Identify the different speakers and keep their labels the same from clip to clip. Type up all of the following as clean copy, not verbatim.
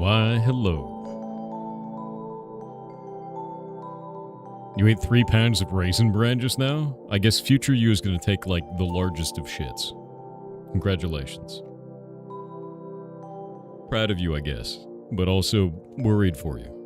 Speaker 1: Why, hello. You ate 3 pounds of raisin bran just now? I guess future you is going to take, like, the largest of shits. Congratulations. Proud of you, I guess. But also worried for you.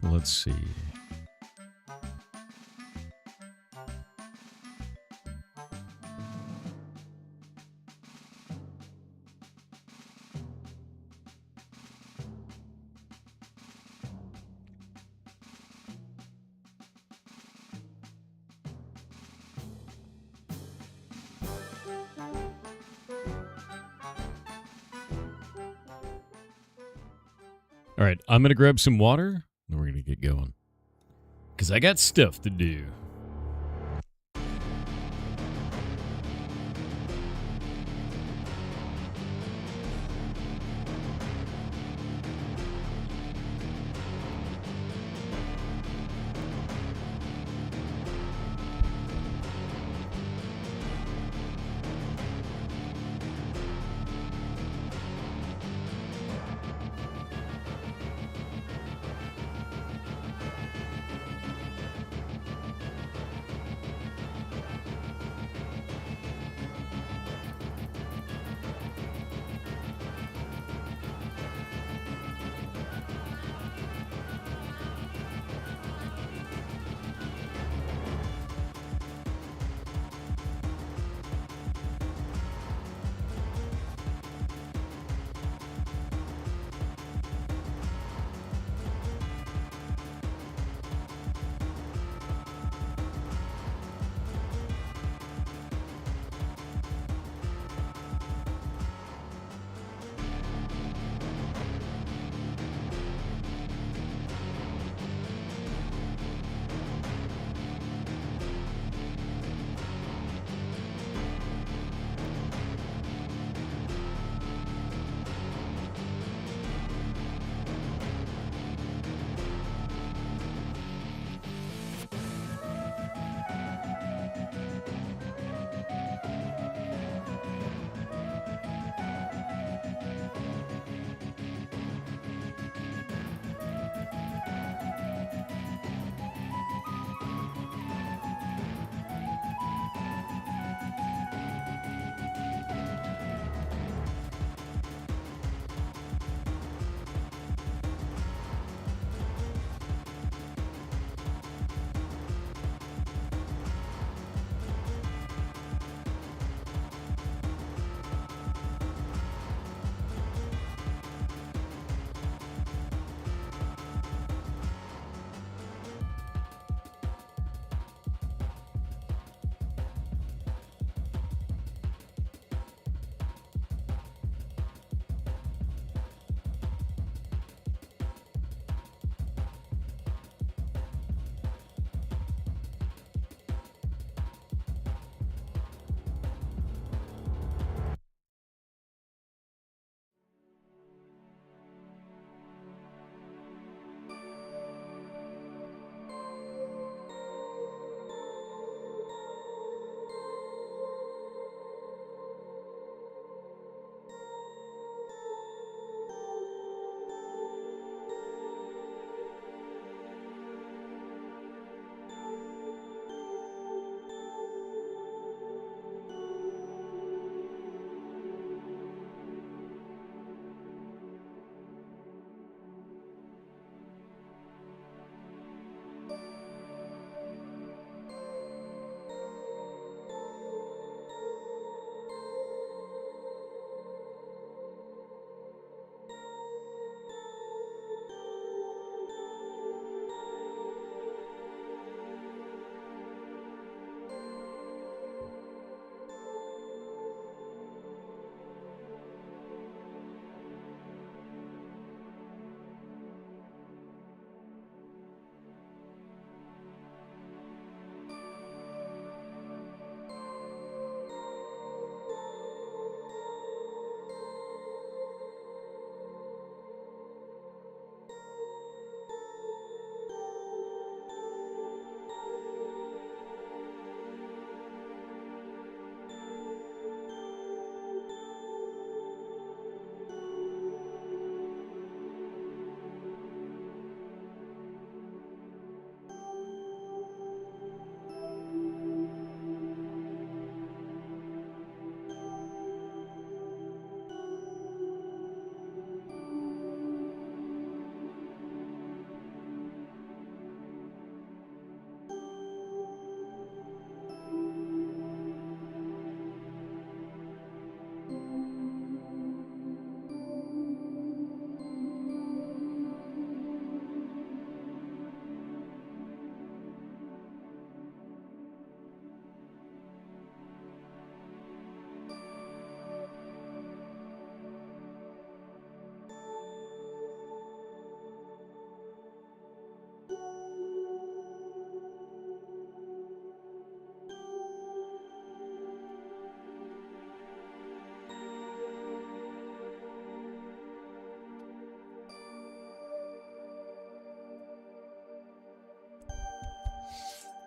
Speaker 1: Let's see. All right, I'm going to grab some water, and we're going to get going. Because I got stuff to do.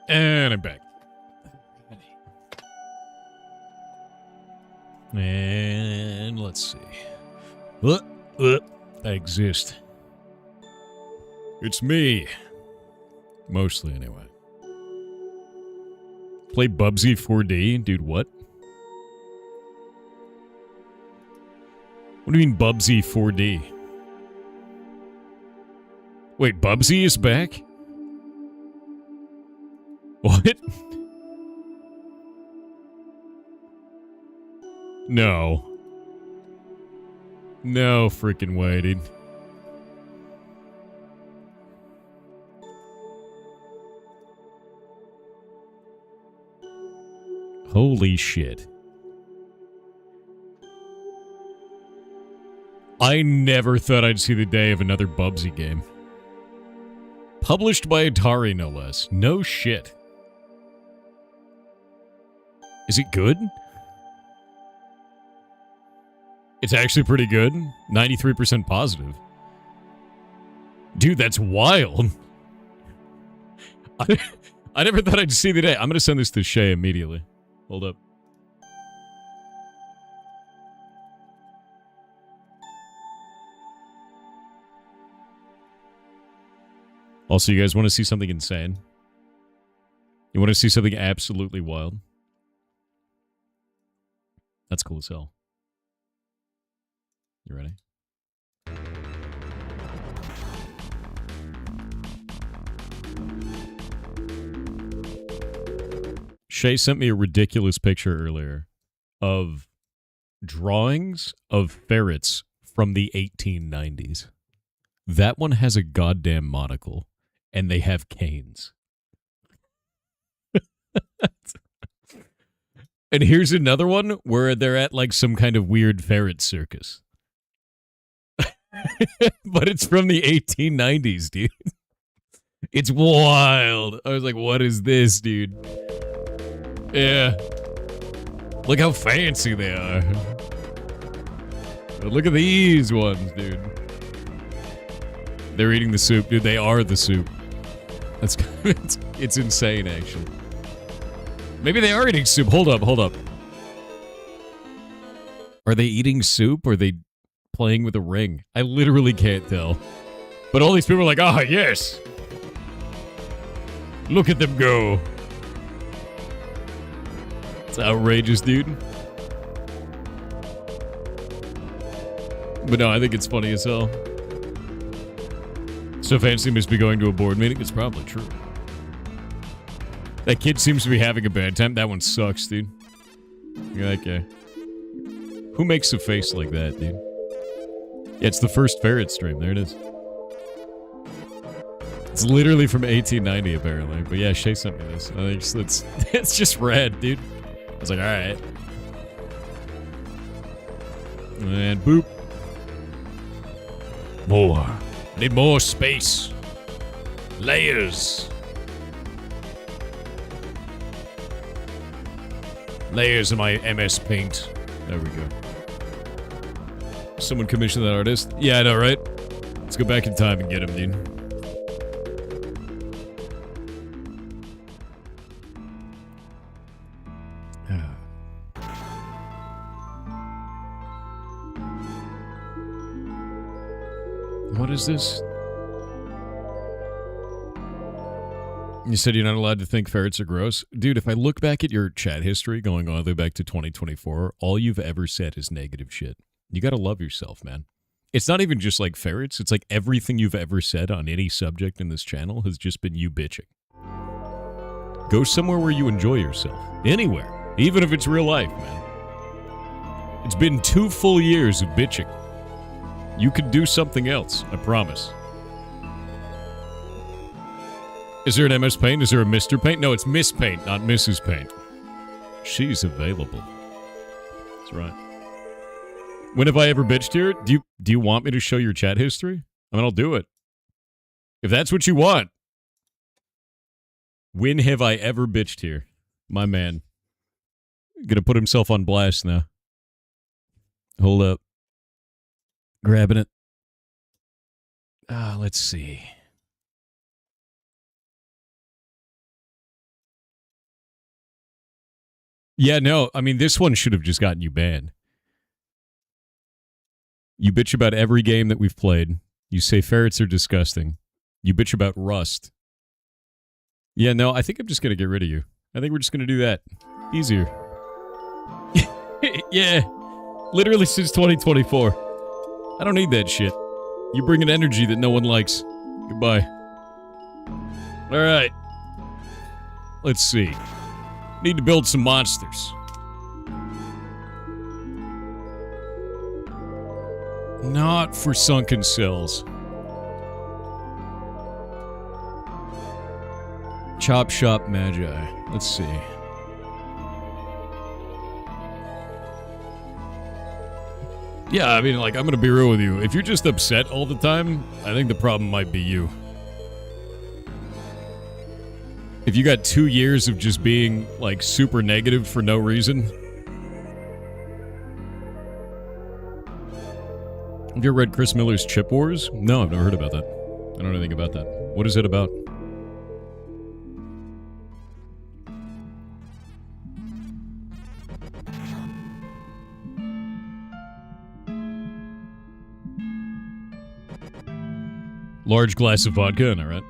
Speaker 1: And I'm back. And let's see. I exist. It's me. Mostly, anyway. Play Bubsy 4D? Dude, what? What do you mean Bubsy 4D? Wait, Bubsy is back? What? No. No freaking way, dude. Holy shit. I never thought I'd see the day of another Bubsy game. Published by Atari, no less. No shit. Is it good? It's actually pretty good. 93% positive. Dude, that's wild. I never thought I'd see the day. I'm going to send this to Shay immediately. Hold up. Also, you guys want to see something insane? You want to see something absolutely wild? That's cool as hell. You ready? Shay sent me a ridiculous picture earlier of drawings of ferrets from the 1890s. That one has a goddamn monocle, and they have canes. And here's another one where they're at like some kind of weird ferret circus. But it's from the 1890s, dude. It's wild. I was like, what is this, dude? Yeah. Look how fancy they are. But look at these ones, dude. They're eating the soup, dude. They are the soup. That's it's insane, actually. Maybe they are eating soup. Hold up. Are they eating soup or are they playing with a ring? I literally can't tell. But all these people are like, ah, yes. Look at them go. It's outrageous, dude. But no, I think it's funny as hell. So fancy must be going to a board meeting. It's probably true. That kid seems to be having a bad time. That one sucks, dude. You're like, who makes a face like that, dude? Yeah, it's the first ferret stream. There it is. It's literally from 1890, apparently. But yeah, Shay sent me this. I think it's just rad, dude. I was like, alright. And boop. More. Need more space. Layers. Layers of my MS Paint. There we go. Someone commissioned that artist. Yeah, I know, right? Let's go back in time and get him, dude. What is this? You said you're not allowed to think ferrets are gross? Dude, if I look back at your chat history going all the way back to 2024, all you've ever said is negative shit. You gotta love yourself, man. It's not even just like ferrets. It's like everything you've ever said on any subject in this channel has just been you bitching. Go somewhere where you enjoy yourself. Anywhere. Even if it's real life, man. It's been 2 full years of bitching. You could do something else, I promise. Is there an MS Paint? Is there a Mr. Paint? No, it's Miss Paint, not Mrs. Paint. She's available. That's right. When have I ever bitched here? Do you want me to show your chat history? I mean, I'll do it. If that's what you want. When have I ever bitched here? My man. Gonna put himself on blast now. Hold up. Grabbing it. Let's see. Yeah, no, I mean, this one should have just gotten you banned. You bitch about every game that we've played. You say ferrets are disgusting. You bitch about Rust. Yeah, no, I think I'm just going to get rid of you. I think we're just going to do that. Easier. Yeah. Literally since 2024. I don't need that shit. You bring an energy that no one likes. Goodbye. All right. Let's see. Need to build some monsters. Not for sunken cells. Chop Shop Magi. Let's see. Yeah, I mean, like, I'm gonna be real with you. If you're just upset all the time, I think the problem might be you. If you got 2 years of just being, like, super negative for no reason. Have you ever read Chris Miller's Chip Wars? No, I've never heard about that. I don't know anything about that. What is it about? Large glass of vodka, am I right?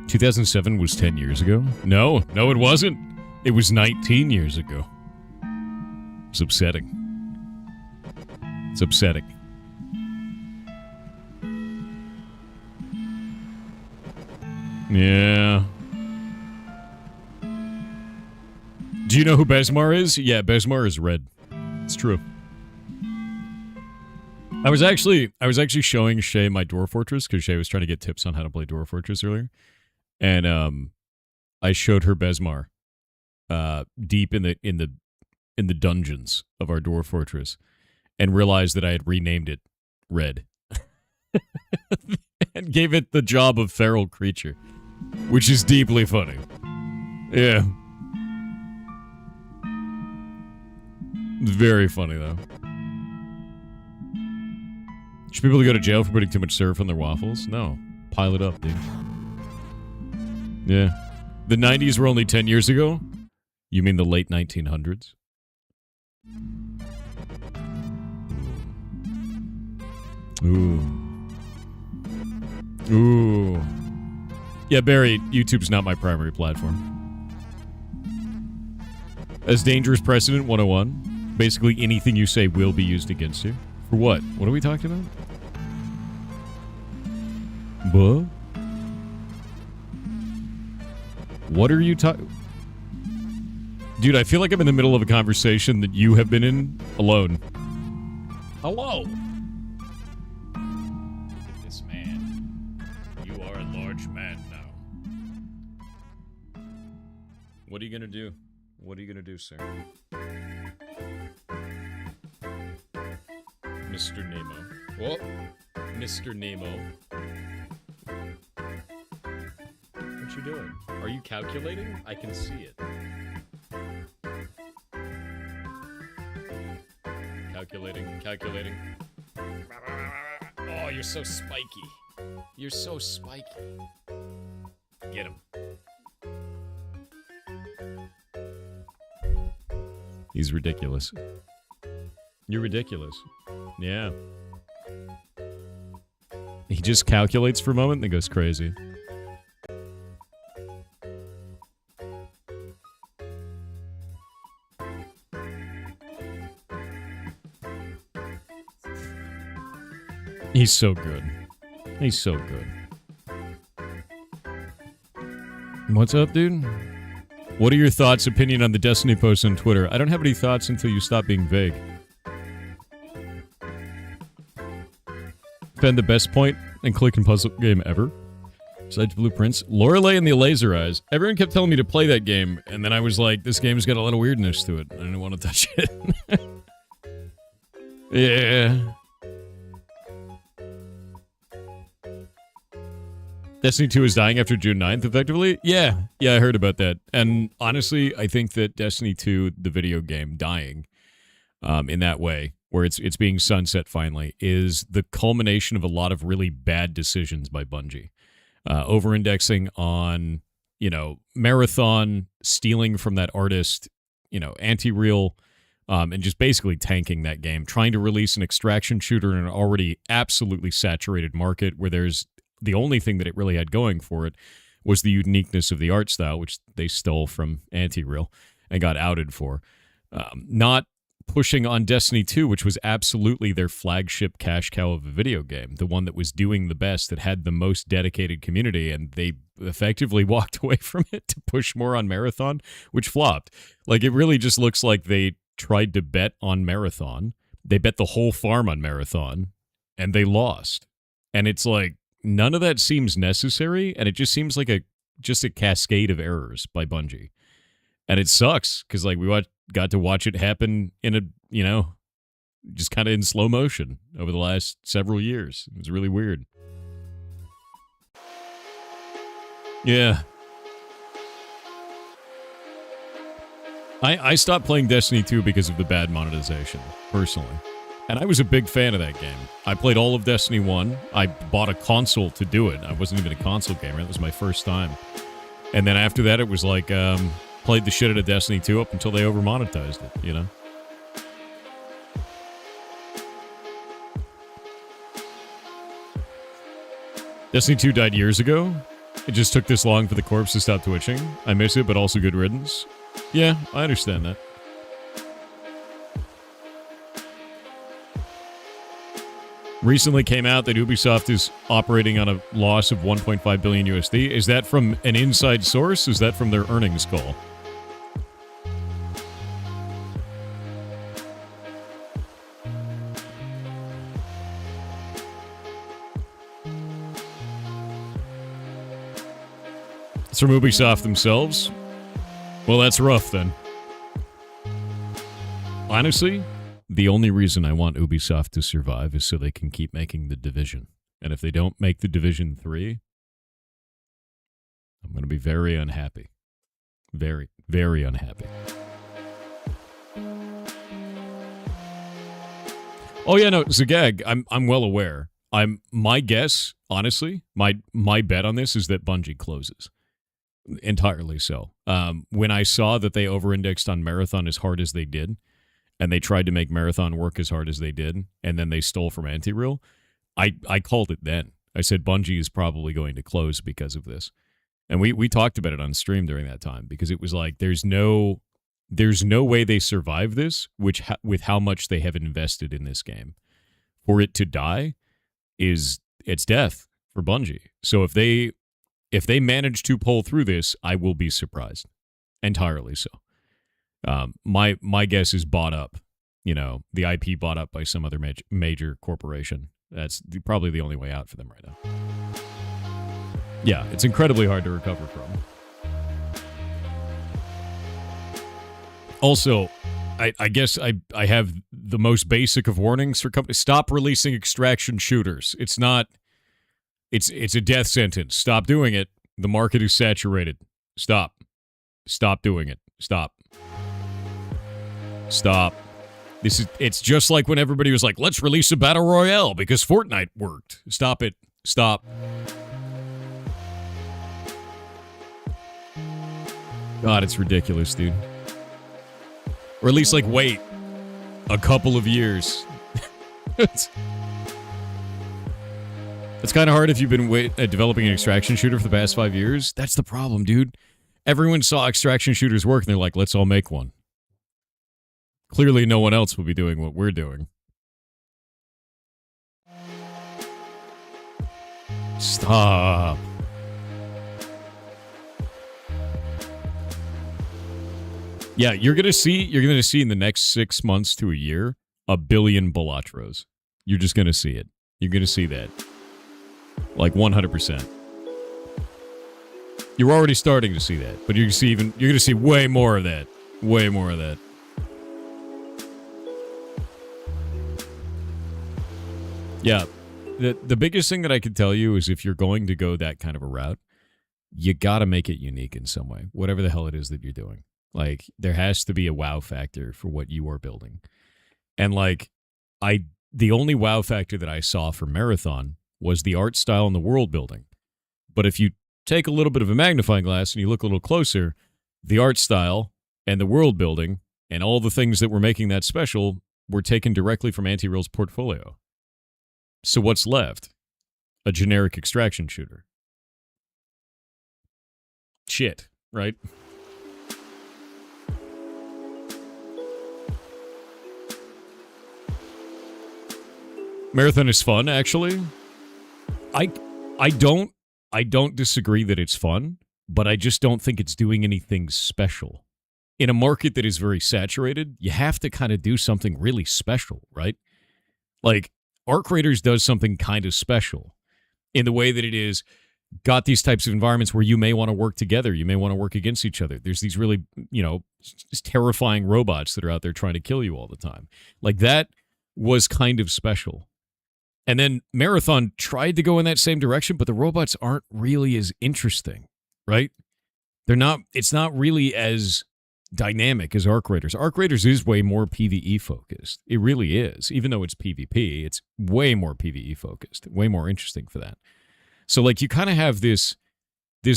Speaker 1: 2007 was 10 years ago? No, it wasn't. It was 19 years ago. It's upsetting. It's upsetting. Yeah. Do you know who Besmar is? Yeah, Besmar is red. It's true. I was actually showing Shay my Dwarf Fortress because Shay was trying to get tips on how to play Dwarf Fortress earlier. And I showed her Besmar deep in the dungeons of our Dwarf Fortress and realized that I had renamed it Red. And gave it the job of feral creature, which is deeply funny. Yeah. It's very funny though. Should people go to jail for putting too much syrup on their waffles? No. Pile it up, dude. Yeah. The 90s were only 10 years ago? You mean the late 1900s? Ooh. Ooh. Yeah, Barry, YouTube's not my primary platform. As dangerous precedent 101. Basically anything you say will be used against you. For what? What are we talking about? Buh? What are you talking... Dude, I feel like I'm in the middle of a conversation that you have been in alone. Hello? Look at this man. You are a large man now. What are you gonna do? What are you gonna do, sir? Mr. Nemo. Oh, Mr. Nemo. What you doing? Are you calculating? I can see it. Calculating. Oh, you're so spiky. You're so spiky. Get him. He's ridiculous. You're ridiculous. Yeah. He just calculates for a moment and then goes crazy. He's so good. He's so good. What's up, dude? What are your thoughts, opinion on the Destiny post on Twitter? I don't have any thoughts until you stop being vague. Been the best point and click and puzzle game ever. Besides Blueprints. Lorelei and the Laser Eyes. Everyone kept telling me to play that game, and then I was like, this game's got a lot of weirdness to it. I didn't want to touch it. Yeah. Destiny 2 is dying after June 9th, effectively? Yeah, I heard about that. And honestly, I think that Destiny 2, the video game, dying in that way, where it's being sunset finally, is the culmination of a lot of really bad decisions by Bungie. Over-indexing on, Marathon, stealing from that artist, anti-real, and just basically tanking that game, trying to release an extraction shooter in an already absolutely saturated market where the only thing that it really had going for it was the uniqueness of the art style, which they stole from anti-real and got outed for. Not pushing on Destiny 2, which was absolutely their flagship cash cow of a video game, the one that was doing the best, that had the most dedicated community, and they effectively walked away from it to push more on Marathon, which flopped. Like, it really just looks like they tried to bet on Marathon. They bet the whole farm on Marathon, and they lost. And it's like, none of that seems necessary, and it just seems like a cascade of errors by Bungie. And it sucks, because like we got to watch it happen in a, just kind of in slow motion over the last several years. It was really weird. Yeah. I stopped playing Destiny 2 because of the bad monetization, personally. And I was a big fan of that game. I played all of Destiny 1. I bought a console to do it. I wasn't even a console gamer. That was my first time. And then after that, it was like, played the shit out of Destiny 2 up until they over-monetized it, Destiny 2 died years ago. It just took this long for the corpse to stop twitching. I miss it, but also good riddance. Yeah, I understand that. Recently came out that Ubisoft is operating on a loss of 1.5 billion USD. Is that from an inside source? Is that from their earnings call? It's from Ubisoft themselves? Well, that's rough then. Honestly, the only reason I want Ubisoft to survive is so they can keep making The Division. And if they don't make The Division 3, I'm going to be very unhappy. Very, very unhappy. Oh yeah, no, Zagag, I'm well aware. My guess, honestly, my bet on this is that Bungie closes. Entirely so. When I saw that they over-indexed on Marathon as hard as they did, and they tried to make Marathon work as hard as they did, and then they stole from Anti-Real, I called it then. I said Bungie is probably going to close because of this. And we talked about it on stream during that time, because it was like, there's no way they survive this, with how much they have invested in this game. For it to die, it's death for Bungie. So if they manage to pull through this, I will be surprised. Entirely so. My guess is bought up. The IP bought up by some other major corporation. That's probably the only way out for them right now. Yeah, it's incredibly hard to recover from. Also, I guess I have the most basic of warnings for companies. Stop releasing extraction shooters. It's a death sentence. Stop doing it. The market is saturated. Stop doing it. Stop. It's just like when everybody was like, let's release a battle royale because Fortnite worked. Stop it. Stop. God, it's ridiculous, dude. Or at least, wait a couple of years. It's kind of hard if you've been developing an extraction shooter for the past 5 years. That's the problem, dude. Everyone saw extraction shooters work, and they're like, let's all make one. Clearly, no one else will be doing what we're doing. Stop. Yeah, you're gonna see in the next 6 months to a year 1 billion Balatros. You're just gonna see it. You're gonna see that. 100%. You're already starting to see that, but you're gonna see way more of that. Way more of that. Yeah. The biggest thing that I can tell you is if you're going to go that kind of a route, you gotta make it unique in some way. Whatever the hell it is that you're doing. There has to be a wow factor for what you are building. And the only wow factor that I saw for Marathon was the art style and the world building. But if you take a little bit of a magnifying glass and you look a little closer, the art style and the world building and all the things that were making that special were taken directly from Anti-Real's portfolio. So what's left? A generic extraction shooter. Shit, right? Marathon is fun, actually. I don't disagree that it's fun, but I just don't think it's doing anything special. In a market that is very saturated, you have to kind of do something really special, right? Like, Arc Raiders does something kind of special in the way that it is got these types of environments where you may want to work together, you may want to work against each other. There's these really, terrifying robots that are out there trying to kill you all the time. Like, that was kind of special. And then Marathon tried to go in that same direction, but the robots aren't really as interesting, right? It's not really as dynamic as Arc Raiders. Arc Raiders is way more PvE focused. It really is. Even though it's PvP, it's way more PvE focused, way more interesting for that. So, like, you kind of have this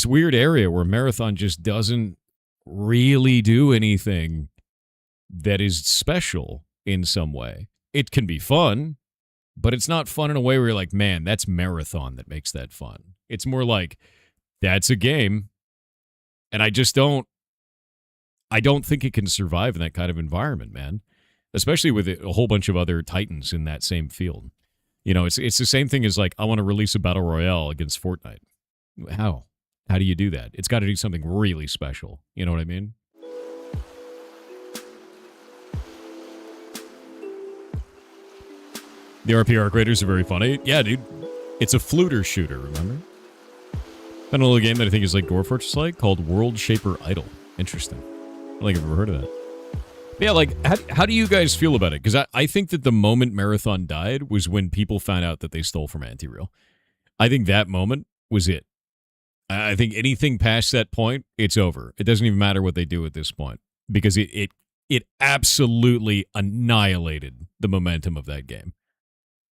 Speaker 1: weird area where Marathon just doesn't really do anything that is special in some way. It can be fun, but it's not fun in a way where you're like, man, that's Marathon that makes that fun. It's more like, that's a game, and I don't think it can survive in that kind of environment, man. Especially with a whole bunch of other titans in that same field. It's the same thing as, like, I want to release a battle royale against Fortnite. How? How do you do that? It's got to do something really special. You know what I mean? The RP Arc Raiders are very funny. Yeah, dude. It's a fluter shooter, remember? Found a little game that I think is like Dwarf Fortress like called World Shaper Idol. Interesting. I don't think I've ever heard of that. But yeah, like, how do you guys feel about it? Because I think that the moment Marathon died was when people found out that they stole from Anti-Real. I think that moment was it. I think anything past that point, it's over. It doesn't even matter what they do at this point. Because it absolutely annihilated the momentum of that game.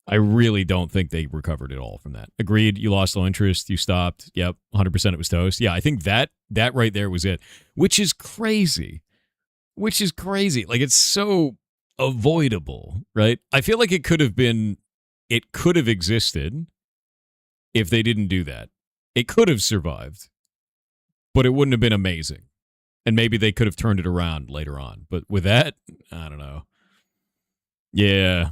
Speaker 1: I really don't think they recovered at all from that. Agreed, you lost all interest, you stopped. Yep, 100% it was toast. Yeah, I think that right there was it. Which is crazy. Like, it's so avoidable, right? I feel like it could have existed if they didn't do that. It could have survived, but it wouldn't have been amazing. And maybe they could have turned it around later on. But with that, I don't know. Yeah.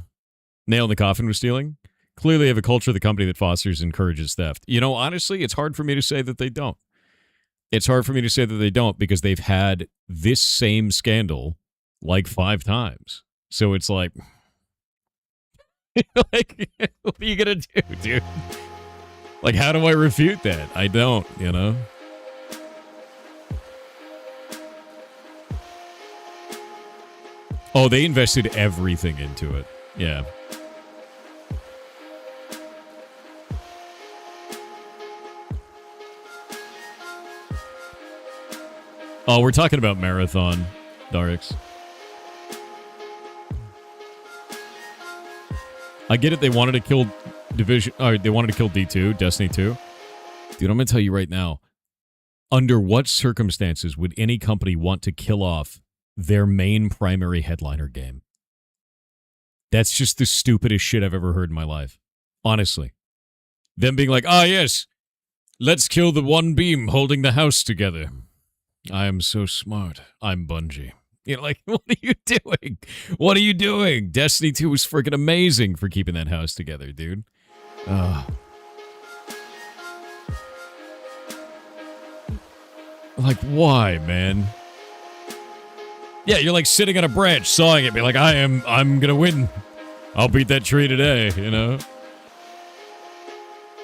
Speaker 1: Nail in the coffin with stealing. Clearly have a culture of the company that fosters and encourages theft. Honestly, it's hard for me to say that they don't. It's hard for me to say that they don't because they've had this same scandal like 5 times. So it's like, like, what are you going to do, dude? Like, how do I refute that? I don't, Oh, they invested everything into it. Yeah. Oh, we're talking about Marathon, Darix. I get it. They wanted to kill Division. They wanted to kill D2, Destiny 2. Dude, I'm going to tell you right now. Under what circumstances would any company want to kill off their main primary headliner game? That's just the stupidest shit I've ever heard in my life. Honestly. Them being like, yes, let's kill the one beam holding the house together. I am so smart. I'm Bungie. Like, what are you doing? What are you doing? Destiny 2 was freaking amazing for keeping that house together, dude. Like, why, man? Yeah, you're like sitting on a branch, sawing it, be like, I'm gonna win. I'll beat that tree today,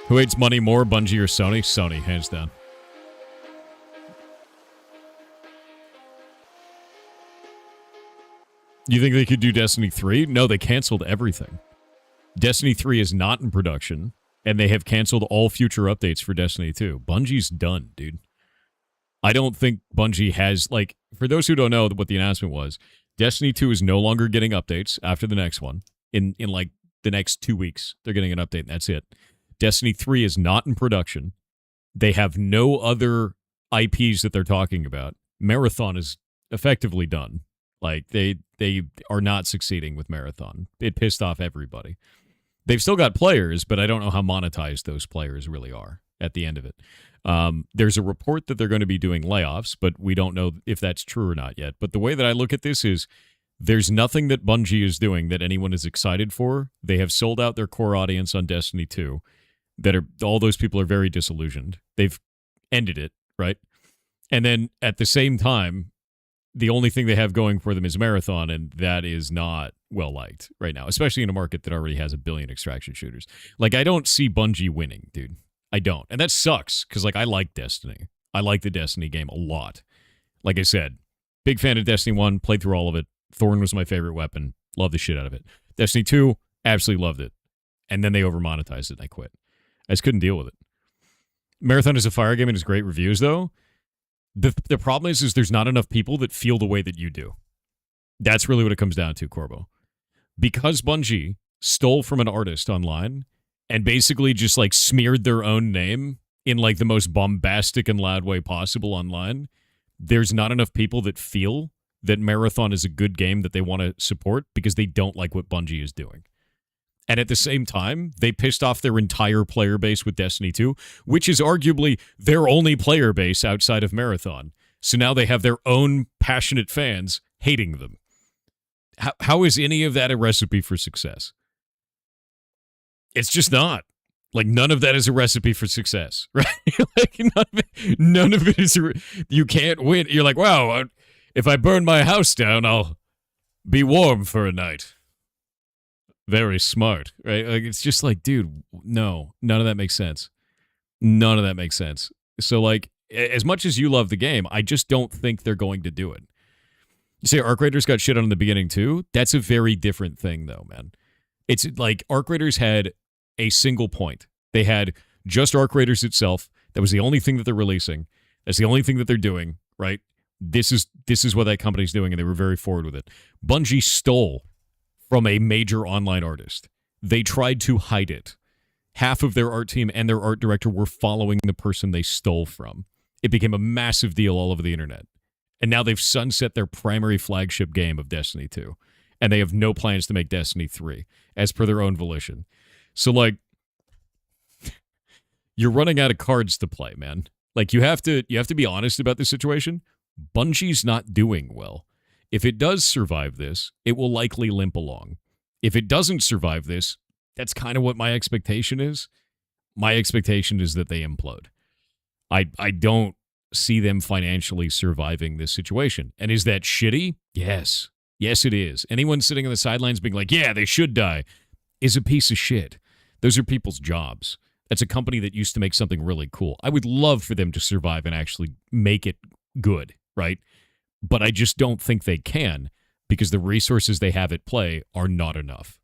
Speaker 1: Who hates money more, Bungie or Sony? Sony, hands down. You think they could do Destiny 3? No, they canceled everything. Destiny 3 is not in production, and they have canceled all future updates for Destiny 2. Bungie's done, dude. I don't think Bungie has, like, for those who don't know what the announcement was, Destiny 2 is no longer getting updates after the next one. In like, the next 2 weeks, they're getting an update, and that's it. Destiny 3 is not in production. They have no other IPs that they're talking about. Marathon is effectively done. Like, they are not succeeding with Marathon. It pissed off everybody. They've still got players, but I don't know how monetized those players really are at the end of it. There's a report that they're going to be doing layoffs, but we don't know if that's true or not yet. But the way that I look at this is there's nothing that Bungie is doing that anyone is excited for. They have sold out their core audience on Destiny 2. All those people are very disillusioned. They've ended it, right? And then at the same time, the only thing they have going for them is Marathon, and that is not well-liked right now, especially in a market that already has 1 billion extraction shooters. Like, I don't see Bungie winning, dude. I don't. And that sucks, because, like, I like Destiny. I like the Destiny game a lot. Like I said, big fan of Destiny 1, played through all of it. Thorn was my favorite weapon. Love the shit out of it. Destiny 2, absolutely loved it. And then they over-monetized it, and I quit. I just couldn't deal with it. Marathon is a fire game and has great reviews, though. The problem is there's not enough people that feel the way that you do. That's really what it comes down to, Corbo. Because Bungie stole from an artist online and basically just, like, smeared their own name in, like, the most bombastic and loud way possible online, there's not enough people that feel that Marathon is a good game that they want to support because they don't like what Bungie is doing. And at the same time, they pissed off their entire player base with Destiny 2, which is arguably their only player base outside of Marathon. So now they have their own passionate fans hating them. How is any of that a recipe for success? It's just not. Like, none of that is a recipe for success, right? Like, none of it is. You can't win. You're like, wow, if I burn my house down, I'll be warm for a night. Very smart, right? Like, it's just like, dude, no, none of that makes sense. None of that makes sense. So, like, as much as you love the game, I just don't think they're going to do it. You say Arc Raiders got shit on in the beginning too? That's a very different thing, though, man. It's like Arc Raiders had a single point. They had just Arc Raiders itself. That was the only thing that they're releasing. That's the only thing that they're doing, right? This is what that company's doing, and they were very forward with it. Bungie stole from a major online artist. They tried to hide it. Half of their art team and their art director were following the person they stole from. It became a massive deal all over the internet. And now they've sunset their primary flagship game of Destiny 2. And they have no plans to make Destiny 3, as per their own volition. So, like, you're running out of cards to play, man. Like, you have to be honest about the situation. Bungie's not doing well. If it does survive this, it will likely limp along. If it doesn't survive this, that's kind of what my expectation is. My expectation is that they implode. I don't see them financially surviving this situation. And is that shitty? Yes. Yes, it is. Anyone sitting on the sidelines being like, yeah, they should die, is a piece of shit. Those are people's jobs. That's a company that used to make something really cool. I would love for them to survive and actually make it good, right? But I just don't think they can because the resources they have at play are not enough.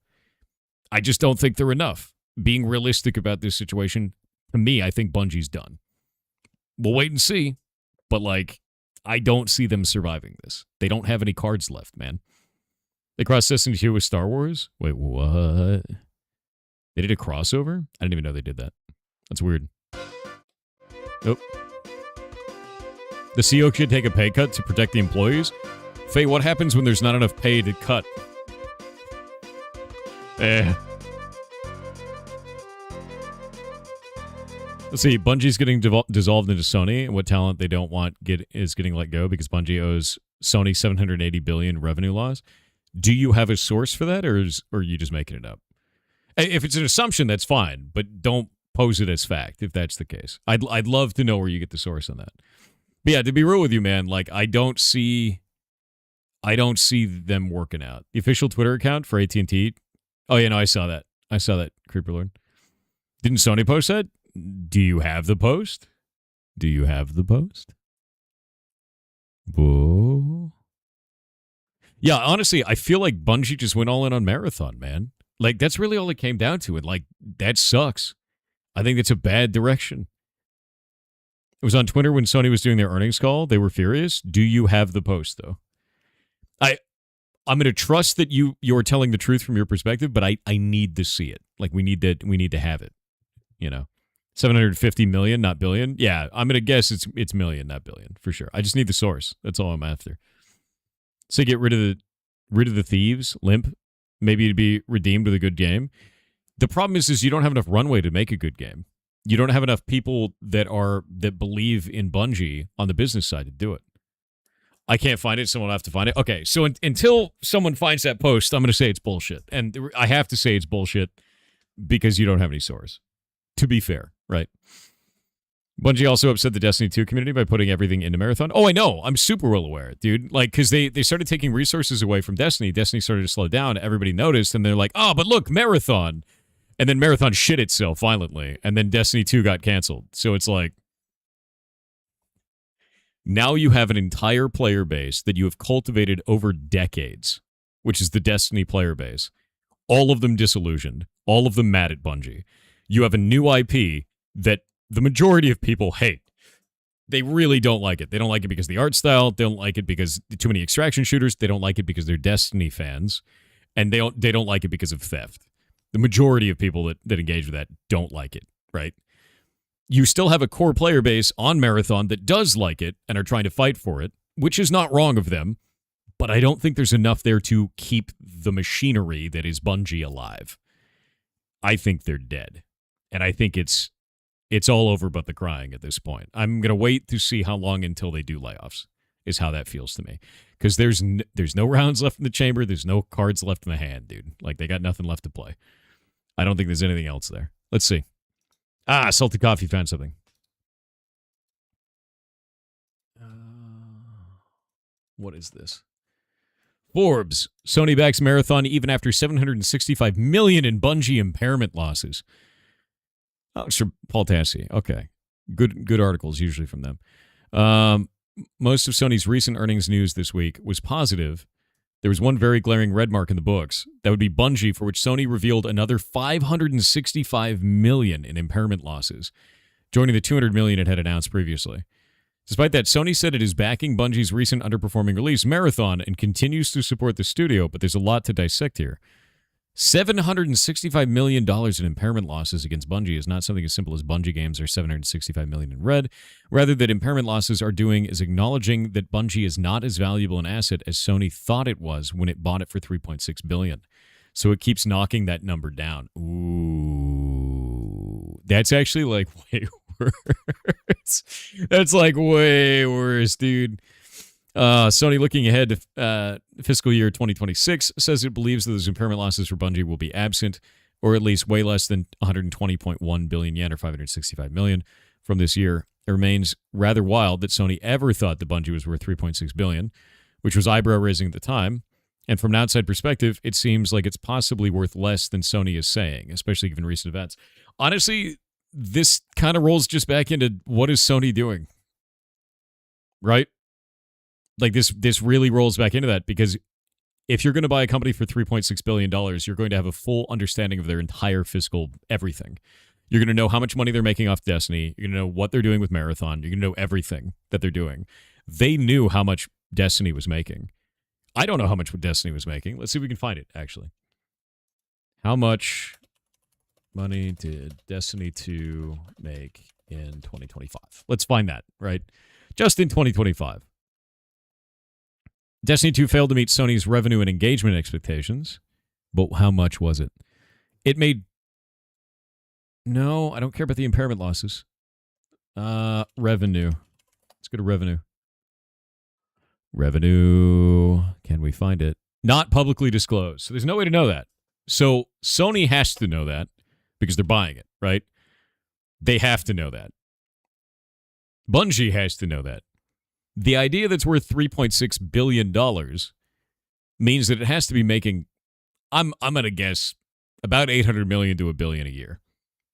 Speaker 1: I just don't think they're enough. Being realistic about this situation, to me, I think Bungie's done. We'll wait and see, but, like, I don't see them surviving this. They don't have any cards left, man. They crossed Destiny 2 with Star Wars? Wait, what? They did a crossover? I didn't even know they did that. That's weird. Oh. The CEO should take a pay cut to protect the employees? Faye, what happens when there's not enough pay to cut? Let's see. Bungie's getting dissolved into Sony, and what talent they don't want is getting let go because Bungie owes Sony $780 billion revenue loss. Do you have a source for that, or are you just making it up? If it's an assumption, that's fine, but don't pose it as fact if that's the case. I'd love to know where you get the source on that. But yeah, to be real with you, man, like, I don't see them working out. The official Twitter account for AT&T. Oh yeah, no, I saw that, Creeper Lord. Didn't Sony post that? Do you have the post? Whoa. Yeah, honestly, I feel like Bungie just went all in on Marathon, man. Like, that's really all it came down to, and, like, that sucks. I think that's a bad direction. It was on Twitter when Sony was doing their earnings call. They were furious. Do you have the post, though? I'm going to trust that you're telling the truth from your perspective, but I need to see it. Like, we need to have it, you know? 750 million, not billion. Yeah, I'm going to guess it's million, not billion, for sure. I just need the source. That's all I'm after. So get rid of the thieves, limp. Maybe it'd be redeemed with a good game. The problem is you don't have enough runway to make a good game. You don't have enough people that believe in Bungie on the business side to do it. I can't find it. Someone will have to find it. Okay, so until someone finds that post, I'm going to say it's bullshit. And I have to say it's bullshit because you don't have any source. To be fair, right? Bungie also upset the Destiny 2 community by putting everything into Marathon. Oh, I know. I'm super well aware, dude. Like, because they started taking resources away from Destiny. Destiny started to slow down. Everybody noticed, and they're like, oh, but look, Marathon. And then Marathon shit itself violently, and then Destiny 2 got canceled. So it's like, now you have an entire player base that you have cultivated over decades, which is the Destiny player base. All of them disillusioned. All of them mad at Bungie. You have a new IP that the majority of people hate. They really don't like it. They don't like it because of the art style. They don't like it because too many extraction shooters. They don't like it because they're Destiny fans. And they don't like it because of theft. The majority of people that engage with that don't like it, right? You still have a core player base on Marathon that does like it and are trying to fight for it, which is not wrong of them, but I don't think there's enough there to keep the machinery that is Bungie alive. I think they're dead. And I think it's all over but the crying at this point. I'm going to wait to see how long until they do layoffs, is how that feels to me. Because there's no rounds left in the chamber. There's no cards left in the hand, dude. Like, they got nothing left to play. I don't think there's anything else there. Let's see. Salty Coffee found something. What is this? Forbes. Sony backs Marathon even after $765 million in Bungie impairment losses. Oh, it's from Paul Tassi. Okay. Good articles, usually from them. Most of Sony's recent earnings news this week was positive. There was one very glaring red mark in the books. That would be Bungie, for which Sony revealed another $565 million in impairment losses, joining the $200 million it had announced previously. Despite that, Sony said it is backing Bungie's recent underperforming release, Marathon, and continues to support the studio, but there's a lot to dissect here. $765 million in impairment losses against Bungie is not something as simple as Bungie games are $765 million in red. Rather, that impairment losses are doing is acknowledging that Bungie is not as valuable an asset as Sony thought it was when it bought it for $3.6 billion. So it keeps knocking that number down. Ooh. That's actually like way worse. That's like way worse, dude. Sony, looking ahead to fiscal year 2026, says it believes that those impairment losses for Bungie will be absent, or at least way less than 120.1 billion yen, or 565 million, from this year. It remains rather wild that Sony ever thought that Bungie was worth 3.6 billion, which was eyebrow-raising at the time. And from an outside perspective, it seems like it's possibly worth less than Sony is saying, especially given recent events. Honestly, this kind of rolls just back into what is Sony doing, right? Like, this really rolls back into that, because if you're going to buy a company for $3.6 billion, you're going to have a full understanding of their entire fiscal everything. You're going to know how much money they're making off Destiny. You're going to know what they're doing with Marathon. You're going to know everything that they're doing. They knew how much Destiny was making. I don't know how much Destiny was making. Let's see if we can find it, actually. How much money did Destiny 2 make in 2025? Let's find that, right? Just in 2025. Destiny 2 failed to meet Sony's revenue and engagement expectations, but how much was it? It made... No, I don't care about the impairment losses. Revenue. Let's go to revenue. Revenue. Can we find it? Not publicly disclosed. So there's no way to know that. So Sony has to know that because they're buying it, right? They have to know that. Bungie has to know that. The idea that's worth $3.6 billion means that it has to be making, I'm going to guess, about $800 million to $1 billion a year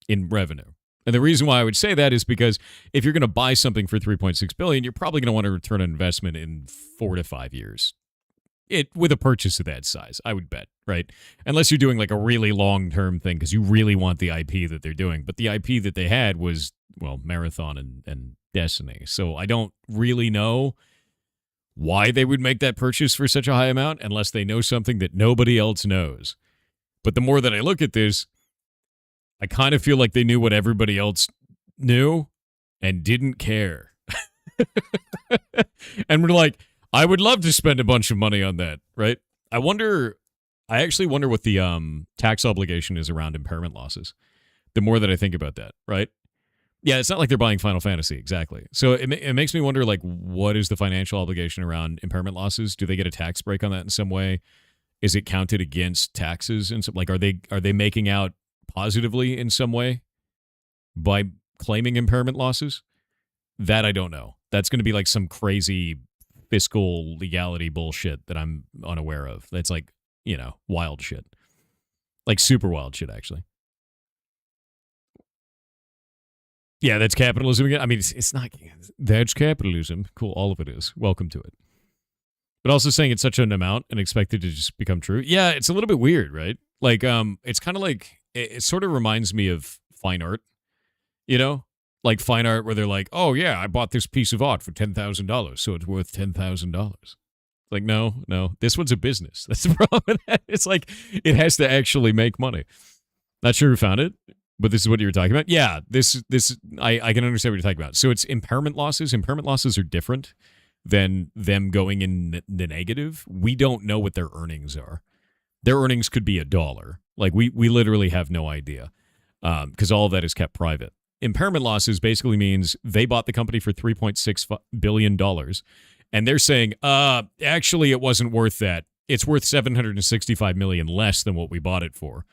Speaker 1: in revenue. And the reason why I would say that is because if you're going to buy something for $3.6 billion, you're probably going to want to return on investment in 4 to 5 years. With a purchase of that size, I would bet, right? Unless you're doing like a really long-term thing because you really want the IP that they're doing. But the IP that they had was, well, Marathon and Destiny. So I don't really know why they would make that purchase for such a high amount unless they know something that nobody else knows. But the more that I look at this, I kind of feel like they knew what everybody else knew and didn't care. And we're like, I would love to spend a bunch of money on that, right? I actually wonder what the tax obligation is around impairment losses. The more that I think about that, right? Yeah, it's not like they're buying Final Fantasy, exactly. So it makes me wonder, like, what is the financial obligation around impairment losses? Do they get a tax break on that in some way? Is it counted against taxes? And like, are they making out positively in some way by claiming impairment losses? That I don't know. That's going to be like some crazy fiscal legality bullshit that I'm unaware of. That's like, wild shit. Like super wild shit, actually. Yeah, that's capitalism again. I mean, it's not. That's capitalism. Cool, all of it is. Welcome to it. But also saying it's such an amount and expect it to just become true. Yeah, it's a little bit weird, right? Like, it's kind of like, it sort of reminds me of fine art, Like fine art where they're like, oh yeah, I bought this piece of art for $10,000, so it's worth $10,000. Like, no, this one's a business. That's the problem with that. It's like, it has to actually make money. Not sure who found it, but this is what you were talking about. Yeah, I can understand what you're talking about. So it's impairment losses. Impairment losses are different than them going in the negative. We don't know what their earnings are. Their earnings could be $1. Like, we literally have no idea because all of that is kept private. Impairment losses basically means they bought the company for $3.6 billion, and they're saying, actually, it wasn't worth that. It's worth $765 million less than what we bought it for.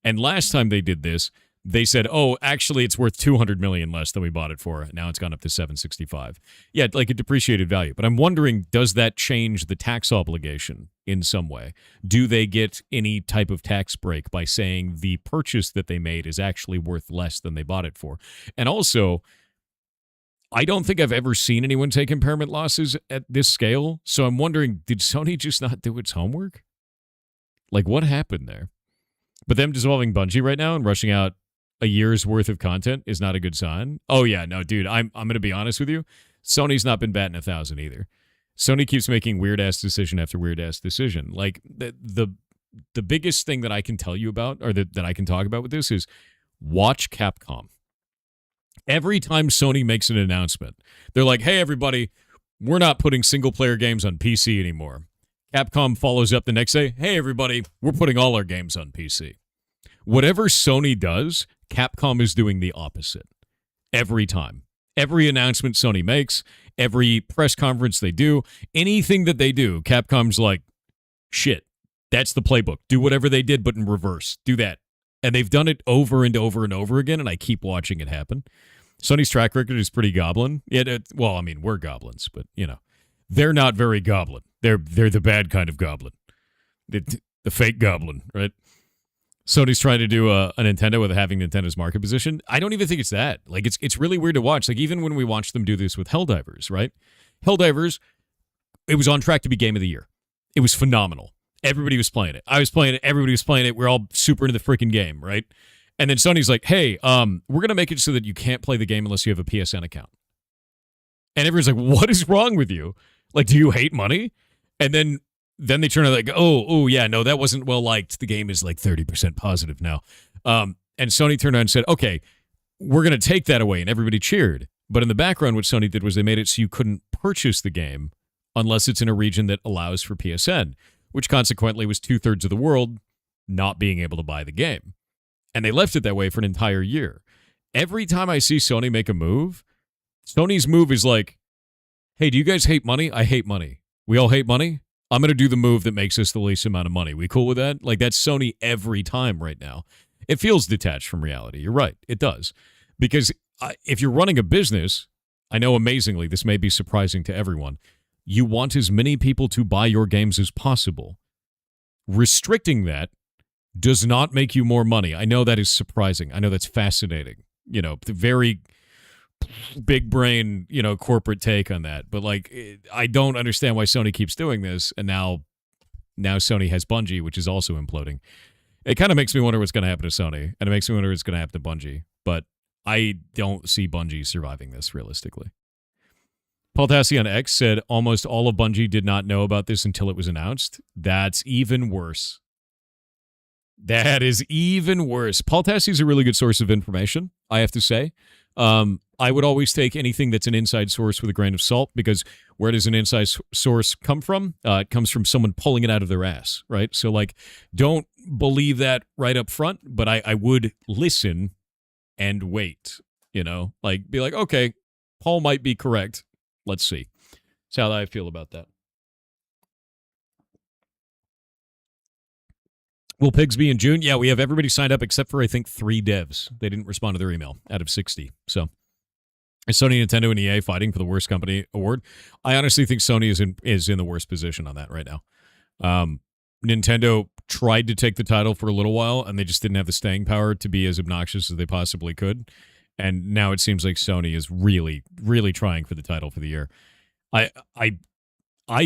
Speaker 1: And last time they did this, they said, oh, actually, it's worth $200 million less than we bought it for. Now it's gone up to $765. Yeah, like a depreciated value. But I'm wondering, does that change the tax obligation in some way? Do they get any type of tax break by saying the purchase that they made is actually worth less than they bought it for? And also, I don't think I've ever seen anyone take impairment losses at this scale. So I'm wondering, did Sony just not do its homework? Like, what happened there? But them dissolving Bungie right now and rushing out a year's worth of content is not a good sign. Oh yeah, no, dude, I'm going to be honest with you. Sony's not been batting 1,000 either. Sony keeps making weird ass decision after weird ass decision. Like the biggest thing that I can tell you about, or that I can talk about with this, is watch Capcom. Every time Sony makes an announcement, they're like, "Hey everybody, we're not putting single player games on PC anymore." Capcom follows up the next day, "Hey everybody, we're putting all our games on PC." Whatever Sony does, Capcom is doing the opposite. Every time. Every announcement Sony makes, every press conference they do, anything that they do, Capcom's like, shit, that's the playbook. Do whatever they did, but in reverse. Do that. And they've done it over and over and over again, and I keep watching it happen. Sony's track record is pretty goblin. Well, I mean, we're goblins, but, they're not very goblin. They're the bad kind of goblin. The fake goblin, right? Sony's trying to do a Nintendo with having Nintendo's market position. I don't even think it's that. Like, it's really weird to watch. Like, even when we watched them do this with Helldivers, right? Helldivers, it was on track to be Game of the Year. It was phenomenal. Everybody was playing it. I was playing it. Everybody was playing it. We're all super into the freaking game, right? And then Sony's like, hey, we're going to make it so that you can't play the game unless you have a PSN account. And everyone's like, what is wrong with you? Like, do you hate money? And then they turn out like, oh, yeah, no, that wasn't well liked. The game is like 30% positive now. And Sony turned around and said, okay, we're going to take that away. And everybody cheered. But in the background, what Sony did was they made it so you couldn't purchase the game unless it's in a region that allows for PSN, which consequently was 2/3 of the world not being able to buy the game. And they left it that way for an entire year. Every time I see Sony make a move, Sony's move is like, hey, do you guys hate money? I hate money. We all hate money? I'm going to do the move that makes us the least amount of money. We cool with that? Like, that's Sony every time right now. It feels detached from reality. You're right. It does. Because if you're running a business, I know amazingly, this may be surprising to everyone, you want as many people to buy your games as possible. Restricting that does not make you more money. I know that is surprising. I know that's fascinating. The very big brain, corporate take on that. But like, I don't understand why Sony keeps doing this. And now Sony has Bungie, which is also imploding. It kind of makes me wonder what's going to happen to Sony. And it makes me wonder what's going to happen to Bungie. But I don't see Bungie surviving this realistically. Paul Tassi on X said almost all of Bungie did not know about this until it was announced. That's even worse. That is even worse. Paul Tassi's a really good source of information, I have to say. I would always take anything that's an inside source with a grain of salt, because where does an inside source come from? It comes from someone pulling it out of their ass, right? So, like, don't believe that right up front, but I would listen and wait, you know? Like, be like, okay, Paul might be correct. Let's see. That's how I feel about that. Will pigs be in June? Yeah, we have everybody signed up except for, I think, 3 devs. They didn't respond to their email out of 60. So, is Sony, Nintendo, and EA fighting for the worst company award? I honestly think Sony is in the worst position on that right now. Nintendo tried to take the title for a little while, and they just didn't have the staying power to be as obnoxious as they possibly could. And now it seems like Sony is really, really trying for the title for the year. I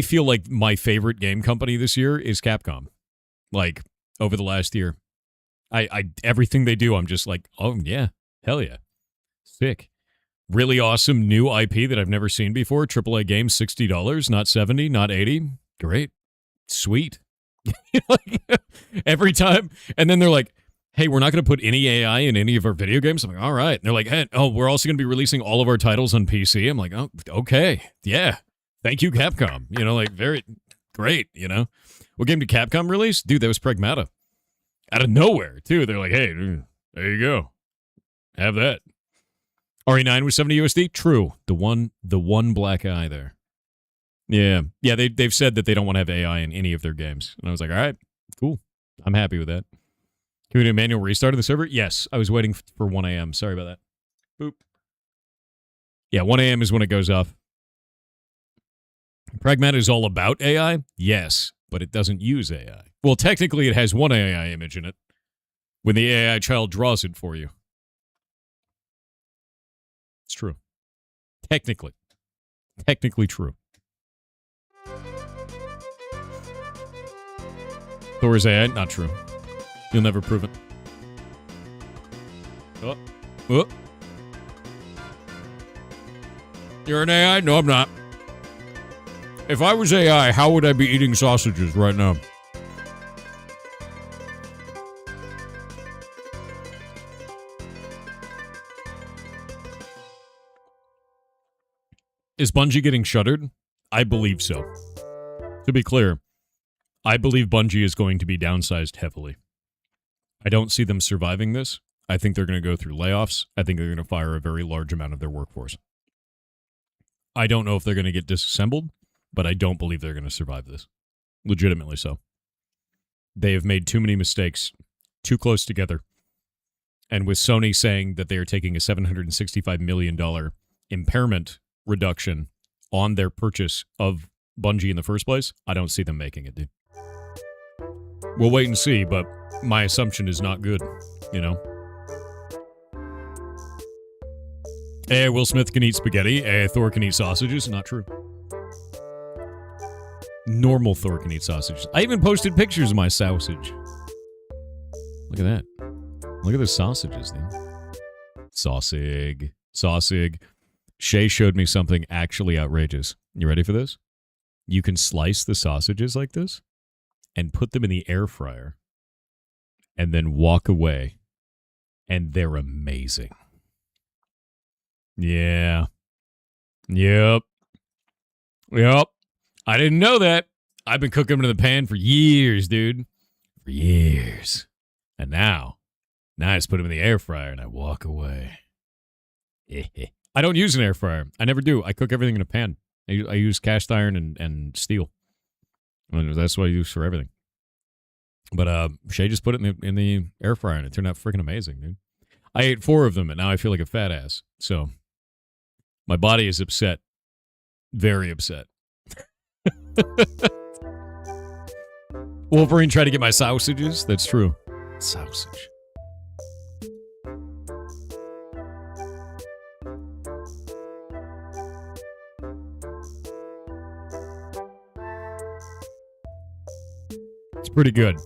Speaker 1: feel like my favorite game company this year is Capcom. Like, over the last year, I everything they do, I'm just like, oh yeah, hell yeah, sick, really awesome new IP that I've never seen before. AAA game, $60, not $70, not $80. Great, sweet. Every time, and then they're like, hey, we're not going to put any AI in any of our video games. I'm like, all right. And they're like, hey, oh, we're also going to be releasing all of our titles on PC. I'm like, oh, okay, yeah, thank you, Capcom. You know, like, very great. You know. What game did Capcom release? Dude, that was Pragmata. Out of nowhere, too. They're like, hey, there you go. Have that. RE9 was 70 USD? True. The one black eye there. Yeah. Yeah, they've said that they don't want to have AI in any of their games. And I was like, all right, cool. I'm happy with that. Can we do a manual restart of the server? Yes. I was waiting for 1 a.m. Sorry about that. Boop. Yeah, 1 a.m. is when it goes off. Pragmata is all about AI? Yes. But it doesn't use AI. Well, technically, it has one AI image in it when the AI child draws it for you. It's true. Technically. Technically true. Thor is AI? Not true. You'll never prove it. Oh. Oh. You're an AI? No, I'm not. If I was AI, how would I be eating sausages right now? Is Bungie getting shuttered? I believe so. To be clear, I believe Bungie is going to be downsized heavily. I don't see them surviving this. I think they're going to go through layoffs. I think they're going to fire a very large amount of their workforce. I don't know if they're going to get disassembled, but I don't believe they're going to survive this. Legitimately so. They have made too many mistakes, too close together. And with Sony saying that they are taking a $765 million impairment reduction on their purchase of Bungie in the first place, I don't see them making it, dude. We'll wait and see, but my assumption is not good, you know? Will Smith can eat spaghetti. Thor can eat sausages. Not true. Normal Thor can eat sausages. I even posted pictures of my sausage. Look at that. Look at the sausages, dude. Sausage. Sausage. Shay showed me something actually outrageous. You ready for this? You can slice the sausages like this and put them in the air fryer and then walk away, and they're amazing. Yeah. Yep. Yep. I didn't know that. I've been cooking them in the pan for years, dude. For years. And now I just put them in the air fryer and I walk away. I don't use an air fryer. I never do. I cook everything in a pan. I use cast iron and steel. And that's what I use for everything. But Shay just put it in the air fryer and it turned out freaking amazing, dude. I ate 4 of them and now I feel like a fat ass. So my body is upset. Very upset. Wolverine tried to get my sausages. That's true. Sausage. It's pretty good.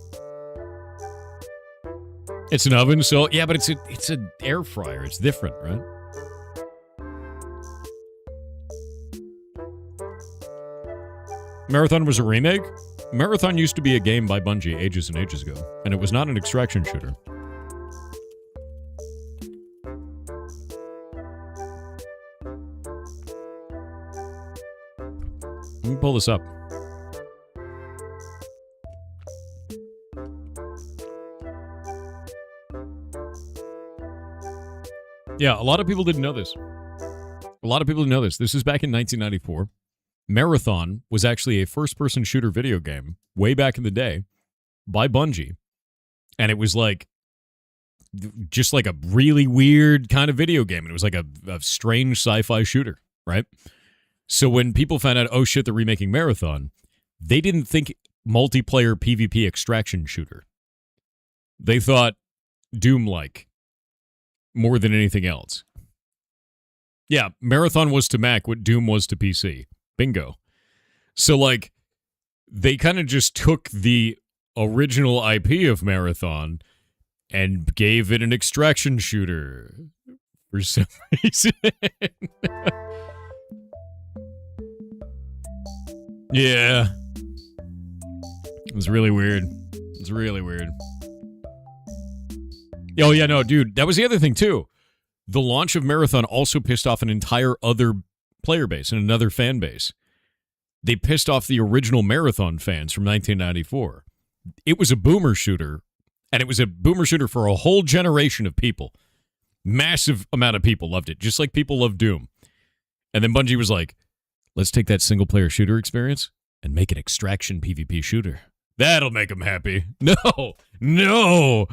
Speaker 1: It's an oven, so yeah, but it's an air fryer. It's different, right? Marathon was a remake? Marathon used to be a game by Bungie ages and ages ago, and it was not an extraction shooter. pull this up. Yeah, a lot of people didn't know this. A lot of people didn't know this. This is back in 1994. Marathon was actually a first-person shooter video game way back in the day by Bungie. And it was like, just like a really weird kind of video game. It was like a strange sci-fi shooter, right? So when people found out, oh shit, they're remaking Marathon, they didn't think multiplayer PvP extraction shooter. They thought Doom-like more than anything else. Yeah, Marathon was to Mac what Doom was to PC. Bingo. So, like, they kind of just took the original IP of Marathon and gave it an extraction shooter for some reason. Yeah. It was really weird. It was really weird. Oh, yeah, no, dude, that was the other thing, too. The launch of Marathon also pissed off an entire other player base and another fan base. They pissed off the original Marathon fans from 1994. It was a boomer shooter, and it was a boomer shooter for a whole generation of people. Massive amount of people loved it, just like people love Doom. And then Bungie was like, let's take that single-player shooter experience and make an extraction PvP shooter. That'll make them happy. No!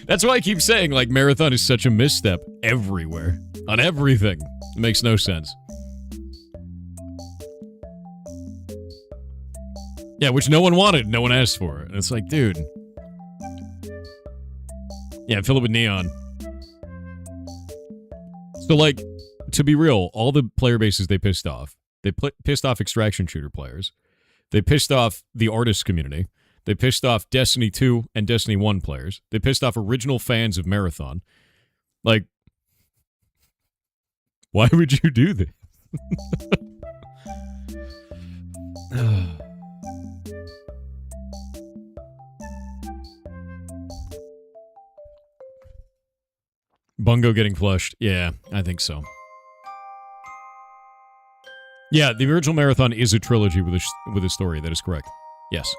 Speaker 1: That's why I keep saying, like, Marathon is such a misstep everywhere. On everything. It makes no sense. Yeah, which no one wanted, no one asked for. And it's like, dude. Yeah, fill it with neon. So, like, to be real, all the player bases they pissed off. They pissed off extraction shooter players. They pissed off the artist community. They pissed off Destiny 2 and Destiny 1 players. They pissed off original fans of Marathon. Like, why would you do this? Bungo getting flushed. Yeah, I think so. Yeah, the original Marathon is a trilogy with a story. That is correct. Yes.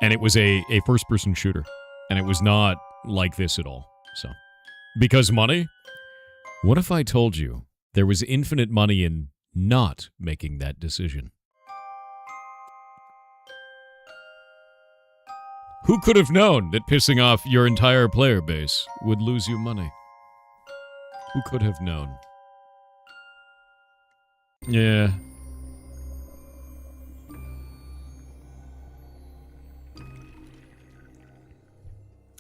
Speaker 1: And it was a first-person shooter. And it was not like this at all. So, because money? What if I told you there was infinite money in not making that decision? Who could have known that pissing off your entire player base would lose you money? Who could have known? Yeah.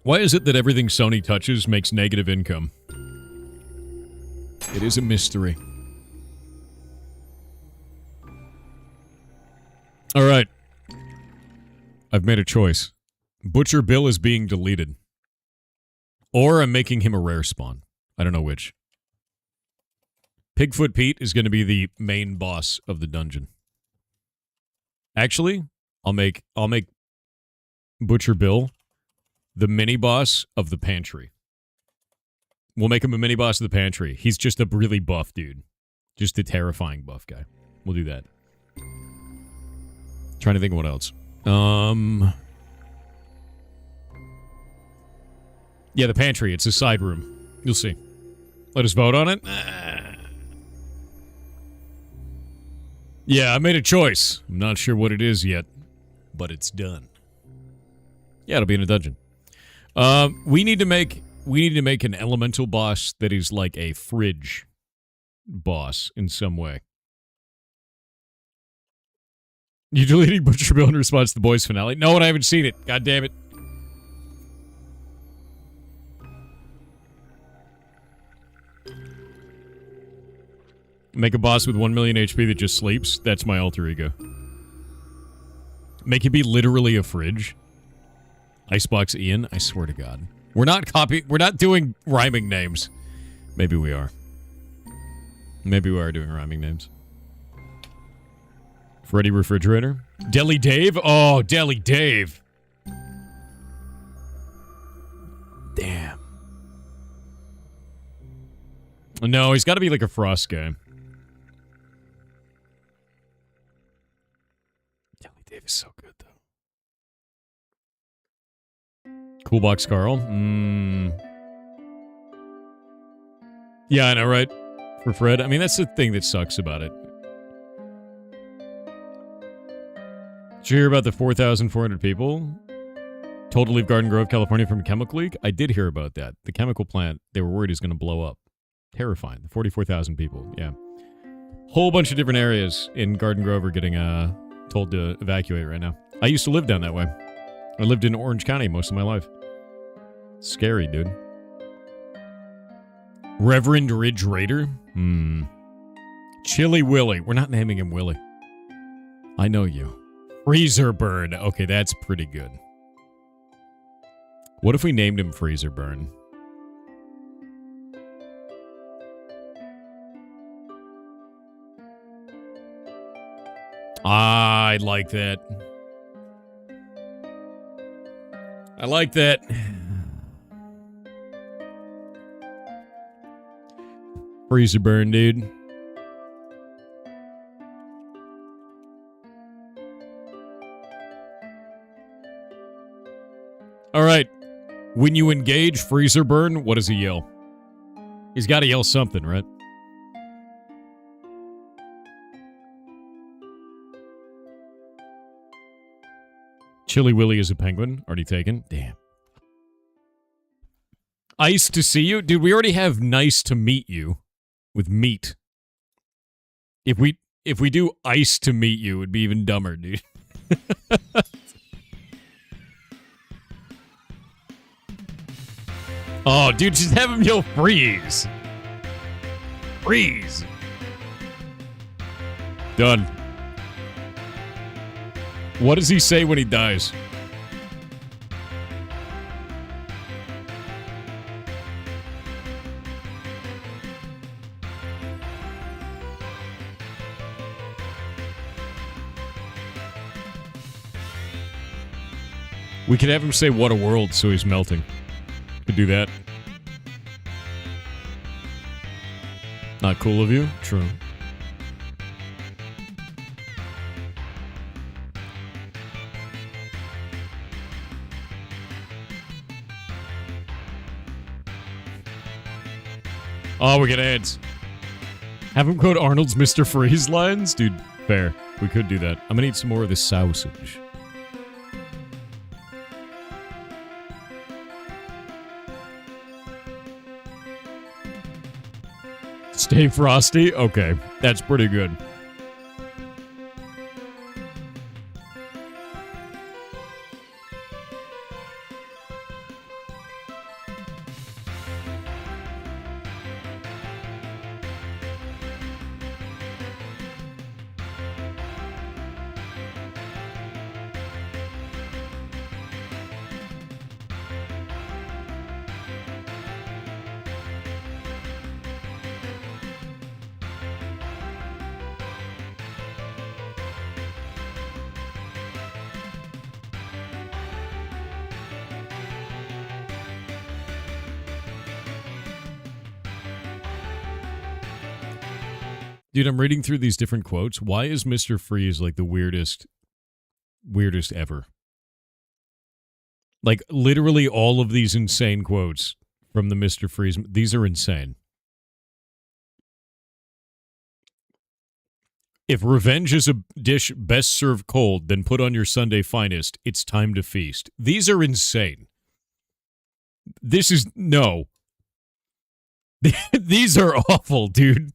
Speaker 1: Why is it that everything Sony touches makes negative income? It is a mystery. All right. I've made a choice. Butcher Bill is being deleted. Or I'm making him a rare spawn. I don't know which. Pigfoot Pete is going to be the main boss of the dungeon. Actually, I'll make Butcher Bill the mini boss of the pantry. We'll make him a mini boss of the pantry. He's just a really buff dude. Just a terrifying buff guy. We'll do that. Trying to think of what else. Yeah, the pantry. It's a side room. You'll see. Let us vote on it. Yeah, I made a choice. I'm not sure what it is yet, but it's done. Yeah, it'll be in a dungeon. We need to make an elemental boss that is like a fridge boss in some way. You deleting Butcher Bill in response to the boys finale? No, and I haven't seen it. God damn it. Make a boss with 1 million HP that just sleeps. That's my alter ego. Make it be literally a fridge. Icebox Ian, I swear to God. We're not doing rhyming names. Maybe we are. Maybe we are doing rhyming names. Freddy Refrigerator. Deli Dave? Oh, Deli Dave. Damn. No, he's got to be like a Frost guy. Dave is so good, though. Cool Box Carl. Yeah, I know, right? For Fred. I mean, that's the thing that sucks about it. Did you hear about the 4,400 people told to leave Garden Grove, California from a chemical leak? I did hear about that. The chemical plant, they were worried is going to blow up. Terrifying. 44,000 people, yeah. Whole bunch of different areas in Garden Grove are getting told to evacuate right now. I used to live down that way. I lived in Orange County most of my life. Scary, dude. Reverend Ridge Raider? Chili Willy. We're not naming him Willy. I know you. Freezer Burn. Okay, that's pretty good. What if we named him Freezer Burn? I like that. I like that. Freezer Burn, dude. All right. When you engage Freezer Burn, what does he yell? He's got to yell something, right? Chili Willy is a penguin. Already taken. Damn. Ice to see you? Dude, we already have nice to meet you with meat. If we do ice to meet you, it'd be even dumber, dude. Oh, dude, just have him yell freeze. Freeze. Done. What does he say when he dies? We could have him say, "What a world," so he's melting. Could do that. Not cool of you? True. Oh, we get ads. Have him quote Arnold's Mr. Freeze lines? Dude, fair. We could do that. I'm gonna eat some more of this sausage. Stay frosty? Okay. That's pretty good. Dude, I'm reading through these different quotes. Why is Mr. Freeze like the weirdest ever? Like, literally all of these insane quotes from the Mr. Freeze. These are insane. If revenge is a dish best served cold, then put on your Sunday finest. It's time to feast. These are insane. This is... No. These are awful, dude.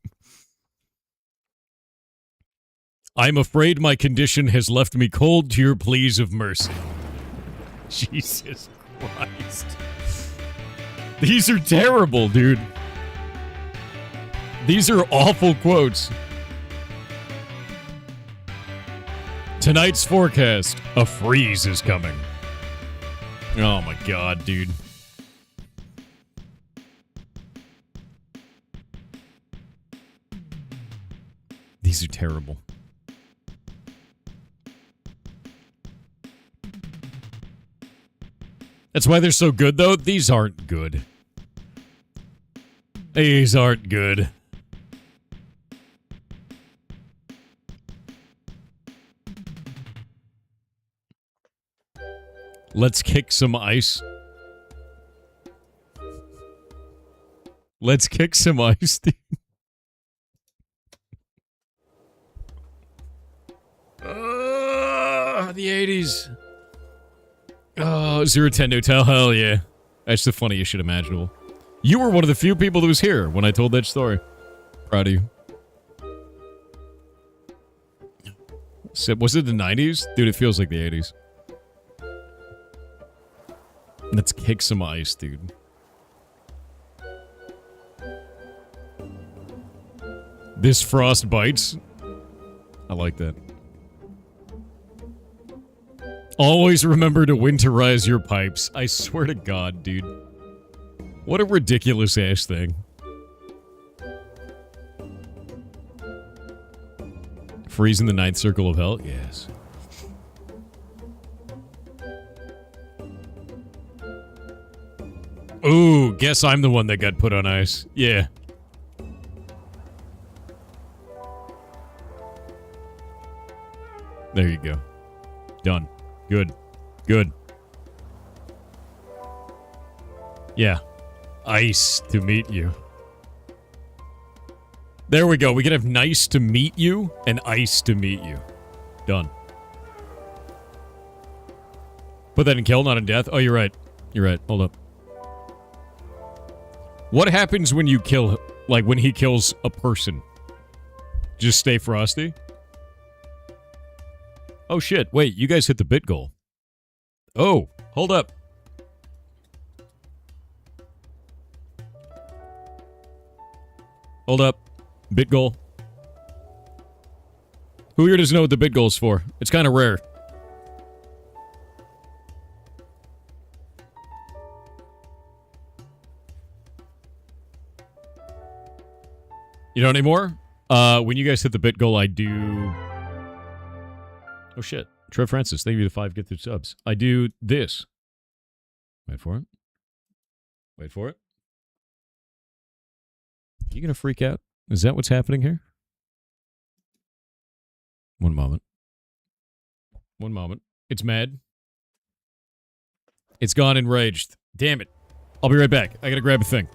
Speaker 1: I'm afraid my condition has left me cold to your pleas of mercy. Jesus Christ. These are terrible, dude. These are awful quotes. Tonight's forecast, a freeze is coming. Oh my god, dude. These are terrible. That's why they're so good, though. These aren't good. These aren't good. Let's kick some ice. Let's kick some ice, dude. The 80s. Oh, Zero Ten Hotel, hell yeah. That's the funniest shit imaginable. You were one of the few people that was here when I told that story. Proud of you. So, was it the 90s? Dude, it feels like the 80s. Let's kick some ice, dude. This frost bites. I like that. Always remember to winterize your pipes. I swear to God, dude. What a ridiculous ass thing. Freeze in the ninth circle of hell? Yes. Ooh, guess I'm the one that got put on ice. Yeah. There you go. Done. Good. Good. Yeah. Ice to meet you. There we go. We can have nice to meet you and ice to meet you. Done. Put that in kill, not in death. Oh, you're right. You're right. Hold up. What happens when you kill, like when he kills a person? Just stay frosty? Oh shit, wait, you guys hit the bit goal. Oh, hold up. Hold up. Bit goal. Who here doesn't know what the bit goal's for? It's kind of rare. You don't anymore? When you guys hit the bit goal, I do... Oh shit. Trev Francis, thank you for the 5 gifted subs. I do this. Wait for it. Wait for it. You gonna freak out? Is that what's happening here? One moment. One moment. It's mad. It's gone enraged. Damn it. I'll be right back. I gotta grab a thing.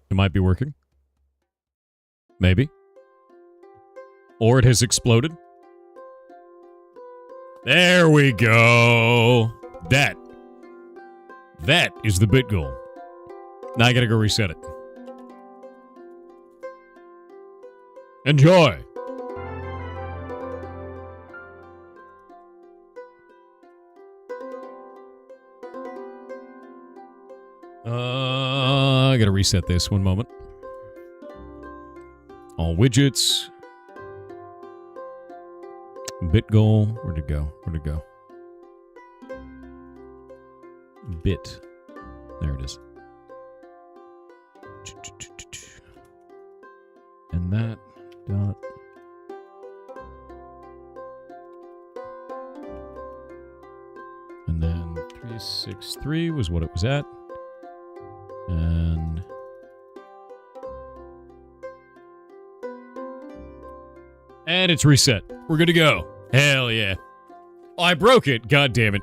Speaker 1: It might be working. Maybe. Or it has exploded. There we go. That is the bit goal. Now I gotta go reset it. Enjoy. I gotta reset this. One moment. All widgets. Bit goal. Where'd it go? Where'd it go? Bit. There it is. And that dot. And then 363 was what it was at. And it's reset. We're good to go. Hell yeah. Oh, I broke it. God damn it.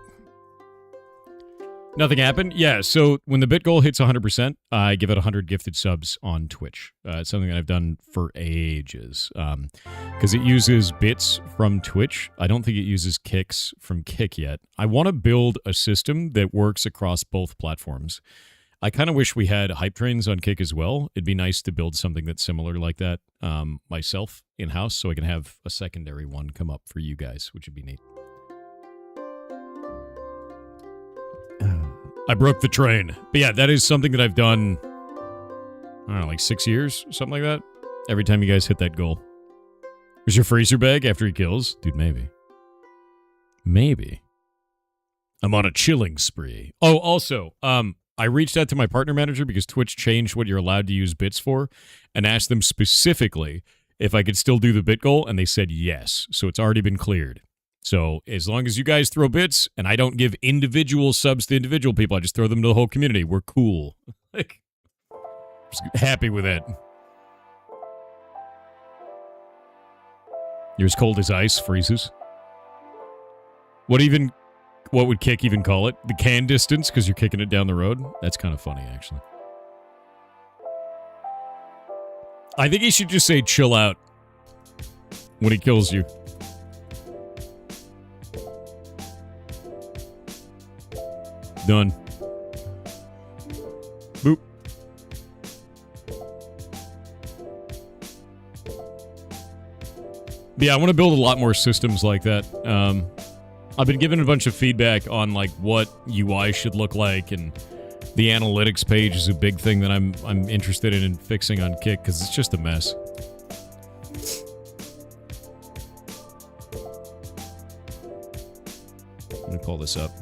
Speaker 1: Nothing happened? Yeah, so when the bit goal hits 100%, I give it 100 gifted subs on Twitch. It's something that I've done for ages. Because it uses bits from Twitch. I don't think it uses kicks from Kick yet. I want to build a system that works across both platforms. I kind of wish we had hype trains on Kick as well. It'd be nice to build something that's similar like that myself in-house so I can have a secondary one come up for you guys, which would be neat. I broke the train. But yeah, that is something that I've done, I don't know, like 6 years, something like that. Every time you guys hit that goal. Was your freezer bag after he kills? Dude, maybe. Maybe. I'm on a chilling spree. Oh, also, I reached out to my partner manager because Twitch changed what you're allowed to use bits for and asked them specifically if I could still do the bit goal, and they said yes. So it's already been cleared. So as long as you guys throw bits and I don't give individual subs to individual people, I just throw them to the whole community, we're cool. Like, just happy with it. You're as cold as ice, freezes. What would Kick even call it? The can distance, because you're kicking it down the road? That's kind of funny, actually. I think he should just say chill out when he kills you. Done. Boop. But yeah, I want to build a lot more systems like that. I've been given a bunch of feedback on like what UI should look like, and the analytics page is a big thing that I'm interested in fixing on Kick because it's just a mess. Let me pull this up.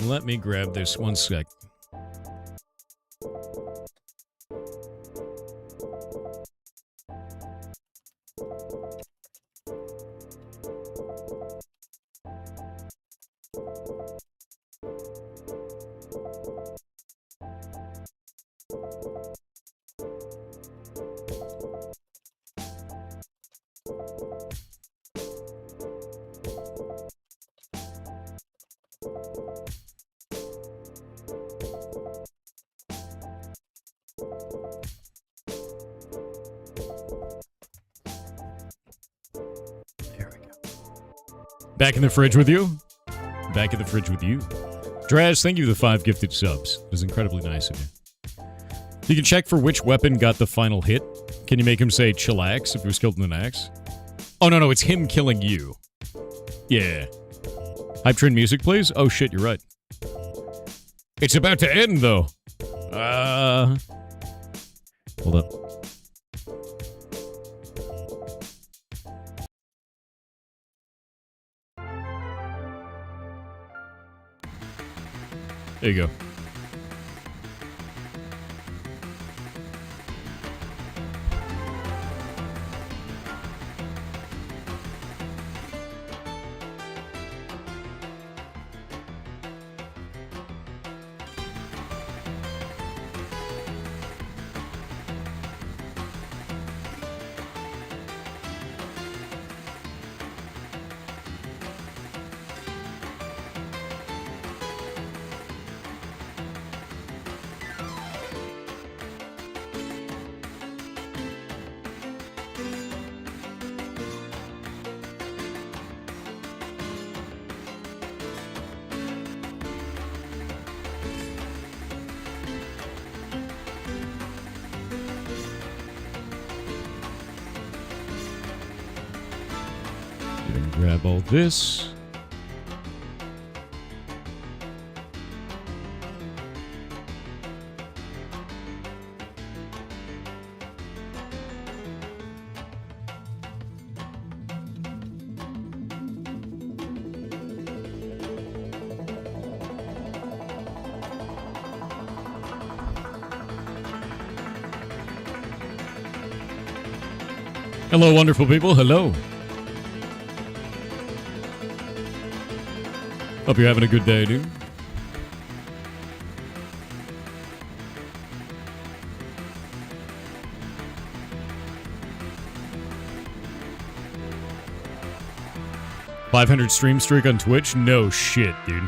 Speaker 1: Let me grab this one sec. Back in the fridge with you. Back in the fridge with you. Draz, thank you for the 5 gifted subs. It was incredibly nice of you. You can check for which weapon got the final hit. Can you make him say chillax if he was killed with an axe? Oh, no, it's him killing you. Yeah. Hype train music, please? Oh, shit, you're right. It's about to end, though. Hold up. There you go. Grab all this. Hello, wonderful people. Hello. Hope you're having a good day, dude. $500 stream streak on Twitch? No shit, dude.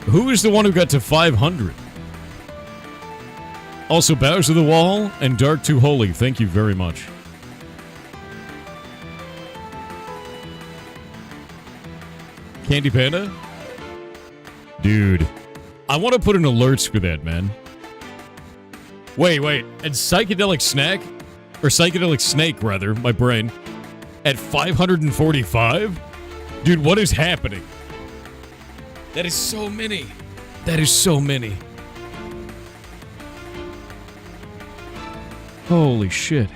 Speaker 1: Who is the one who got to 500? Also, Bows of the Wall and Dark Too Holy, thank you very much. Candy Panda? Dude. I want to put in alerts for that, man. Wait. And Psychedelic Snack? Or Psychedelic Snake, rather. My brain. At 545? Dude, what is happening? That is so many. That is so many. Holy shit.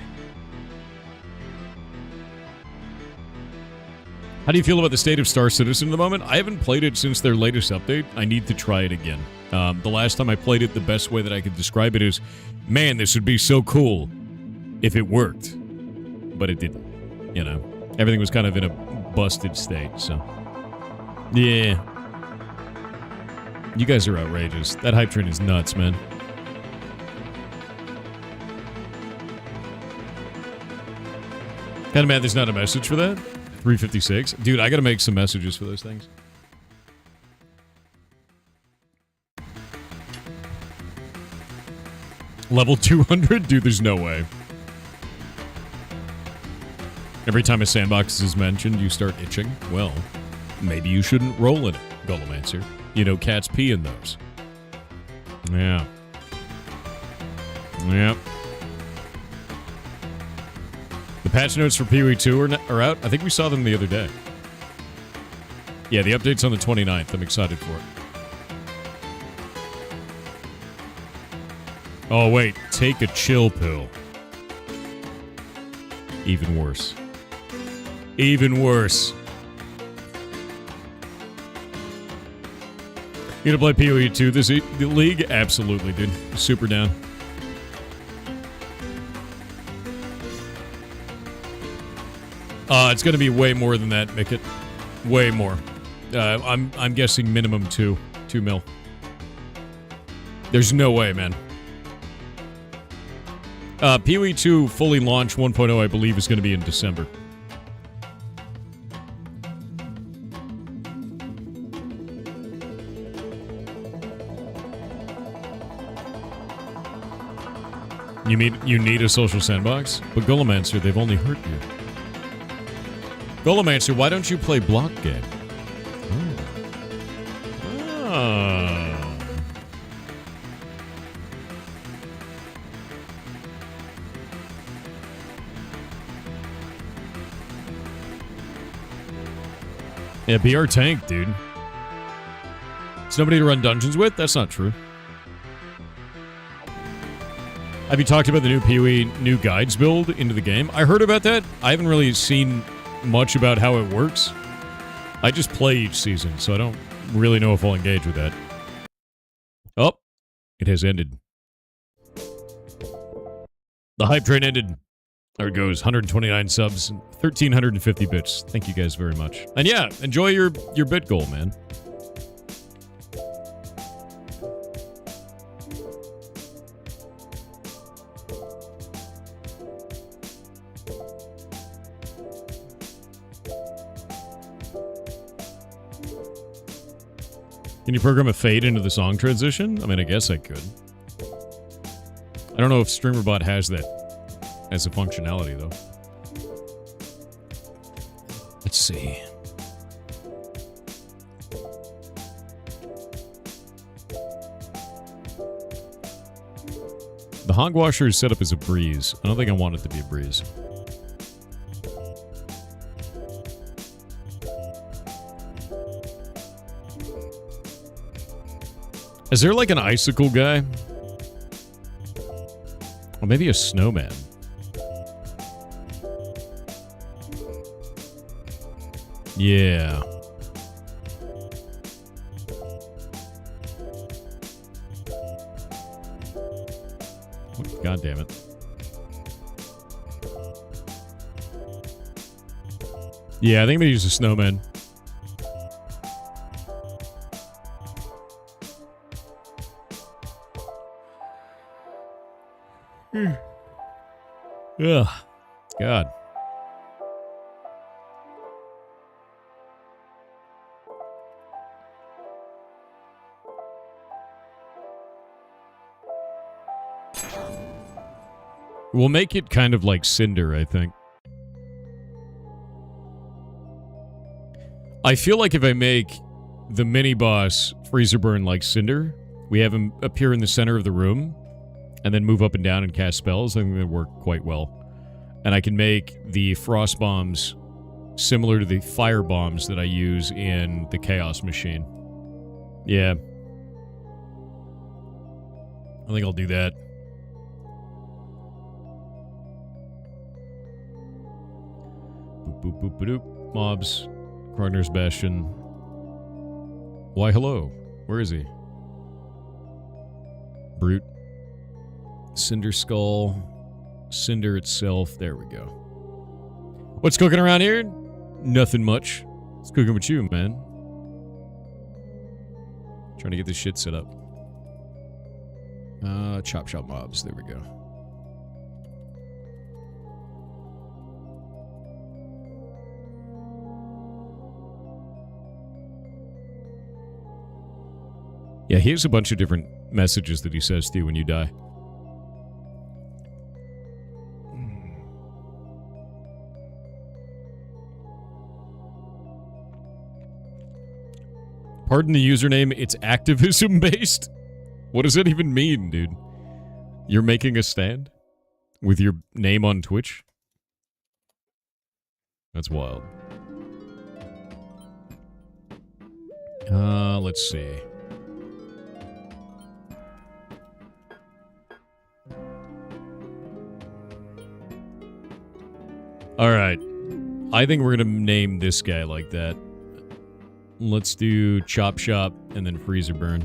Speaker 1: How do you feel about the state of Star Citizen at the moment? I haven't played it since their latest update. I need to try it again. The last time I played it, the best way that I could describe it is, man, this would be so cool if it worked. But it didn't. You know, everything was kind of in a busted state, so. Yeah. You guys are outrageous. That hype train is nuts, man. Kind of mad there's not a message for that. 356. Dude, I gotta make some messages for those things. Level 200? Dude, there's no way. Every time a sandbox is mentioned, you start itching. Well, maybe you shouldn't roll in it, Golemancer. You know, cats pee in those. Yeah. Yep. The patch notes for PoE 2 are out. I think we saw them the other day. Yeah, the update's on the 29th. I'm excited for it. Oh, wait. Take a chill pill. Even worse. Even worse. You gonna play PoE 2 this league? Absolutely, dude. Super down. It's gonna be way more than that, Mickett. Way more. I'm guessing minimum 2 mil. There's no way, man. PoE 2 fully launch 1.0, I believe, is gonna be in December. You need a social sandbox? But Golemancer, they've only hurt you. Golemancer, why don't you play block game? Oh. Yeah, BR tank, dude. It's nobody to run dungeons with? That's not true. Have you talked about the new PoE new guides build into the game? I heard about that. I haven't really seen much about how it works. I just play each season, so I don't really know if I'll engage with that. Oh, it has ended. The hype train ended. There it goes. 129 subs and 1,350 bits. Thank you guys very much. And yeah, enjoy your bit goal, man. Can you program a fade into the song transition? I mean, I guess I could. I don't know if StreamerBot has that as a functionality, though. Let's see. The Hogwasher is set up as a breeze. I don't think I want it to be a breeze. Is there like an icicle guy? Or maybe a snowman. Yeah. God damn it. Yeah, I think I'm gonna use a snowman. Ugh. God. We'll make it kind of like Cinder, I think. I feel like if I make the mini-boss Freezer Burn like Cinder, we have him appear in the center of the room, and then move up and down and cast spells, I think that would work quite well. And I can make the Frost Bombs similar to the Fire Bombs that I use in the Chaos Machine. Yeah. I think I'll do that. Boop, boop, boop, boop. Mobs. Krogner's Bastion. Why, hello. Where is he? Brute. Cinder Skull. Cinder itself. There we go. What's cooking around here? Nothing much. What's cooking with you, man? Trying to get this shit set up. Chop Shop Mobs. There we go. Yeah, he has a bunch of different messages that he says to you when you die. Pardon the username, it's activism-based? What does that even mean, dude? You're making a stand? With your name on Twitch? That's wild. Let's see. Alright. I think we're gonna name this guy like that. Let's do Chop Shop and then Freezer Burn.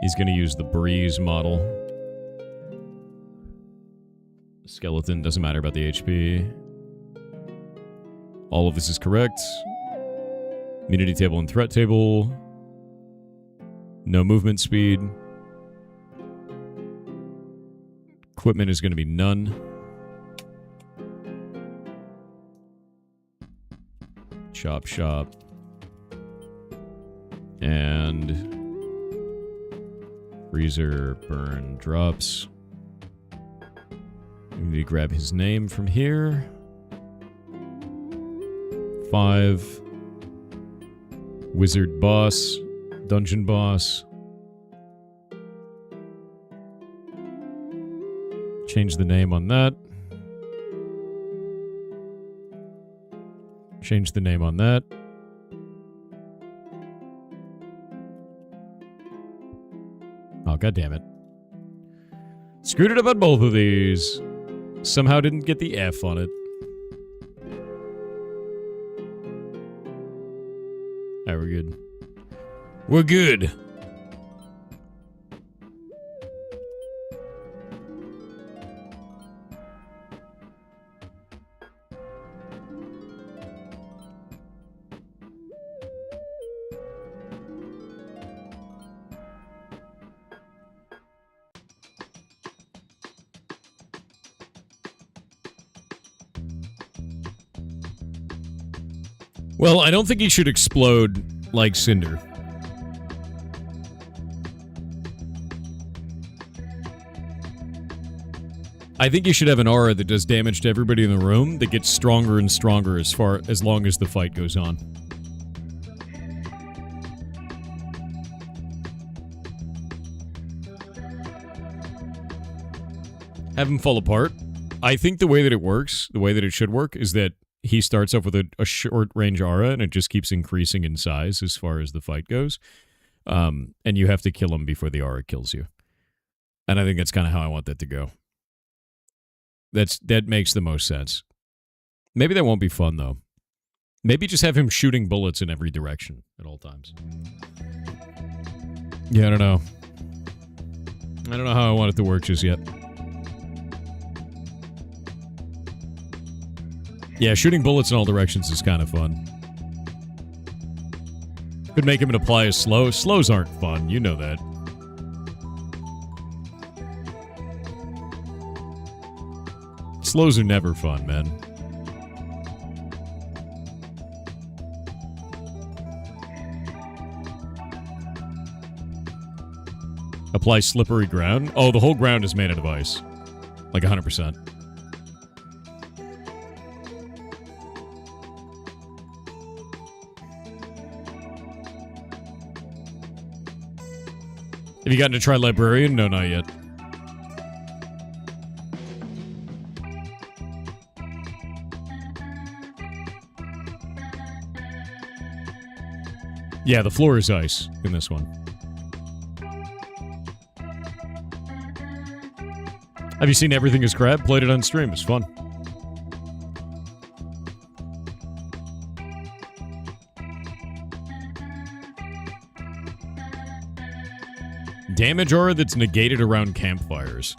Speaker 1: He's going to use the Breeze model. Skeleton, doesn't matter about the HP. All of this is correct. Immunity table and threat table. No movement speed. Equipment is going to be none. Chop Shop. And Freezer Burn drops. We need to grab his name from here. 5. Wizard Boss. Dungeon Boss. Change the name on that. Change the name on that. Oh, god damn it. Screwed it up on both of these. Somehow didn't get the F on it. Alright, we're good. We're good. Well, I don't think he should explode like Cinder. I think you should have an aura that does damage to everybody in the room that gets stronger and stronger as long as the fight goes on. Have him fall apart. I think the way that it works, the way that it should work, is that he starts off with a short-range aura, and it just keeps increasing in size as far as the fight goes. And you have to kill him before the aura kills you. And I think that's kind of how I want that to go. That makes the most sense. Maybe that won't be fun, though. Maybe just have him shooting bullets in every direction at all times. Yeah, I don't know. I don't know how I want it to work just yet. Yeah, shooting bullets in all directions is kind of fun. Could make him apply a slow. Slows aren't fun, you know that. Slows are never fun, man. Apply slippery ground. Oh, the whole ground is made out of ice. Like 100%. Have you gotten to try Librarian? No, not yet. Yeah, the floor is ice in this one. Have you seen Everything is Crab? Played it on stream. It's fun. Damage aura that's negated around campfires.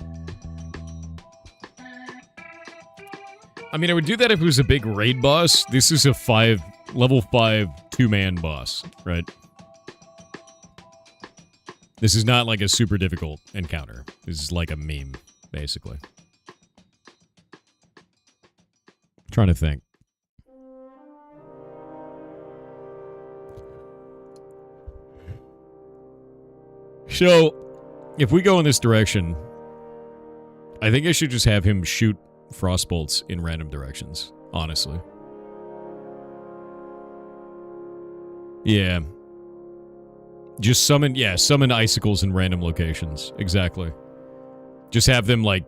Speaker 1: I mean, I would do that if it was a big raid boss. This is a level 5 2-man boss, right? This is not like a super difficult encounter. This is like a meme, basically. Trying to think. So, if we go in this direction, I think I should just have him shoot frostbolts in random directions, honestly. Yeah. Just summon icicles in random locations. Exactly. Just have them, like,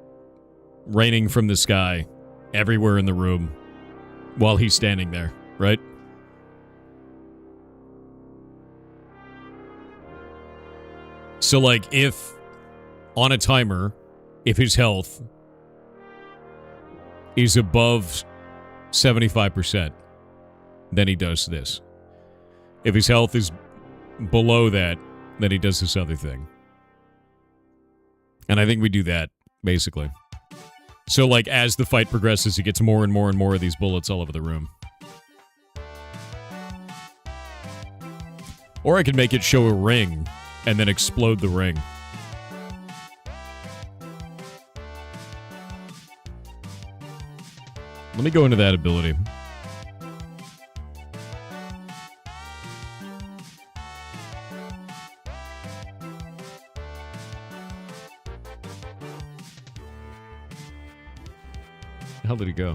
Speaker 1: raining from the sky everywhere in the room while he's standing there, right? So, like, if, on a timer, if his health is above 75%, then he does this. If his health is below that, then he does this other thing. And I think we do that, basically. So, like, as the fight progresses, he gets more and more and more of these bullets all over the room. Or I could make it show a ring and then explode the ring. Let me go into that ability. How did he go?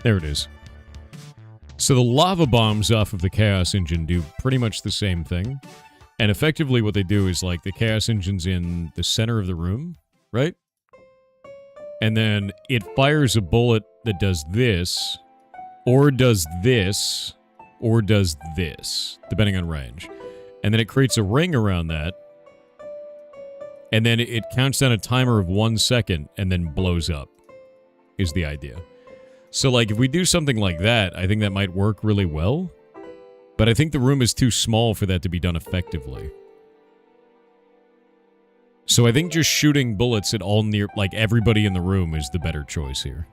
Speaker 1: There it is. So the lava bombs off of the Chaos Engine do pretty much the same thing. And effectively what they do is, like, the Chaos Engine's in the center of the room, right? And then it fires a bullet that does this, or does this, or does this, depending on range. And then it creates a ring around that. And then it counts down a timer of 1 second and then blows up, is the idea. So, like, if we do something like that, I think that might work really well. But I think the room is too small for that to be done effectively. So I think just shooting bullets at all near, like, everybody in the room is the better choice here.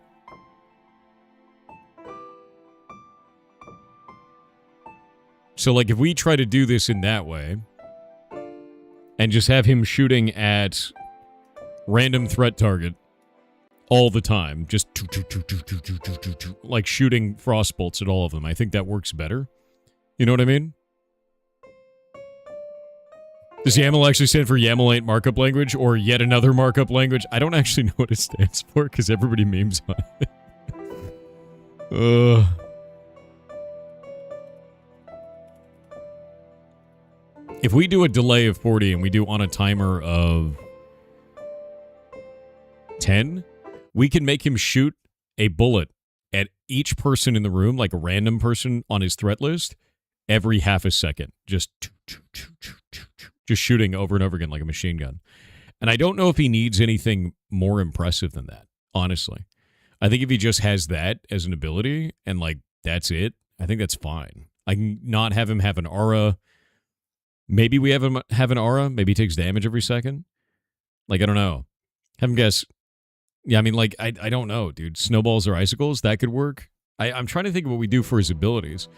Speaker 1: So, like, if we try to do this in that way, and just have him shooting at random threat target all the time, just like shooting frostbolts at all of them, I think that works better. You know what I mean? Does YAML actually stand for YAML ain't markup language, or yet another markup language? I don't actually know what it stands for, because everybody memes on it. If we do a delay of 40 and we do on a timer of 10, we can make him shoot a bullet at each person in the room, like a random person on his threat list, every half a second. Just shooting over and over again like a machine gun. And I don't know if he needs anything more impressive than that, honestly. I think if he just has that as an ability and, like, that's it, I think that's fine. I can not have him have an aura. Maybe we have him have an aura. Maybe he takes damage every second. Like, I don't know. Have him guess. Yeah, I mean, like, I don't know, dude. Snowballs or icicles, that could work. I'm trying to think of what we do for his abilities.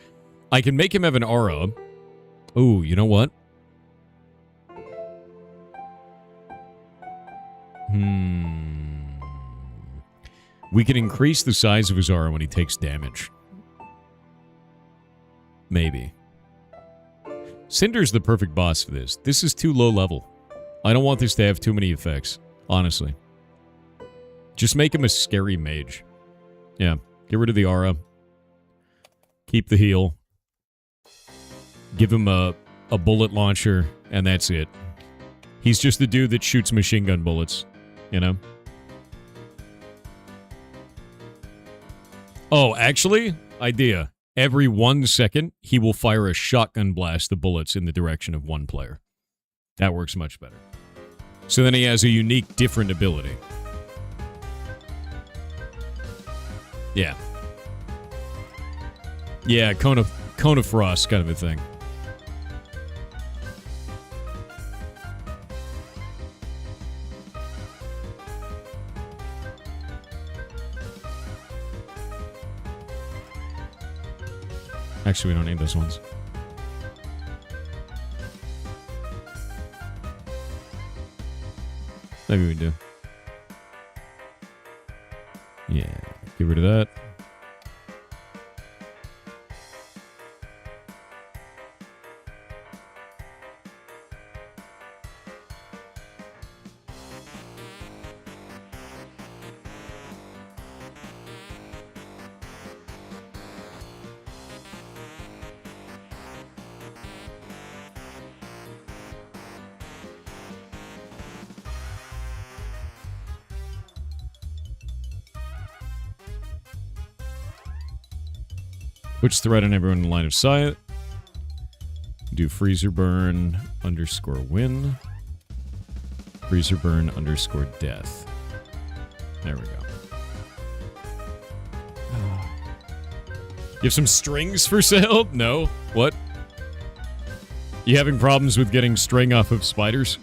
Speaker 1: I can make him have an aura, Oh, you know what? We can increase the size of his aura when he takes damage. Maybe. Cinder's the perfect boss for this. This is too low level. I don't want this to have too many effects, honestly. Just make him a scary mage. Yeah, get rid of the aura. Keep the heal. Give him a bullet launcher, and that's it. He's just the dude that shoots machine gun bullets, you know? Oh, actually, idea. Every 1 second, he will fire a shotgun blast of bullets in the direction of one player. That works much better. So then he has a unique, different ability. Yeah. Yeah, cone of frost kind of a thing. Actually, we don't need those ones. Maybe we do. Yeah, get rid of that. Puts threat on everyone in line of sight. Do freezer burn _ win. Freezer burn _ death. There we go. You have some strings for sale? No. What? You having problems with getting string off of spiders?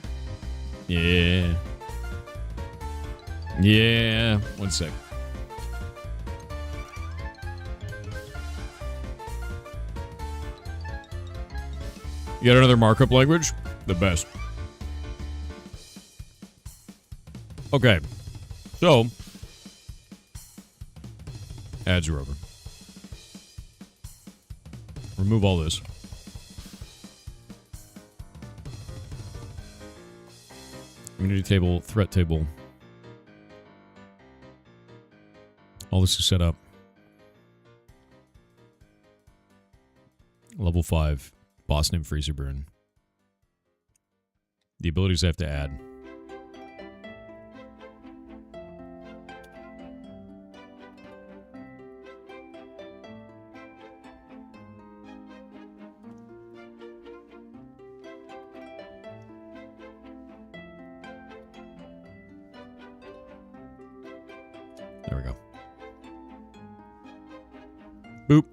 Speaker 1: Yeah. Yeah. 1 sec. You got another markup language? The best. Okay. So, ads are over. Remove all this. Community table, threat table. All this is set up. Level 5. Boss name Freezer Burn. The abilities I have to add. There we go. Boop.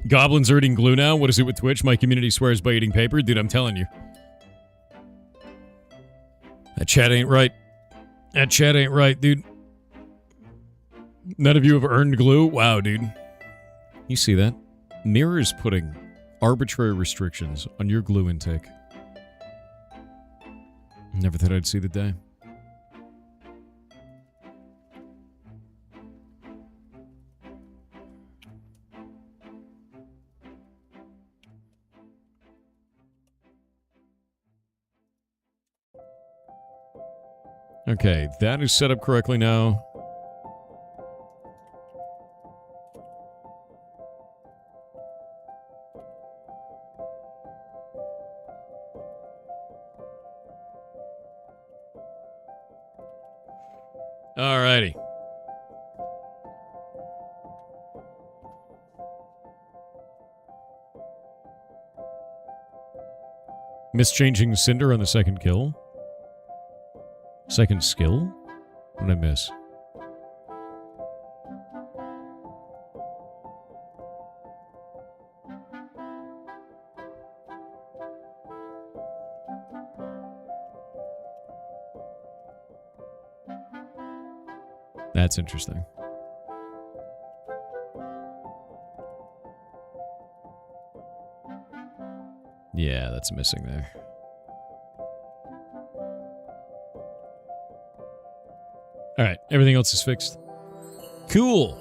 Speaker 1: Goblins are eating glue now? What is it with Twitch? My community swears by eating paper? Dude, I'm telling you. That chat ain't right. That chat ain't right, dude. None of you have earned glue? Wow, dude. You see that? Mirror is putting arbitrary restrictions on your glue intake. Never thought I'd see the day. Okay, that is set up correctly now. Alrighty. Mischanging Cinder on the second kill. Second skill? What did I miss? That's interesting. Yeah, that's missing there. All right, everything else is fixed. Cool.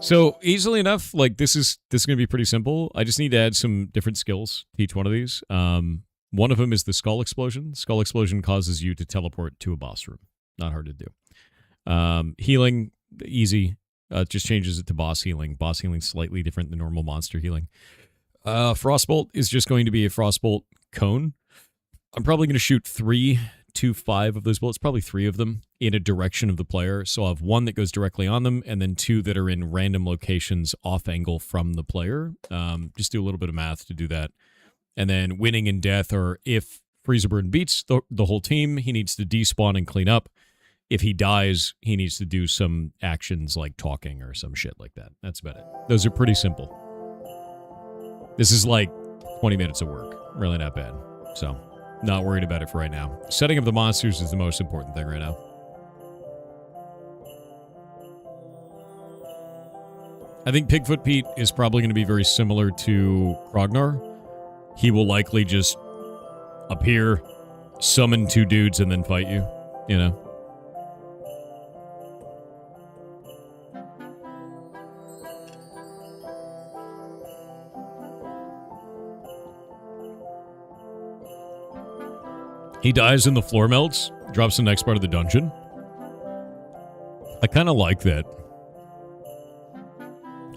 Speaker 1: So easily enough, like this is going to be pretty simple. I just need to add some different skills to each one of these. One of them is the Skull Explosion. Skull Explosion causes you to teleport to a boss room. Not hard to do. Healing, easy. Just changes it to boss healing. Boss healing slightly different than normal monster healing. Frostbolt is just going to be a Frostbolt cone. I'm probably going to shoot 3 to 5 of those bullets, probably 3 of them, in a direction of the player. So I'll have 1 that goes directly on them, and then 2 that are in random locations off angle from the player. Just do a little bit of math to do that. And then winning and death, or if Freezerburn beats the whole team, he needs to despawn and clean up. If he dies, he needs to do some actions like talking or some shit like that. That's about it. Those are pretty simple. This is like 20 minutes of work. Really not bad. So, not worried about it for right now. Setting up the monsters is the most important thing right now. I think Pigfoot Pete is probably going to be very similar to Krognar. He will likely just appear, summon 2 dudes, and then fight you. You know? He dies and the floor melts, drops the next part of the dungeon. I kind of like that.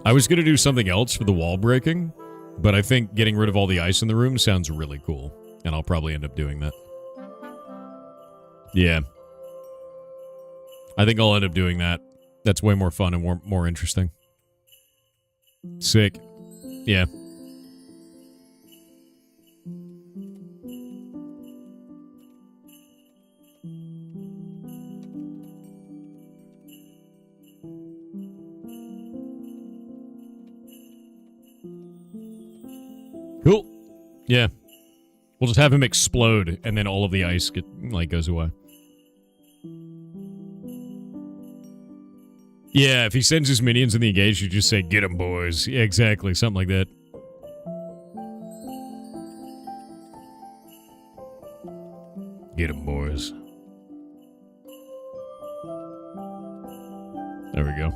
Speaker 1: I was going to do something else for the wall breaking, but I think getting rid of all the ice in the room sounds really cool, and I'll probably end up doing that. Yeah. I think I'll end up doing that. That's way more fun and more interesting. Sick. Yeah. Cool. Yeah. We'll just have him explode, and then all of the ice goes away. Yeah, if he sends his minions in the engage, you just say, "Get 'em, boys." Yeah, exactly. Something like that. Get 'em, boys. There we go.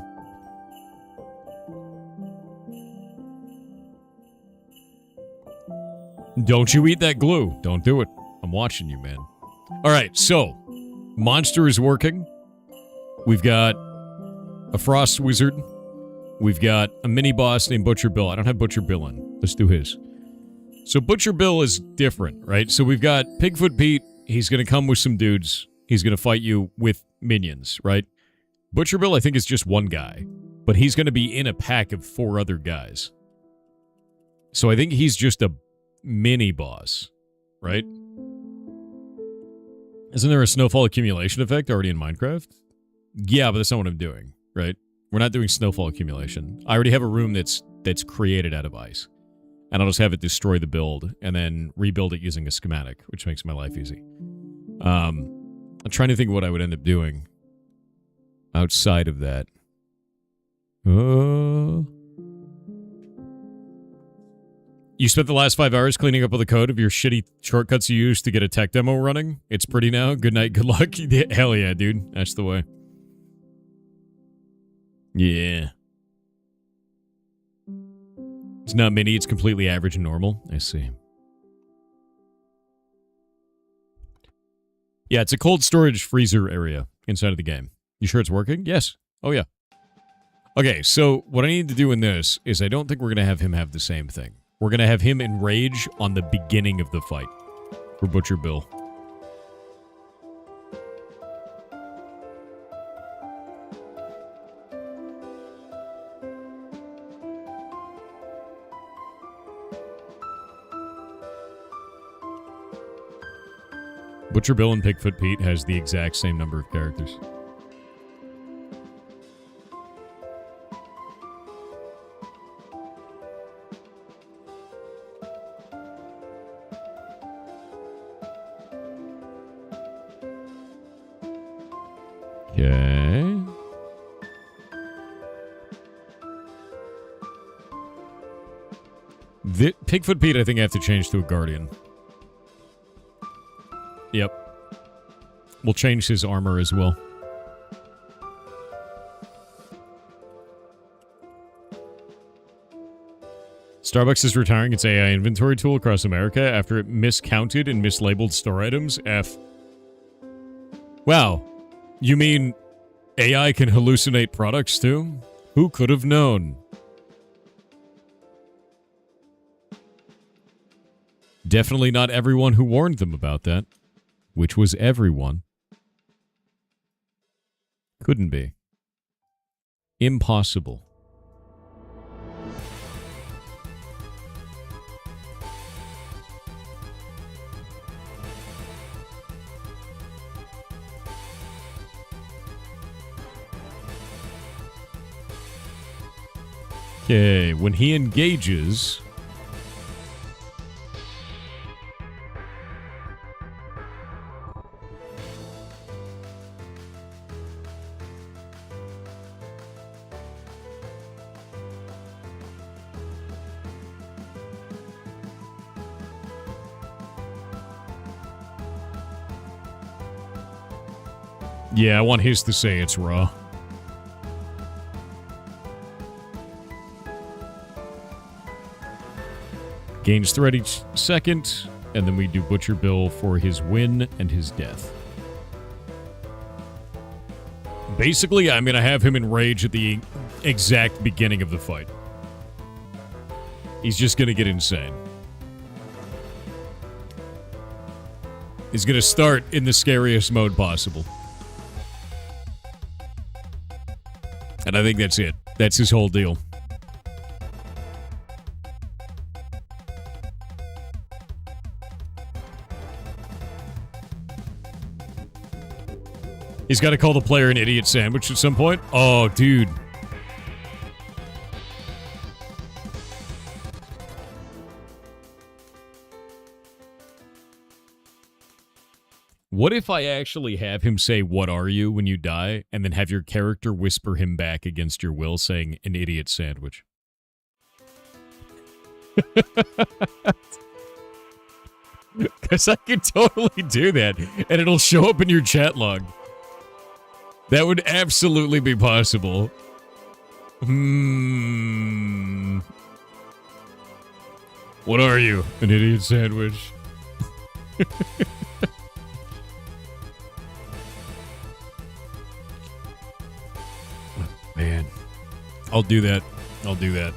Speaker 1: Don't you eat that glue. Don't do it. I'm watching you, man. All right, so monster is working. We've got a frost wizard. We've got a mini boss named Butcher Bill. I don't have Butcher Bill in. Let's do his. So Butcher Bill is different, right? So we've got Pigfoot Pete. He's going to come with some dudes. He's going to fight you with minions, right? Butcher Bill, I think, is just one guy, but he's going to be in a pack of 4 other guys. So I think he's just a mini boss, right? Isn't there a snowfall accumulation effect already in Minecraft? Yeah, but that's not what I'm doing, right? We're not doing snowfall accumulation. I already have a room that's created out of ice. And I'll just have it destroy the build and then rebuild it using a schematic, which makes my life easy. I'm trying to think of what I would end up doing outside of that. You spent the last 5 hours cleaning up all the code of your shitty shortcuts you used to get a tech demo running. It's pretty now. Good night, good luck. Hell yeah, dude. That's the way. Yeah. It's not mini, it's completely average and normal. I see. Yeah, it's a cold storage freezer area inside of the game. You sure it's working? Yes. Oh, yeah. Okay, so what I need to do in this is I don't think we're going to have him have the same thing. We're going to have him enrage on the beginning of the fight for Butcher Bill. Butcher Bill and Pigfoot Pete has the exact same number of characters. Okay. Pigfoot Pete, I think I have to change to a Guardian. Yep. We'll change his armor as well. Starbucks is retiring its AI inventory tool across America after it miscounted and mislabeled store items. F. Wow. You mean AI can hallucinate products too? Who could have known? Definitely not everyone who warned them about that. Which was everyone. Couldn't be. Impossible. Okay, when he engages... Yeah, I want his to say it's raw. Gains threat each second, and then we do Butcher Bill for his win and his death. Basically, I'm going to have him enrage at the exact beginning of the fight. He's just going to get insane. He's going to start in the scariest mode possible. And I think that's it. That's his whole deal. He's got to call the player an idiot sandwich at some point. Oh, dude. What if I actually have him say, "What are you?" when you die, and then have your character whisper him back against your will saying, "An idiot sandwich"? Because I could totally do that, and it'll show up in your chat log. That would absolutely be possible. What are you? An idiot sandwich. Man. I'll do that. I'll do that.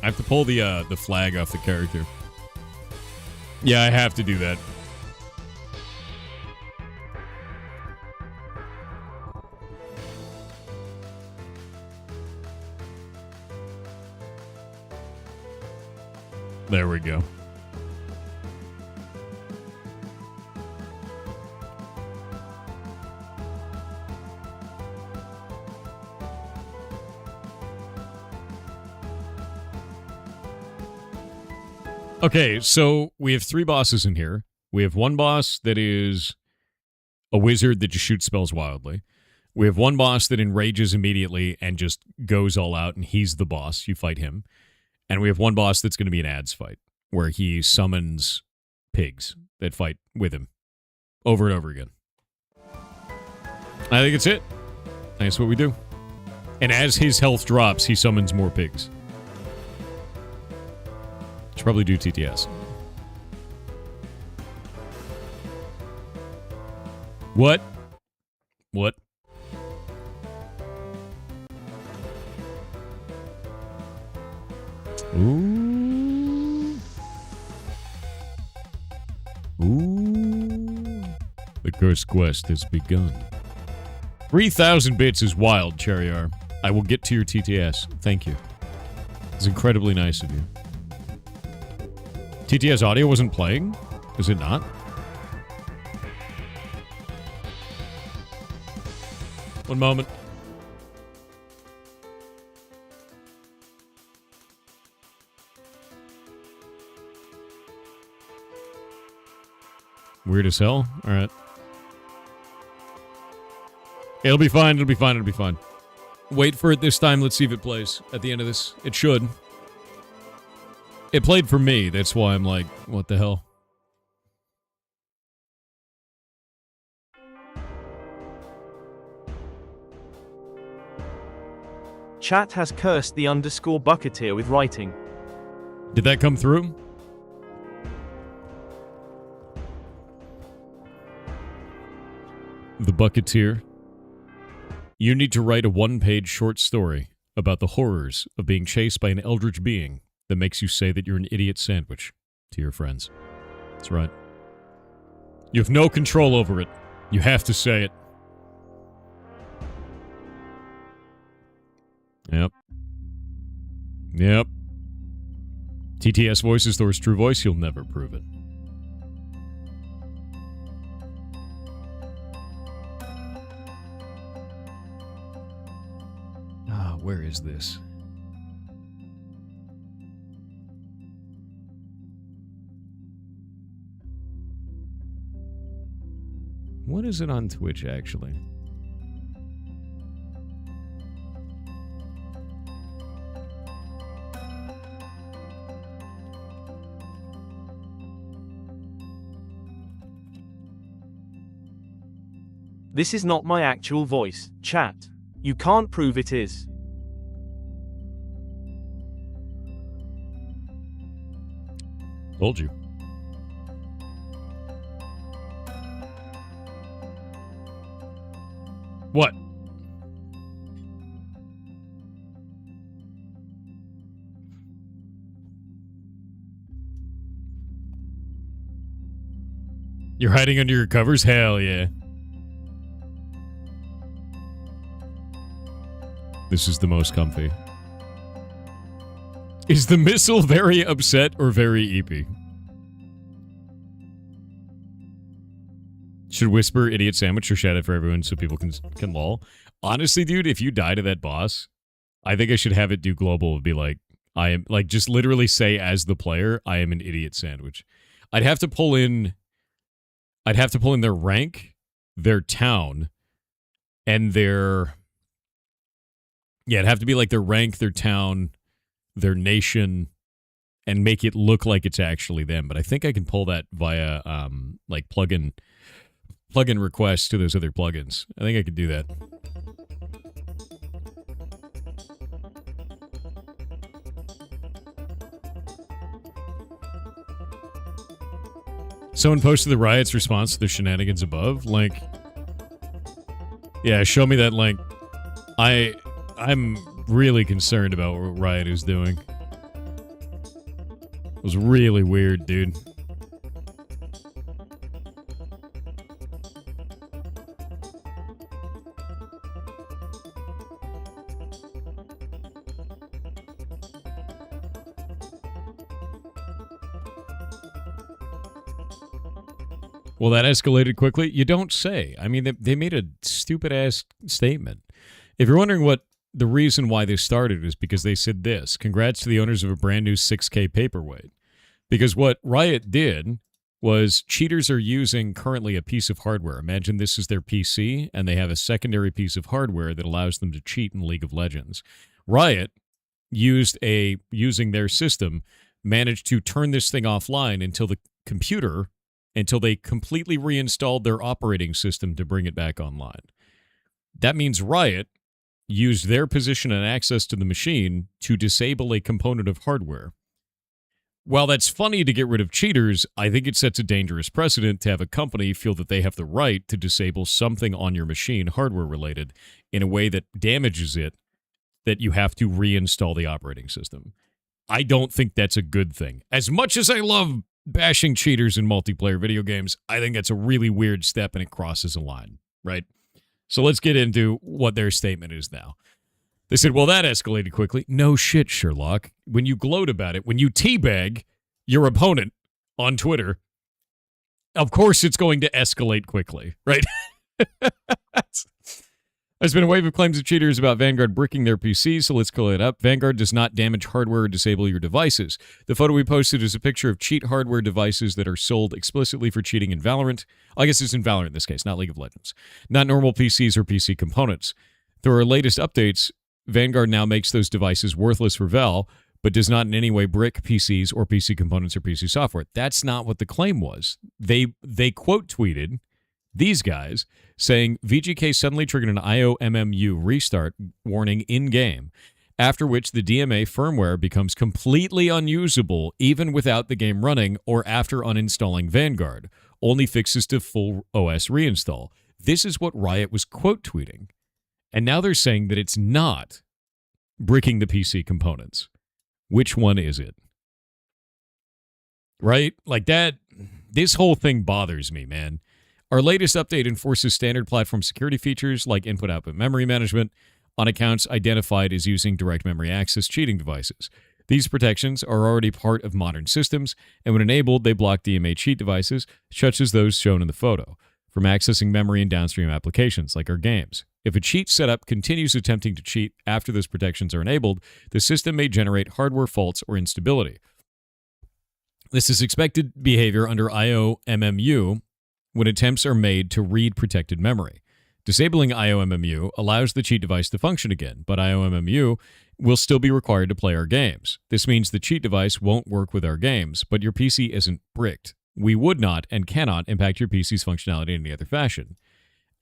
Speaker 1: I have to pull the flag off the character. Yeah, I have to do that. There we go. Okay, so we have 3 bosses in here. We have one boss that is a wizard that just shoots spells wildly. We have one boss that enrages immediately and just goes all out, and he's the boss. You fight him. And we have one boss that's going to be an ads fight, where he summons pigs that fight with him over and over again. I think it's it. That's what we do. And as his health drops, he summons more pigs. Should probably do TTS. What? What? Ooh. Ooh. The cursed quest has begun. 3,000 bits is wild, Cherryar. I will get to your TTS. Thank you. It's incredibly nice of you. TTS audio wasn't playing? Is it not? One moment. Weird as hell? Alright. It'll be fine, it'll be fine, it'll be fine. Wait for it this time, let's see if it plays at the end of this. It should. It played for me, that's why I'm like, what the hell?
Speaker 2: Chat has cursed the underscore bucketeer with writing.
Speaker 1: Did that come through? The bucketeer. You need to write a one-page short story about the horrors of being chased by an eldritch being that makes you say that you're an idiot sandwich to your friends. That's right. You have no control over it. You have to say it. Yep. Yep. TTS voice is Thor's true voice. You'll never prove it. Where is this? What is it on Twitch, actually?
Speaker 2: This is not my actual voice, chat. You can't prove it is.
Speaker 1: Told you. What? You're hiding under your covers? Hell yeah. This is the most comfy. Is the missile very upset or very eepy? Should whisper idiot sandwich or shout it for everyone so people can lol? Honestly, dude, if you die to that boss, I think I should have it do global and be like, I am, like, just literally say as the player, I am an idiot sandwich. I'd have to pull in their rank, their town, and their... Yeah, it'd have to be like their rank, their town, their nation, and make it look like it's actually them. But I think I can pull that via like plugin requests to those other plugins. I think I could do that. Someone posted the Riot's response to the shenanigans above. Like, yeah, show me that link. I'm really concerned about what Riot is doing. It was really weird, dude. Well, that escalated quickly. You don't say. I mean, they made a stupid-ass statement. If you're wondering what the reason why they started is because they said this: congrats to the owners of a brand new 6K paperweight. Because what Riot did was cheaters are using currently a piece of hardware. Imagine this is their PC, and they have a secondary piece of hardware that allows them to cheat in League of Legends. Riot using their system, managed to turn this thing offline until they completely reinstalled their operating system to bring it back online. That means Riot used their position and access to the machine to disable a component of hardware. while that's funny to get rid of cheaters, I think it sets a dangerous precedent to have a company feel that they have the right to disable something on your machine, hardware related, in a way that damages it, that you have to reinstall the operating system. I don't think that's a good thing. As much as I love bashing cheaters in multiplayer video games, I think that's a really weird step and it crosses a line, right? So let's get into what their statement is now. They said, well, that escalated quickly. No shit, Sherlock. When you gloat about it, when you teabag your opponent on Twitter, of course it's going to escalate quickly, right? There's been a wave of claims of cheaters about Vanguard bricking their PCs, so let's clear it up. Vanguard does not damage hardware or disable your devices. The photo we posted is a picture of cheat hardware devices that are sold explicitly for cheating in Valorant. I guess it's in Valorant in this case, not League of Legends. Not normal PCs or PC components. Through our latest updates, Vanguard now makes those devices worthless for Val, but does not in any way brick PCs or PC components or PC software. That's not what the claim was. They quote tweeted these guys saying VGK suddenly triggered an IOMMU restart warning in-game, after which the DMA firmware becomes completely unusable even without the game running or after uninstalling Vanguard. Only fixes to full OS reinstall. This is what Riot was quote tweeting. And now they're saying that it's not bricking the PC components. Which one is it? Right? Like that, this whole thing bothers me, man. Our latest update enforces standard platform security features like input-output memory management on accounts identified as using direct memory access cheating devices. These protections are already part of modern systems, and when enabled, they block DMA cheat devices, such as those shown in the photo, from accessing memory and downstream applications like our games. If a cheat setup continues attempting to cheat after those protections are enabled, the system may generate hardware faults or instability. This is expected behavior under IOMMU when attempts are made to read protected memory. Disabling IOMMU allows the cheat device to function again, but IOMMU will still be required to play our games. This means the cheat device won't work with our games, but your PC isn't bricked. We would not and cannot impact your PC's functionality in any other fashion,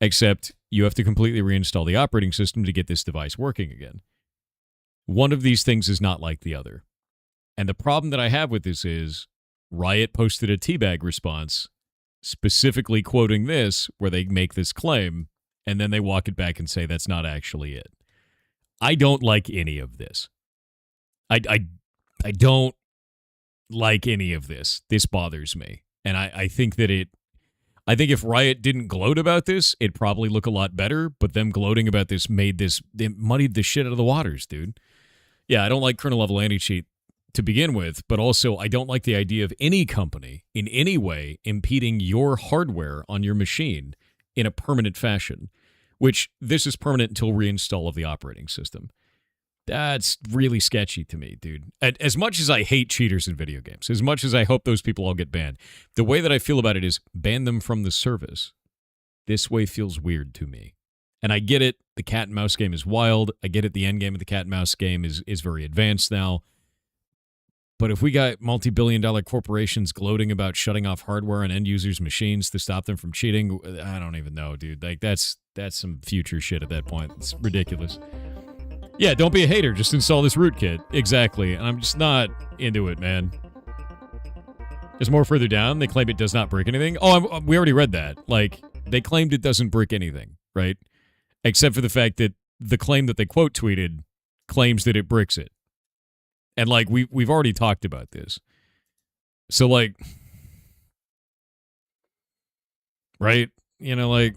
Speaker 1: except you have to completely reinstall the operating system to get this device working again. One of these things is not like the other. And the problem that I have with this is Riot posted a teabag response specifically quoting this, where they make this claim, and then they walk it back and say that's not actually it. I don't like any of this. I don't like any of this. This bothers me. And I think that I think if Riot didn't gloat about this, it'd probably look a lot better, but them gloating about this it muddied the shit out of the waters, dude. Yeah, I don't like kernel-level anti-cheat to begin with, but also I don't like the idea of any company in any way impeding your hardware on your machine in a permanent fashion, which this is permanent until reinstall of the operating system. That's really sketchy to me, dude. As much as I hate cheaters in video games, as much as I hope those people all get banned, the way that I feel about it is ban them from the service. This way feels weird to me. And I get it, the cat and mouse game is wild. I get it, the end game of the cat and mouse game is very advanced now. But if we got multi-billion-dollar corporations gloating about shutting off hardware on end users' machines to stop them from cheating, I don't even know, dude. Like that's some future shit at that point. It's ridiculous. Yeah, don't be a hater. Just install this rootkit. Exactly. And I'm just not into it, man. There's more further down. They claim it does not brick anything. Oh, we already read that. Like, they claimed it doesn't brick anything, right? Except for the fact that the claim that they quote tweeted claims that it bricks it. And, like, we've already talked about this. So, like, right? You know, like,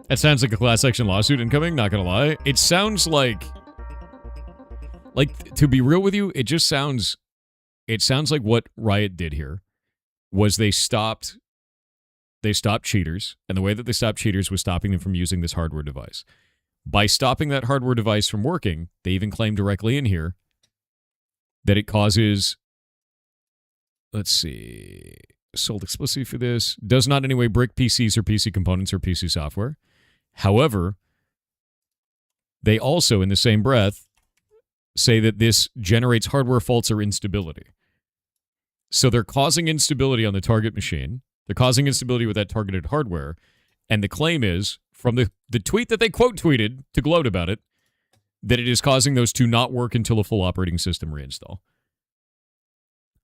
Speaker 1: that sounds like a class action lawsuit incoming, not gonna lie. It sounds like, to be real with you, it sounds like what Riot did here was they stopped cheaters, and the way that they stopped cheaters was stopping them from using this hardware device. By stopping that hardware device from working, they even claim directly in here that it causes, let's see, sold explicitly for this, does not in any way brick PCs or PC components or PC software. However, they also, in the same breath, say that this generates hardware faults or instability. So they're causing instability on the target machine. They're causing instability with that targeted hardware. And the claim is, from the tweet that they quote tweeted to gloat about it, that it is causing those to not work until a full operating system reinstall.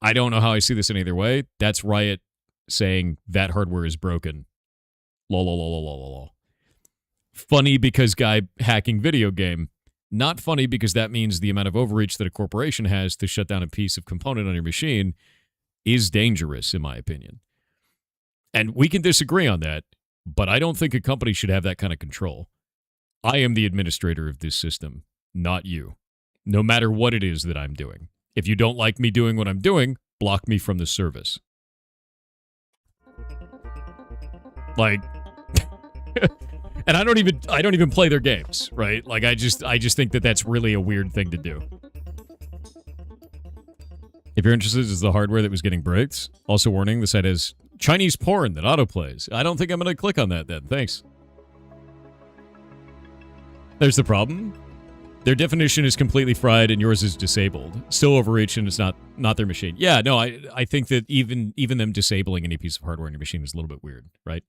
Speaker 1: I don't know how I see this in either way. That's Riot saying that hardware is broken. Lol, lol, lol, lol, lol, lol. Funny because guy hacking video game. Not funny because that means the amount of overreach that a corporation has to shut down a piece of component on your machine is dangerous, in my opinion. And we can disagree on that, but I don't think a company should have that kind of control. I am the administrator of this system, not you. No matter what it is that I'm doing. If you don't like me doing what I'm doing, block me from the service. Like, and I don't even play their games, right? Like, I just think that that's really a weird thing to do. If you're interested, is the hardware that was getting bricked. Also warning, the site has Chinese porn that autoplays. I don't think I'm going to click on that then. Thanks. There's the problem. Their definition is completely fried and yours is disabled. Still overreach and it's not their machine. Yeah, no, I think that even them disabling any piece of hardware in your machine is a little bit weird, right?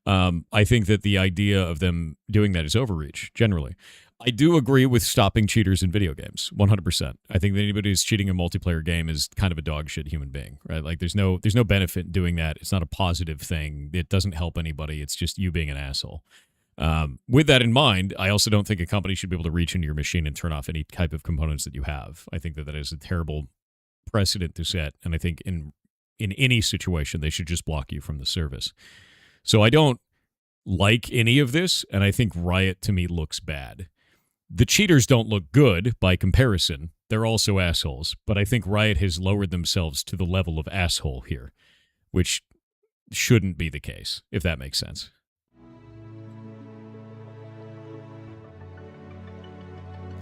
Speaker 1: I think that the idea of them doing that is overreach, generally. I do agree with stopping cheaters in video games, 100%. I think that anybody who's cheating a multiplayer game is kind of a dog shit human being, right? Like, there's no benefit in doing that. It's not a positive thing. It doesn't help anybody. It's just you being an asshole. With that in mind, I also don't think a company should be able to reach into your machine and turn off any type of components that you have. I think that that is a terrible precedent to set, and I think in any situation, they should just block you from the service. So I don't like any of this, and I think Riot, to me, looks bad. The cheaters don't look good by comparison. They're also assholes, but I think Riot has lowered themselves to the level of asshole here, which shouldn't be the case, if that makes sense.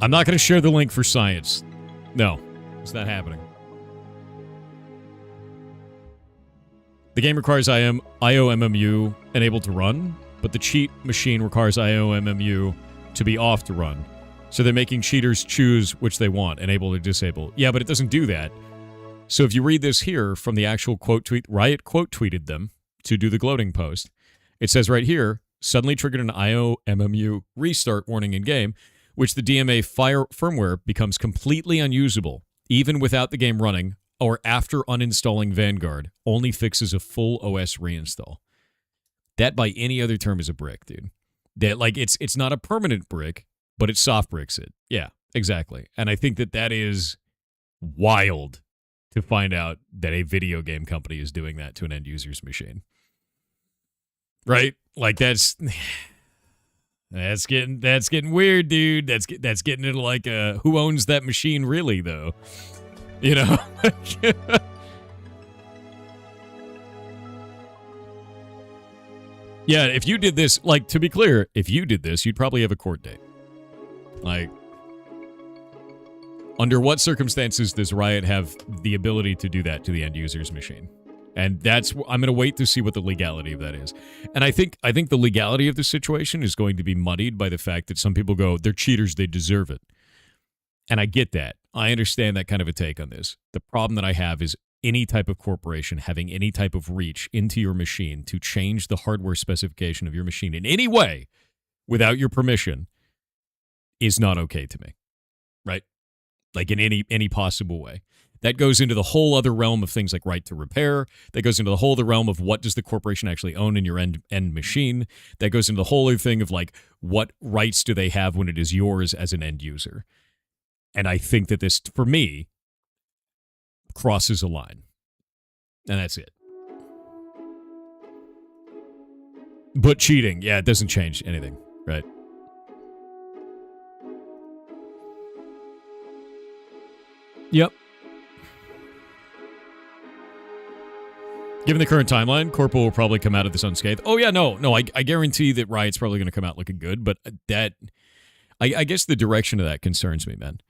Speaker 1: I'm not going to share the link for science. No, it's not happening. The game requires IOMMU enabled to run, but the cheat machine requires IOMMU to be off to run. So they're making cheaters choose which they want, enable or disable. Yeah, but it doesn't do that. So if you read this here from the actual quote tweet, Riot quote tweeted them to do the gloating post. It says right here, suddenly triggered an IOMMU restart warning in game, which the DMA firmware becomes completely unusable, even without the game running, or after uninstalling Vanguard, only fixes a full OS reinstall. That, by any other term, is a brick, dude. That, like, it's not a permanent brick, but it soft bricks it. Yeah, exactly. And I think that is wild to find out that a video game company is doing that to an end user's machine. Right? Like, that's getting weird, dude. That's getting into like who owns that machine really, though? You know? Yeah, if you did this, like, to be clear, if you did this, you'd probably have a court date. Like, under what circumstances does Riot have the ability to do that to the end user's machine? And I'm going to wait to see what the legality of that is. And I think the legality of the situation is going to be muddied by the fact that some people go, they're cheaters, they deserve it. And I get that. I understand that kind of a take on this. The problem that I have is any type of corporation having any type of reach into your machine to change the hardware specification of your machine in any way without your permission is not okay to me, right? Like, in any possible way. That goes into the whole other realm of things like right to repair. That goes into the whole other realm of what does the corporation actually own in your end machine. That goes into the whole other thing of, like, what rights do they have when it is yours as an end user. And I think that this, for me, crosses a line. And that's it. But cheating, yeah, it doesn't change anything, right? Yep. Given the current timeline, Corporal will probably come out of this unscathed. Oh, yeah, no, I guarantee that Riot's probably going to come out looking good, but I guess the direction of that concerns me, man.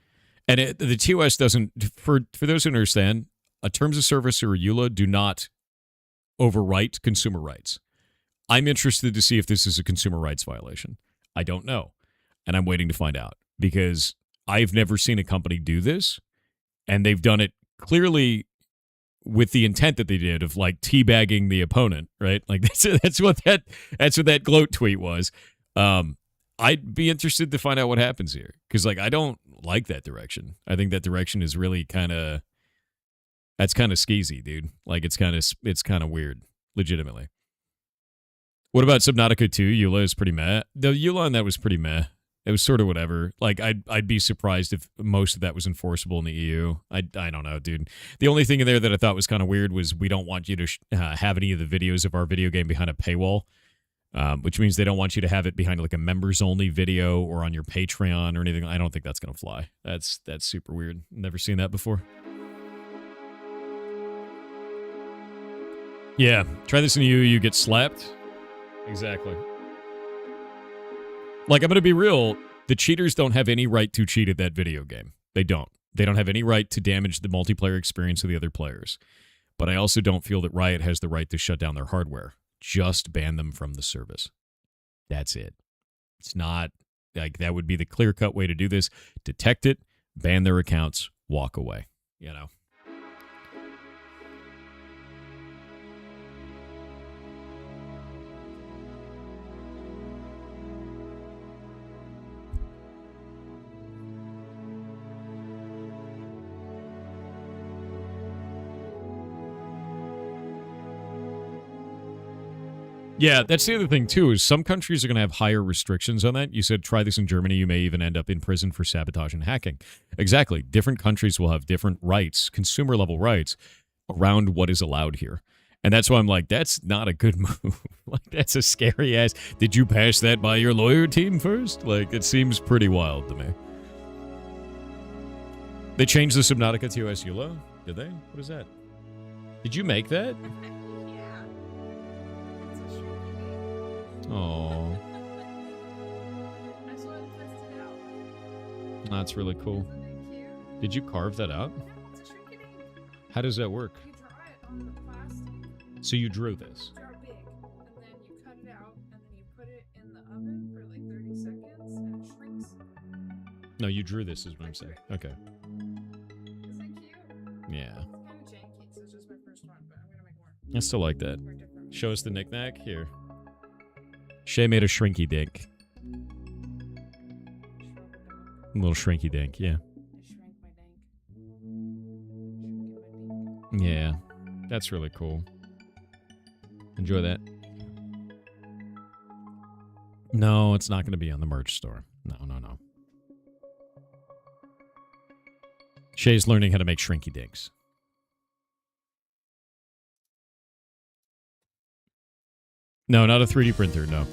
Speaker 1: And the TOS doesn't, for those who understand, a terms of service or a EULA do not overwrite consumer rights. I'm interested to see if this is a consumer rights violation. I don't know, and I'm waiting to find out, because I've never seen a company do this, and they've done it clearly with the intent that they did of, like, teabagging the opponent, right? Like, that's what that gloat tweet was. I'd be interested to find out what happens here. Because, like, I don't like that direction. I think that direction is really kind of... That's kind of skeezy, dude. Like, it's kind of weird, legitimately. What about Subnautica 2? Eula is pretty meh. The Eula on that was pretty meh. It was sort of whatever. Like, I'd be surprised if most of that was enforceable in the EU. I don't know, dude. The only thing in there that I thought was kind of weird was we don't want you to have any of the videos of our video game behind a paywall, which means they don't want you to have it behind like a members-only video or on your Patreon or anything. I don't think that's going to fly. That's super weird. Never seen that before. Yeah, try this in EU, you get slapped. Exactly. Like, I'm going to be real, the cheaters don't have any right to cheat at that video game. They don't. They don't have any right to damage the multiplayer experience of the other players. But I also don't feel that Riot has the right to shut down their hardware. Just ban them from the service. That's it. It's not, like, that would be the clear-cut way to do this. Detect it, ban their accounts, walk away, you know? Yeah, that's the other thing, too, is some countries are going to have higher restrictions on that. You said try this in Germany, you may even end up in prison for sabotage and hacking. Exactly. Different countries will have different rights, consumer-level rights, around what is allowed here. And that's why I'm like, that's not a good move. Like, that's a scary ass. Did you pass that by your lawyer team first? Like, it seems pretty wild to me. They changed the Subnautica to US Eula? Did they? What is that? Did you make that? Oh, that's really cool. Did you carve that out? How does that work?
Speaker 3: You draw it on the plastic.
Speaker 1: So you drew this?
Speaker 3: Draw big, and then you cut it out, and then you put it in the oven for like 30 seconds, and it shrinks.
Speaker 1: No, you drew this is what I'm saying. Okay.
Speaker 3: Isn't that cute?
Speaker 1: Yeah.
Speaker 3: It's kind of janky, so it's just my first one, but I'm gonna make more.
Speaker 1: I still like that.
Speaker 3: More different.
Speaker 1: Show us the knick-knack. Here. Shay made a shrinky dink. A little shrinky dink, yeah.
Speaker 3: I shrank my dank. Shrinking my dink.
Speaker 1: Yeah. That's really cool. Enjoy that. No, it's not going to be on the merch store. No. Shay's learning how to make shrinky dinks. No, not a 3D printer, no.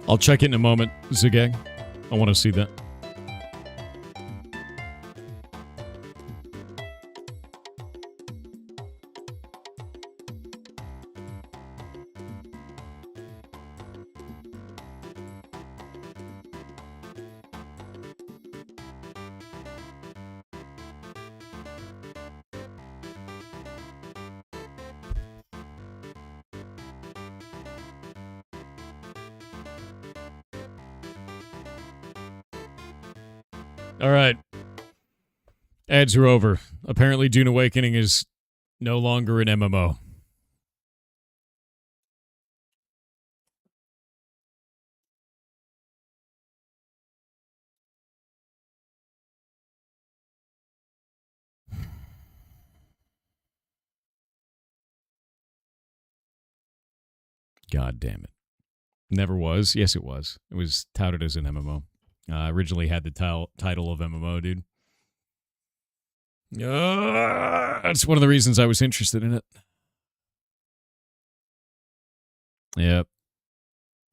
Speaker 1: I'll check it in a moment, Zigag. I want to see that. All right. Ads are over. Apparently, Dune Awakening is no longer an MMO. God damn it. Never was. Yes, it was. It was touted as an MMO. Originally had the title of MMO, dude. That's one of the reasons I was interested in it. Yep.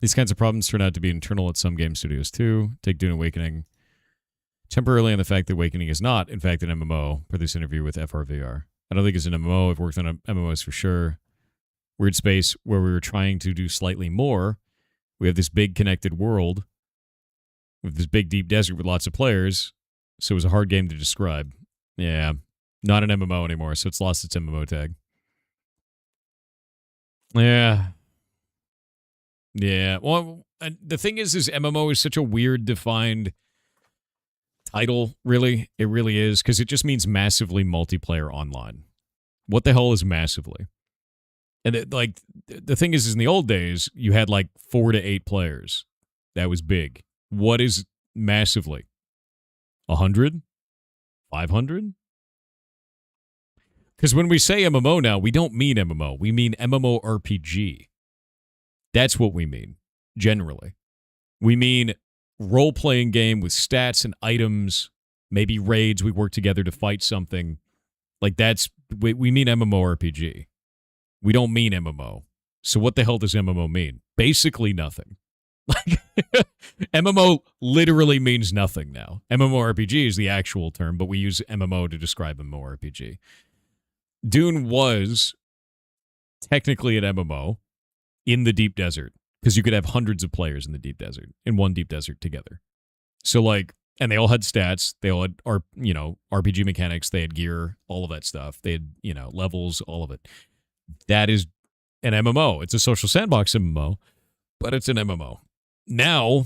Speaker 1: These kinds of problems turn out to be internal at some game studios, too. Take Dune Awakening temporarily on the fact that Awakening is not, in fact, an MMO, per this interview with FRVR. I don't think it's an MMO. I've worked on MMOs for sure. Weird space where we were trying to do slightly more. We have this big connected world with this big deep desert with lots of players, so it was a hard game to describe. Yeah, not an MMO anymore, so it's lost its MMO tag. Yeah. Yeah. Well, the thing is MMO is such a weird defined title, really. It really is, because it just means massively multiplayer online. What the hell is massively? And the thing is in the old days, you had like 4 to 8 players. That was big. What is massively? 100? 500? Because when we say MMO now, we don't mean MMO. We mean MMORPG. That's what we mean, generally. We mean role-playing game with stats and items, maybe raids, we work together to fight something. Like we mean MMORPG. We don't mean MMO. So what the hell does MMO mean? Basically nothing. MMO literally means nothing now. MMORPG is the actual term, but we use MMO to describe MMORPG. Dune was technically an MMO in the deep desert, because you could have hundreds of players in the deep desert, in one deep desert together. So and they all had stats, they all had RPG mechanics, they had gear, all of that stuff. They had, levels, all of it. That is an MMO. It's a social sandbox MMO, but it's an MMO. Now,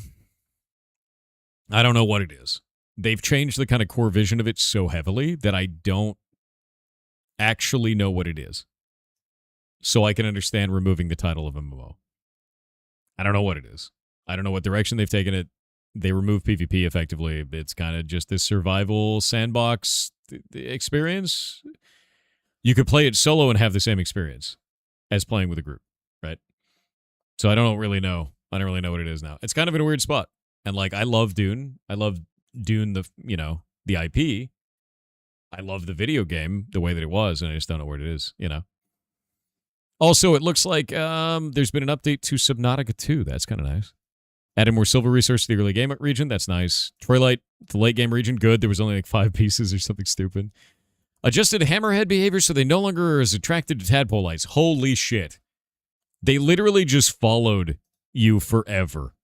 Speaker 1: I don't know what it is. They've changed the kind of core vision of it so heavily that I don't actually know what it is. So I can understand removing the title of MMO. I don't know what it is. I don't know what direction they've taken it. They remove PvP effectively. It's kind of just this survival sandbox experience. You could play it solo and have the same experience as playing with a group, right? So I don't really know. I don't really know what it is now. It's kind of in a weird spot. And I love Dune. I love Dune, the IP. I love the video game the way that it was, and I just don't know where it is, Also, it looks like there's been an update to Subnautica 2. That's kind of nice. Added more silver resource to the early game region. That's nice. Twilight, the late game region, good. There was only 5 pieces or something stupid. Adjusted hammerhead behavior so they no longer are as attracted to tadpole lights. Holy shit. They literally just followed you forever.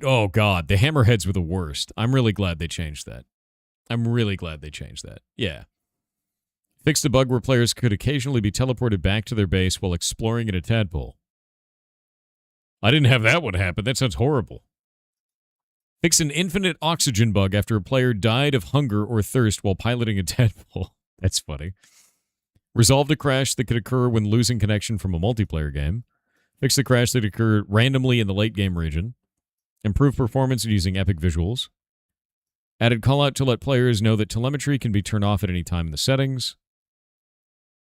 Speaker 1: Oh, God. The hammerheads were the worst. I'm really glad they changed that. Yeah. Fixed a bug where players could occasionally be teleported back to their base while exploring in a tadpole. I didn't have that one happen. That sounds horrible. Fixed an infinite oxygen bug after a player died of hunger or thirst while piloting a tadpole. That's funny. Resolved a crash that could occur when losing connection from a multiplayer game. Fixed the crash that occurred randomly in the late game region. Improved performance using epic visuals. Added callout to let players know that telemetry can be turned off at any time in the settings.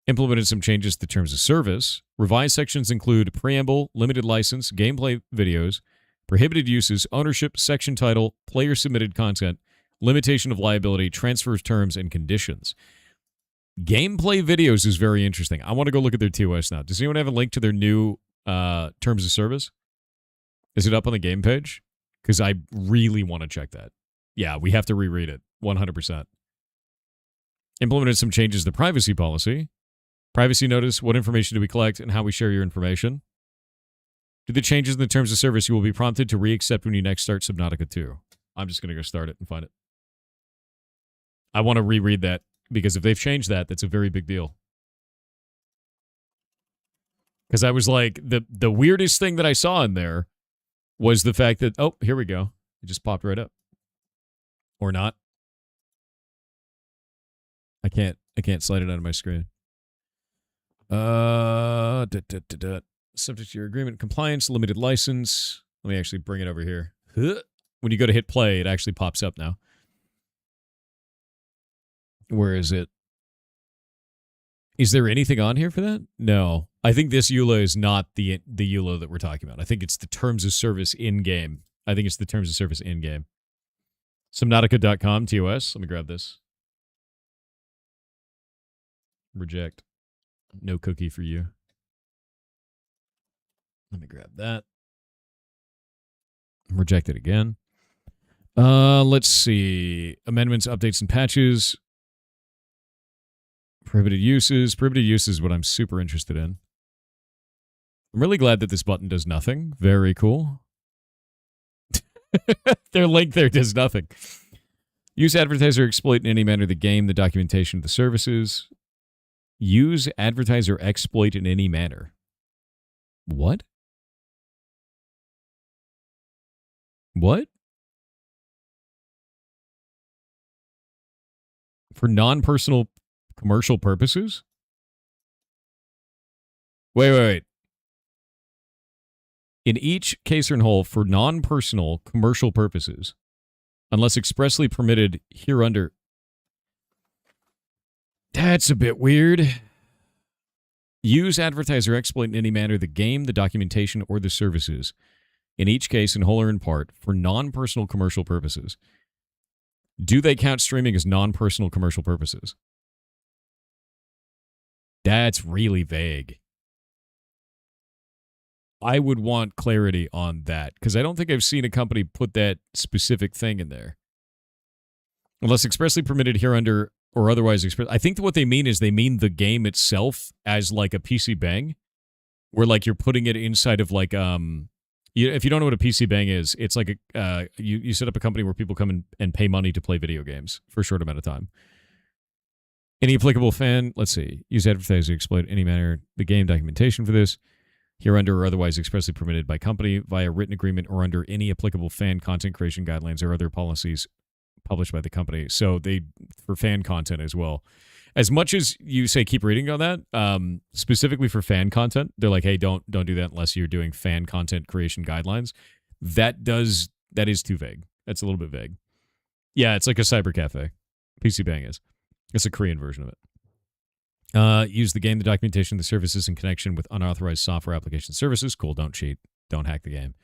Speaker 1: Implemented some changes to terms of service. Revised sections include preamble, limited license, gameplay videos, prohibited uses, ownership, section title, player-submitted content, limitation of liability, transfer terms, and conditions. Gameplay videos is very interesting. I want to go look at their TOS now. Does anyone have a link to their new terms of service? Is it up on the game page? Because I really want to check that. Yeah, we have to reread it. 100%. Implemented some changes to privacy policy. Privacy notice, what information do we collect, and how we share your information. Due to the changes in the terms of service, you will be prompted to re-accept when you next start Subnautica 2. I'm just going to go start it and find it. I want to reread that, because if they've changed that, that's a very big deal. Because I was like, the weirdest thing that I saw in there was the fact that, oh, here we go. It just popped right up. Or not. I can't slide it out of my screen. Subject to your agreement, compliance, limited license. Let me actually bring it over here. When you go to hit play, it actually pops up now. Where is it? Is there anything on here for that? No. I think this EULA is not the EULA that we're talking about. I think it's the terms of service in-game. I think it's the terms of service in-game. Subnautica.com, TOS. Let me grab this. Reject. No cookie for you. Let me grab that. Reject it again. Let's see. Amendments, updates, and patches. Prohibited uses. Prohibited uses is what I'm super interested in. I'm really glad that this button does nothing. Very cool. Their link there does nothing. Use, advertise, or exploit in any manner the game, the documentation of the services. Use, advertise, or exploit in any manner. What? What? For non-personal commercial purposes? Wait. In each case or in whole, for non-personal commercial purposes, unless expressly permitted hereunder. That's a bit weird. Use, advertise, or exploit in any manner the game, the documentation, or the services, in each case in whole or in part, for non-personal commercial purposes. Do they count streaming as non-personal commercial purposes? That's really vague. I would want clarity on that, because I don't think I've seen a company put that specific thing in there. Unless expressly permitted hereunder or otherwise express. I think that what they mean is they mean the game itself as like a PC bang, where like you're putting it inside of like if you don't know what a PC bang is, it's like you set up a company where people come in and pay money to play video games for a short amount of time. Any applicable fan, let's see, use, advertise, or exploit any manner the game documentation for this, hereunder or otherwise expressly permitted by company via written agreement or under any applicable fan content creation guidelines or other policies published by the company. So they, for fan content as well. As much as you say keep reading on that, specifically for fan content, they're like, hey, don't do that unless you're doing fan content creation guidelines. That is too vague. That's a little bit vague. Yeah, it's like a cyber cafe. PC Bang is. It's a Korean version of it. Use the game, the documentation, the services in connection with unauthorized software application services. Cool, don't cheat. Don't hack the game.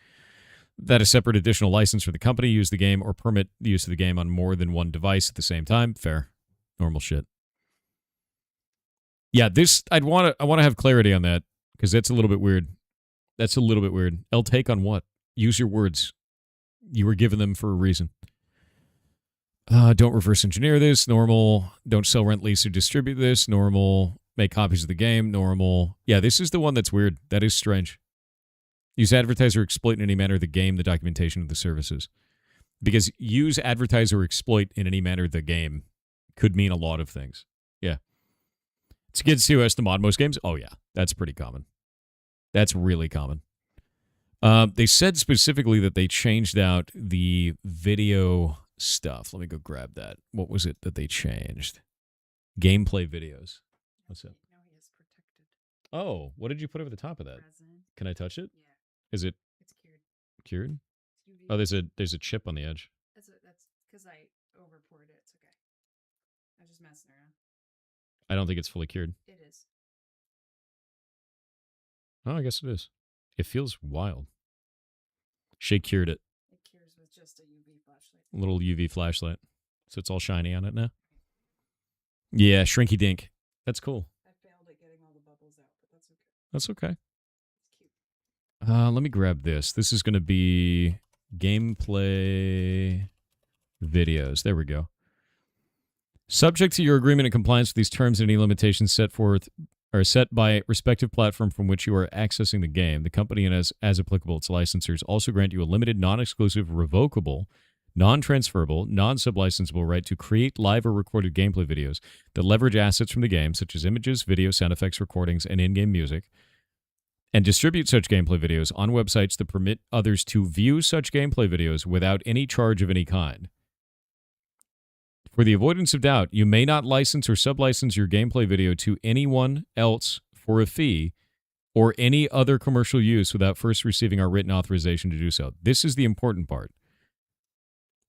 Speaker 1: That a separate additional license for the company. Use the game or permit the use of the game on more than one device at the same time. Fair. Normal shit. Yeah, this I want to have clarity on that because that's a little bit weird. That's a little bit weird. L take on what? Use your words. You were given them for a reason. Don't reverse engineer this. Normal. Don't sell, rent, lease, or distribute this. Normal. Make copies of the game. Normal. Yeah, this is the one that's weird. That is strange. Use, advertise, or exploit in any manner the game, the documentation of the services. Because use, advertise, or exploit in any manner the game could mean a lot of things. Yeah. Skids TOS to mod most games? Oh, yeah. That's pretty common. That's really common. They said specifically that they changed out the video stuff. Let me go grab that. What was it that they changed? Gameplay videos. What's that?
Speaker 3: No, he is protected.
Speaker 1: Oh, what did you put over the top of that?
Speaker 3: Resin.
Speaker 1: Can I touch it?
Speaker 3: Yeah,
Speaker 1: Is it
Speaker 3: it's cured.
Speaker 1: cured?
Speaker 3: It's UV.
Speaker 1: Oh, there's a chip on the edge.
Speaker 3: That's because I overpoured it. It's okay. I'm just messing around.
Speaker 1: I don't think it's fully cured.
Speaker 3: It is.
Speaker 1: Oh, I guess it is. It feels wild. Shay cured it.
Speaker 3: It cures with just a UV flashlight.
Speaker 1: A little UV flashlight. So it's all shiny on it now. Yeah, shrinky dink. That's cool.
Speaker 3: I failed at getting all the bubbles out, but that's okay.
Speaker 1: That's okay.
Speaker 3: It's cute.
Speaker 1: Let me grab this. This is going to be gameplay videos. There we go. Subject to your agreement and compliance with these terms and any limitations set forth or set by respective platform from which you are accessing the game, the company and as applicable its licensors also grant you a limited, non-exclusive, revocable, non-transferable, non-sublicensable right to create live or recorded gameplay videos that leverage assets from the game, such as images, video, sound effects, recordings, and in-game music, and distribute such gameplay videos on websites that permit others to view such gameplay videos without any charge of any kind. For the avoidance of doubt, you may not license or sublicense your gameplay video to anyone else for a fee or any other commercial use without first receiving our written authorization to do so. This is the important part.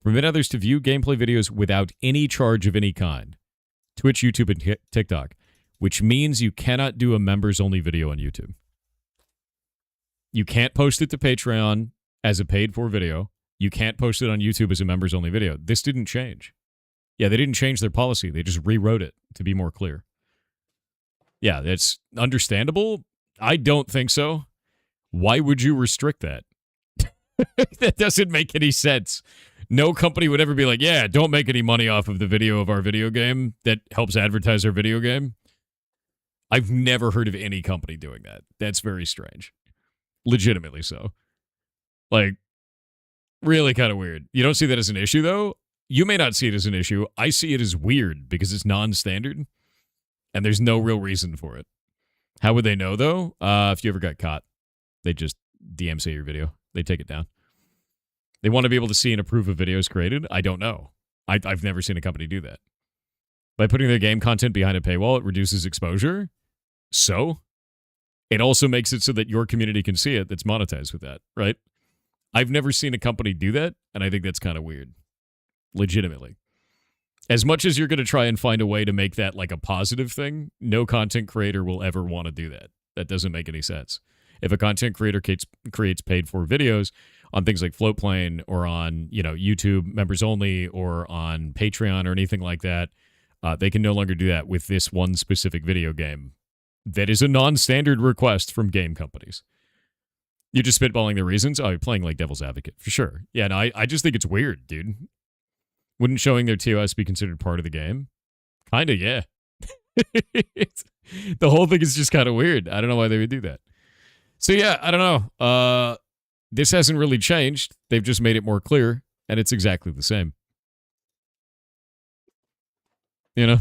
Speaker 1: Permit others to view gameplay videos without any charge of any kind. Twitch, YouTube, and TikTok, which means you cannot do a members-only video on YouTube. You can't post it to Patreon as a paid-for video. You can't post it on YouTube as a members-only video. This didn't change. Yeah, they didn't change their policy. They just rewrote it to be more clear. Yeah, that's understandable. I don't think so. Why would you restrict that? That doesn't make any sense. No company would ever be like, yeah, don't make any money off of the video of our video game that helps advertise our video game. I've never heard of any company doing that. That's very strange. Legitimately so. Like, really kind of weird. You don't see that as an issue, though? You may not see it as an issue. I see it as weird because it's non-standard, and there's no real reason for it. How would they know, though? If you ever got caught, they just DMCA your video. They take it down. They want to be able to see and approve of videos created? I don't know. I've never seen a company do that. By putting their game content behind a paywall, it reduces exposure. So, it also makes it so that your community can see it that's monetized with that, right? I've never seen a company do that, and I think that's kind of weird. Legitimately. As much as you're going to try and find a way to make that like a positive thing, no content creator will ever want to do that. That doesn't make any sense. If a content creator creates paid for videos on things like Floatplane or on, YouTube members only or on Patreon or anything like that, they can no longer do that with this one specific video game. That is a non-standard request from game companies. You're just spitballing the reasons? Oh, you're playing like devil's advocate, for sure. Yeah, no, I just think it's weird, dude. Wouldn't showing their TOS be considered part of the game? Kinda, yeah. The whole thing is just kind of weird. I don't know why they would do that. So yeah, I don't know. This hasn't really changed. They've just made it more clear, and it's exactly the same. You know?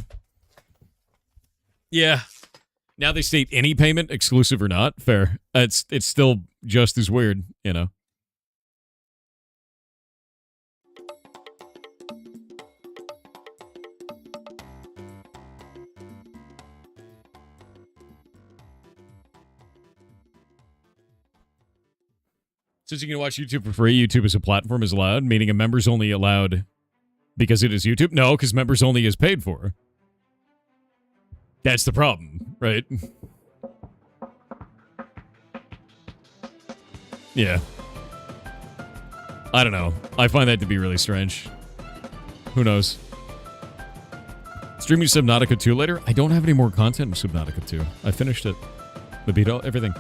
Speaker 1: Yeah. Now they state any payment, exclusive or not. Fair. It's still just as weird, you know? Since you can watch YouTube for free, YouTube as a platform is allowed, meaning a members only allowed because it is YouTube? No, because members only is paid for. That's the problem, right? Yeah. I don't know. I find that to be really strange. Who knows? Streaming Subnautica 2 later? I don't have any more content in Subnautica 2. I finished it. The beat, everything.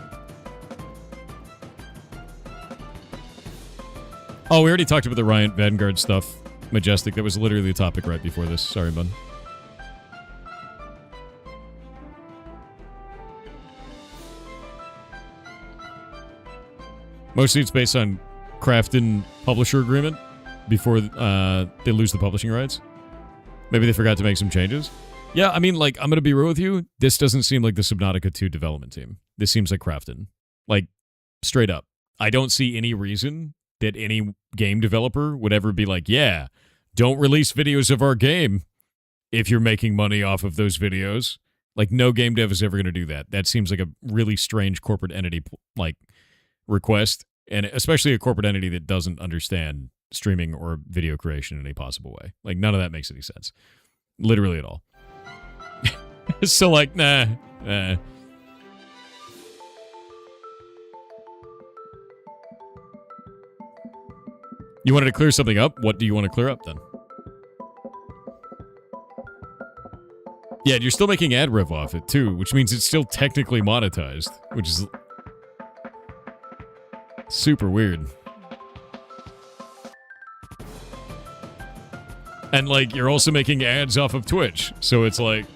Speaker 1: Oh, we already talked about the Riot Vanguard stuff. Majestic, that was literally the topic right before this. Sorry, bud. Mostly it's based on craft and publisher agreement before they lose the publishing rights. Maybe they forgot to make some changes. Yeah, I mean, like, I'm going to be real with you. This doesn't seem like the Subnautica 2 development team. This seems like Crafton. Like, straight up. I don't see any reason that any game developer would ever be like, yeah, don't release videos of our game if you're making money off of those videos. Like, no game dev is ever going to do that. That seems like a really strange corporate entity, like, request, and especially a corporate entity that doesn't understand streaming or video creation in any possible way. Like, none of that makes any sense. Literally at all. So, like, nah. You wanted to clear something up? What do you want to clear up, then? Yeah, you're still making ad rev off it, too, which means it's still technically monetized, which is super weird. And, like, you're also making ads off of Twitch, so it's like...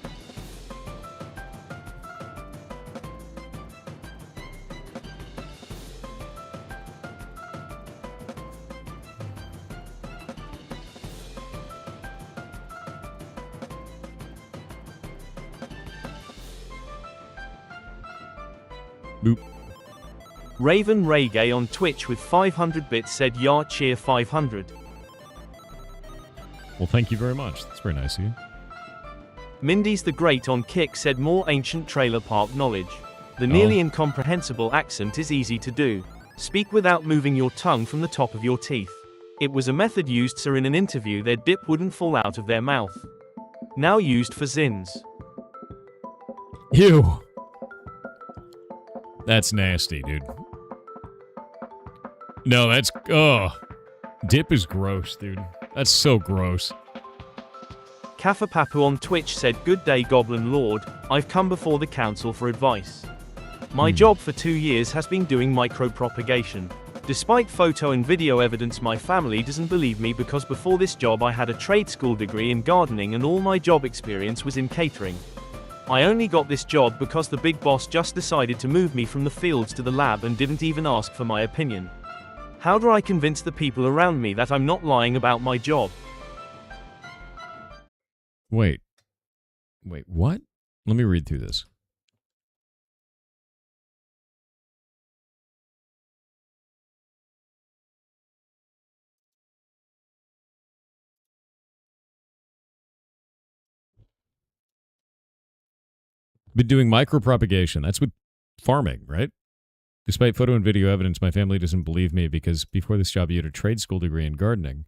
Speaker 1: Boop.
Speaker 2: Raven Reggae on Twitch with 500 bits said, "Yar cheer 500."
Speaker 1: Well, thank you very much. That's very nice of you.
Speaker 2: Mindy's the Great on Kick said more ancient trailer park knowledge. The nearly incomprehensible accent is easy to do. Speak without moving your tongue from the top of your teeth. It was a method used so in an interview their dip wouldn't fall out of their mouth. Now used for zins.
Speaker 1: Ew. That's nasty, dude. No, that's... Oh. Dip is gross, dude. That's so gross.
Speaker 2: Kafapapu on Twitch said, "Good day, Goblin Lord. I've come before the council for advice. My job for 2 years has been doing micropropagation. Despite photo and video evidence, my family doesn't believe me because before this job I had a trade school degree in gardening and all my job experience was in catering. I only got this job because the big boss just decided to move me from the fields to the lab and didn't even ask for my opinion. How do I convince the people around me that I'm not lying about my job?"
Speaker 1: Wait, what? Let me read through this. Been doing micropropagation. That's with farming, right? Despite photo and video evidence, my family doesn't believe me because before this job, you had a trade school degree in gardening,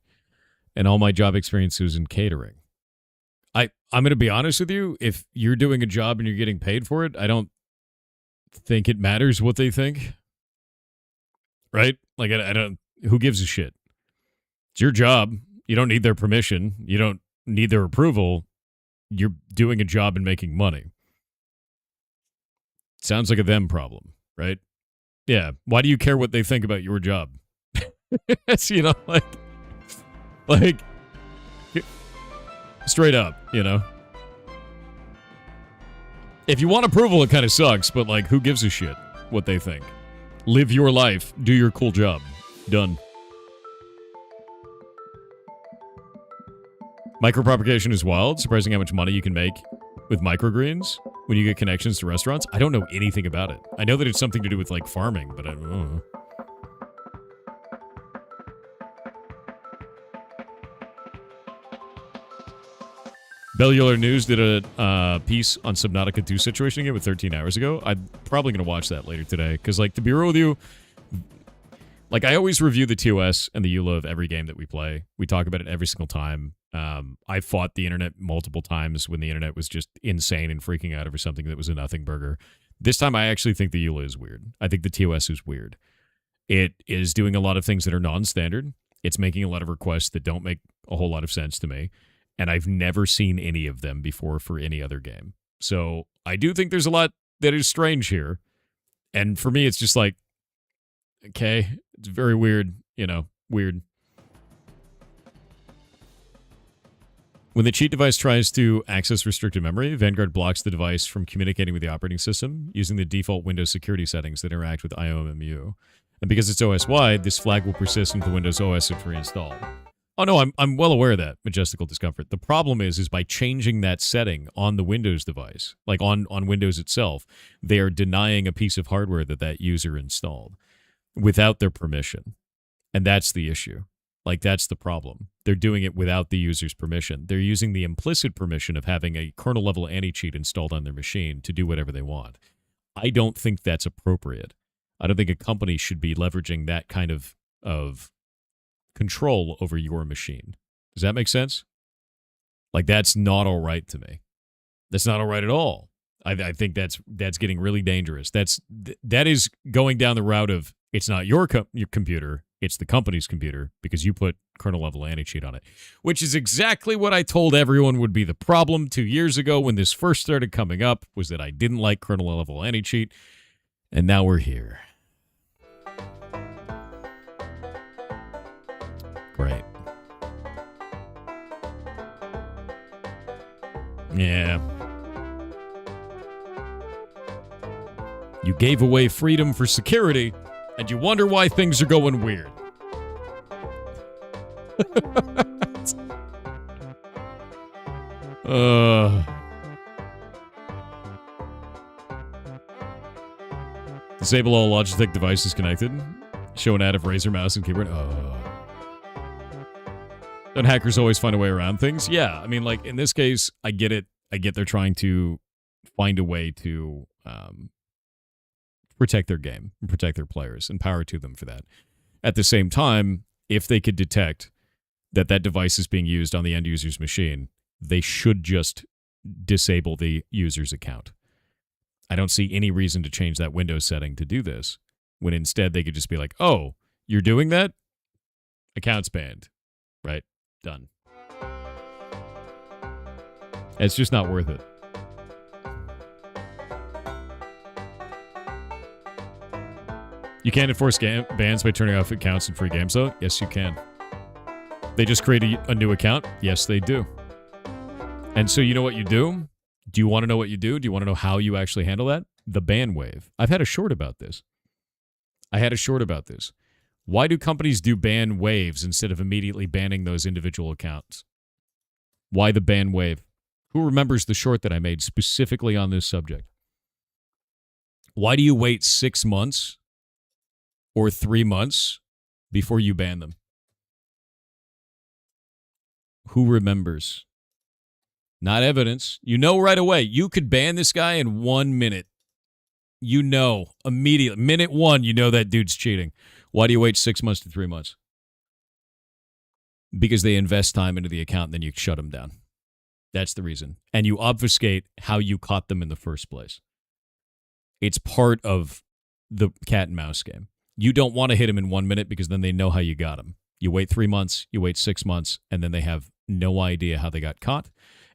Speaker 1: and all my job experience was in catering. I'm going to be honest with you. If you're doing a job and you're getting paid for it, I don't think it matters what they think. Right? Like, I don't... Who gives a shit? It's your job. You don't need their permission. You don't need their approval. You're doing a job and making money. Sounds like a them problem, right? Yeah. Why do you care what they think about your job? It's, you know, like, straight up, you know? If you want approval, it kind of sucks, but, like, who gives a shit what they think? Live your life. Do your cool job. Done. Micropropagation is wild. Surprising how much money you can make with microgreens when you get connections to restaurants. I don't know anything about it. I know that it's something to do with, like, farming, but I don't know. Bellular News did a piece on Subnautica 2 situation again with 13 hours ago. I'm probably going to watch that later today, because, like, to be real with you, like, I always review the TOS and the EULA of every game that we play. We talk about it every single time. I fought the internet multiple times when the internet was just insane and freaking out over something that was a nothing burger. This time, I actually think the EULA is weird. I think the TOS is weird. It is doing a lot of things that are non-standard. It's making a lot of requests that don't make a whole lot of sense to me. And I've never seen any of them before for any other game. So I do think there's a lot that is strange here. And for me, it's just like, okay, it's very weird, you know, weird. When the cheat device tries to access restricted memory, Vanguard blocks the device from communicating with the operating system using the default Windows security settings that interact with IOMMU. And because it's OS-wide, this flag will persist until Windows OS is reinstalled. Oh no, I'm well aware of that, Majestical Discomfort. The problem is by changing that setting on the Windows device, like on Windows itself, they are denying a piece of hardware that user installed without their permission. And that's the issue. Like, that's the problem. They're doing it without the user's permission. They're using the implicit permission of having a kernel-level anti-cheat installed on their machine to do whatever they want. I don't think that's appropriate. I don't think a company should be leveraging that kind of control over your machine. Does that make sense? Like, that's not all right to me. That's not all right at all. I think that's getting really dangerous. That is going down the route of, it's not your computer, it's the company's computer because you put kernel-level anti-cheat on it, which is exactly what I told everyone would be the problem 2 years ago when this first started coming up, was that I didn't like kernel-level anti-cheat, and now we're here. Great. Yeah. You gave away freedom for security, and you wonder why things are going weird. Disable all Logitech devices connected. Show an ad of Razer mouse and keyboard. Don't hackers always find a way around things? Yeah, I mean, like, in this case, I get it. I get they're trying to find a way to protect their game and protect their players, and power to them for that. At the same time, if they could detect that that device is being used on the end user's machine, they should just disable the user's account. I don't see any reason to change that Windows setting to do this, when instead they could just be like, oh, you're doing that? Account's banned. Right? Done. It's just not worth it. You can't enforce bans by turning off accounts in free games, though? Yes, you can. They just create a new account? Yes, they do. And so you know what you do? Do you want to know what you do? Do you want to know how you actually handle that? The ban wave. I've had a short about this. Why do companies do ban waves instead of immediately banning those individual accounts? Why the ban wave? Who remembers the short that I made specifically on this subject? Why do you wait 6 months or 3 months before you ban them? Who remembers? Not evidence. You know right away. You could ban this guy in 1 minute. You know, immediately. Minute 1, you know that dude's cheating. Why do you wait 6 months to 3 months? Because they invest time into the account and then you shut them down. That's the reason. And you obfuscate how you caught them in the first place. It's part of the cat and mouse game. You don't want to hit them in 1 minute because then they know how you got them. You wait 3 months, you wait 6 months, and then they have no idea how they got caught.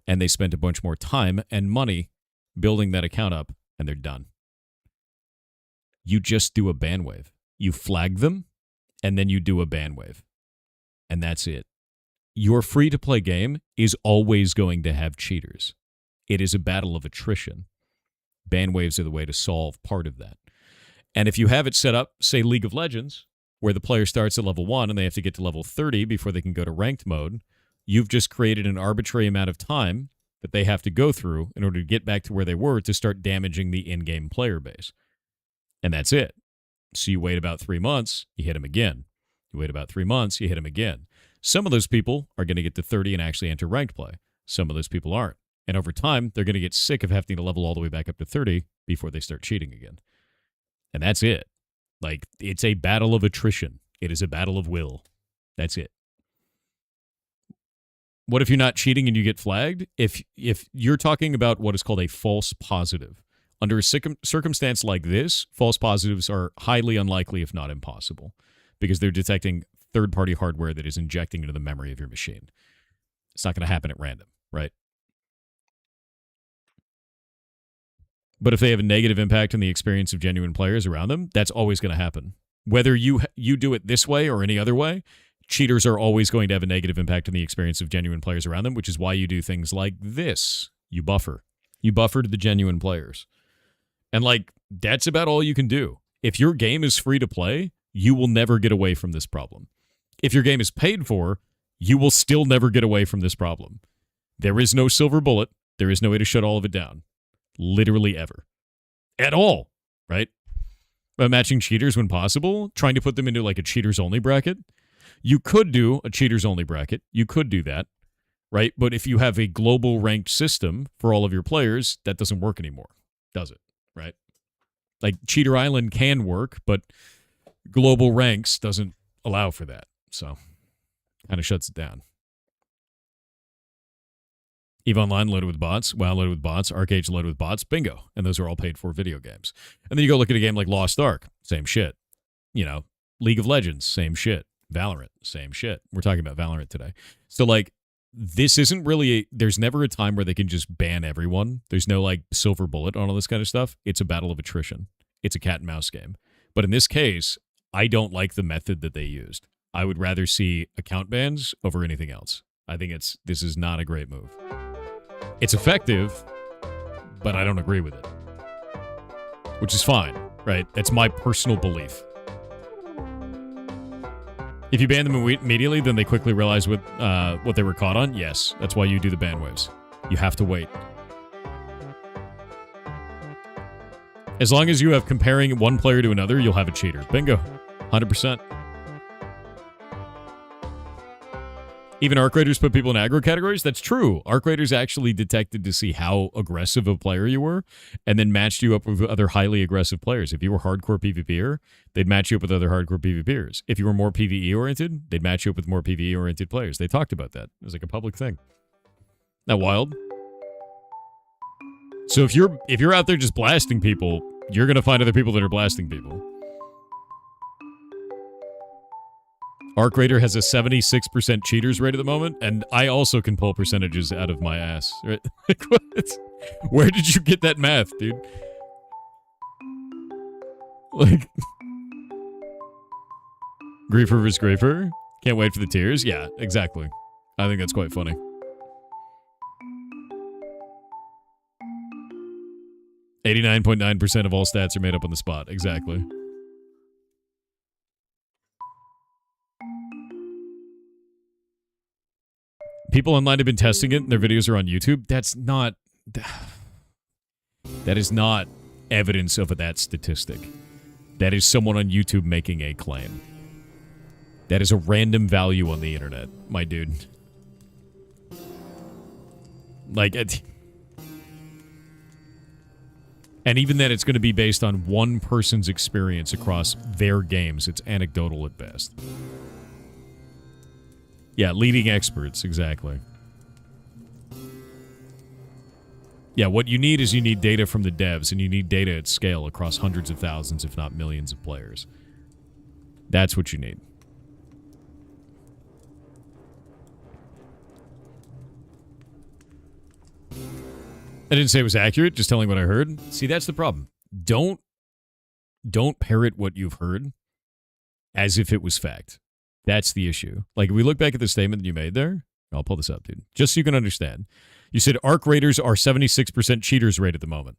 Speaker 1: And they spent a bunch more time and money building that account up, and they're done. You just do a ban wave. You flag them, and then you do a ban wave. And that's it. Your free-to-play game is always going to have cheaters. It is a battle of attrition. Ban waves are the way to solve part of that. And if you have it set up, say League of Legends, where the player starts at level 1 and they have to get to level 30 before they can go to ranked mode, you've just created an arbitrary amount of time that they have to go through in order to get back to where they were to start damaging the in-game player base. And that's it. So you wait about 3 months, you hit them again. You wait about 3 months, you hit them again. Some of those people are going to get to 30 and actually enter ranked play. Some of those people aren't. And over time, they're going to get sick of having to level all the way back up to 30 before they start cheating again. And that's it. Like, it's a battle of attrition. It is a battle of will. That's it. What if you're not cheating and you get flagged? If you're talking about what is called a false positive, under a circumstance like this, false positives are highly unlikely, if not impossible, because they're detecting third-party hardware that is injecting into the memory of your machine. It's not going to happen at random, right? But if they have a negative impact on the experience of genuine players around them, that's always going to happen. Whether you do it this way or any other way, cheaters are always going to have a negative impact on the experience of genuine players around them, which is why you do things like this. You buffer. You buffer to the genuine players. And, like, that's about all you can do. If your game is free to play, you will never get away from this problem. If your game is paid for, you will still never get away from this problem. There is no silver bullet. There is no way to shut all of it down. Literally ever. At all. Right? Matching cheaters when possible. Trying to put them into, like, a cheaters-only bracket. You could do a cheaters-only bracket. You could do that. Right? But if you have a global ranked system for all of your players, that doesn't work anymore. Does it? Right? Like, Cheater Island can work, but global ranks doesn't allow for that. So, kind of shuts it down. EVE Online loaded with bots, WoW loaded with bots, Arcade loaded with bots, bingo. And those are all paid for video games. And then you go look at a game like Lost Ark, same shit. You know, League of Legends, same shit. Valorant, same shit. We're talking about Valorant today. So, like, this isn't really there's never a time where they can just ban everyone. There's no, like, silver bullet on all this kind of stuff. It's a battle of attrition. It's a cat and mouse game. But in this case, I don't like the method that they used. I would rather see account bans over anything else. I think this is not a great move. It's effective, but I don't agree with it. Which is fine, right? That's my personal belief. If you ban them immediately, then they quickly realize what they were caught on. Yes, that's why you do the ban waves. You have to wait. As long as you have comparing one player to another, you'll have a cheater. Bingo. 100%. Even Arc Raiders put people in aggro categories? That's true. Arc Raiders actually detected to see how aggressive a player you were and then matched you up with other highly aggressive players. If you were hardcore PvPer, they'd match you up with other hardcore PvPers. If you were more PvE-oriented, they'd match you up with more PvE-oriented players. They talked about that. It was like a public thing. That wild? So if you're out there just blasting people, you're going to find other people that are blasting people. Arc Raider has a 76% cheaters rate at the moment, and I also can pull percentages out of my ass. Right? Like, what? Where did you get that math, dude? Like, Griefer vs. Griefer? Can't wait for the tears? Yeah, exactly. I think that's quite funny. .9% of all stats are made up on the spot. Exactly. People online have been testing it and their videos are on YouTube. That is not evidence of that statistic. That is someone on YouTube making a claim. That is a random value on the internet, my dude. Like, and even then, it's going to be based on one person's experience across their games. It's anecdotal at best. Yeah, leading experts, exactly. Yeah, what you need is you need data from the devs, and you need data at scale across hundreds of thousands, if not millions of players. That's what you need. I didn't say it was accurate, just telling what I heard. See, that's the problem. Don't parrot what you've heard as if it was fact. That's the issue. Like, if we look back at the statement that you made there, I'll pull this up, dude, just so you can understand. You said Arc Raiders are 76% cheaters rate at the moment.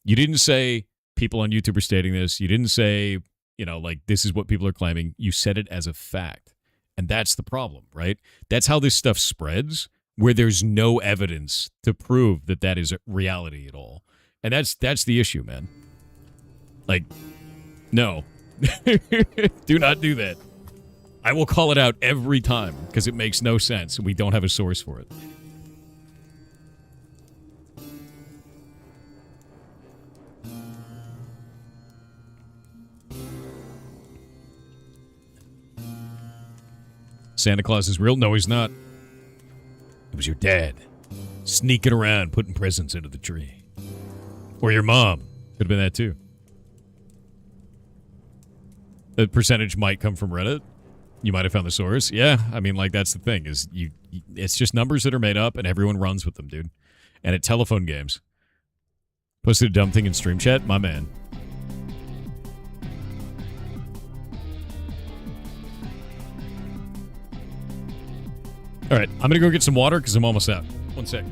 Speaker 1: You didn't say people on YouTube are stating this. You didn't say, you know, like, this is what people are claiming. You said it as a fact. And that's the problem, right? That's how this stuff spreads, where there's no evidence to prove that that is reality at all. And that's the issue, man. Like, no. Do not do that. I will call it out every time because it makes no sense and we don't have a source for it. Santa Claus is real? No, he's not. It was your dad sneaking around putting presents into the tree. Or your mom. Could have been that too. The percentage might come from Reddit. You might have found the source. Yeah, I mean, like, that's the thing, is it's just numbers that are made up and everyone runs with them, dude. And at telephone games. Posted a dumb thing in stream chat? My man. All right, I'm going to go get some water because I'm almost out. One sec.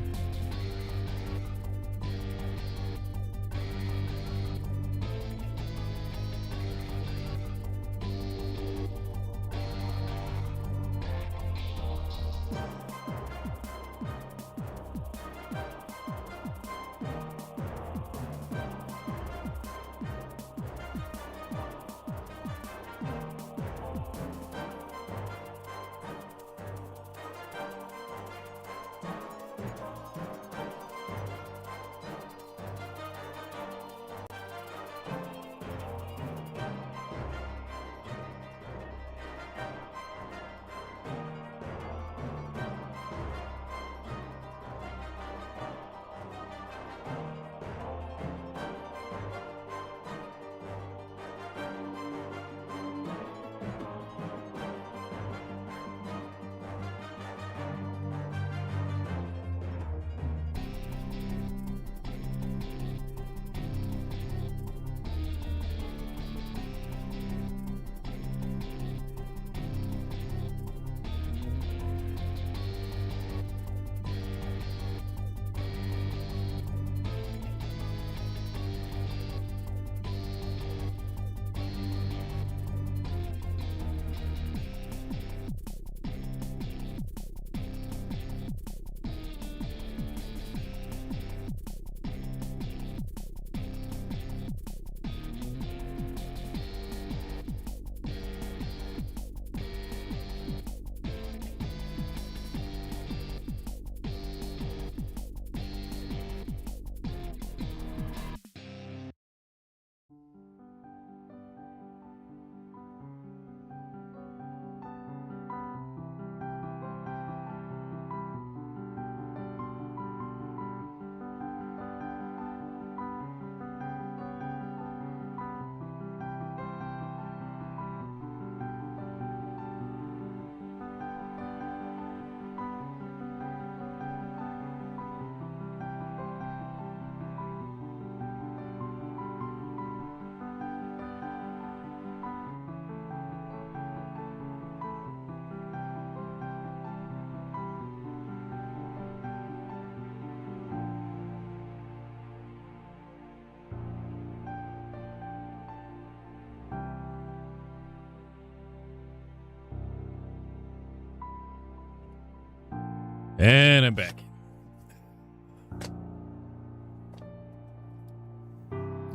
Speaker 1: And I'm back.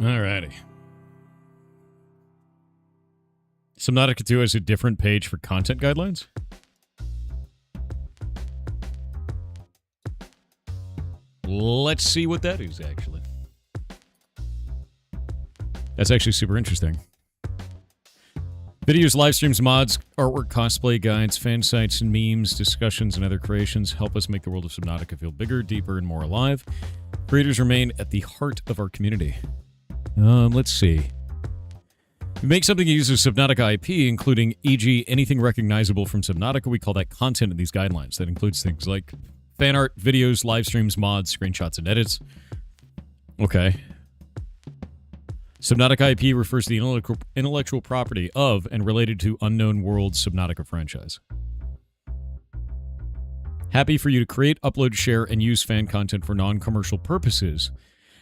Speaker 1: Alrighty. Subnautica 2 has a different page for content guidelines. Let's see what that is, actually. That's actually super interesting. Videos, live streams, mods, artwork, cosplay guides, fan sites, and memes, discussions, and other creations help us make the world of Subnautica feel bigger, deeper, and more alive. Creators remain at the heart of our community. Let's see. We make something that uses Subnautica IP, including, e.g., anything recognizable from Subnautica. We call that content in these guidelines. That includes things like fan art, videos, live streams, mods, screenshots, and edits. Okay. Subnautica IP refers to the intellectual property of and related to Unknown Worlds Subnautica franchise. Happy for you to create, upload, share, and use fan content for non-commercial purposes.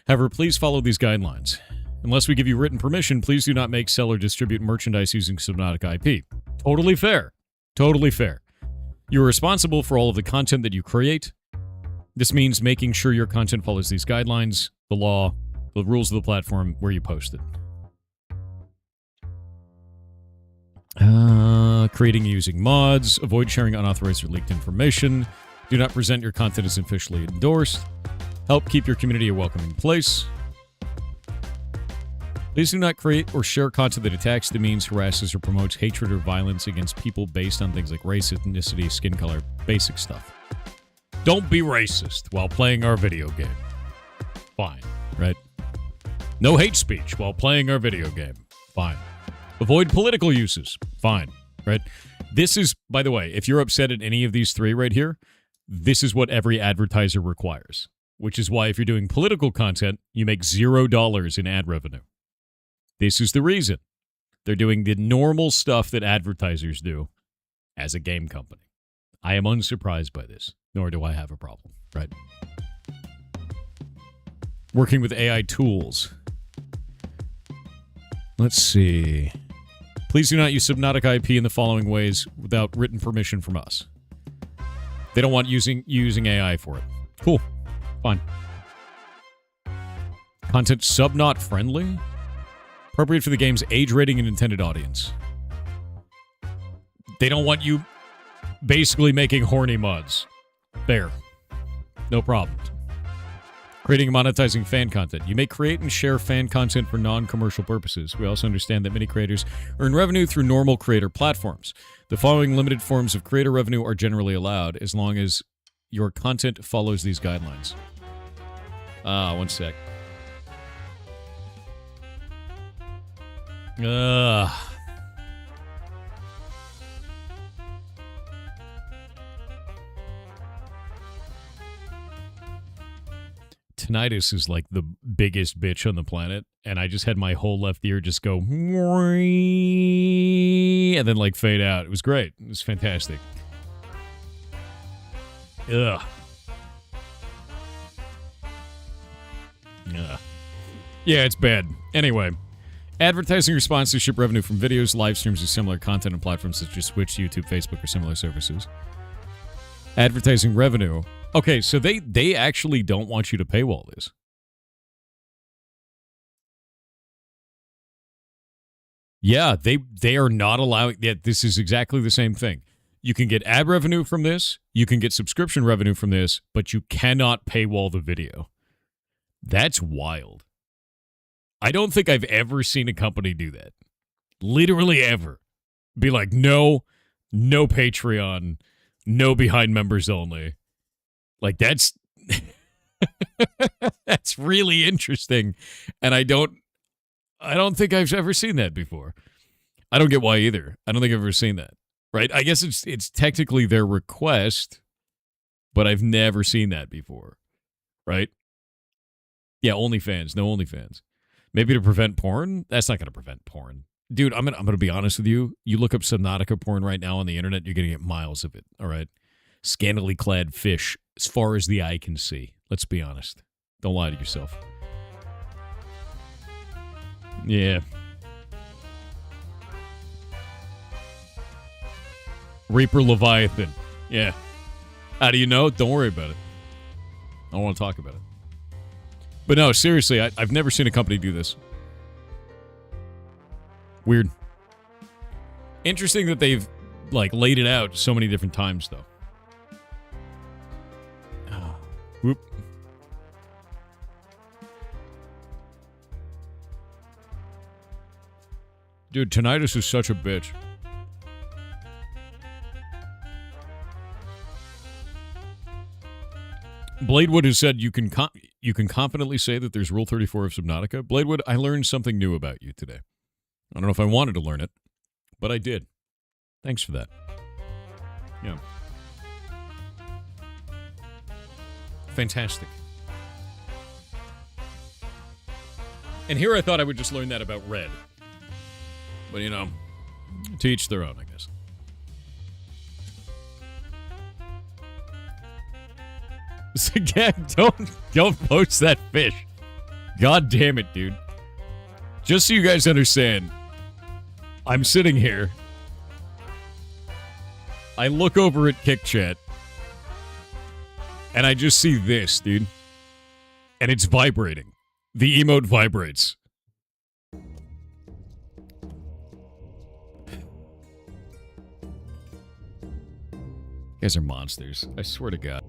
Speaker 1: However, please follow these guidelines. Unless we give you written permission, please do not make, sell, or distribute merchandise using Subnautica IP. Totally fair. Totally fair. You are responsible for all of the content that you create. This means making sure your content follows these guidelines, the law, the rules of the platform where you post it. Creating and using mods. Avoid sharing unauthorized or leaked information. Do not present your content as officially endorsed. Help keep your community a welcoming place. Please do not create or share content that attacks, demeans, harasses, or promotes hatred or violence against people based on things like race, ethnicity, skin color, basic stuff. Don't be racist while playing our video game. Fine, right? No hate speech while playing our video game. Fine. Avoid political uses. Fine, right? This is, by the way, if you're upset at any of these three right here, this is what every advertiser requires, which is why if you're doing political content, you make $0 in ad revenue. This is the reason. They're doing the normal stuff that advertisers do as a game company. I am unsurprised by this, nor do I have a problem, right? Working with AI tools. Let's see. Please do not use Subnautica IP in the following ways without written permission from us. They don't want using AI for it. Cool. Fine. Content Subnaut friendly? Appropriate for the game's age rating and intended audience. They don't want you basically making horny mods. Fair. No problem. Creating and monetizing fan content. You may create and share fan content for non-commercial purposes. We also understand that many creators earn revenue through normal creator platforms. The following limited forms of creator revenue are generally allowed as long as your content follows these guidelines. One sec. Tinnitus is like the biggest bitch on the planet, and I just had my whole left ear just go and then like fade out. It was great. It was fantastic. Ugh. Yeah, it's bad. Anyway. Advertising or sponsorship revenue from videos, live streams, or similar content on platforms such as Twitch, YouTube, Facebook, or similar services. Advertising revenue. Okay, so they actually don't want you to paywall this. Yeah, they are not allowing... Yeah, this is exactly the same thing. You can get ad revenue from this, you can get subscription revenue from this, but you cannot paywall the video. That's wild. I don't think I've ever seen a company do that. Literally ever. Be like, no Patreon, no behind members only. Like, that's that's really interesting. And I don't think I've ever seen that before. I don't get why either. I don't think I've ever seen that. Right? I guess it's technically their request, but I've never seen that before. Right? Yeah, OnlyFans, no OnlyFans. Maybe to prevent porn? That's not going to prevent porn. Dude, I'm gonna be honest with you. You look up Subnautica porn right now on the internet, you're going to get miles of it, all right? Scantily clad fish, as far as the eye can see. Let's be honest. Don't lie to yourself. Yeah. Reaper Leviathan. Yeah. How do you know? Don't worry about it. I don't want to talk about it. But no, seriously, I've never seen a company do this. Weird. Interesting that they've, like, laid it out so many different times, though. Whoop. Dude, tinnitus is such a bitch. Bladewood has said you can confidently say that there's Rule 34 of Subnautica. Bladewood, I learned something new about you today. I don't know if I wanted to learn it, but I did. Thanks for that. Yeah. Fantastic. And here I thought I would just learn that about red. But, you know, to each their own, I guess. So, yeah, don't post that fish. God damn it, dude. Just so you guys understand, I'm sitting here. I look over at Kick Chat. And I just see this, dude. And it's vibrating. The emote vibrates. You guys are monsters. I swear to God.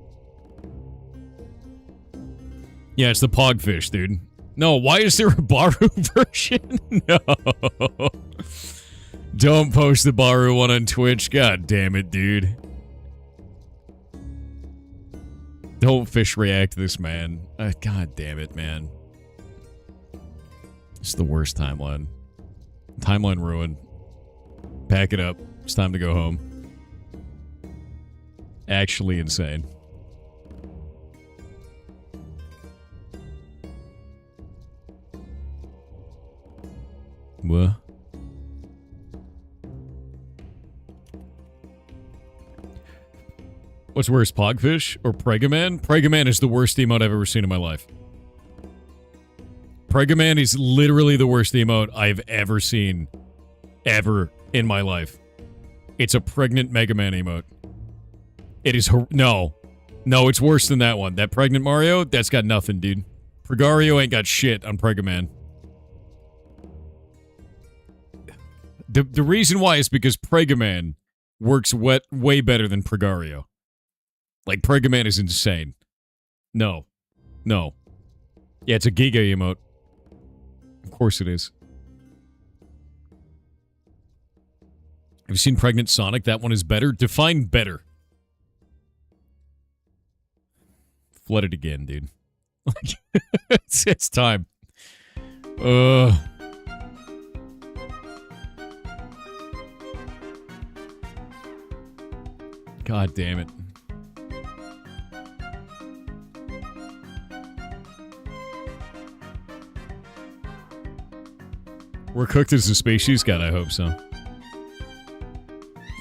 Speaker 1: Yeah, it's the pogfish, dude. No, why is there a Baru version? No. Don't post the Baru one on Twitch. God damn it, dude. Don't fish react to this, man. God damn it, man. It's the worst timeline. Timeline ruined. Pack it up. It's time to go home. Actually insane. What? What's worse, Pogfish or Pregaman? Pregaman is the worst emote I've ever seen in my life. Pregaman is literally the worst emote I've ever seen. Ever in my life. It's a pregnant Mega Man emote. It is... No. No, it's worse than that one. That pregnant Mario, that's got nothing, dude. Pregario ain't got shit on Pregaman. The reason why is because Pregaman works way better than Pregario. Like, Pregaman is insane. No. No. Yeah, it's a Giga emote. Of course it is. Have you seen Pregnant Sonic? That one is better. Define better. Flood it again, dude. It's time. God damn it. We're cooked as a species? God, I hope so.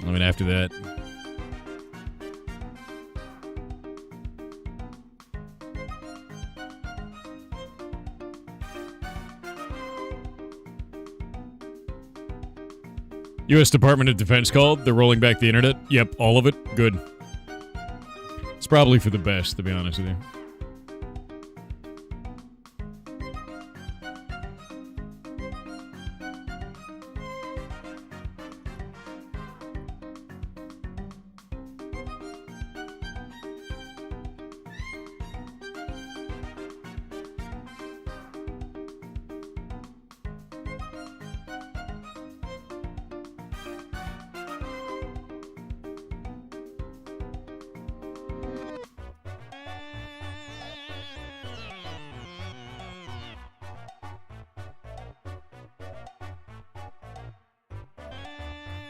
Speaker 1: I mean, after that... U.S. Department of Defense called. They're rolling back the internet. Yep, all of it. Good. It's probably for the best, to be honest with you.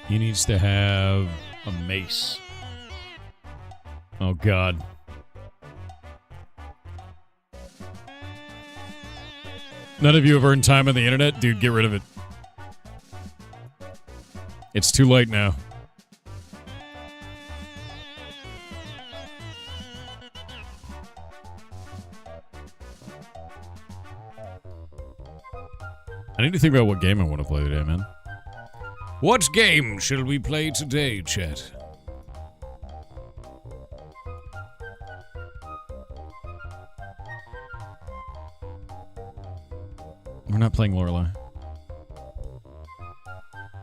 Speaker 1: He needs to have a mace. Oh, God. None of you have earned time on the internet? Dude, get rid of it. It's too late now. I need to think about what game I want to play today, man. What game shall we play today, chat? We're not playing Lorelei.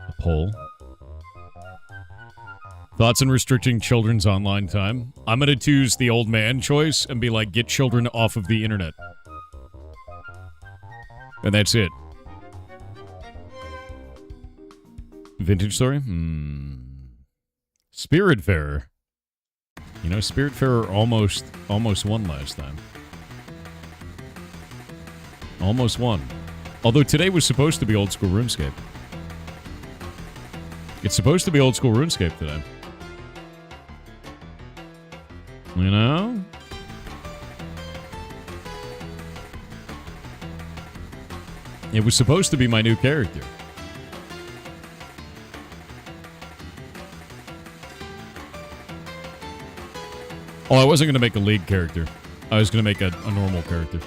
Speaker 1: A poll. Thoughts on restricting children's online time? I'm going to choose the old man choice and be like, get children off of the internet. And that's it. Vintage story? Spiritfarer. You know, Spiritfarer almost won last time. Almost won. Although today was supposed to be old school RuneScape. It's supposed to be old school RuneScape today. You know? It was supposed to be my new character. Oh, I wasn't going to make a league character. I was going to make a normal character.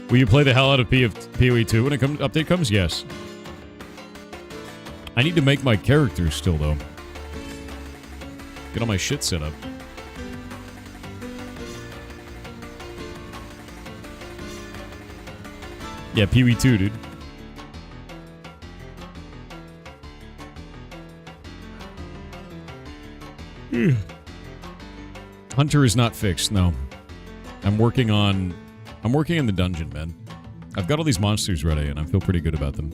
Speaker 1: Will you play the hell out of PoE 2 when update comes? Yes. I need to make my characters still, though. Get all my shit set up. Yeah, PoE 2, dude. Hunter is not fixed, no. I'm working in the dungeon, man. I've got all these monsters ready, and I feel pretty good about them.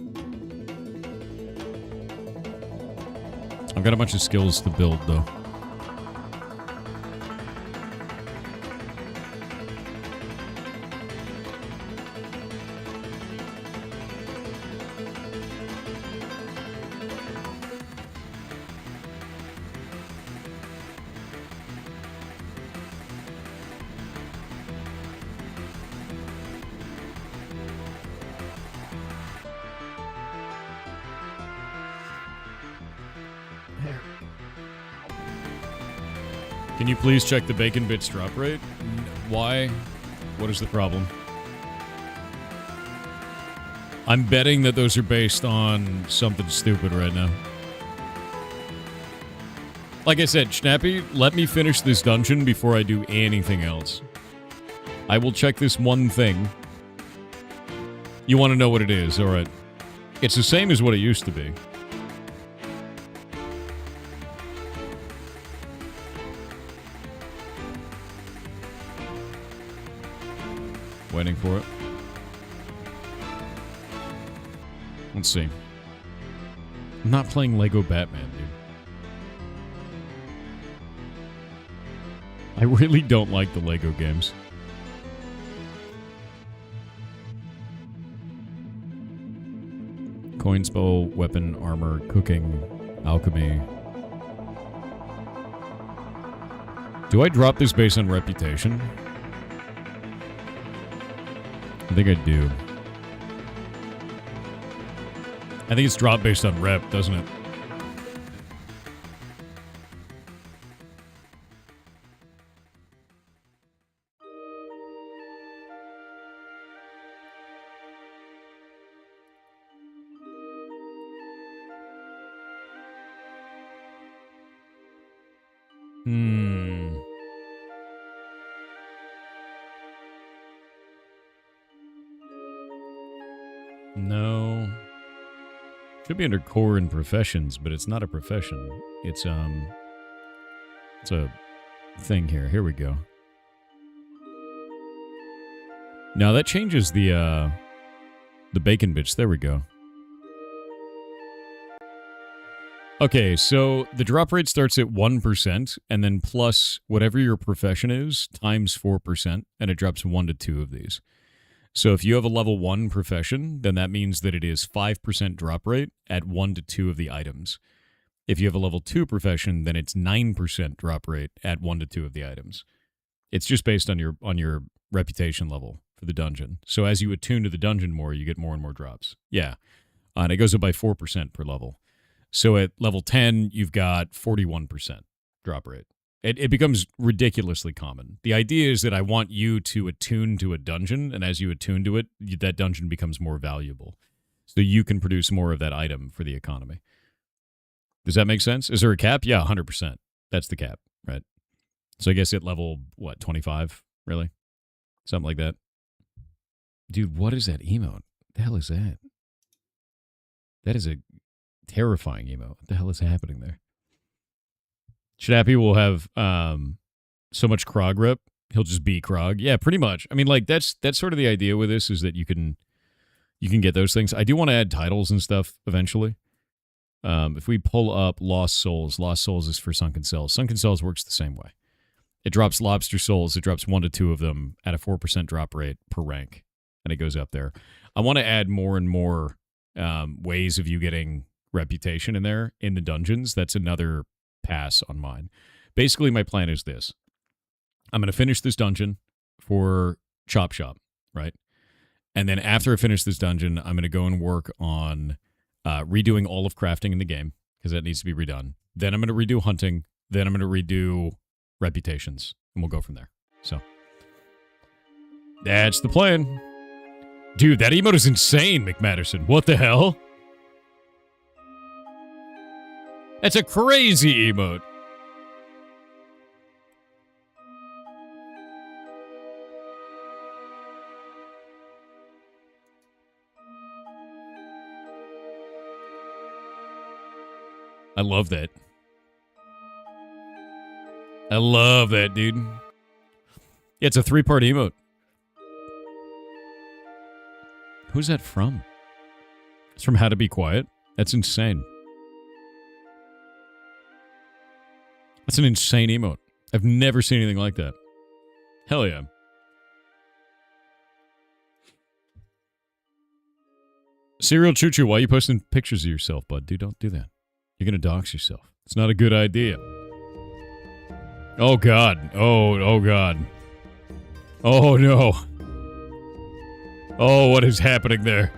Speaker 1: I've got a bunch of skills to build, though. Can you please check the bacon bits drop rate? Why? What is the problem? I'm betting that those are based on something stupid right now. Like I said, Schnappy, let me finish this dungeon before I do anything else. I will check this one thing. You want to know what it is, alright. It's the same as what it used to be. Waiting for it. Let's see. I'm not playing Lego Batman, dude. I really don't like the Lego games. Coin, spell, weapon, armor, cooking, alchemy. Do I drop this based on reputation? I think I do. I think it's dropped based on rep, doesn't it? No. Should be under core and professions, but it's not a profession. It's a thing here. Here we go. Now that changes the bacon bits. There we go. Okay, so the drop rate starts at 1%, and then plus whatever your profession is, times 4%, and it drops 1 to 2 of these. So if you have a level 1 profession, then that means that it is 5% drop rate at 1 to 2 of the items. If you have a level 2 profession, then it's 9% drop rate at 1 to 2 of the items. It's just based on your reputation level for the dungeon. So as you attune to the dungeon more, you get more and more drops. Yeah. And it goes up by 4% per level. So at level 10, you've got 41% drop rate. It becomes ridiculously common. The idea is that I want you to attune to a dungeon, and as you attune to it, that dungeon becomes more valuable. So you can produce more of that item for the economy. Does that make sense? Is there a cap? Yeah, 100%. That's the cap, right? So I guess at level, what, 25, really? Something like that. Dude, what is that emote? The hell is that? That is a terrifying emote. What the hell is happening there? Shadappy will have so much Krog rep. He'll just be Krog. Yeah, pretty much. I mean, like that's sort of the idea with this is that you can get those things. I do want to add titles and stuff eventually. If we pull up Lost Souls is for Sunken Cells. Sunken Cells works the same way. It drops Lobster Souls. It drops 1 to 2 of them at a 4% drop rate per rank, and it goes up there. I want to add more and more ways of you getting reputation in there in the dungeons. That's another pass on mine. Basically, my plan is this. I'm going to finish this dungeon for Chop Shop, right? And then after I finish this dungeon, I'm going to go and work on redoing all of crafting in the game, because that needs to be redone. Then I'm going to redo hunting. Then I'm going to redo reputations, and we'll go from there. So, that's the plan. Dude, that emote is insane, McMatterson. What the hell? That's a crazy emote. I love that. I love that, dude. Yeah, it's a 3-part emote. Who's that from? It's from How to Be Quiet. That's insane. That's an insane emote. I've never seen anything like that. Hell yeah. Serial Choo Choo, why are you posting pictures of yourself, bud? Dude, don't do that. You're going to dox yourself. It's not a good idea. Oh, God. Oh, God. Oh, no. Oh, what is happening there?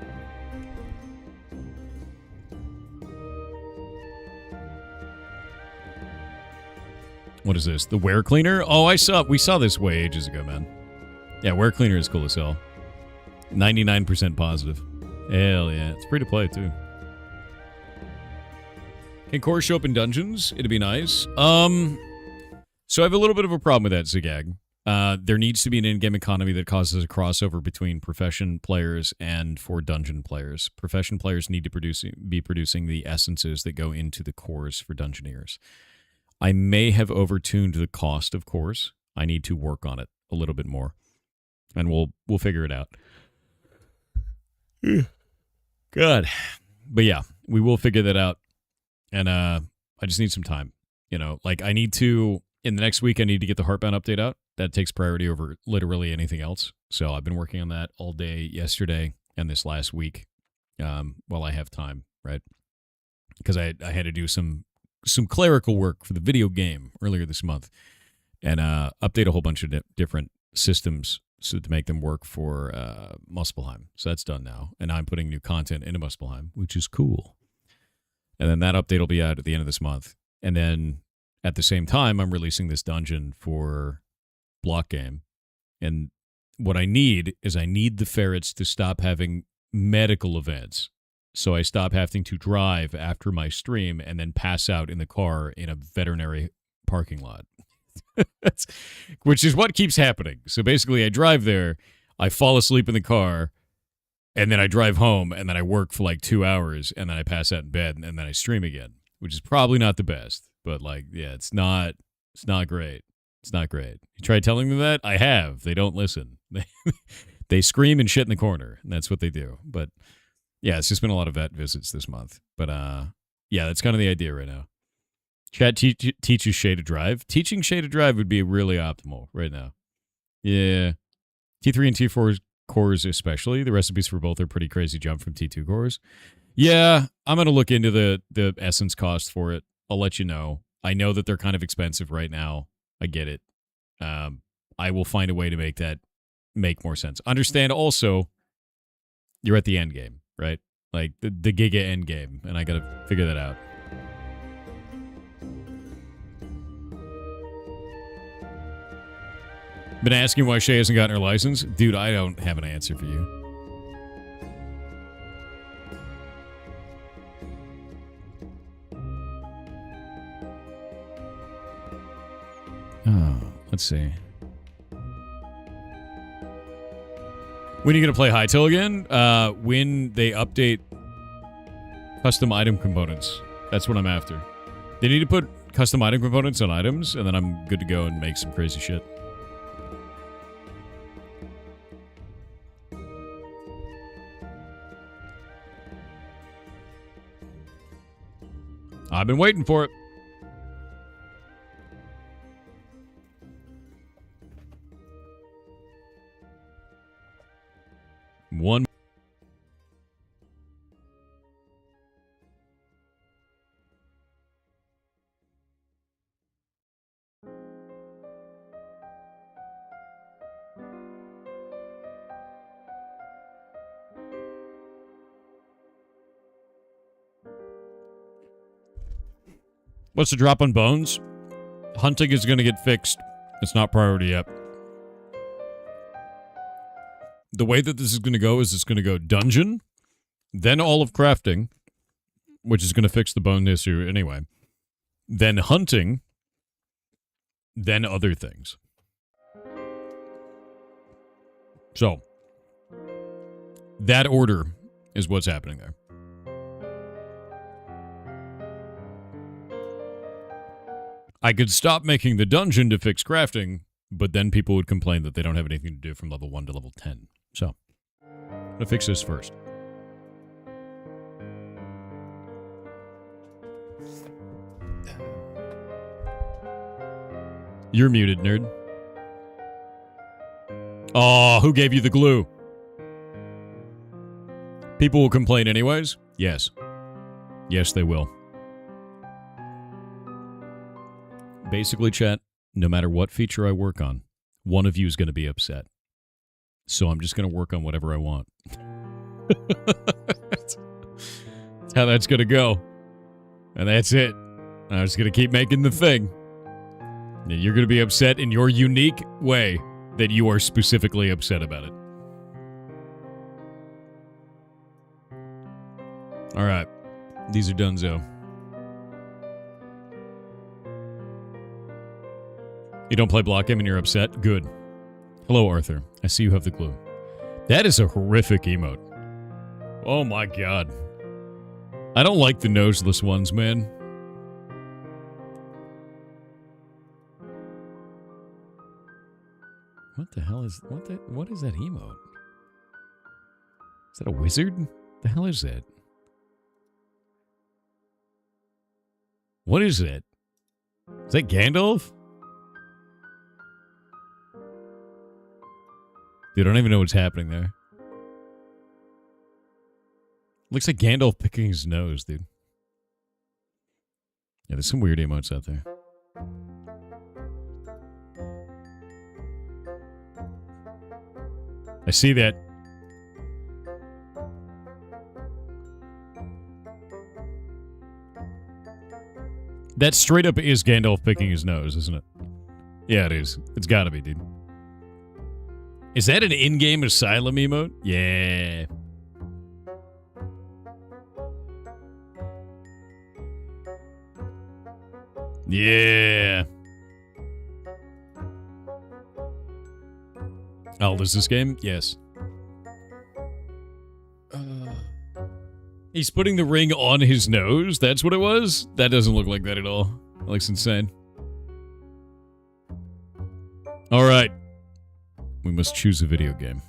Speaker 1: What is this? The Wear Cleaner? Oh, we saw this way ages ago, man. Yeah, Wear Cleaner is cool as hell. 99% positive. Hell yeah. It's free to play, too. Can cores show up in dungeons? It'd be nice. So I have a little bit of a problem with that, Zigag. There needs to be an in-game economy that causes a crossover between profession players and for dungeon players. Profession players need to be producing the essences that go into the cores for dungeoneers. I may have overtuned the cost of cores. I need to work on it a little bit more, and we'll figure it out. God, but yeah, we will figure that out. And I just need some time. You know, like I need to, in the next week, I need to get the Heartbound update out. That takes priority over literally anything else. So I've been working on that all day yesterday and this last week while I have time, right? Because I had to do some clerical work for the video game earlier this month and update a whole bunch of different systems so to make them work for Muspelheim. So that's done now. And I'm putting new content into Muspelheim, which is cool. And then that update will be out at the end of this month. And then at the same time, I'm releasing this dungeon for Block Game. And what I need is the ferrets to stop having medical events. So I stop having to drive after my stream and then pass out in the car in a veterinary parking lot. Which is what keeps happening. So basically, I drive there, I fall asleep in the car, and then I drive home, and then I work for like 2 hours, and then I pass out in bed, and then I stream again, which is probably not the best. But like, yeah, it's not great. It's not great. You try telling them that? I have. They don't listen. They scream and shit in the corner, and that's what they do. But yeah, it's just been a lot of vet visits this month. But yeah, that's kind of the idea right now. Chat teaches Shay to drive. Teaching Shay to drive would be really optimal right now. Yeah. T3 and T4 cores especially. The recipes for both are pretty crazy jump from T2 cores. Yeah, I'm going to look into the essence cost for it. I'll let you know. I know that they're kind of expensive right now. I get it. I will find a way to make that make more sense. Understand also, you're at the end game, right? Like the Giga end game, and I got to figure that out. Been asking why Shay hasn't gotten her license? Dude, I don't have an answer for you. Oh, let's see. When are you going to play Hytale again? When they update custom item components. That's what I'm after. They need to put custom item components on items, and then I'm good to go and make some crazy shit. I've been waiting for it. One. What's the drop on bones? Hunting is going to get fixed. It's not priority yet. The way that this is going to go is it's going to go dungeon, then all of crafting, which is going to fix the bone issue anyway, then hunting, then other things. So, that order is what's happening there. I could stop making the dungeon to fix crafting, but then people would complain that they don't have anything to do from level 1 to level 10. So, I'm gonna fix this first. You're muted, nerd. Oh, who gave you the glue? People will complain anyways? Yes. Yes, they will. Basically, chat, no matter what feature I work on, one of you is going to be upset. So I'm just going to work on whatever I want. That's how that's going to go. And that's it. I'm just going to keep making the thing. And you're going to be upset in your unique way that you are specifically upset about it. All right. These are donezo. You don't play block game and you're upset? Good. Hello, Arthur. I see you have the glue. That is a horrific emote. Oh my god. I don't like the noseless ones, man. What the hell is... What is that emote? Is that a wizard? The hell is that? What is that? Is that Gandalf? Dude, I don't even know what's happening there. Looks like Gandalf picking his nose, dude. Yeah, there's some weird emotes out there. I see that. That straight up is Gandalf picking his nose, isn't it? Yeah, it is. It's gotta be, dude. Is that an in-game asylum emote? Yeah. Yeah. Oh, is this game? Yes. He's putting the ring on his nose? That's what it was? That doesn't look like that at all. That looks insane. Alright. We must choose a video game.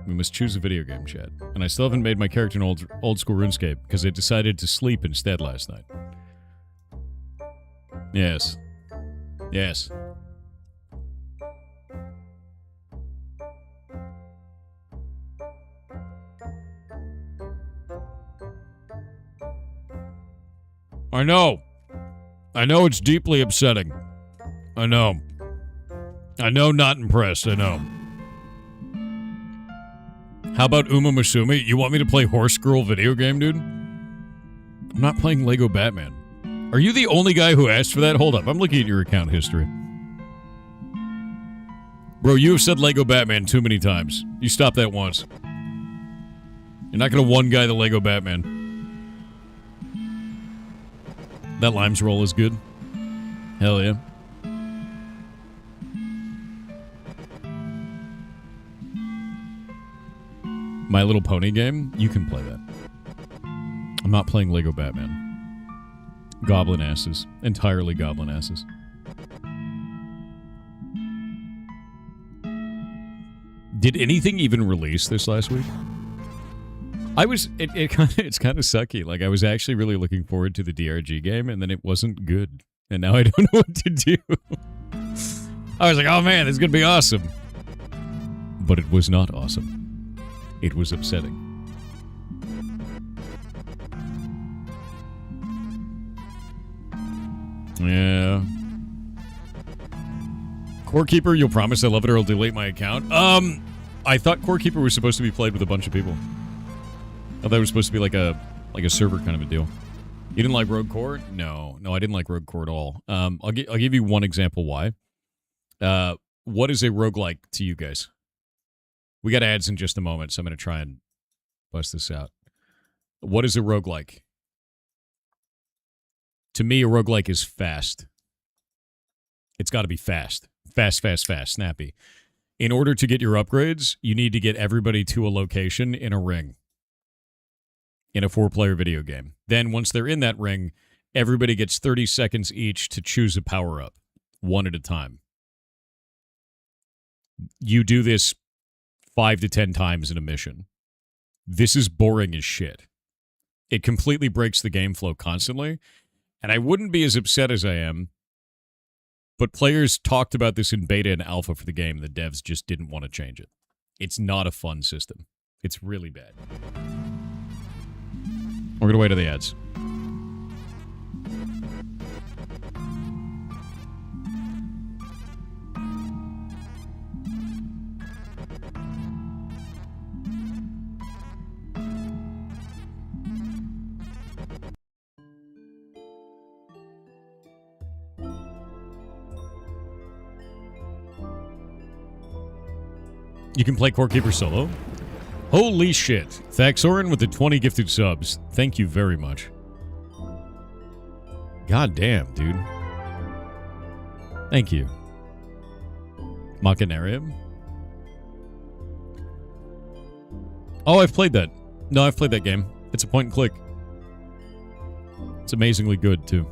Speaker 1: We must choose a video game, chat. And I still haven't made my character in old school RuneScape because I decided to sleep instead last night. Yes. Yes. I know. I know it's deeply upsetting. I know. I know, not impressed, I know. How about Uma Masumi? You want me to play Horse Girl video game, dude? I'm not playing Lego Batman. Are you the only guy who asked for that? Hold up, I'm looking at your account history. Bro, you have said Lego Batman too many times. You stop that once. You're not gonna one guy the Lego Batman. That Lime's roll is good. Hell yeah. My Little Pony game, you can play that. I'm not playing Lego Batman. Goblin asses. Entirely goblin asses. Did anything even release this last week? It's kind of sucky. Like, I was actually really looking forward to the DRG game, and then it wasn't good. And now I don't know what to do. I was like, oh man, this is going to be awesome. But it was not awesome. It was upsetting. Yeah. Core Keeper, you'll promise I love it or I'll delete my account. I thought Core Keeper was supposed to be played with a bunch of people. I thought it was supposed to be like a server kind of a deal. You didn't like Rogue Core? No, I didn't like Rogue Core at all. I'll give you one example why. What is a roguelike to you guys? We got ads in just a moment, so I'm going to try and bust this out. What is a roguelike? To me, a roguelike is fast. It's got to be fast. Fast, snappy. In order to get your upgrades, you need to get everybody to a location in a ring. In a 4-player video game. Then, once they're in that ring, everybody gets 30 seconds each to choose a power-up. One at a time. You do this 5 to 10 times in a mission. This is boring as shit. It completely breaks the game flow constantly. And I wouldn't be as upset as I am, but players talked about this in beta and alpha for the game. The devs just didn't want to change it. It's not a fun system. It's really bad. We're going to wait to the ads. You can play Core Keeper solo. Holy shit. Thaxorin with the 20 gifted subs. Thank you very much. God damn, dude. Thank you. Machinarium? Oh, I've played that. No, I've played that game. It's a point and click. It's amazingly good, too.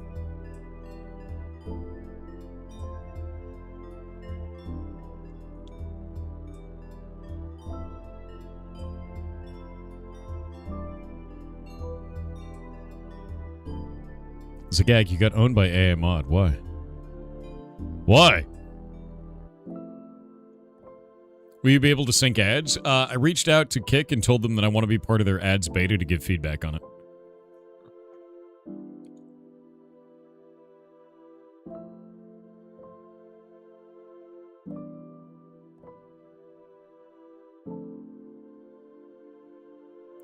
Speaker 1: Zagag, you got owned by AA Mod. Why? Why? Will you be able to sync ads? I reached out to Kick and told them that I want to be part of their ads beta to give feedback on it.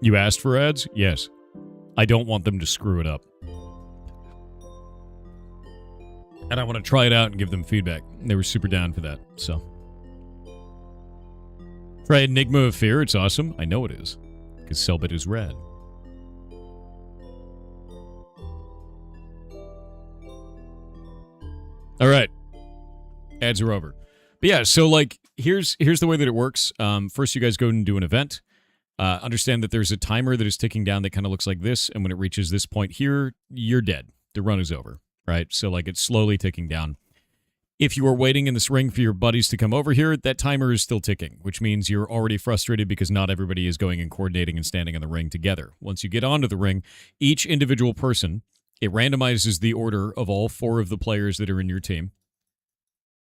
Speaker 1: You asked for ads? Yes. I don't want them to screw it up. And I want to try it out and give them feedback. They were super down for that, so. Try Enigma of Fear. It's awesome. I know it is. Because Selbit is rad. All right. Ads are over. But yeah, so like, here's the way that it works. First, you guys go and do an event. Understand that there's a timer that is ticking down that kind of looks like this. And when it reaches this point here, you're dead. The run is over. Right? So, like, it's slowly ticking down. If you are waiting in this ring for your buddies to come over here, that timer is still ticking, which means you're already frustrated because not everybody is going and coordinating and standing in the ring together. Once you get onto the ring, each individual person, it randomizes the order of all 4 of the players that are in your team.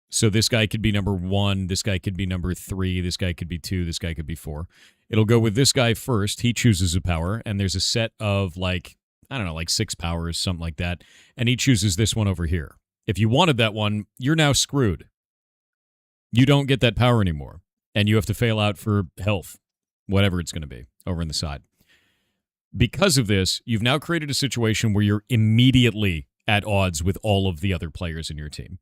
Speaker 1: So this guy could be number 1, this guy could be number 3, this guy could be 2, this guy could be 4. It'll go with this guy first. He chooses a power, and there's a set of, like, I don't know, like 6 powers, something like that. And he chooses this one over here. If you wanted that one, you're now screwed. You don't get that power anymore. And you have to fail out for health, whatever it's going to be, over on the side. Because of this, you've now created a situation where you're immediately at odds with all of the other players in your team.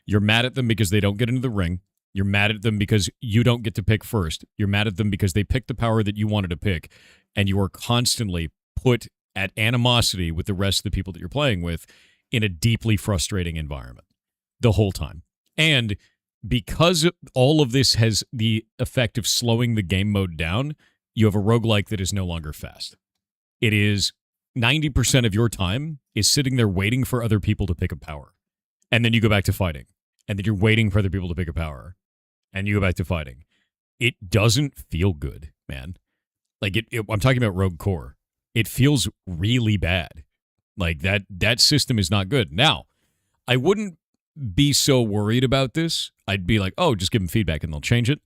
Speaker 1: You're mad at them because they don't get into the ring. You're mad at them because you don't get to pick first. You're mad at them because they picked the power that you wanted to pick. And you are constantly put at animosity with the rest of the people that you're playing with in a deeply frustrating environment the whole time. And because all of this has the effect of slowing the game mode down, you have a roguelike that is no longer fast. It is 90% of your time is sitting there waiting for other people to pick a power. And then you go back to fighting. And then you're waiting for other people to pick a power. And you go back to fighting. It doesn't feel good, man. Like, I'm talking about Rogue Core. It feels really bad. Like, that system is not good. Now, I wouldn't be so worried about this. I'd be like, oh, just give them feedback and they'll change it.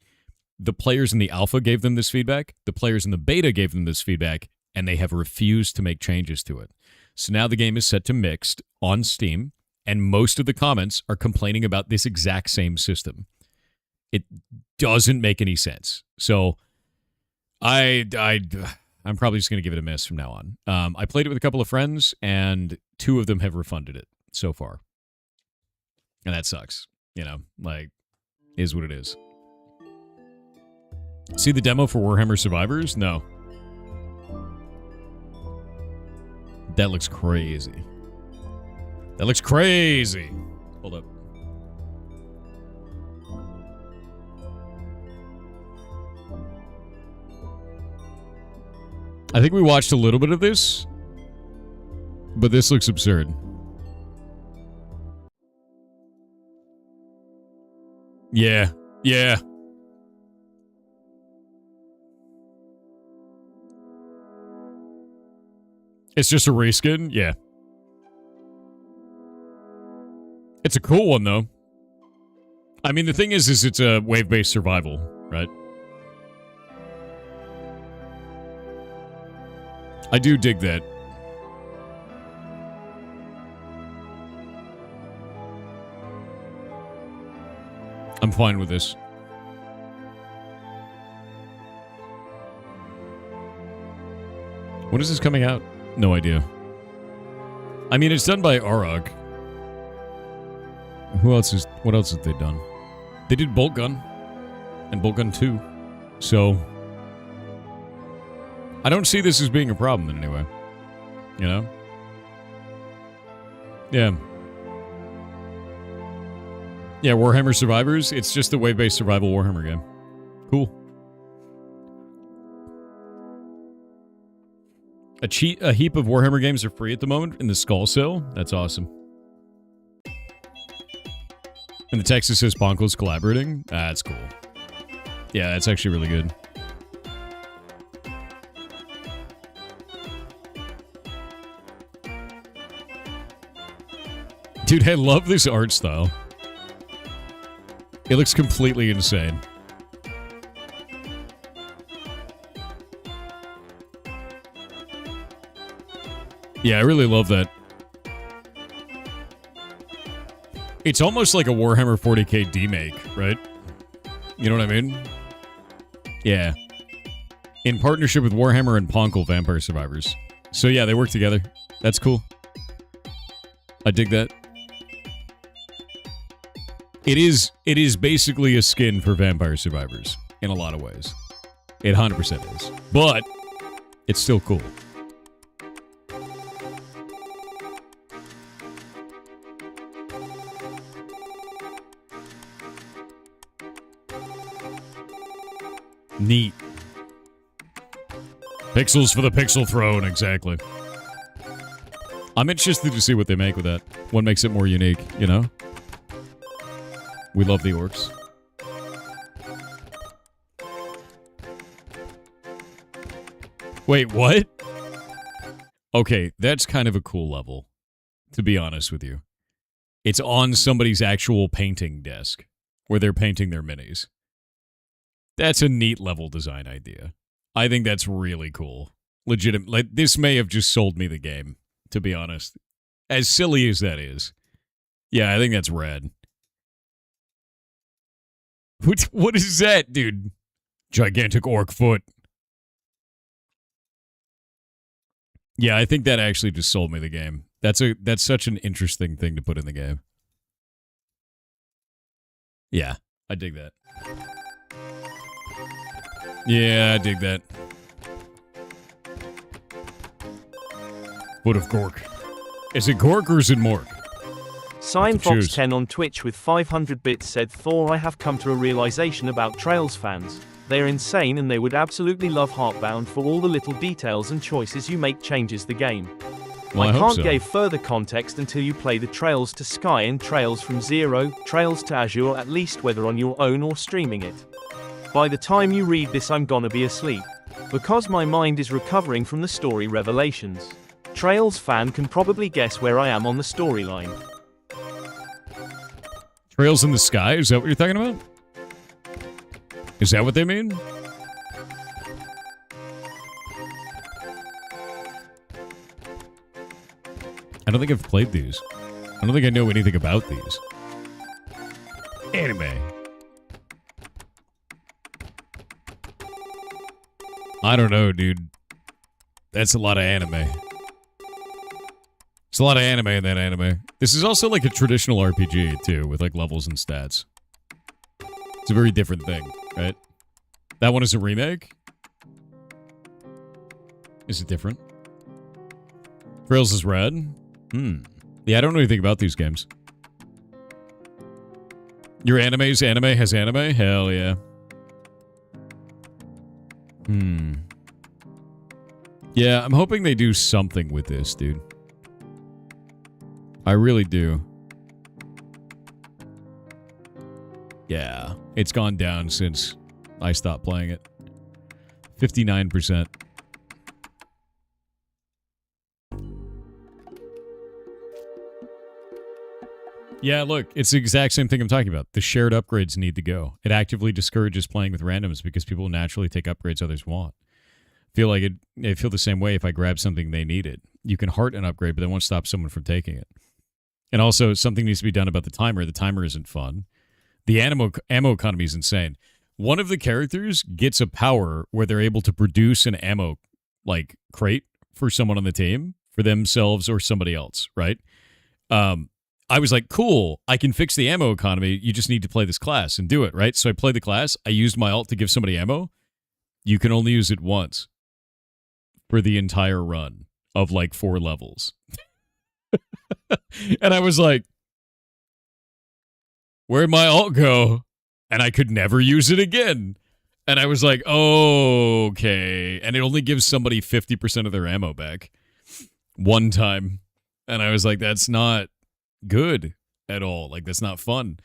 Speaker 1: The players in the alpha gave them this feedback. The players in the beta gave them this feedback, and they have refused to make changes to it. So now the game is set to mixed on Steam, and most of the comments are complaining about this exact same system. It doesn't make any sense. So I'm probably just going to give it a miss from now on. I played it with a couple of friends, and 2 of them have refunded it so far. And that sucks. You know, like, is what it is. See the demo for Warhammer Survivors? No. That looks crazy. That looks crazy. Hold up. I think we watched a little bit of this, but this looks absurd. Yeah. Yeah. It's just a reskin? Yeah. It's a cool one, though. I mean, the thing is it's a wave-based survival, right? I do dig that. I'm fine with this. When is this coming out? No idea. I mean, it's done by Arog. What else have they done? They did Bolt Gun and Bolt Gun 2. So I don't see this as being a problem in any way. You know? Yeah. Yeah, Warhammer Survivors, it's just a wave-based survival Warhammer game. Cool. A heap of Warhammer games are free at the moment in the Skull sale. That's awesome. And the text says Bonko's collaborating. That's cool. Yeah, that's actually really good. Dude, I love this art style. It looks completely insane. Yeah, I really love that. It's almost like a Warhammer 40k demake, right? You know what I mean? Yeah. In partnership with Warhammer and Ponkel Vampire Survivors. So yeah, they work together. That's cool. I dig that. It is basically a skin for Vampire Survivors in a lot of ways. It 100% is. But it's still cool. Neat. Pixels for the pixel throne, exactly. I'm interested to see what they make with that. What makes it more unique, you know? We love the orcs. Wait, what? Okay, that's kind of a cool level, to be honest with you. It's on somebody's actual painting desk, where they're painting their minis. That's a neat level design idea. I think that's really cool. Legitimate. Like, this may have just sold me the game, to be honest. As silly as that is. Yeah, I think that's rad. What is that, dude? Gigantic orc foot. Yeah, I think that actually just sold me the game. That's such an interesting thing to put in the game. Yeah, I dig that. Yeah, I dig that. Foot of Gork. Is it Gork or is it Mork?
Speaker 2: SignFox10 on Twitch with 500 bits said, Thor, I have come to a realization about Trails fans. They're insane and they would absolutely love Heartbound for all the little details and choices you make changes the game.
Speaker 1: Well,
Speaker 2: I
Speaker 1: hope
Speaker 2: can't
Speaker 1: so.
Speaker 2: give further context until you play the Trails to Sky and Trails from Zero, Trails to Azure at least whether on your own or streaming it. By the time you read this I'm gonna be asleep. Because my mind is recovering from the story revelations. Trails fan can probably guess where I am on the storyline.
Speaker 1: Trails in the sky? Is that what you're talking about? Is that what they mean? I don't think I've played these. I don't think I know anything about these. Anime. I don't know, dude. That's a lot of anime. There's a lot of anime in that anime. This is also like a traditional RPG, too, with like levels and stats. It's a very different thing, right? That one is a remake? Is it different? Trails is red? Yeah, I don't know anything about these games. Your anime's anime has anime? Hell yeah. Yeah, I'm hoping they do something with this, dude. I really do. Yeah, it's gone down since I stopped playing it. 59%. Yeah, look, it's the exact same thing I'm talking about. The shared upgrades need to go. It actively discourages playing with randoms because people naturally take upgrades others want. I feel the same way if I grab something they needed. You can heart an upgrade, but that won't stop someone from taking it. And also, something needs to be done about the timer. The timer isn't fun. The ammo economy is insane. One of the characters gets a power where they're able to produce an ammo, like, crate for someone on the team, for themselves or somebody else, right? I was like, cool, I can fix the ammo economy. You just need to play this class and do it, right? So I played the class. I used my ult to give somebody ammo. You can only use it once for the entire run of like 4 levels. And I was like, where'd my ult go? And I could never use it again. And I was like, oh, okay. And it only gives somebody 50% of their ammo back one time. And I was like, that's not good at all. Like, that's not fun.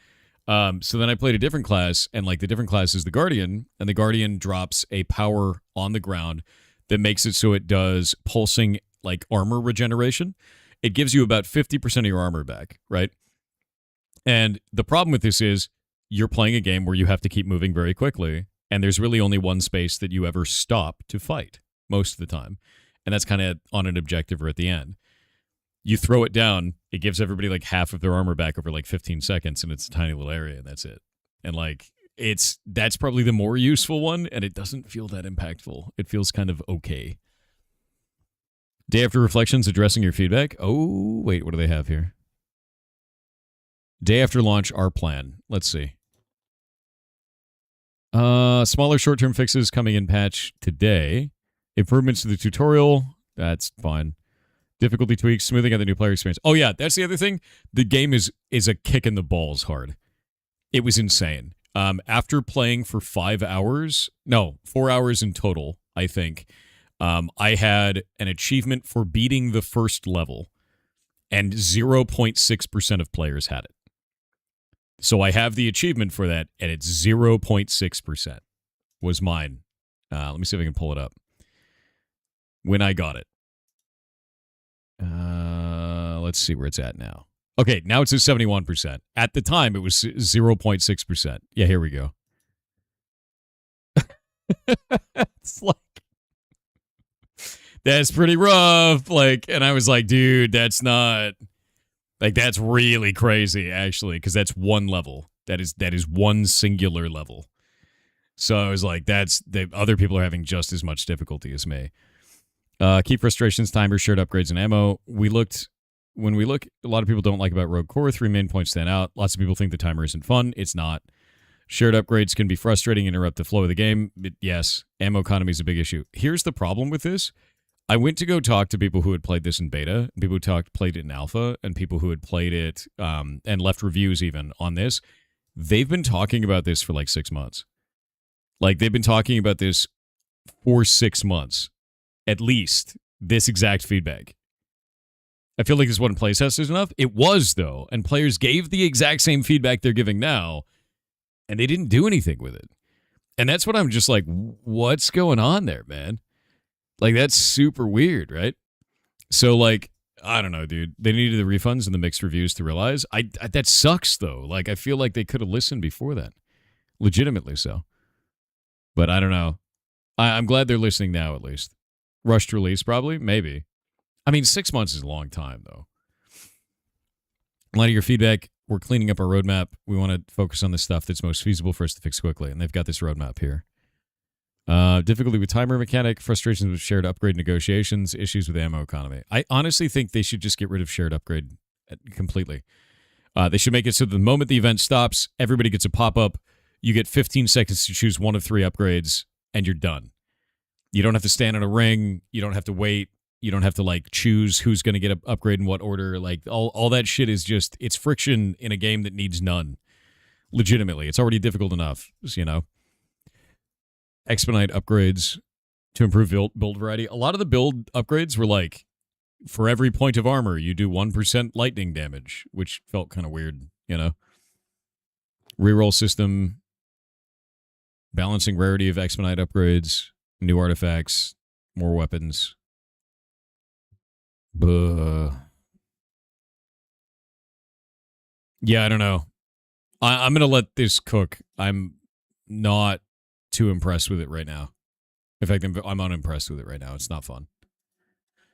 Speaker 1: So then I played a different class, and like the different class is the Guardian, and the Guardian drops a power on the ground that makes it so it does pulsing like armor regeneration. It gives you about 50% of your armor back, right? And the problem with this is you're playing a game where you have to keep moving very quickly, and there's really only one space that you ever stop to fight most of the time. And that's kind of on an objective or at the end. You throw it down, it gives everybody like half of their armor back over like 15 seconds, and it's a tiny little area, and that's it. And like, that's probably the more useful one, and it doesn't feel that impactful. It feels kind of okay. Day after reflections, addressing your feedback. Oh, wait, what do they have here? Day after launch, our plan. Let's see. Smaller short-term fixes coming in patch today. Improvements to the tutorial. That's fine. Difficulty tweaks, smoothing out the new player experience. Oh yeah, that's the other thing. The game is a kick in the balls hard. It was insane. After playing for 4 hours in total, I think, I had an achievement for beating the first level, and 0.6% of players had it. So I have the achievement for that, and it's 0.6% was mine. Let me see if I can pull it up. When I got it. Let's see where it's at now. Okay, now it's at 71%. At the time, it was 0.6%. Yeah, here we go. It's like, that's pretty rough. Like, and I was like, dude, that's not, like, that's really crazy, actually, because that's one level. That is one singular level. So I was like, other people are having just as much difficulty as me. Keep frustrations, timer, shared upgrades, and ammo. When we look, a lot of people don't like about Rogue Core. 3 main points stand out. Lots of people think the timer isn't fun. It's not. Shared upgrades can be frustrating, interrupt the flow of the game. But yes, ammo economy is a big issue. Here's the problem with this. I went to go talk to people who had played this in beta, people who played it in alpha, and people who had played it and left reviews even on this. They've been talking about this for like 6 months. Like, they've been talking about this for 6 months, at least, this exact feedback. I feel like this wasn't playtesters enough. It was, though, and players gave the exact same feedback they're giving now, and they didn't do anything with it. And that's what I'm just like, what's going on there, man? Like, that's super weird, right? So, like, I don't know, dude. They needed the refunds and the mixed reviews to realize. That sucks, though. Like, I feel like they could have listened before that. Legitimately so. But I don't know. I'm glad they're listening now, at least. Rushed release, probably? Maybe. I mean, 6 months is a long time, though. A lot of your feedback, we're cleaning up our roadmap. We want to focus on the stuff that's most feasible for us to fix quickly, and they've got this roadmap here. Difficulty with timer mechanic, frustrations with shared upgrade negotiations, issues with ammo economy. I honestly think they should just get rid of shared upgrade completely. They should make it so the moment the event stops, everybody gets a pop-up. You get 15 seconds to choose one of 3 upgrades, and you're done. You don't have to stand in a ring. You don't have to wait. You don't have to, like, choose who's going to get an upgrade in what order. Like, all that shit is just, it's friction in a game that needs none. Legitimately. It's already difficult enough, you know. Expedite upgrades to improve build variety. A lot of the build upgrades were like, for every point of armor, you do 1% lightning damage, which felt kind of weird, you know. Reroll system, balancing rarity of expedite upgrades, new artifacts, more weapons. Yeah, I don't know. I'm going to let this cook. I'm not too impressed with it right now. In fact, I'm unimpressed with it right now. It's not fun.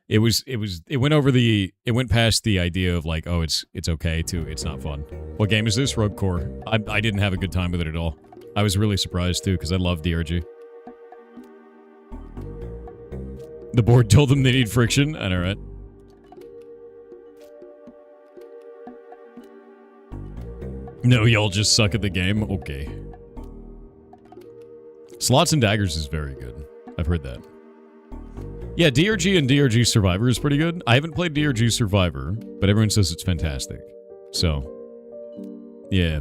Speaker 1: It went past the idea of like, oh, it's okay to, it's not fun. What game is this? Rogue Core. I didn't have a good time with it at all. I was really surprised too, because I love DRG. The board told them they need friction. I know, right? No, y'all just suck at the game? Okay. Slots and Daggers is very good. I've heard that. Yeah, DRG and DRG Survivor is pretty good. I haven't played DRG Survivor, but everyone says it's fantastic. So, yeah.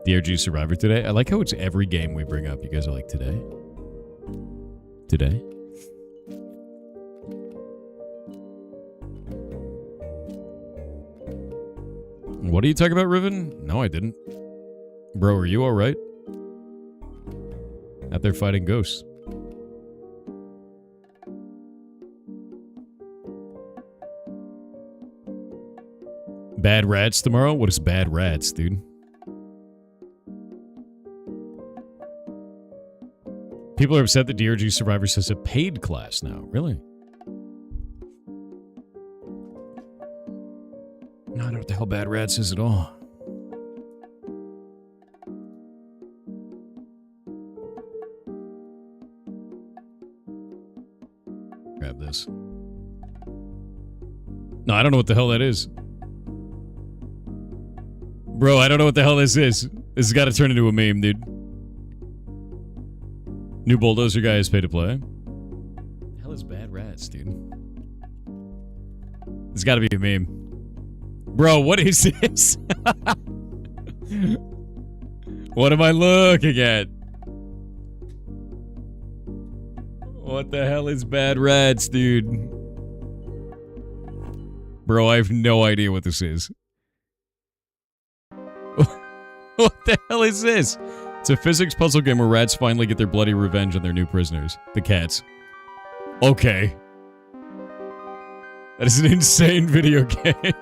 Speaker 1: DRG Survivor today. I like how it's every game we bring up. You guys are like, today? Today? What are you talking about, Riven? No, I didn't. Bro, are you alright? Out there fighting ghosts. Bad rats tomorrow? What is bad rats, dude? People are upset that DRG Survivors has a paid class now. Really? No, I don't know what the hell bad rats is at all. Grab this. No, I don't know what the hell that is. Bro, I don't know what the hell this is. This has got to turn into a meme, dude. New Bulldozer guy is pay to play. The hell is bad rats, dude? It's got to be a meme. Bro, what is this? What am I looking at? What the hell is bad rats, dude? Bro, I have no idea what this is. What the hell is this? It's a physics puzzle game where rats finally get their bloody revenge on their new prisoners, the cats. Okay. That is an insane video game.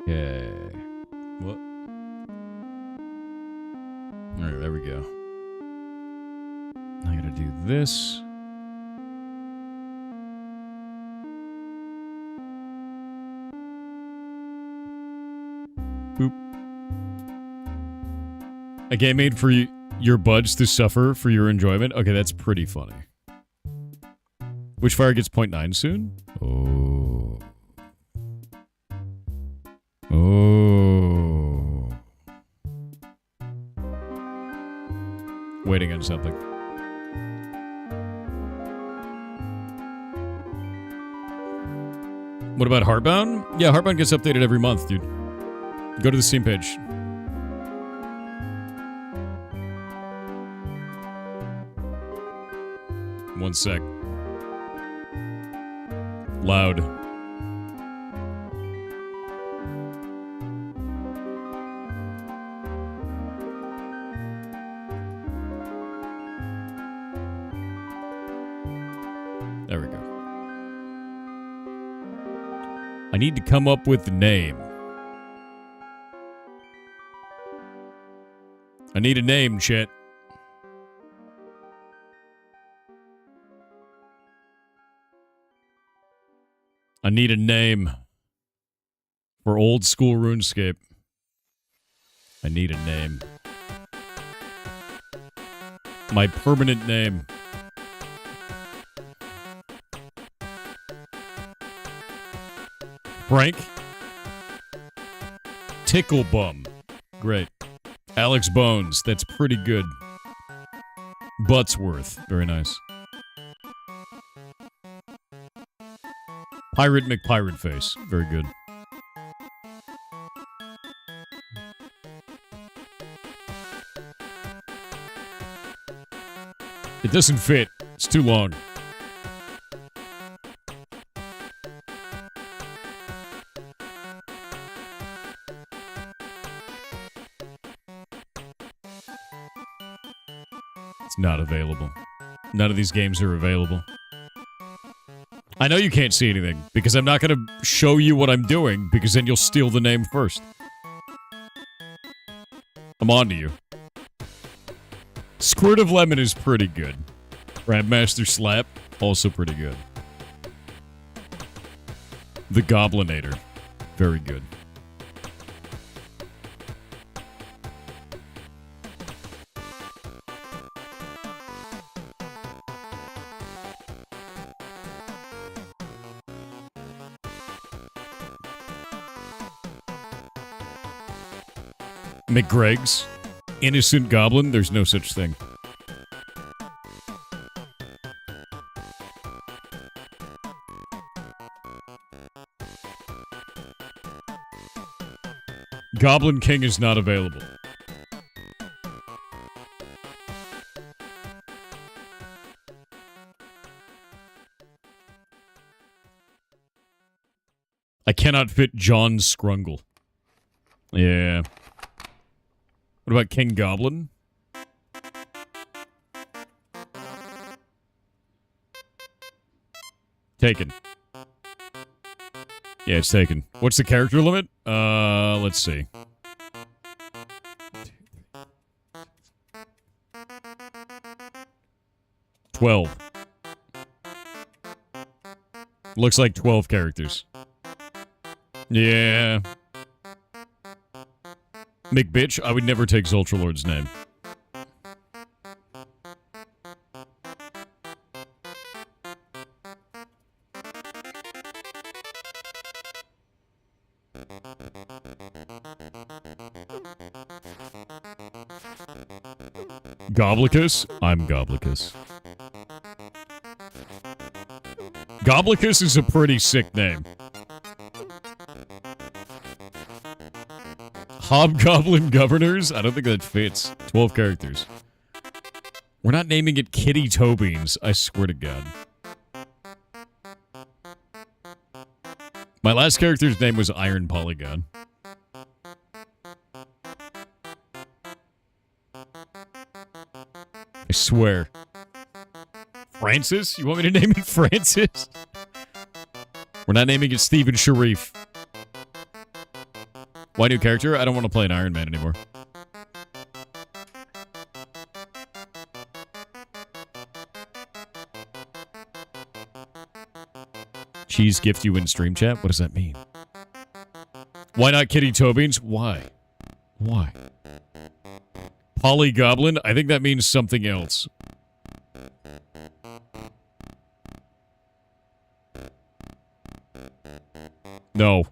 Speaker 1: Okay. What? Alright, there we go. I gotta do this. Boop. A game made for you. your buds to suffer for your enjoyment? Okay, that's pretty funny. Witchfire gets 0.9 soon? Oh. Oh. Waiting on something. What about Heartbound? Yeah, Heartbound gets updated every month, dude. Go to the Steam page. One sec. Loud. There we go. I need to come up with the name. I need a name, chat. I need a name for old school RuneScape. I need a name. My permanent name. Frank? Ticklebum. Great. Alex Bones. That's pretty good. Buttsworth. Very nice. Pirate McPirate Face. Very good. It doesn't fit. It's too long. It's not available. None of these games are available. I know you can't see anything, because I'm not going to show you what I'm doing, because then you'll steal the name first. I'm on to you. Squirt of Lemon is pretty good. Grandmaster Slap, also pretty good. The Goblinator, very good. McGreg's. Innocent Goblin? There's no such thing. Goblin King is not available. I cannot fit John Scrungle. Yeah. What about King Goblin? Taken. Yeah, it's taken. What's the character limit? Let's see. $12. Looks like 12 characters. Yeah. McBitch, I would never take Zultralord's name. Goblicus? I'm Goblicus. Goblicus is a pretty sick name. Hobgoblin Governors? I don't think that fits. 12 characters. We're not naming it Kitty Toebeans, I swear to God. My last character's name was Iron Polygon. I swear. Francis? You want me to name it Francis? We're not naming it Steven Sharif. Why new character? I don't want to play an Iron Man anymore. Cheese gift you in stream chat? What does that mean? Why not Kitty Toebeans? Why? Why? Polygoblin? I think that means something else. No.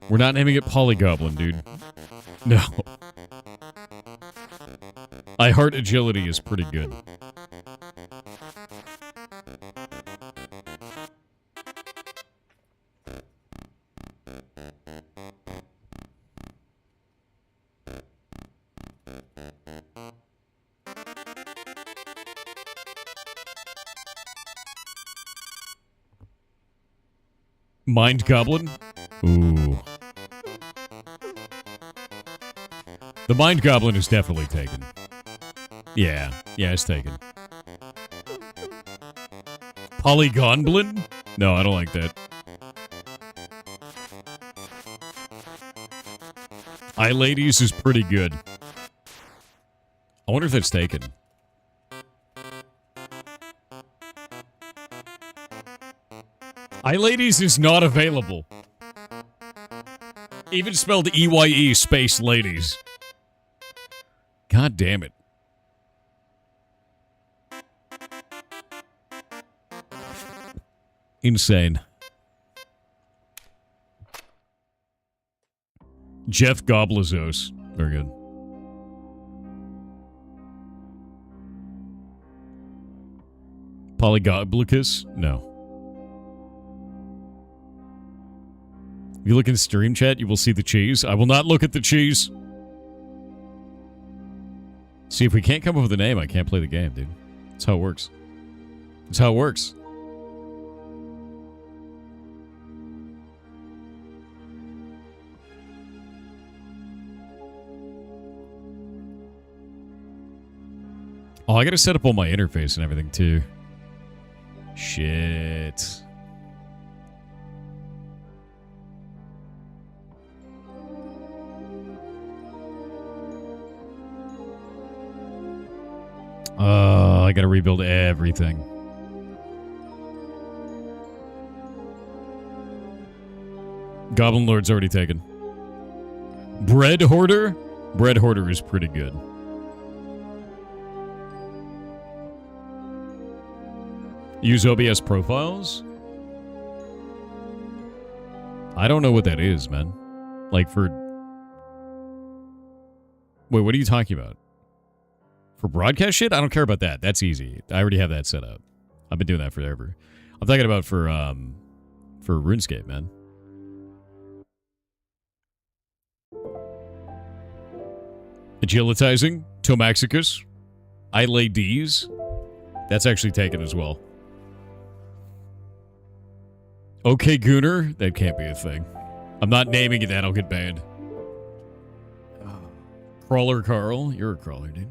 Speaker 1: We're not naming it Polygoblin, dude. No. I heart agility is pretty good. Mind Goblin? Ooh. The Mind Goblin is definitely taken. Yeah, it's taken. Polygonblin? No, I don't like that. Eye Ladies is pretty good. I wonder if that's taken. Eye Ladies is not available. Even spelled EYE space ladies. God damn it. Insane. Jeff Goblazos. Very good. Polygoblicus? No. If you look in stream chat, you will see the cheese. I will not look at the cheese. See, if we can't come up with a name, I can't play the game, dude. That's how it works. That's how it works. Oh, I gotta set up all my interface and everything, too. Shit. I gotta rebuild everything. Goblin Lord's already taken. Bread Hoarder? Bread Hoarder is pretty good. Use OBS profiles? I don't know what that is, man. Like for... Wait, what are you talking about? For broadcast shit? I don't care about that. That's easy. I already have that set up. I've been doing that forever. I'm talking about for RuneScape, man. Agilitizing, Tomaxicus, I lay D's. That's actually taken as well. Okay, Gooner, that can't be a thing. I'm not naming it that, I'll get banned. Crawler Carl, you're a crawler, dude.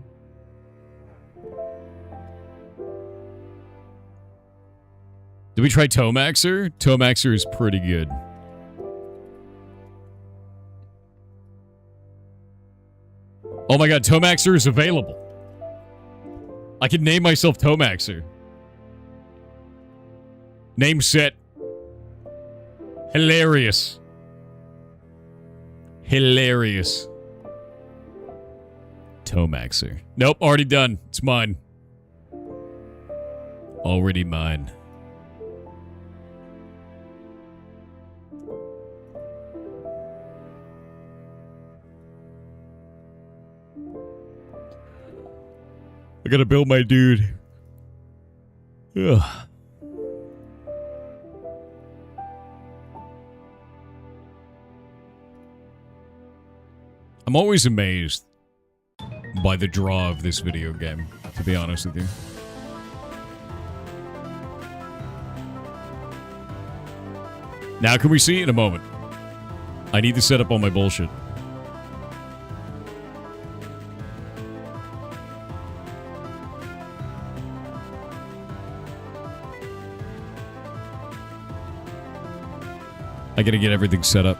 Speaker 1: Did we try Tomaxer? Tomaxer is pretty good. Oh my god, Tomaxer is available. I can name myself Tomaxer. Name set. Hilarious. Hilarious. Tomaxer. Nope, already done. It's mine. Already mine. I gotta build my dude. Ugh. I'm always amazed by the draw of this video game, to be honest with you. Now can we see? In a moment. I need to set up all my bullshit. I gotta get everything set up.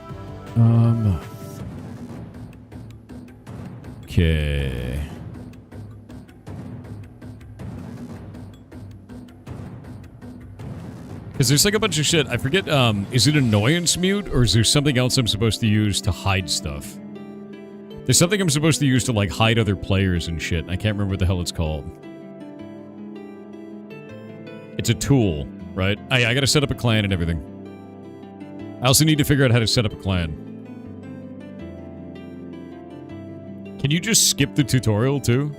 Speaker 1: Okay. Because there's like a bunch of shit. I forget, is it annoyance mute, or is there something else I'm supposed to use to hide stuff? There's something I'm supposed to use to, like, hide other players and shit. I can't remember what the hell it's called. It's a tool, right? I gotta set up a clan and everything. I also need to figure out how to set up a clan. Can you just skip the tutorial, too?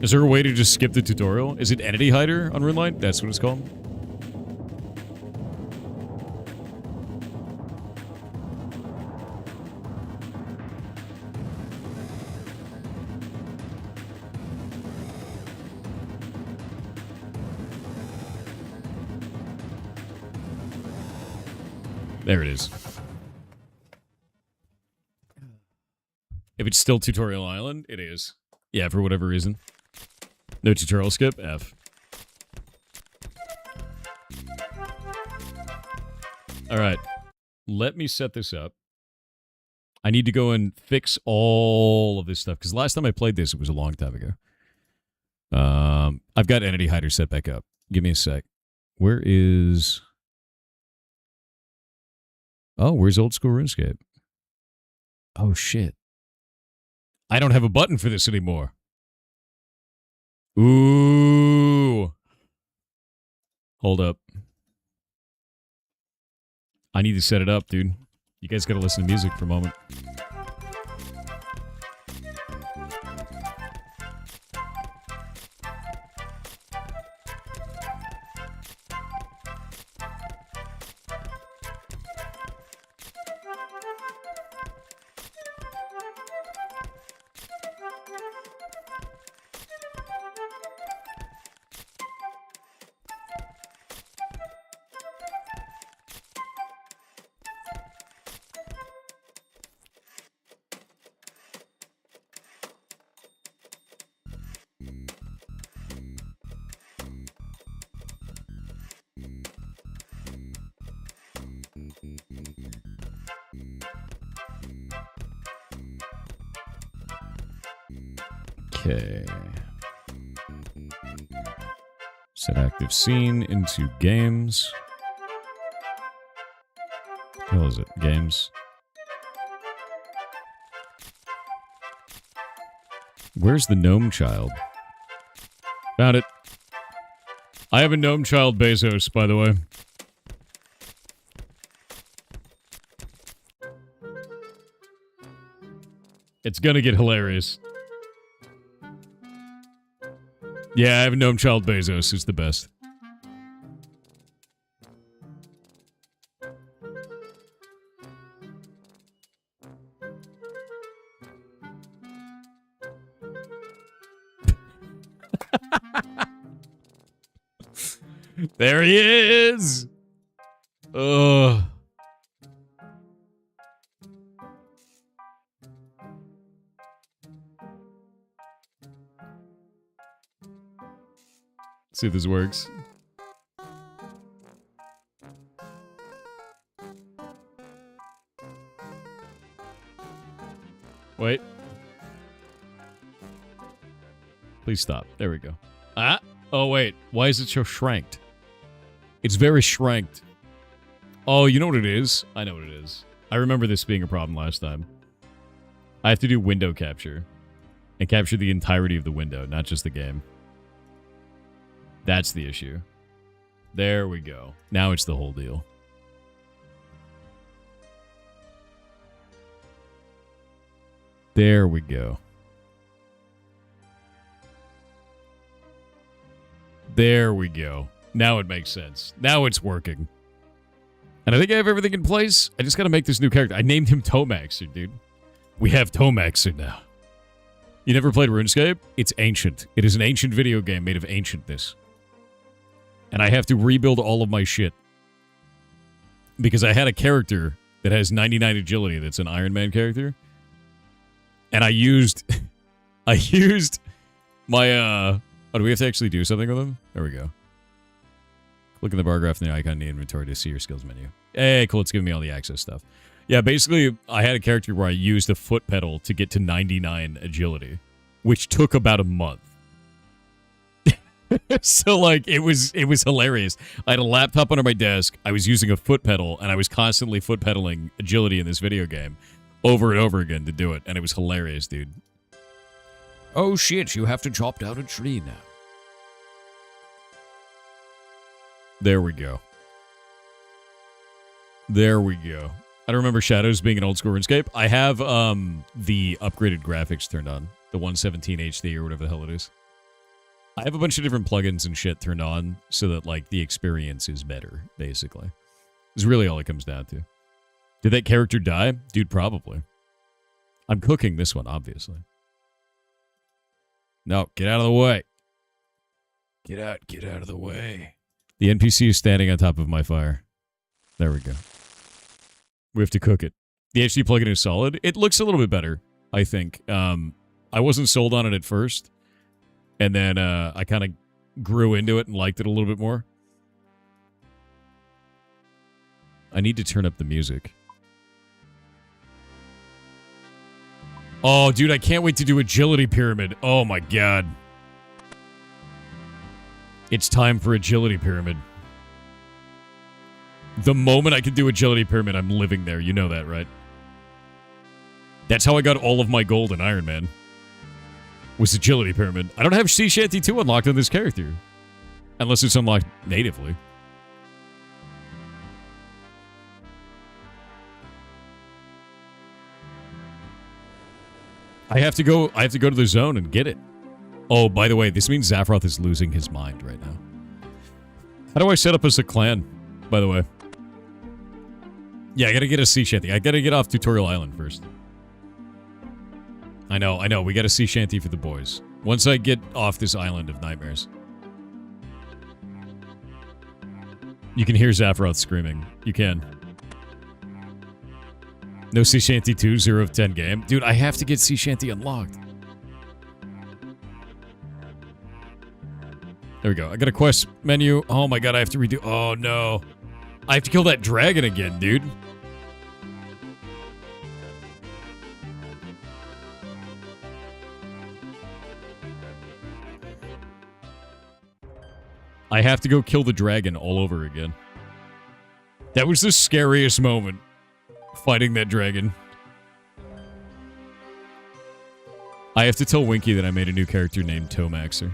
Speaker 1: Is there a way to just skip the tutorial? Is it Entity Hider on RuneLite? That's what it's called? There it is. If it's still Tutorial Island, it is. Yeah, for whatever reason. No tutorial skip? F. Alright. Let me set this up. I need to go and fix all of this stuff, because last time I played this, it was a long time ago. I've got Entity Hider set back up. Give me a sec. Where is... Oh, where's old school RuneScape? Oh, shit. I don't have a button for this anymore. Ooh. Hold up. I need to set it up, dude. You guys gotta listen to music for a moment. Okay. Set active scene into games. What the hell is it? Games. Where's the gnome child? Found it. I have a gnome child Bezos, by the way. It's gonna get hilarious. Yeah, I have a gnome child Bezos. It's the best. There he is! Ugh. See if this works. Wait. Please stop. There we go. Ah! Oh, wait. Why is it so shranked? It's very shranked. Oh, you know what it is? I know what it is. I remember this being a problem last time. I have to do window capture. And capture the entirety of the window, not just the game. That's the issue. There we go. Now it's the whole deal. There we go. There we go. Now it makes sense. Now it's working. And I think I have everything in place. I just gotta make this new character. I named him Tomaxer, dude. We have Tomaxer now. You never played RuneScape? It's ancient. It is an ancient video game made of ancientness. And I have to rebuild all of my shit. Because I had a character that has 99 agility that's an Iron Man character. And I used... I used my, Oh, do we have to actually do something with him? There we go. Look in the bar graph in the icon in the inventory to see your skills menu. Hey, cool, it's giving me all the access stuff. Yeah, basically, I had a character where I used a foot pedal to get to 99 agility. Which took about a month. So like it was hilarious. I had a laptop under my desk. I was using a foot pedal, and I was constantly foot pedaling agility in this video game over and over again to do it, and it was hilarious, dude. Oh shit, you have to chop down a tree now. There we go. There we go. I don't remember Shadows being an old school RuneScape. I have the upgraded graphics turned on. The 117 HD or whatever the hell it is. I have a bunch of different plugins and shit turned on so that, like, the experience is better, basically. Is really all it comes down to. Did that character die? Dude, probably. I'm cooking this one, obviously. No, get out of the way. Get out of the way. The NPC is standing on top of my fire. There we go. We have to cook it. The HD plugin is solid. It looks a little bit better, I think. I wasn't sold on it at first. And then I kind of grew into it and liked it a little bit more. I need to turn up the music. Oh, dude, I can't wait to do Agility Pyramid. Oh, my God. It's time for Agility Pyramid. The moment I can do Agility Pyramid, I'm living there. You know that, right? That's how I got all of my gold in Iron Man. Was Agility Pyramid. I don't have Sea Shanty 2 unlocked on this character. Unless it's unlocked natively. I have to go to the zone and get it. Oh, by the way, this means Zaphroth is losing his mind right now. How do I set up as a clan, by the way? Yeah, I gotta get a Sea Shanty. I gotta get off Tutorial Island first. I know. We got a Sea Shanty for the boys. Once I get off this island of nightmares. You can hear Zaphroth screaming. You can. No Sea Shanty 2, 0 of 10 game. Dude, I have to get Sea Shanty unlocked. There we go. I got a quest menu. Oh my god, I have to redo. Oh no. I have to kill that dragon again, dude. I have to go kill the dragon all over again. That was the scariest moment. Fighting that dragon. I have to tell Winky that I made a new character named Tomaxer.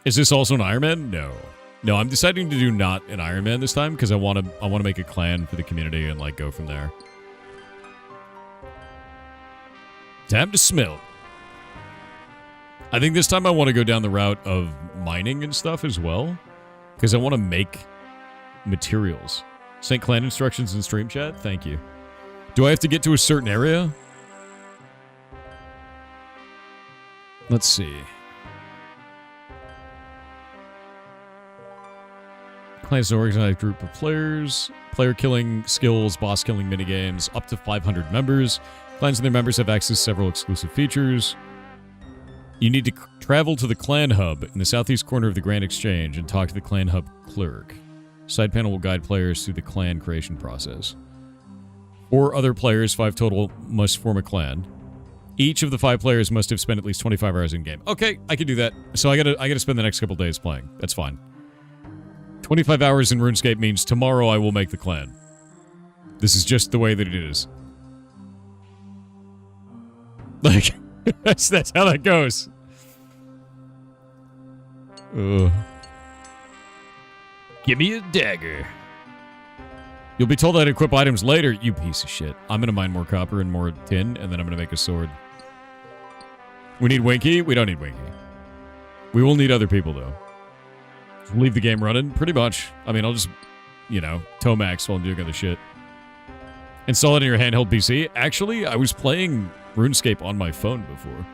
Speaker 1: Is this also an Iron Man? No. No, I'm deciding to do not an Iron Man this time because I want to make a clan for the community and like go from there. Time to smell. I think this time I want to go down the route of mining and stuff as well. Because I want to make materials. Sent clan instructions in stream chat? Thank you. Do I have to get to a certain area? Let's see. Clan is an organized group of players. Player killing skills, boss killing minigames. Up to 500 members. Clans and their members have access to several exclusive features. You need to travel to the clan hub in the southeast corner of the Grand Exchange and talk to the clan hub clerk. Side panel will guide players through the clan creation process. 4 other players, 5 total, must form a clan. Each of the 5 players must have spent at least 25 hours in game. Okay, I can do that. So I gotta spend the next couple days playing. That's fine. 25 hours in RuneScape means tomorrow I will make the clan. This is just the way that it is. Like, that's how that goes. Give me a dagger. You'll be told how to equip items later, you piece of shit. I'm gonna mine more copper and more tin, and then I'm gonna make a sword. We need Winky? We don't need Winky. We will need other people, though. Leave the game running? Pretty much. I mean, I'll just, you know, Tomax while I'm doing other shit. Install it in your handheld PC. Actually, I was playing RuneScape on my phone before.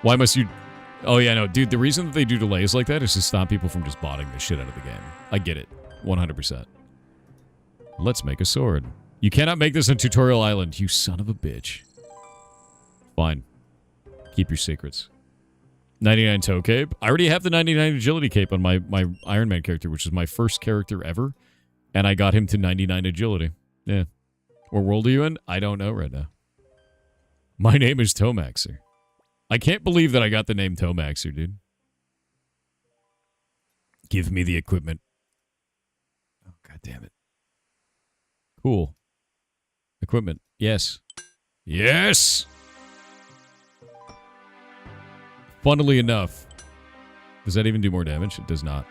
Speaker 1: Why must you... Oh, yeah, no, dude, the reason that they do delays like that is to stop people from just botting the shit out of the game. I get it. 100%. Let's make a sword. You cannot make this on Tutorial Island, you son of a bitch. Fine. Keep your secrets. 99 toe cape. I already have the 99 agility cape on my Iron Man character, which is my first character ever. And I got him to 99 agility. Yeah. What world are you in? I don't know right now. My name is Tomaxer. I can't believe that I got the name Tomaxer, dude. Give me the equipment. Oh, God damn it. Cool. Equipment. Yes. Yes! Funnily enough, does that even do more damage? It does not.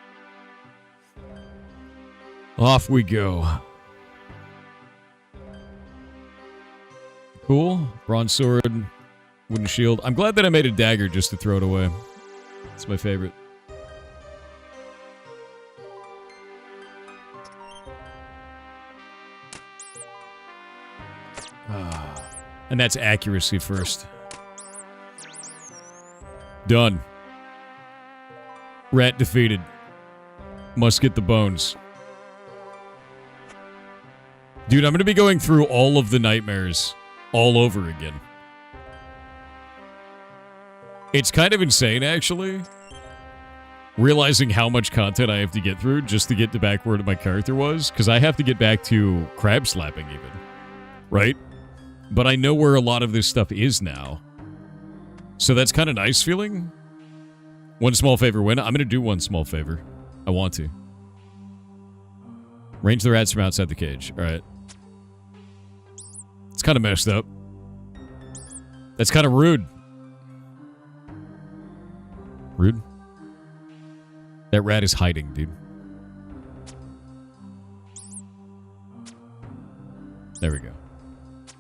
Speaker 1: Off we go. Cool. Bronze sword, wooden shield. I'm glad that I made a dagger just to throw it away. It's my favorite. And that's accuracy first. Done. Rat defeated. Must get the bones. Dude, I'm going to be going through all of the nightmares all over again. It's kind of insane, actually. Realizing how much content I have to get through just to get to back where my character was. Because I have to get back to crab slapping even. Right? But I know where a lot of this stuff is now. So that's kind of nice feeling. One small favor win. I'm going to do one small favor. I want to. Range the rats from outside the cage. Alright. It's kind of messed up. That's kind of rude. Rude? That rat is hiding, dude. There we go.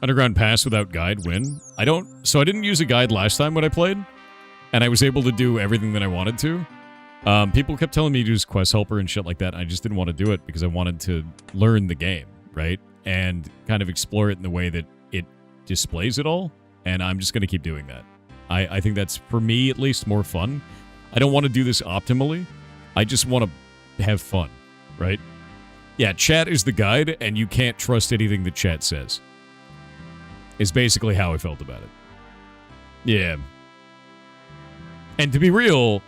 Speaker 1: Underground pass without guide win. I didn't use a guide last time when I played, and I was able to do everything that I wanted to. People kept telling me to use quest helper and shit like that, and I just didn't want to do it because I wanted to learn the game, right? And kind of explore it in the way that it displays it all, and I'm just going to keep doing that. I think that's, for me at least, more fun. I don't want to do this optimally. I just want to have fun, right? Yeah, chat is the guide, and you can't trust anything that chat says. Is basically how I felt about it. Yeah. And to be real,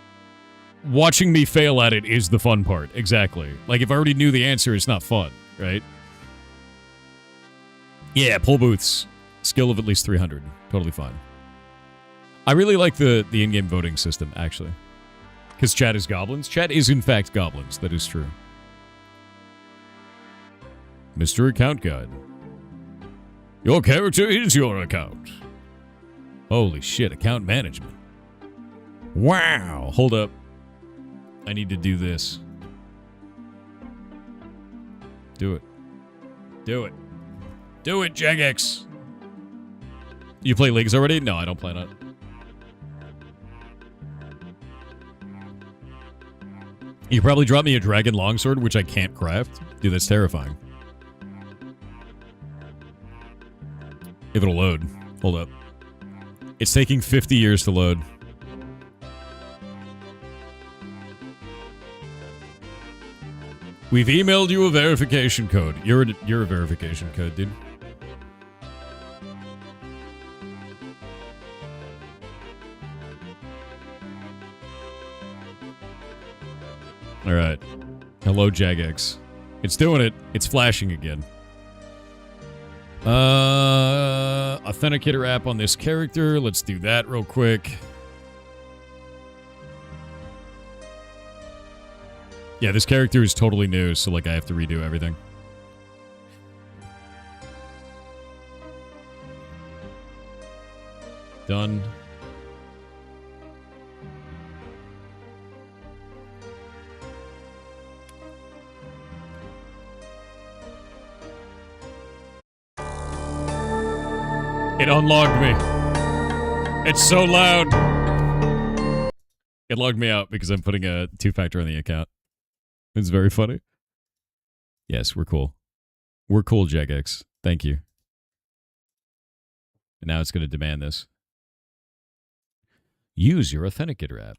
Speaker 1: watching me fail at it is the fun part. Exactly. Like, if I already knew the answer, it's not fun, right? Yeah, pull booths. Skill of at least 300. Totally fine. I really like the in-game voting system, actually. Because chat is goblins. Chat is, in fact, goblins. That is true. Mr. Account Guide. Your character is your account. Holy shit, account management. Wow. Hold up. I need to do this. Do it. Do it. Do it, Jagex. You play leagues already? No, I don't plan on it. You probably dropped me a dragon longsword, which I can't craft. Dude, that's terrifying. If it'll load. Hold up. It's taking 50 years to load. We've emailed you a verification code. You're a verification code, dude. Alright. Hello, Jagex. It's doing it. It's flashing again. Authenticator app on this character. Let's do that real quick. Yeah, this character is totally new, so like I have to redo everything. Done. It unlogged me. It's so loud. It logged me out because I'm putting a two-factor on the account. It's very funny. Yes, we're cool. We're cool, Jagex. Thank you. And now it's going to demand this. Use your authenticator app.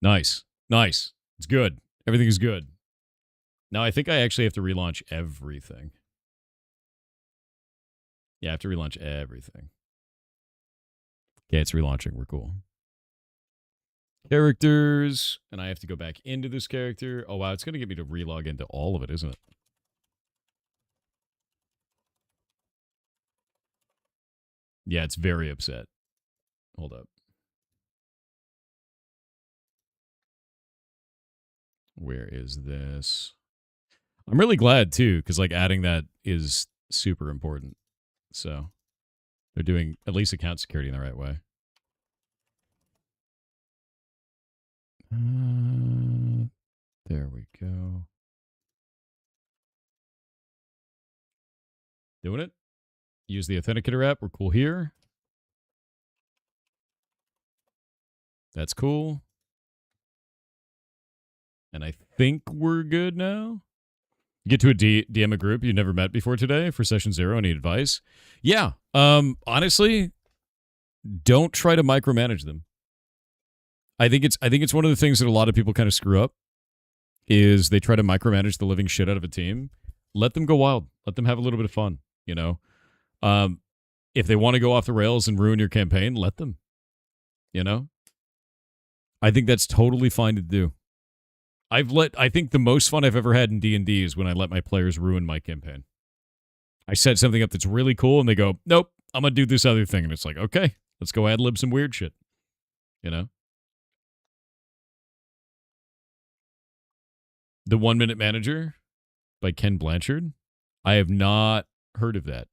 Speaker 1: Nice. Nice. It's good. Everything is good. Now, I think I actually have to relaunch everything. Yeah, I have to relaunch everything. Okay, it's relaunching. We're cool. Characters. And I have to go back into this character. Oh, wow. It's going to get me to relog into all of it, isn't it? Yeah, it's very upset. Hold up. Where is this? I'm really glad, too, because, like, adding that is super important. So, they're doing at least account security in the right way. There we go. Doing it. Use the Authenticator app. We're cool here. That's cool. And I think we're good now. Get to a DM a group you never met before today for session 0. Any advice? Yeah. Honestly, don't try to micromanage them. I think it's one of the things that a lot of people kind of screw up is they try to micromanage the living shit out of a team. Let them go wild. Let them have a little bit of fun, you know. If they want to go off the rails and ruin your campaign, let them. You know? I think that's totally fine to do. I think the most fun I've ever had in D&D is when I let my players ruin my campaign. I set something up that's really cool and they go, nope, I'm going to do this other thing. And it's like, okay, let's go ad-lib some weird shit. You know? The 1 Minute Manager by Ken Blanchard. I have not heard of that.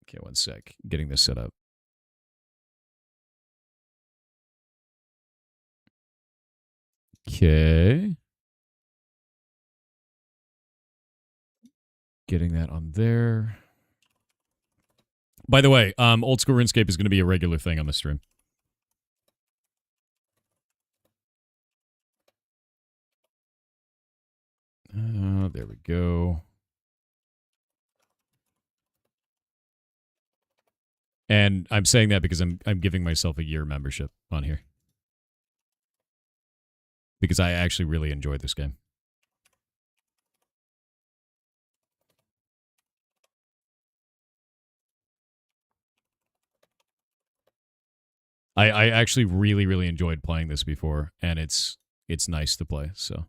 Speaker 1: Okay, one sec. Getting this set up. Okay. Getting that on there. By the way, Old School RuneScape is going to be a regular thing on the stream. There we go. And I'm saying that because I'm giving myself a year membership on here. Because I actually really enjoy this game. I actually really, really enjoyed playing this before, and it's nice to play, so.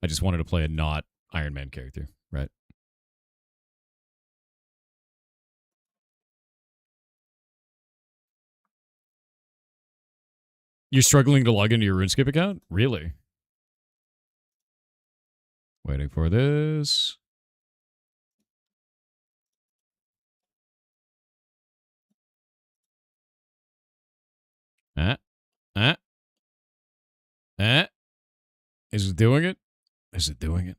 Speaker 1: I just wanted to play a not Iron Man character, right? You're struggling to log into your RuneScape account? Really? Waiting for this. Is it doing it? Is it doing it?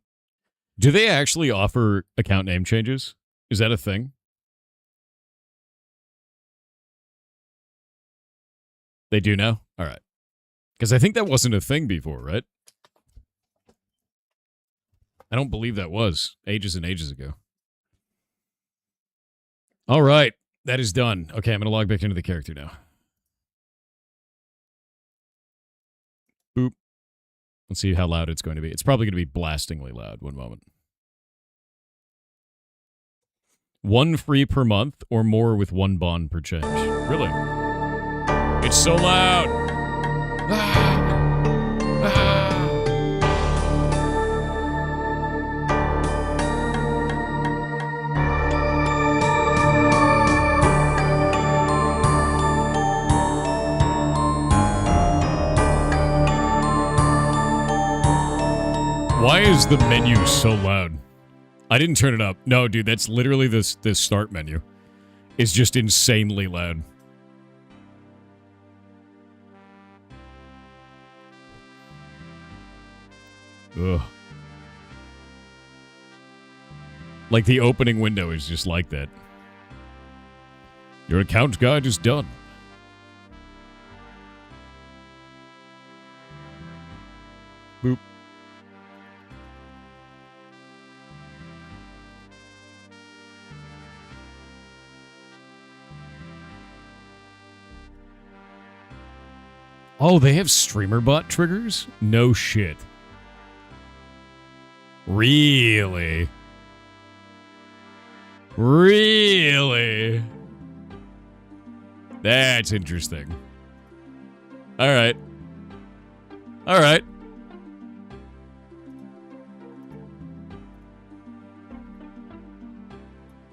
Speaker 1: Do they actually offer account name changes? Is that a thing? They do now? All right. Because I think that wasn't a thing before, right? I don't believe that was. Ages and ages ago. All right. That is done. Okay, I'm going to log back into the character now. Boop. Let's see how loud it's going to be. It's probably going to be blastingly loud. One moment. 1 free per month or more with 1 bond per change. Really? It's so loud. Why is the menu so loud? I didn't turn it up. No, dude, that's literally this start menu. It's just insanely loud. Ugh. Like the opening window is just like that. Your account guide is done. Boop. Oh, they have streamer bot triggers? No shit. Really? Really? That's interesting. All right. All right.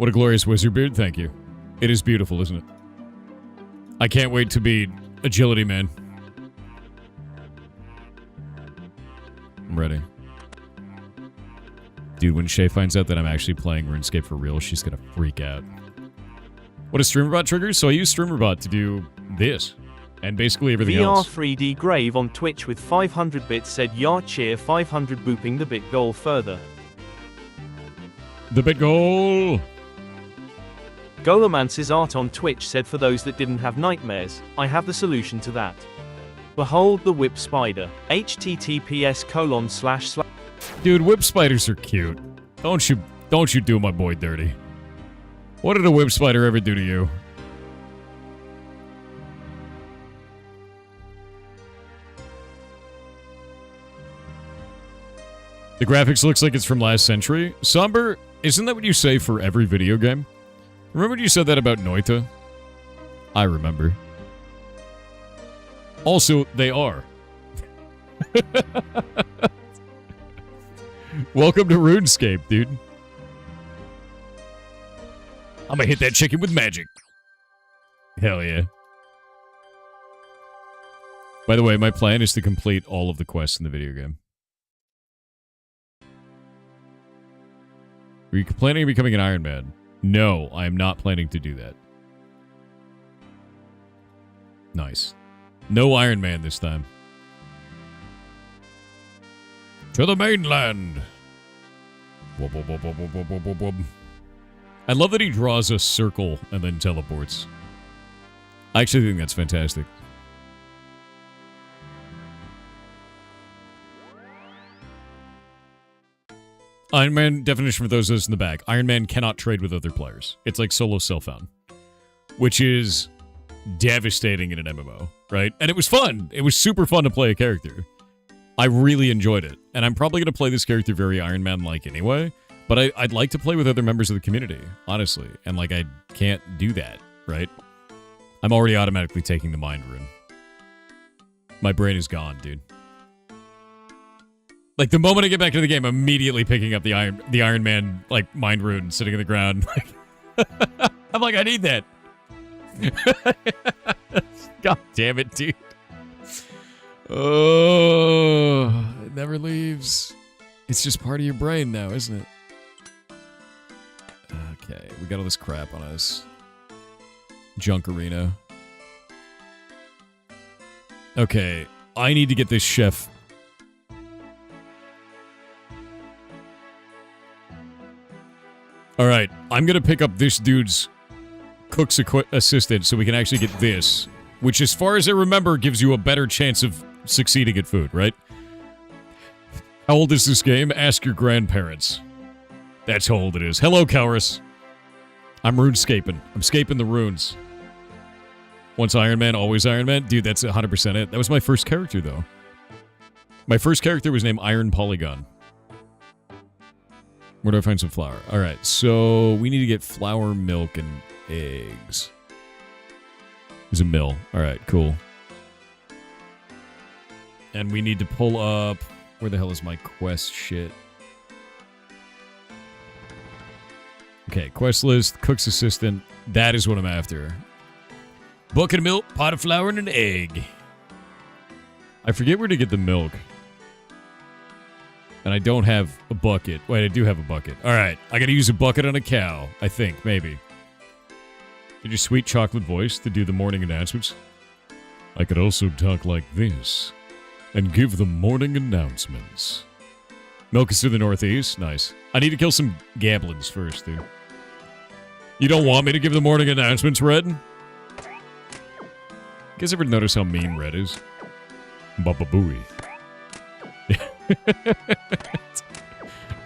Speaker 1: What a glorious wizard beard. Thank you. It is beautiful, isn't it? I can't wait to be agility man. I'm ready. Dude, when Shay finds out that I'm actually playing RuneScape for real, she's gonna freak out. What is StreamerBot triggers? So I use StreamerBot to do this. And basically everything else.
Speaker 2: VR 3D Grave on Twitch with 500 bits said Yar cheer 500 booping the bit goal further.
Speaker 1: The bit goal!
Speaker 2: Golomance's art on Twitch said for those that didn't have nightmares, I have the solution to that. Behold the whip spider. https://
Speaker 1: Dude, whip spiders are cute. Don't you do my boy dirty. What did a whip spider ever do to you? The graphics looks like it's from last century. Somber, isn't that what you say for every video game? Remember when you said that about Noita? I remember. Also, they are. Welcome to RuneScape, dude. I'm gonna hit that chicken with magic. Hell yeah. By the way, my plan is to complete all of the quests in the video game. Are you planning on becoming an Iron Man? No, I am not planning to do that. Nice. No Iron Man this time. To the mainland! Wub, wub, wub, wub, wub, wub, wub, wub. I love that he draws a circle and then teleports. I actually think that's fantastic. Iron Man definition for those of us in the back. Iron Man cannot trade with other players. It's like solo self-found. Which is devastating in an MMO, right? And it was fun. It was super fun to play a character. I really enjoyed it. And I'm probably going to play this character very Iron Man-like anyway. But I'd like to play with other members of the community, honestly. And, like, I can't do that, right? I'm already automatically taking the Mind Rune. My brain is gone, dude. Like, the moment I get back into the game, I'm immediately picking up the Iron Man, like, Mind Rune sitting in the ground. I'm like, I need that. God damn it, dude. Oh, it never leaves. It's just part of your brain now, isn't it? Okay, we got all this crap on us. Junk arena. Okay, I need to get this chef. Alright, I'm gonna pick up this dude's cook's assistant so we can actually get this. Which, as far as I remember, gives you a better chance of succeeding at food, right? How old is this game? Ask your grandparents. That's how old it is. Hello, Kaurus. I'm RuneScaping. I'm scaping the runes. Once Iron Man, always Iron Man? Dude, that's 100% it. That was my first character, though. My first character was named Iron Polygon. Where do I find some flour? Alright, so we need to get flour, milk, and eggs. There's a mill. Alright, cool. And we need to pull up... Where the hell is my quest shit? Okay, quest list, cook's assistant. That is what I'm after. Bucket of milk, pot of flour, and an egg. I forget where to get the milk. And I don't have a bucket. Wait, I do have a bucket. Alright, I gotta use a bucket on a cow. I think, maybe. Did your sweet chocolate voice to do the morning announcements? I could also talk like this. And give the morning announcements. Milk is to the northeast. Nice. I need to kill some gablins first, dude. You don't want me to give the morning announcements, Red? You guys ever notice how mean Red is? Baba Booey.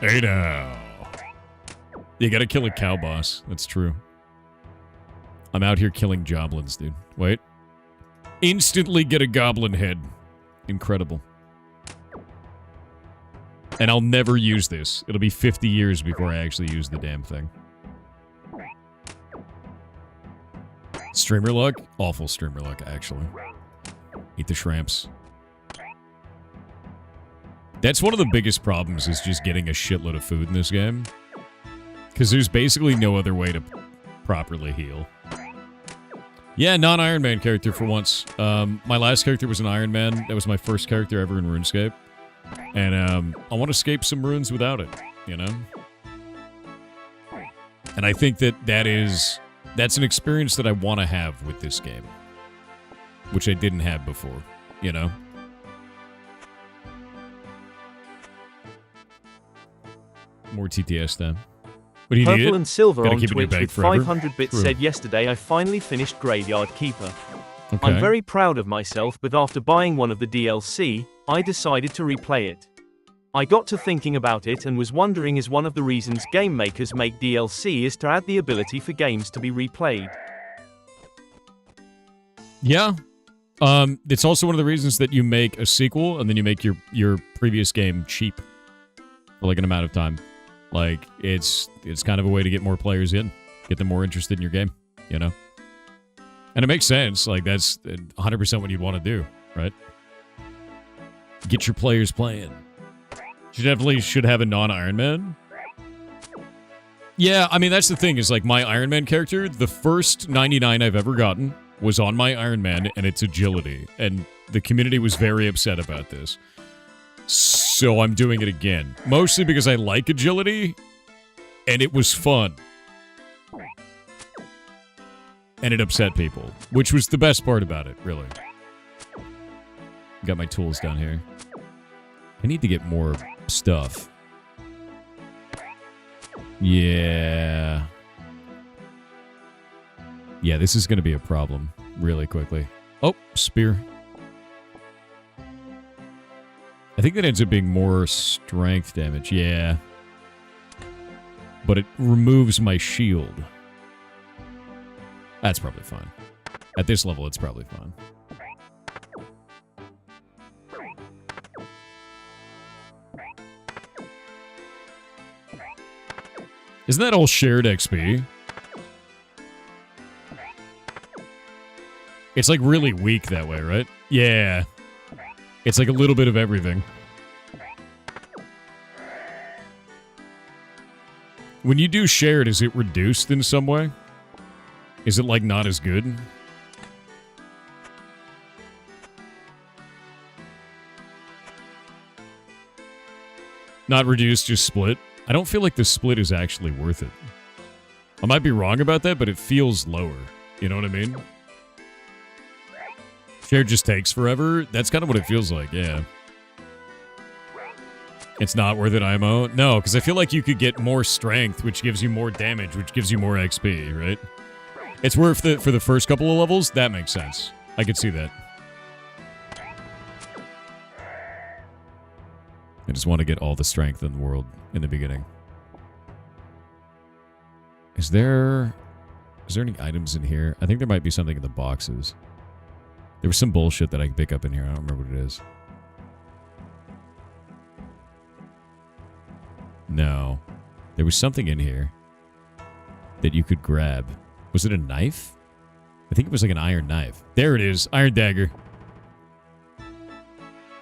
Speaker 1: Hey now. You gotta kill a cow boss. That's true. I'm out here killing joblins, dude. Wait. Instantly get a goblin head. Incredible. And I'll never use this. It'll be 50 years before I actually use the damn thing. Streamer luck? Awful streamer luck, actually. Eat the shrimps. That's one of the biggest problems, is just getting a shitload of food in this game. Because there's basically no other way to properly heal. Yeah, non-Iron Man character for once. My last character was an Iron Man. That was my first character ever in RuneScape. And I want to escape some runes without it, you know? And I think that's an experience that I want to have with this game. Which I didn't have before, you know? More TTS then. What do you need?
Speaker 2: Purple and Silver
Speaker 1: Gotta
Speaker 2: on
Speaker 1: keep it in your
Speaker 2: Twitch
Speaker 1: bag
Speaker 2: with
Speaker 1: forever?
Speaker 2: 500 bits
Speaker 1: True.
Speaker 2: said yesterday I finally finished Graveyard Keeper.
Speaker 1: Okay.
Speaker 2: I'm very proud of myself, but after buying one of the DLC, I decided to replay it. I got to thinking about it and was wondering, is one of the reasons game makers make DLC is to add the ability for games to be replayed.
Speaker 1: Yeah. It's also one of the reasons that you make a sequel and then you make your previous game cheap for like an amount of time. Like, it's kind of a way to get more players in, get them more interested in your game, you know? And it makes sense. Like, that's 100% what you'd want to do, right? Get your players playing. You definitely should have a non-Iron Man. Yeah, I mean, that's the thing, is like my Iron Man character, the first 99 I've ever gotten was on my Iron Man, and it's agility. And the community was very upset about this. So I'm doing it again. Mostly because I like agility, and it was fun. And it upset people, which was the best part about it, really. Got my tools down here. I need to get more stuff. Yeah. Yeah, this is going to be a problem really quickly. Oh, spear. I think that ends up being more strength damage. Yeah. But it removes my shield. That's probably fine. At this level, it's probably fine. Isn't that all shared XP? It's like really weak that way, right? Yeah. It's like a little bit of everything. When you do shared, is it reduced in some way? Is it like not as good? Not reduced, just split? I don't feel like the split is actually worth it. I might be wrong about that, but it feels lower. You know what I mean? Shared just takes forever. That's kind of what it feels like, yeah. It's not worth it, IMO? No, because I feel like you could get more strength, which gives you more damage, which gives you more XP, right? It's worth it for the first couple of levels. That makes sense. I could see that. I just want to get all the strength in the world in the beginning. Is there any items in here? I think there might be something in the boxes. There was some bullshit that I can pick up in here. I don't remember what it is. No. There was something in here that you could grab. Was it a knife? I think it was like an iron knife. There it is. Iron dagger.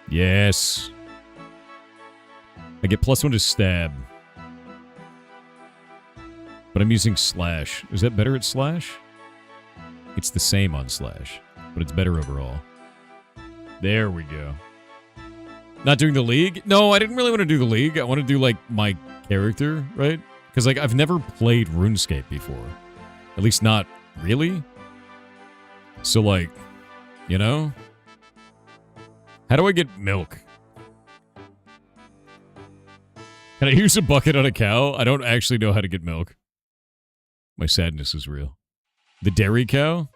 Speaker 1: Yes. I get +1 to stab. But I'm using slash. Is that better at slash? It's the same on slash, but it's better overall. There we go. Not doing the league? No, I didn't really want to do the league. I want to do, like, my character, right? Because, like, I've never played RuneScape before. At least not really. So, like, you know? How do I get milk? Can I use a bucket on a cow? I don't actually know how to get milk. My sadness is real. The dairy cow?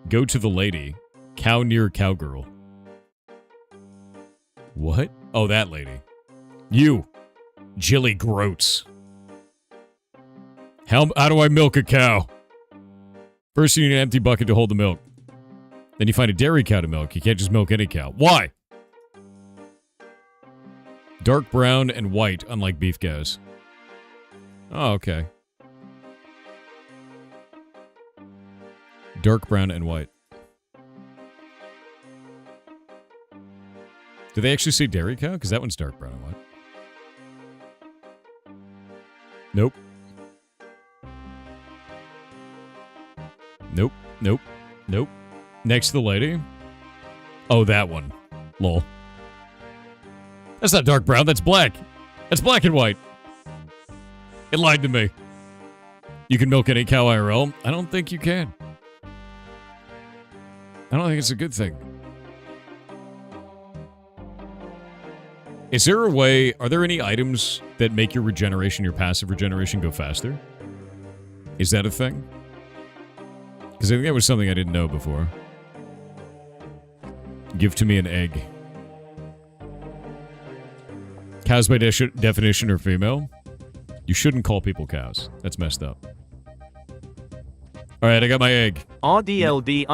Speaker 1: Go to the lady. Cow near cowgirl. What? Oh, that lady. You. Jilly Groats. How do I milk a cow? First you need an empty bucket to hold the milk. Then you find a dairy cow to milk. You can't just milk any cow. Why? Dark brown and white, unlike beef cows. Oh, okay. Dark brown and white. Do they actually say dairy cow? Because that one's dark brown and white. Nope. Nope. Nope. Nope. Next to the lady. Oh, that one. Lol. That's not dark brown, that's black. That's black and white. It lied to me. You can milk any cow IRL? I don't think you can. I don't think it's a good thing. Is there a way, are there any items that make your regeneration, your passive regeneration, go faster? Is that a thing? Because I think that was something I didn't know before. Give to me an egg. Cows by definition are female. You shouldn't call people cows. That's messed up. Alright, I got my egg.
Speaker 2: RDLD_ATRAIN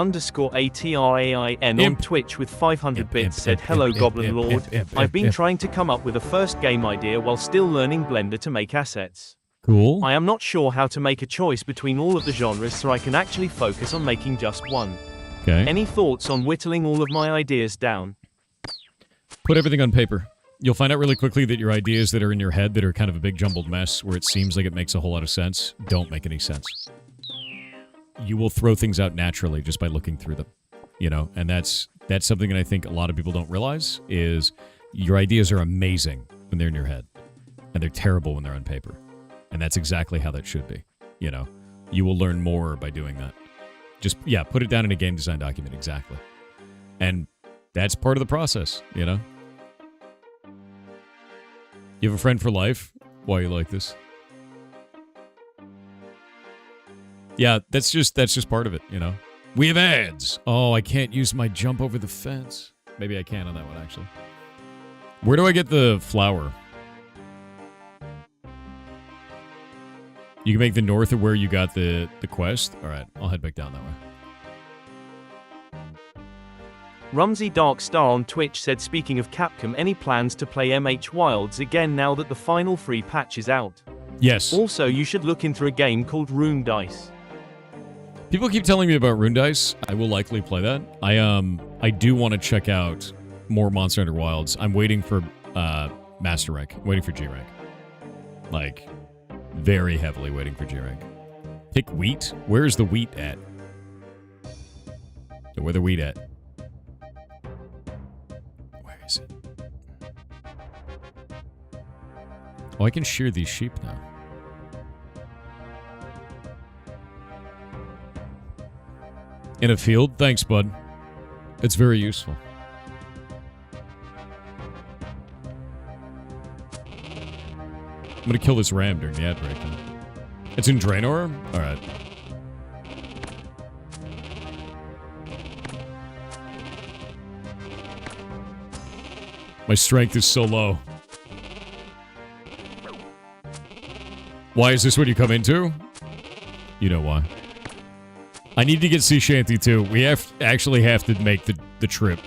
Speaker 2: on Twitch with 500 bits said, hello Goblin Lord. I've been trying to come up with a first game idea while still learning Blender to make assets.
Speaker 1: Cool.
Speaker 2: I am not sure how to make a choice between all of the genres so I can actually focus on making just one.
Speaker 1: Okay.
Speaker 2: Any thoughts on whittling all of my ideas down?
Speaker 1: Put everything on paper. You'll find out really quickly that your ideas that are in your head that are kind of a big jumbled mess where it seems like it makes a whole lot of sense don't make any sense. You will throw things out naturally just by looking through them, you know, and that's something that I think a lot of people don't realize is your ideas are amazing when they're in your head and they're terrible when they're on paper. And that's exactly how that should be, you know. You will learn more by doing that. Just, yeah, put it down in a game design document, exactly. And that's part of the process, you know. You have a friend for life? Why you like this? Yeah, that's just part of it, you know. We have ads. Oh, I can't use my jump over the fence. Maybe I can on that one, actually. Where do I get the flower? You can make the north of where you got the quest? Alright, I'll head back down that way.
Speaker 2: Rumsey Darkstar on Twitch said, speaking of Capcom, any plans to play MH Wilds again now that the final free patch is out?
Speaker 1: Yes.
Speaker 2: Also, you should look into a game called Rune Dice.
Speaker 1: People keep telling me about Rune Dice. I will likely play that. I do want to check out more Monster Hunter Wilds. I'm waiting for Master Rank. I'm waiting for G Rank. Like, very heavily waiting for G Rank. Pick wheat? Where's the wheat at? Where the wheat at? Where is it? Oh, I can shear these sheep now. In a field? Thanks, bud. It's very useful. I'm gonna kill this ram during the ad break. Then. It's in Draenor? Alright. My strength is so low. Why is this what you come into? You know why. I need to get Sea Shanty too. We actually have to make the trip.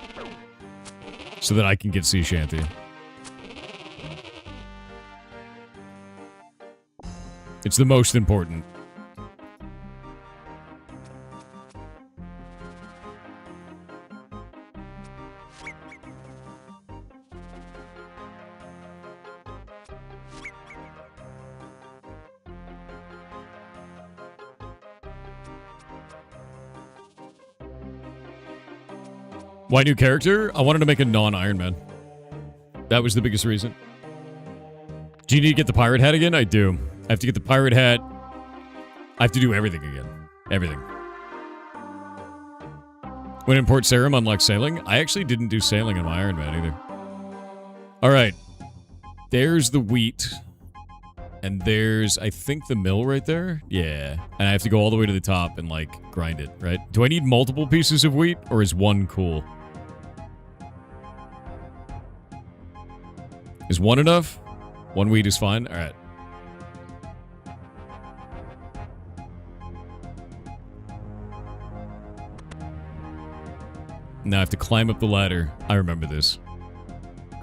Speaker 1: So that I can get Sea Shanty. It's the most important. Why new character? I wanted to make a non-Iron Man. That was the biggest reason. Do you need to get the pirate hat again? I do. I have to get the pirate hat. I have to do everything again. Everything. When in Port Sarim, unlock sailing. I actually didn't do sailing on my Iron Man either. Alright. There's the wheat. And there's, I think, the mill right there. Yeah. And I have to go all the way to the top and, like, grind it, right? Do I need multiple pieces of wheat? Or is one cool? Is one enough? One wheat is fine? Alright. Now I have to climb up the ladder. I remember this.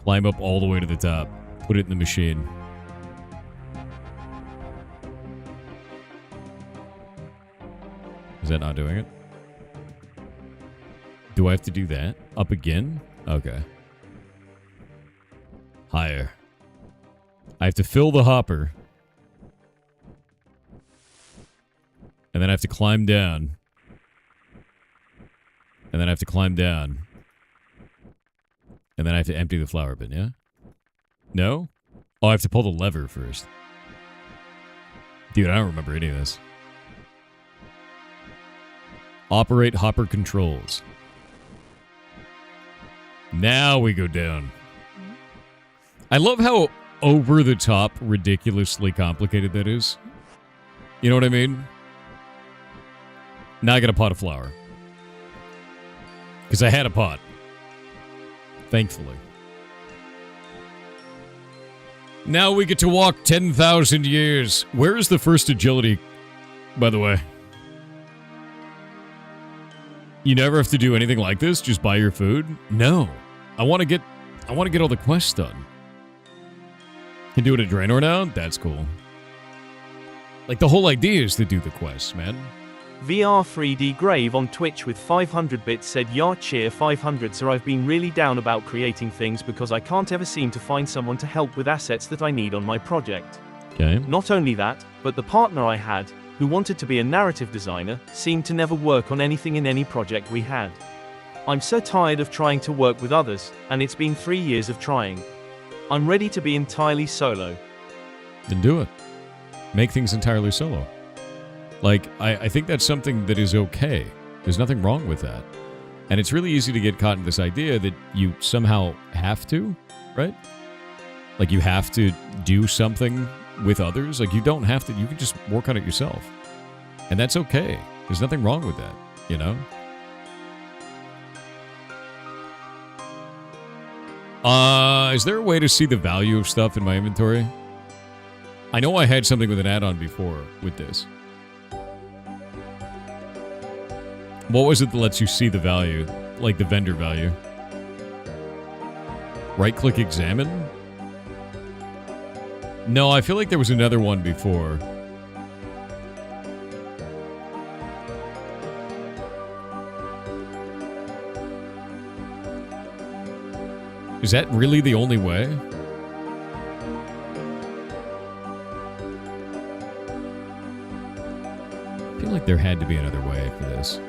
Speaker 1: Climb up all the way to the top. Put it in the machine. Is that not doing it? Do I have to do that? Up again? Okay. Higher. I have to fill the hopper. then I have to climb down. And then I have to climb down. And then I have to empty the flower bin, yeah? No? Oh, I have to pull the lever first. Dude, I don't remember any of this. Operate hopper controls. Now we go down. I love how over-the-top, ridiculously complicated that is. You know what I mean? Now I got a pot of flour. Because I had a pot. Thankfully. Now we get to walk 10,000 years. Where is the first agility, by the way? You never have to do anything like this? Just buy your food? No. I want to get all the quests done. Can do it at Draenor now? That's cool. Like, the whole idea is to do the quests, man.
Speaker 2: VR 3D Grave on Twitch with 500 bits said, "Yar cheer 500, sir. I've been really down about creating things because I can't ever seem to find someone to help with assets that I need on my project.
Speaker 1: Okay.
Speaker 2: Not only that, but the partner I had, who wanted to be a narrative designer, seemed to never work on anything in any project we had. I'm so tired of trying to work with others, and it's been 3 years of trying. I'm ready to be entirely solo."
Speaker 1: Then do it. Make things entirely solo. Like, I think that's something that is okay. There's nothing wrong with that. And it's really easy to get caught in this idea that you somehow have to, right? Like, you have to do something with others. Like, you don't have to. You can just work on it yourself. And that's okay. There's nothing wrong with that, you know? Is there a way to see the value of stuff in my inventory? I know I had something with an add-on before with this. What was it that lets you see the value? Like the vendor value? Right-click examine? No, I feel like there was another one before. Is that really the only way? I feel like there had to be another way for this.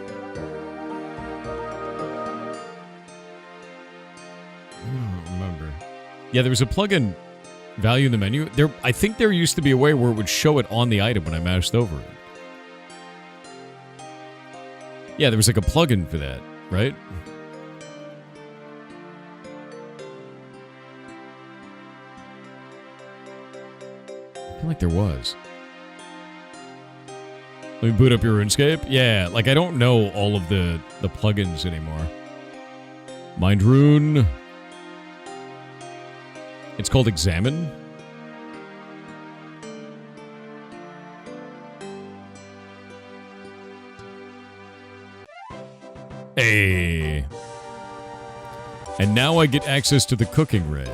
Speaker 1: I don't remember. Yeah, there was a plugin value in the menu. I think there used to be a way where it would show it on the item when I moused over it. Yeah, there was like a plugin for that, right? I feel like there was. Let me boot up your RuneScape. Yeah, like I don't know all of the plugins anymore. Mind Rune. It's called Examine. Hey. And now I get access to the cooking range.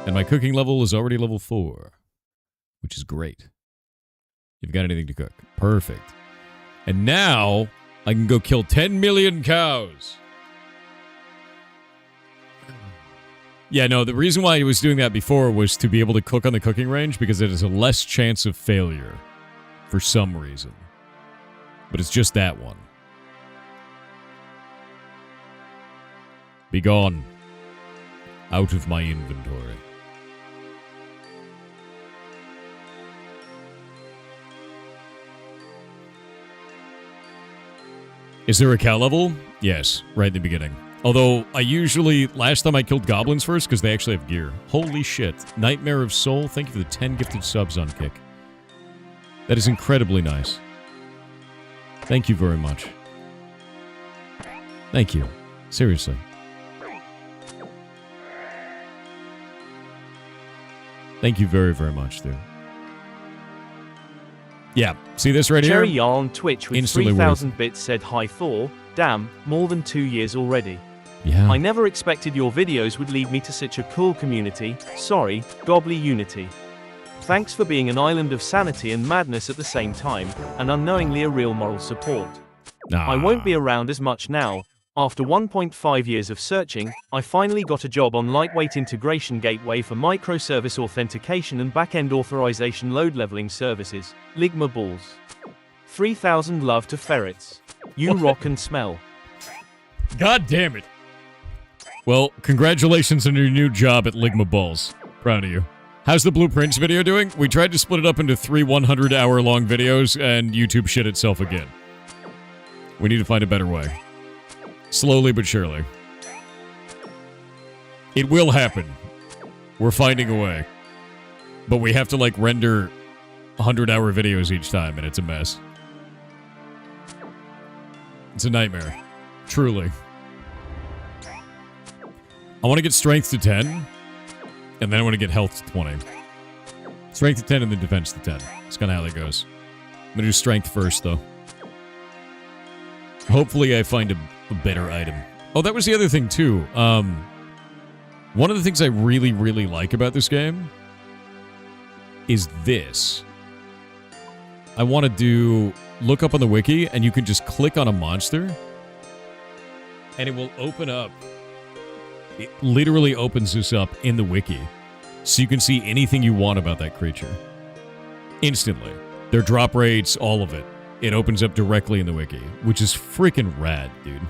Speaker 1: And my cooking level is already level 4. Which is great. You've got anything to cook. Perfect. And now, I can go kill 10 million cows. Yeah, no, the reason why I was doing that before was to be able to cook on the cooking range because it has a less chance of failure. For some reason. But it's just that one. Be gone. Out of my inventory. Is there a cow level? Yes, right in the beginning. Although, I usually... Last time I killed goblins first, because they actually have gear. Holy shit. Nightmare of Soul, thank you for the 10 gifted subs on Kick. That is incredibly nice. Thank you very much. Thank you. Seriously. Thank you very, very much, dude. Yeah, see this right
Speaker 2: Cherry
Speaker 1: here?
Speaker 2: on Twitch with
Speaker 1: Instantly
Speaker 2: 3,000 bits said, "Hi Thor, damn, more than 2 years already.
Speaker 1: Yeah.
Speaker 2: I never expected your videos would lead me to such a cool community. Sorry, Gobbly Unity. Thanks for being an island of sanity and madness at the same time, and unknowingly a real moral support. I won't be around as much now. After 1.5 years of searching, I finally got a job on Lightweight Integration Gateway for microservice authentication and backend authorization load leveling services. Ligma balls. 3,000 love to ferrets. You rock and smell.
Speaker 1: God damn it. Well, congratulations on your new job at Ligma Balls. Proud of you. How's the Blueprints video doing? We tried to split it up into 3 100-hour-long videos, and YouTube shit itself again. We need to find a better way. Slowly but surely. It will happen. We're finding a way. But we have to, like, render 100-hour videos each time, and it's a mess. It's a nightmare. Truly. I want to get strength to 10, and then I want to get health to 20. Strength to 10 and then defense to 10. That's kind of how that goes. I'm going to do strength first, though. Hopefully I find a better item. Oh, that was the other thing, too. One of the things I really, really like about this game is this. I want to do... Look up on the wiki, and you can just click on a monster, and it will open up. It literally opens this up in the wiki, so you can see anything you want about that creature. Instantly. Their drop rates, all of it. It opens up directly in the wiki, which is freaking rad, dude.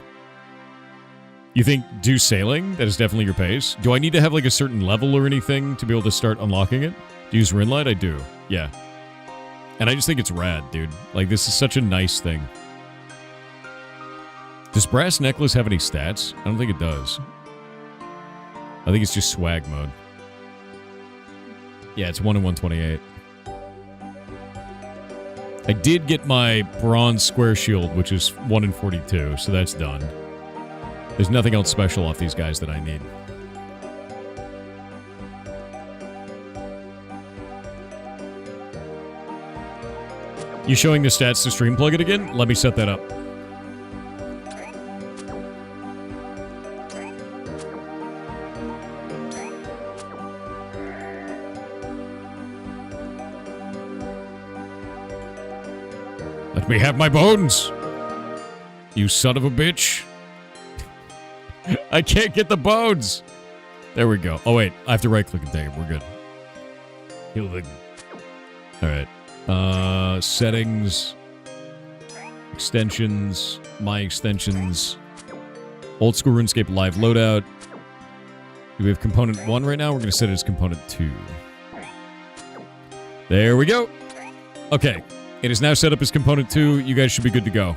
Speaker 1: You think do sailing? That is definitely your pace. Do I need to have like a certain level or anything to be able to start unlocking it? Do you use Rinlight? I do. Yeah. And I just think it's rad, dude. Like, this is such a nice thing. Does Brass Necklace have any stats? I don't think it does. I think it's just swag mode. Yeah, it's 1 in 128. I did get my bronze square shield, which is 1 in 42, so that's done. There's nothing else special off these guys that I need. You showing the stats to stream plug it again? Let me set that up. Let me have my bones! You son of a bitch. I can't get the bones! There we go. Oh wait, I have to right click and take it. We're good. Heal the... Alright. Settings, extensions, my extensions, old school RuneScape live loadout. Do we have component 1 right now? We're going to set it as component 2. There we go. Okay. It is now set up as component 2. You guys should be good to go.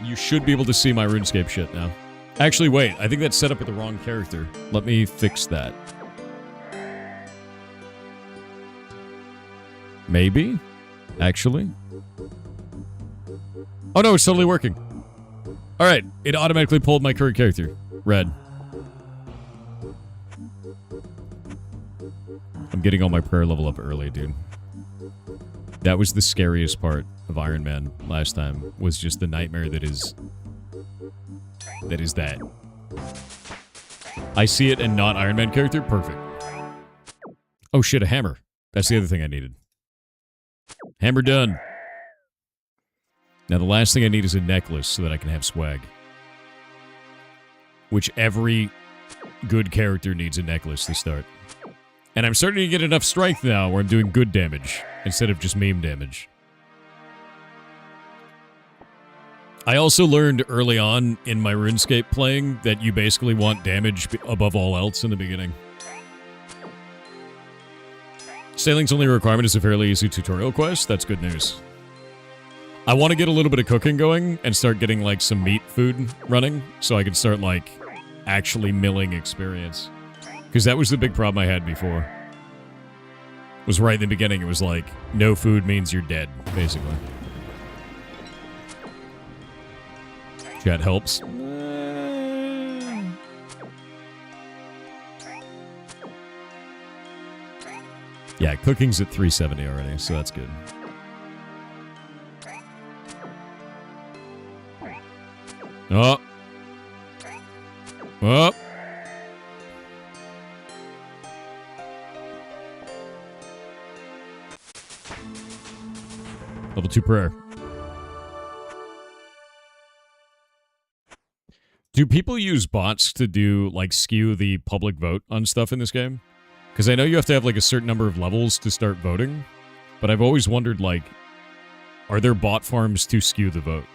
Speaker 1: You should be able to see my RuneScape shit now. Actually, wait. I think that's set up with the wrong character. Let me fix that. Maybe? Actually? Oh no, it's totally working. Alright, it automatically pulled my current character. Red. I'm getting all my prayer level up early, dude. That was the scariest part of Iron Man last time, was just the nightmare that is that. I see it and not Iron Man character? Perfect. Oh shit, a hammer. That's the other thing I needed. Hammer done. Now the last thing I need is a necklace so that I can have swag. Which every good character needs a necklace to start. And I'm starting to get enough strength now where I'm doing good damage instead of just meme damage. I also learned early on in my RuneScape playing that you basically want damage above all else in the beginning. Sailing's only requirement is a fairly easy tutorial quest. That's good news. I want to get a little bit of cooking going and start getting, like, some meat food running so I can start, like, actually milling experience. Because that was the big problem I had before. Was right in the beginning, it was like, no food means you're dead, basically. Chat helps. Yeah, cooking's at 370 already, so that's good. Oh. Oh. Level 2 prayer. Do people use bots to do, like, skew the public vote on stuff in this game? Because I know you have to have, like, a certain number of levels to start voting. But I've always wondered, like, are there bot farms to skew the vote?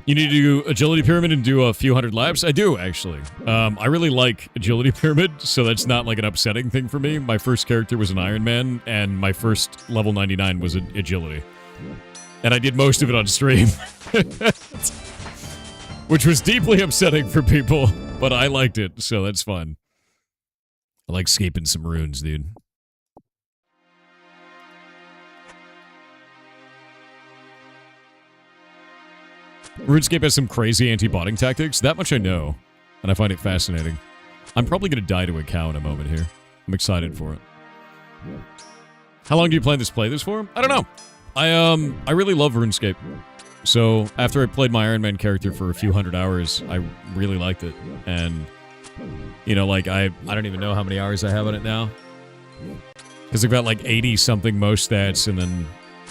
Speaker 1: You need to do agility pyramid and do a few hundred laps? I do, actually. I really like agility pyramid, so that's not like an upsetting thing for me. My first character was an Iron Man, and my first level 99 was agility. And I did most of it on stream. Which was deeply upsetting for people, but I liked it, so that's fun. I like scaping some runes, dude. RuneScape has some crazy anti-botting tactics. That much I know, and I find it fascinating. I'm probably going to die to a cow in a moment here. I'm excited for it. How long do you plan to play this for? I don't know. I really love RuneScape. So, after I played my Iron Man character for a few hundred hours, I really liked it. And, you know, like, I don't even know how many hours I have on it now. Because I've got, like, 80-something most stats, and then,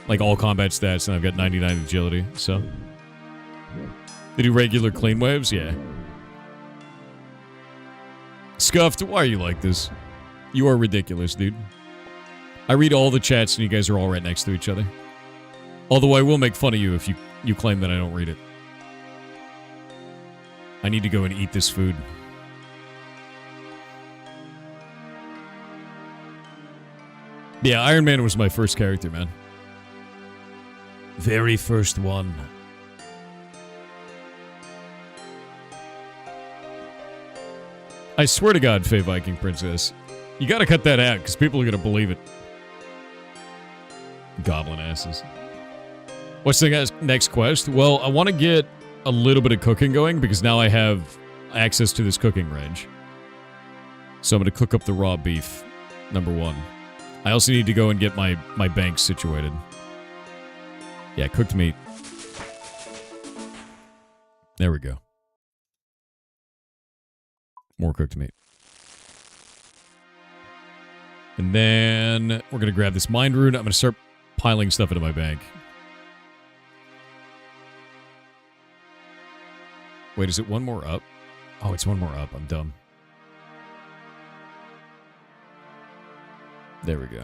Speaker 1: like, all combat stats, and I've got 99 agility, so... They do regular clean waves? Yeah. Scuffed, why are you like this? You are ridiculous, dude. I read all the chats and you guys are all right next to each other. Although I will make fun of you if you claim that I don't read it. I need to go and eat this food. Yeah, Iron Man was my first character, man. Very first one. I swear to God, Fae Viking Princess, you gotta cut that out, because people are gonna believe it. Goblin asses. What's the next quest? Well, I want to get a little bit of cooking going, because now I have access to this cooking range. So I'm gonna cook up the raw beef, number one. I also need to go and get my bank situated. Yeah, cooked meat. There we go. More cooked meat. And then we're going to grab this mind rune. I'm going to start piling stuff into my bank. Wait, is it one more up? Oh, it's one more up. I'm dumb. There we go.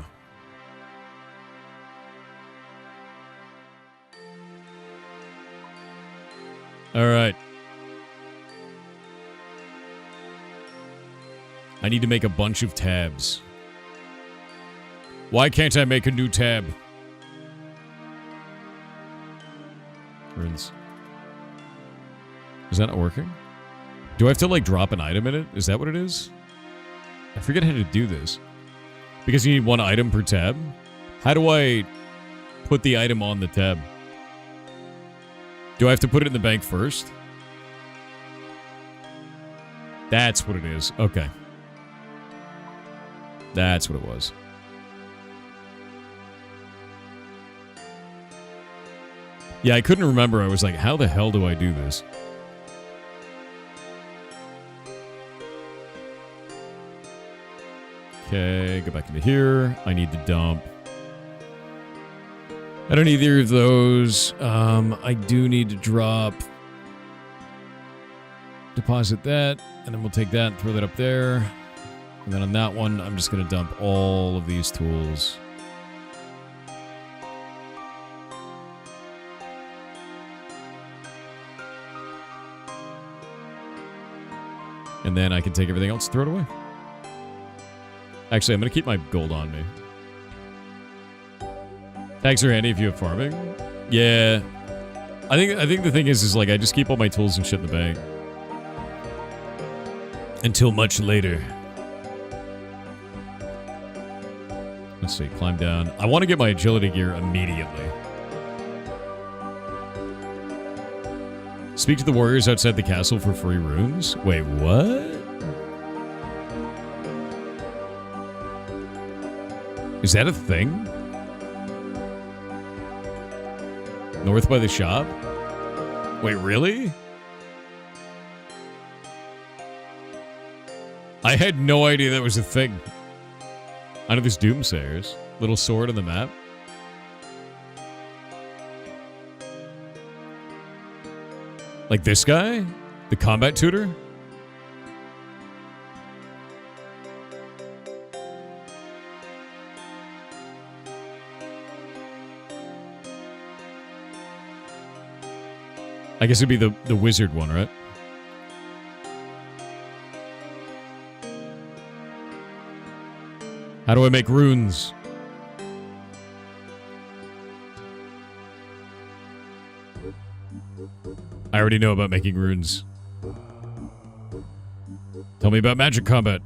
Speaker 1: All right. I need to make a bunch of tabs. Why can't I make a new tab? Runes. Is that not working? Do I have to, like, drop an item in it? Is that what it is? I forget how to do this. Because you need one item per tab? How do I put the item on the tab? Do I have to put it in the bank first? That's what it is. Okay. That's what it was. Yeah, I couldn't remember. I was like, how the hell do I do this? Okay, go back into here. I need to dump. I don't need either of those. I do need to drop. Deposit that, and then we'll take that and throw that up there. And then on that one, I'm just going to dump all of these tools. And then I can take everything else and throw it away. Actually, I'm going to keep my gold on me. Tags are handy if you have farming. Yeah. I think the thing is like I just keep all my tools and shit in the bank. Until much later. Let's see, climb down. I want to get my agility gear immediately. Speak to the warriors outside the castle for free runes? Wait, what? Is that a thing? North by the shop? Wait, really? I had no idea that was a thing. I know there's Doomsayers. Little sword on the map. Like this guy? The combat tutor? I guess it'd be the wizard one, right? How do I make runes? I already know about making runes. Tell me about magic combat.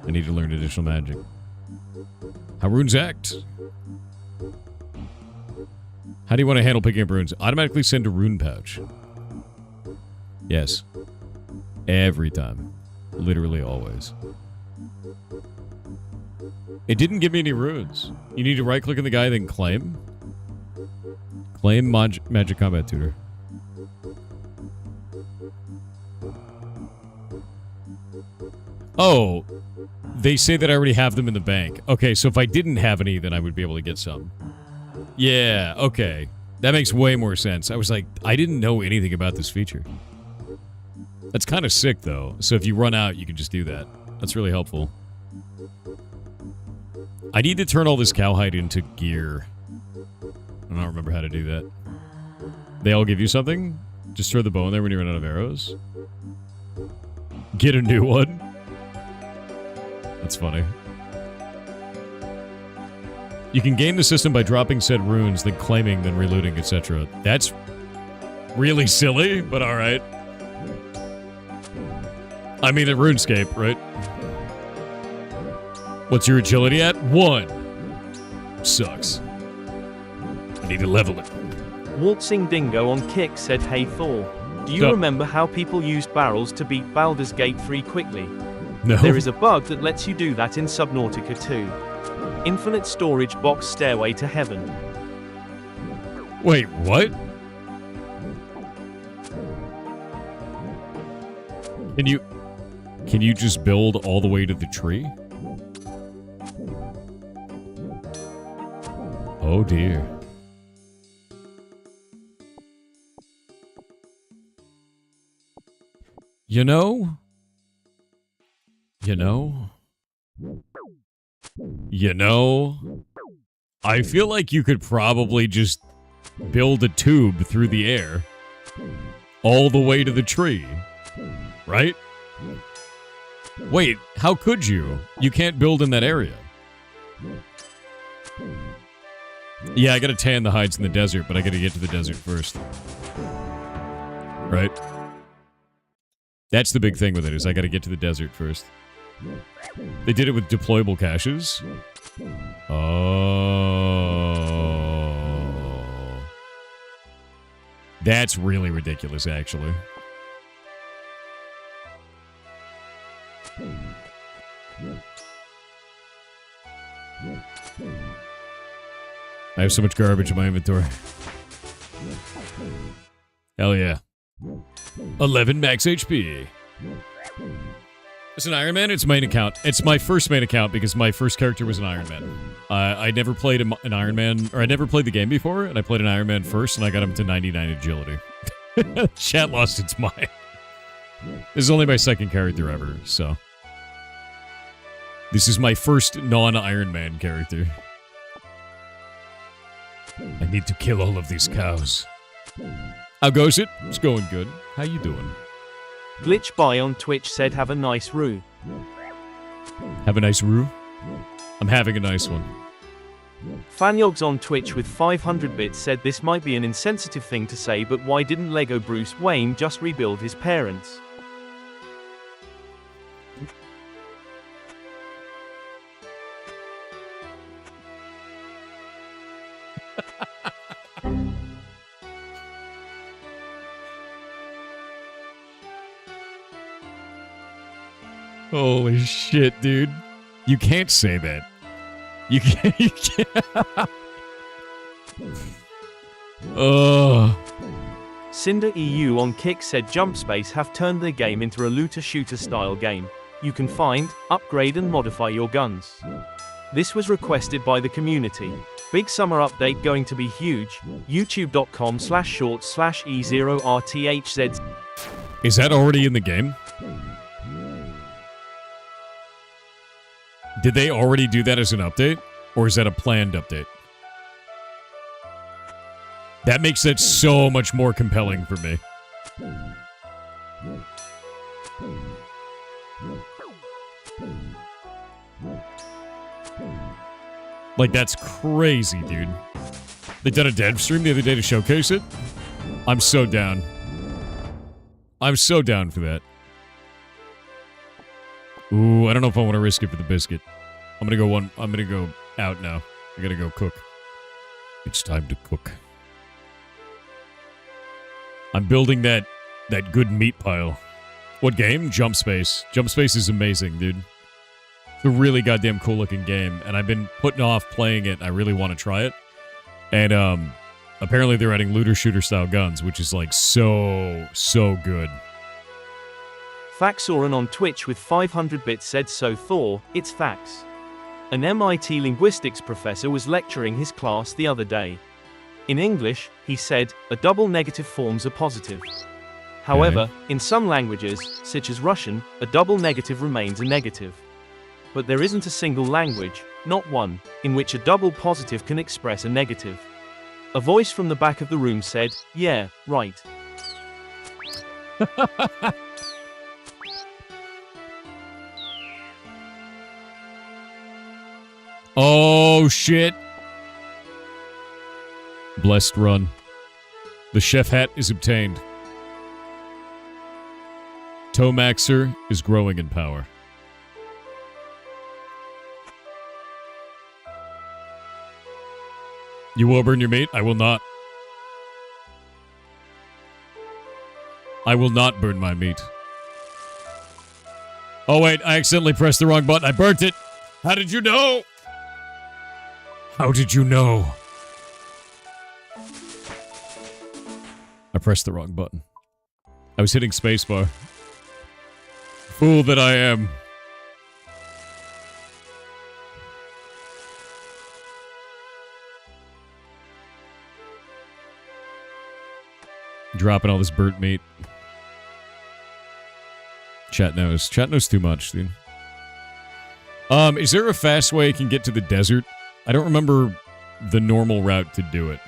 Speaker 1: I need to learn additional magic. How runes act. How do you want to handle picking up runes? Automatically send a rune pouch. Yes. Every time. Literally always. It didn't give me any runes. You need to right-click on the guy, then claim. Claim magic combat tutor. Oh, they say that I already have them in the bank. Okay, so if I didn't have any, then I would be able to get some. Yeah, okay. That makes way more sense. I was like, I didn't know anything about this feature. That's kind of sick, though. So if you run out, you can just do that. That's really helpful. I need to turn all this cowhide into gear. I don't remember how to do that. They all give you something? Just throw the bow in there when you run out of arrows? Get a new one? That's funny. You can game the system by dropping said runes, then claiming, then relooting, etc. That's really silly, but alright. I mean, at RuneScape, right? What's your agility at? 1. Sucks. I need to level it.
Speaker 2: Waltzing Dingo on Kick said, "Hey Thor, do you remember how people used barrels to beat Baldur's Gate 3 quickly?
Speaker 1: No.
Speaker 2: There is a bug that lets you do that in Subnautica 2. Infinite storage box stairway to heaven."
Speaker 1: Wait, what? Can you just build all the way to the tree? Oh dear. You know, I feel like you could probably just build a tube through the air all the way to the tree, right? Wait, how could you? You can't build in that area. Yeah, I gotta tan the hides in the desert, but I gotta get to the desert first. Right? That's the big thing with it, is I gotta get to the desert first. They did it with deployable caches. Oh. That's really ridiculous, actually. I have so much garbage in my inventory. Hell yeah. 11 max HP. It's an Iron Man. It's main account. It's my first main account because my first character was an Iron Man. I never played an Iron Man, or I never played the game before, and I played an Iron Man first, and I got him to 99 agility. Chat lost its mind. This is only my second character ever, so. This is my first non-Iron Man character. I need to kill all of these cows. How goes it? It's going good. How you doing?
Speaker 2: Glitch By on Twitch said, "Have a nice roo."
Speaker 1: Have a nice roo? I'm having a nice one.
Speaker 2: Fanyogs on Twitch with 500 bits said, "This might be an insensitive thing to say, but why didn't Lego Bruce Wayne just rebuild his parents?"
Speaker 1: Holy shit, dude. You can't say that. You can't. Oh.
Speaker 2: Cinder EU on Kick said, "Jump Space have turned their game into a looter-shooter style game. You can find, upgrade and modify your guns. This was requested by the community. Big summer update going to be huge. youtube.com/shorts/E0RTHZ."
Speaker 1: Is that already in the game? Did they already do that as an update? Or is that a planned update? That makes it so much more compelling for me. Like, that's crazy, dude. They did a dev stream the other day to showcase it. I'm so down. I'm so down for that. Ooh, I don't know if I want to risk it for the biscuit. I'm gonna go out now. I gotta go cook. It's time to cook. I'm building that good meat pile. What game? Jump Space. Jump Space is amazing, dude. It's a really goddamn cool looking game, and I've been putting off playing it. I really want to try it. And apparently they're adding looter shooter style guns, which is like so good.
Speaker 2: Faxoran on Twitch with 500 bits said, so Thor, it's Fax. An MIT linguistics professor was lecturing his class the other day. In English, he said, a double negative forms a positive. However, in some languages, such as Russian, a double negative remains a negative. But there isn't a single language, not one, in which a double positive can express a negative. A voice from the back of the room said, yeah, right.
Speaker 1: Oh, shit. Blessed run. The chef hat is obtained. Tomaxer is growing in power. You will burn your meat? I will not. I will not burn my meat. Oh, wait, I accidentally pressed the wrong button. I burnt it. How did you know? How did you know? I pressed the wrong button. I was hitting spacebar. Fool that I am. Dropping all this burnt meat. Chat knows. Chat knows too much, dude. Is there a fast way I can get to the desert? I don't remember the normal route to do it.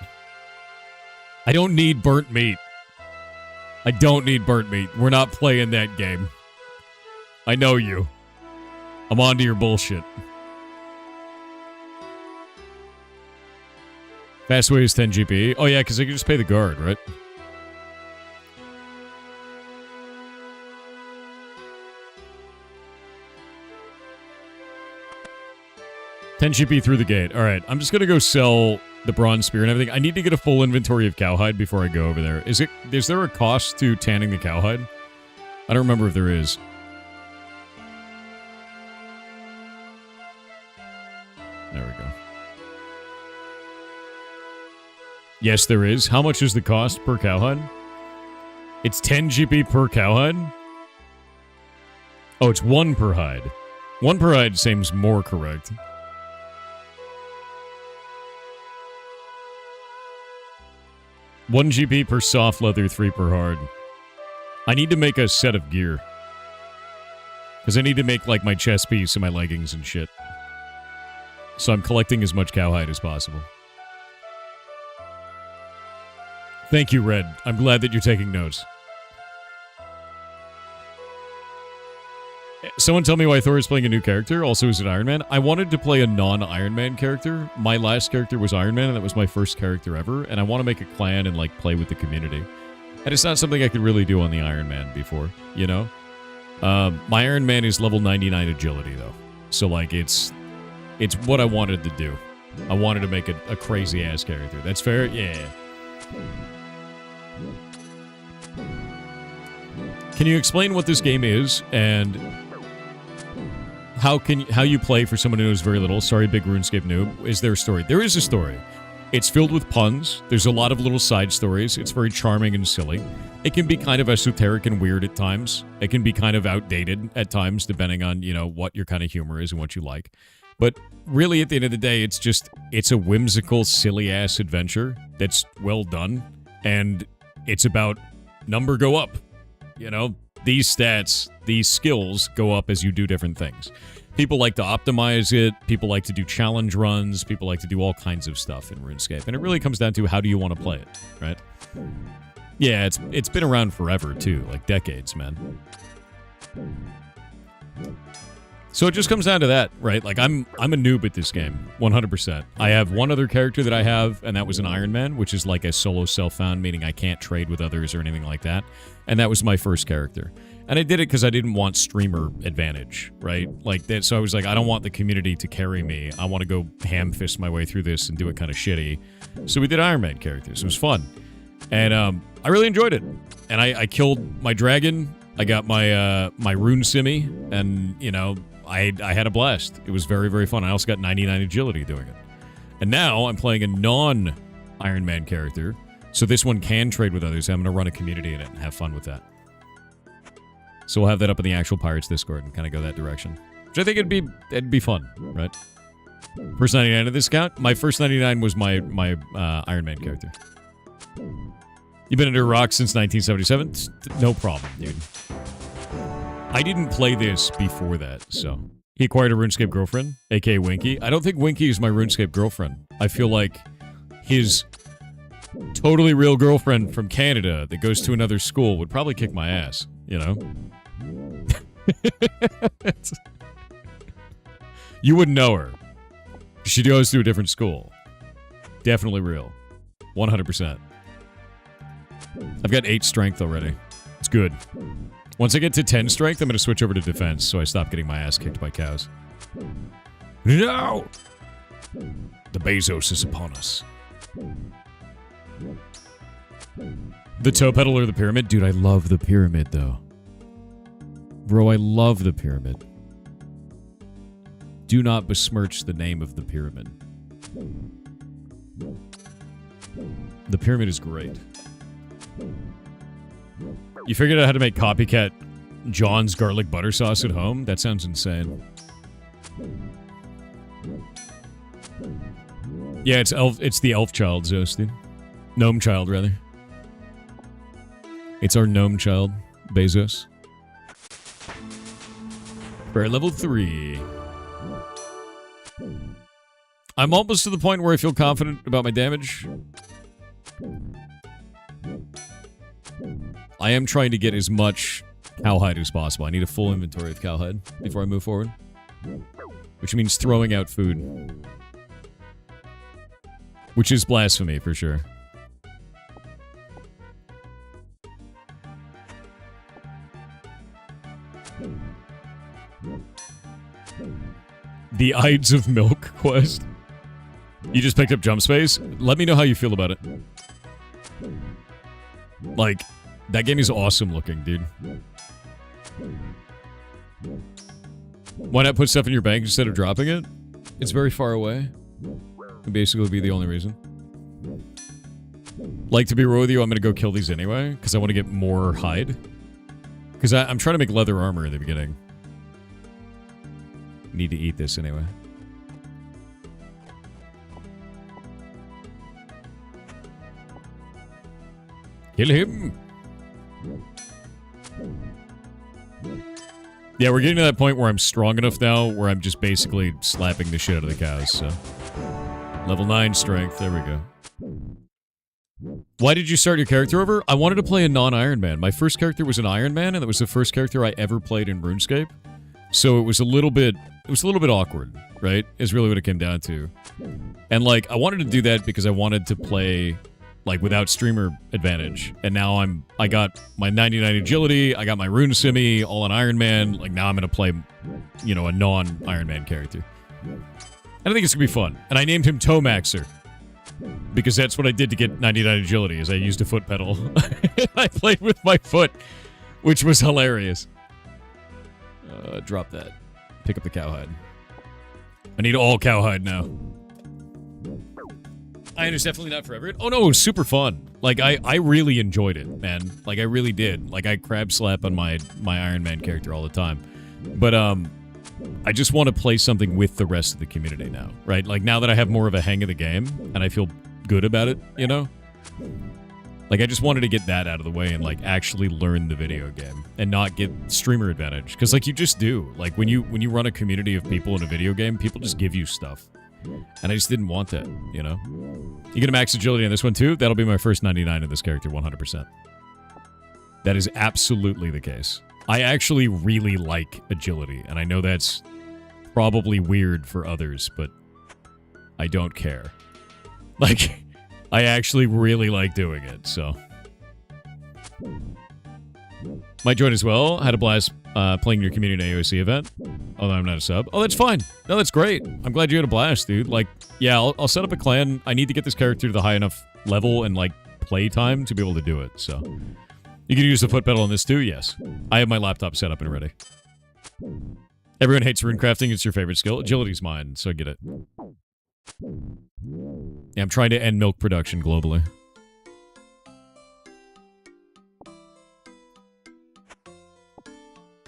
Speaker 1: I don't need burnt meat. I don't need burnt meat. We're not playing that game. I know you. I'm on to your bullshit. Fast way is 10 GP. Oh yeah, because I can just pay the guard, right? $10 GP through the gate. Alright, I'm just gonna go sell the bronze spear and everything. I need to get a full inventory of cowhide before I go over there. Is there a cost to tanning the cowhide? I don't remember if there is. There we go. Yes, there is. How much is the cost per cowhide? It's 10 GP per cowhide? Oh, it's 1 per hide. 1 per hide seems more correct. $1 GP per soft leather, 3 per hard. I need to make a set of gear. Because I need to make, like, my chest piece and my leggings and shit. So I'm collecting as much cowhide as possible. Thank you, Red. I'm glad that you're taking notes. Someone tell me why Thor is playing a new character. Also, is it Iron Man? I wanted to play a non-Iron Man character. My last character was Iron Man, and that was my first character ever. And I want to make a clan and, like, play with the community. And it's not something I could really do on the Iron Man before, you know? My Iron Man is level 99 agility, though. So, like, it's what I wanted to do. I wanted to make a crazy-ass character. That's fair? Yeah. Can you explain what this game is, and how you play for someone who knows very little? Sorry, big RuneScape noob. Is there a story? There is a story. It's filled with puns. There's a lot of little side stories. It's very charming and silly. It can be kind of esoteric and weird at times. It can be kind of outdated at times, depending on, you know, what your kind of humor is and what you like. But really, at the end of the day, it's a whimsical, silly-ass adventure that's well done. And it's about number go up. You know, these stats, these skills go up as you do different things. People like to optimize it. People like to do challenge runs. People like to do all kinds of stuff in RuneScape. And it really comes down to how do you want to play it, right? Yeah, it's been around forever, too. Like decades, man. So it just comes down to that, right? Like, I'm a noob at this game, 100%. I have one other character that I have, and that was an Iron Man, which is like a solo self-found, meaning I can't trade with others or anything like that. And that was my first character. And I did it because I didn't want streamer advantage, right? Like that. So I was like, I don't want the community to carry me. I want to go ham fist my way through this and do it kind of shitty. So we did Iron Man characters. It was fun. And I really enjoyed it. And I killed my dragon. I got my my rune simmy. And, you know, I had a blast. It was very, very fun. I also got 99 agility doing it. And now I'm playing a non-Iron Man character. So this one can trade with others. I'm going to run a community in it and have fun with that. So we'll have that up in the actual Pirates Discord and kind of go that direction. Which I think it'd be fun, right? First 99 of this account? My first 99 was my Iron Man character. You've been under a rock since 1977? No problem, dude. I didn't play this before that, so... He acquired a RuneScape girlfriend, aka Winky. I don't think Winky is my RuneScape girlfriend. I feel like his totally real girlfriend from Canada that goes to another school would probably kick my ass, you know? You wouldn't know her. She goes to a different school. Definitely real. 100%. I've got 8 strength already. It's good. Once I get to 10 strength, I'm going to switch over to defense so I stop getting my ass kicked by cows. No! The Bezos is upon us. The toe pedal or the pyramid? Dude, I love the pyramid, though. Bro, I love the pyramid. Do not besmirch the name of the pyramid. The pyramid is great. You figured out how to make copycat John's garlic butter sauce at home? That sounds insane. Yeah, it's the elf child, Zeus, dude. Gnome child, rather. It's our gnome child, Bezos. We're at level 3. I'm almost to the point where I feel confident about my damage. I am trying to get as much cowhide as possible. I need a full inventory of cowhide before I move forward. Which means throwing out food. Which is blasphemy, for sure. The Ides of Milk quest. You just picked up jump space? Let me know how you feel about it. Like, that game is awesome looking, dude. Why not put stuff in your bank instead of dropping it? It's very far away. Would basically be the only reason. Like, to be real with you, I'm gonna go kill these anyway, because I want to get more hide. Because I'm trying to make leather armor in the beginning. Need to eat this anyway. Kill him! Yeah, we're getting to that point where I'm strong enough now, where I'm just basically slapping the shit out of the cows, so... Level 9 strength, there we go. Why did you start your character over? I wanted to play a non-Iron Man. My first character was an Iron Man, and that was the first character I ever played in RuneScape. So it was a little bit awkward, right? Is really what it came down to. And like, I wanted to do that because I wanted to play like without streamer advantage. And now I got my 99 agility, I got my rune simmy, all on Iron Man. Like now I'm gonna play, you know, a non-Iron Man character. And I think it's gonna be fun. And I named him Toe Maxer. Because that's what I did to get 99 agility, is I used a foot pedal. I played with my foot, which was hilarious. Drop that. Pick up the cowhide. I need all cowhide now. Iron is definitely not for everyone. Oh no, it was super fun. Like, I really enjoyed it, man. Like, I really did. Like, I crab slap on my Iron Man character all the time. But, I just want to play something with the rest of the community now, right? Like, now that I have more of a hang of the game, and I feel good about it, you know? Like, I just wanted to get that out of the way and, like, actually learn the video game and not get streamer advantage. Because, like, you just do. Like, when you run a community of people in a video game, people just give you stuff. And I just didn't want that, you know? You get a max agility on this one, too? That'll be my first 99 of this character, 100%. That is absolutely the case. I actually really like agility, and I know that's probably weird for others, but I don't care. Like... I actually really like doing it, so. Might join as well. Had a blast playing your community AOC event. Although I'm not a sub. Oh, that's fine. No, that's great. I'm glad you had a blast, dude. Like, yeah, I'll set up a clan. I need to get this character to the high enough level and, like, play time to be able to do it, so. You can use the foot pedal on this, too? Yes. I have my laptop set up and ready. Everyone hates runecrafting. It's your favorite skill. Agility's mine, so I get it. Yeah, I'm trying to end milk production globally.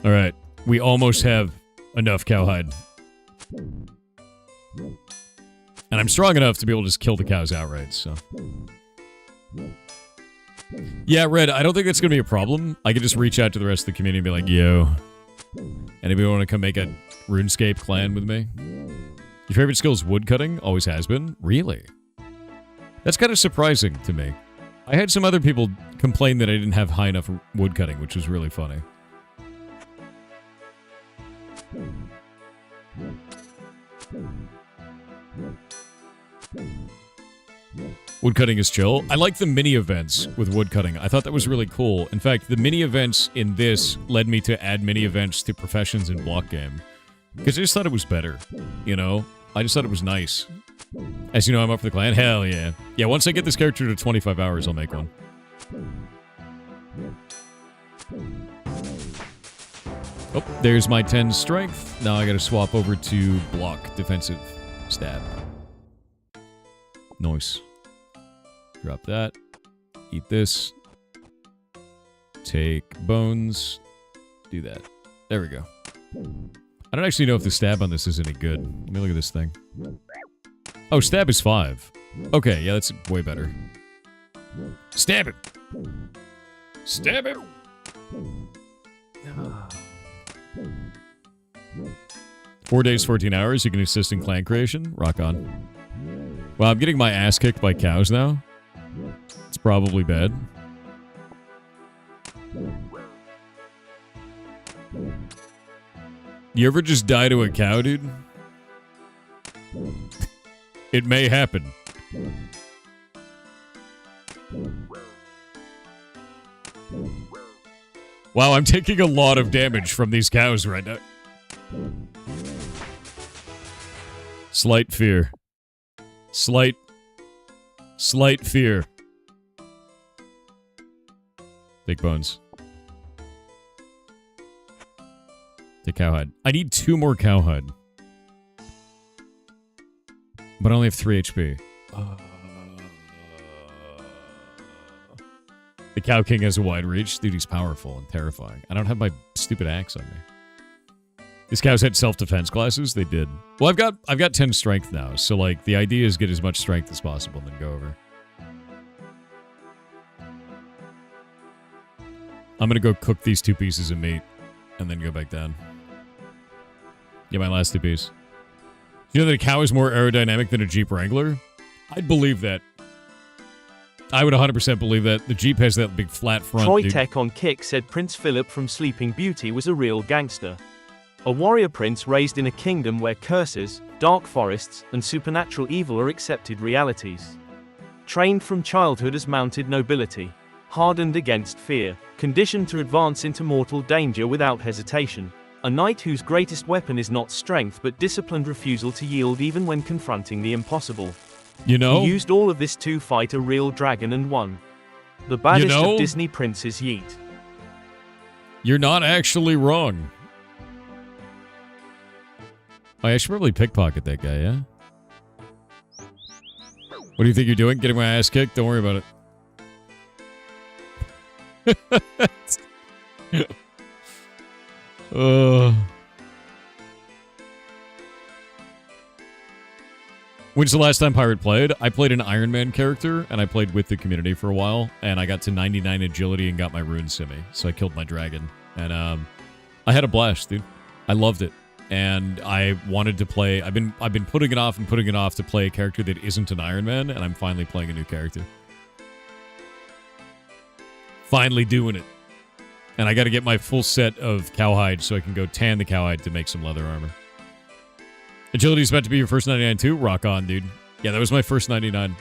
Speaker 1: Alright, we almost have enough cowhide. And I'm strong enough to be able to just kill the cows outright, so... Yeah, Red, I don't think that's gonna be a problem. I could just reach out to the rest of the community and be like, yo... Anybody want to come make a RuneScape clan with me? Your favorite skill is woodcutting? Always has been? Really? That's kind of surprising to me. I had some other people complain that I didn't have high enough woodcutting, which was really funny. Woodcutting is chill. I like the mini events with woodcutting. I thought that was really cool. In fact, the mini events in this led me to add mini events to professions in block game. Because I just thought it was better, you know? I just thought it was nice. As you know, I'm up for the clan. Hell yeah. Yeah, once I get this character to 25 hours, I'll make one. Oh, there's my 10 strength. Now I gotta swap over to block defensive stab. Nice. Drop that. Eat this. Take bones. Do that. There we go. I don't actually know if the stab on this is any good. Let me look at this thing. Oh, stab is 5. Okay, yeah, that's way better. Stab him! Stab him! 4 days, 14 hours. You can assist in clan creation. Rock on. Well, I'm getting my ass kicked by cows now. It's probably bad. You ever just die to a cow, dude? It may happen. Wow, I'm taking a lot of damage from these cows right now. Slight fear. Slight fear. Take bones. Take cowhide. I need 2 more cowhide. But I only have 3 HP. The Cow King has a wide reach. Dude, he's powerful and terrifying. I don't have my stupid axe on me. These cows had self-defense classes? They did. Well, I've got 10 strength now, so, like, the idea is get as much strength as possible and then go over. I'm gonna go cook these 2 pieces of meat and then go back down. Get my last 2 pieces. You know that a cow is more aerodynamic than a Jeep Wrangler? I'd believe that. I would 100% believe that. The Jeep has that big flat front,
Speaker 2: Troy
Speaker 1: dude.
Speaker 2: Tech on Kick said Prince Philip from Sleeping Beauty was a real gangster. A warrior prince raised in a kingdom where curses, dark forests, and supernatural evil are accepted realities. Trained from childhood as mounted nobility. Hardened against fear. Conditioned to advance into mortal danger without hesitation. A knight whose greatest weapon is not strength but disciplined refusal to yield even when confronting the impossible.
Speaker 1: You know?
Speaker 2: He used all of this to fight a real dragon and won. The baddest of Disney princes yeet.
Speaker 1: You're not actually wrong. Oh, I should probably pickpocket that guy, yeah? What do you think you're doing? Getting my ass kicked? Don't worry about it. When's the last time Pirate played? I played an Iron Man character, and I played with the community for a while, and I got to 99 agility and got my rune simi, so I killed my dragon. And I had a blast, dude. I loved it. And I wanted to play... I've been putting it off and putting it off to play a character that isn't an Iron Man, and I'm finally playing a new character. Finally doing it. And I gotta get my full set of cowhide so I can go tan the cowhide to make some leather armor. Agility is about to be your first 99 too? Rock on, dude. Yeah, that was my first 99.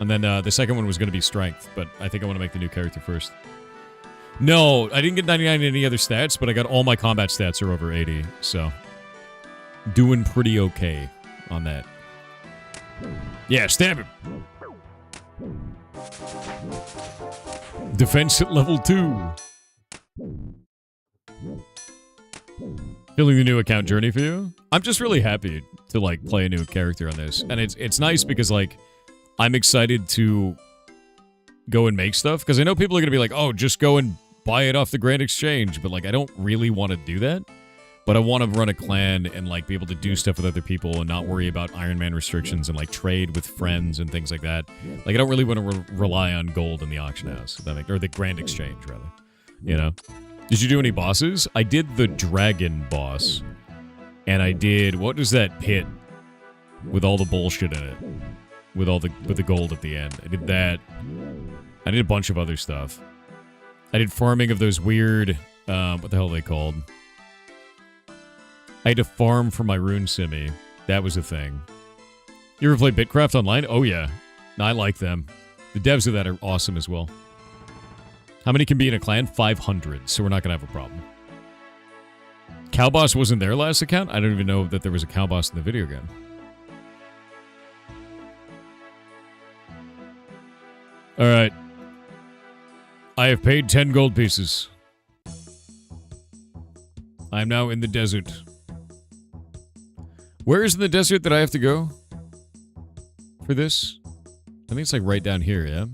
Speaker 1: And then the second one was going to be strength, but I think I want to make the new character first. No, I didn't get 99 in any other stats, but I got all my combat stats are over 80, so... Doing pretty okay on that. Yeah, stab him! Defense at level 2! Feeling the new account journey for you? I'm just really happy to, like, play a new character on this. And it's nice because, like, I'm excited to go and make stuff. Because I know people are going to be like, oh, just go and buy it off the Grand Exchange. But, like, I don't really want to do that. But I want to run a clan and, like, be able to do stuff with other people and not worry about Iron Man restrictions and, like, trade with friends and things like that. Like, I don't really want to rely on gold in the auction house. Or the Grand Exchange, rather. You know? Did you do any bosses? I did the dragon boss. And I did... What is that pit? With all the bullshit in it. With the gold at the end. I did that. I did a bunch of other stuff. I did farming of those weird... what the hell are they called? I had to farm for my rune simi. That was a thing. You ever play Bitcraft Online? Oh, yeah. I like them. The devs of that are awesome as well. How many can be in a clan? 500, so we're not going to have a problem. Cow Boss wasn't their last account? I don't even know that there was a Cow Boss in the video game. Alright. I have paid 10 gold pieces. I am now in the desert. Where is in the desert that I have to go? For this? I think it's like right down here, yeah?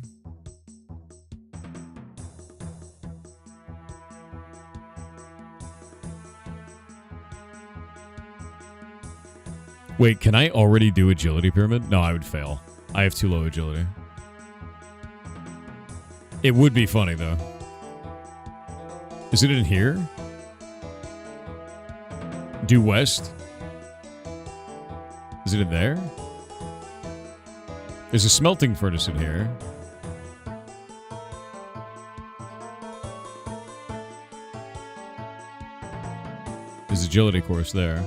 Speaker 1: Wait, can I already do agility pyramid? No, I would fail. I have too low agility. It would be funny, though. Is it in here? Due west? Is it in there? There's a smelting furnace in here. There's agility course there.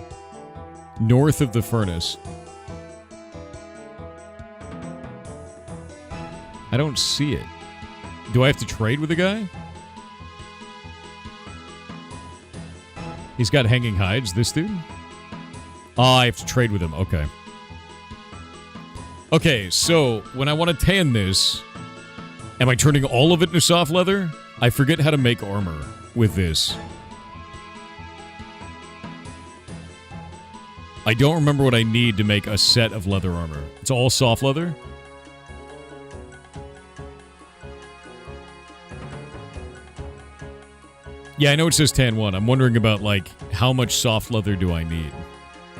Speaker 1: North of the furnace. I don't see it. Do I have to trade with the guy? He's got hanging hides, this dude? Ah, I have to trade with him. Okay. Okay, so when I want to tan this, am I turning all of it into soft leather? I forget how to make armor with this. I don't remember what I need to make a set of leather armor. It's all soft leather? Yeah, I know it says tan 1. I'm wondering about, like, how much soft leather do I need?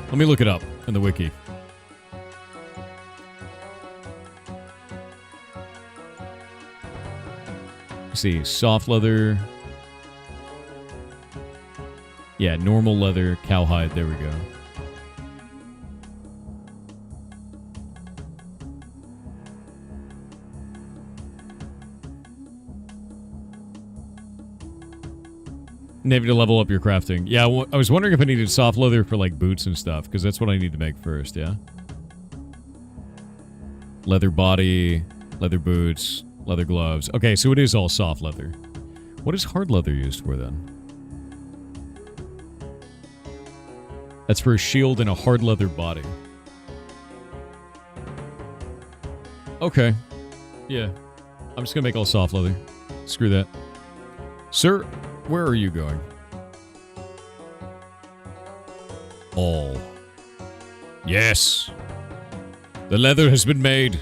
Speaker 1: Let me look it up in the wiki. Let's see, soft leather. Yeah, normal leather, cowhide, there we go. Maybe to level up your crafting. Yeah, I was wondering if I needed soft leather for, like, boots and stuff, because that's what I need to make first, yeah? Leather body, leather boots, leather gloves. Okay, so it is all soft leather. What is hard leather used for, then? That's for a shield and a hard leather body. Okay. Yeah. I'm just gonna make all soft leather. Screw that. Sir, where are you going? All. Yes. The leather has been made.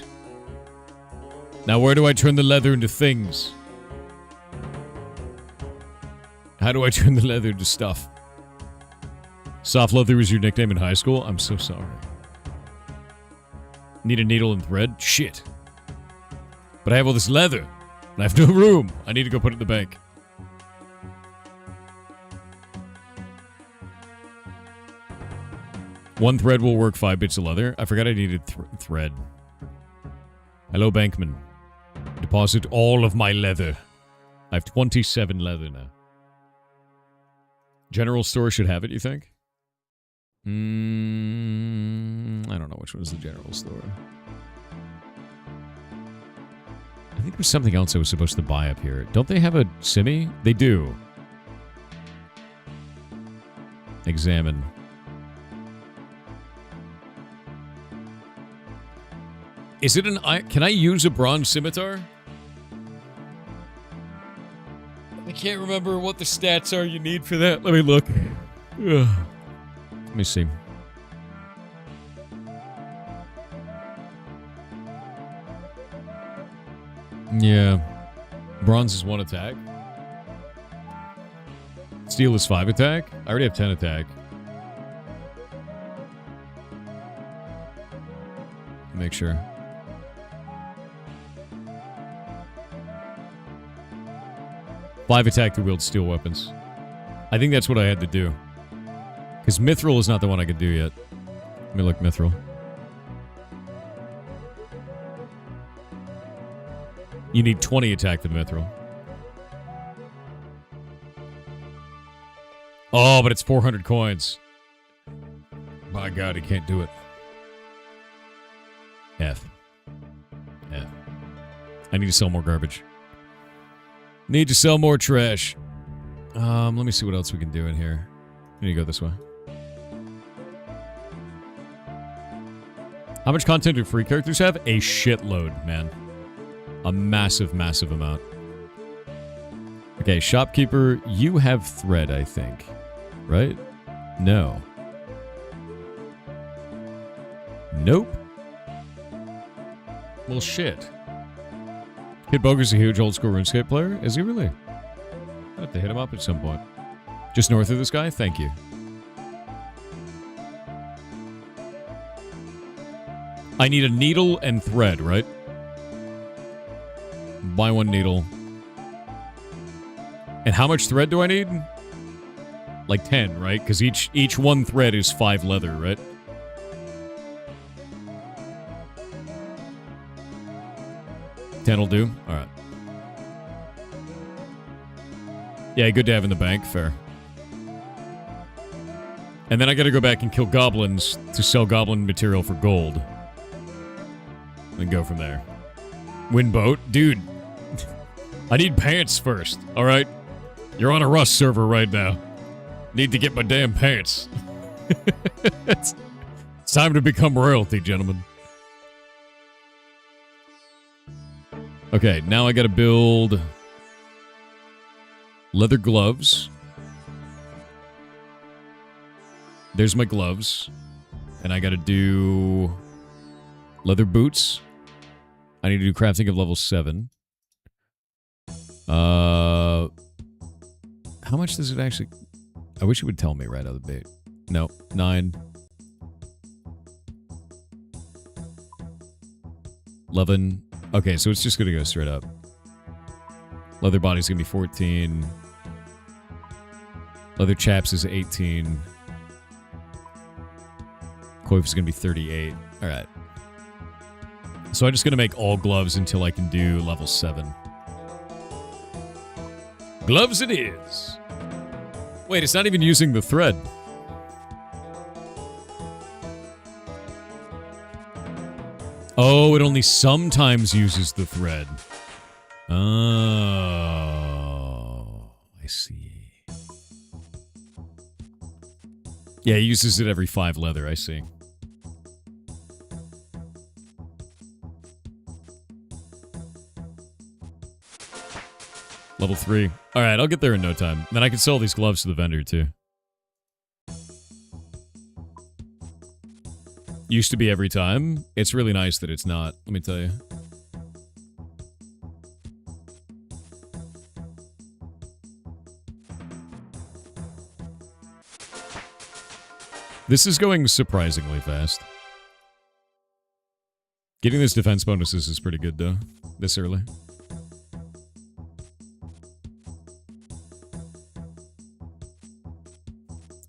Speaker 1: Now where do I turn the leather into things? How do I turn the leather into stuff? Soft leather was your nickname in high school? I'm so sorry. Need a needle and thread? Shit. But I have all this leather. And I have no room. I need to go put it in the bank. One thread will work 5 bits of leather. I forgot I needed thread. Hello, bankman. Deposit all of my leather. I have 27 leather now. General store should have it, you think? I don't know which one is the general store. I think there's something else I was supposed to buy up here. Don't they have a simi? They do. Examine. Is it an... Can I use a bronze scimitar? I can't remember what the stats are you need for that. Let me look. Ugh. Let me see. Yeah. Bronze is 1 attack. Steel is 5 attack. I already have 10 attack. Make sure. Five attack to wield steel weapons. I think that's what I had to do. Because Mithril is not the one I could do yet. Let me look Mithril. You need 20 attack for the Mithril. Oh, but it's 400 coins. My god, he can't do it. F. F. I need to sell more garbage. Need to sell more trash. Let me see what else we can do in here. I need to go this way. How much content do free characters have? A shitload, man. A massive, massive amount. Okay, shopkeeper, you have thread, I think. Right? No. Nope. Well, shit. Kid Boger's a huge old school RuneScape player. Is he really? I have to hit him up at some point. Just north of this guy? Thank you. I need a needle and thread, right? Buy 1 needle. And how much thread do I need? Like 10, right? Because each 1 thread is 5 leather, right? Ten'll do? Alright. Yeah, good to have in the bank. Fair. And then I gotta go back and kill goblins to sell goblin material for gold. And go from there. Win boat? Dude. I need pants first, alright? You're on a Rust server right now. Need to get my damn pants. It's time to become royalty, gentlemen. Okay, now I gotta build leather gloves. There's my gloves. And I gotta do leather boots. I need to do crafting of level 7. How much does it actually... I wish it would tell me right out of the bait. No, 9. 11. Okay, so it's just gonna go straight up. Leather body's gonna be 14. Leather chaps is 18. Coif is gonna be 38. Alright. So I'm just gonna make all gloves until I can do level 7. Gloves it is! Wait, it's not even using the thread. Oh, it only sometimes uses the thread. Oh, I see. Yeah, he uses it every 5 leather, I see. Level 3. Alright, I'll get there in no time. Then I can sell these gloves to the vendor, too. Used to be every time. It's really nice that it's not, let me tell you. This is going surprisingly fast. Getting those defense bonuses is pretty good, though, this early.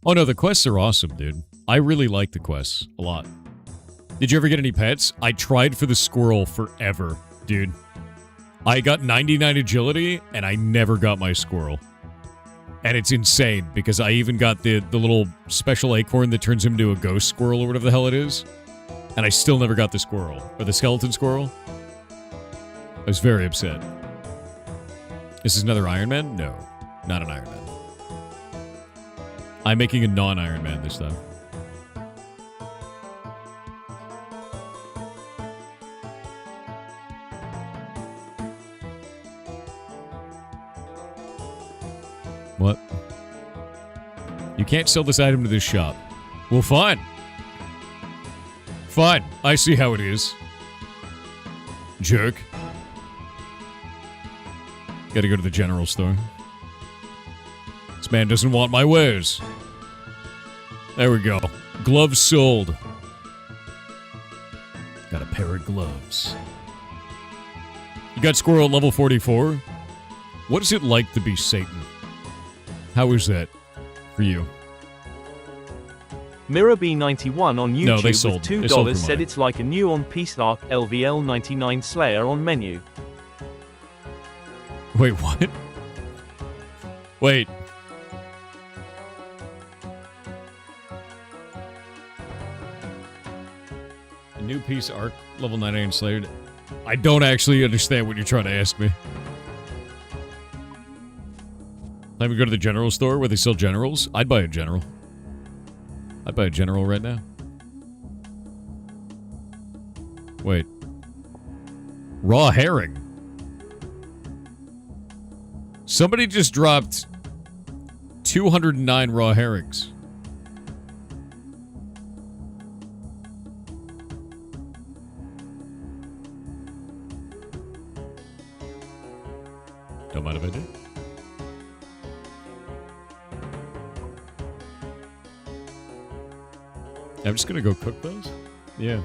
Speaker 1: Oh, no, the quests are awesome, dude. I really like the quests a lot. Did you ever get any pets? I tried for the squirrel forever, dude. I got 99 agility, and I never got my squirrel. And it's insane, because I even got the little special acorn that turns him into a ghost squirrel or whatever the hell it is. And I still never got the squirrel. Or the skeleton squirrel. I was very upset. This is another Iron Man? No, not an Iron Man. I'm making a non-Iron Man this time. What? You can't sell this item to this shop. Well, fine. Fine. I see how it is. Jerk. Gotta go to the general store. This man doesn't want my wares. There we go. Gloves sold. Got a pair of gloves. You got squirrel at level 44? What is it like to be Satan? How is that for you?
Speaker 2: MirrorB91 on YouTube
Speaker 1: No, they sold.
Speaker 2: with
Speaker 1: They sold
Speaker 2: $2
Speaker 1: for
Speaker 2: said
Speaker 1: money.
Speaker 2: it's like a new on Peace Arc LVL 99 Slayer on menu.
Speaker 1: Wait, what? Wait. A new piece arc level 99 Slayer. I don't actually understand what you're trying to ask me. Let me go to the general store where they sell generals. I'd buy a general. I'd buy a general right now. Wait. Raw herring. Somebody just dropped 209 raw herrings. Don't mind if I do. I'm just gonna go cook those. Yeah.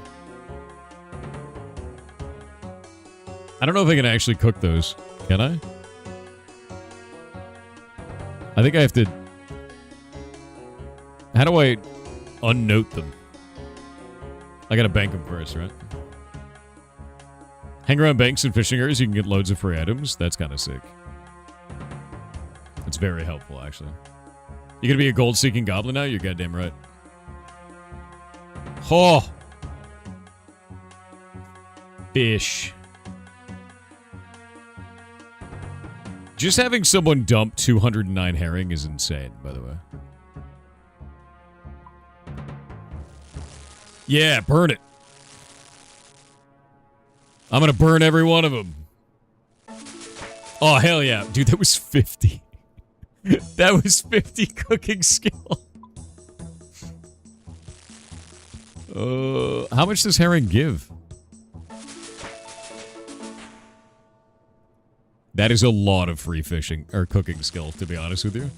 Speaker 1: I don't know if I can actually cook those. Can I? I think I have to... How do I unnote them? I gotta bank them first, right? Hang around banks and fishing areas, you can get loads of free items. That's kind of sick. It's very helpful, actually. You gonna be a gold-seeking goblin now? You're goddamn right. Oh! Fish. Just having someone dump 209 herring is insane, by the way. Yeah, burn it. I'm gonna burn every one of them. Oh, hell yeah. Dude, that was 50. That was 50 cooking skill. How much does herring give? That is a lot of free fishing, or cooking skill, to be honest with you.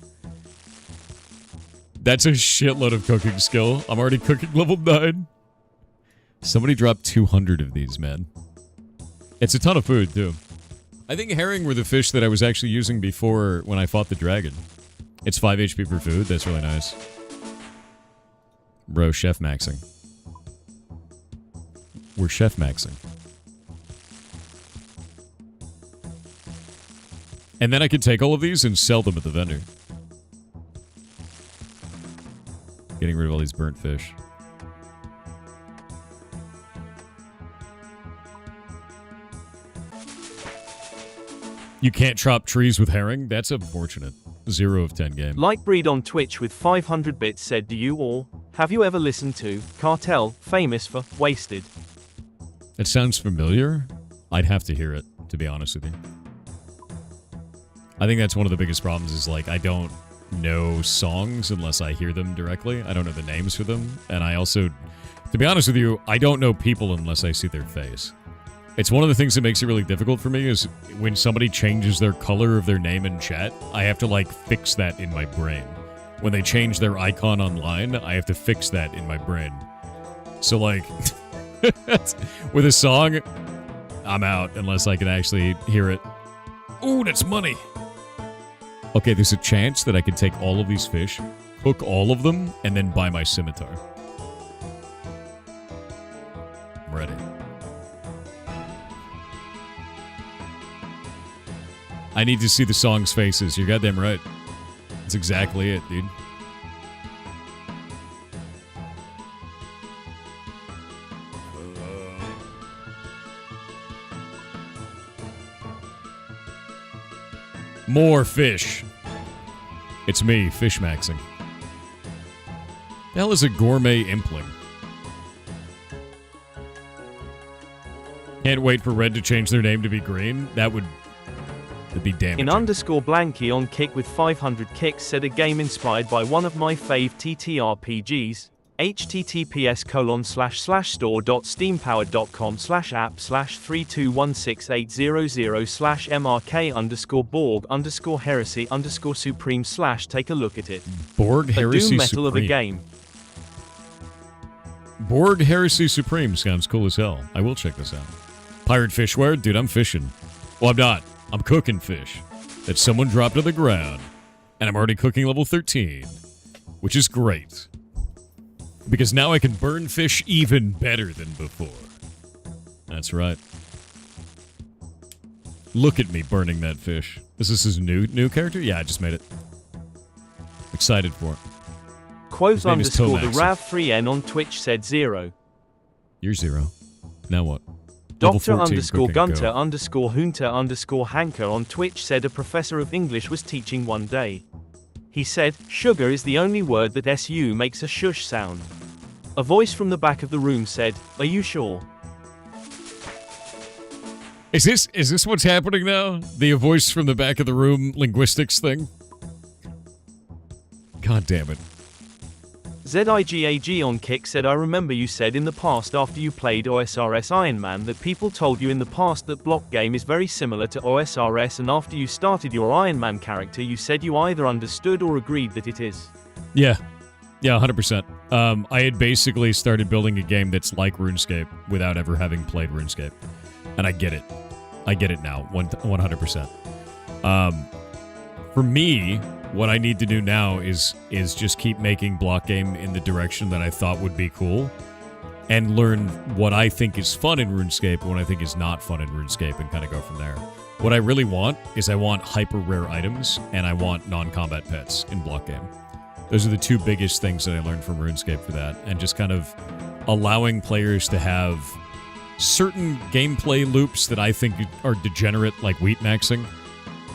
Speaker 1: That's a shitload of cooking skill. I'm already cooking level 9. Somebody dropped 200 of these, man. It's a ton of food, too. I think herring were the fish that I was actually using before when I fought the dragon. It's 5 HP per food. That's really nice. Bro, chef maxing. We're chef maxing. And then I can take all of these and sell them at the vendor. Getting rid of all these burnt fish. You can't chop trees with herring? That's unfortunate. 0 of 10 game.
Speaker 2: Lightbreed on Twitch with 500 bits said, do you all, have you ever listened to Cartel, famous for Wasted?
Speaker 1: It sounds familiar. I'd have to hear it, to be honest with you. I think that's one of the biggest problems is, like, I don't know songs unless I hear them directly. I don't know the names for them. And I also, to be honest with you, I don't know people unless I see their face. It's one of the things that makes it really difficult for me is when somebody changes their color of their name in chat, I have to, like, fix that in my brain. When they change their icon online, I have to fix that in my brain. So, like, With a song, I'm out unless I can actually hear it. Ooh, that's money. Okay, there's a chance that I could take all of these fish, cook all of them, and then buy my scimitar. I'm ready. I need to see the song's faces. You're goddamn right. That's exactly it, dude. More fish. It's me, fish maxing. The hell is a gourmet impling? Can't wait for red to change their name to be green. That'd be damaging.
Speaker 2: In underscore Blanky on Kick with 500 kicks said a game inspired by one of my fave TTRPGs. https://store.steampower.com/app/3216800/mrk_borg_heresy_supreme/ take a look at it.
Speaker 1: Borg Heresy
Speaker 2: Doom metal
Speaker 1: Supreme.
Speaker 2: of a game.
Speaker 1: Borg Heresy Supreme sounds cool as hell. I will check this out. Pirate fishware? Dude, I'm fishing. Well, I'm not. I'm cooking fish that someone dropped to the ground. And I'm already cooking level 13. Which is great. Because now I can burn fish even better than before. That's right. Look at me burning that fish. Is this his new character? Yeah, I just made it. Excited for it.
Speaker 2: Quote underscore the
Speaker 1: Tomax.
Speaker 2: Rav3N on Twitch said 0.
Speaker 1: You're 0. Now what? Level
Speaker 2: Doctor
Speaker 1: 14
Speaker 2: underscore
Speaker 1: cooking,
Speaker 2: Gunter
Speaker 1: go.
Speaker 2: underscore Hunter underscore Hanker on Twitch said a professor of English was teaching one day. He said, sugar is the only word that SU makes a shush sound. A voice from the back of the room said, are you sure?
Speaker 1: Is this what's happening now? The voice from the back of the room linguistics thing? God damn it.
Speaker 2: ZIGAG on Kick said I remember you said in the past after you played OSRS Iron Man that people told you in the past that block game is very similar to OSRS, and after you started your Iron Man character you said you either understood or agreed that it is.
Speaker 1: Yeah. Yeah, 100%. I had basically started building a game that's like RuneScape without ever having played RuneScape. And I get it. I get it now, 100%. For me, what I need to do now is just keep making block game in the direction that I thought would be cool, and learn what I think is fun in RuneScape and what I think is not fun in RuneScape, and kind of go from there. What I really want is I want hyper rare items, and I want non-combat pets in block game. Those are the two biggest things that I learned from RuneScape for that, and just kind of allowing players to have certain gameplay loops that I think are degenerate, like wheat maxing,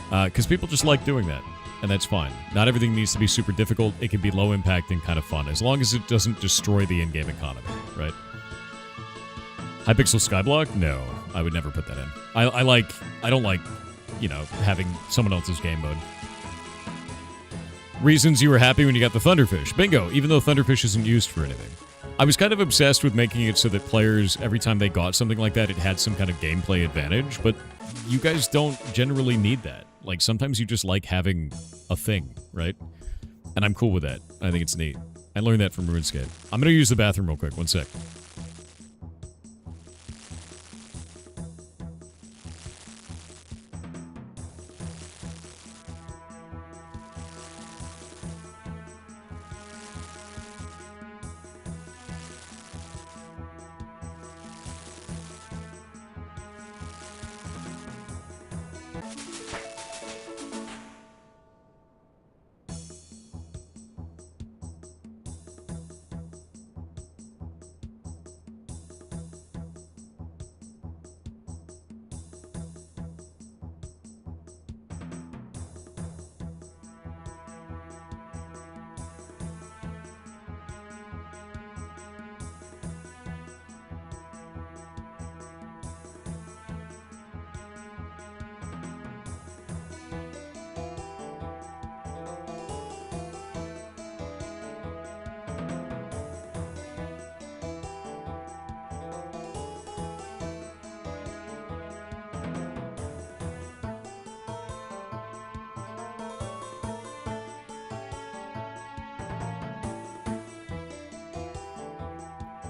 Speaker 1: because people just like doing that, and that's fine. Not everything needs to be super difficult. It can be low impact and kind of fun, as long as it doesn't destroy the in-game economy, right? Hypixel Skyblock? No, I would never put that in. I don't like, you know, having someone else's game mode. Reasons you were happy when you got the Thunderfish. Bingo, even though Thunderfish isn't used for anything. I was kind of obsessed with making it so that players, every time they got something like that, it had some kind of gameplay advantage, but you guys don't generally need that. Like, sometimes you just like having a thing, right? And I'm cool with that. I think it's neat. I learned that from RuneScape. I'm gonna use the bathroom real quick. One sec.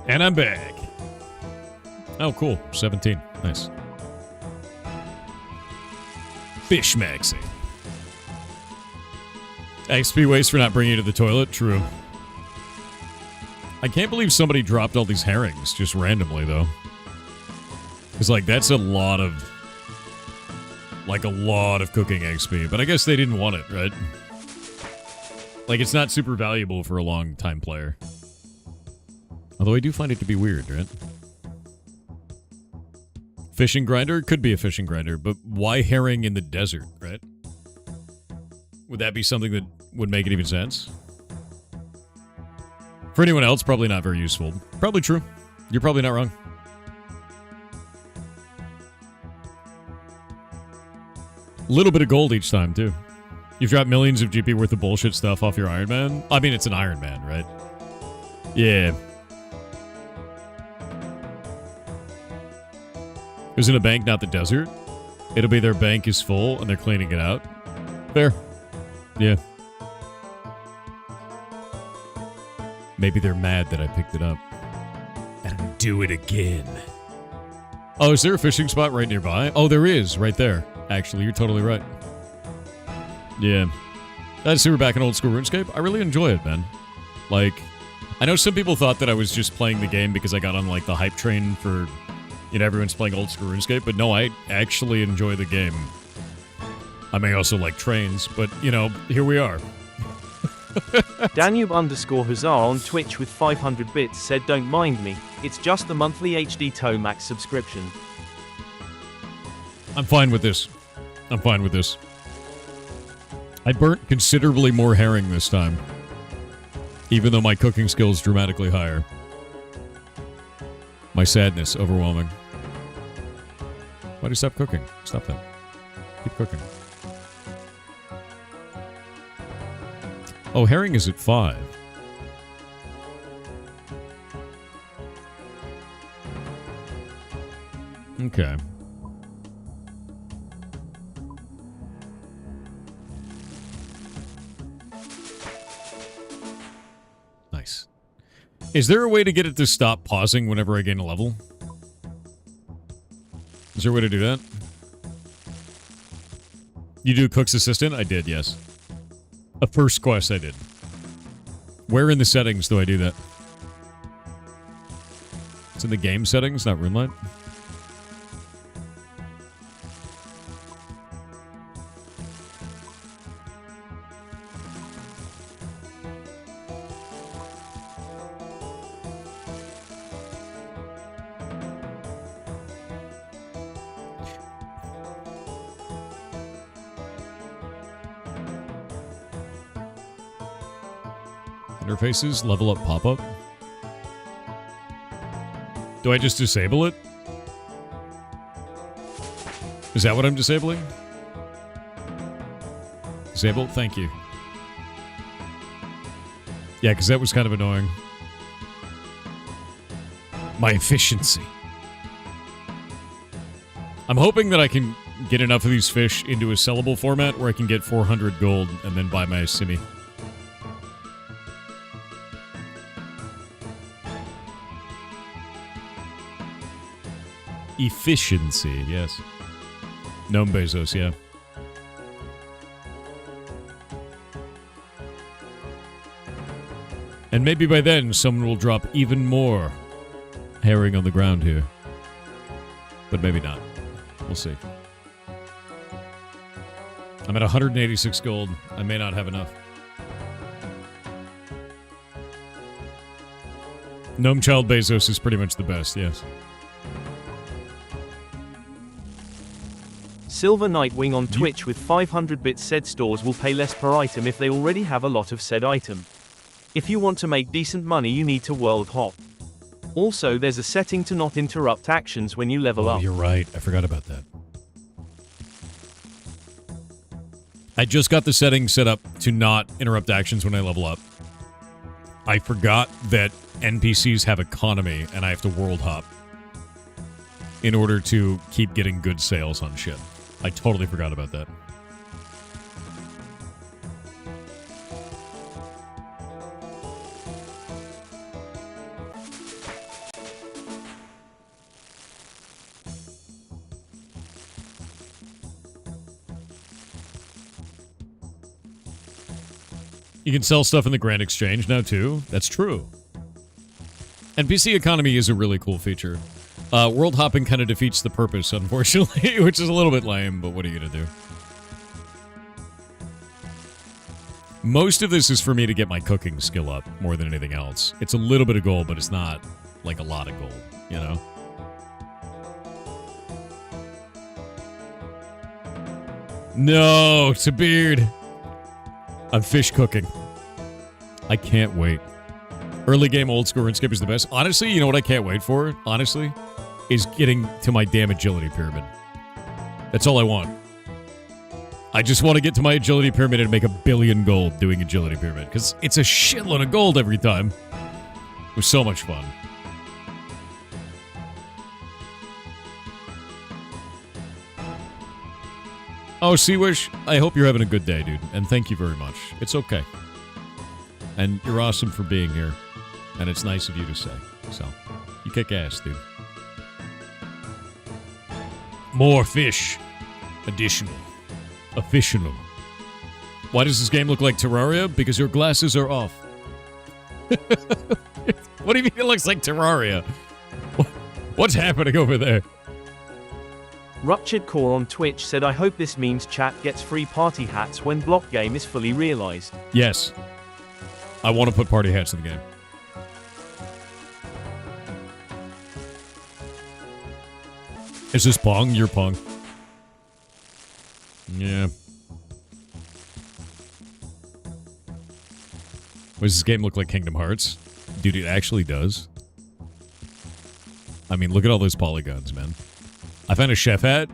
Speaker 1: And I'm back. Oh, cool. 17. Nice. Fish maxing. XP waste for not bringing you to the toilet? True. I can't believe somebody dropped all these herrings just randomly, though. Because, like, that's a lot of... Like, a lot of cooking XP. But I guess they didn't want it, right? Like, it's not super valuable for a long-time player. Although I do find it to be weird, right? Fishing grinder? Could be a fishing grinder, but why herring in the desert, right? Would that be something that would make it even sense? For anyone else, probably not very useful. Probably true. You're probably not wrong. Little bit of gold each time, too. You've dropped millions of GP worth of bullshit stuff off your Iron Man? I mean, it's an Iron Man, right? Yeah. It was in a bank, not the desert. It'll be their bank is full and they're cleaning it out. Fair. Yeah. Maybe they're mad that I picked it up. And do it again. Oh, is there a fishing spot right nearby? Oh, there is, right there. Actually, you're totally right. Yeah. I see we're back in old school RuneScape. I really enjoy it, man. Like, I know some people thought that I was just playing the game because I got on, like, the hype train for, you know, everyone's playing old school RuneScape, but no, I actually enjoy the game. I may also like trains, but, you know, here we are.
Speaker 2: Danube_Huzzar on Twitch with 500 bits said don't mind me, it's just the monthly HD Tomax subscription.
Speaker 1: I'm fine with this. I'm fine with this. I burnt considerably more herring this time. Even though my cooking skill is dramatically higher. My sadness overwhelming. Why do you stop cooking? Stop that. Keep cooking. Oh, herring is at 5. Okay. Nice. Is there a way to get it to stop pausing whenever I gain a level? Is there a way to do that? You do Cook's Assistant? I did, yes. A first quest I did. Where in the settings do I do that? It's in the game settings, not RuneLite. Interfaces, level up pop-up. Do I just disable it? Is that what I'm disabling? Disable? Thank you. Yeah, because that was kind of annoying. My efficiency. I'm hoping that I can get enough of these fish into a sellable format where I can get 400 gold and then buy my simi. Efficiency, yes. Gnome Bezos, yeah. And maybe by then, someone will drop even more herring on the ground here. But maybe not. We'll see. I'm at 186 gold. I may not have enough. Gnome Child Bezos is pretty much the best, yes.
Speaker 2: Silver Nightwing on Twitch with 500 bits said stores will pay less per item if they already have a lot of said item. If you want to make decent money, you need to world hop. Also, there's a setting to not interrupt actions when you level up.
Speaker 1: You're right. I forgot about that. I just got the setting set up to not interrupt actions when I level up. I forgot that NPCs have economy and I have to world hop in order to keep getting good sales on shit. I totally forgot about that. You can sell stuff in the Grand Exchange now, too. That's true. And PC economy is a really cool feature. World hopping kind of defeats the purpose, unfortunately, which is a little bit lame, but what are you going to do? Most of this is for me to get my cooking skill up more than anything else. It's a little bit of gold, but it's not like a lot of gold, you know? No, it's a beard. I'm fish cooking. I can't wait. Early game old school RuneScape is the best. Honestly, you know what I can't wait for? Honestly, is getting to my damn agility pyramid. That's all I want. I just want to get to my agility pyramid and make 1 billion gold doing agility pyramid. Because it's a shitload of gold every time. It was so much fun. Oh, Seawish, I hope you're having a good day, dude. And thank you very much. It's okay. And you're awesome for being here. And it's nice of you to say. So, you kick ass, dude. More fish. Additional. Official. Why does this game look like Terraria? Because your glasses are off. What do you mean it looks like Terraria? What's happening over there?
Speaker 2: Ruptured Core on Twitch said, I hope this means chat gets free party hats when block game is fully realized.
Speaker 1: Yes. I want to put party hats in the game. Is this Pong? You're Pong. Yeah. Does this game look like Kingdom Hearts? Dude, it actually does. I mean, look at all those polygons, man. I found a chef hat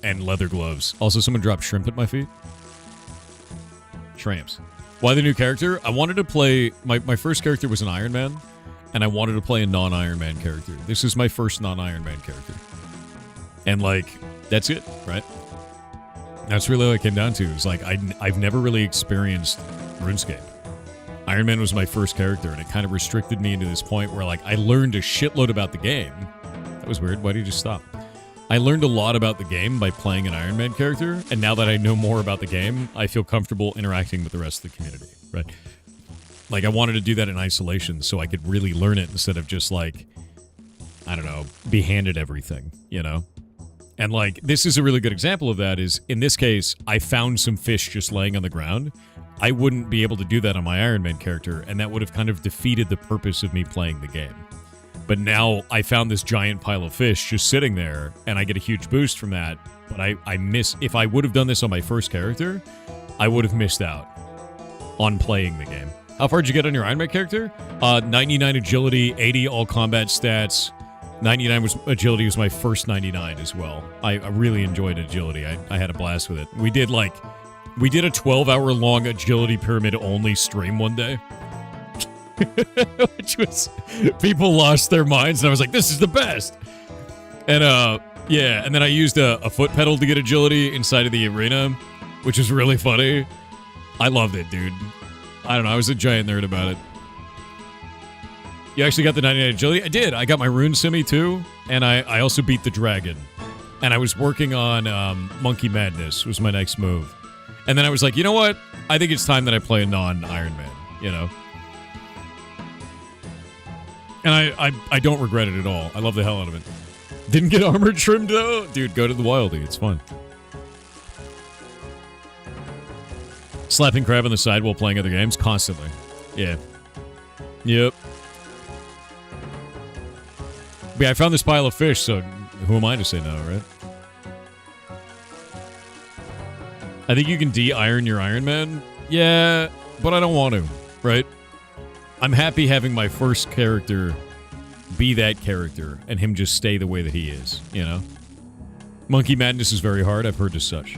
Speaker 1: and leather gloves. Also, someone dropped shrimp at my feet. Shrimps. Why the new character? I wanted to play... My first character was an Iron Man, and I wanted to play a non-Iron Man character. This is my first non-Iron Man character. And, like, that's it, right? That's really what it came down to. It's like, I've never really experienced RuneScape. Iron Man was my first character, and it kind of restricted me into this point where, like, I learned a shitload about the game. That was weird. Why did you just stop? I learned a lot about the game by playing an Iron Man character, and now that I know more about the game, I feel comfortable interacting with the rest of the community, right? Like, I wanted to do that in isolation so I could really learn it instead of just, like, I don't know, be handed everything, you know? And, like, this is a really good example of that is, in this case, I found some fish just laying on the ground. I wouldn't be able to do that on my Iron Man character, and that would have kind of defeated the purpose of me playing the game. But now I found this giant pile of fish just sitting there, and I get a huge boost from that. But I miss... If I would have done this on my first character, I would have missed out on playing the game. How far did you get on your Iron Man character? 99 agility, 80 all combat stats. 99 agility was my first 99 as well. I really enjoyed agility. I had a blast with it. We did a 12-hour long agility pyramid only stream one day. Which was, people lost their minds, and I was like, this is the best. And yeah, and then I used a foot pedal to get agility inside of the arena, which was really funny. I loved it, dude. I don't know, I was a giant nerd about it. You actually got the 99 agility? I did. I got my rune simi too, and I also beat the dragon. And I was working on Monkey Madness was my next move. And then I was like, you know what? I think it's time that I play a non-Iron Man, you know? And I don't regret it at all. I love the hell out of it. Didn't get armor trimmed though? Dude, go to the Wildie. It's fun. Slapping crab on the side while playing other games? Constantly. Yeah. Yep. But yeah, I found this pile of fish, so who am I to say no, right? I think you can de-iron your Iron Man. Yeah, but I don't want to, right? I'm happy having my first character be that character and him just stay the way that he is, you know? Monkey Madness is very hard, I've heard as such.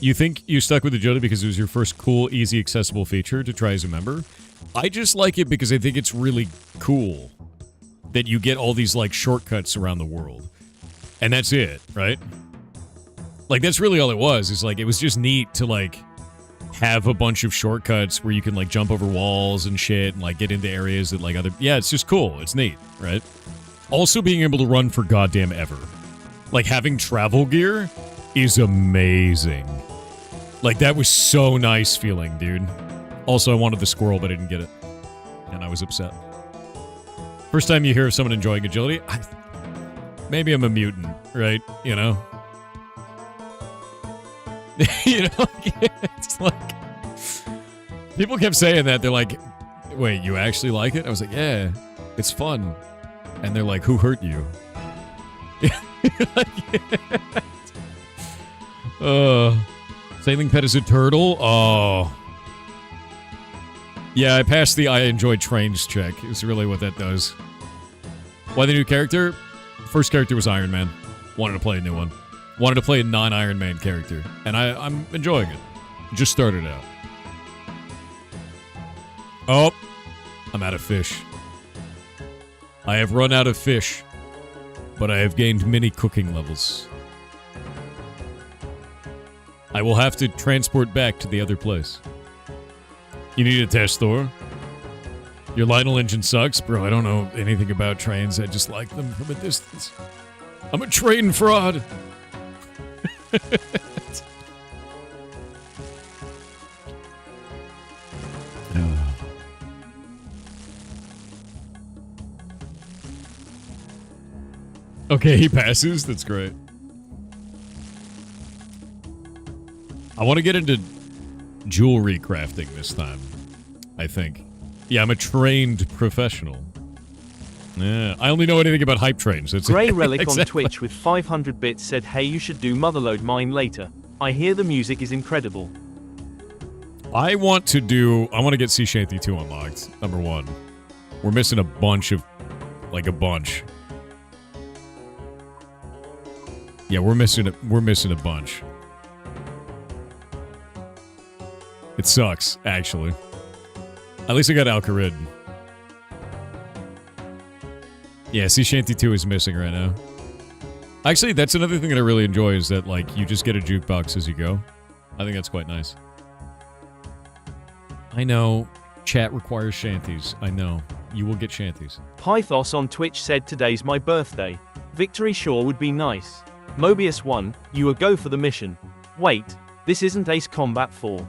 Speaker 1: You think you stuck with agility because it was your first cool, easy, accessible feature to try as a member? I just like it because I think it's really cool that you get all these, like, shortcuts around the world. And that's it, right? Like, that's really all it was. Is like, it was just neat to, like, have a bunch of shortcuts where you can, like, jump over walls and shit and, like, get into areas that, like, other... Yeah, it's just cool. It's neat, right? Also being able to run for goddamn ever. Like, having travel gear is amazing. Like, that was so nice feeling, dude. Also, I wanted the squirrel, but I didn't get it. And I was upset. First time you hear of someone enjoying agility, maybe I'm a mutant, right? You know? You know? It's like... People kept saying that. They're like, wait, you actually like it? I was like, yeah, it's fun. And they're like, who hurt you? Sailing pet is a turtle? Oh. Yeah, I passed the I enjoy trains check. It's really what that does. Why the new character? First character was Iron Man. Wanted to play a new one. Wanted to play a non-Iron Man character. And I'm enjoying it. Just started out. Oh. I'm out of fish. I have run out of fish. But I have gained many cooking levels. I will have to transport back to the other place. You need a test, Thor? Your Lionel engine sucks? Bro, I don't know anything about trains. I just like them from a distance. I'm a train fraud! Okay, he passes. That's great. I want to get into jewelry crafting this time, I think. Yeah, I'm a trained professional. Yeah, I only know anything about hype trains. That's
Speaker 2: Grey Relic
Speaker 1: exactly.
Speaker 2: on Twitch with 500 bits said, hey, you should do Motherload mine later. I hear the music is incredible.
Speaker 1: I want to get Sea Shanty 2 unlocked, number one. We're missing a bunch of, like a bunch. Yeah, we're missing a bunch. It sucks, actually. At least I got Al-Kharid. Yeah, Sea Shanty 2 is missing right now. Actually, that's another thing that I really enjoy is that, like, you just get a jukebox as you go. I think that's quite nice. I know. Chat requires shanties. I know. You will get shanties.
Speaker 2: Pythos on Twitch said, today's my birthday. Victory sure would be nice. Mobius 1, you a go for the mission. Wait, this isn't Ace Combat 4.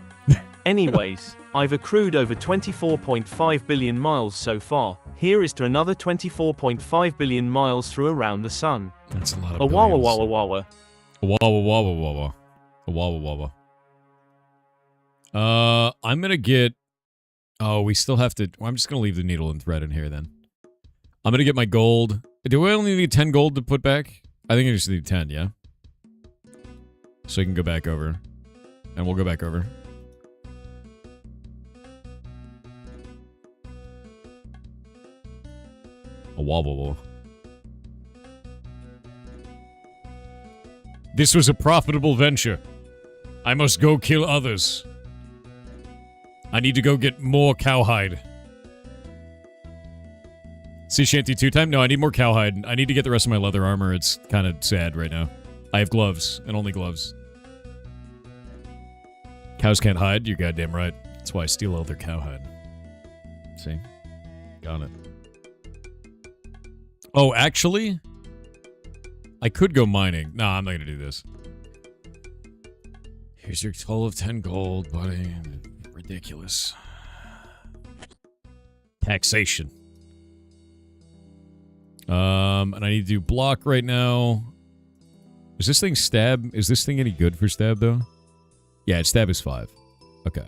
Speaker 2: Anyways, I've accrued over 24.5 billion miles so far. Here is to another 24.5 billion miles through around the sun.
Speaker 1: That's a lot of
Speaker 2: A wawa
Speaker 1: billions.
Speaker 2: wawa wawa.
Speaker 1: A wawa wawa wawa. A wawa wawa. I'm gonna get... Oh, we still have to... I'm just gonna leave the needle and thread in here then. I'm gonna get my gold. Do we only need 10 gold to put back? I think I just need 10, yeah? So I can go back over. And we'll go back over. A wobble. This was a profitable venture. I must go kill others. I need to go get more cowhide. Sea Shanty 2 time? No, I need more cowhide. I need to get the rest of my leather armor. It's kind of sad right now. I have gloves, and only gloves. Cows can't hide? You're goddamn right. That's why I steal all their cowhide. See? Got it. Oh, actually? I could go mining. No, I'm not gonna do this. Here's your total of 10 gold, buddy. Ridiculous. Taxation. And I need to do block right now. Is this thing stab? Is this thing any good for stab, though? Yeah, stab is 5. Okay.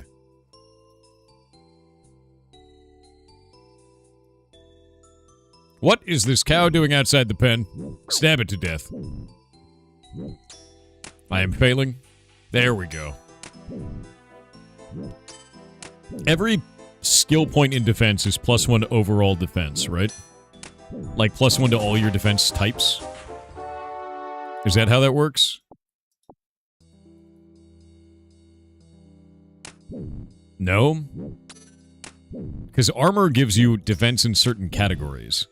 Speaker 1: What is this cow doing outside the pen? Stab it to death. I am failing. There we go. Every skill point in defense is +1 overall defense, right? Like +1 to all your defense types? Is that how that works? No? Because armor gives you defense in certain categories.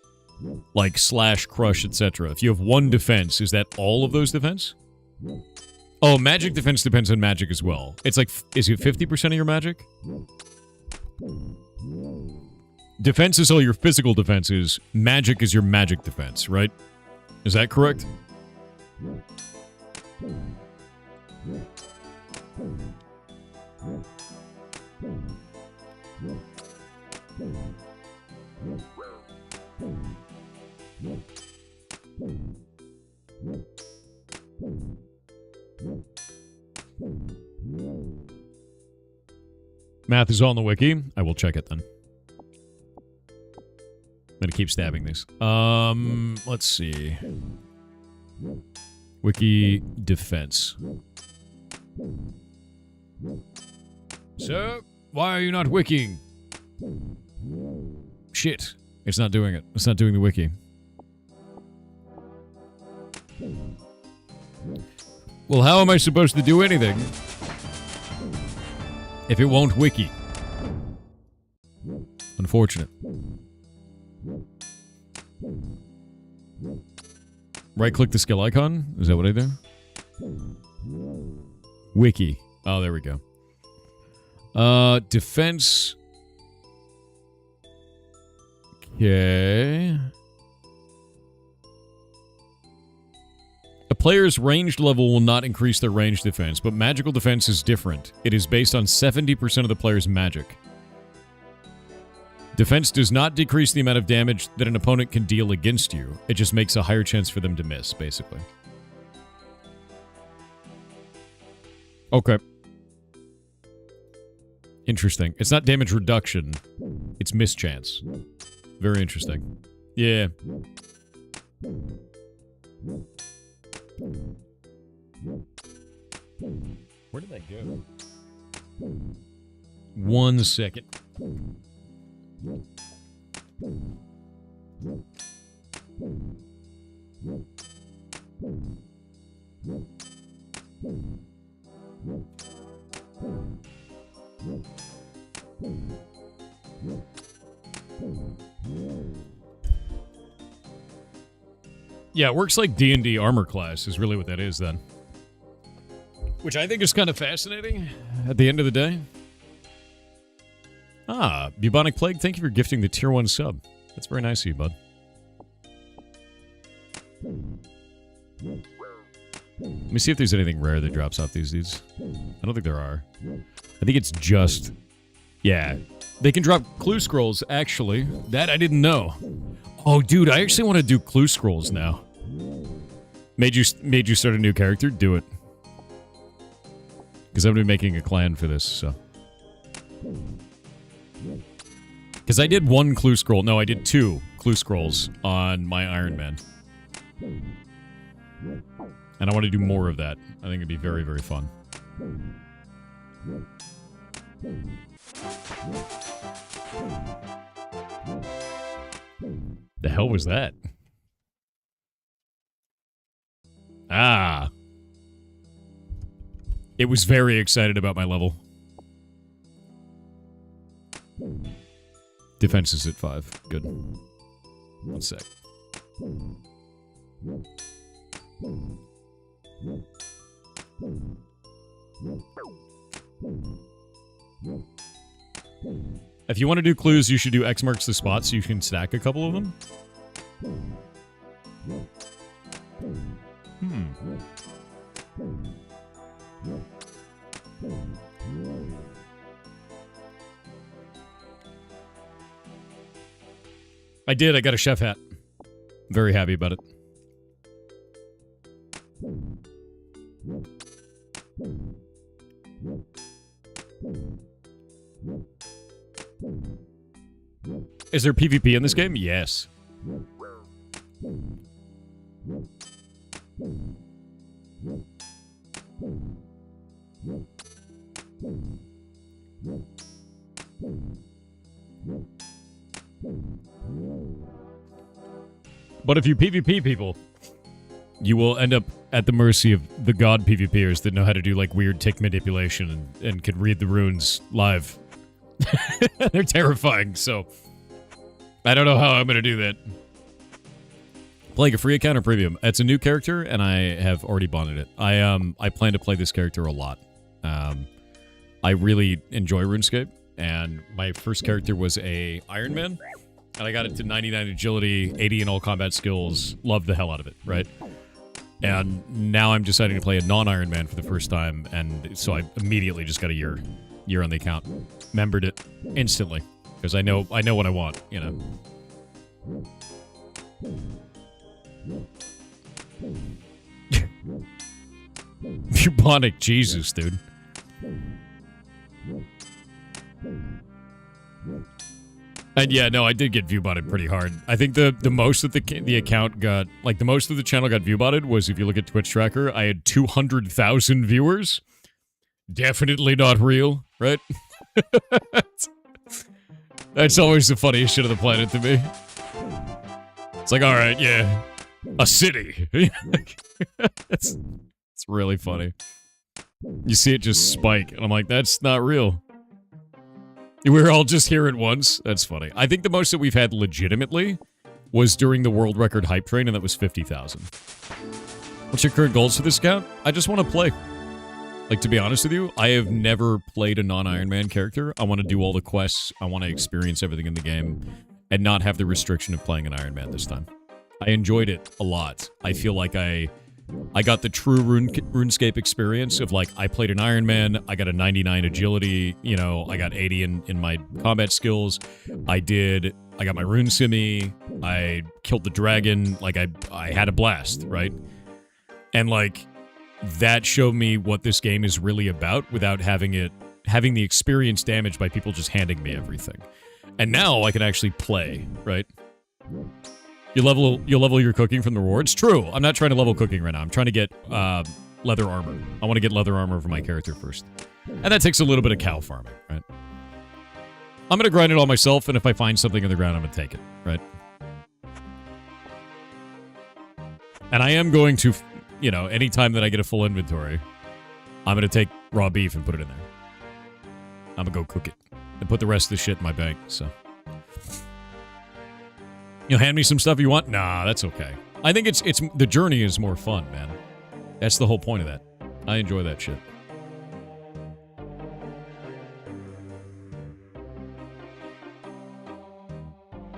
Speaker 1: Like slash, crush, etc. If you have 1 defense, is that all of those defense? Oh, magic defense depends on magic as well. It's like, is it 50% of your magic? Defense is all your physical defenses. Magic is your magic defense, right? Is that correct? Math is on the wiki. I will check it then. I'm gonna keep stabbing these. Let's see. Wiki defense. So, why are you not wikiing? Shit. It's not doing it. It's not doing the wiki. Well, how am I supposed to do anything if it won't wiki? Unfortunate. Right-click the skill icon? Is that what I do? Wiki. Oh, there we go. Defense. Okay. A player's ranged level will not increase their ranged defense, but magical defense is different. It is based on 70% of the player's magic. Defense does not decrease the amount of damage that an opponent can deal against you. It just makes a higher chance for them to miss, basically. Okay. Interesting. It's not damage reduction. It's mischance. Very interesting. Yeah. Where did that go? 1 second. Yeah, it works like D&D armor class is really what that is then. Which I think is kind of fascinating at the end of the day. Ah, Bubonic Plague, thank you for gifting the tier 1 sub. That's very nice of you, bud. Let me see if there's anything rare that drops off these dudes. I don't think there are. I think it's just... Yeah. They can drop clue scrolls, actually. That I didn't know. Oh, dude, I actually want to do clue scrolls now. Made you start a new character? Do it. Because I'm going to be making a clan for this, so... Because I did 1 clue scroll. No, I did 2 clue scrolls on my Iron Man. And I want to do more of that. I think it'd be very, very fun. The hell was that? Ah. It was very excited about my level. Defense is at 5. Good. 1 sec. If you want to do clues, you should do X marks the spot so you can stack a couple of them. I did. I got a chef hat. Very happy about it. Is there PvP in this game? Yes. But if you PvP people, you will end up at the mercy of the god PvPers that know how to do like weird tick manipulation and can read the runes live. They're terrifying, so I don't know how I'm going to do that. Playing a free account or premium? It's a new character, and I have already bonded it. I plan to play this character a lot. I really enjoy RuneScape, and my first character was a Iron Man, and I got it to 99 agility, 80 in all combat skills, loved the hell out of it, right? And now I'm deciding to play a non-Iron Man for the first time, and so I immediately just got a year on the account. Membered it instantly, because I know what I want, you know. Bubonic Jesus, dude. And yeah, no, I did get viewbotted pretty hard. I think the most that the account got, like the most of the channel got viewbotted was, if you look at Twitch tracker, I had 200,000 viewers. Definitely not real, right? That's always the funniest shit on the planet to me. It's like, all right, yeah, a city. it's really funny. You see it just spike, and I'm like, that's not real. We're all just here at once. That's funny. I think the most that we've had legitimately was during the world record hype train, and that was 50,000. What's your current goals for this account? I just want to play. Like, to be honest with you, I have never played a non-Iron Man character. I want to do all the quests. I want to experience everything in the game and not have the restriction of playing an Iron Man this time. I enjoyed it a lot. I feel like I got the true RuneScape experience of, like, I played an Iron Man, I got a 99 agility, you know, I got 80 in my combat skills, I got my rune simmy, I killed the dragon, like, I had a blast, right? And, like, that showed me what this game is really about without having the experience damaged by people just handing me everything. And now I can actually play, right? You level your cooking from the rewards? True. I'm not trying to level cooking right now. I'm trying to get leather armor. I want to get leather armor for my character first. And that takes a little bit of cow farming, right? I'm going to grind it all myself, and if I find something in the ground, I'm going to take it, right? And I am going to, you know, anytime that I get a full inventory, I'm going to take raw beef and put it in there. I'm going to go cook it and put the rest of the shit in my bank, so. You'll hand me some stuff you want? Nah, that's okay. I think it's the journey is more fun, man. That's the whole point of that. I enjoy that shit.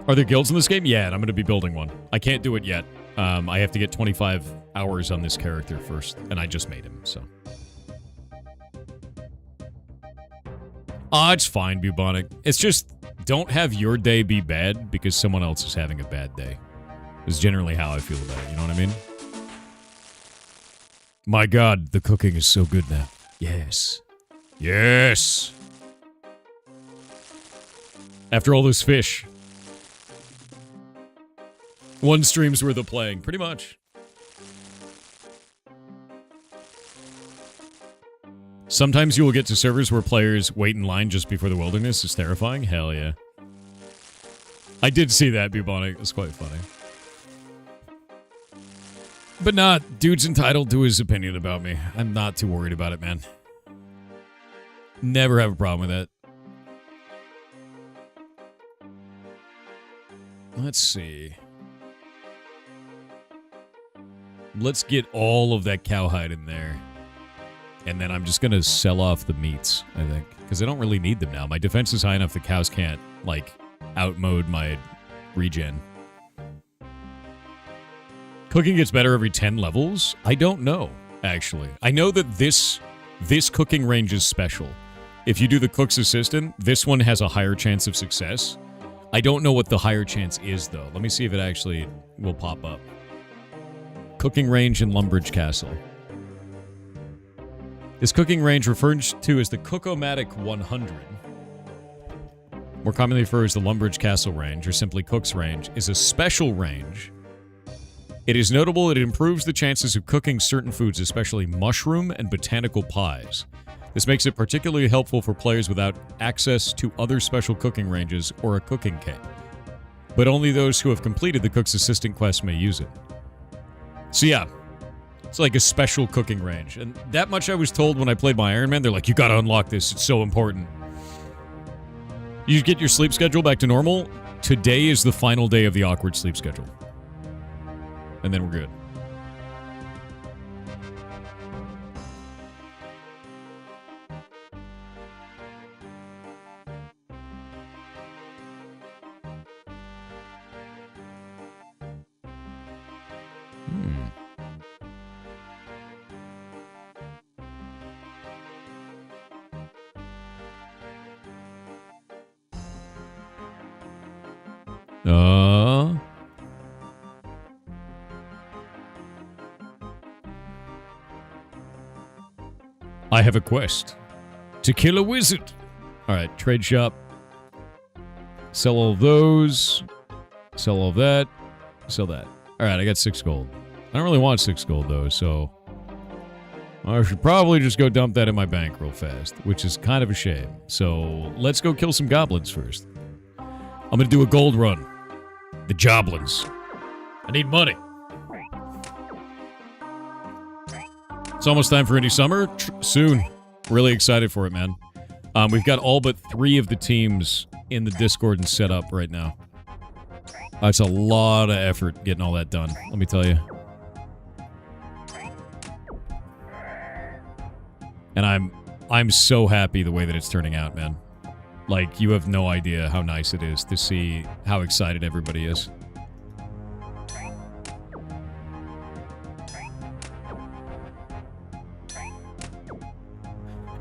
Speaker 1: Are there guilds in this game? Yeah, and I'm going to be building one. I can't do it yet. I have to get 25 hours on this character first, and I just made him, so. It's fine, Bubonic. It's just, don't have your day be bad because someone else is having a bad day. Is generally how I feel about it, you know what I mean? My god, the cooking is so good now. Yes. Yes! After all those fish. One stream's worth of playing, pretty much. Sometimes you will get to servers where players wait in line just before the wilderness. Is terrifying. Hell yeah. I did see that, Bubonic. It was quite funny. But not, dude's entitled to his opinion about me. I'm not too worried about it, man. Never have a problem with that. Let's see. Let's get all of that cowhide in there. And then I'm just going to sell off the meats, I think. Because I don't really need them now. My defense is high enough the cows can't, like, outmode my regen. Cooking gets better every 10 levels? I don't know, actually. I know that this cooking range is special. If you do the cook's assistant, this one has a higher chance of success. I don't know what the higher chance is, though. Let me see if it actually will pop up. Cooking range in Lumbridge Castle. This cooking range, referred to as the Cookomatic 100, more commonly referred as the Lumbridge Castle range, or simply Cook's range, is a special range. It is notable that it improves the chances of cooking certain foods, especially mushroom and botanical pies. This makes it particularly helpful for players without access to other special cooking ranges or a cooking kit. But only those who have completed the Cook's Assistant quest may use it. So yeah, it's like a special cooking range. And that much I was told when I played my Iron Man. They're like, you gotta unlock this, it's so important. You get your sleep schedule back to normal. Today is the final day of the awkward sleep schedule. And then we're good. I have a quest. To kill a wizard. Alright, trade shop. Sell all those. Sell all that. Sell that. All right, I got 6 gold. I don't really want 6 gold, though, so... I should probably just go dump that in my bank real fast, which is kind of a shame. So, let's go kill some goblins first. I'm gonna do a gold run. The joblins. I need money. It's almost time for Indie Summer. Soon. Really excited for it, man. We've got all but 3 of the teams in the Discord and set up right now. It's a lot of effort getting all that done, let me tell you. And I'm so happy the way that it's turning out, man. Like, you have no idea how nice it is to see how excited everybody is.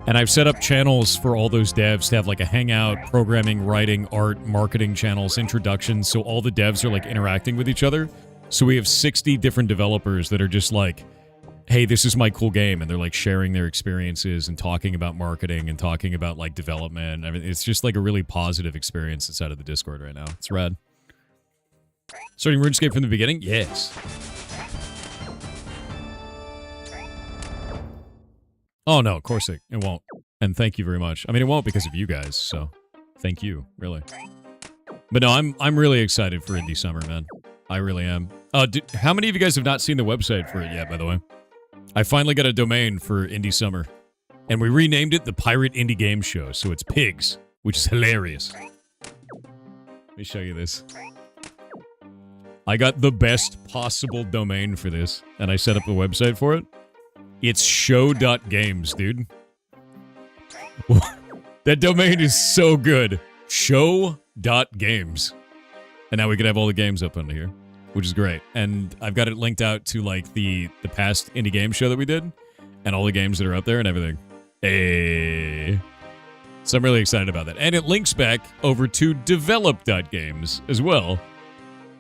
Speaker 1: And I've set up channels for all those devs to have like a hangout, programming, writing, art, marketing channels, introductions, so all the devs are like interacting with each other. So we have 60 different developers that are just like, hey, this is my cool game, and they're like sharing their experiences and talking about marketing and talking about like development. I mean, it's just like a really positive experience inside of the Discord right now. It's rad. Starting RuneScape from the beginning? Yes. Oh, no, of course it won't. And thank you very much. I mean, it won't because of you guys, so thank you, really. But no, I'm really excited for Indie Summer, man. I really am. How many of you guys have not seen the website for it yet, by the way? I finally got a domain for Indie Summer. And we renamed it the Pirate Indie Game Show, so it's pigs, which is hilarious. Let me show you this. I got the best possible domain for this, and I set up the website for it. It's show.games, dude. That domain is so good. Show.games. And now we can have all the games up under here, which is great. And I've got it linked out to, like, the past indie game show that we did, and all the games that are up there and everything. Hey. So I'm really excited about that. And it links back over to develop.games as well.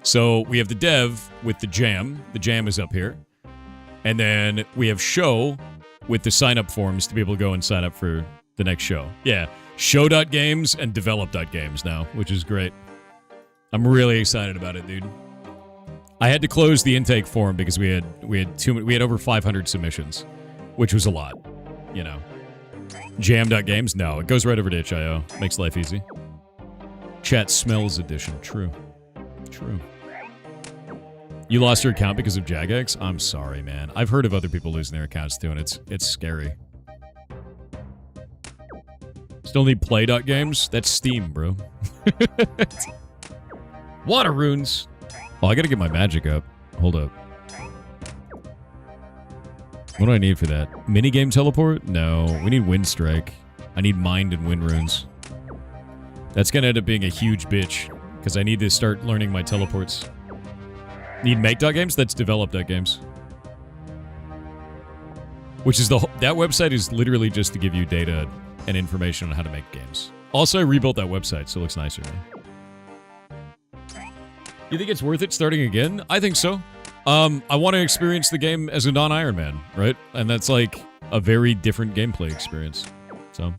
Speaker 1: So we have the dev with the jam. The jam is up here. And then we have show with the sign-up forms to be able to go and sign up for the next show. Yeah, show.games and develop.games now, which is great. I'm really excited about it, dude. I had to close the intake form because we had over 500 submissions, which was a lot, you know. Jam.games? No, it goes right over to itch.io. Makes life easy. Chat smells edition. True. True. You lost your account because of Jagex? I'm sorry, man. I've heard of other people losing their accounts too, and it's scary. Still need play.games? That's Steam, bro. Water runes. Oh, I gotta get my magic up. Hold up. What do I need for that? Minigame teleport? No. We need wind strike. I need mind and wind runes. That's gonna end up being a huge bitch, because I need to start learning my teleports. Need make.games? That's develop.games. Which is that website is literally just to give you data and information on how to make games. Also, I rebuilt that website, so it looks nicer now. You think it's worth it starting again? I think so. I want to experience the game as a non-Iron Man, right? And that's like a very different gameplay experience. So,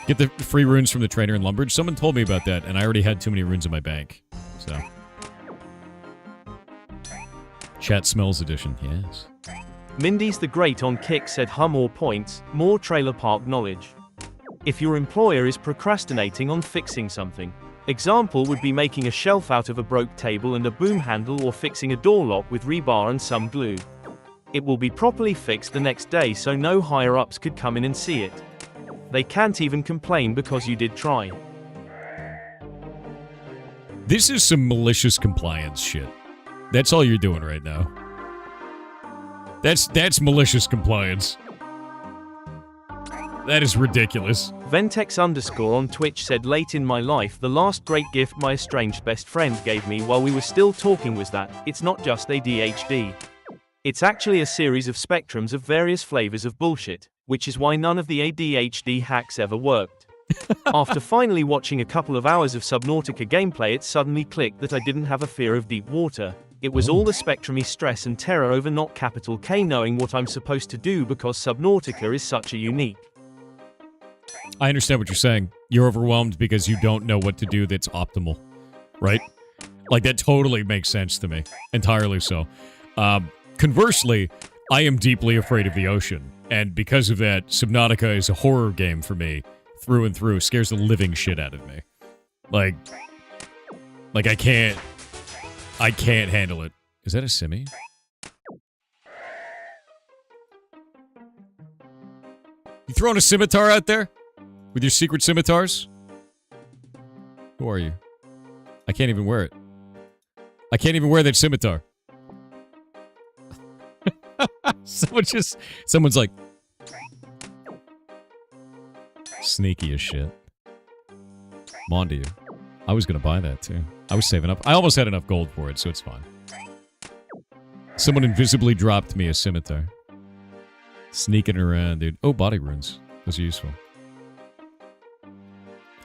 Speaker 1: get the free runes from the trainer in Lumbridge. Someone told me about that, and I already had too many runes in my bank. So, Chat Smells Edition, yes.
Speaker 2: Mindy's the Great on Kick said more points, more trailer park knowledge. If your employer is procrastinating on fixing something, example would be making a shelf out of a broke table and a boom handle, or fixing a door lock with rebar and some glue. It will be properly fixed the next day so no higher-ups could come in and see it. They can't even complain because you did try.
Speaker 1: This is some malicious compliance shit. That's all you're doing right now. That's malicious compliance. That is ridiculous.
Speaker 2: Ventex _ on Twitch said, late in my life, the last great gift my estranged best friend gave me while we were still talking was that it's not just ADHD. It's actually a series of spectrums of various flavors of bullshit, which is why none of the ADHD hacks ever worked. After finally watching a couple of hours of Subnautica gameplay, it suddenly clicked that I didn't have a fear of deep water. It was all the spectrumy stress and terror over not capital K knowing what I'm supposed to do because Subnautica is such a unique.
Speaker 1: I understand what you're saying. You're overwhelmed because you don't know what to do that's optimal, right? Like, that totally makes sense to me. Entirely so. Conversely, I am deeply afraid of the ocean. And because of that, Subnautica is a horror game for me. Through and through. Scares the living shit out of me. Like I can't handle it. Is that a simi? You throwing a scimitar out there? With your secret scimitars? Who are you? I can't even wear it. I can't even wear that scimitar. Someone's like... Sneaky as shit. I'm on to you. I was gonna buy that too. I was saving up. I almost had enough gold for it, so it's fine. Someone invisibly dropped me a scimitar. Sneaking around, dude. Oh, body runes. Those are useful.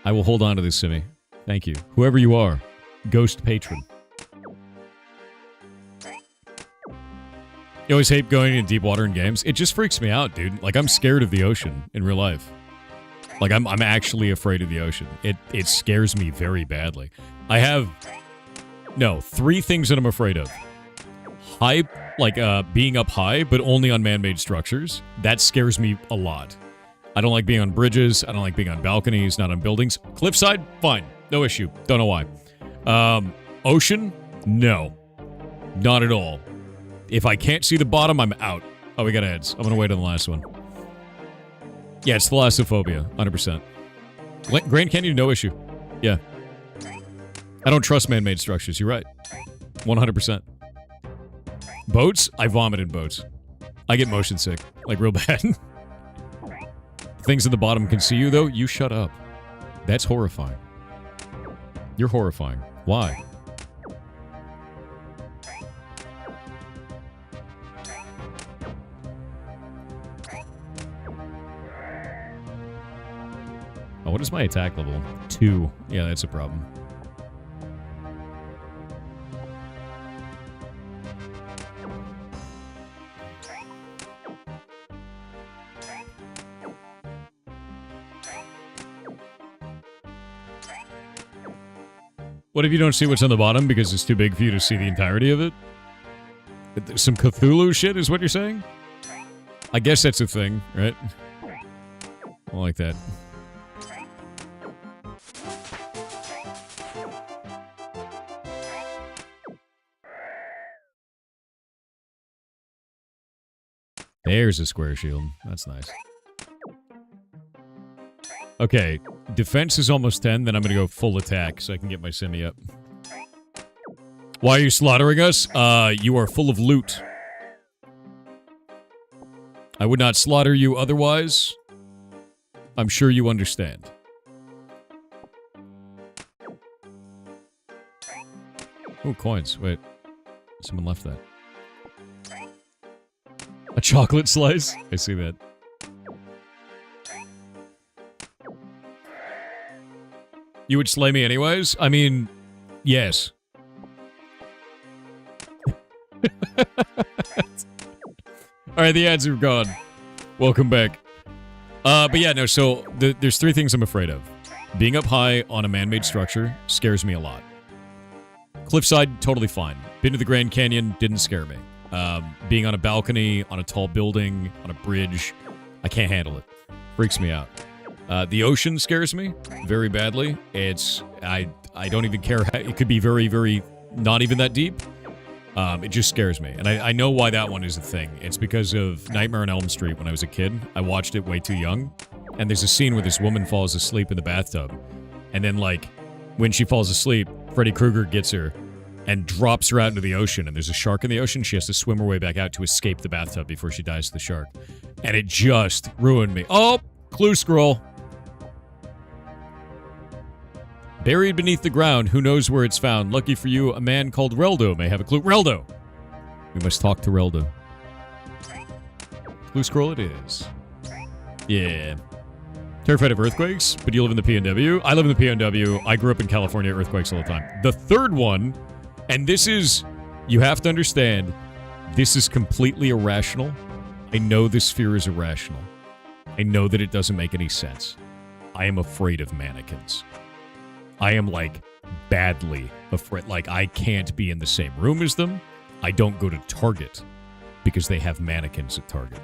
Speaker 1: I will hold on to this simi. Thank you. Whoever you are. Ghost patron. You always hate going in deep water in games. It just freaks me out, dude. Like, I'm scared of the ocean in real life. Like, I'm actually afraid of the ocean. It scares me very badly. I have... No, 3 things that I'm afraid of. High... Like, being up high, but only on man-made structures. That scares me a lot. I don't like being on bridges. I don't like being on balconies, not on buildings. Cliffside? Fine. No issue. Don't know why. Ocean? No. Not at all. If I can't see the bottom, I'm out. Oh, we got heads. I'm gonna wait on the last one. Yeah, it's thalassophobia. 100%. Grand Canyon, no issue. Yeah. I don't trust man-made structures. You're right. 100%. Boats? I vomit in boats. I get motion sick. Like, real bad. Things at the bottom can see you, though. You shut up. That's horrifying. You're horrifying. Why? Oh, what is my attack level? 2. Yeah, that's a problem. What if you don't see what's on the bottom because it's too big for you to see the entirety of it? Some Cthulhu shit is what you're saying? I guess that's a thing, right? I like that. There's a square shield. That's nice. Okay, defense is almost 10, then I'm gonna go full attack so I can get my semi up. Why are you slaughtering us? You are full of loot. I would not slaughter you otherwise. I'm sure you understand. Oh, coins. Wait. Someone left that. A chocolate slice? I see that. You would slay me anyways? I mean, yes. Alright, the ads are gone. Welcome back. But yeah, no, so there's 3 things I'm afraid of. Being up high on a man-made structure scares me a lot. Cliffside, totally fine. Been to the Grand Canyon, didn't scare me. Being on a balcony, on a tall building, on a bridge, I can't handle it. Freaks me out. The ocean scares me very badly. I don't even care. It could be very, very not even that deep. It just scares me. And I know why that one is a thing. It's because of Nightmare on Elm Street when I was a kid. I watched it way too young. And there's a scene where this woman falls asleep in the bathtub. And then, like, when she falls asleep, Freddy Krueger gets her and drops her out into the ocean. And there's a shark in the ocean. She has to swim her way back out to escape the bathtub before she dies to the shark. And it just ruined me. Oh, clue scroll. Buried beneath the ground, who knows where it's found? Lucky for you, a man called Reldo may have a clue. Reldo! We must talk to Reldo. Clue scroll it is. Yeah. Terrified of earthquakes, but you live in the PNW? I live in the PNW. I grew up in California, earthquakes all the time. The third one, and this is, you have to understand, this is completely irrational. I know this fear is irrational. I know that it doesn't make any sense. I am afraid of mannequins. I am, like, badly afraid. Like, I can't be in the same room as them. I don't go to Target because they have mannequins at Target.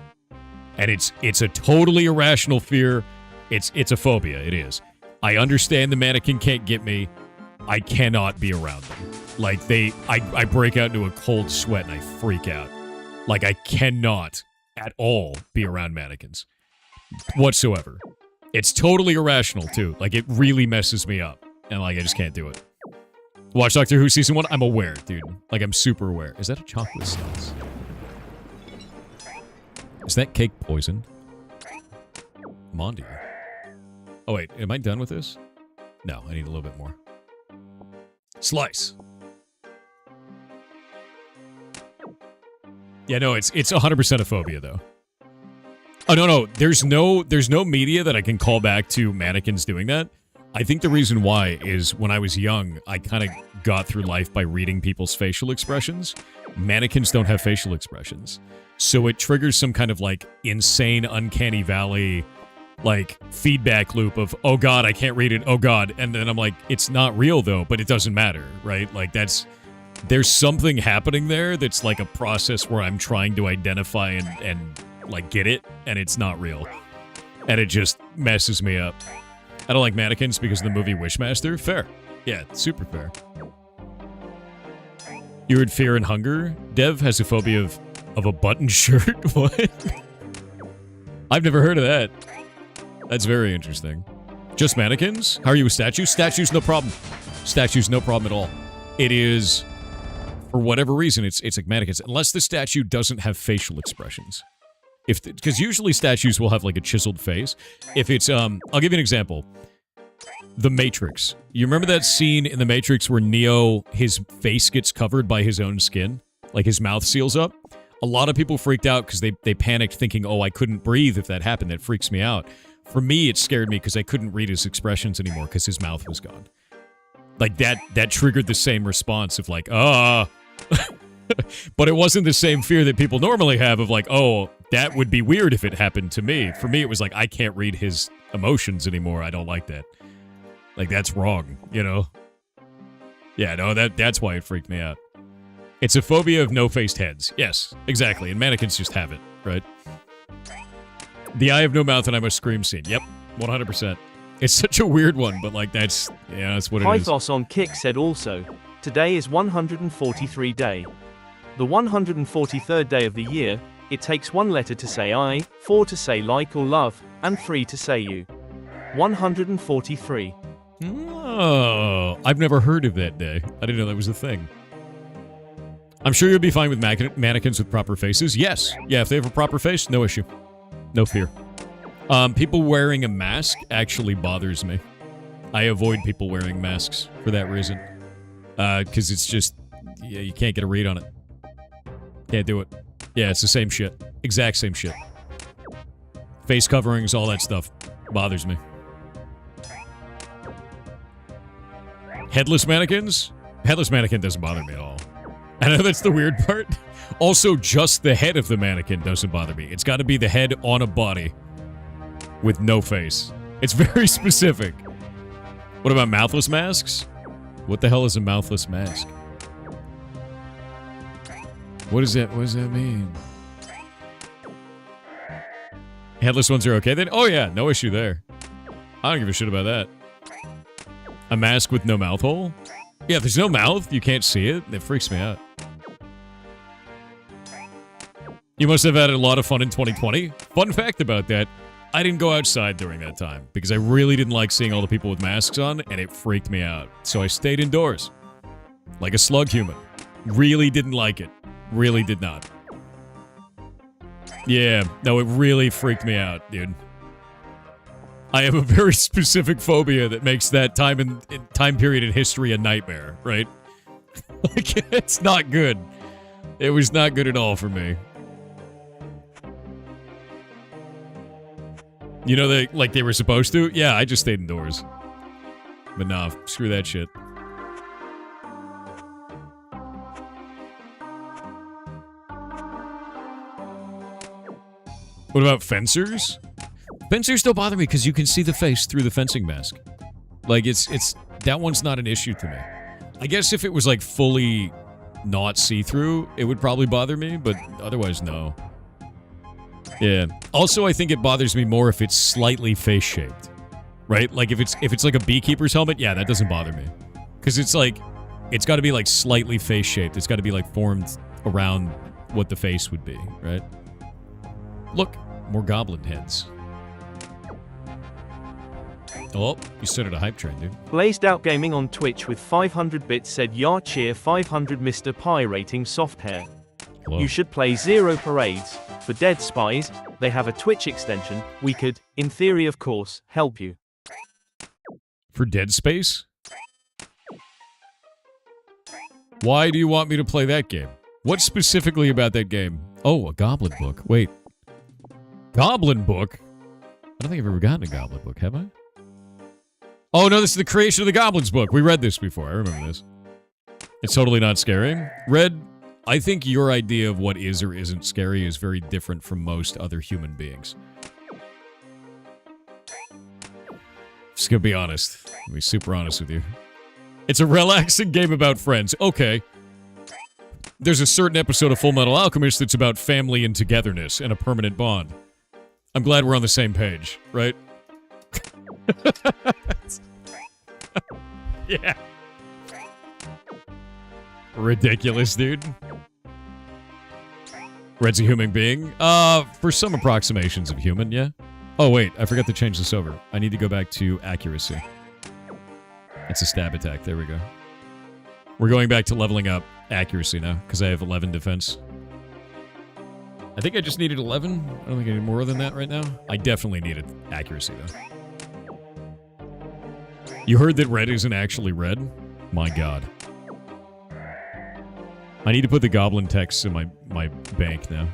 Speaker 1: And it's a totally irrational fear. It's a phobia. It is. I understand the mannequin can't get me. I cannot be around them. Like, I break out into a cold sweat and I freak out. Like, I cannot at all be around mannequins. Whatsoever. It's totally irrational, too. Like, it really messes me up. And, like, I just can't do it. Watch Doctor Who Season 1? I'm aware, dude. Like, I'm super aware. Is that a chocolate sauce? Is that cake poisoned? Mondi. Oh, wait. Am I done with this? No, I need a little bit more. Slice. Yeah, no, it's 100% a phobia, though. Oh, no. There's no media that I can call back to mannequins doing that. I think the reason why is when I was young, I kind of got through life by reading people's facial expressions. Mannequins don't have facial expressions. So it triggers some kind of, like, insane, uncanny valley, like, feedback loop of, oh god, I can't read it, oh god. And then I'm like, it's not real, though, but it doesn't matter, right? Like, there's something happening there that's like a process where I'm trying to identify and like, get it, and it's not real. And it just messes me up. I don't like mannequins because of the movie Wishmaster. Fair. Yeah, super fair. You heard Fear and Hunger? Dev has a phobia of a button shirt? What? I've never heard of that. That's very interesting. Just mannequins? How are you with statues? Statues, no problem. Statues, no problem at all. It is, for whatever reason, it's like mannequins. Unless the statue doesn't have facial expressions. Because usually statues will have, like, a chiseled face. If it's, I'll give you an example. The Matrix. You remember that scene in The Matrix where Neo, his face gets covered by his own skin? Like, his mouth seals up? A lot of people freaked out because they panicked thinking, oh, I couldn't breathe if that happened. That freaks me out. For me, it scared me because I couldn't read his expressions anymore because his mouth was gone. Like, that triggered the same response of, like, ah. But it wasn't the same fear that people normally have of, like, oh, that would be weird if it happened to me. For me, it was like, I can't read his emotions anymore. I don't like that. Like, that's wrong, you know? Yeah, no, that's why it freaked me out. It's a phobia of no-faced heads. Yes, exactly. And mannequins just have it, right? The I have no mouth and I must scream scene. Yep, 100%. It's such a weird one, but, like, that's what it is.
Speaker 2: Pythos on Kick said also, today is 143 day. The 143rd day of the year, it takes 1 letter to say I, 4 to say like or love, and 3 to say you. 143.
Speaker 1: Oh, I've never heard of that day. I didn't know that was a thing. I'm sure you'll be fine with mannequins with proper faces. Yes. Yeah, if they have a proper face, no issue. No fear. People wearing a mask actually bothers me. I avoid people wearing masks for that reason. Because it's just, yeah, you can't get a read on it. Can't do it. Yeah, it's the same shit. Exact same shit. Face coverings, all that stuff bothers me. Headless mannequins? Headless mannequin doesn't bother me at all. I know that's the weird part. Also, just the head of the mannequin doesn't bother me. It's got to be the head on a body with no face. It's very specific. What about mouthless masks? What the hell is a mouthless mask? What does that mean? Headless ones are okay then? Oh yeah, no issue there. I don't give a shit about that. A mask with no mouth hole? Yeah, if there's no mouth, you can't see it. It freaks me out. You must have had a lot of fun in 2020. Fun fact about that, I didn't go outside during that time because I really didn't like seeing all the people with masks on, and it freaked me out. So I stayed indoors. Like a slug human. Really didn't like it. Really did not. Yeah, no, it really freaked me out, dude. I have a very specific phobia that makes that time period in history a nightmare, right? Like, it's not good. It was not good at all for me. You know, they were supposed to? Yeah, I just stayed indoors. But nah, screw that shit. What about fencers? Fencers don't bother me because you can see the face through the fencing mask. Like, it's that one's not an issue to me. I guess if it was, like, fully not see-through, it would probably bother me, but otherwise, no. Yeah. Also, I think it bothers me more if it's slightly face-shaped. Right? Like, if it's like a beekeeper's helmet, yeah, that doesn't bother me. Because it's like, it's got to be, like, slightly face-shaped. It's got to be, like, formed around what the face would be, right? Look, more goblin heads. Oh, you started a hype train, dude.
Speaker 2: Blazed Out Gaming on Twitch with 500 bits said, "Yar cheer 500 Mr. Pie rating soft hair.
Speaker 1: Hello.
Speaker 2: You should play Zero Parades. For Dead Spies, they have a Twitch extension. We could, in theory of course, help you."
Speaker 1: For Dead Space? Why do you want me to play that game? What specifically about that game? Oh, a Goblin book. Wait. Goblin book? I don't think I've ever gotten a Goblin book, have I? Oh, no, this is the creation of the Goblins book. We read this before. I remember this. It's totally not scary. Red, I think your idea of what is or isn't scary is very different from most other human beings. Just gonna be honest. I'll be super honest with you. It's a relaxing game about friends. Okay. There's a certain episode of Full Metal Alchemist that's about family and togetherness and a permanent bond. I'm glad we're on the same page, right? Yeah. Ridiculous, dude. Red's a human being? For some approximations of human, yeah. Oh, wait, I forgot to change this over. I need to go back to accuracy. It's a stab attack. There we go. We're going back to leveling up accuracy now, because I have 11 defense. I think I just needed 11. I don't think I need more than that right now. I definitely needed accuracy, though. You heard that red isn't actually red? My god. I need to put the goblin text in my bank now.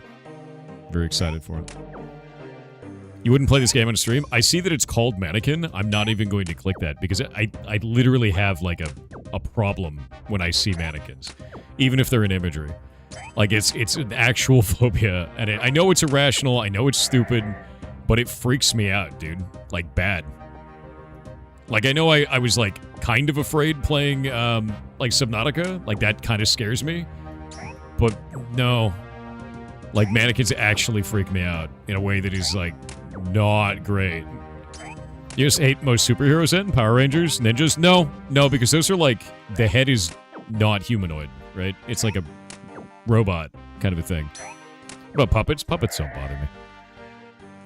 Speaker 1: Very excited for it. You wouldn't play this game on stream? I see that it's called Mannequin. I'm not even going to click that because I literally have like a problem when I see mannequins, even if they're in imagery. Like it's an actual phobia, and I know it's irrational. I know it's stupid, but it freaks me out, dude. Like bad. Like I know I was like kind of afraid playing like Subnautica. Like that kind of scares me, but no. Like mannequins actually freak me out in a way that is like not great. You just hate most superheroes in Power Rangers, ninjas? No, because those are like, the head is not humanoid, right? It's like a robot kind of a thing. What about puppets? Puppets don't bother me.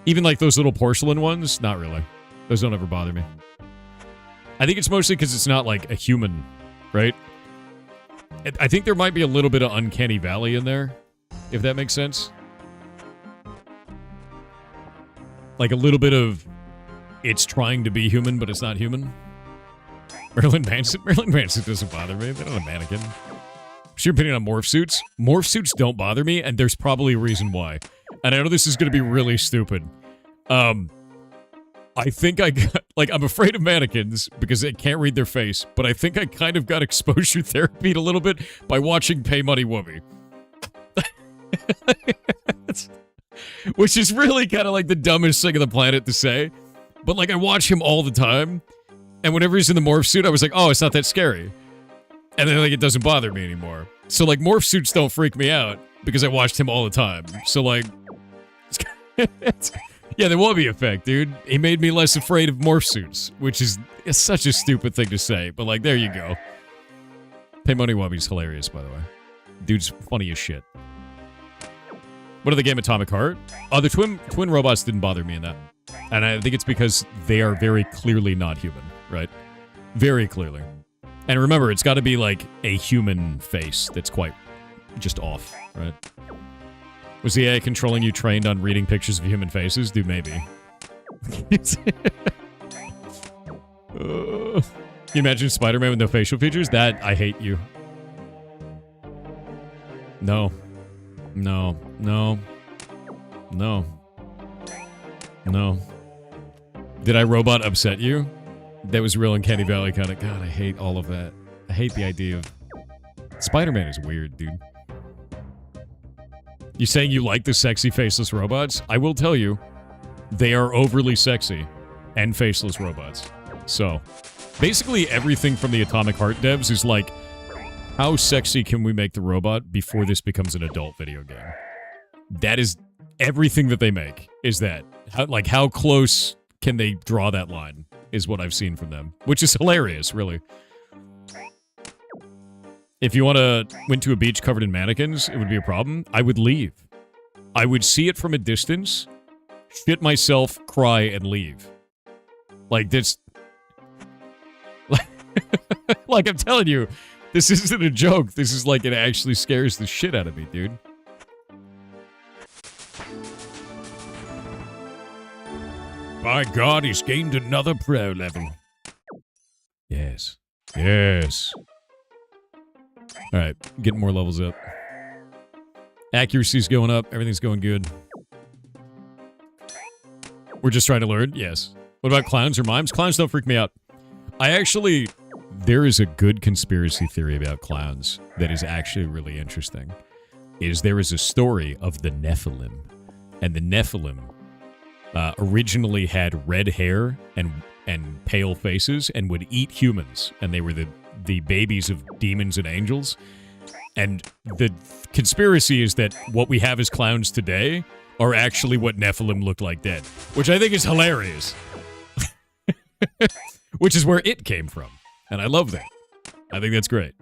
Speaker 1: Even like those little porcelain ones? Not really. Those don't ever bother me. I think it's mostly because it's not like a human, right? I think there might be a little bit of Uncanny Valley in there, if that makes sense. Like a little bit of it's trying to be human, but it's not human. Marilyn Manson doesn't bother me. They're not a mannequin. What's your opinion on morph suits? Morph suits don't bother me, and there's probably a reason why. And I know this is going to be really stupid. I think I got, like, I'm afraid of mannequins because I can't read their face, but I think I kind of got exposure therapy a little bit by watching Pay Money Wubby. Which is really kind of like the dumbest thing on the planet to say. But, like, I watch him all the time, and whenever he's in the morph suit, I was like, oh, it's not that scary. And then, like, it doesn't bother me anymore. So, like, morph suits don't freak me out because I watched him all the time. So, like, yeah, the Wubby effect, dude. He made me less afraid of morph suits, which is such a stupid thing to say. But, like, there you go. Pay Money Wubby's hilarious, by the way. Dude's funny as shit. What are the game Atomic Heart? Oh, the twin robots didn't bother me in that. And I think it's because they are very clearly not human, right? Very clearly. And remember, it's got to be like a human face that's quite just off, right? Was the AI controlling you trained on reading pictures of human faces? Dude, maybe. Can you imagine Spider-Man with no facial features? That, I hate you. No. No. No. No. No. Did I robot upset you? That was real Uncanny Valley kind of. God, I hate all of that. I hate the idea of... Spider-Man is weird, dude. You saying you like the sexy faceless robots? I will tell you, They are overly sexy and faceless robots. So, basically everything from the Atomic Heart devs is like, how sexy can we make the robot before this becomes an adult video game? That is everything that they make, is that. How close can they draw that line, is what I've seen from them. Which is hilarious, really. If you went to a beach covered in mannequins, it would be a problem. I would leave. I would see it from a distance, shit myself, cry, and leave. Like, this... like, I'm telling you, this isn't a joke. This is like, it actually scares the shit out of me, dude. By God, he's gained another pro level. Yes. Yes. Alright, getting more levels up. Accuracy's going up. Everything's going good. We're just trying to learn? Yes. What about clowns or mimes? Clowns don't freak me out. There is a good conspiracy theory about clowns that is actually really interesting. There is a story of the Nephilim. And the Nephilim originally had red hair and pale faces and would eat humans. And they were the babies of demons and angels. And the conspiracy is that what we have as clowns today are actually what Nephilim looked like then. Which I think is hilarious. Which is where it came from. And I love that. I think that's great.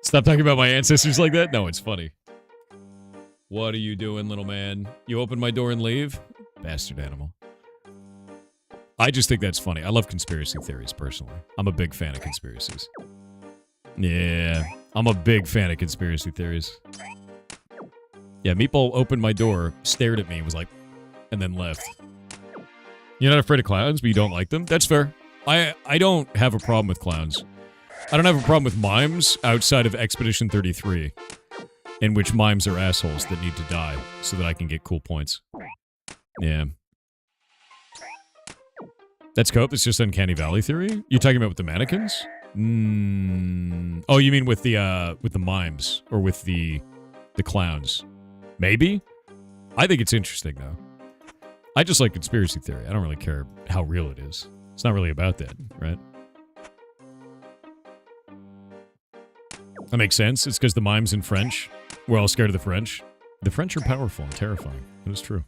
Speaker 1: Stop talking about my ancestors like that? No, it's funny. What are you doing, little man? You open my door and leave? Bastard animal. I just think that's funny. I love conspiracy theories, personally. I'm a big fan of conspiracies. Yeah, I'm a big fan of conspiracy theories. Yeah, Meatball opened my door, stared at me, was like, and then left. You're not afraid of clowns, but you don't like them? That's fair. I don't have a problem with clowns. I don't have a problem with mimes outside of Expedition 33, in which mimes are assholes that need to die so that I can get cool points. Yeah. That's cope. It's just Uncanny Valley theory? You talking about with the mannequins? Oh, you mean with the mimes or with the clowns? Maybe? I think it's interesting, though. I just like conspiracy theory. I don't really care how real it is. It's not really about that, right? That makes sense. It's because the mimes in French. We're all scared of the French. The French are powerful and terrifying. That is true.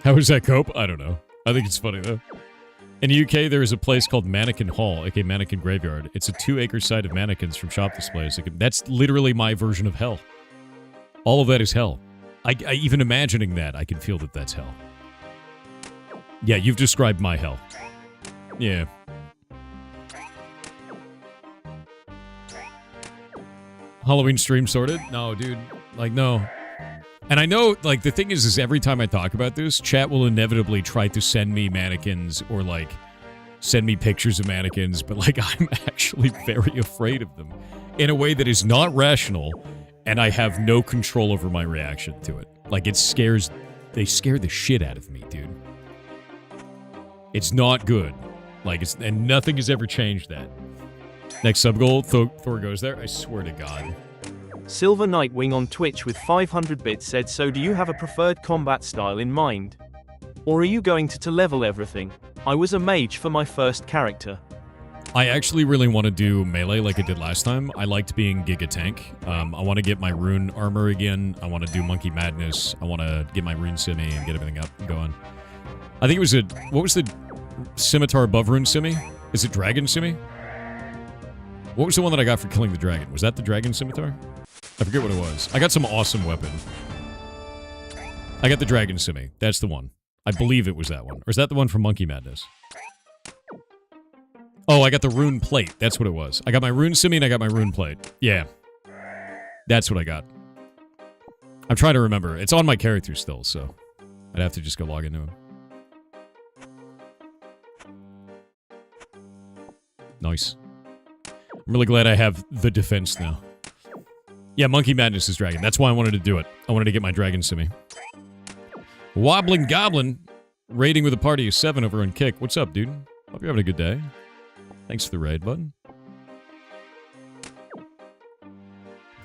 Speaker 1: How does that cope? I don't know. I think it's funny, though. In the UK, there is a place called Mannequin Hall, aka Mannequin Graveyard. It's a 2-acre site of mannequins from shop displays. That's literally my version of hell. All of that is hell. Even imagining that, I can feel that that's hell. Yeah, you've described my hell. Yeah. Halloween stream sorted? No, dude. Like, no. And I know, like, the thing is every time I talk about this, chat will inevitably try to send me mannequins or, like, send me pictures of mannequins, but, like, I'm actually very afraid of them in a way that is not rational, and I have no control over my reaction to it. Like, they scare the shit out of me, dude. It's not good. Like, and nothing has ever changed that. Next sub-goal, Thor goes there. I swear to God.
Speaker 2: Silver Nightwing on Twitch with 500 bits said, so do you have a preferred combat style in mind? Or are you going to level everything? I was a mage for my first character.
Speaker 1: I actually really want to do melee like I did last time. I liked being Giga Tank. I want to get my rune armor again. I want to do Monkey Madness. I want to get my rune simi and get everything up and going. I think it was what was the scimitar above rune simi? Is it dragon simi? What was the one that I got for killing the dragon? Was that the dragon scimitar? I forget what it was. I got some awesome weapon. I got the dragon simi. That's the one. I believe it was that one. Or is that the one from Monkey Madness? Oh, I got the rune plate. That's what it was. I got my rune simi and I got my rune plate. Yeah. That's what I got. I'm trying to remember. It's on my character still, so I'd have to just go log into him. Nice. I'm really glad I have the defense now. Yeah, Monkey Madness is dragon. That's why I wanted to do it. I wanted to get my dragon simi. Wobbling Goblin, raiding with a party of 7 over on Kick. What's up, dude? Hope you're having a good day. Thanks for the raid, bud.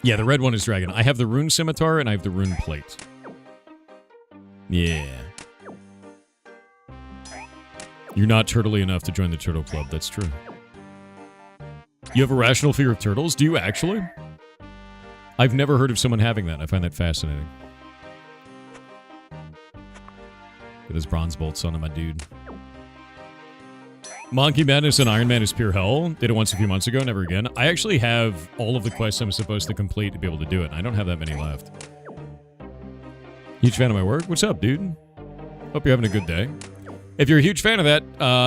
Speaker 1: Yeah, the red one is dragon. I have the rune scimitar and I have the rune plate. Yeah. You're not turtly enough to join the turtle club. That's true. You have a rational fear of turtles? Do you actually? I've never heard of someone having that. I find that fascinating. With his bronze bolts on him, my dude. Monkey Madness and Iron Man is pure hell. Did it once a few months ago, never again. I actually have all of the quests I'm supposed to complete to be able to do it. I don't have that many left. Huge fan of my work? What's up, dude? Hope you're having a good day. If you're a huge fan of that,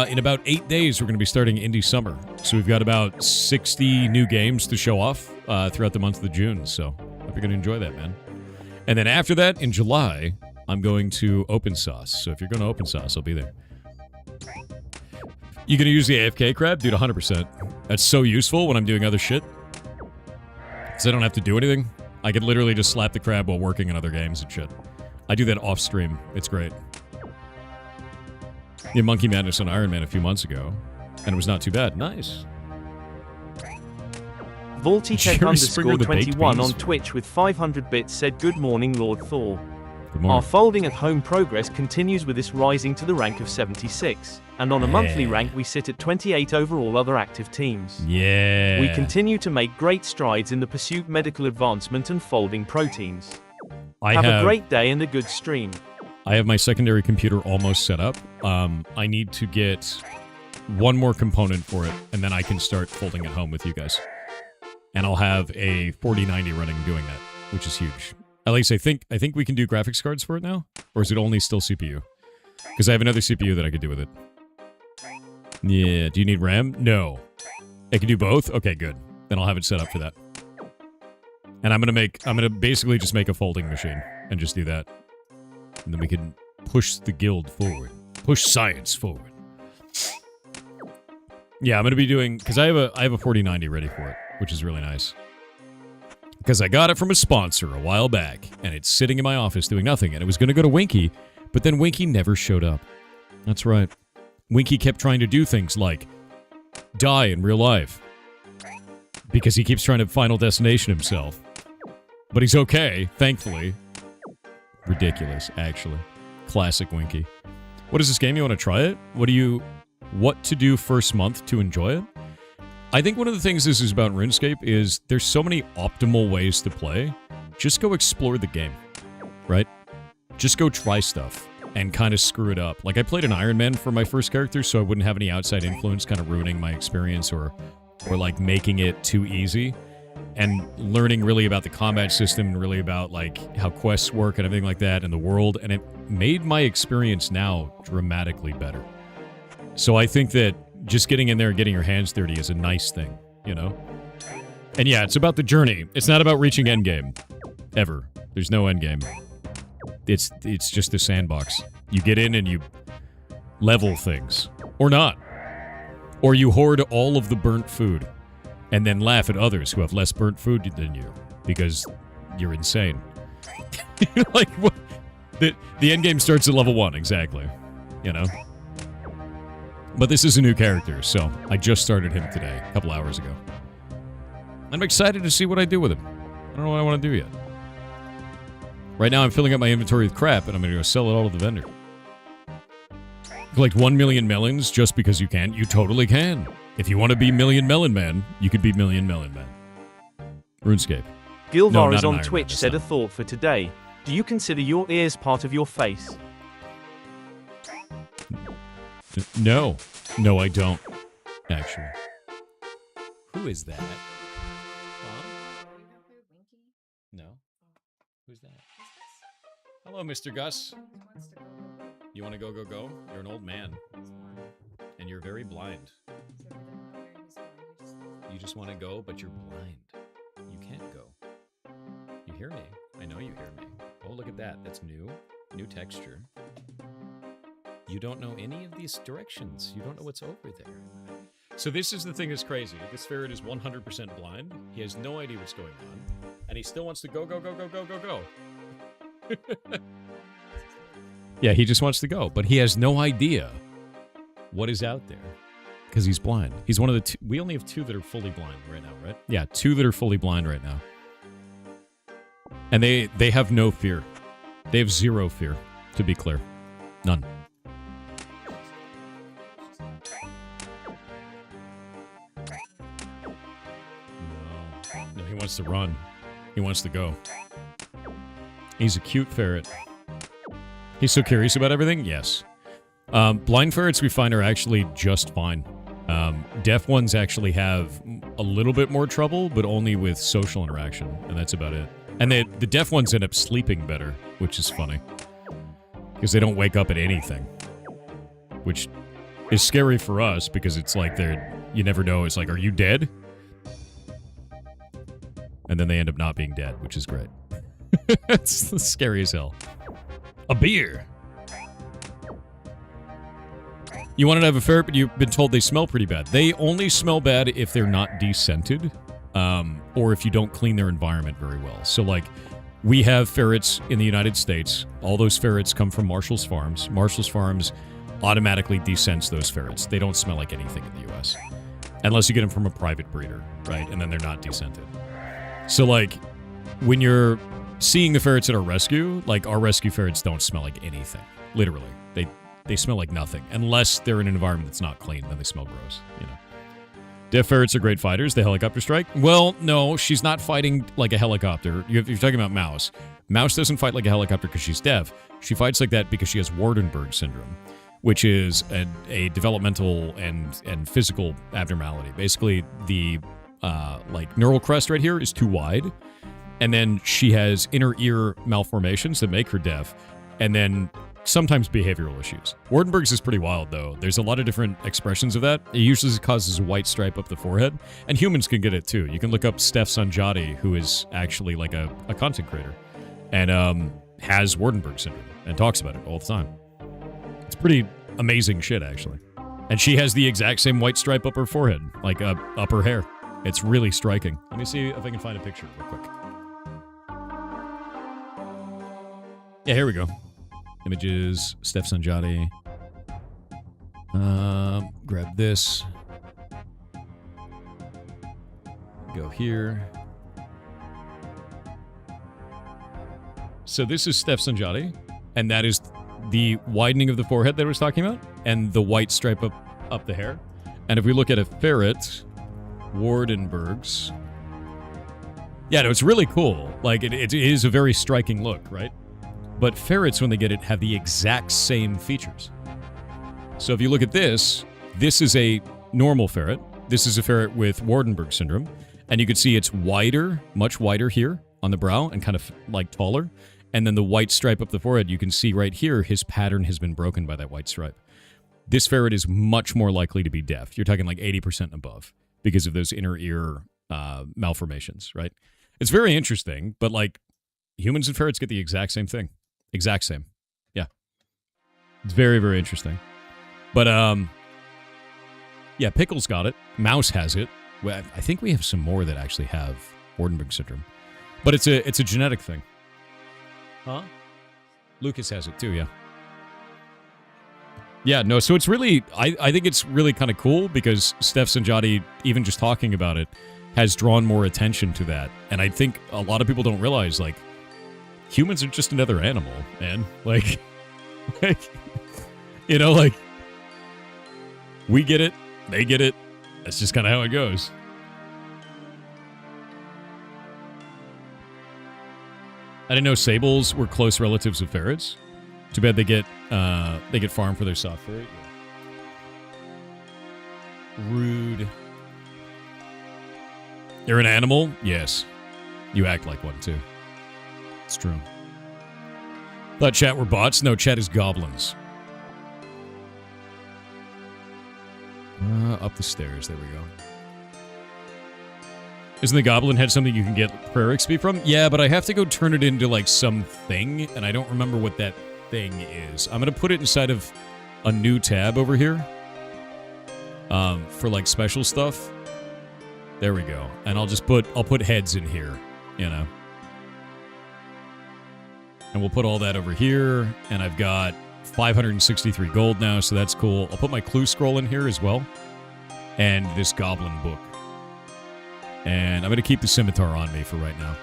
Speaker 1: in about 8 days, we're going to be starting Indie Summer. So we've got about 60 new games to show off throughout the month of June. So hope you're going to enjoy that, man. And then after that, in July, I'm going to Open Sauce. So if you're going to Open Sauce, I'll be there. You going to use the AFK crab? Dude, 100%. That's so useful when I'm doing other shit. Because I don't have to do anything. I can literally just slap the crab while working on other games and shit. I do that off stream. It's great. Yeah, Monkey Madness on Iron Man a few months ago. And it was not too bad. Nice.
Speaker 2: VoltyTech_21 on Twitch with 500 bits said, "Good morning, Lord Thor.
Speaker 1: Good morning.
Speaker 2: Our folding at home progress continues with this rising to the rank of 76, and on a monthly rank we sit at 28 over all other active teams.
Speaker 1: Yeah.
Speaker 2: We continue to make great strides in the pursuit medical advancement and folding proteins. Have a great day and a good stream."
Speaker 1: I have my secondary computer almost set up. I need to get one more component for it, and then I can start folding at home with you guys. And I'll have a 4090 running doing that, which is huge. At least I think we can do graphics cards for it now? Or is it only still CPU? Because I have another CPU that I could do with it. Yeah, do you need RAM? No. I can do both? Okay, good. Then I'll have it set up for that. And I'm gonna basically just make a folding machine and just do that. And then we can push the guild forward. Push science forward. Yeah, I'm gonna be doing, because I have a 4090 ready for it, which is really nice. Because I got it from a sponsor a while back, and it's sitting in my office doing nothing, and it was gonna go to Winky, but then Winky never showed up. That's right. Winky kept trying to do things like die in real life. Because he keeps trying to Final Destination himself. But he's okay, thankfully. Ridiculous, actually. Classic Winky. What is this game? You want to try it? What to do first month to enjoy it? I think one of the things this is about RuneScape is there's so many optimal ways to play. Just go explore the game, right? Just go try stuff and kind of screw it up. Like, I played an Iron Man for my first character, so I wouldn't have any outside influence kind of ruining my experience or like making it too easy. And learning really about the combat system and really about like how quests work and everything like that and the world, and it made my experience now dramatically better. So I think that just getting in there and getting your hands dirty is a nice thing, you know? And yeah, it's about the journey. It's not about reaching endgame. Ever. There's no endgame. It's just a sandbox. You get in and you level things. Or not. Or you hoard all of the burnt food. And then laugh at others who have less burnt food than you. Because you're insane. Like, what? The end game starts at level 1, exactly. You know? But this is a new character, so I just started him today, a couple hours ago. I'm excited to see what I do with him. I don't know what I want to do yet. Right now I'm filling up my inventory with crap, and I'm going to go sell it all to the vendor. Collect 1 million melons just because you can? You totally can. If you want to be Million Melon Man, you could be Million Melon Man. RuneScape.
Speaker 2: Gilvar is on Twitch said, "A thought for today. Do you consider your ears part of your face?"
Speaker 1: No. No, I don't. Actually. Who is that? No. Who's that? Hello, Mr. Gus. You want to go, go, go? You're an old man. And you're very blind. You just want to go, but you're blind. You can't go. You hear me. I know you hear me. Oh, look at that. That's new. New texture. You don't know any of these directions. You don't know what's over there. So this is the thing that's crazy. This ferret is 100% blind. He has no idea what's going on. And he still wants to go, go, go, go, go, go, go. Yeah, he just wants to go. But he has no idea what is out there. Because he's blind. He's one of the two. We only have 2 that are fully blind right now, right? Yeah, 2 that are fully blind right now. And they have no fear. They have 0 fear, to be clear. None. wants to run. He wants to go. He's a cute ferret. He's so curious about everything? Yes. Blind ferrets we find are actually just fine. Deaf ones actually have a little bit more trouble, but only with social interaction, and that's about it. And the deaf ones end up sleeping better, which is funny. Because they don't wake up at anything. Which is scary for us, because it's like you never know, it's like, are you dead? And then they end up not being dead, which is great. It's scary as hell. A beer! You wanted to have a ferret, but you've been told they smell pretty bad. They only smell bad if they're not descented, or if you don't clean their environment very well. So, like, we have ferrets in the United States. All those ferrets come from Marshall's Farms. Marshall's Farms automatically descents those ferrets. They don't smell like anything in the U.S. Unless you get them from a private breeder, right? And then they're not descented. So, like, when you're seeing the ferrets at our rescue, like, our rescue ferrets don't smell like anything. Literally. They smell like nothing. Unless they're in an environment that's not clean, then they smell gross, you know. Deaf ferrets are great fighters. The helicopter strike? Well, no, she's not fighting like a helicopter. You're talking about Mouse. Mouse doesn't fight like a helicopter because she's deaf. She fights like that because she has Waardenburg syndrome, which is a developmental and physical abnormality. Basically, the like neural crest right here is too wide, and then she has inner ear malformations that make her deaf, and then sometimes behavioral issues. Waardenburg's is pretty wild, though. There's a lot of different expressions of that. It usually causes a white stripe up the forehead, and humans can get it too. You can look up Steph Sanjati, who is actually like a content creator, and has Waardenburg syndrome, and talks about it all the time. It's pretty amazing shit, actually. And she has the exact same white stripe up her forehead, like up her hair. It's really striking. Let me see if I can find a picture real quick. Yeah, here we go. Images, Steph Sanjati. Grab this. Go here. So this is Steph Sanjati, and that is the widening of the forehead that I was talking about, and the white stripe up the hair. And if we look at a ferret, Waardenburg's. Yeah, no, it's really cool. Like, it is a very striking look, right? But ferrets, when they get it, have the exact same features. So if you look at this is a normal ferret. This is a ferret with Waardenburg syndrome. And you can see it's wider, much wider here on the brow and kind of like taller. And then the white stripe up the forehead, you can see right here, his pattern has been broken by that white stripe. This ferret is much more likely to be deaf. You're talking like 80% and above because of those inner ear malformations, right? It's very interesting, but like humans and ferrets get the exact same thing. Exact same. Yeah. It's very, very interesting. But, yeah, Pickle's got it. Mouse has it. Well, I think we have some more that actually have Waardenburg syndrome. But it's a genetic thing. Huh? Lucas has it too, yeah. Yeah, no, so it's really, I think it's really kind of cool because Steph Sanjati, even just talking about it, has drawn more attention to that. And I think a lot of people don't realize, like, humans are just another animal, man. Like, you know, like, we get it, they get it. That's just kind of how it goes. I didn't know sables were close relatives of ferrets. Too bad they get farmed for their soft fur. Rude. You're an animal? Yes. You act like one, too. It's true. Thought chat were bots. No, chat is goblins. Up the stairs. There we go. Isn't the goblin head something you can get prayer XP from? Yeah, but I have to go turn it into, like, something, and I don't remember what that thing is. I'm going to put it inside of a new tab over here. For, like, special stuff. There we go. And I'll put heads in here, you know. And we'll put all that over here. And I've got 563 gold now, so that's cool. I'll put my clue scroll in here as well. And this goblin book. And I'm going to keep the scimitar on me for right now.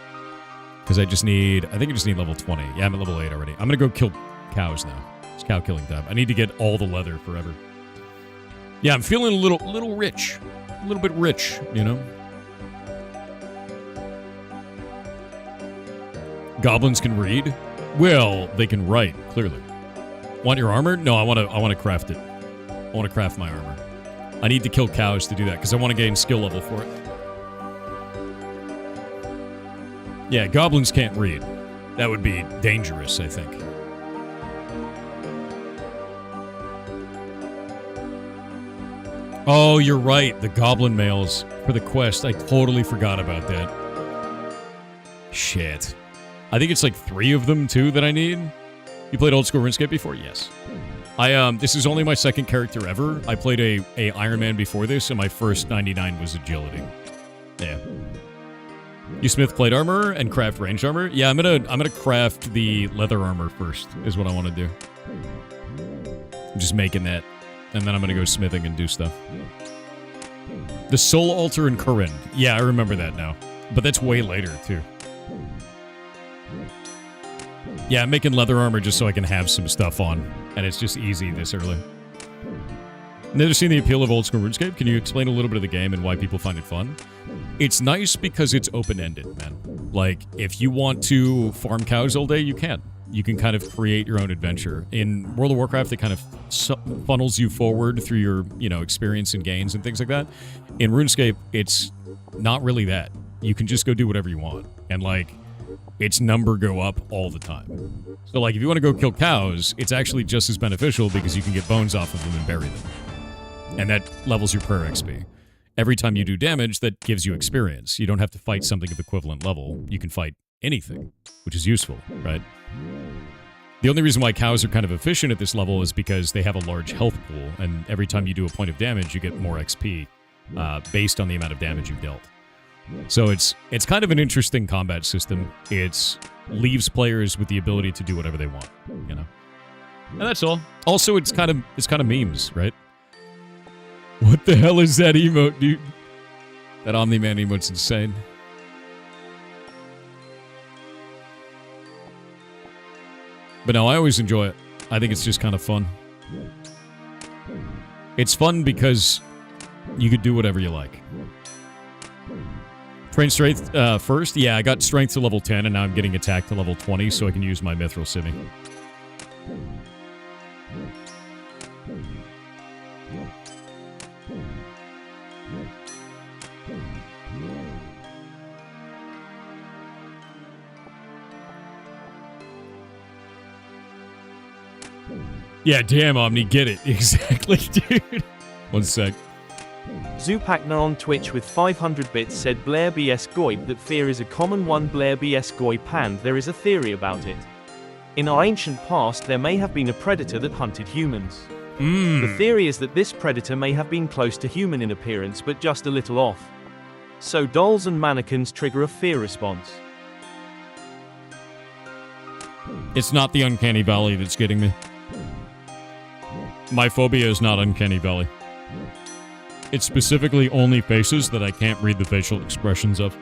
Speaker 1: Because I think I just need level 20. Yeah, I'm at level 8 already. I'm going to go kill cows now. It's cow killing time. I need to get all the leather forever. Yeah, I'm feeling a little rich. A little bit rich, you know? Goblins can read? Well, they can write, clearly. Want your armor? No, I want to craft it. I want to craft my armor. I need to kill cows to do that, because I want to gain skill level for it. Yeah, goblins can't read. That would be dangerous, I think. Oh, you're right. The goblin males for the quest. I totally forgot about that. Shit. I think it's like 3 of them, too, that I need. You played old school RuneScape before? Yes. This is only my 2nd character ever. I played a Iron Man before this, and my first 99 was agility. Yeah. You smith plate armor and craft ranged armor? Yeah, I'm gonna craft the leather armor first, is what I want to do. I'm just making that. And then I'm gonna go smithing and do stuff. The Soul Altar in Corinne. Yeah, I remember that now. But that's way later, too. Yeah, I'm making leather armor just so I can have some stuff on. And it's just easy this early. Never seen the appeal of old school RuneScape? Can you explain a little bit of the game and why people find it fun? It's nice because it's open-ended, man. Like, if you want to farm cows all day, you can. You can kind of create your own adventure. In World of Warcraft, it kind of funnels you forward through your, experience and gains and things like that. In RuneScape, it's not really that. You can just go do whatever you want. And, like, its number go up all the time. So, like, if you want to go kill cows, it's actually just as beneficial because you can get bones off of them and bury them. And that levels your prayer XP. Every time you do damage, that gives you experience. You don't have to fight something of equivalent level. You can fight anything, which is useful, right? The only reason why cows are kind of efficient at this level is because they have a large health pool, and every time you do a point of damage, you get more XP based on the amount of damage you've dealt. So it's kind of an interesting combat system. It leaves players with the ability to do whatever they want, And that's all. Also, it's kind of memes, right? What the hell is that emote, dude? That Omni-Man emote's insane. But no, I always enjoy it. I think it's just kind of fun. It's fun because you could do whatever you like. Train strength first? Yeah, I got strength to level 10, and now I'm getting attack to level 20, so I can use my mithril simmy. Yeah, damn, Omni, get it. Exactly, dude. One sec.
Speaker 2: Zupakna on Twitch with 500 bits said Blair BS Goib that fear is a common one. Blair BS Goib panned. There is a theory about it. In our ancient past, there may have been a predator that hunted humans. The theory is that this predator may have been close to human in appearance but just a little off. So dolls and mannequins trigger a fear response.
Speaker 1: It's not the uncanny valley that's getting me. My phobia is not uncanny valley. It's specifically only faces that I can't read the facial expressions of.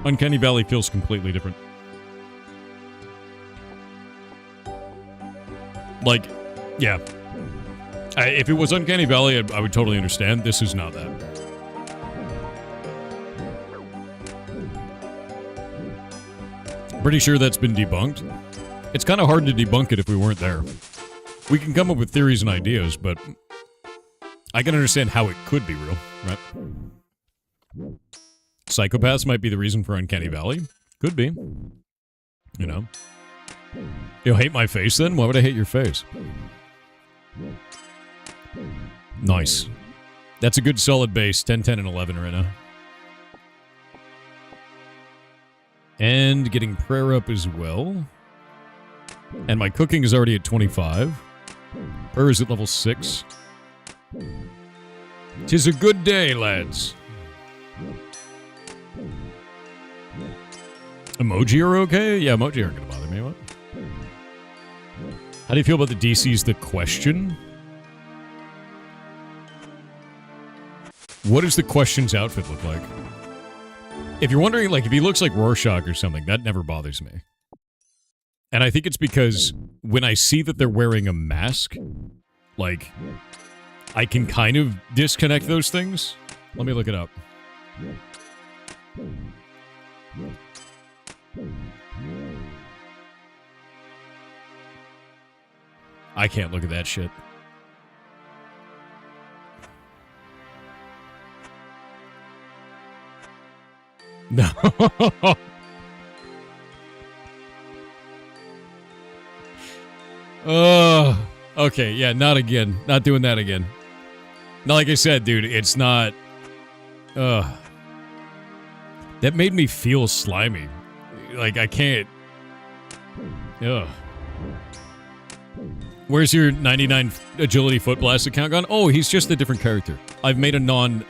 Speaker 1: Uncanny valley feels completely different. Like, yeah. If it was uncanny valley, I would totally understand. This is not that. Pretty sure that's been debunked. It's kind of hard to debunk it if we weren't there. We can come up with theories and ideas, but I can understand how it could be real, right? Psychopaths might be the reason for Uncanny Valley. Could be. You'll hate my face then? Why would I hate your face? Nice. That's a good solid base. 10, 10, and 11 right now. And getting prayer up as well. And my cooking is already at 25. Prayer is at level 6. 'Tis a good day, lads. Emoji are okay? Yeah, emoji aren't gonna bother me. What? How do you feel about the DC's The Question? What does the Question's outfit look like? If you're wondering, like, if he looks like Rorschach or something, that never bothers me. And I think it's because when I see that they're wearing a mask, like, I can kind of disconnect those things. Let me look it up. I can't look at that shit. No. Okay, yeah, not again. Not doing that again. Now, like I said, dude, it's not... That made me feel slimy. Like, I can't... Ugh. Where's your 99 agility foot blast account gone? Oh, he's just a different character. I've made a non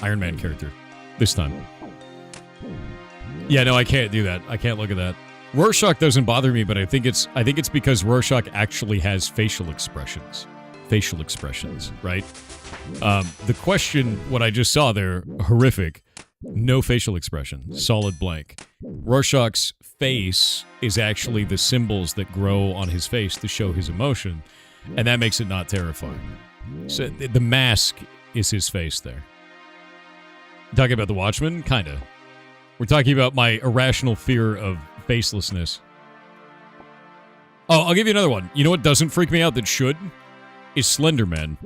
Speaker 1: Iron Man character this time. Yeah, no, I can't do that. I can't look at that. Rorschach doesn't bother me, but I think it's because Rorschach actually has facial expressions. Facial expressions, right? The question, what I just saw there, horrific. No facial expression. Solid blank. Rorschach's face is actually the symbols that grow on his face to show his emotion, and that makes it not terrifying. So the mask is his face there. Talking about the Watchmen? Kinda. We're talking about my irrational fear of facelessness. Oh, I'll give you another one. You know what doesn't freak me out that should? Is Slender Man.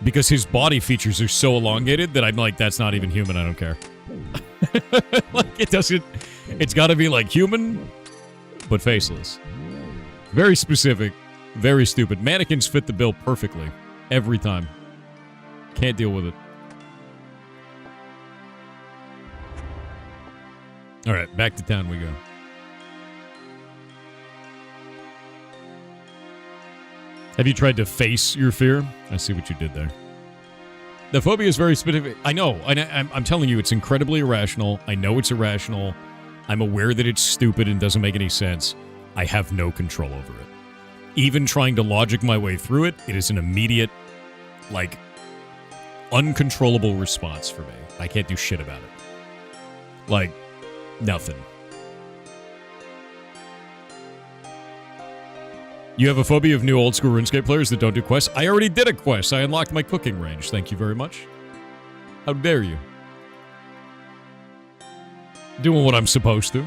Speaker 1: Because his body features are so elongated that I'm like, that's not even human, I don't care. Like, it doesn't... It's gotta be like human, but faceless. Very specific, very stupid. Mannequins fit the bill perfectly. Every time. Can't deal with it. Alright, back to town we go. Have you tried to face your fear? I see what you did there. The phobia is very specific. I know. I'm telling you, it's incredibly irrational. I know it's irrational. I'm aware that it's stupid and doesn't make any sense. I have no control over it. Even trying to logic my way through it, it is an immediate, like, uncontrollable response for me. I can't do shit about it. Like, nothing. You have a phobia of new old school RuneScape players that don't do quests? I already did a quest. I unlocked my cooking range. Thank you very much. How dare you? Doing what I'm supposed to.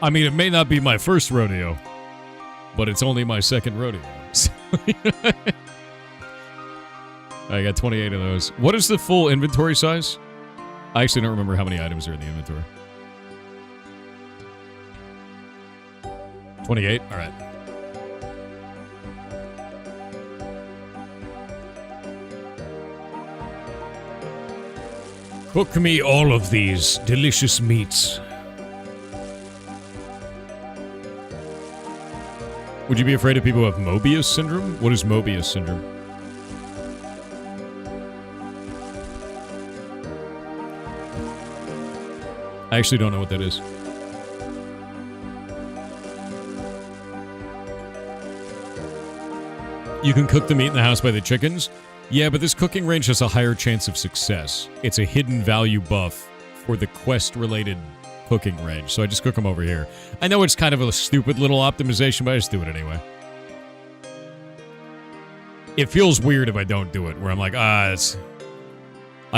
Speaker 1: I mean, it may not be my first rodeo, but it's only my second rodeo. So, I got 28 of those. What is the full inventory size? I actually don't remember how many items are in the inventory. 28? Alright. Cook me all of these delicious meats. Would you be afraid of people who have Mobius syndrome? What is Mobius syndrome? I actually don't know what that is. You can cook the meat in the house by the chickens? Yeah, but this cooking range has a higher chance of success. It's a hidden value buff for the quest-related cooking range, so I just cook them over here. I know it's kind of a stupid little optimization, but I just do it anyway. It feels weird if I don't do it, where I'm like, I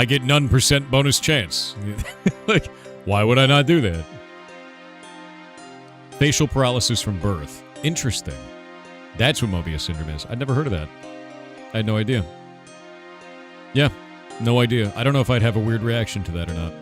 Speaker 1: get none % bonus chance. Like, why would I not do that? Facial paralysis from birth. Interesting. That's what Mobius syndrome is. I'd never heard of that. I had no idea. Yeah, no idea. I don't know if I'd have a weird reaction to that or not.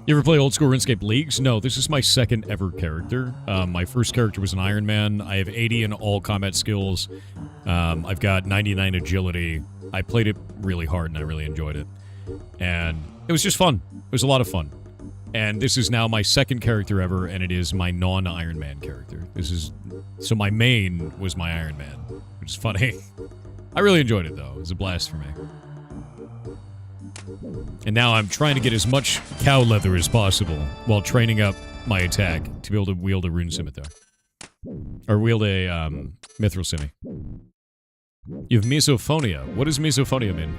Speaker 1: You ever play old school RuneScape Leagues? No, this is my second ever character. My first character was an Iron Man. I have 80 in all combat skills. I've got 99 agility. I played it really hard and I really enjoyed it. And it was just fun. It was a lot of fun. And this is now my second character ever, and it is my non-Iron Man character. So my main was my Iron Man, which is funny. I really enjoyed it, though. It was a blast for me. And now I'm trying to get as much cow leather as possible while training up my attack to be able to wield a rune scimitar. Or wield a mithril scimi. You have misophonia. What does misophonia mean?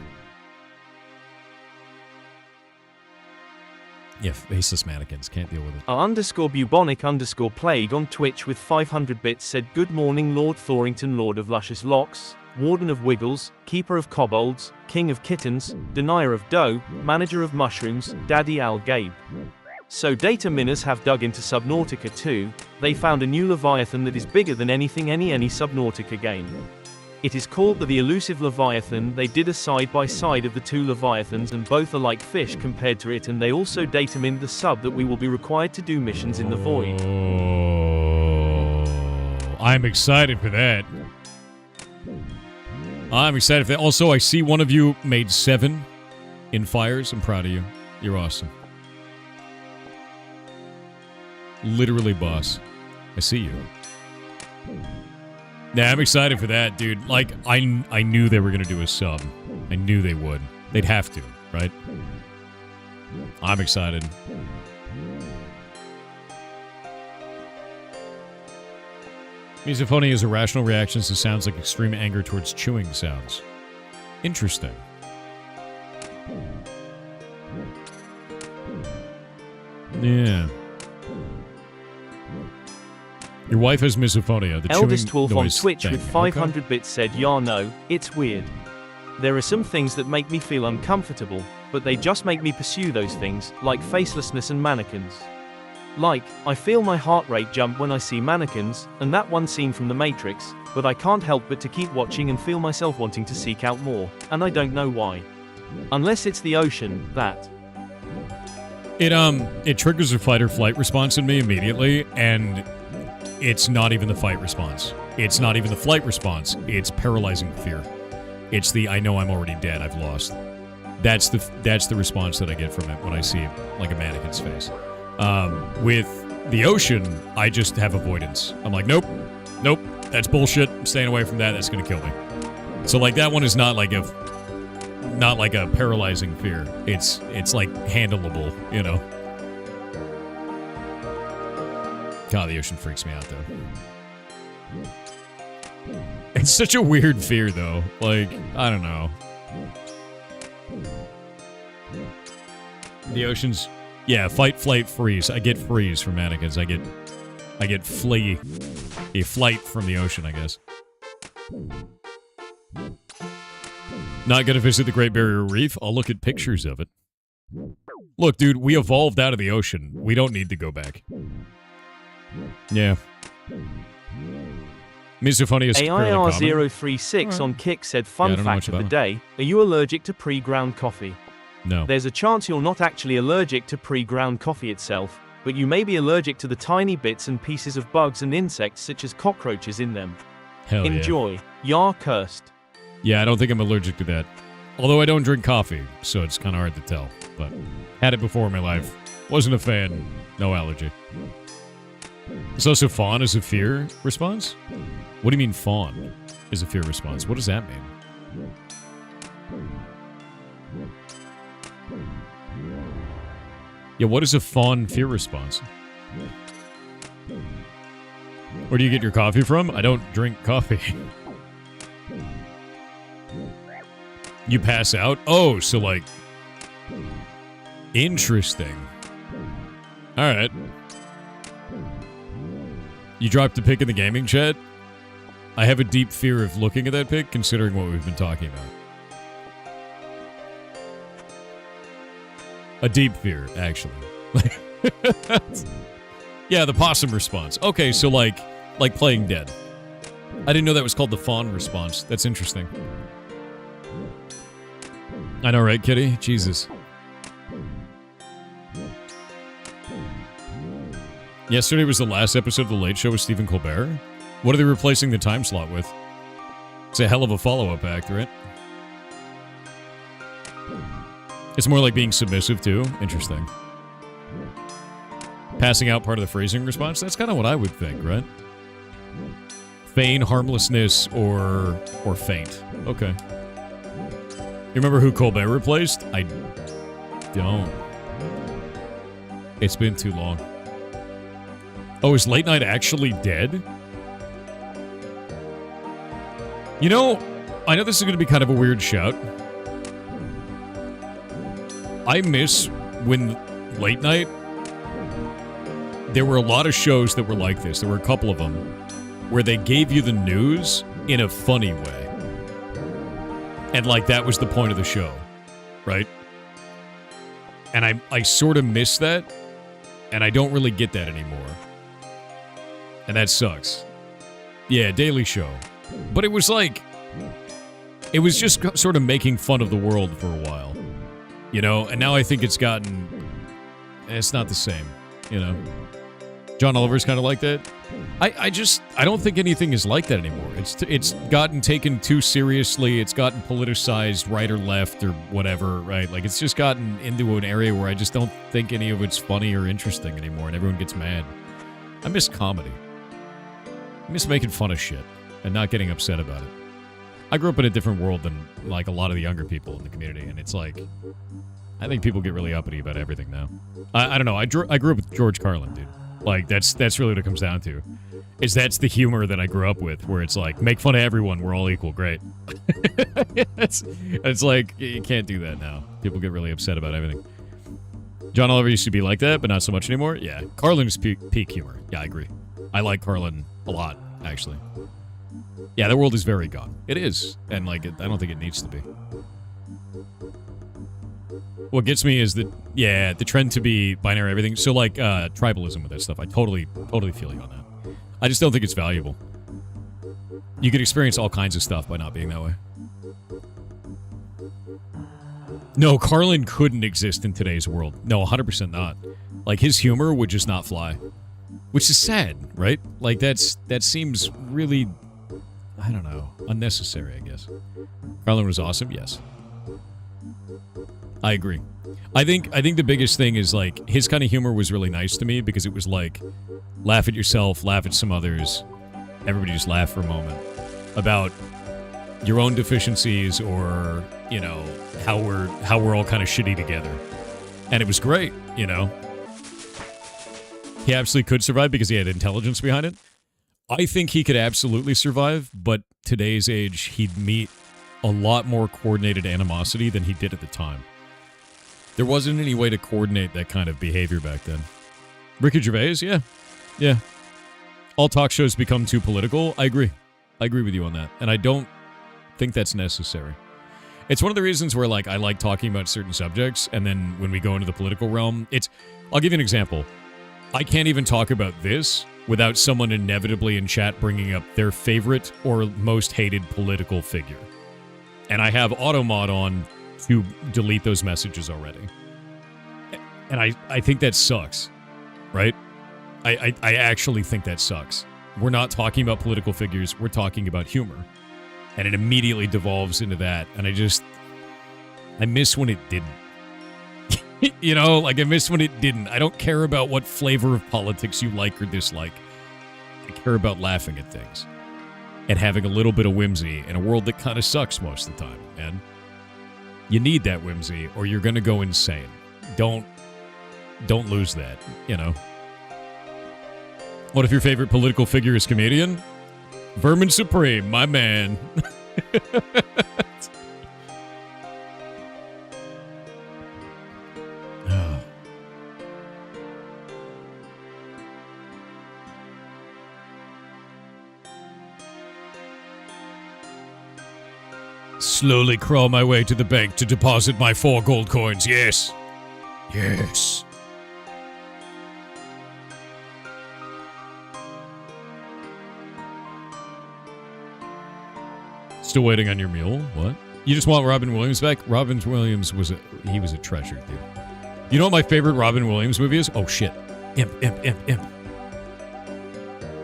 Speaker 1: Yeah, faceless mannequins. Can't deal with it.
Speaker 2: Underscore bubonic underscore plague on Twitch with 500 bits said, "Good morning, Lord Thorington, Lord of Luscious Locks, Warden of Wiggles, Keeper of Kobolds, King of Kittens, Denier of Dough, Manager of Mushrooms, Daddy Al Gabe. So data miners have dug into Subnautica 2, they found a new Leviathan that is bigger than anything any Subnautica game. It is called the Elusive Leviathan. They did a side-by-side of the two Leviathans and both are like fish compared to it, and they also data mined the sub that we will be required to do missions in the void."
Speaker 1: Oh, I'm excited for that. I'm excited for that. Also, I see one of you made 7 in fires. I'm proud of you. You're awesome. Literally, boss. I see you. Yeah, I'm excited for that, dude. Like, I knew they were going to do a sub. I knew they would. They'd have to, right? I'm excited. Misophonia is irrational reactions to sounds like extreme anger towards chewing sounds. Interesting. Yeah. Your wife has misophonia. The
Speaker 2: Eldest
Speaker 1: chewing
Speaker 2: 12 on
Speaker 1: noise
Speaker 2: Twitch
Speaker 1: thing.
Speaker 2: with 500 bits said, "Yeah, no, it's weird. There are some things that make me feel uncomfortable, but they just make me pursue those things, like facelessness and mannequins. Like, I feel my heart rate jump when I see mannequins, and that one scene from The Matrix, but I can't help but to keep watching and feel myself wanting to seek out more, and I don't know why. Unless it's the ocean, that."
Speaker 1: It triggers a fight or flight response in me immediately, and it's not even the fight response. It's not even the flight response. It's paralyzing fear. It's the I know I'm already dead, I've lost. That's the response that I get from it when I see like a mannequin's face. With the ocean, I just have avoidance. I'm like, nope, that's bullshit. I'm staying away from that. That's gonna kill me. So like that one is not like a paralyzing fear. It's like handleable, you know. God, the ocean freaks me out, though. It's such a weird fear, though. Like, I don't know. The ocean's... Yeah, fight, flight, freeze. I get freeze from mannequins. I get flee. A flight from the ocean, I guess. Not gonna visit the Great Barrier Reef? I'll look at pictures of it. Look, dude, we evolved out of the ocean. We don't need to go back. Yeah. Misophonia is
Speaker 2: AIR036 on Kick said, "Fun fact of the day, are you allergic to pre-ground coffee?
Speaker 1: No.
Speaker 2: There's a chance you're not actually allergic to pre-ground coffee itself, but you may be allergic to the tiny bits and pieces of bugs and insects such as cockroaches in them.
Speaker 1: Hell
Speaker 2: Enjoy. Yar cursed."
Speaker 1: Yeah, I don't think I'm allergic to that. Although I don't drink coffee, so it's kind of hard to tell. But had it before in my life. Wasn't a fan. No allergy. So fawn is a fear response? What do you mean fawn is a fear response? What does that mean? Yeah, what is a fawn fear response? Where do you get your coffee from? I don't drink coffee. You pass out? Oh, so like... Interesting. Alright. You dropped a pic in the gaming chat? I have a deep fear of looking at that pic, considering what we've been talking about. A deep fear, actually. Yeah, the possum response. Okay, so like playing dead. I didn't know that was called the fawn response. That's interesting. I know, right, Kitty? Jesus. Yesterday was the last episode of The Late Show with Stephen Colbert. What are they replacing the time slot with? It's a hell of a follow-up act, right? It's more like being submissive, too. Interesting. Passing out part of the phrasing response? That's kind of what I would think, right? Feign harmlessness or faint. Okay. You remember who Colbert replaced? I don't. It's been too long. Oh, is Late Night actually dead? You know, I know this is going to be kind of a weird shout. I miss when late night, there were a lot of shows that were like this. There were a couple of them where they gave you the news in a funny way. And, like, that was the point of the show, right? And I sort of miss that, and I don't really get that anymore. And that sucks. Yeah, Daily Show. But it was like, it was just sort of making fun of the world for a while. You know, and now I think it's gotten, it's not the same, you know? John Oliver's kind of like that. I don't think anything is like that anymore. It's gotten taken too seriously. It's gotten politicized, right or left or whatever, right? Like, it's just gotten into an area where I just don't think any of it's funny or interesting anymore, and everyone gets mad. I miss comedy. I miss making fun of shit and not getting upset about it. I grew up in a different world than, like, a lot of the younger people in the community, and it's like, I think people get really uppity about everything now. I don't know. I grew up with George Carlin, dude. Like, that's really what it comes down to. That's the humor that I grew up with, where it's like, make fun of everyone, we're all equal, great. it's like, you can't do that now. People get really upset about everything. John Oliver used to be like that, but not so much anymore. Yeah, Carlin is peak humor. Yeah, I agree. I like Carlin a lot, actually. Yeah, the world is very gone. It is, and, like, I don't think it needs to be. What gets me is that, yeah, the trend to be binary everything. So, like, tribalism with that stuff, I totally feel you on that. I just don't think it's valuable. You could experience all kinds of stuff by not being that way. No, Carlin couldn't exist in today's world. No, 100% not. Like, his humor would just not fly. Which is sad, right? Like, that seems really, I don't know, unnecessary, I guess. Carlin was awesome, yes. I agree. I think the biggest thing is, like, his kind of humor was really nice to me because it was like, laugh at yourself, laugh at some others, everybody just laugh for a moment about your own deficiencies or, you know, how we're all kind of shitty together. And it was great, you know. He absolutely could survive because he had intelligence behind it. I think he could absolutely survive, but today's age, he'd meet a lot more coordinated animosity than he did at the time. There wasn't any way to coordinate that kind of behavior back then. Ricky Gervais, yeah. Yeah. All talk shows become too political. I agree. I agree with you on that. And I don't think that's necessary. It's one of the reasons where, like, I like talking about certain subjects, and then when we go into the political realm, I'll give you an example. I can't even talk about this without someone inevitably in chat bringing up their favorite or most hated political figure. And I have automod on to delete those messages already. And I think that sucks, right? I actually think that sucks. We're not talking about political figures, we're talking about humor. And it immediately devolves into that. And I miss when it didn't. You know, like, I miss when it didn't. I don't care about what flavor of politics you like or dislike. I care about laughing at things. And having a little bit of whimsy in a world that kind of sucks most of the time, man. You need that whimsy or you're going to go insane. Don't lose that, you know. What if your favorite political figure is comedian? Vermin Supreme, my man. Slowly crawl my way to the bank to deposit my 4 gold coins. Yes. Yes. Still waiting on your mule? What? You just want Robin Williams back? Robin Williams was a treasure, dude. You know what my favorite Robin Williams movie is? Oh shit. Imp.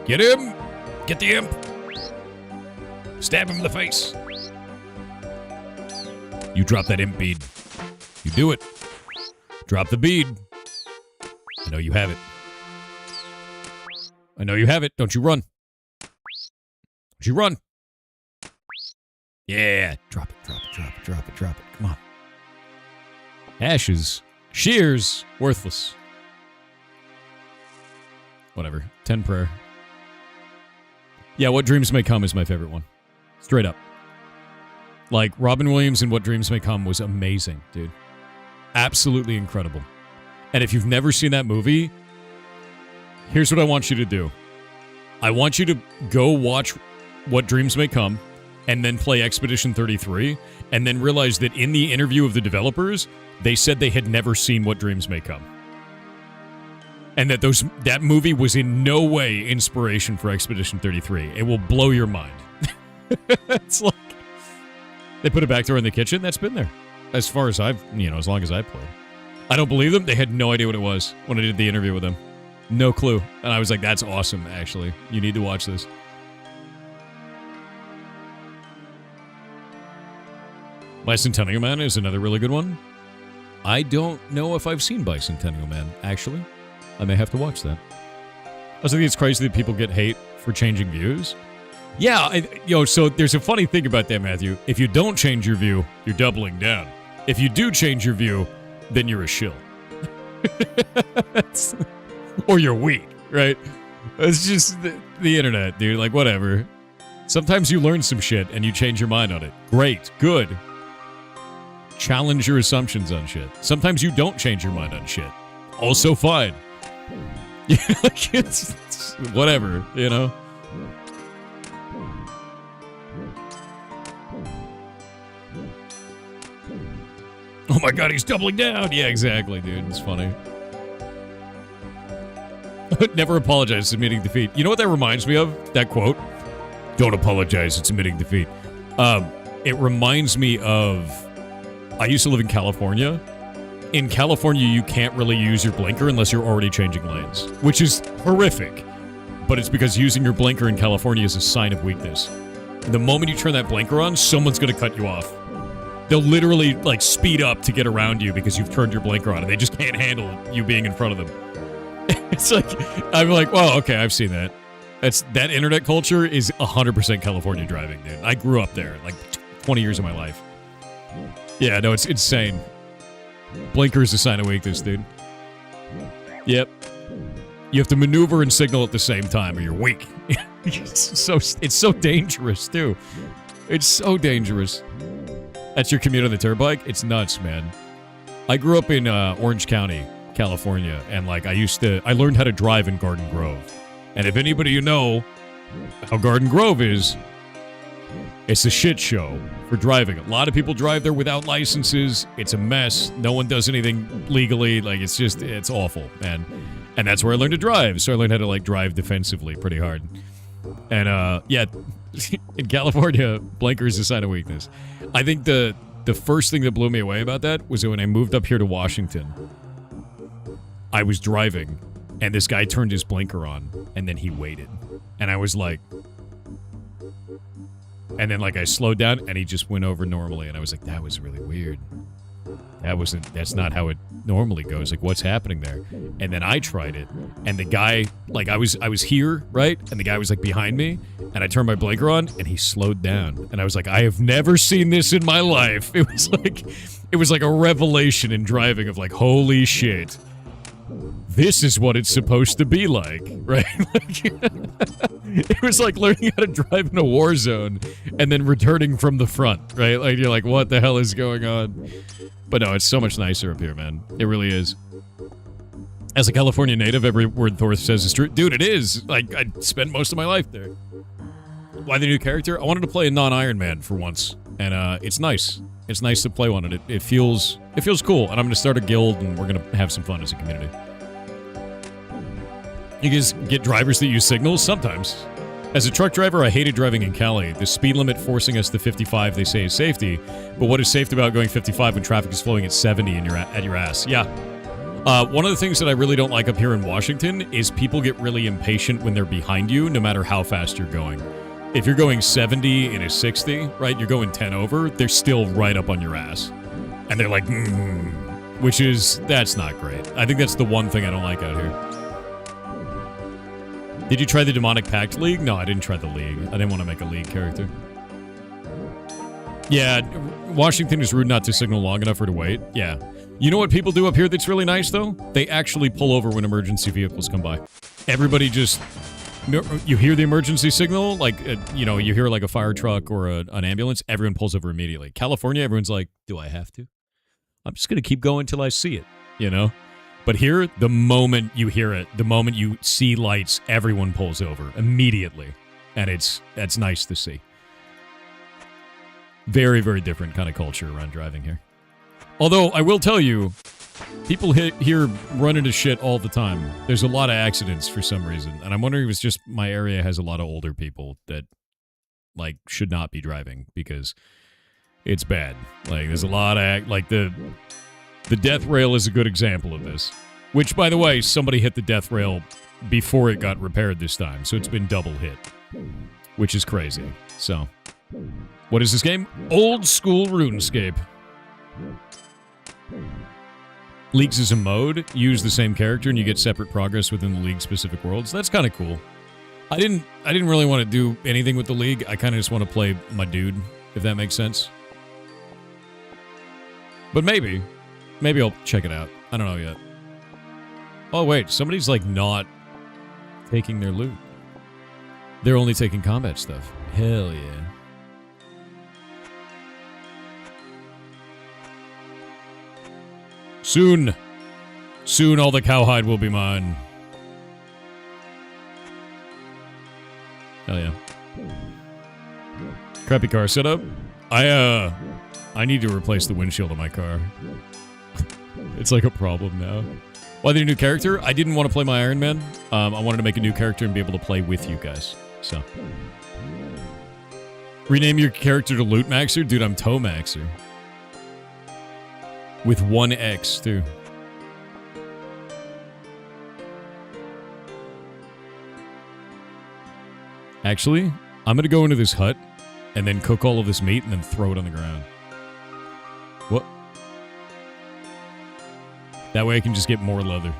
Speaker 1: Get him! Get the imp! Stab him in the face. You drop that imp bead. You do it. Drop the bead. I know you have it. I know you have it. Don't you run. Don't you run. Yeah. Drop it. Come on. Ashes. Shears. Worthless. Whatever. 10 prayer. Yeah, What Dreams May Come is my favorite one. Straight up. Like, Robin Williams in What Dreams May Come was amazing, dude. Absolutely incredible. And if you've never seen that movie, here's what I want you to do. I want you to go watch What Dreams May Come and then play Expedition 33 and then realize that in the interview of the developers, they said they had never seen What Dreams May Come. And that that movie was in no way inspiration for Expedition 33. It will blow your mind. It's like they put it back there in the kitchen. That's been there as far as as long as I've played. I don't believe them. They had no idea what it was when I did the interview with them. No clue. And I was like, that's awesome, actually. You need to watch this. Bicentennial Man is another really good one. I don't know if I've seen Bicentennial Man, actually. I may have to watch that. I was thinking it's crazy that people get hate for changing views. Yeah, so there's a funny thing about that, Matthew. If you don't change your view, you're doubling down. If you do change your view, then you're a shill. Or you're weak, right? It's just the internet, dude. Like, whatever. Sometimes you learn some shit and you change your mind on it. Great. Good. Challenge your assumptions on shit. Sometimes you don't change your mind on shit. Also fine. Yeah, like it's whatever, you know? Oh my god, he's doubling down! Yeah, exactly, dude. It's funny. Never apologize, admitting defeat. You know what that reminds me of? That quote? Don't apologize, it's admitting defeat. It reminds me of... I used to live in California. In California, you can't really use your blinker unless you're already changing lanes, which is horrific. But it's because using your blinker in California is a sign of weakness. The moment you turn that blinker on, someone's going to cut you off. They'll literally, like, speed up to get around you because you've turned your blinker on, and they just can't handle you being in front of them. It's like, I'm like, well, okay, I've seen that. That internet culture is 100% California driving, dude. I grew up there, like, 20 years of my life. Yeah, no, it's insane. Blinker is a sign of weakness, dude. Yep. You have to maneuver and signal at the same time, or you're weak. It's so dangerous, too. It's so dangerous. That's your commute on the turnpike? It's nuts, man. I grew up in Orange County, California, and like I learned how to drive in Garden Grove. And if anybody you know how Garden Grove is, it's a shit show for driving. A lot of people drive there without licenses. It's a mess. No one does anything legally. Like, it's awful, man. And that's where I learned to drive. So I learned how to, like, drive defensively pretty hard. And, yeah, in California, blinker is a sign of weakness. I think the first thing that blew me away about that was when I moved up here to Washington. I was driving, and this guy turned his blinker on, and then he waited. And I was like... And then, like, I slowed down, and he just went over normally, and I was like, that was really weird. That's not how it normally goes. Like, what's happening there? And then I tried it, and the guy, like, I was here, right? And the guy was, like, behind me, and I turned my blinker on, and he slowed down. And I was like, I have never seen this in my life. It was like a revelation in driving of, like, holy shit. This is what it's supposed to be like, right? It was like learning how to drive in a war zone and then returning from the front, right? Like, you're like, what the hell is going on? But no, it's so much nicer up here, man. It really is. As a California native, every word Thor says is true. Dude, it is. Like, I spent most of my life there. Why the new character? I wanted to play a non-Iron Man for once. And it's nice. It's nice to play one, and it feels cool. And I'm going to start a guild, and we're going to have some fun as a community. You guys get drivers that use signals? Sometimes. As a truck driver, I hated driving in Cali. The speed limit forcing us to 55, they say, is safety. But what is safe about going 55 when traffic is flowing at 70 and you're at your ass? Yeah. One of the things that I really don't like up here in Washington is people get really impatient when they're behind you, no matter how fast you're going. If you're going 70 in a 60, right, you're going 10 over, they're still right up on your ass. And they're like, that's not great. I think that's the one thing I don't like out here. Did you try the Demonic Pact League? No, I didn't try the League. I didn't want to make a League character. Yeah, Washington is rude not to signal long enough for to wait. Yeah. You know what people do up here that's really nice, though? They actually pull over when emergency vehicles come by. Everybody just... You hear the emergency signal, like, you hear like a fire truck or an ambulance, everyone pulls over immediately. California, everyone's like, do I have to? I'm just going to keep going until I see it, you know? But here, the moment you hear it, the moment you see lights, everyone pulls over immediately. And that's nice to see. Very, very different kind of culture around driving here. Although, I will tell you, people here run into shit all the time. There's a lot of accidents for some reason. And I'm wondering if it's just my area has a lot of older people that, like, should not be driving because it's bad. Like, there's a lot of, like, the death rail is a good example of this. Which, by the way, somebody hit the death rail before it got repaired this time. So it's been double hit. Which is crazy. So, what is this game? Old School RuneScape. Leagues is a mode. Use the same character and you get separate progress within the league-specific worlds. That's kind of cool. I didn't really want to do anything with the league. I kind of just want to play my dude, if that makes sense. But maybe I'll check it out. I don't know yet. Oh, wait. Somebody's, like, not taking their loot. They're only taking combat stuff. Hell yeah. Soon all the cowhide will be mine. Hell yeah. Crappy car setup. I need to replace the windshield on my car. It's like a problem now. Why the new character? I didn't want to play my Iron Man. I wanted to make a new character and be able to play with you guys. So. Rename your character to Loot Maxer? Dude, I'm Toe Maxer. With 1X, too. Actually, I'm going to go into this hut and then cook all of this meat and then throw it on the ground. What? That way I can just get more leather.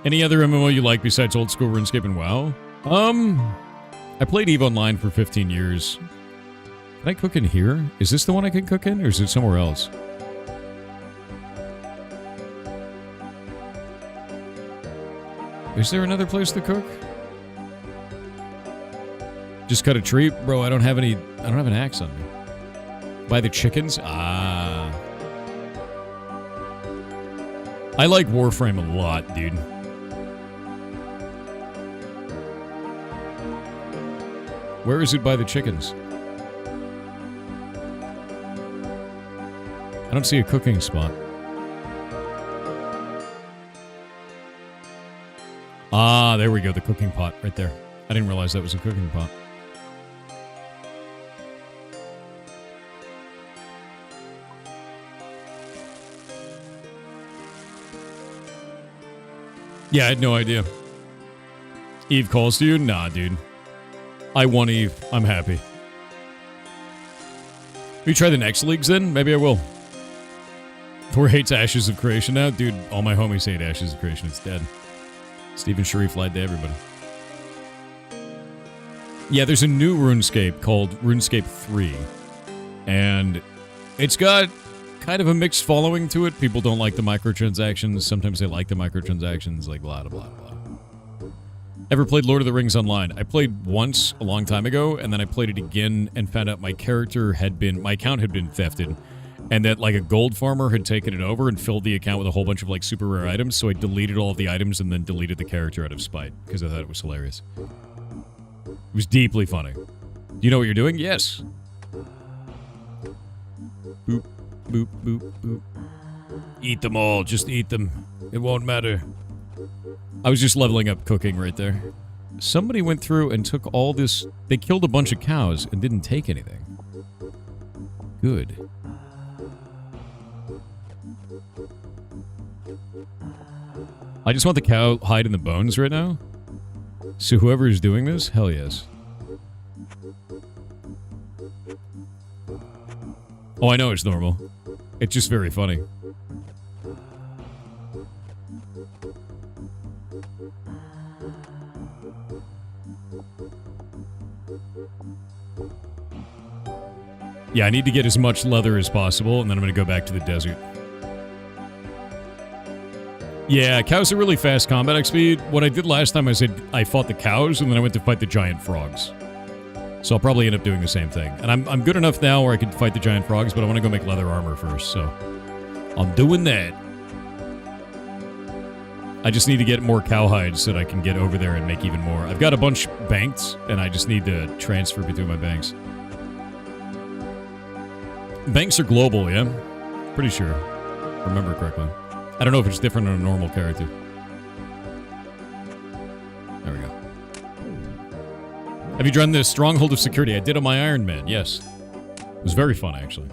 Speaker 1: Any other MMO you like besides Old School RuneScape and WoW? I played EVE Online for 15 years. Can I cook in here? Is this the one I can cook in, or is it somewhere else? Is there another place to cook? Just cut a tree? Bro, I don't have an axe on me. Buy the chickens? Ah. I like Warframe a lot, dude. Where is it by the chickens? I don't see a cooking spot. Ah, there we go, the cooking pot right there. I didn't realize that was a cooking pot. Yeah, I had no idea. Eve calls to you? Nah, dude. I won Eve. I'm happy. We try the next leagues then? Maybe I will. Thor hates Ashes of Creation now? Dude, all my homies hate Ashes of Creation. It's dead. Stephen Sharif lied to everybody. Yeah, there's a new RuneScape called RuneScape 3. And it's got kind of a mixed following to it. People don't like the microtransactions. Sometimes they like the microtransactions. Like, blah, blah, blah. Ever played Lord of the Rings Online? I played once a long time ago, and then I played it again and found out my account had been thefted. And that, like, a gold farmer had taken it over and filled the account with a whole bunch of, like, super rare items, so I deleted all of the items and then deleted the character out of spite, because I thought it was hilarious. It was deeply funny. Do you know what you're doing? Yes. Boop, boop, boop, boop. Eat them all. Just eat them. It won't matter. I was just leveling up cooking right there. Somebody went through and took all this... They killed a bunch of cows and didn't take anything. Good. I just want the cow hide in the bones right now. So whoever is doing this, hell yes. Oh, I know it's normal. It's just very funny. Yeah, I need to get as much leather as possible, and then I'm going to go back to the desert. Yeah, cows are really fast combat XP. What I did last time, I said I fought the cows, and then I went to fight the giant frogs. So I'll probably end up doing the same thing. And I'm good enough now where I can fight the giant frogs, but I want to go make leather armor first, so I'm doing that. I just need to get more cowhide so that I can get over there and make even more. I've got a bunch banked, and I just need to transfer between my banks. Banks are global, yeah? Pretty sure. Remember correctly. I don't know if it's different on a normal character. There we go. Have you done the Stronghold of Security? I did on my Iron Man, yes. It was very fun, actually.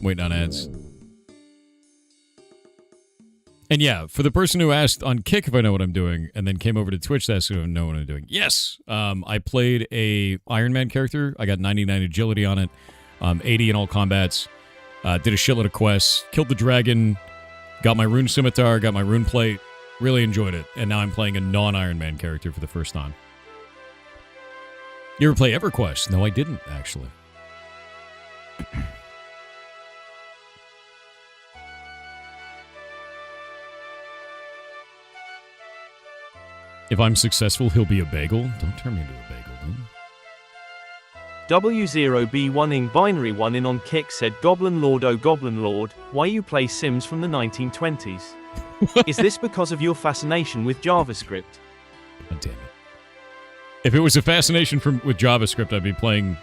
Speaker 1: Waiting on ads. And yeah, for the person who asked on Kick if I know what I'm doing, and then came over to Twitch to ask if I know what I'm doing. Yes! I played a Iron Man character. I got 99 agility on it. 80 in all combats. Did a shitload of quests. Killed the dragon. Got my rune scimitar. Got my rune plate. Really enjoyed it. And now I'm playing a non-Iron Man character for the first time. You ever play EverQuest? No, I didn't, actually. If I'm successful, he'll be a bagel. Don't turn me into a bagel, dude.
Speaker 2: W0B1ing Binary 1 in on Kick said, Goblin Lord, oh Goblin Lord, why you play Sims from the 1920s? Is this because of your fascination with JavaScript?
Speaker 1: God damn it. If it was a fascination with JavaScript, I'd be playing,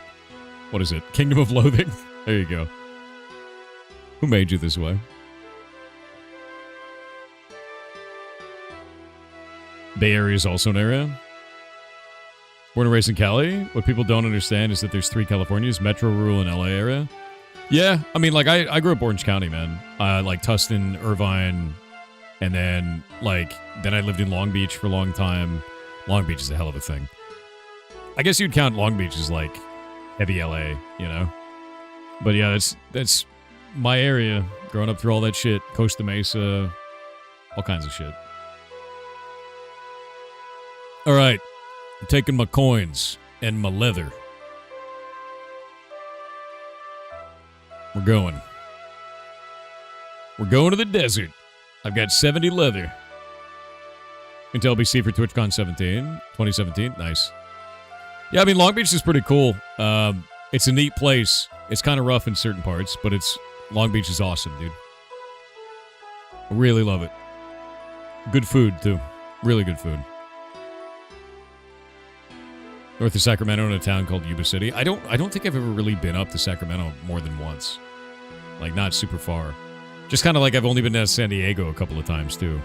Speaker 1: what is it, Kingdom of Loathing? There you go. Who made you this way? Bay Area is also an area. Born and raised in Cali. What people don't understand is that there's 3 Californias, Metro, Rural, and LA area. Yeah, I mean, like, I grew up Orange County, man. Like, Tustin, Irvine, and then I lived in Long Beach for a long time. Long Beach is a hell of a thing. I guess you'd count Long Beach as, like, heavy LA, you know? But yeah, that's my area. Growing up through all that shit. Costa Mesa. All kinds of shit. Alright. I'm taking my coins and my leather. We're going. We're going to the desert. I've got 70 leather. Into LBC for TwitchCon 2017. Nice. Yeah, I mean, Long Beach is pretty cool. It's a neat place. It's kind of rough in certain parts, but Long Beach is awesome, dude. I really love it. Good food, too. Really good food. North of Sacramento in a town called Yuba City. I don't think I've ever really been up to Sacramento more than once. Like, not super far. Just kind of like I've only been to San Diego a couple of times, too.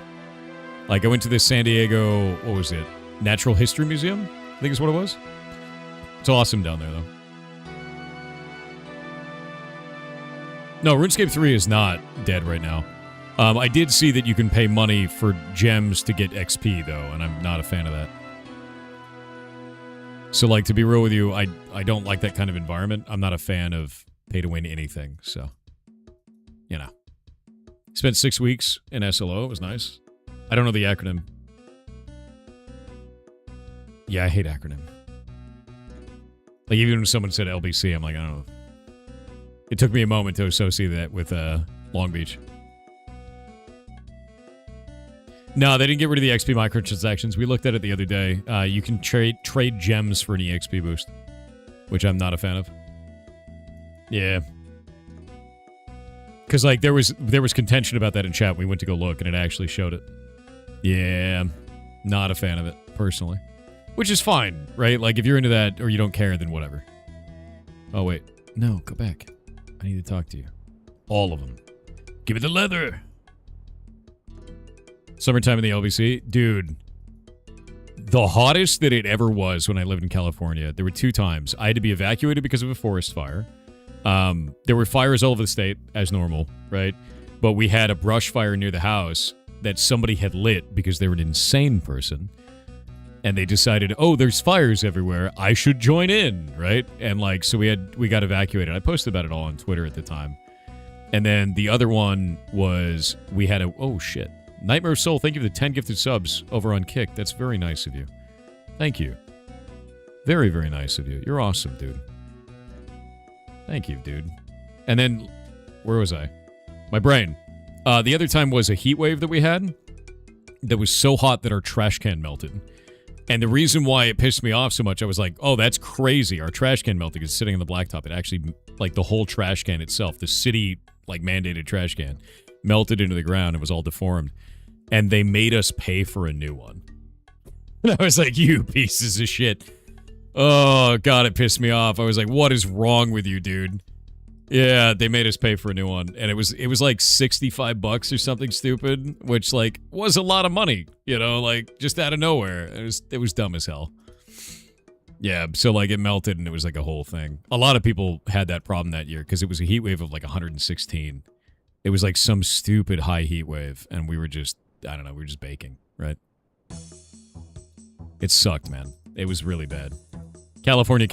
Speaker 1: Like, I went to this San Diego, what was it? Natural History Museum? I think is what it was. It's awesome down there, though. No, RuneScape 3 is not dead right now. I did see that you can pay money for gems to get XP, though, and I'm not a fan of that. So, like, to be real with you, I don't like that kind of environment. I'm not a fan of pay-to-win anything, so, you know. Spent 6 weeks in SLO. It was nice. I don't know the acronym. Yeah, I hate acronym. Like, even when someone said LBC, I'm like, I don't know. It took me a moment to associate that with Long Beach. No, they didn't get rid of the XP microtransactions. We looked at it the other day. You can trade gems for an EXP boost, which I'm not a fan of. Yeah. Because, like, there was contention about that in chat. We went to go look, and it actually showed it. Yeah, not a fan of it, personally. Which is fine, right? Like, if you're into that or you don't care, then whatever. Oh, wait. No, go back. I need to talk to you. All of them. Give me the leather! Summertime in the LBC? Dude, the hottest that it ever was when I lived in California, there were 2 times. I had to be evacuated because of a forest fire. There were fires all over the state, as normal, right? But we had a brush fire near the house that somebody had lit because they were an insane person. And they decided, oh, there's fires everywhere. I should join in, right? And, like, so we got evacuated. I posted about it all on Twitter at the time. And then the other one was we had oh, shit. Nightmare of Soul, thank you for the 10 gifted subs over on Kick. That's very nice of you. Thank you. Very, very nice of you. You're awesome, dude. Thank you, dude. And then, where was I? My brain. The other time was a heat wave that we had. that was so hot that our trash can melted. And the reason why it pissed me off so much, I was like, oh, that's crazy. Our trash can melted. It's sitting on the blacktop. It actually, like, the whole trash can itself, the city, like, mandated trash can, melted into the ground. It was all deformed. And they made us pay for a new one. And I was like, you pieces of shit. Oh, God, it pissed me off. I was like, what is wrong with you, dude? Yeah, they made us pay for a new one. And it was like $65 or something stupid, which, like, was a lot of money, you know, like, just out of nowhere. It was dumb as hell. Yeah, so, like, it melted and it was, like, a whole thing. A lot of people had that problem that year because it was a heat wave of, like, 116. It was, like, some stupid high heat wave, and we were just, I don't know, we were just baking, right? It sucked, man. It was really bad. California,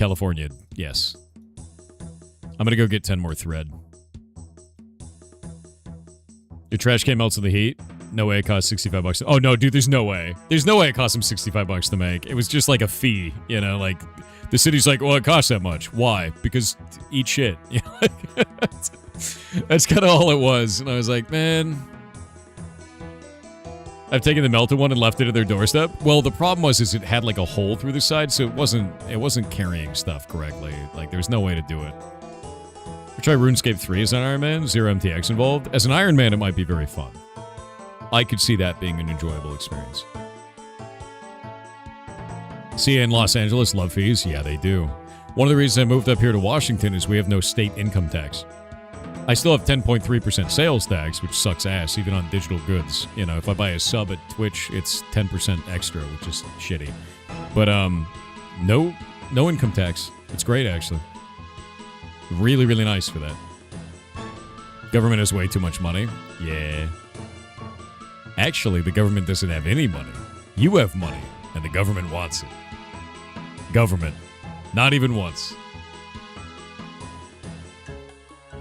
Speaker 1: yes. I'm gonna go get 10 more thread. Your trash can melts in the heat? No way it cost $65. Oh, no, dude, there's no way. There's no way it cost him $65 to make. It was just like a fee, you know, like, the city's like, well, it costs that much. Why? Because eat shit. You know? That's kind of all it was. And I was like, man, I've taken the melted one and left it at their doorstep. Well, the problem was is it had like a hole through the side, so it wasn't carrying stuff correctly. Like, there's no way to do it. We try RuneScape 3 as an Iron Man, 0 MTX involved. As an Iron Man, it might be very fun. I could see that being an enjoyable experience. See, in Los Angeles, love fees? Yeah, they do. One of the reasons I moved up here to Washington is we have no state income tax. I still have 10.3% sales tax, which sucks ass, even on digital goods. You know, if I buy a sub at Twitch, it's 10% extra, which is shitty. But, no income tax. It's great, actually. Really, really nice for that. Government has way too much money. Yeah. Actually, the government doesn't have any money. You have money, and the government wants it. Government. Not even once.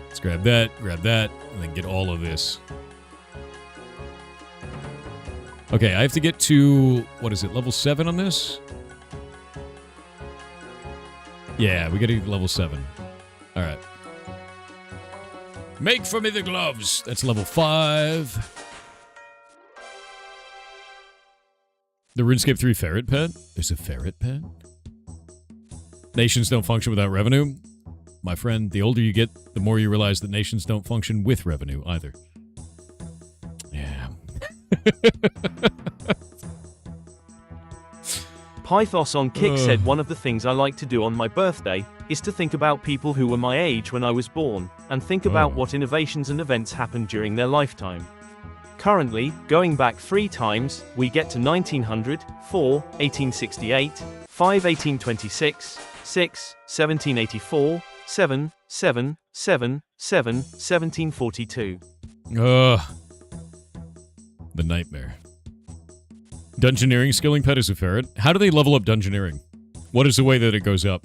Speaker 1: Let's grab that, and then get all of this. Okay, I have to get to, what is it, level 7 on this? Yeah, we gotta get level 7. Alright. Make for me the gloves. That's level 5. The RuneScape 3 ferret pet? There's a ferret pet? Nations don't function without revenue. My friend, the older you get, the more you realize that nations don't function with revenue either. Yeah.
Speaker 2: Pythos on Kick said one of the things I like to do on my birthday is to think about people who were my age when I was born, and think about what innovations and events happened during their lifetime. Currently, going back 3 times, we get to 1900, 4, 1868, 5, 1826, 6, 1784, 7, 7, 7, 7, 1742.
Speaker 1: The nightmare. Dungeoneering skilling pet is a ferret. How do they level up dungeoneering? What is the way that it goes up?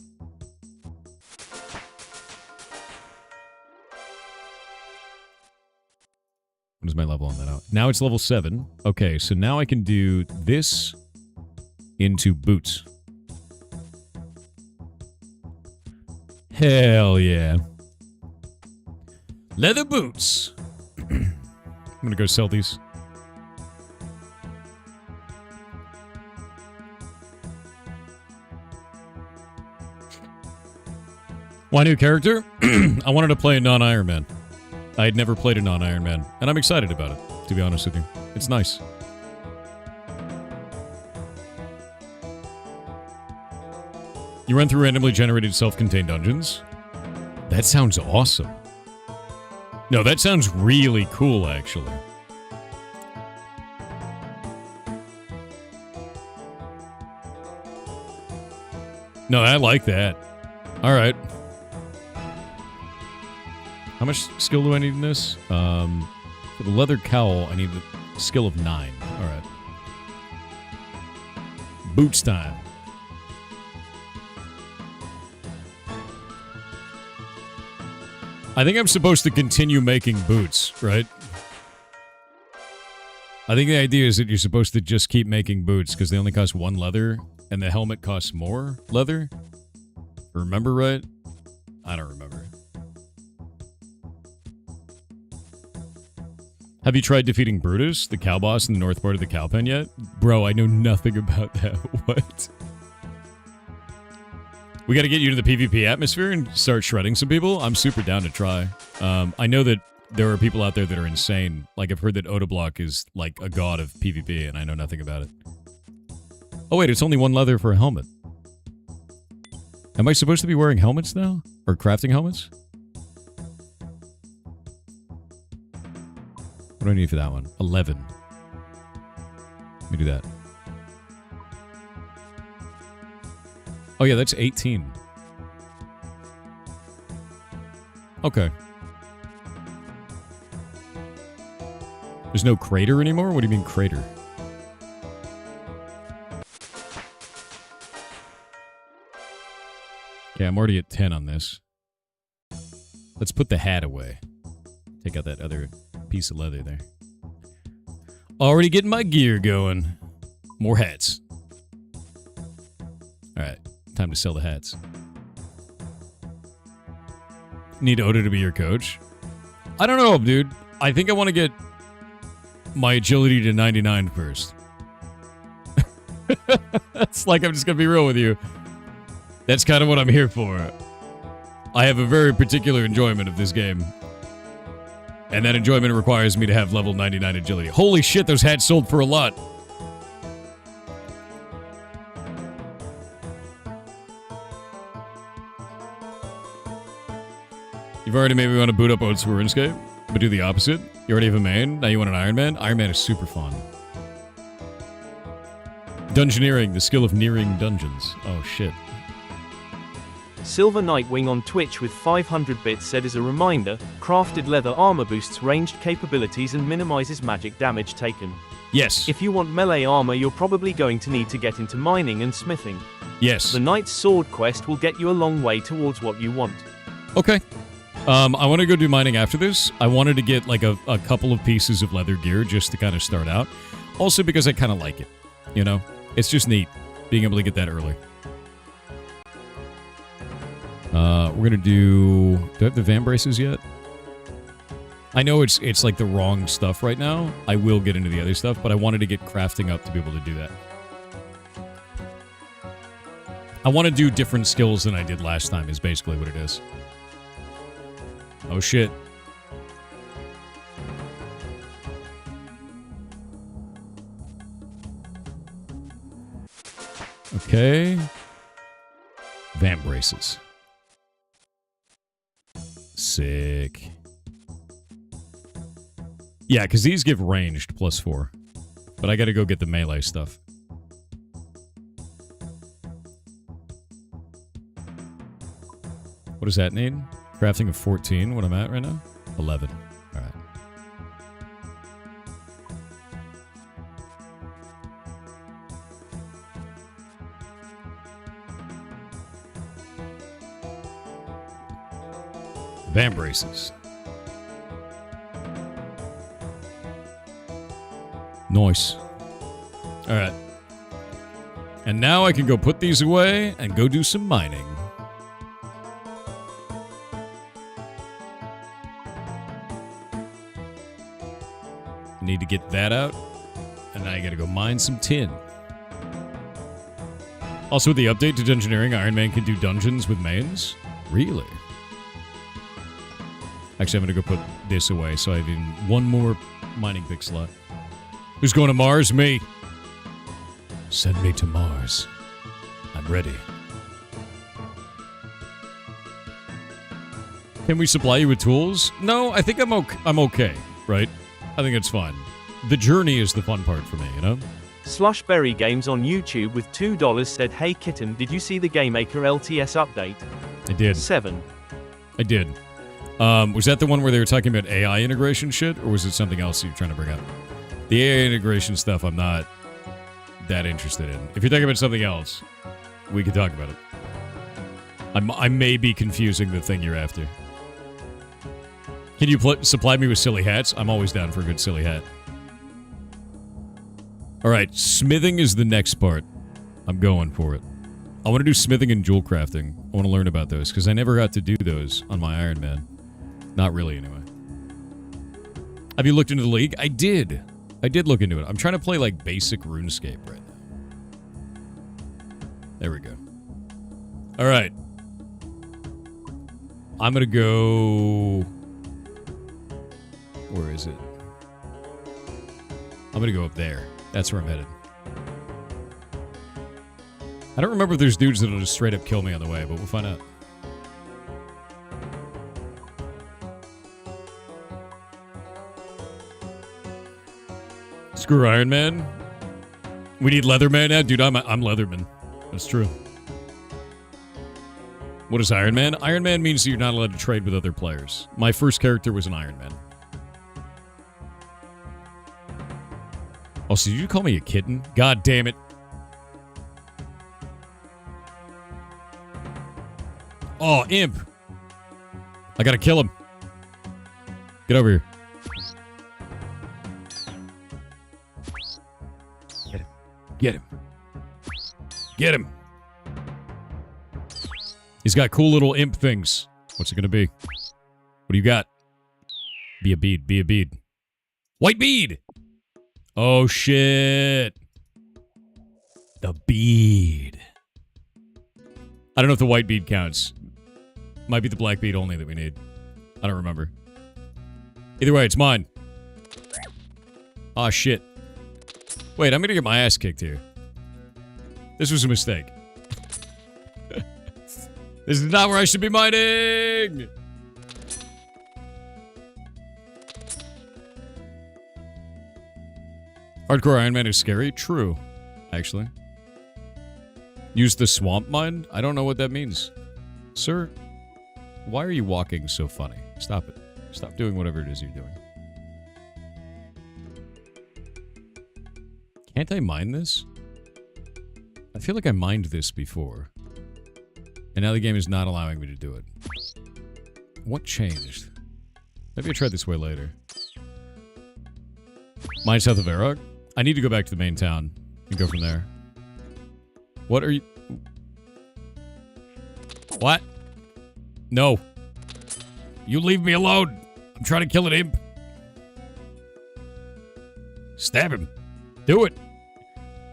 Speaker 1: What is my level on that out? Now it's level 7. Okay, so now I can do this into boots. Hell yeah. Leather boots. I'm gonna go sell these. Why new character? I wanted to play a non-Iron Man. I had never played a non-Iron Man, and I'm excited about it, to be honest with you. It's nice. You run through randomly generated self-contained dungeons? That sounds awesome. No, that sounds really cool, actually. No, I like that. All right. How much skill do I need in this? For the leather cowl, I need a skill of 9. All right. Boots time. I think I'm supposed to continue making boots, right? I think the idea is that you're supposed to just keep making boots because they only cost 1 leather, and the helmet costs more leather. Remember right? I don't remember. Have you tried defeating Brutus, the cow boss in the north part of the cow pen yet? Bro, I know nothing about that. What? We got to get you to the PvP atmosphere and start shredding some people? I'm super down to try. I know that there are people out there that are insane. Like, I've heard that Odablock is, like, a god of PvP, and I know nothing about it. Oh, wait, it's only one leather for a helmet. Am I supposed to be wearing helmets now? Or crafting helmets? What do I need for that one? 11. Let me do that. Oh yeah, that's 18. Okay. There's no crater anymore? What do you mean crater? Okay, I'm already at 10 on this. Let's put the hat away. Take out that other piece of leather there. Already getting my gear going. More hats. Alright, time to sell the hats. Need Oda to be your coach? I don't know, dude. I think I want to get my agility to 99 first. It's like I'm just going to be real with you. That's kind of what I'm here for. I have a very particular enjoyment of this game. And that enjoyment requires me to have level 99 agility. Holy shit, those hats sold for a lot. You've already made me want to boot up School RuneScape, but do the opposite. You already have a main, now you want an Iron Man? Iron Man is super fun. Dungeoneering, the skill of nearing dungeons. Oh shit.
Speaker 2: Silver Nightwing on Twitch with 500 bits said as a reminder, crafted leather armor boosts ranged capabilities and minimizes magic damage taken.
Speaker 1: Yes.
Speaker 2: If you want melee armor, you're probably going to need to get into mining and smithing.
Speaker 1: Yes.
Speaker 2: The Knight's Sword quest will get you a long way towards what you want.
Speaker 1: Okay. I want to go do mining after this. I wanted to get like a couple of pieces of leather gear just to kind of start out. Also because I kind of like it, you know? It's just neat being able to get that early. We're gonna do I have the Van Braces yet? I know it's like the wrong stuff right now. I will get into the other stuff, but I wanted to get crafting up to be able to do that. I want to do different skills than I did last time is basically what it is. Oh shit. Okay. Van Braces. Sick. Yeah, because these give ranged +4. But I gotta go get the melee stuff. What does that need? Crafting of 14, what I'm at right now? 11. Alright. Van Braces. Nice. Alright. And now I can go put these away and go do some mining. Need to get that out. And now I gotta go mine some tin. Also, with the update to Dungeoneering, Iron Man can do dungeons with mains? Really? Actually, I'm gonna go put this away so I have even one more mining pick slot. Who's going to Mars? Me. Send me to Mars. I'm ready. Can we supply you with tools? No, I think I'm okay, right? I think it's fine. The journey is the fun part for me, you know?
Speaker 2: Slushberry Games on YouTube with $2 said, "Hey Kitten, did you see the GameMaker LTS update?"
Speaker 1: I did.
Speaker 2: 7.
Speaker 1: I did. Was that the one where they were talking about AI integration shit, or was it something else you were trying to bring up? The AI integration stuff I'm not that interested in. If you're talking about something else, we can talk about it. I may be confusing the thing you're after. Can you supply me with silly hats? I'm always down for a good silly hat. Alright, smithing is the next part. I'm going for it. I want to do smithing and jewel crafting. I want to learn about those, because I never got to do those on my Iron Man. Not really, anyway. Have you looked into the league? I did. I did look into it. I'm trying to play like basic RuneScape right now. There we go. All right. I'm going to go... Where is it? I'm going to go up there. That's where I'm headed. I don't remember if there's dudes that'll just straight up kill me on the way, but we'll find out. Screw Iron Man. We need Leatherman now? Dude, I'm Leatherman. That's true. What is Iron Man? Iron Man means that you're not allowed to trade with other players. My first character was an Iron Man. Also, did you call me a kitten? God damn it. Oh, imp. I gotta kill him. Get over here. Get him. Get him. Get him. He's got cool little imp things. What's it gonna be? What do you got? Be a bead. Be a bead. White bead! Oh, shit. The bead. I don't know if the white bead counts. Might be the black bead only that we need. I don't remember. Either way, it's mine. Aw, shit. Wait, I'm gonna get my ass kicked here. This was a mistake. This is not where I should be mining! Hardcore Iron Man is scary? True, actually. Use the swamp mine? I don't know what that means. Sir, why are you walking so funny? Stop it. Stop doing whatever it is you're doing. Can't I mine this? I feel like I mined this before. And now the game is not allowing me to do it. What changed? Maybe I tried this way later. Mine south of Arok? I need to go back to the main town and go from there. What are you... What? No. You leave me alone. I'm trying to kill an imp. Stab him. Do it.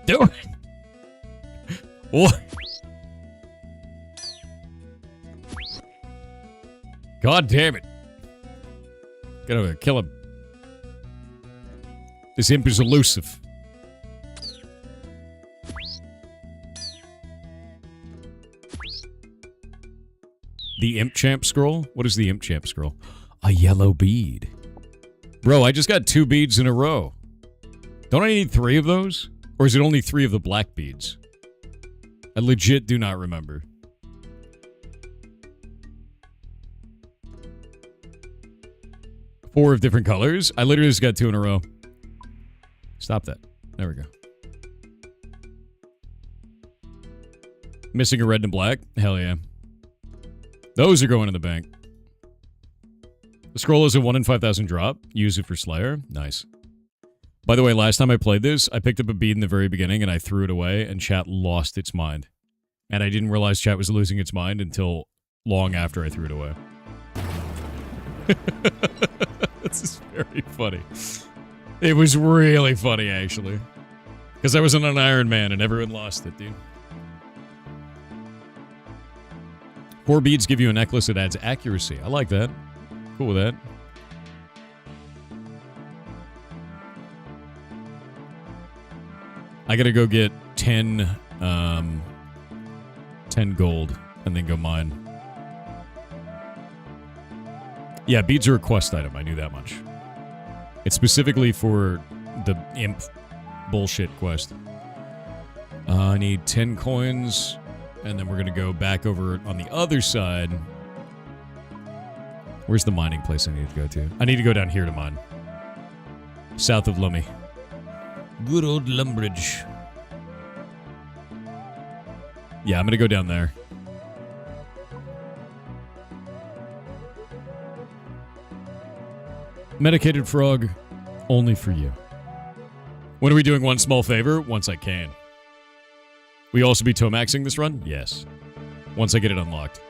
Speaker 1: Do it. What? God damn it. Get over there. Kill him. This imp is elusive. The Imp Champ scroll? What is the Imp Champ scroll? A yellow bead. Bro, I just got 2 beads in a row. Don't I need 3 of those? Or is it only 3 of the black beads? I legit do not remember. Four of different colors? I literally just got 2 in a row. Stop that. There we go. Missing a red and black? Hell yeah. Those are going in the bank. The scroll is a 1 in 5,000 drop. Use it for Slayer. Nice. By the way, last time I played this, I picked up a bead in the very beginning and I threw it away and chat lost its mind. And I didn't realize chat was losing its mind until long after I threw it away. This is very funny. It was really funny, actually. Because I was on an Iron Man and everyone lost it, dude. 4 beads give you a necklace that adds accuracy. I like that. Cool with that. I gotta go get 10 gold and then go mine. Yeah, beads are a quest item. I knew that much. It's specifically for the imp bullshit quest. I need 10 coins, and then we're gonna go back over on the other side. Where's the mining place I need to go to? I need to go down here to mine. South of Lummi. Good old Lumbridge. Yeah, I'm gonna go down there. Medicated frog, only for you. When are we doing one small favor? Once I can. Will you also be Tomaxing this run? Yes. Once I get it unlocked.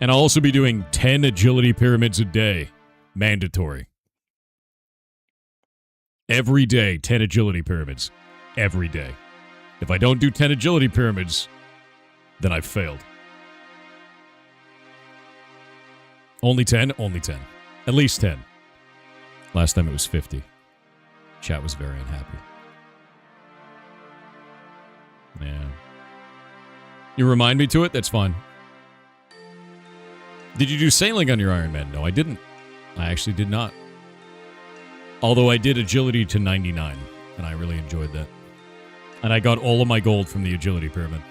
Speaker 1: And I'll also be doing 10 agility pyramids a day. Mandatory. Every day, 10 agility pyramids. Every day. If I don't do 10 agility pyramids, then I've failed. Only 10? Only 10. At least 10. Last time it was 50. Chat was very unhappy. Yeah. You remind me to it? That's fine. Did you do sailing on your Iron Man? No, I didn't. I actually did not. Although I did agility to 99, and I really enjoyed that. And I got all of my gold from the agility pyramid.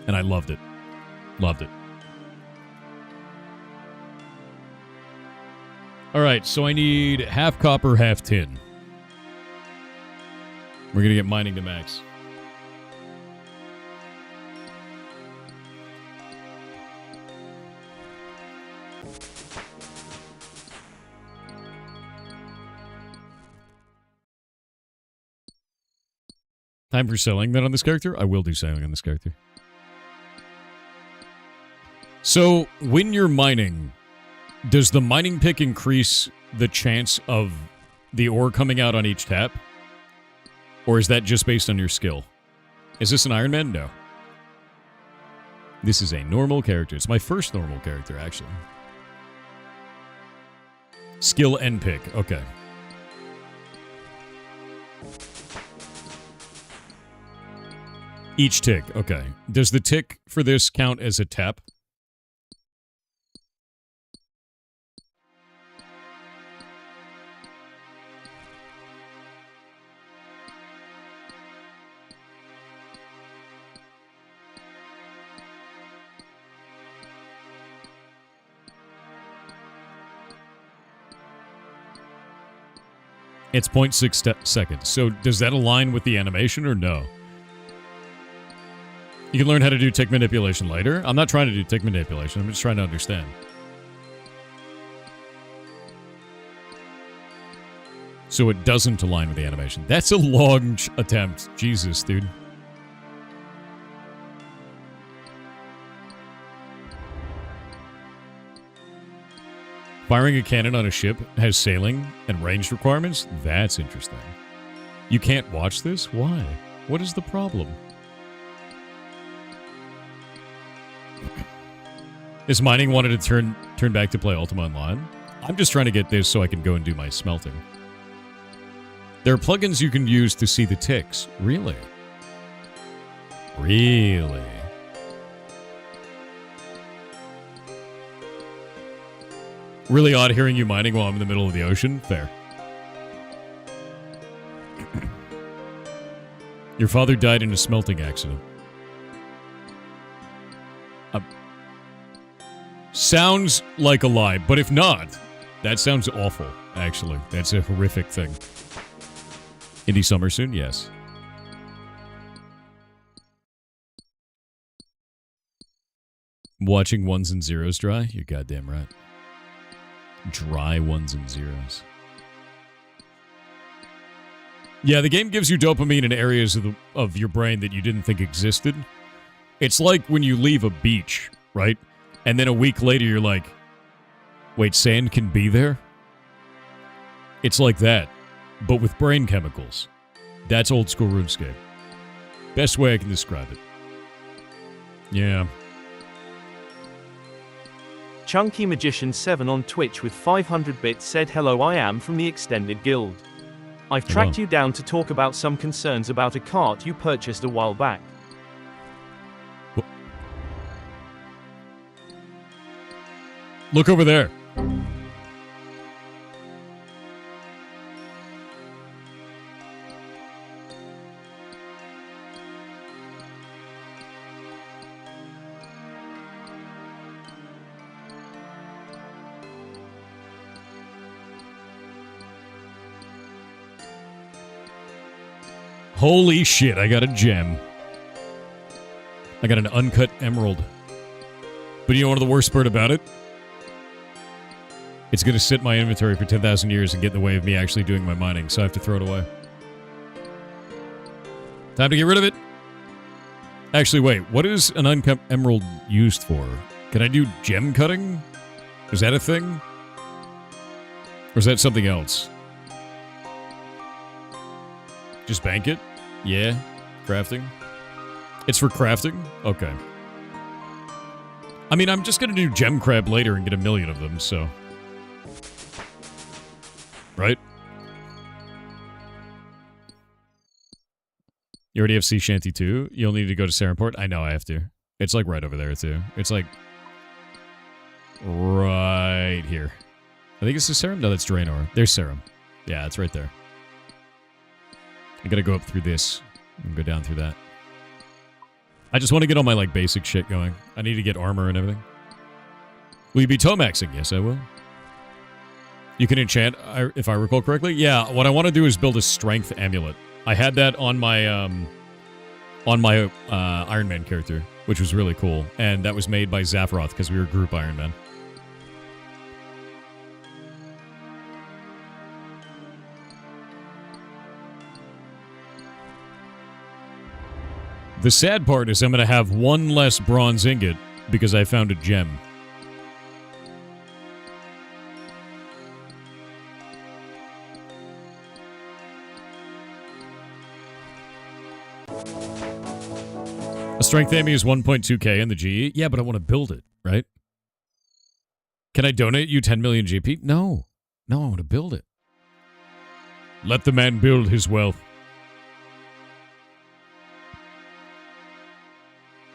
Speaker 1: And I loved it. Loved it. Alright, so I need half copper, half tin. We're gonna get mining to max. Time for selling that on this character? I will do selling on this character. So, when you're mining, does the mining pick increase the chance of the ore coming out on each tap? Or is that just based on your skill? Is this an Iron Man? No. This is a normal character. It's my first normal character, actually. Skill and pick. Okay. Each tick. Okay. Does the tick for this count as a tap? It's 0.6 seconds. So does that align with the animation or no? You can learn how to do tick manipulation later. I'm not trying to do tick manipulation. I'm just trying to understand. So it doesn't align with the animation. That's a long attempt. Jesus, dude. Firing a cannon on a ship has sailing and ranged requirements? That's interesting. You can't watch this? Why? What is the problem? Is mining wanted to turn back to play Ultima Online? I'm just trying to get this so I can go and do my smelting. There are plugins you can use to see the ticks. Really? Really? Really odd hearing you mining while I'm in the middle of the ocean? Fair. Your father died in a smelting accident. Sounds like a lie, but if not, that sounds awful, actually. That's a horrific thing. Indie summer soon? Yes. Watching ones and zeros dry? You're goddamn right. Dry ones and zeros. Yeah, the game gives you dopamine in areas of your brain that you didn't think existed. It's like when you leave a beach, right? And then a week later you're like, wait, sand can be there? It's like that, but with brain chemicals. That's old school RuneScape. Best way I can describe it. Yeah.
Speaker 2: Chunky Magician 7 on Twitch with 500 bits said, hello, I am from the Extended Guild. I've tracked you down to talk about some concerns about a cart you purchased a while back.
Speaker 1: Look over there. Holy shit, I got a gem. I got an uncut emerald. But you know what the worst part about it? It's going to sit in my inventory for 10,000 years and get in the way of me actually doing my mining, so I have to throw it away. Time to get rid of it. Actually, wait, what is an uncut emerald used for? Can I do gem cutting? Is that a thing? Or is that something else? Just bank it? Yeah. Crafting? It's for crafting? Okay. I mean, I'm just gonna do gem crab later and get 1,000,000 of them, so... Right? You already have Sea Shanty too? You'll need to go to Seramport? I know I have to. It's like right over there too. It's like... right here. I think it's the Serum? No, that's Draenor. There's Serum. Yeah, it's right there. I gotta go up through this and go down through that. I just want to get all my, like, basic shit going. I need to get armor and everything. Will you be Tomaxing? Yes, I will. You can enchant, if I recall correctly. Yeah, what I want to do is build a strength amulet. I had that on my Iron Man character, which was really cool. And that was made by Zaphiroth, because we were group Iron Man. The sad part is I'm going to have one less bronze ingot because I found a gem. A strength aiming is 1.2k in the GE. Yeah, but I want to build it, right? Can I donate you 10 million GP? No. No, I want to build it. Let the man build his wealth.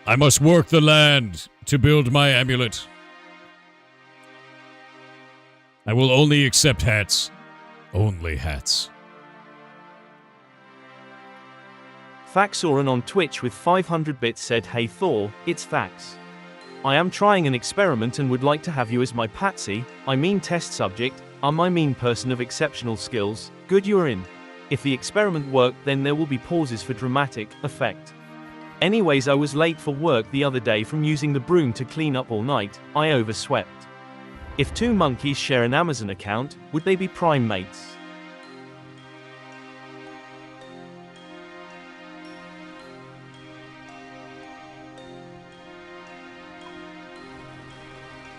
Speaker 1: I must work the land to build my amulet. I will only accept hats. Only hats.
Speaker 2: Faxoran on Twitch with 500 bits said, "Hey Thor, it's Fax. I am trying an experiment and would like to have you as my patsy, I mean test subject, I mean person of exceptional skills, good you're in. If the experiment worked then there will be pauses for dramatic effect. Anyways, I was late for work the other day from using the broom to clean up all night, I overswept. If two monkeys share an Amazon account, would they be prime mates?"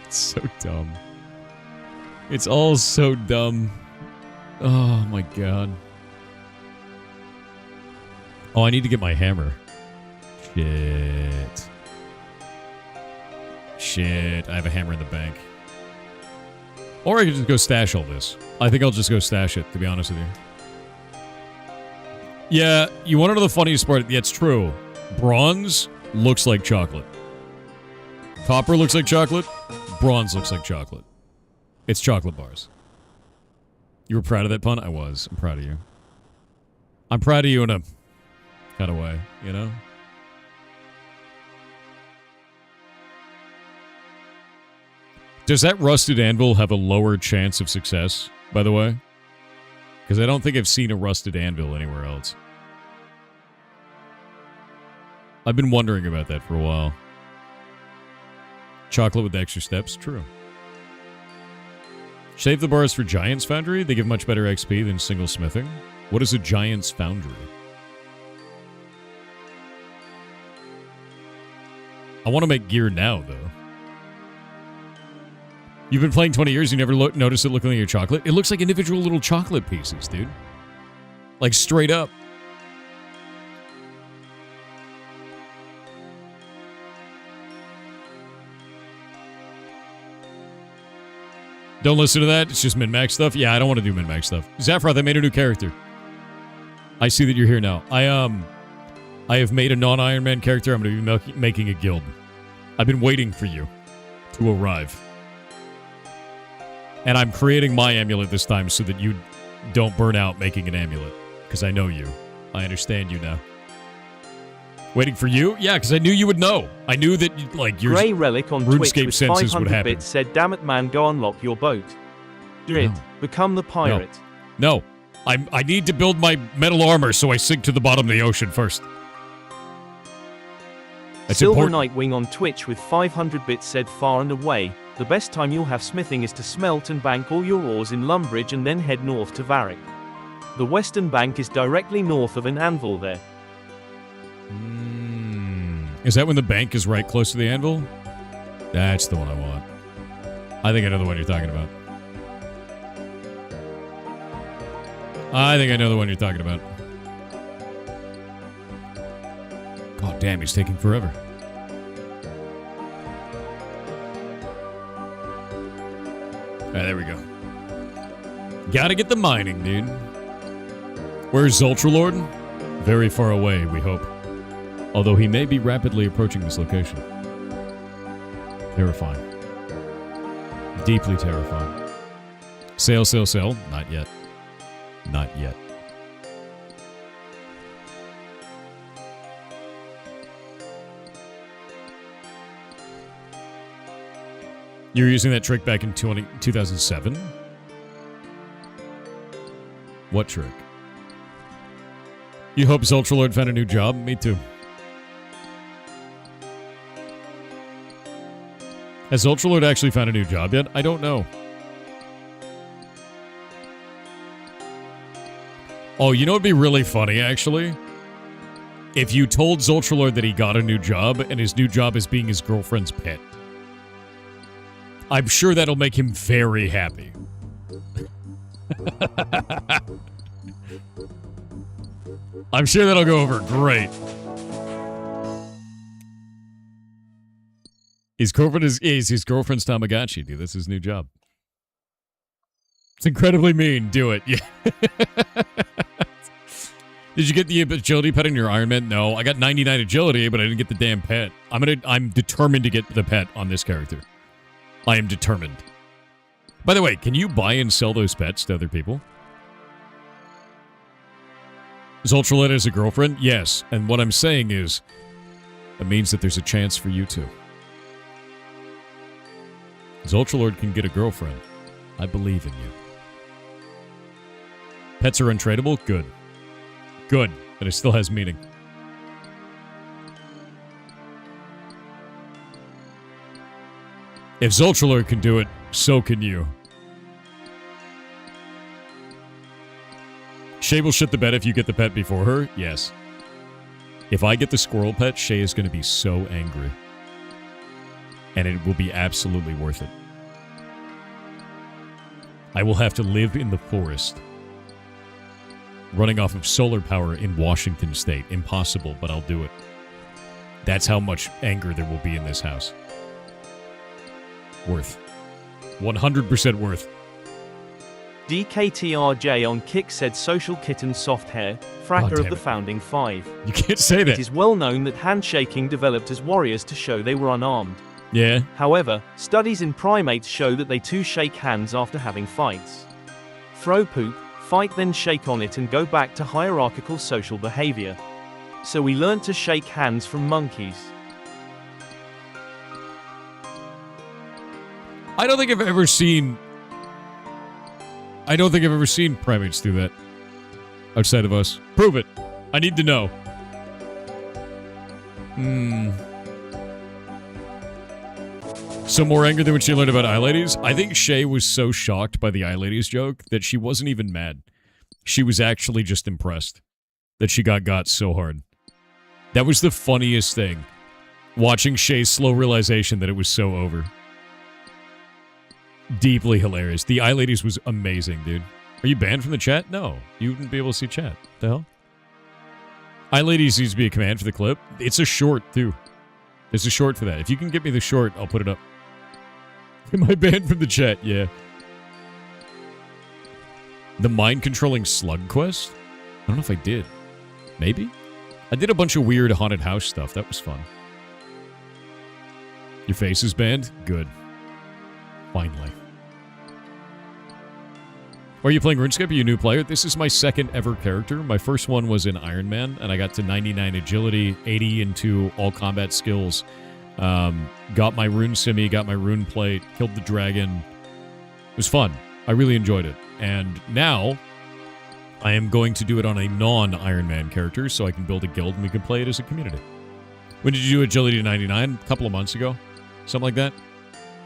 Speaker 1: It's so dumb. It's all so dumb. Oh my god. Oh, I need to get my hammer. Shit. Shit, I have a hammer in the bank. Or I could just go stash all this. I think I'll just go stash it, to be honest with you. Yeah, you want to know the funniest part? Yeah, it's true. Bronze looks like chocolate. Copper looks like chocolate. Bronze looks like chocolate. It's chocolate bars. You were proud of that pun? I was. I'm proud of you. I'm proud of you in a kind of way, you know? Does that rusted anvil have a lower chance of success, by the way? Because I don't think I've seen a rusted anvil anywhere else. I've been wondering about that for a while. Chocolate with extra steps? True. Save the bars for Giant's Foundry? They give much better XP than single smithing. What is a Giant's Foundry? I want to make gear now, though. You've been playing 20 years, you never noticed it looking like your chocolate? It looks like individual little chocolate pieces, dude. Like, straight up. Don't listen to that, it's just min-max stuff. Yeah, I don't want to do min-max stuff. Zaphiroth, I made a new character. I see that you're here now. I have made a non-Iron Man character. I'm going to be making a guild. I've been waiting for you to arrive. And I'm creating my amulet this time so that you don't burn out making an amulet. Because I know you. I understand you now. Waiting for you? Yeah, because I knew you would know. I knew that, like, your
Speaker 2: Grey Relic on Twitch
Speaker 1: RuneScape
Speaker 2: with
Speaker 1: senses would
Speaker 2: 500
Speaker 1: happen.
Speaker 2: bits said, "Damn it man, go unlock your boat. Drid,
Speaker 1: No.
Speaker 2: become the pirate."
Speaker 1: No. I need to build my metal armor so I sink to the bottom of the ocean first. That's
Speaker 2: Silver
Speaker 1: important.
Speaker 2: Nightwing on Twitch with 500 bits said, "Far and away, the best time you'll have smithing is to smelt and bank all your ores in Lumbridge and then head north to Varric. The western bank is directly north of an anvil there."
Speaker 1: Is that when the bank is right close to the anvil? That's the one I want. I think I know the one you're talking about. I think I know the one you're talking about. God damn, he's taking forever. Alright, there we go. Gotta get the mining, dude. Where's Ultralord? Very far away, we hope. Although he may be rapidly approaching this location. Terrifying. Deeply terrifying. Sail, sail, sail. Not yet. Not yet. You were using that trick back in 2007? What trick? You hope Ultralord found a new job? Me too. Has Ultralord actually found a new job yet? I don't know. Oh, you know what'd be really funny, actually? If you told Ultralord that he got a new job, and his new job is being his girlfriend's pet. I'm sure that'll make him very happy. I'm sure that'll go over great. His girlfriend is his girlfriend's Tamagotchi, dude. That's his new job. It's incredibly mean. Do it. Yeah. Did you get the agility pet in your Iron Man? No, I got 99 agility, but I didn't get the damn pet. I'm determined to get the pet on this character. I am determined. By the way, can you buy and sell those pets to other people? Is Ultralord as a girlfriend? Yes. And what I'm saying is, it means that there's a chance for you too. As Ultralord can get a girlfriend, I believe in you. Pets are untradeable? Good. Good. But it still has meaning. If Ultralord can do it, so can you. Shay will shit the bed if you get the pet before her? Yes. If I get the squirrel pet, Shay is going to be so angry. And it will be absolutely worth it. I will have to live in the forest. Running off of solar power in Washington State. Impossible, but I'll do it. That's how much anger there will be in this house. Worth. 100% worth.
Speaker 2: DKTRJ on Kick said social kitten soft hair, fracker of the
Speaker 1: it.
Speaker 2: founding five.
Speaker 1: You can't say that.
Speaker 2: It is well known that handshaking developed as warriors to show they were unarmed.
Speaker 1: Yeah.
Speaker 2: However, studies in primates show that they too shake hands after having fights. Throw poop, fight then shake on it and go back to hierarchical social behavior. So we learned to shake hands from monkeys.
Speaker 1: I don't think I've ever seen primates do that. Outside of us. Prove it. I need to know. So more anger than when she learned about eye ladies? I think Shay was so shocked by the eye ladies joke that she wasn't even mad. She was actually just impressed that she got so hard. That was the funniest thing. Watching Shay's slow realization that it was so over. Deeply hilarious. The eye ladies was amazing, dude. Are you banned from the chat? No. You wouldn't be able to see chat. The hell? Eye ladies needs to be a command for the clip. It's a short, too. There's a short for that. If you can get me the short, I'll put it up. Am I banned from the chat? Yeah. The mind-controlling slug quest? I don't know if I did. Maybe? I did a bunch of weird haunted house stuff. That was fun. Your face is banned? Good. Finally. Are you playing RuneScape? Are you a new player? This is my second ever character. My first one was in Iron Man, and I got to 99 agility, 80 into all combat skills. Got my rune simi, got my rune plate, killed the dragon. It was fun. I really enjoyed it. And now, I am going to do it on a non-Iron Man character, so I can build a guild and we can play it as a community. When did you do agility to 99? A couple of months ago. Something like that.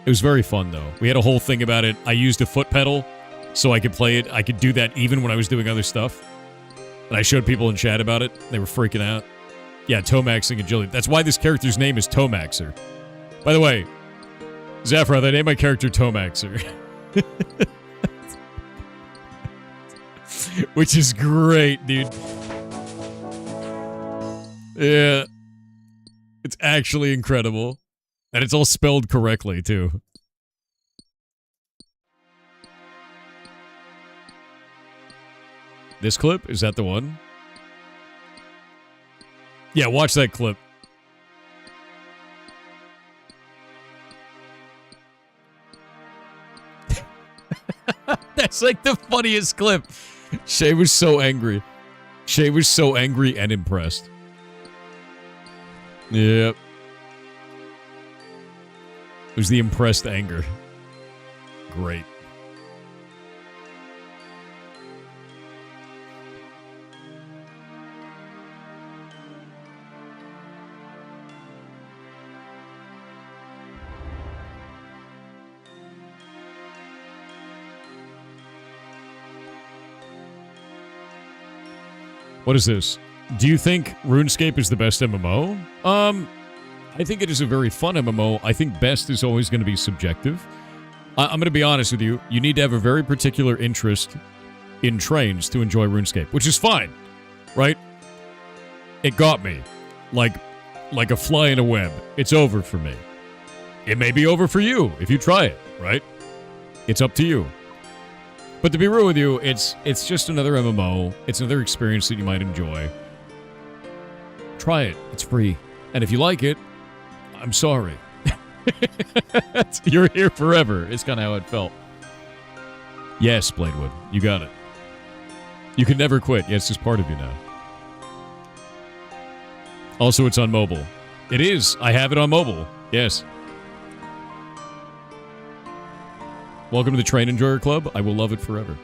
Speaker 1: It was very fun, though. We had a whole thing about it. I used a foot pedal so I could play it. I could do that even when I was doing other stuff. And I showed people in chat about it. They were freaking out. Yeah, Tomaxing agility. That's why this character's name is Tomaxer. By the way, Zaphra, they named my character Tomaxer. Which is great, dude. Yeah. It's actually incredible. And it's all spelled correctly, too. This clip? Is that the one? Yeah, watch that clip. That's like the funniest clip. Shay was so angry. Shay was so angry and impressed. Yep. It was the impressed anger. Great. What is this? Do you think RuneScape is the best MMO? I think it is a very fun MMO. I think best is always going to be subjective. I'm going to be honest with you. You need to have a very particular interest in trains to enjoy RuneScape, which is fine, right? It got me. Like a fly in a web. It's over for me. It may be over for you if you try it, right? It's up to you. But to be real with you, it's just another MMO. It's another experience that you might enjoy. Try it. It's free. And if you like it, I'm sorry. You're here forever. It's kind of how it felt. Yes, Bladewood. You got it. You can never quit. Yeah, it's just part of you now. Also, it's on mobile. It is. I have it on mobile. Yes. Welcome to the Train Enjoyer Club. I will love it forever.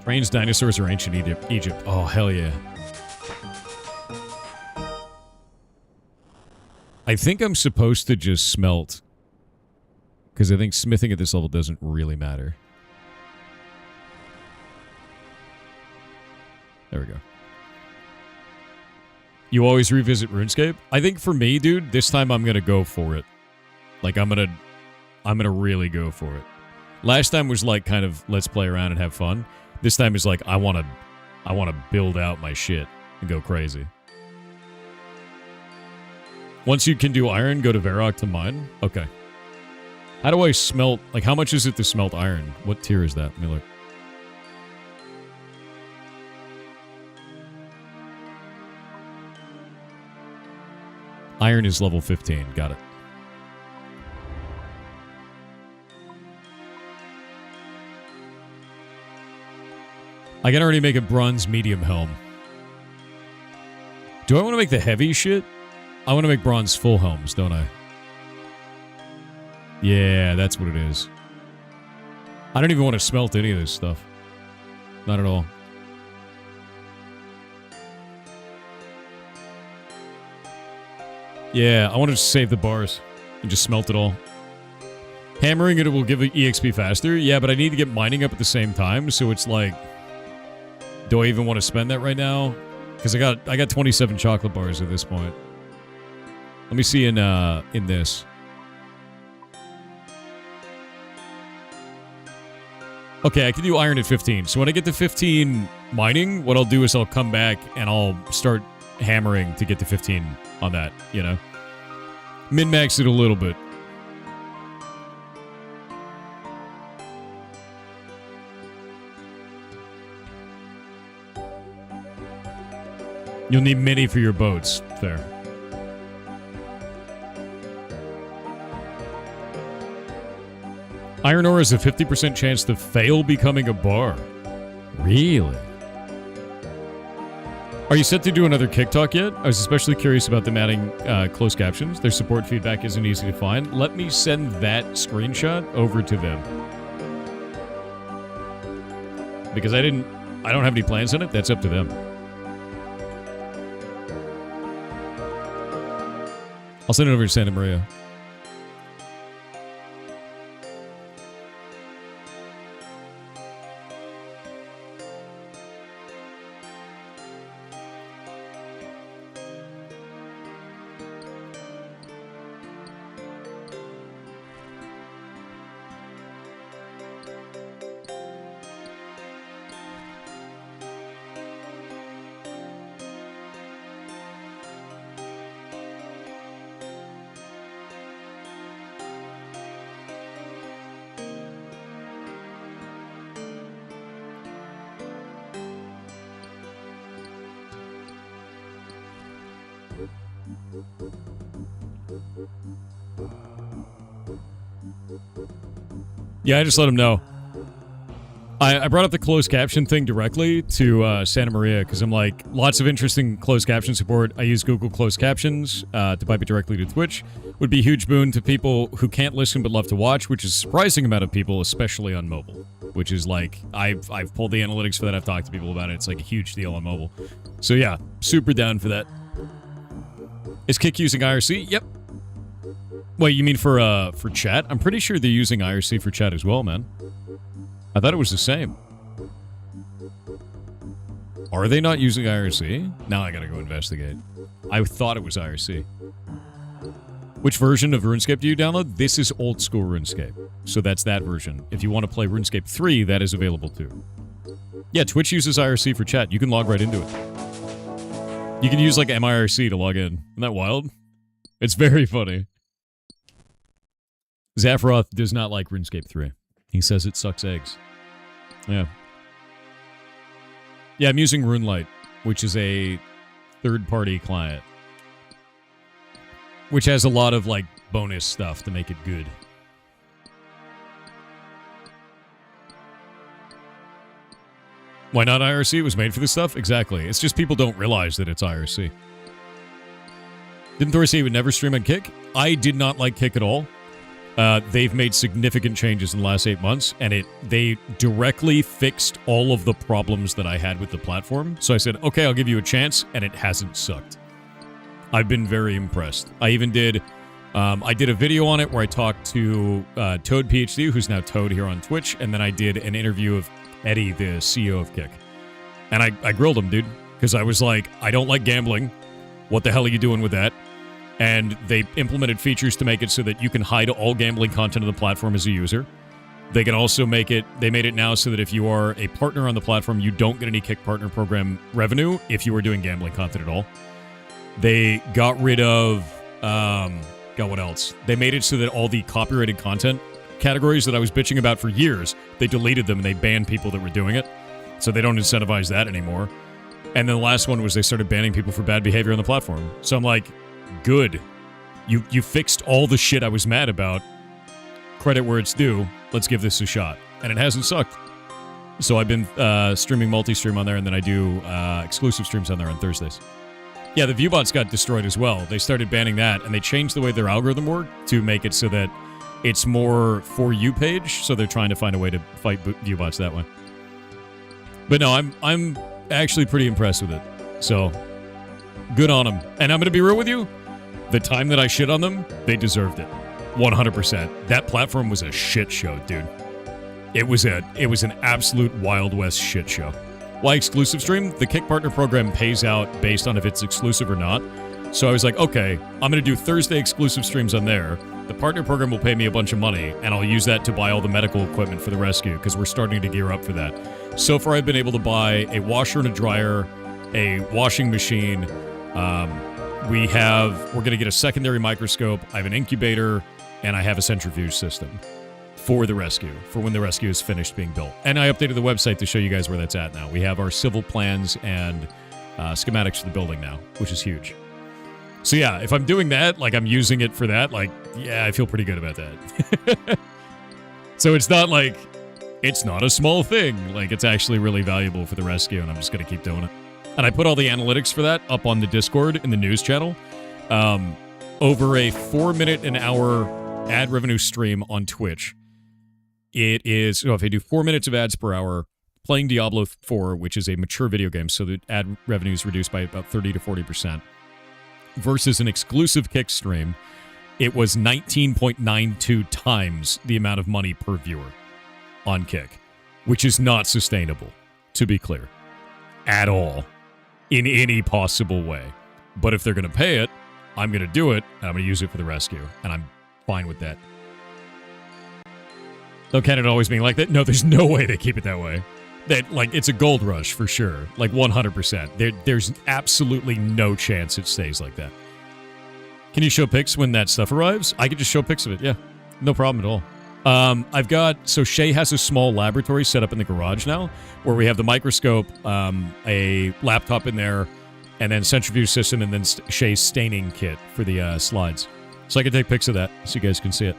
Speaker 1: Trains, dinosaurs, or ancient Egypt. Oh, hell yeah. I think I'm supposed to just smelt. Because I think smithing at this level doesn't really matter. There we go. You always revisit RuneScape? I think for me, dude, this time I'm going to go for it. Like, I'm going to really go for it. Last time was like kind of let's play around and have fun. This time is like I want to build out my shit and go crazy. Once you can do iron, go to Varrock to mine. Okay. How do I smelt? Like, how much is it to smelt iron? What tier is that? Let me look. Iron is level 15. Got it. I can already make a bronze medium helm. Do I want to make the heavy shit? I want to make bronze full helms, don't I? Yeah, that's what it is. I don't even want to smelt any of this stuff. Not at all. Yeah, I want to just save the bars and just smelt it all. Hammering it will give the EXP faster. Yeah, but I need to get mining up at the same time, so it's like... Do I even want to spend that right now? Because I got 27 chocolate bars at this point. Let me see in this. Okay, I can do iron at 15. So when I get to 15 mining, what I'll do is I'll come back and I'll start hammering to get to 15 on that, you know? Min-max it a little bit. You'll need many for your boats. Fair. Iron ore has a 50% chance to fail becoming a bar. Really? Are you set to do another Kick Talk yet? I was especially curious about them adding closed captions. Their support feedback isn't easy to find. Let me send that screenshot over to them. Because I don't have any plans on it. That's up to them. I'll send it over to Santa Maria. Yeah, I just let him know. I brought up the closed caption thing directly to Santa Maria because I'm like, lots of interesting closed caption support. I use Google Closed Captions to pipe it directly to Twitch. Would be a huge boon to people who can't listen but love to watch, which is a surprising amount of people, especially on mobile. Which is like, I've pulled the analytics for that. I've talked to people about it. It's like a huge deal on mobile. So yeah, super down for that. Is Kick using IRC? Yep. Wait, you mean for chat? I'm pretty sure they're using IRC for chat as well, man. I thought it was the same. Are they not using IRC? Now I gotta go investigate. I thought it was IRC. Which version of RuneScape do you download? This is old school RuneScape. So that's that version. If you want to play RuneScape 3, that is available too. Yeah, Twitch uses IRC for chat. You can log right into it. You can use like MIRC to log in. Isn't that wild? It's very funny. Zafroth does not like RuneScape 3. He says it sucks eggs. Yeah. Yeah, I'm using RuneLite, which is a third-party client. Which has a lot of, like, bonus stuff to make it good. Why not IRC? It was made for this stuff? Exactly. It's just people don't realize that it's IRC. Didn't Thor say he would never stream on Kick? I did not like Kick at all. They've made significant changes in the last 8 months, and they directly fixed all of the problems that I had with the platform. So I said, okay, I'll give you a chance, and it hasn't sucked. I've been very impressed. I even did, I did a video on it where I talked to Toad PhD, who's now Toad here on Twitch, and then I did an interview of Eddie, the CEO of Kick. And I grilled him, dude, because I was like, I don't like gambling. What the hell are you doing with that? And they implemented features to make it so that you can hide all gambling content on the platform as a user. They can also make it, they made it now so that if you are a partner on the platform, you don't get any Kick Partner Program revenue if you are doing gambling content at all. They got rid of, what else? They made it so that all the copyrighted content categories that I was bitching about for years, they deleted them and they banned people that were doing it. So they don't incentivize that anymore. And then the last one was they started banning people for bad behavior on the platform. So I'm like, good. You fixed all the shit I was mad about. Credit where it's due. Let's give this a shot. And it hasn't sucked. So I've been streaming multi-stream on there, and then I do exclusive streams on there on Thursdays. Yeah, the viewbots got destroyed as well. They started banning that, and they changed the way their algorithm worked to make it so that it's more For You page, so they're trying to find a way to fight viewbots that way. But no, I'm actually pretty impressed with it. So, good on them. And I'm going to be real with you. The time that I shit on them, they deserved it. 100%. That platform was a shit show, dude. It was an absolute Wild West shit show. Why exclusive stream? The Kick Partner Program pays out based on if it's exclusive or not. So I was like, okay, I'm going to do Thursday exclusive streams on there. The partner program will pay me a bunch of money, and I'll use that to buy all the medical equipment for the rescue, because we're starting to gear up for that. So far, I've been able to buy a washer and a dryer, a washing machine. We're going to get a secondary microscope. I have an incubator, and I have a centrifuge system for the rescue, for when the rescue is finished being built. And I updated the website to show you guys where that's at now. We have our civil plans and schematics for the building now, which is huge. So yeah, if I'm doing that, like I'm using it for that, like, yeah, I feel pretty good about that. So it's not like, it's not a small thing. Like, it's actually really valuable for the rescue, and I'm just going to keep doing it. And I put all the analytics for that up on the Discord in the news channel. Over a 4-minute an hour ad revenue stream on Twitch, it is, if I do 4 minutes of ads per hour, playing Diablo 4, which is a mature video game, so the ad revenue is reduced by about 30 to 40%. Versus an exclusive Kick stream, it was 19.92 times the amount of money per viewer on Kick, which is not sustainable, to be clear, at all, in any possible way. But if they're going to pay it, I'm going to do it, and I'm going to use it for the rescue, and I'm fine with that. Though can it always be like that? No, there's no way they keep it that way. That, like, it's a gold rush for sure. Like, 100%. There's absolutely no chance it stays like that. Can you show pics when that stuff arrives? I can just show pics of it, yeah. No problem at all. I've got, so Shay has a small laboratory set up in the garage now, where we have the microscope, a laptop in there, and then centrifuge system, and then Shay's staining kit for the slides. So I can take pics of that so you guys can see it.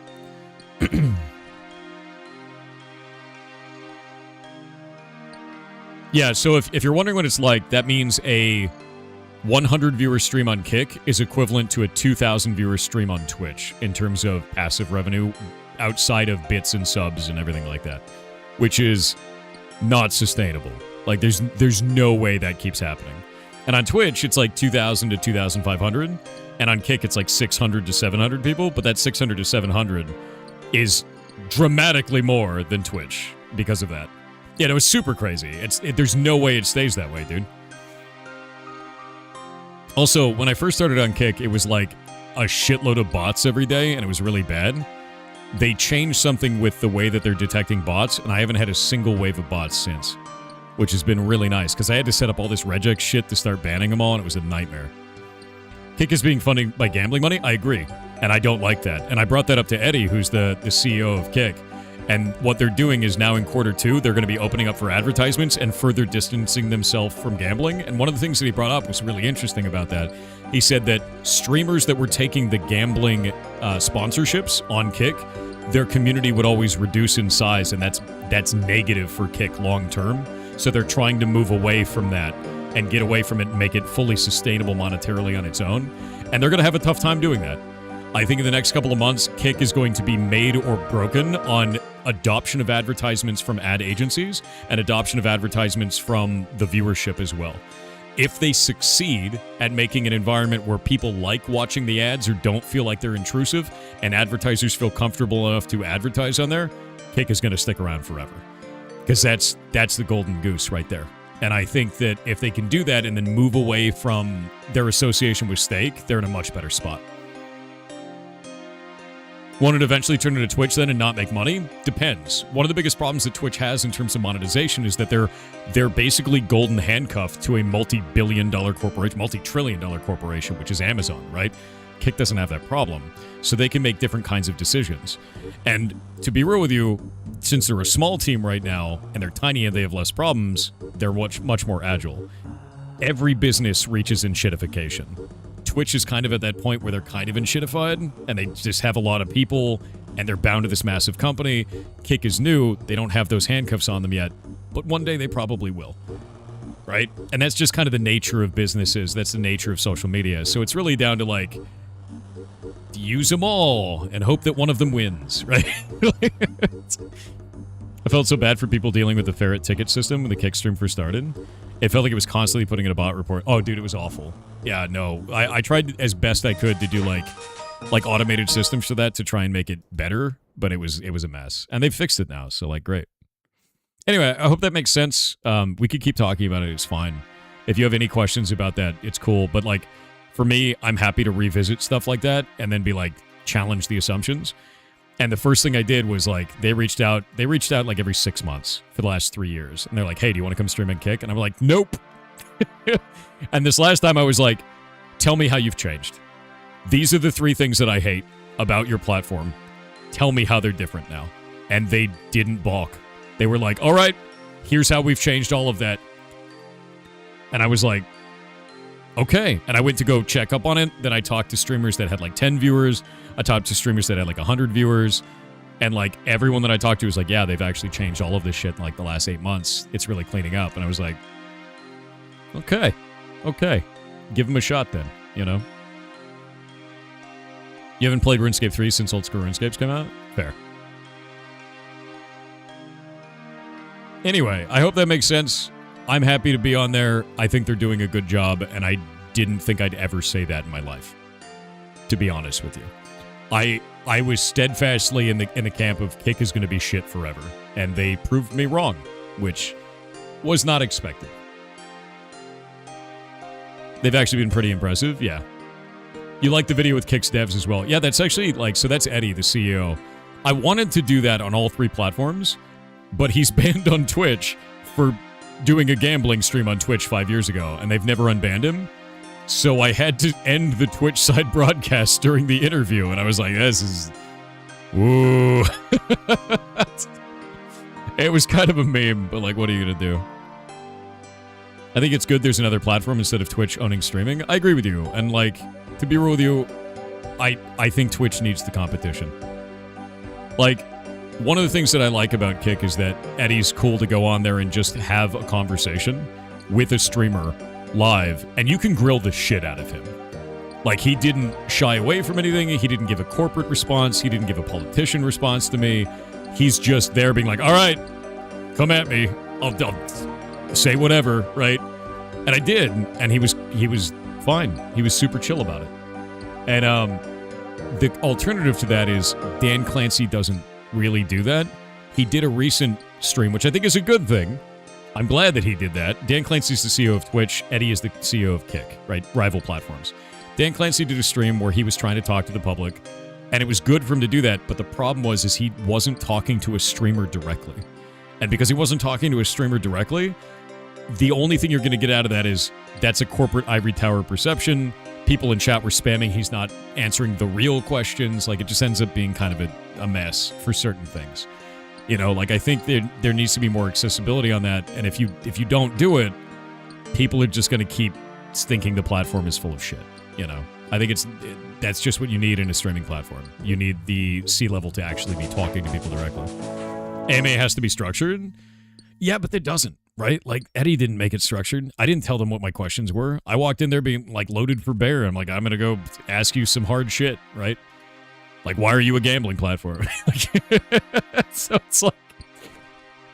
Speaker 1: Yeah, so if you're wondering what it's like, that means a 100 viewer stream on Kick is equivalent to a 2,000 viewer stream on Twitch in terms of passive revenue outside of bits and subs and everything like that, which is not sustainable. Like, there's no way that keeps happening. And on Twitch, it's like 2,000 to 2,500, and on Kick, it's like 600 to 700 people, but that 600 to 700 is dramatically more than Twitch because of that. Yeah, it was super crazy. There's no way it stays that way, dude. Also, when I first started on Kick, it was like a shitload of bots every day, and it was really bad. They changed something with the way that they're detecting bots, and I haven't had a single wave of bots since, which has been really nice, because I had to set up all this regex shit to start banning them all, and it was a nightmare. Kick is being funded by gambling money? I agree, and I don't like that. And I brought that up to Eddie, who's the CEO of Kick. And what they're doing is now in quarter 2, they're going to be opening up for advertisements and further distancing themselves from gambling. And one of the things that he brought up was really interesting about that. He said that streamers that were taking the gambling sponsorships on Kick, their community would always reduce in size, and that's negative for Kick long term. So they're trying to move away from that and get away from it and make it fully sustainable monetarily on its own. And they're going to have a tough time doing that. I think in the next couple of months, Kick is going to be made or broken on adoption of advertisements from ad agencies and adoption of advertisements from the viewership as well. If they succeed at making an environment where people like watching the ads or don't feel like they're intrusive and advertisers feel comfortable enough to advertise on there, Kick is going to stick around forever. Because that's the golden goose right there. And I think that if they can do that and then move away from their association with Stake, they're in a much better spot. Want to eventually turn into Twitch then and not make money? Depends. One of the biggest problems that Twitch has in terms of monetization is that they're basically golden handcuffed to a multi-billion-dollar corporation, multi-trillion-dollar corporation, which is Amazon, right? Kick doesn't have that problem, so they can make different kinds of decisions. And to be real with you, since they're a small team right now, and they're tiny and they have less problems, they're much more agile. Every business reaches in shitification. Twitch is kind of at that point where they're kind of in shitified, and they just have a lot of people, and they're bound to this massive company. Kick is new, they don't have those handcuffs on them yet, but one day they probably will. Right? And that's just kind of the nature of businesses, that's the nature of social media. So it's really down to, like, use them all and hope that one of them wins, right? I felt so bad for people dealing with the ferret ticket system when the Kick stream first started. It felt like it was constantly putting in a bot report. Oh, dude, it was awful. Yeah, no. I tried as best I could to do, like automated systems for that to try and make it better, but it was a mess. And they've fixed it now, so, like, great. Anyway, I hope that makes sense. We could keep talking about it. It's fine. If you have any questions about that, it's cool. But, like, for me, I'm happy to revisit stuff like that and then be, like, challenge the assumptions. And the first thing I did was, like, they reached out like every 6 months for the last 3 years. And they're like, hey, do you want to come stream and Kick? And I'm like, nope. And this last time I was like, tell me how you've changed. These are the 3 things that I hate about your platform. Tell me how they're different now. And they didn't balk. They were like, all right, here's how we've changed all of that. And I was like, okay. And I went to go check up on it. Then I talked to streamers that had like 10 viewers. I talked to streamers that had like 100 viewers. And like everyone that I talked to was like, yeah, they've actually changed all of this shit in like the last 8 months. It's really cleaning up. And I was like, okay. Give them a shot then, you know? You haven't played RuneScape 3 since Old School RuneScape's come out? Fair. Anyway, I hope that makes sense. I'm happy to be on there. I think they're doing a good job, and I didn't think I'd ever say that in my life, to be honest with you. I was steadfastly in the camp of Kick is going to be shit forever, and they proved me wrong, which was not expected. They've actually been pretty impressive, yeah. You like the video with Kick's devs as well. Yeah, that's actually, like, so that's Eddie, the CEO. I wanted to do that on all 3 platforms, but he's banned on Twitch for doing a gambling stream on Twitch 5 years ago, and they've never unbanned him. So I had to end the Twitch side broadcast during the interview, and I was like, this is... Woo. It was kind of a meme, but, like, what are you gonna do? I think it's good there's another platform instead of Twitch owning streaming. I agree with you. And, like, to be real with you, I think Twitch needs the competition. Like, one of the things that I like about Kick is that Eddie's cool to go on there and just have a conversation with a streamer live, and you can grill the shit out of him. Like, he didn't shy away from anything. He didn't give a corporate response. He didn't give a politician response to me. He's just there being like, all right, come at me. I'll say whatever, right? And I did, and he was fine. He was super chill about it. And the alternative to that is Dan Clancy doesn't really do that. He did a recent stream, which I think is a good thing. I'm glad that he did that. Dan Clancy's the CEO of Twitch. Eddie is the CEO of Kick, right? Rival platforms. Dan Clancy did a stream where he was trying to talk to the public, and it was good for him to do that, but the problem was he wasn't talking to a streamer directly. And because he wasn't talking to a streamer directly, the only thing you're going to get out of that is that's a corporate ivory tower perception. People in chat were spamming. He's not answering the real questions. Like, it just ends up being kind of a mess for certain things. You know, like, I think there needs to be more accessibility on that. And if you don't do it, people are just going to keep thinking the platform is full of shit. You know, I think that's just what you need in a streaming platform. You need the C-level to actually be talking to people directly. AMA has to be structured. Yeah, but it doesn't. Right? Like, Eddie didn't make it structured. I didn't tell them what my questions were. I walked in there being, like, loaded for bear. I'm like, I'm going to go ask you some hard shit, right? Like, why are you a gambling platform? So it's like,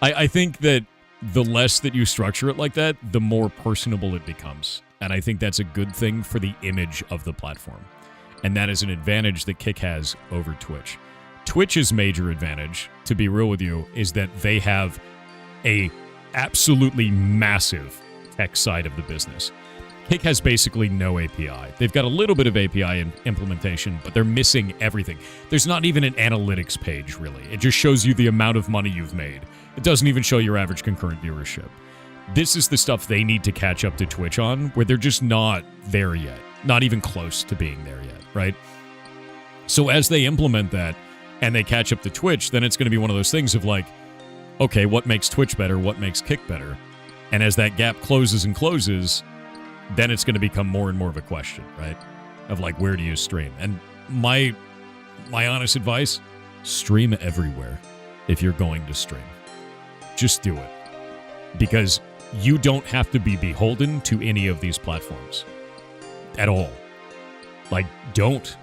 Speaker 1: I think that the less that you structure it like that, the more personable it becomes. And I think that's a good thing for the image of the platform. And that is an advantage that Kick has over Twitch. Twitch's major advantage, to be real with you, is that they have a absolutely massive tech side of the business. Kick has basically no API. They've got a little bit of API implementation, but they're missing everything. There's not even an analytics page, really. It just shows you the amount of money you've made. It doesn't even show your average concurrent viewership. This is the stuff they need to catch up to Twitch on, where they're just not there yet. Not even close to being there yet, right? So as they implement that, and they catch up to Twitch, then it's going to be one of those things of like, okay, what makes Twitch better? What makes Kick better? And as that gap closes and closes, then it's going to become more and more of a question, right? Of like, where do you stream? And my honest advice, stream everywhere if you're going to stream. Just do it. Because you don't have to be beholden to any of these platforms. At all. Like, don't.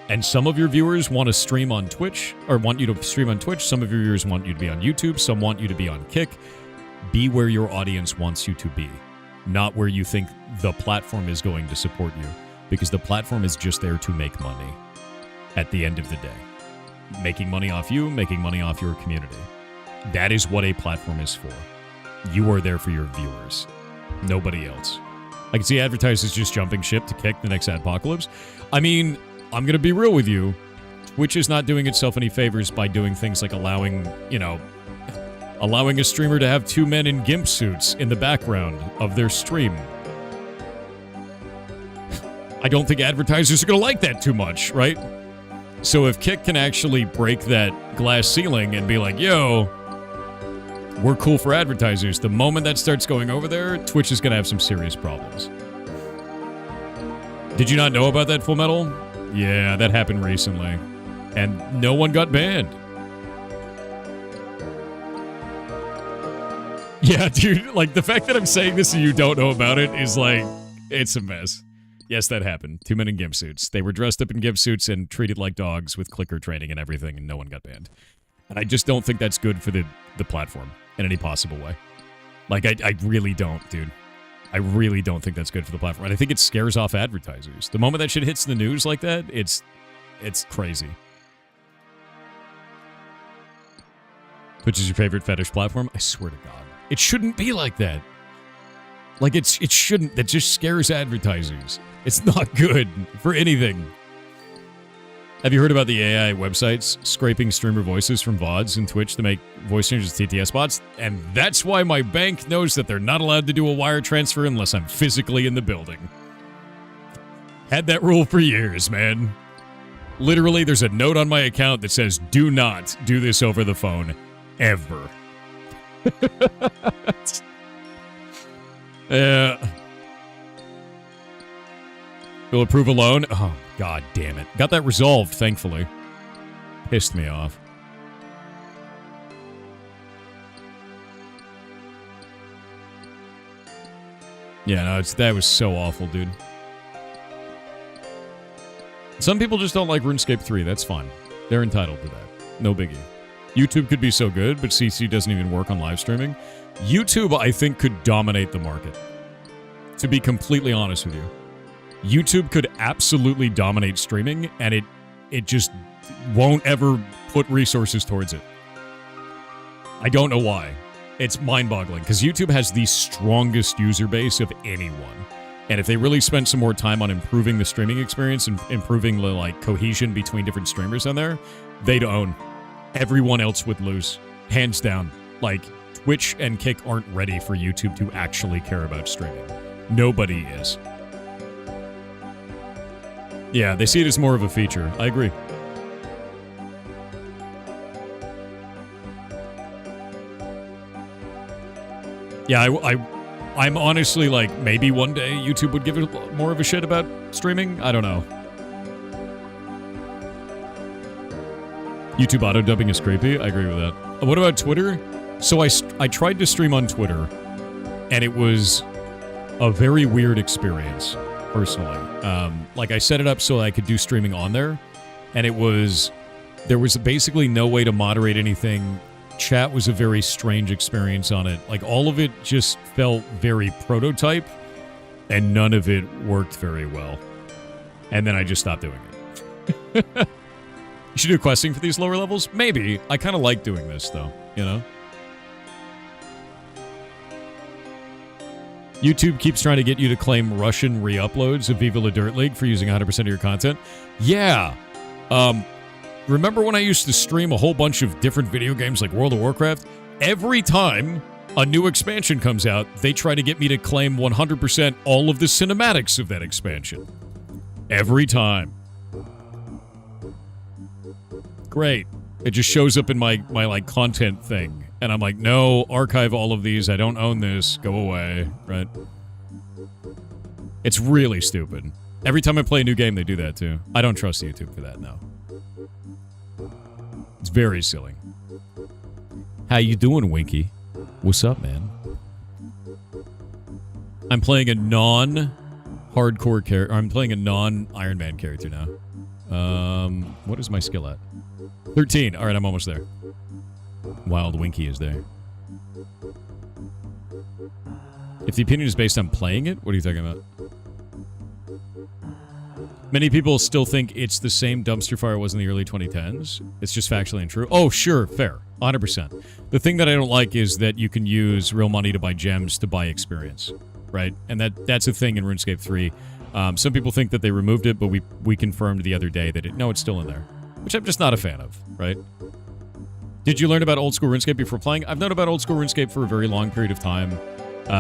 Speaker 1: And some of your viewers want to stream on Twitch, or want you to stream on Twitch. Some of your viewers want you to be on YouTube. Some want you to be on Kick. Be where your audience wants you to be, not where you think the platform is going to support you, because the platform is just there to make money at the end of the day. Making money off you, making money off your community. That is what a platform is for. You are there for your viewers, nobody else. I can see advertisers just jumping ship to Kick the next adpocalypse. I mean, I'm going to be real with you. Twitch is not doing itself any favors by doing things like allowing a streamer to have two men in gimp suits in the background of their stream. I don't think advertisers are going to like that too much, right? So if Kick can actually break that glass ceiling and be like, yo, we're cool for advertisers, the moment that starts going over there, Twitch is going to have some serious problems. Did you not know about that, Full Metal? Yeah, that happened recently. And no one got banned. Yeah, dude, like, the fact that I'm saying this and you don't know about it is like, it's a mess. Yes, that happened. Two men in gimp suits. They were dressed up in gimp suits and treated like dogs with clicker training and everything, and no one got banned. And I just don't think that's good for the platform in any possible way. Like, I really don't, dude. I really don't think that's good for the platform. And I think it scares off advertisers. The moment that shit hits the news like that, it's crazy. Which is your favorite fetish platform? I swear to God. It shouldn't be like that. Like, it shouldn't. That just scares advertisers. It's not good for anything. Have you heard about the AI websites scraping streamer voices from VODs and Twitch to make voice changes to TTS bots? And that's why my bank knows that they're not allowed to do a wire transfer unless I'm physically in the building. Had that rule for years, man. Literally, there's a note on my account that says, do not do this over the phone. Ever. Will approve alone? Oh, god damn it. Got that resolved, thankfully. Pissed me off. Yeah, no, that was so awful, dude. Some people just don't like RuneScape 3. That's fine. They're entitled to that. No biggie. YouTube could be so good, but CC doesn't even work on live streaming. YouTube, I think, could dominate the market. To be completely honest with you. YouTube could absolutely dominate streaming, and it just won't ever put resources towards it. I don't know why. It's mind-boggling, because YouTube has the strongest user base of anyone. And if they really spent some more time on improving the streaming experience and improving the, like, cohesion between different streamers on there, they'd own. Everyone else would lose. Hands down. Like, Twitch and Kick aren't ready for YouTube to actually care about streaming. Nobody is. Yeah, they see it as more of a feature. I agree. Yeah, I'm honestly like, maybe one day YouTube would give it more of a shit about streaming. I don't know. YouTube auto-dubbing is creepy. I agree with that. What about Twitter? So I tried to stream on Twitter, and it was a very weird experience, personally. Like, I set it up so I could do streaming on there, and there was basically no way to moderate anything. Chat was a very strange experience on it. Like, all of it just felt very prototype, and none of it worked very well. And then I just stopped doing it. You should do questing for these lower levels? Maybe. I kind of like doing this, though, you know? YouTube keeps trying to get you to claim Russian re-uploads of Viva La Dirt League for using 100% of your content. Yeah. Remember when I used to stream a whole bunch of different video games like World of Warcraft? Every time a new expansion comes out, they try to get me to claim 100% all of the cinematics of that expansion. Every time. Great. It just shows up in my like content thing. And I'm like, no, archive all of these. I don't own this. Go away. Right? It's really stupid. Every time I play a new game, they do that too. I don't trust YouTube for that, no. It's very silly. How you doing, Winky? What's up, man? I'm playing a non-hardcore character. I'm playing a non-Iron Man character now. What is my skill at? 13. All right, I'm almost there. Wild Winky is there. If the opinion is based on playing it, what are you talking about? Many people still think it's the same dumpster fire was in the early 2010s. It's just factually untrue. Oh, sure, fair. 100%. The thing that I don't like is that you can use real money to buy gems to buy experience, right? And that's a thing in RuneScape 3. Some people think that they removed it, but we confirmed the other day that it's still in there, which I'm just not a fan of, right? Did you learn about old school RuneScape before playing? I've known about old school RuneScape for a very long period of time.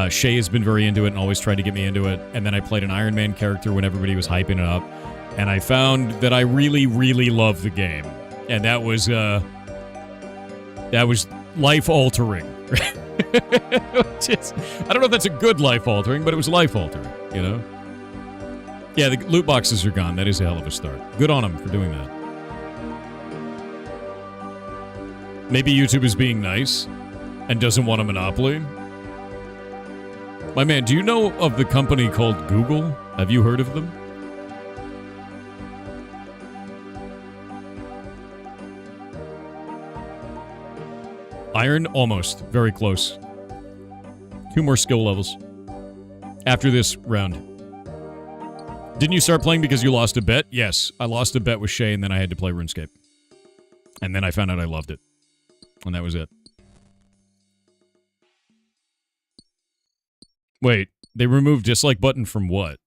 Speaker 1: Shay has been very into it and always tried to get me into it. And then I played an Iron Man character when everybody was hyping it up. And I found that I really, really love the game. And that was life-altering. I don't know if that's a good life-altering, but it was life-altering, you know? Yeah, the loot boxes are gone. That is a hell of a start. Good on them for doing that. Maybe YouTube is being nice and doesn't want a monopoly. My man, do you know of the company called Google? Have you heard of them? Iron? Almost. Very close. 2 more skill levels. After this round. Didn't you start playing because you lost a bet? Yes. I lost a bet with Shay and then I had to play RuneScape. And then I found out I loved it. And that was it. Wait, they removed dislike button from what?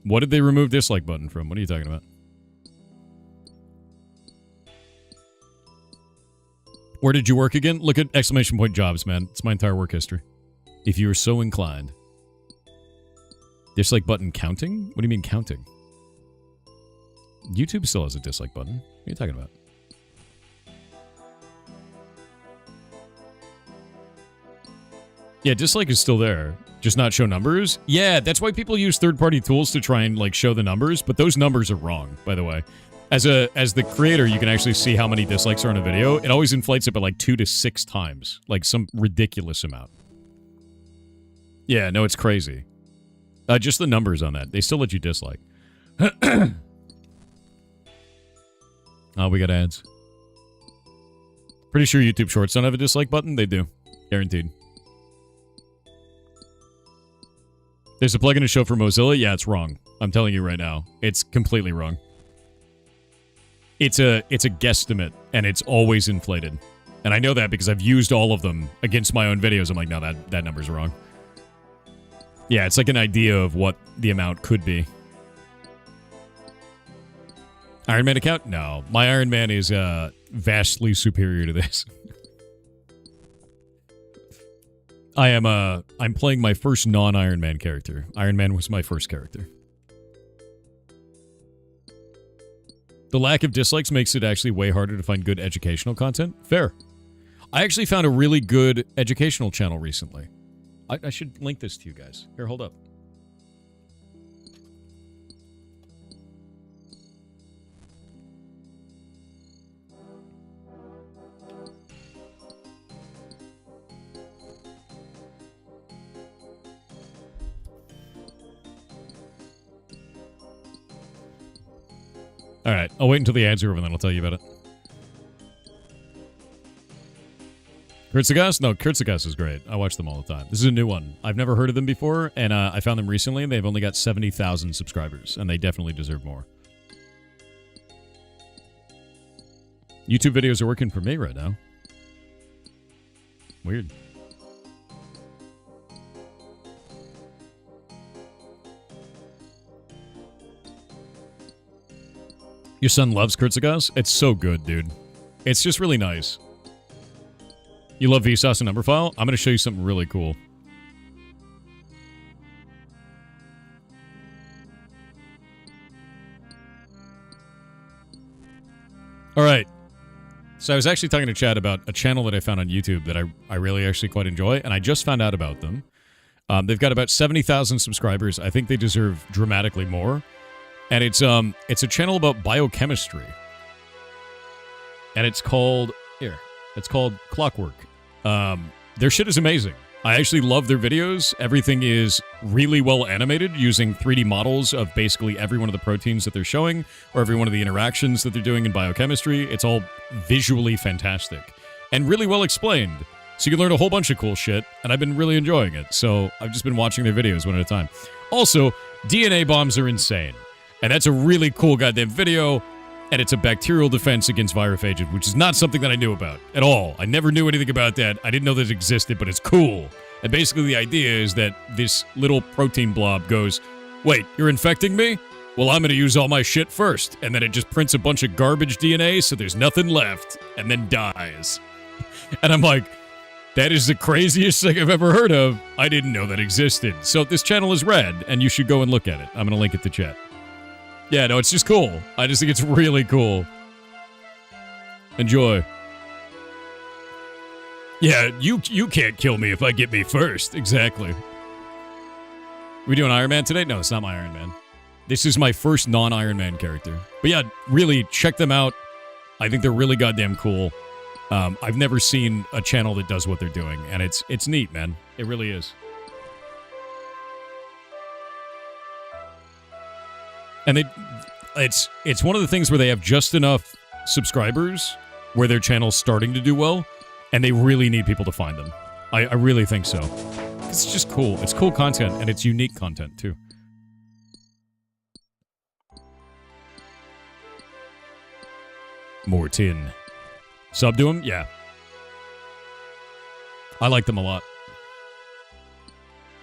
Speaker 1: What did they remove dislike button from? What are you talking about? Where did you work again? Look at exclamation point jobs, man. It's my entire work history. If you are so inclined. Dislike button counting? What do you mean counting? YouTube still has a dislike button. What are you talking about? Yeah, dislike is still there. Just not show numbers. Yeah, that's why people use third-party tools to try and like show the numbers, but those numbers are wrong, by the way. As the creator, you can actually see how many dislikes are on a video. It always inflates it by like 2 to 6 times. Like some ridiculous amount. Yeah, no, it's crazy. Just the numbers on that. They still let you dislike. Oh, we got ads. Pretty sure YouTube Shorts don't have a dislike button. They do. Guaranteed. There's a plugin to show for Mozilla. Yeah, it's wrong. I'm telling you right now. It's completely wrong. It's a guesstimate, and it's always inflated. And I know that because I've used all of them against my own videos. I'm like, no, that number's wrong. Yeah, it's like an idea of what the amount could be. Iron Man account? No. My Iron Man is vastly superior to this. I'm playing my first non-Iron Man character. Iron Man was my first character. The lack of dislikes makes it actually way harder to find good educational content. Fair. I actually found a really good educational channel recently. I should link this to you guys. Here, hold up. Alright, I'll wait until the ads are over and then I'll tell you about it. Kurtzagas? No, Kurtzagas is great. I watch them all the time. This is a new one. I've never heard of them before, and I found them recently, and they've only got 70,000 subscribers, and they definitely deserve more. YouTube videos are working for me right now. Weird. Your son loves Kurtzagas? It's so good, dude. It's just really nice. You love Vsauce and Numberphile? I'm going to show you something really cool. Alright. So I was actually talking to Chad about a channel that I found on YouTube that I really actually quite enjoy, and I just found out about them. They've got about 70,000 subscribers. I think they deserve dramatically more. And it's a channel about biochemistry. And it's called... Here. It's called Clockwork. Their shit is amazing. I actually love their videos. Everything is really well animated using 3D models of basically every one of the proteins that they're showing or every one of the interactions that they're doing in biochemistry. It's all visually fantastic and really well explained. So you can learn a whole bunch of cool shit, and I've been really enjoying it. So I've just been watching their videos one at a time. Also, DNA bombs are insane. And that's a really cool goddamn video. And it's a bacterial defense against virophages, which is not something that I knew about at all. I never knew anything about that. I didn't know that it existed, but it's cool. And basically the idea is that this little protein blob goes, wait, you're infecting me? Well, I'm going to use all my shit first. And then it just prints a bunch of garbage DNA so there's nothing left, and then dies. And I'm like, that is the craziest thing I've ever heard of. I didn't know that existed. So this channel is red, and you should go and look at it. I'm going to link it to chat. Yeah, no, it's just cool. I just think it's really cool. Enjoy. Yeah, you can't kill me if I get me first. Exactly. We doing Iron Man today? No, it's not my Iron Man. This is my first non-Iron Man character. But yeah, really, check them out. I think they're really goddamn cool. I've never seen a channel that does what they're doing, and it's neat, man. It really is. And it's one of the things where they have just enough subscribers where their channel's starting to do well, and they really need people to find them. I really think so. It's just cool. It's cool content, and it's unique content, too. More tin. Sub to them? Yeah. I like them a lot.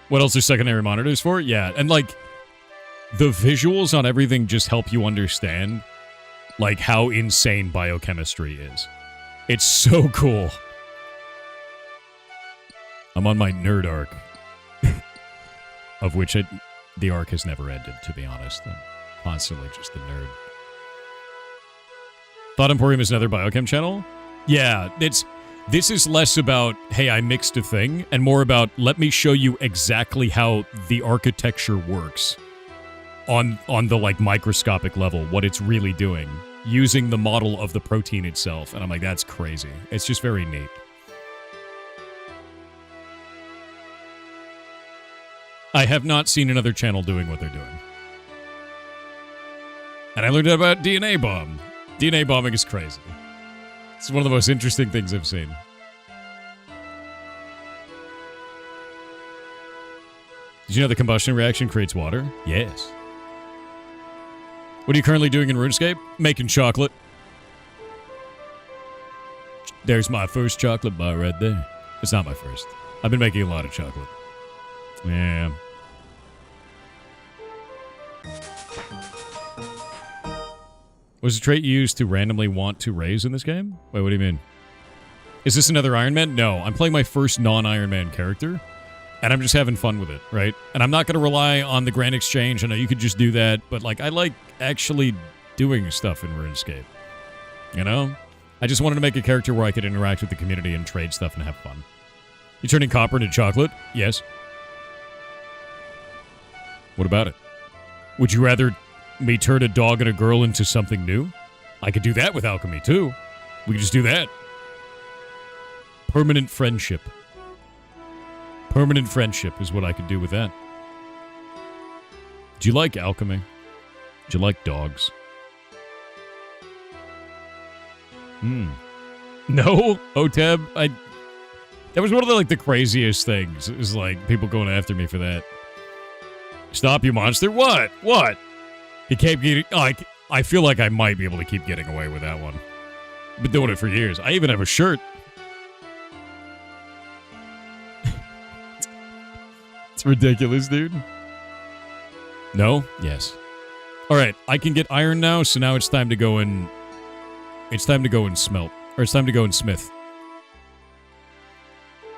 Speaker 1: What else are secondary monitors for? Yeah, and like... the visuals on everything just help you understand, like, how insane biochemistry is. It's so cool. I'm on my nerd arc. Of which the arc has never ended, to be honest. I'm constantly just a nerd. Thought Emporium is another biochem channel? Yeah, This is less about, hey, I mixed a thing, and more about, let me show you exactly how the architecture works on the, like, microscopic level, what it's really doing, using the model of the protein itself. And I'm like, that's crazy. It's just very neat. I have not seen another channel doing what they're doing. And I learned about DNA bomb. DNA bombing is crazy. It's one of the most interesting things I've seen. Did you know the combustion reaction creates water? Yes. What are you currently doing in RuneScape? Making chocolate. There's my first chocolate bar right there. It's not my first. I've been making a lot of chocolate. Yeah. Was the trait used to randomly want to raise in this game? Wait, what do you mean? Is this another Iron Man? No, I'm playing my first non-Iron Man character, and I'm just having fun with it, right? And I'm not going to rely on the Grand Exchange. I know you could just do that, but, like, I like actually doing stuff in RuneScape. You know? I just wanted to make a character where I could interact with the community and trade stuff and have fun. You turning copper into chocolate? Yes. What about it? Would you rather me turn a dog and a girl into something new? I could do that with alchemy, too. We could just do that. Permanent friendship. Permanent friendship is what I could do with that. Do you like alchemy? Do you like dogs? No? OTEB? That was one of the craziest things. It was like people going after me for that. Stop, you monster. What? What? He kept getting... I feel like I might be able to keep getting away with that one. I've been doing it for years. I even have a shirt. It's ridiculous, dude. No? Yes. Alright, I can get iron now, so now it's time to go and... It's time to go and smelt. Or it's time to go and smith.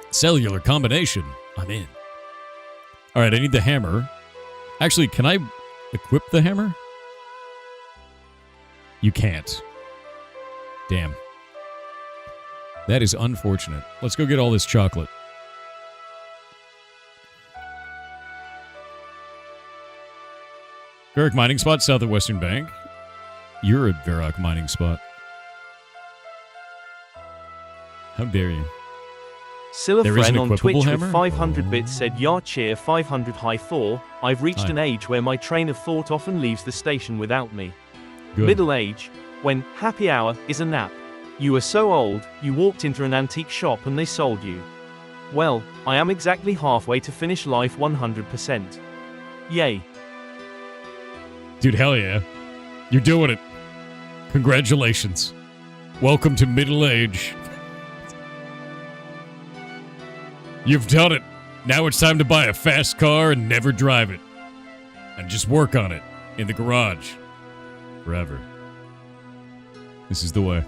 Speaker 1: Cellular combination. I'm in. Alright, I need the hammer. Actually, can I equip the hammer? You can't. Damn. That is unfortunate. Let's go get all this chocolate. Varrock mining spot south of Western Bank. You're a Varrock mining spot. How dare you?
Speaker 2: Silafren on Twitch
Speaker 1: hammer?
Speaker 2: with 500 bits said, "Yar cheer 500 high 4. I've reached an age where my train of thought often leaves the station without me.
Speaker 1: Good.
Speaker 2: Middle age, when happy hour is a nap. You are so old, you walked into an antique shop and they sold you. Well, I am exactly halfway to finish life 100%. Yay."
Speaker 1: Dude, hell yeah. You're doing it. Congratulations. Welcome to middle age. You've done it. Now it's time to buy a fast car and never drive it. And just work on it in the garage. Forever. This is the way.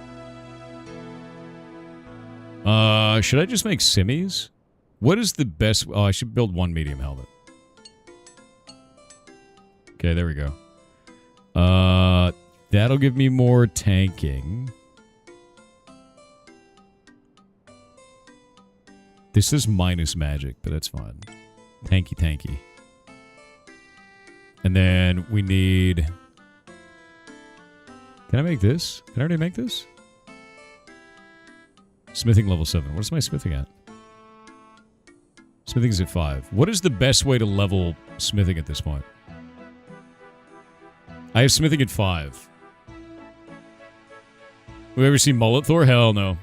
Speaker 1: Should I just make simmies? What is the best... Oh, I should build one medium helmet. Okay, there we go. That'll give me more tanking. This is minus magic, but that's fine. Tanky, tanky. And then we need... Can I make this? Can I already make this? Smithing level 7. What is my smithing at? Smithing is at 5. What is the best way to level smithing at this point? I have smithing at 5. We ever see Mullet Thor? Hell no.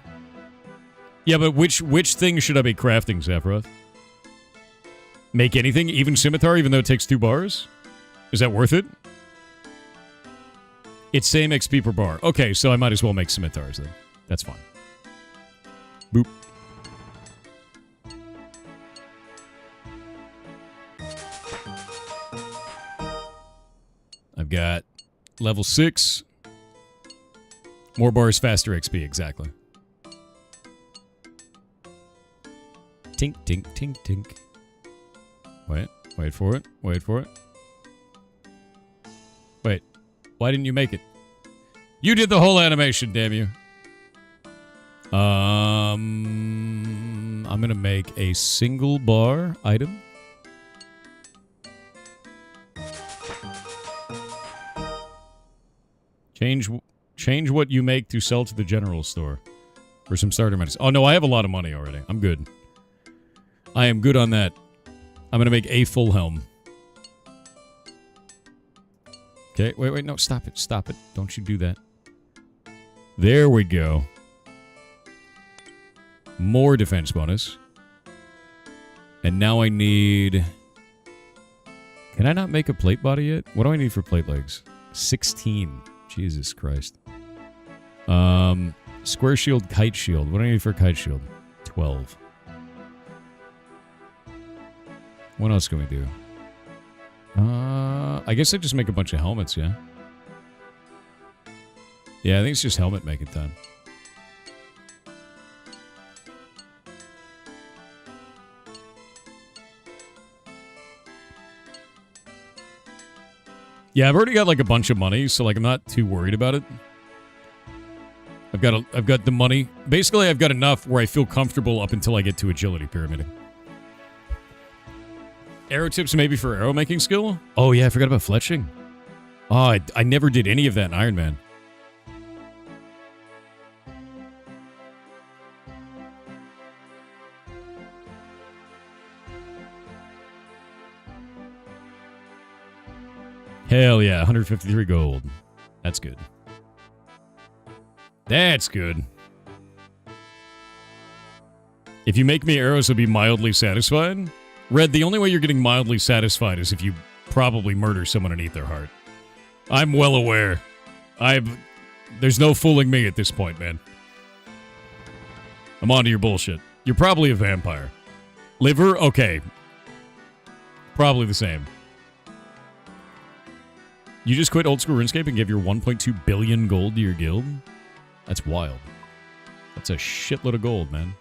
Speaker 1: Yeah, but which thing should I be crafting, Sephiroth? Make anything? Even scimitar, even though it takes 2 bars? Is that worth it? It's same XP per bar. Okay, so I might as well make scimitars then. That's fine. Boop. I've got level 6. More bars, faster XP, exactly. Tink, tink, tink, tink. Wait for it. Wait for it. Wait. Why didn't you make it? You did the whole animation, damn you. I'm gonna make a single bar item. Change what you make to sell to the general store for some starter medicine. Oh no, I have a lot of money already. I'm good. I am good on that. I'm gonna make a full helm. Okay, wait, no, stop it. Don't you do that. There we go. More defense bonus. And now I need... Can I not make a plate body yet? What do I need for plate legs? 16. Jesus Christ. Square shield, kite shield. What do I need for kite shield? 12. What else can we do? I guess I just make a bunch of helmets, yeah? Yeah, I think it's just helmet making time. Yeah, I've already got like a bunch of money, so like I'm not too worried about it. I've got the money. Basically, I've got enough where I feel comfortable up until I get to agility pyramiding. Arrow tips maybe for arrow making skill? Oh yeah, I forgot about fletching. Oh, I never did any of that in Iron Man. Hell yeah, 153 gold. That's good. That's good. If you make me arrows, I'll be mildly satisfied. Red, the only way you're getting mildly satisfied is if you probably murder someone and eat their heart. I'm well aware. There's no fooling me at this point, man. I'm onto your bullshit. You're probably a vampire. Liver? Okay. Probably the same. You just quit old school RuneScape and gave your 1.2 billion gold to your guild? That's wild. That's a shitload of gold, man.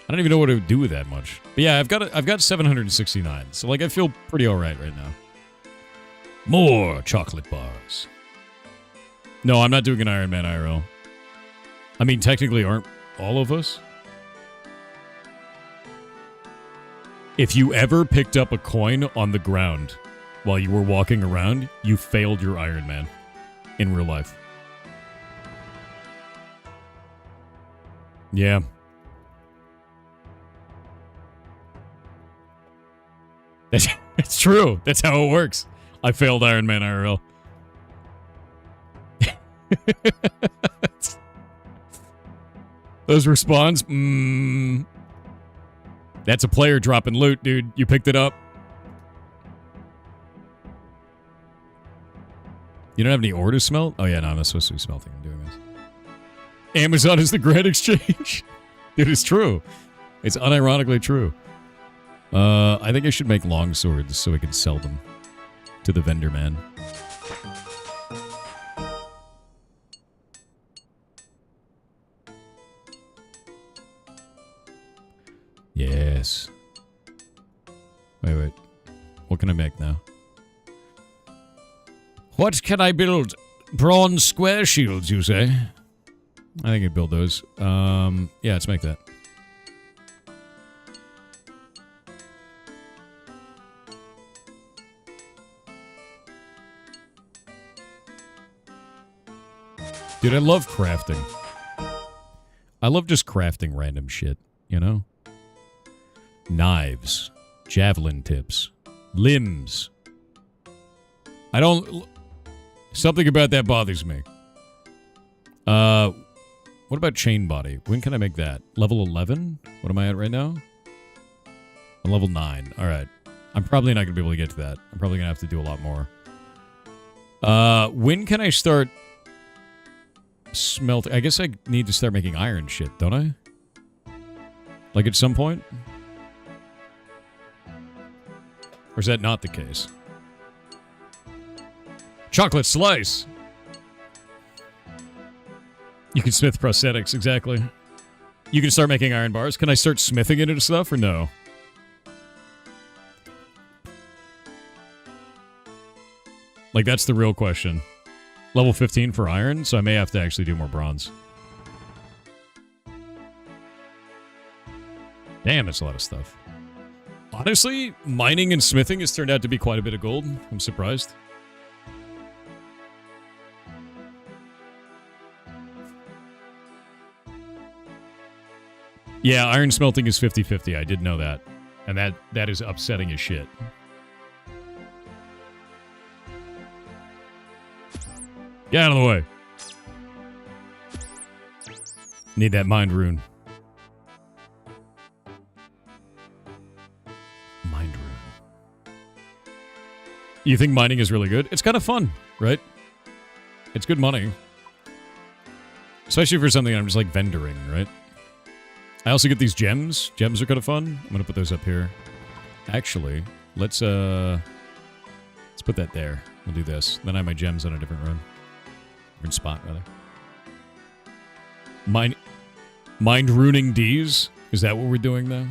Speaker 1: I don't even know what to do with that much. But yeah, I've got 769. So like I feel pretty alright right now. More chocolate bars. No, I'm not doing an Iron Man IRL. I mean, technically aren't all of us? If you ever picked up a coin on the ground while you were walking around, you failed your Iron Man in real life. Yeah. It's true. That's how it works. I failed Iron Man IRL. Those respawns? That's a player dropping loot, dude. You picked it up. You don't have any ore to smelt? Oh yeah, no, I'm not supposed to be smelting. I'm doing this. Amazon is the Grand Exchange. It is true. It's unironically true. I think I should make long swords so I can sell them to the vendor man. Yes. Wait. What can I make now? What can I build? Bronze square shields, you say? I think I'd build those. Yeah, let's make that. Dude, I love crafting. I love just crafting random shit, you know? Knives. Javelin tips. Limbs. I don't... Something about that bothers me. What about chain body? When can I make that? Level 11? What am I at right now? I'm level 9. Alright. I'm probably not going to be able to get to that. I'm probably going to have to do a lot more. When can I start... Smelt. I guess I need to start making iron shit, don't I? Like at some point? Or is that not the case? Chocolate slice! You can smith prosthetics, exactly. You can start making iron bars. Can I start smithing it into stuff or no? Like, that's the real question. Level 15 for iron, so I may have to actually do more bronze. Damn, that's a lot of stuff. Honestly, mining and smithing has turned out to be quite a bit of gold. I'm surprised. Yeah, iron smelting is 50-50. I did know that. And that is upsetting as shit. Get out of the way. Need that mind rune. Mind rune. You think mining is really good? It's kind of fun, right? It's good money. Especially for something I'm just like vendoring, right? I also get these gems. Gems are kind of fun. I'm going to put those up here. Actually, let's put that there. We'll do this. Then I have my gems on a different run. Different spot, rather. Mind runing Ds? Is that what we're doing now?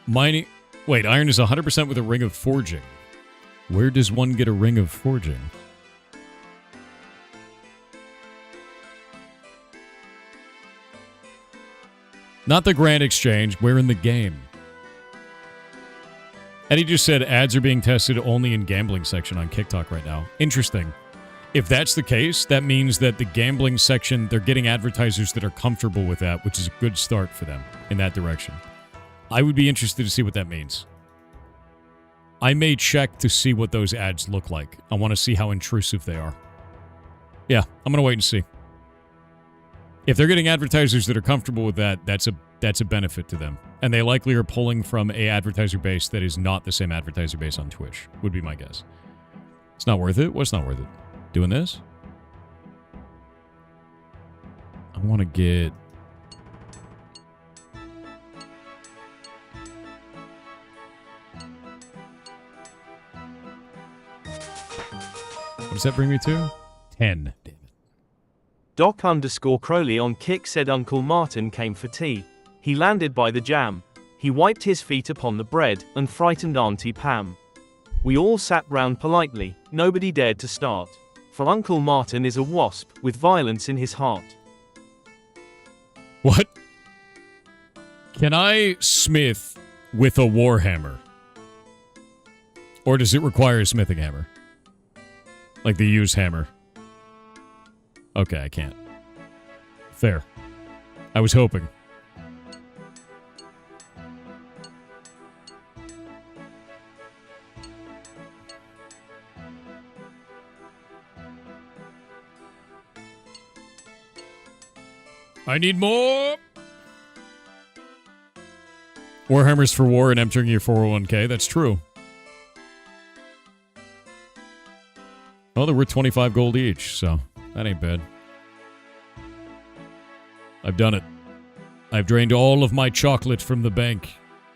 Speaker 1: Mining... Wait, iron is 100% with a ring of forging. Where does one get a ring of forging? Not the Grand Exchange. We're in the game. Eddie just said ads are being tested only in gambling section on TikTok right now. Interesting. If that's the case, that means that the gambling section, they're getting advertisers that are comfortable with that, which is a good start for them in that direction. I would be interested to see what that means. I may check to see what those ads look like. I want to see how intrusive they are. Yeah, I'm going to wait and see. If they're getting advertisers that are comfortable with that, that's a benefit to them. And they likely are pulling from a advertiser base that is not the same advertiser base on Twitch, would be my guess. It's not worth it? What's not worth it? Doing this? I want to get... What does that bring me to? 10. Damn it.
Speaker 2: Doc_Crowley on Kick said Uncle Martin came for tea. He landed by the jam. He wiped his feet upon the bread and frightened Auntie Pam. We all sat round politely, nobody dared to start. For Uncle Martin is a wasp with violence in his heart.
Speaker 1: What? Can I smith with a warhammer? Or does it require a smithing hammer? Like the use hammer. Okay, I can't. Fair. I was hoping. I need more! Warhammers for war and entering your 401k. That's true. Oh, they're worth 25 gold each, so that ain't bad. I've done it. I've drained all of my chocolate from the bank.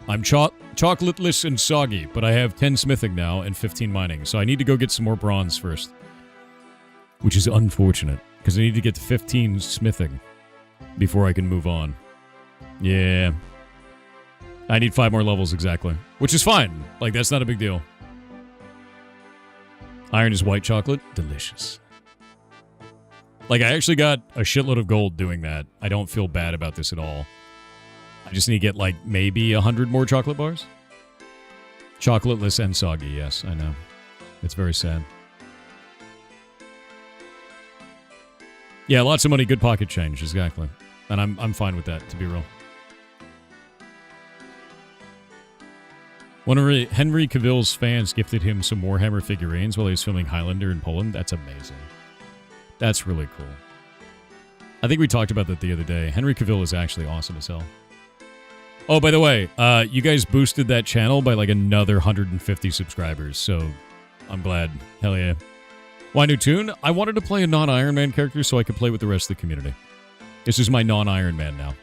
Speaker 1: I'm chocolateless and soggy, but I have 10 smithing now and 15 mining, so I need to go get some more bronze first. Which is unfortunate, because I need to get to 15 smithing before I can move on. Yeah. I need 5 more levels exactly, which is fine. Like, that's not a big deal. Iron is white chocolate. Delicious. Like, I actually got a shitload of gold doing that. I don't feel bad about this at all. I just need to get, like, maybe 100 more chocolate bars. Chocolateless and soggy, yes, I know. It's very sad. Yeah, lots of money, good pocket change, exactly. And I'm fine with that, to be real. One of Henry Cavill's fans gifted him some Warhammer figurines while he was filming Highlander in Poland. That's amazing. That's really cool. I think we talked about that the other day. Henry Cavill is actually awesome as hell. Oh, by the way, you guys boosted that channel by like another 150 subscribers, so I'm glad. Hell yeah. Why new tune? I wanted to play a non-Iron Man character so I could play with the rest of the community. This is my non-Iron Man now.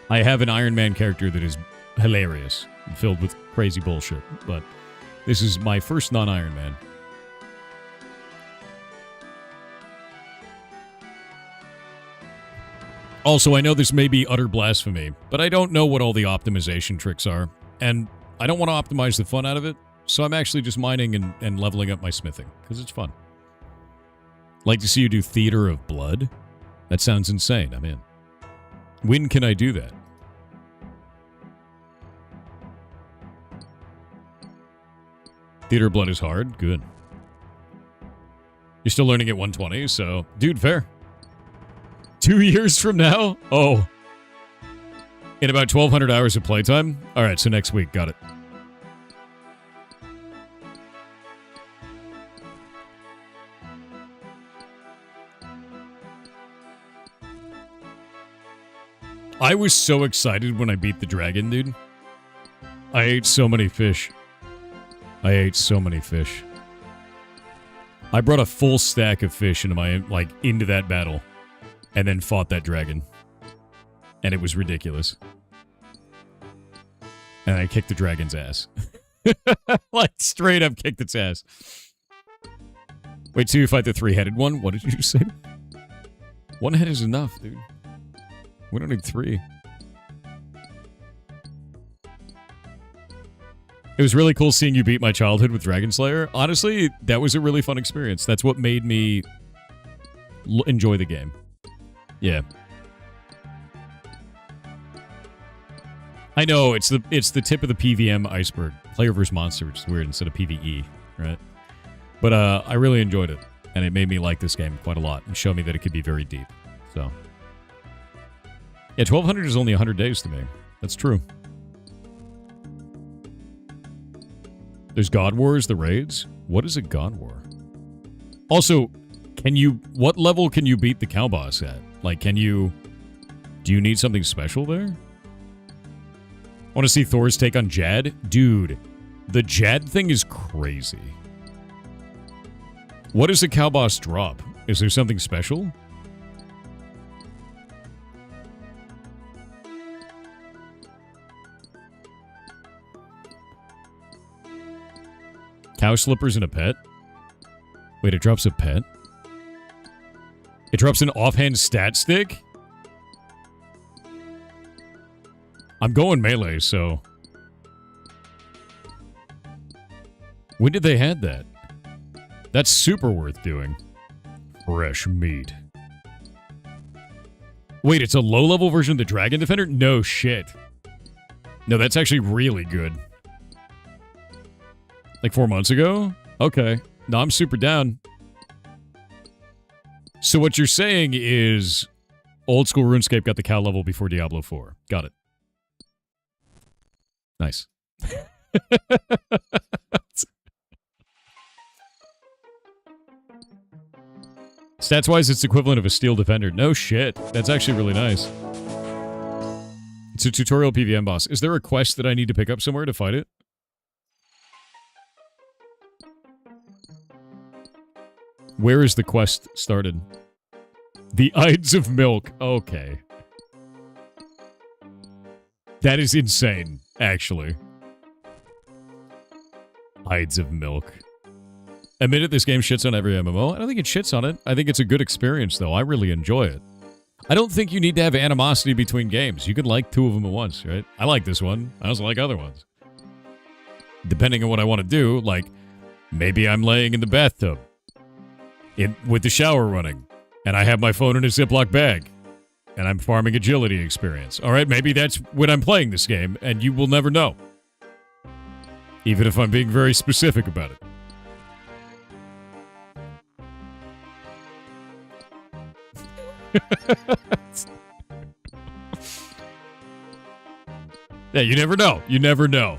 Speaker 1: I have an Iron Man character that is hilarious, filled with crazy bullshit, but this is my first non-Iron Man. Also, I know this may be utter blasphemy, but I don't know what all the optimization tricks are, and I don't want to optimize the fun out of it, so I'm actually just mining and leveling up my smithing, because it's fun. Like to see you do Theater of Blood? That sounds insane, I'm in. When can I do that? Theater blood is hard. Good. You're still learning at 120, so... Dude, fair. 2 years from now? Oh. In about 1,200 hours of playtime? Alright, so next week. Got it. I was so excited when I beat the dragon, dude. I ate so many fish. I ate so many fish. I brought a full stack of fish into my, like, into that battle. And then fought that dragon. And it was ridiculous. And I kicked the dragon's ass. Like, straight up kicked its ass. Wait, so you fight the three-headed one? What did you just say? One head is enough, dude. We don't need three. It was really cool seeing you beat my childhood with Dragon Slayer. Honestly, that was a really fun experience. That's what made me enjoy the game. Yeah. I know, it's the tip of the PVM iceberg. Player versus monster, which is weird, instead of PvE, right? But I really enjoyed it, and it made me like this game quite a lot, and showed me that it could be very deep. So, yeah, 1,200 is only 100 days to me. That's true. There's God Wars, the raids. What is a God War? Also, what level can you beat the cow boss at? Like, do you need something special there? Want to see Thor's take on Jad? Dude, the Jad thing is crazy. What does the cow boss drop? Is there something special? Cow slippers and a pet? Wait, it drops a pet? It drops an offhand stat stick? I'm going melee, so... When did they had that? That's super worth doing. Fresh meat. Wait, it's a low-level version of the Dragon Defender? No shit. No, that's actually really good. Like 4 months ago? Okay. No, I'm super down. So what you're saying is old school RuneScape got the cow level before Diablo 4. Got it. Nice. Stats-wise, it's equivalent of a Steel Defender. No shit. That's actually really nice. It's a tutorial PVM boss. Is there a quest that I need to pick up somewhere to fight it? Where is the quest started? The Ides of Milk. Okay. That is insane, actually. Ides of Milk. Admitted this game shits on every MMO. I don't think it shits on it. I think it's a good experience, though. I really enjoy it. I don't think you need to have animosity between games. You can like two of them at once, right? I like this one. I also like other ones. Depending on what I want to do, like, maybe I'm laying in the bathtub with the shower running, and I have my phone in a Ziploc bag, and I'm farming agility experience. All right, maybe that's when I'm playing this game, and you will never know. Even if I'm being very specific about it. Yeah, you never know. You never know.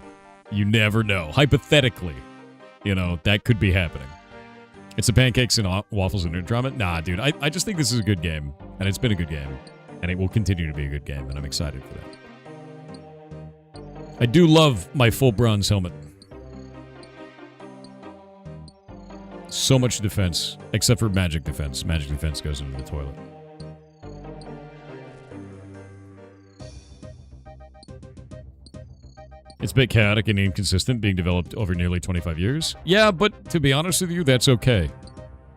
Speaker 1: You never know. Hypothetically, you know, that could be happening. It's the pancakes and waffles and drama. Nah, dude, I just think this is a good game, and it's been a good game, and it will continue to be a good game, and I'm excited for that. I do love my full bronze helmet. So much defense, except for magic defense. Magic defense goes into the toilet. It's a bit chaotic and inconsistent, being developed over nearly 25 years. Yeah, but to be honest with you, that's okay.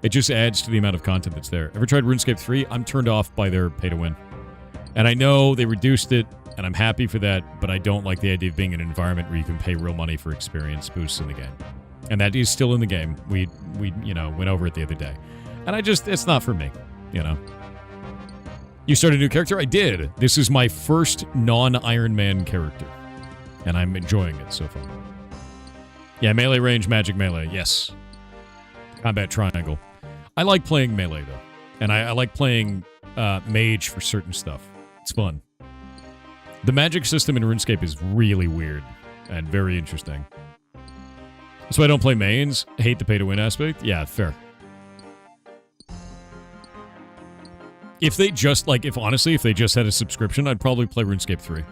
Speaker 1: It just adds to the amount of content that's there. Ever tried RuneScape 3? I'm turned off by their pay-to-win. And I know they reduced it, and I'm happy for that, but I don't like the idea of being in an environment where you can pay real money for experience boosts in the game. And that is still in the game. We you know, went over it the other day. And it's not for me, you know. You started a new character? I did. This is my first non-Iron Man character. And I'm enjoying it so far. Yeah, melee range, magic melee. Yes. Combat triangle. I like playing melee, though. And I like playing mage for certain stuff. It's fun. The magic system in RuneScape is really weird and very interesting. That's why I don't play mains. Hate the pay-to-win aspect. Yeah, fair. If they just, like, honestly, if they just had a subscription, I'd probably play RuneScape 3.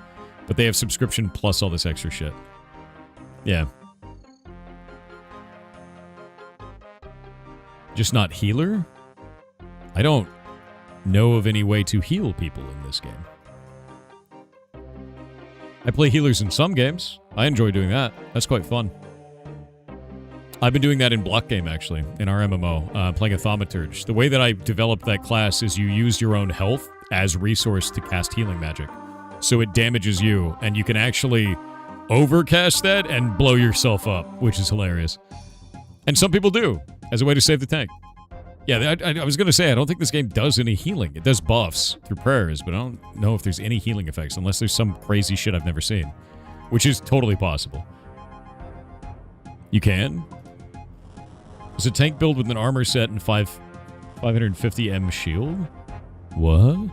Speaker 1: But they have subscription plus all this extra shit. Yeah. Just not healer? I don't know of any way to heal people in this game. I play healers in some games. I enjoy doing that. That's quite fun. I've been doing that in Block Game, actually, in our MMO, playing a Thaumaturge. The way that I developed that class is you use your own health as resource to cast healing magic. So it damages you, and you can actually overcast that and blow yourself up, which is hilarious. And some people do, as a way to save the tank. Yeah, I was going to say, I don't think this game does any healing. It does buffs through prayers, but I don't know if there's any healing effects, unless there's some crazy shit I've never seen. Which is totally possible. You can? Is a tank build with an armor set and 550M shield? What?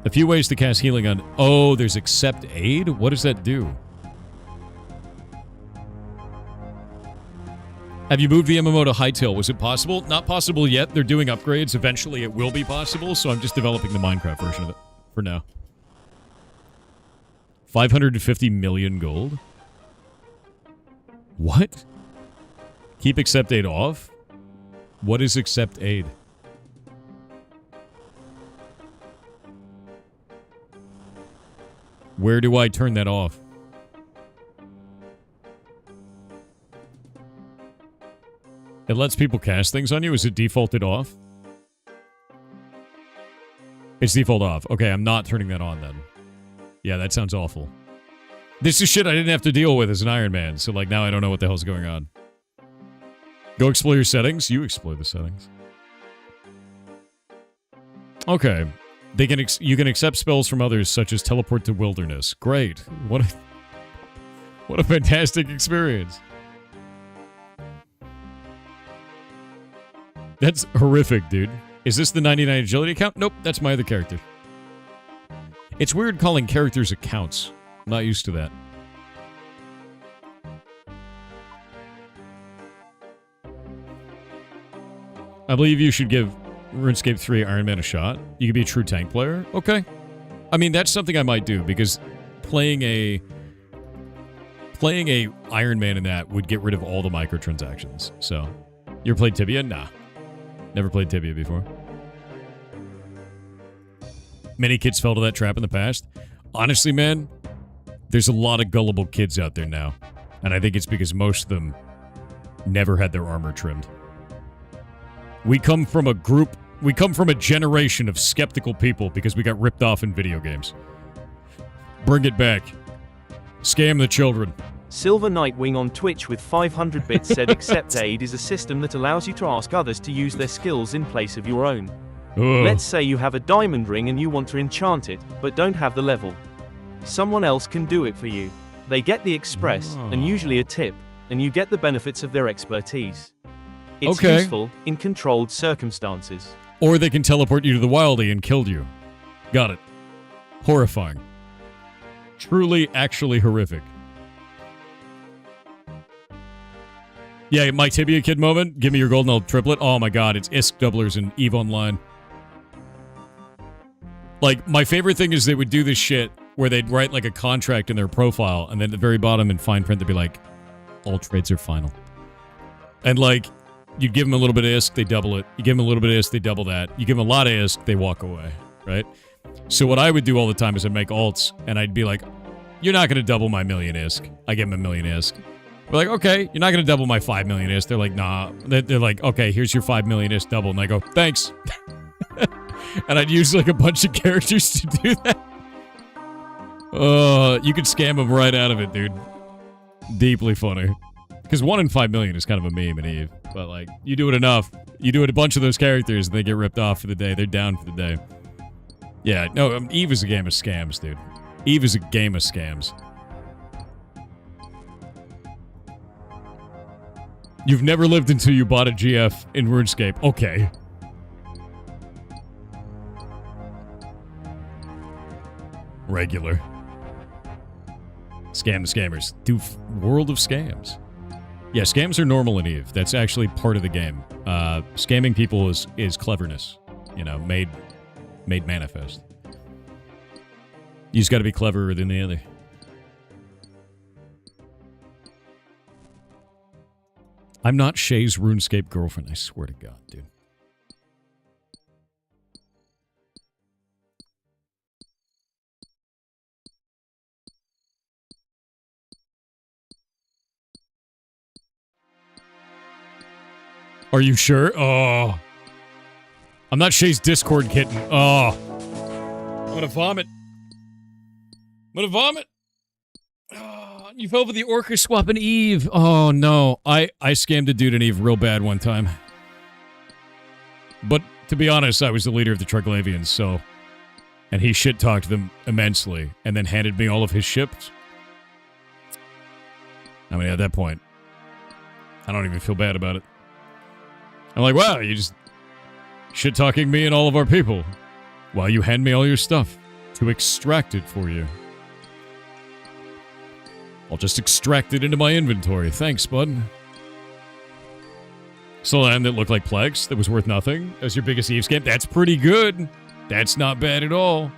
Speaker 1: A few ways to cast healing on... Oh, there's accept aid? What does that do? Have you moved the MMO to Hightail? Was it possible? Not possible yet. They're doing upgrades. Eventually it will be possible, so I'm just developing the Minecraft version of it for now. 550 million gold? What? Keep accept aid off? What is accept aid? Where do I turn that off? It lets people cast things on you? Is it defaulted off? It's default off. Okay, I'm not turning that on then. Yeah, that sounds awful. This is shit I didn't have to deal with as an Iron Man, so like now I don't know what the hell's going on. Go explore your settings? You explore the settings. Okay. You can accept spells from others, such as teleport to wilderness. Great. What a fantastic experience. That's horrific, dude. Is this the 99 agility account? Nope, that's my other character. It's weird calling characters accounts. I'm not used to that. I believe you should give RuneScape 3 Iron Man a shot. You could be a true tank player. Okay. I mean, that's something I might do, because playing a Iron Man in that would get rid of all the microtransactions. So, you ever played Tibia? Nah. Never played Tibia before. Many kids fell to that trap in the past. Honestly, man, there's a lot of gullible kids out there now. And I think it's because most of them never had their armor trimmed. We come from a generation of skeptical people because we got ripped off in video games. Bring it back. Scam the children.
Speaker 2: Silver Nightwing on Twitch with 500 bits said accept aid is a system that allows you to ask others to use their skills in place of your own.
Speaker 1: Ugh.
Speaker 2: Let's say you have a diamond ring and you want to enchant it, but don't have the level. Someone else can do it for you. They get the express, and usually a tip, and you get the benefits of their expertise. It's useful in controlled circumstances.
Speaker 1: Or they can teleport you to the Wildie and kill you. Got it. Horrifying. Truly, actually horrific. Yeah, my Tibia Kid moment. Give me your golden old triplet. Oh my god, it's ISK doublers in EVE Online. Like, my favorite thing is they would do this shit where they'd write like a contract in their profile, and then at the very bottom in fine print they'd be like, all trades are final. And like, you'd give them a little bit of ISK, they double it. You give them a little bit of ISK, they double that. You give them a lot of ISK, they walk away, right? So what I would do all the time is I'd make alts, and I'd be like, you're not going to double my million ISK. I give them a million ISK. We're like, okay, you're not going to double my 5 million ISK. They're like, nah. They're like, okay, here's your 5 million ISK double. And I go, thanks. And I'd use like a bunch of characters to do that. You could scam them right out of it, dude. Deeply funny. Because 1 in 5 million is kind of a meme in EVE. But like, you do it enough. You do it a bunch of those characters and they get ripped off for the day. They're down for the day. Yeah, no, EVE is a game of scams, dude. EVE is a game of scams. You've never lived until you bought a GF in RuneScape. Okay. Regular. Scam the scammers. Do world of scams. Yeah, scams are normal in EVE. That's actually part of the game. Scamming people is cleverness. You know, made manifest. You just gotta be cleverer than the other. I'm not Shay's RuneScape girlfriend, I swear to God, dude. Are you sure? Oh. I'm not Shay's Discord kitten. Oh. I'm gonna vomit. I'm gonna vomit. Oh, you fell for the orca swap in EVE. Oh, no. I scammed a dude in EVE real bad one time. But, to be honest, I was the leader of the Triglavians, so... And he shit-talked them immensely, and then handed me all of his ships. I mean, at that point, I don't even feel bad about it. I'm like, wow, you just shit-talking me and all of our people while you hand me all your stuff to extract it for you. I'll just extract it into my inventory. Thanks, bud. So land that looked like Plex, that was worth nothing. That was your biggest EVE scam. That's pretty good. That's not bad at all.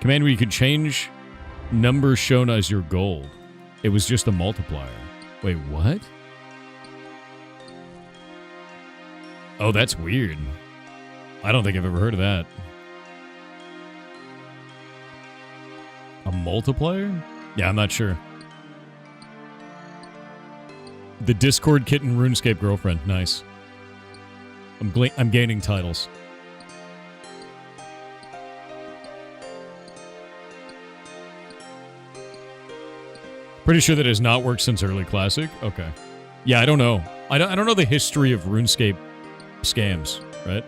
Speaker 1: Command where you could change numbers shown as your gold. It was just a multiplier. Wait, what? Oh, that's weird. I don't think I've ever heard of that. A multiplier? Yeah, I'm not sure. The Discord kitten RuneScape girlfriend. Nice. I'm gaining titles. Pretty sure that has not worked since early classic. Okay. Yeah, I don't know. I don't know the history of RuneScape scams, right?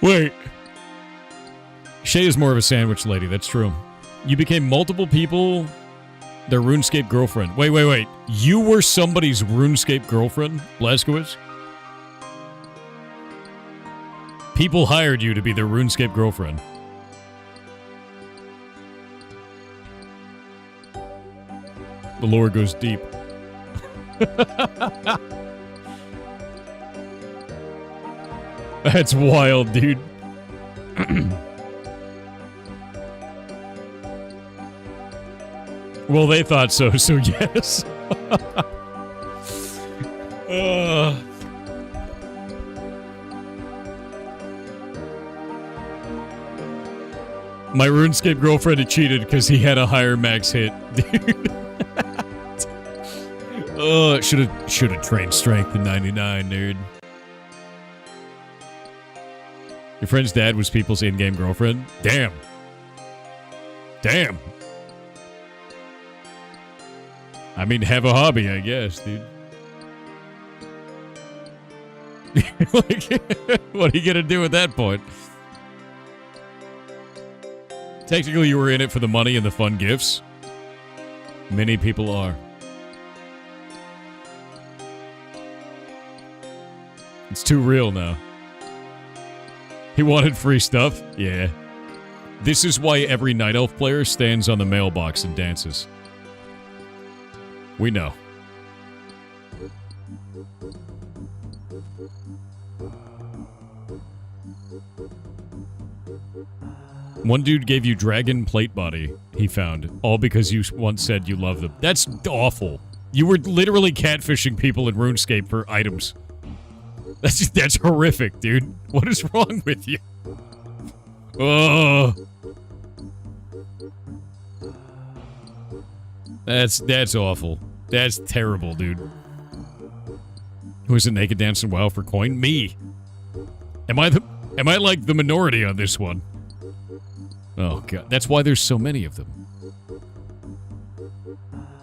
Speaker 1: Wait. Shay is more of a sandwich lady, that's true. You became multiple people their RuneScape girlfriend. Wait. You were somebody's RuneScape girlfriend, Blaskowitz? People hired you to be their RuneScape girlfriend. The lore goes deep. That's wild, dude. Well, they thought so yes. My RuneScape girlfriend had cheated because he had a higher max hit, dude. Oh, should have trained strength in 99, dude. Your friend's dad was people's in-game girlfriend? Damn. Damn. I mean, have a hobby, I guess, dude. Like, what are you gonna do at that point? Technically, you were in it for the money and the fun gifts. Many people are. It's too real now. He wanted free stuff? Yeah. This is why every Night Elf player stands on the mailbox and dances. We know. One dude gave you dragon plate body, he found, all because you once said you love them. That's awful. You were literally catfishing people in RuneScape for items. That's horrific, dude. What is wrong with you? Oh. That's awful. That's terrible, dude. Who's a naked dancing WoW for coin? Me. Am I like the minority on this one? Oh god, that's why there's so many of them.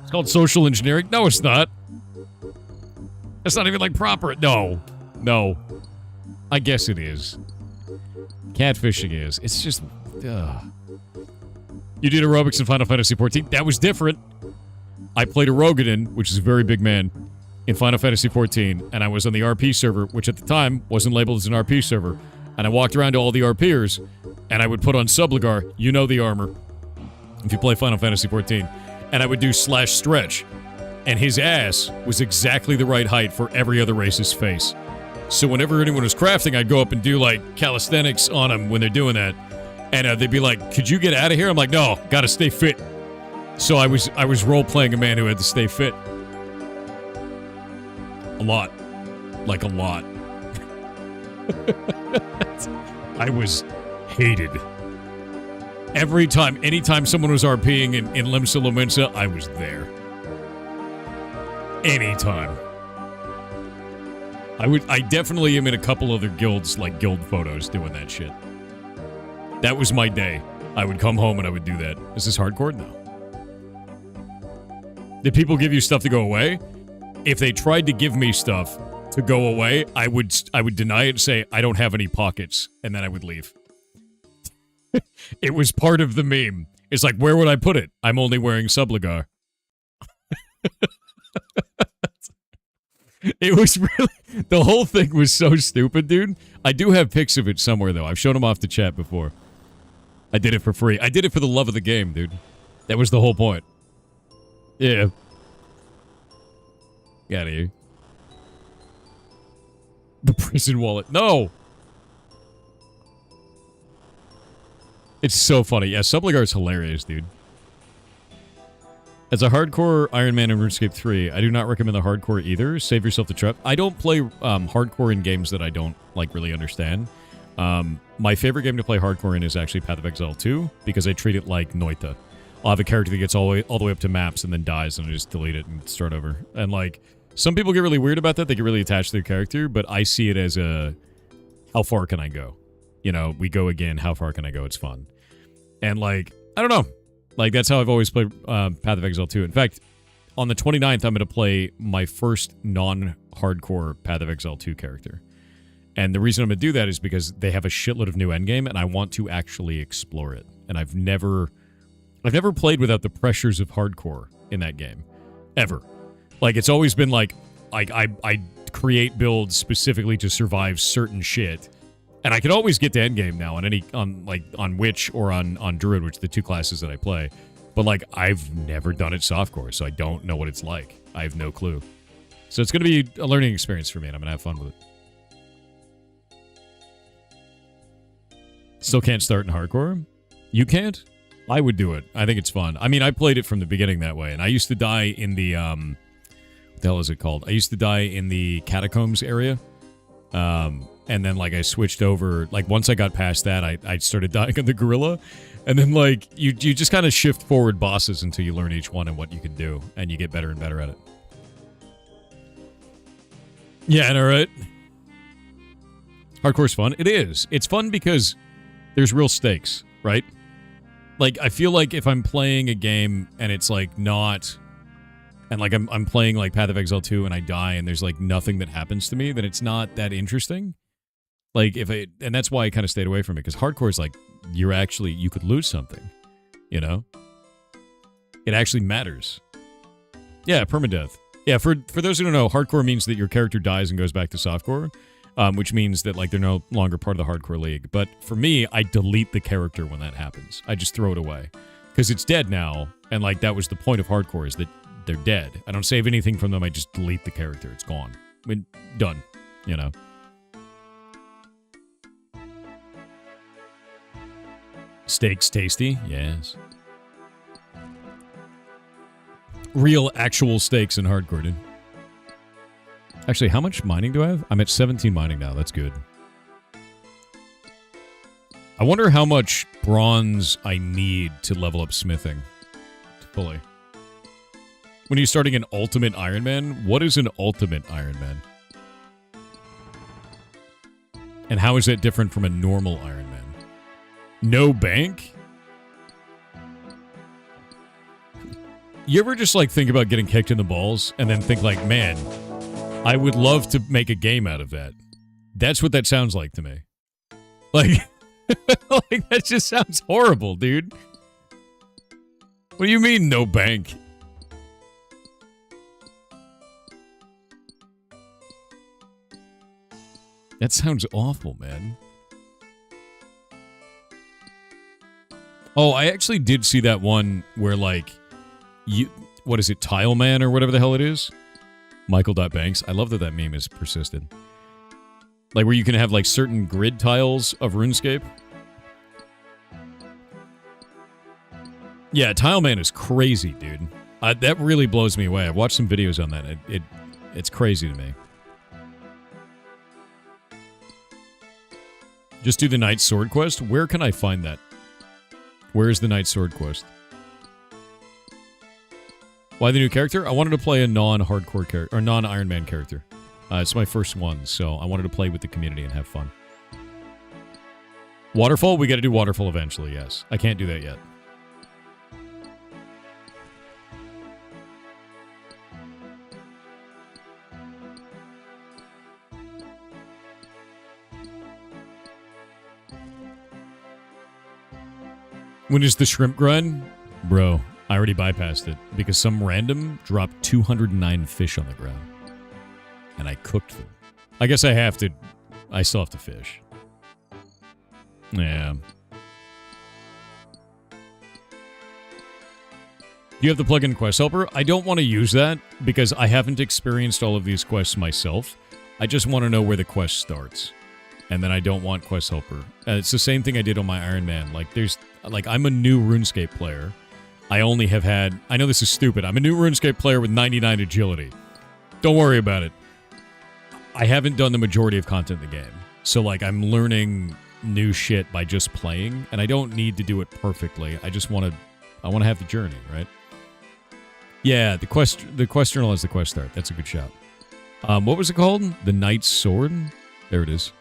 Speaker 1: It's called social engineering? No, it's not. That's not even like proper. No. I guess it is. Catfishing is. It's just You did aerobics in Final Fantasy XIV. That was different. I played a Rogadin, which is a very big man, in Final Fantasy XIV, and I was on the RP server, which at the time wasn't labeled as an RP server. And I walked around to all the RPers, and I would put on Subligar, you know the armor, if you play Final Fantasy XIV, and I would do slash stretch, and his ass was exactly the right height for every other race's face. So whenever anyone was crafting, I'd go up and do, like, calisthenics on them when they're doing that, and they'd be like, could you get out of here? I'm like, no, gotta stay fit. So I was role-playing a man who had to stay fit. A lot. Like, a lot. I was hated. Every time, anytime someone was RPing in Limsa Lominsa, I was there. Anytime. I definitely am in a couple other guilds, like guild photos, doing that shit. That was my day. I would come home and I would do that. Is this hardcore? No. Did people give you stuff to go away? If they tried to give me stuff to go away, I would deny it and say, I don't have any pockets, and then I would leave. It was part of the meme. It's like, where would I put it? I'm only wearing Subligar. It was really... The whole thing was so stupid, dude. I do have pics of it somewhere, though. I've shown them off the chat before. I did it for free. I did it for the love of the game, dude. That was the whole point. Yeah. Get out of here. The prison wallet. No! It's so funny. Yeah, Subligar's hilarious, dude. As a hardcore Iron Man in RuneScape 3, I do not recommend the hardcore either. Save yourself the trap. I don't play hardcore in games that I don't, like, really understand. My favorite game to play hardcore in is actually Path of Exile 2, because I treat it like Noita. I'll have a character that gets all the way up to maps and then dies, and I just delete it and start over. And, like, some people get really weird about that. They get really attached to their character, but I see it as a, how far can I go? You know, we go again, how far can I go? It's fun. And, like, I don't know. Like, that's how I've always played Path of Exile 2. In fact, on the 29th, I'm going to play my first non-hardcore Path of Exile 2 character. And the reason I'm going to do that is because they have a shitload of new endgame, and I want to actually explore it. And I've never played without the pressures of hardcore in that game. Ever. Like, it's always been like, I create builds specifically to survive certain shit. And I can always get to endgame now on Witch or on Druid, which are the two classes that I play. But, like, I've never done it softcore, so I don't know what it's like. I have no clue. So it's going to be a learning experience for me, and I'm going to have fun with it. Still can't start in hardcore? You can't? I would do it. I think it's fun. I mean, I played it from the beginning that way, and I used to die in the, what the hell is it called? I used to die in the catacombs area. And then, like, I switched over, like, once I got past that, I started dying in the gorilla. And then, like, you just kind of shift forward bosses until you learn each one and what you can do, and you get better and better at it. Yeah, and alright. Hardcore's fun. It is. It's fun because there's real stakes, right? Like, I feel like if I'm playing a game and it's, like, not... And, like, I'm playing, like, Path of Exile 2 and I die and there's, like, nothing that happens to me, then it's not that interesting. Like, and that's why I kind of stayed away from it, because hardcore is like, you could lose something, you know? It actually matters. Yeah, permadeath. Yeah, for those who don't know, hardcore means that your character dies and goes back to softcore, which means that, like, they're no longer part of the hardcore league. But for me, I delete the character when that happens. I just throw it away. Because it's dead now, and, like, that was the point of hardcore, is that they're dead. I don't save anything from them, I just delete the character. It's gone. I mean, done. You know? Steaks tasty? Yes. Real, actual steaks in hardcore, dude. Actually, how much mining do I have? I'm at 17 mining now. That's good. I wonder how much bronze I need to level up smithing fully. When you're starting an ultimate Iron Man, what is an ultimate Iron Man? And how is that different from a normal Iron Man? No bank? You ever just, like, think about getting kicked in the balls and then think, like, man, I would love to make a game out of that. That's what that sounds like to me. Like, Like, that just sounds horrible, dude. What do you mean, no bank? That sounds awful, man. Oh, I actually did see that one where, like, what is it, Tile Man or whatever the hell it is? Michael.Banks. I love that that meme has persisted. Like, where you can have, like, certain grid tiles of RuneScape. Yeah, Tile Man is crazy, dude. That really blows me away. I've watched some videos on that. It's crazy to me. Just do the Knight's Sword quest? Where can I find that? Where is the Knight's Sword quest? Why the new character? I wanted to play a non-hardcore character, or non-Iron Man character. It's my first one, so I wanted to play with the community and have fun. Waterfall? We gotta do Waterfall eventually, yes. I can't do that yet. When is the shrimp grind? Bro, I already bypassed it because some random dropped 209 fish on the ground. And I cooked them. I guess I have to... I still have to fish. Yeah. Do you have the plugin Quest Helper? I don't want to use that because I haven't experienced all of these quests myself. I just want to know where the quest starts. And then I don't want Quest Helper. It's the same thing I did on my Iron Man. Like, there's... Like, I'm a new RuneScape player. I only have had... I know this is stupid. I'm a new RuneScape player with 99 agility. Don't worry about it. I haven't done the majority of content in the game. So, like, I'm learning new shit by just playing. And I don't need to do it perfectly. I just want to... I want to have the journey, right? Yeah, the quest journal has the quest start. That's a good shout. What was it called? The Knight's Sword? There it is.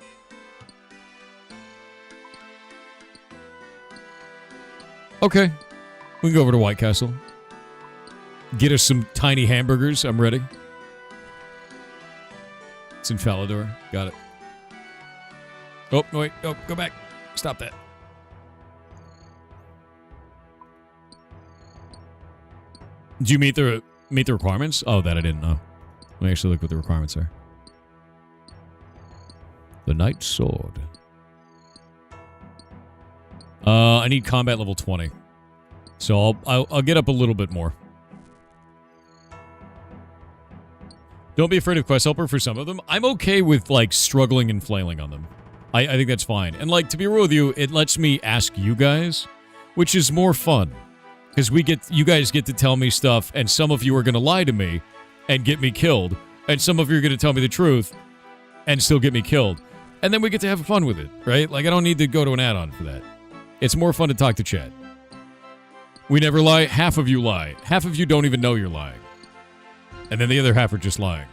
Speaker 1: Okay. We can go over to White Castle. Get us some tiny hamburgers. I'm ready. It's in Falador. Got it. Oh, no, wait. Oh, go back. Stop that. Did you meet the requirements? Oh, that I didn't know. Let me actually look what the requirements are. The Knight's Sword. I need combat level 20. So I'll get up a little bit more. Don't be afraid of Quest Helper for some of them. I'm okay with, like, struggling and flailing on them. I think that's fine. And, like, to be real with you, it lets me ask you guys, which is more fun. Because you guys get to tell me stuff, and some of you are going to lie to me and get me killed. And some of you are going to tell me the truth and still get me killed. And then we get to have fun with it, right? Like, I don't need to go to an add-on for that. It's more fun to talk to chat. We never lie. Half of you lie. Half of you don't even know you're lying. And then the other half are just lying.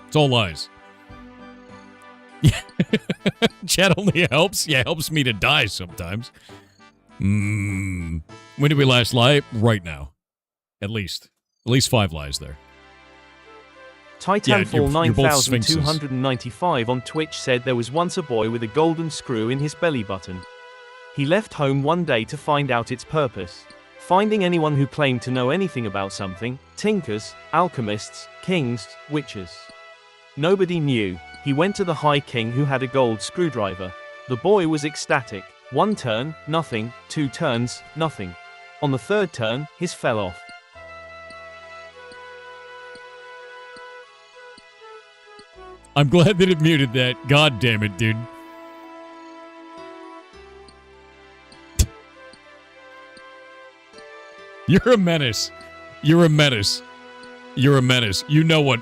Speaker 1: It's all lies. Yeah. Chat only helps. Yeah, helps me to die sometimes. When did we last lie? Right now. At least 5 lies there.
Speaker 2: Titanfall
Speaker 1: you're both
Speaker 2: 9295 on Twitch said there was once a boy with a golden screw in his belly button. He left home one day to find out its purpose. Finding anyone who claimed to know anything about something, tinkers, alchemists, kings, witches. Nobody knew. He went to the High King who had a gold screwdriver. The boy was ecstatic. 1 turn, nothing. 2 turns, nothing. On the 3rd turn, his fell off.
Speaker 1: I'm glad that it muted that. God damn it, dude. You're a menace. You're a menace. You're a menace. You know what?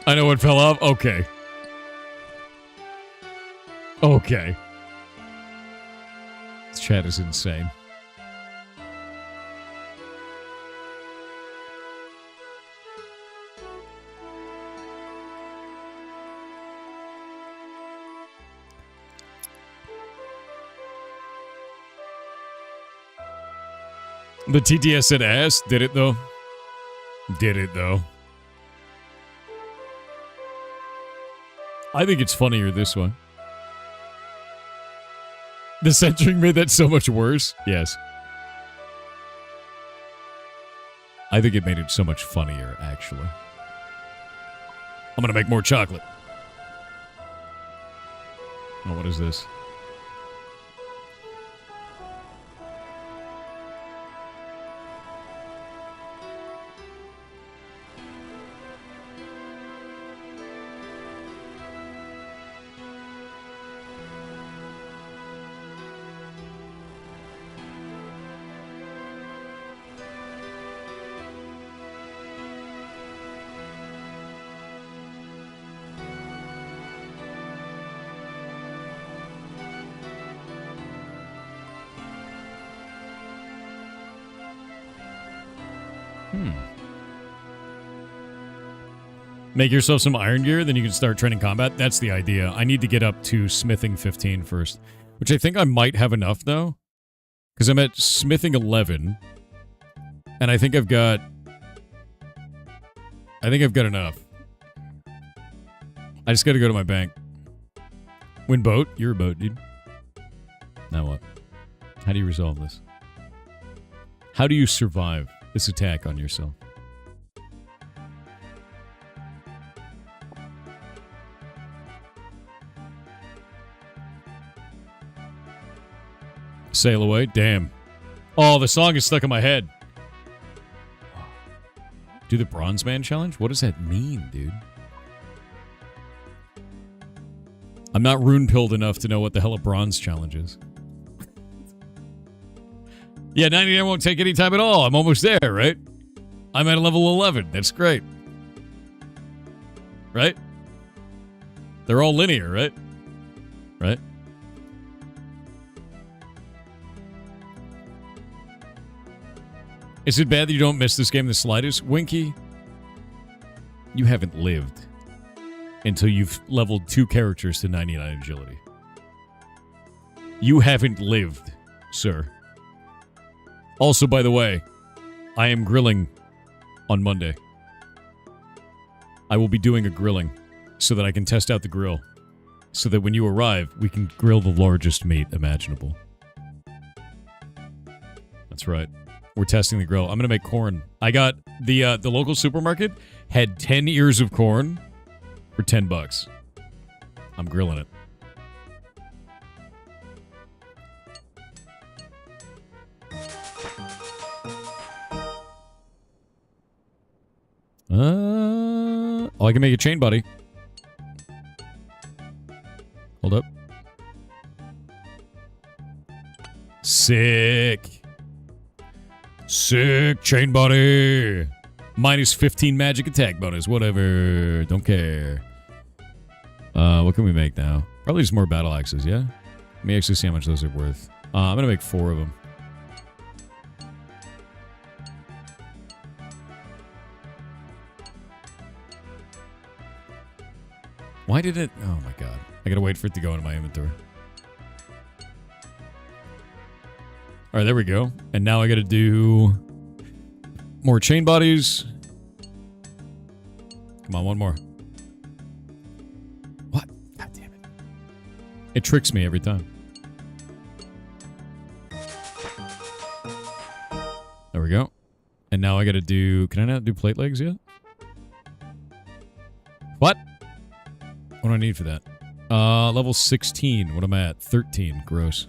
Speaker 1: I know what fell off. Okay. Okay. This chat is insane. The TTS said ass. Did it, though? Did it, though? I think it's funnier this way. The centering made that so much worse. Yes. I think it made it so much funnier, actually. I'm gonna make more chocolate. Oh, what is this? Make yourself some iron gear, then you can start training combat. That's the idea. I need to get up to smithing 15 first, which I think I might have enough, though. Because I'm at smithing 11, and I think I've got enough. I just got to go to my bank. Win boat? You're a boat, dude. Now what? How do you resolve this? How do you survive this attack on yourself? Sail away? Damn. Oh, the song is stuck in my head. Do the Bronze Man challenge? What does that mean, dude? I'm not rune-pilled enough to know what the hell a bronze challenge is. Yeah, 99 won't take any time at all. I'm almost there, right? I'm at level 11. That's great. Right? They're all linear, right? Right? Is it bad that you don't miss this game the slightest? Winky, you haven't lived until you've leveled 2 characters to 99 agility. You haven't lived, sir. Also, by the way, I am grilling on Monday. I will be doing a grilling so that I can test out the grill. So that when you arrive, we can grill the largest meat imaginable. That's right. We're testing the grill. I'm going to make corn. I got the local supermarket had 10 ears of corn for $10. I'm grilling it. Oh, I can make a chain body. Hold up. Sick. Sick chain body. Minus 15 magic attack bonus. Whatever. Don't care. What can we make now? Probably just more battle axes, yeah? Let me actually see how much those are worth. I'm gonna make 4 of them. Why did it? Oh my god. I gotta wait for it to go into my inventory. Alright, there we go. And now I gotta do more chain bodies. Come on, one more. What? God damn it. It tricks me every time. There we go. And now I gotta do... Can I not do plate legs yet? What? What do I need for that? Level 16. What am I at? 13. Gross.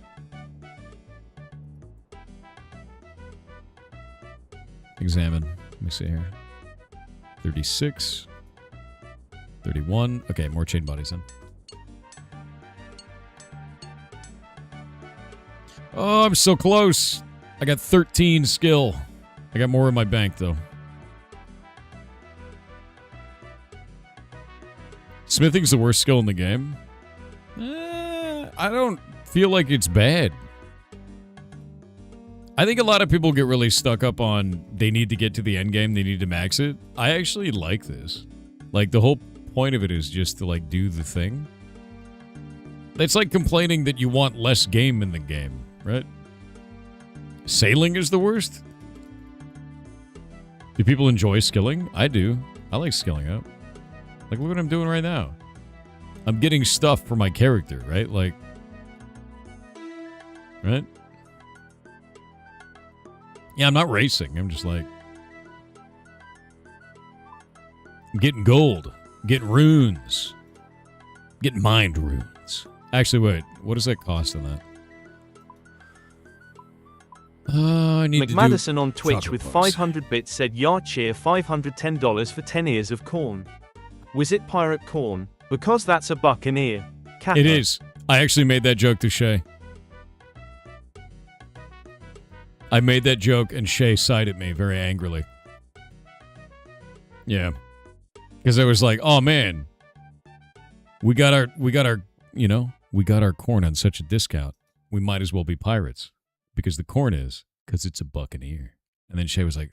Speaker 1: Examine. Let me see here. 36. 31. Okay, more chain bodies then. Oh, I'm so close. I got 13 skill. I got more in my bank, though. Smithing's the worst skill in the game. I don't feel like it's bad. I think a lot of people get really stuck up on they need to get to the end game, they need to max it. I actually like this. Like, the whole point of it is just to, like, do the thing. It's like complaining that you want less game in the game, right? Sailing is the worst? Do people enjoy skilling? I do. I like skilling up. Like, look what I'm doing right now. I'm getting stuff for my character, right? Like, right? Yeah, I'm not racing. I'm just like, I'm getting gold, getting runes, getting mind runes. Actually, wait, what does that cost in that? I need
Speaker 2: McMadison
Speaker 1: to
Speaker 2: on Twitch with 500 bits said, "Yard cheer $510 for 10 ears of corn. Was it pirate corn? Because that's a buck an ear." Kappa.
Speaker 1: It is. I actually made that joke to Shay. I made that joke and Shay sighed at me very angrily. Yeah. Because I was like, oh man, we got our corn on such a discount. We might as well be pirates. Because the corn is, because it's a buck an ear. And then Shay was like,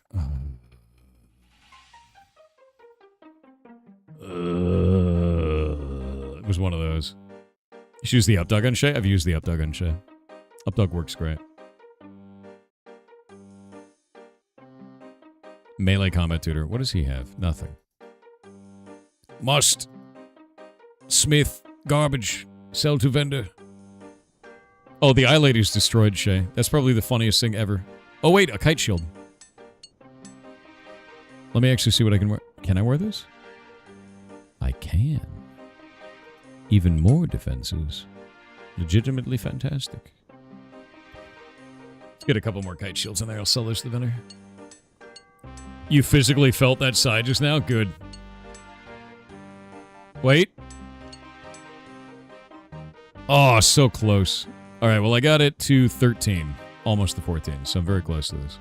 Speaker 1: it was one of those. You should use the updog on Shay? I've used the updog on Shay. Updog works great. Melee combat tutor. What does he have? Nothing. Must. Smith. Garbage. Sell to vendor. Oh, the eye lady's destroyed, Shay. That's probably the funniest thing ever. Oh, wait, a kite shield. Let me actually see what I can wear. Can I wear this? I can. Even more defenses. Legitimately fantastic. Let's get a couple more kite shields in there. I'll sell those to the vendor. You physically felt that side just now? Good. Wait. Oh, so close. All right, well, I got it to 13. Almost to 14, so I'm very close to this.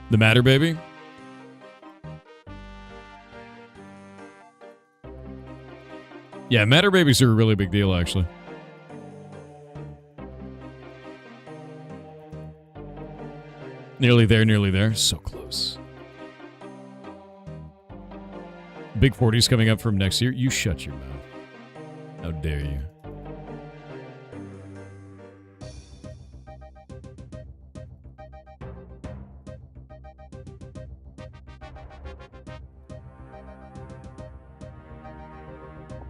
Speaker 1: The matter, baby? Yeah, matter babies are a really big deal, actually. Nearly there, nearly there. So close. Big 40's coming up from next year. You shut your mouth. How dare you?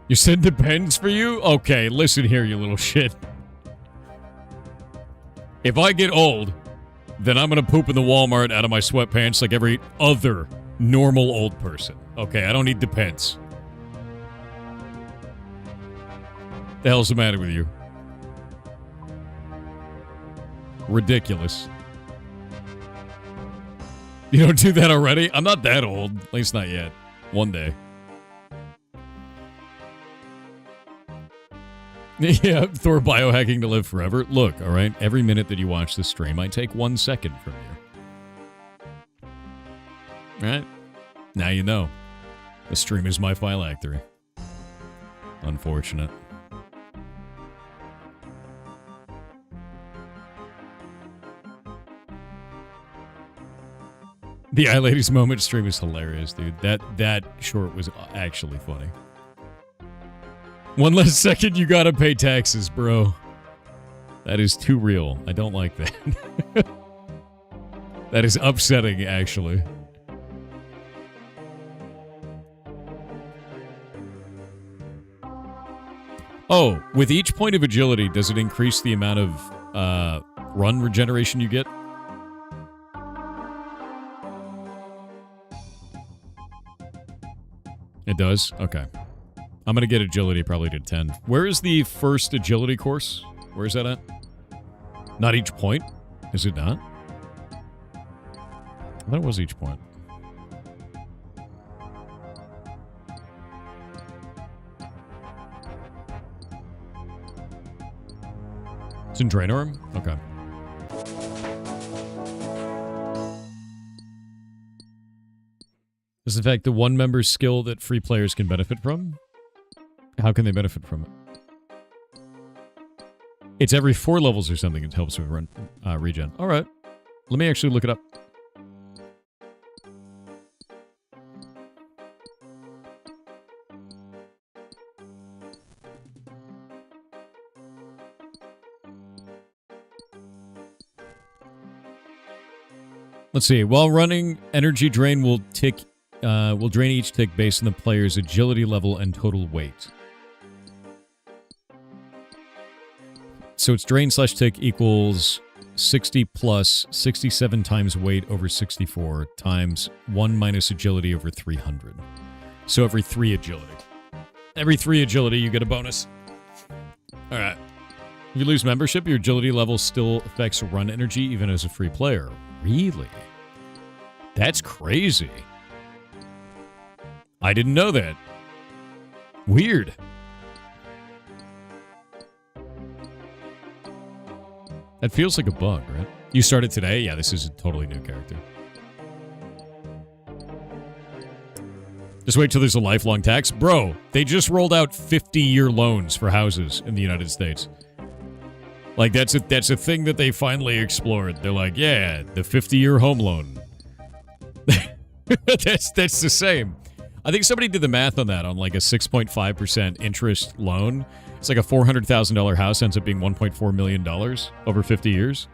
Speaker 1: You said depends for you? Okay, listen here, you little shit. If I get old, then I'm gonna poop in the Walmart out of my sweatpants like every other normal old person. Okay, I don't need depends. The hell's the matter with you? Ridiculous. You don't do that already? I'm not that old. At least not yet. One day. Yeah, Thor biohacking to live forever. Look, all right, every minute that you watch this stream, I take 1 second from you. All right? Now you know. The stream is my phylactery. Unfortunate. The Eye Ladies moment stream is hilarious, dude. That short was actually funny. 1 less second, you gotta pay taxes, bro. That is too real. I don't like that. That is upsetting, actually. Oh, with each point of agility, does it increase the amount of run regeneration you get? It does? Okay. I'm going to get agility probably to 10. Where is the first agility course? Where is that at? Not each point? Is it not? I thought it was each point. It's in Draenor? Okay. Is in fact the one member skill that free players can benefit from? How can they benefit from it? It's every 4 levels or something. It helps with run regen. All right. Let me actually look it up. Let's see. While running, energy drain will drain each tick based on the player's agility level and total weight. So it's drain/tick equals 60 plus 67 times weight over 64 times 1 minus agility over 300. So every 3 agility. Every 3 agility, you get a bonus. All right. If you lose membership, your agility level still affects run energy even as a free player. Really? That's crazy. I didn't know that. Weird. That feels like a bug, right? You started today? Yeah, this is a totally new character. Just wait till there's a lifelong tax. Bro, they just rolled out 50-year loans for houses in the United States. Like, that's a thing that they finally explored. They're like, yeah, the 50-year home loan. that's the same. I think somebody did the math on that on like a 6.5% interest loan. It's like a $400,000 house ends up being $1.4 million over 50 years,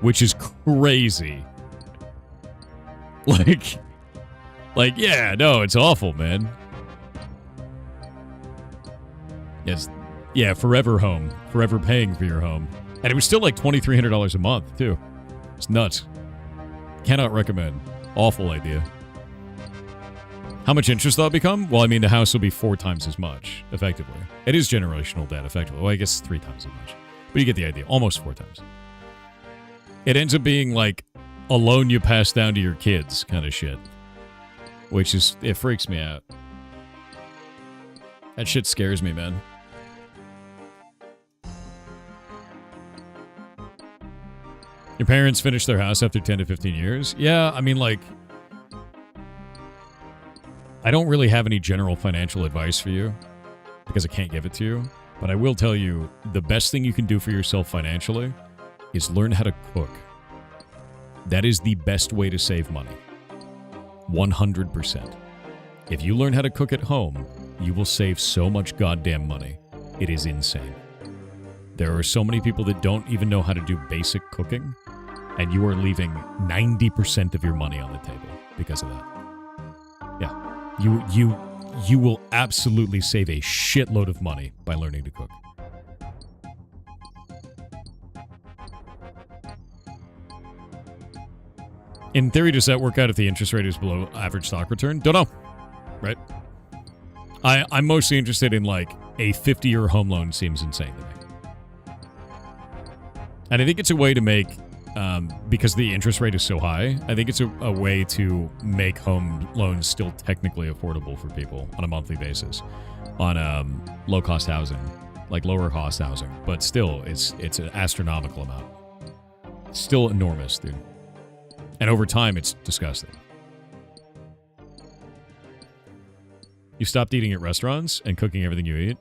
Speaker 1: which is crazy. Like, yeah, no, it's awful, man. Yeah, forever home. Forever paying for your home. And it was still like $2,300 a month, too. It's nuts. Cannot recommend. Awful idea. How much interest that'll become? Well, I mean, the house will be 4 times as much, effectively. It is generational debt, effectively. Well, I guess 3 times as much. But you get the idea. Almost 4 times. It ends up being like a loan you pass down to your kids kind of shit. Which is, it freaks me out. That shit scares me, man. Your parents finished their house after 10 to 15 years? Yeah, I mean, like, I don't really have any general financial advice for you because I can't give it to you. But I will tell you, the best thing you can do for yourself financially is learn how to cook. That is the best way to save money. 100%. If you learn how to cook at home, you will save so much goddamn money. It is insane. There are so many people that don't even know how to do basic cooking, and you are leaving 90% of your money on the table because of that. Yeah. You will absolutely save a shitload of money by learning to cook. In theory, does that work out if the interest rate is below average stock return? Don't know. Right? I'm mostly interested in, like, a 50-year home loan seems insane to me. And I think it's a way to make, because the interest rate is so high, I think it's a way to make home loans still technically affordable for people on a monthly basis on low-cost housing, like lower-cost housing. But still, it's an astronomical amount. Still enormous, dude. And over time, it's disgusting. You stopped eating at restaurants and cooking everything you eat?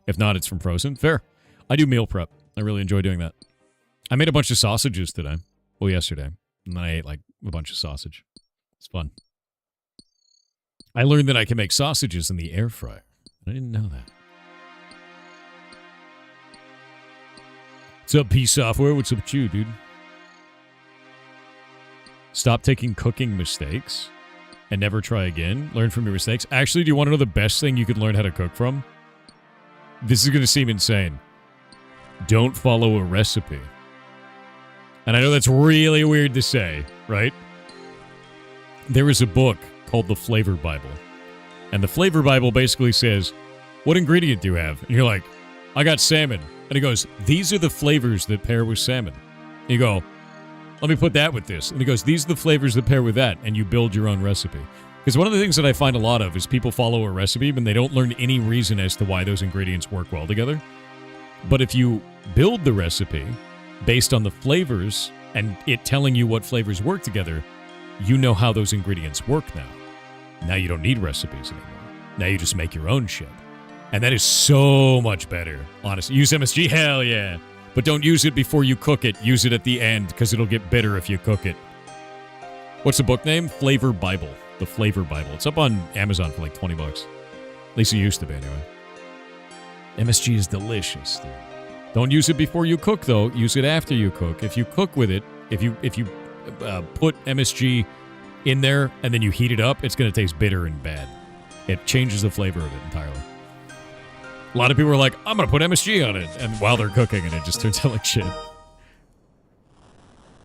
Speaker 1: If not, it's from frozen? Fair. I do meal prep. I really enjoy doing that. I made a bunch of sausages today. Well, yesterday. And then I ate, like, a bunch of sausage. It's fun. I learned that I can make sausages in the air fryer. I didn't know that. What's up, P Software? What's up with you, dude? Stop taking cooking mistakes and never try again. Learn from your mistakes. Actually, do you want to know the best thing you could learn how to cook from? This is going to seem insane. Don't follow a recipe. And I know that's really weird to say, right? There is a book called The Flavor Bible. And the Flavor Bible basically says, what ingredient do you have? And you're like, I got salmon. And it goes, these are the flavors that pair with salmon. And you go, let me put that with this. And he goes, these are the flavors that pair with that. And you build your own recipe. Because one of the things that I find a lot of is people follow a recipe, but they don't learn any reason as to why those ingredients work well together. But if you build the recipe based on the flavors and it telling you what flavors work together, you know how those ingredients work now. Now you don't need recipes anymore. Now you just make your own shit. And that is so much better, honestly. Use MSG? Hell yeah. But don't use it before you cook it. Use it at the end, because it'll get bitter if you cook it. What's the book name? Flavor Bible. The Flavor Bible. It's up on Amazon for like $20. At least it used to be, anyway. MSG is delicious, dude. Don't use it before you cook, though. Use it after you cook. If you cook with it, if you put MSG in there and then you heat it up, it's going to taste bitter and bad. It changes the flavor of it entirely. A lot of people are like, I'm going to put MSG on it, and while they're cooking, and it just turns out like shit.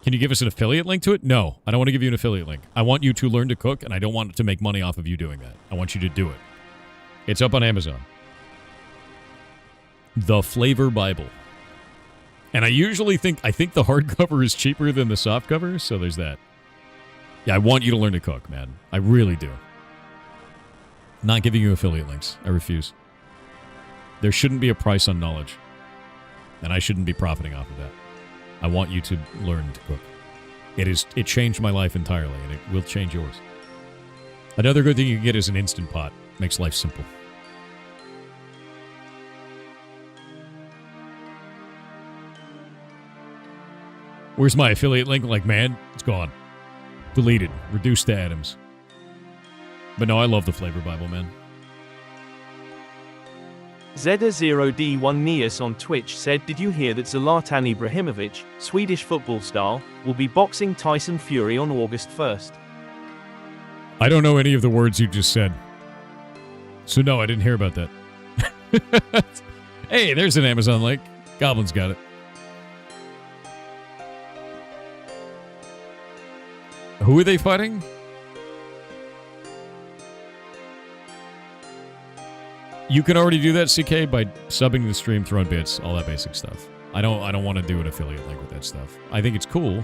Speaker 1: Can you give us an affiliate link to it? No, I don't want to give you an affiliate link. I want you to learn to cook, and I don't want to make money off of you doing that. I want you to do it. It's up on Amazon. The Flavor Bible. And I usually think the hardcover is cheaper than the softcover, so there's that. Yeah, I want you to learn to cook, man. I really do. Not giving you affiliate links. I refuse. There shouldn't be a price on knowledge. And I shouldn't be profiting off of that. I want you to learn to cook. It changed my life entirely, and it will change yours. Another good thing you can get is an Instant Pot. Makes life simple. Where's my affiliate link? Like, man, it's gone. Deleted. Reduced to atoms. But no, I love the Flavor Bible, man.
Speaker 2: Zeta0D1 Neas on Twitch said, did you hear that Zlatan Ibrahimovic, Swedish football star, will be boxing Tyson Fury on August 1st?
Speaker 1: I don't know any of the words you just said. So no, I didn't hear about that. Hey, there's an Amazon link. Goblin's got it. Who are they fighting? You can already do that, CK, by subbing to the stream, throwing bits, all that basic stuff. I don't want to do an affiliate link with that stuff. I think it's cool.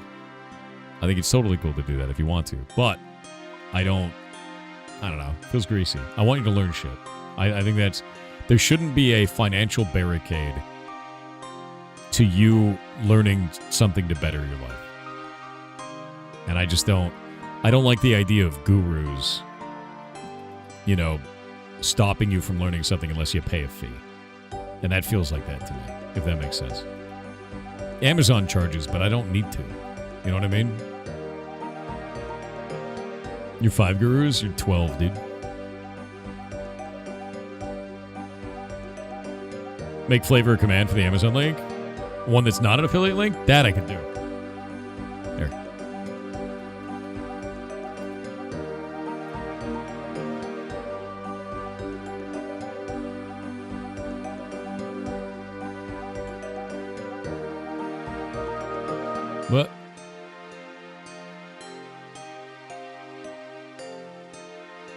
Speaker 1: I think it's totally cool to do that if you want to. But I don't know. It feels greasy. I want you to learn shit. I think there shouldn't be a financial barricade to you learning something to better your life. And I don't like the idea of gurus, stopping you from learning something unless you pay a fee. And that feels like that to me, if that makes sense. Amazon charges, but I don't need to. You know what I mean? You're 5 gurus, you're 12, dude. Make flavor a command for the Amazon link. One that's not an affiliate link? That I could do. There. What?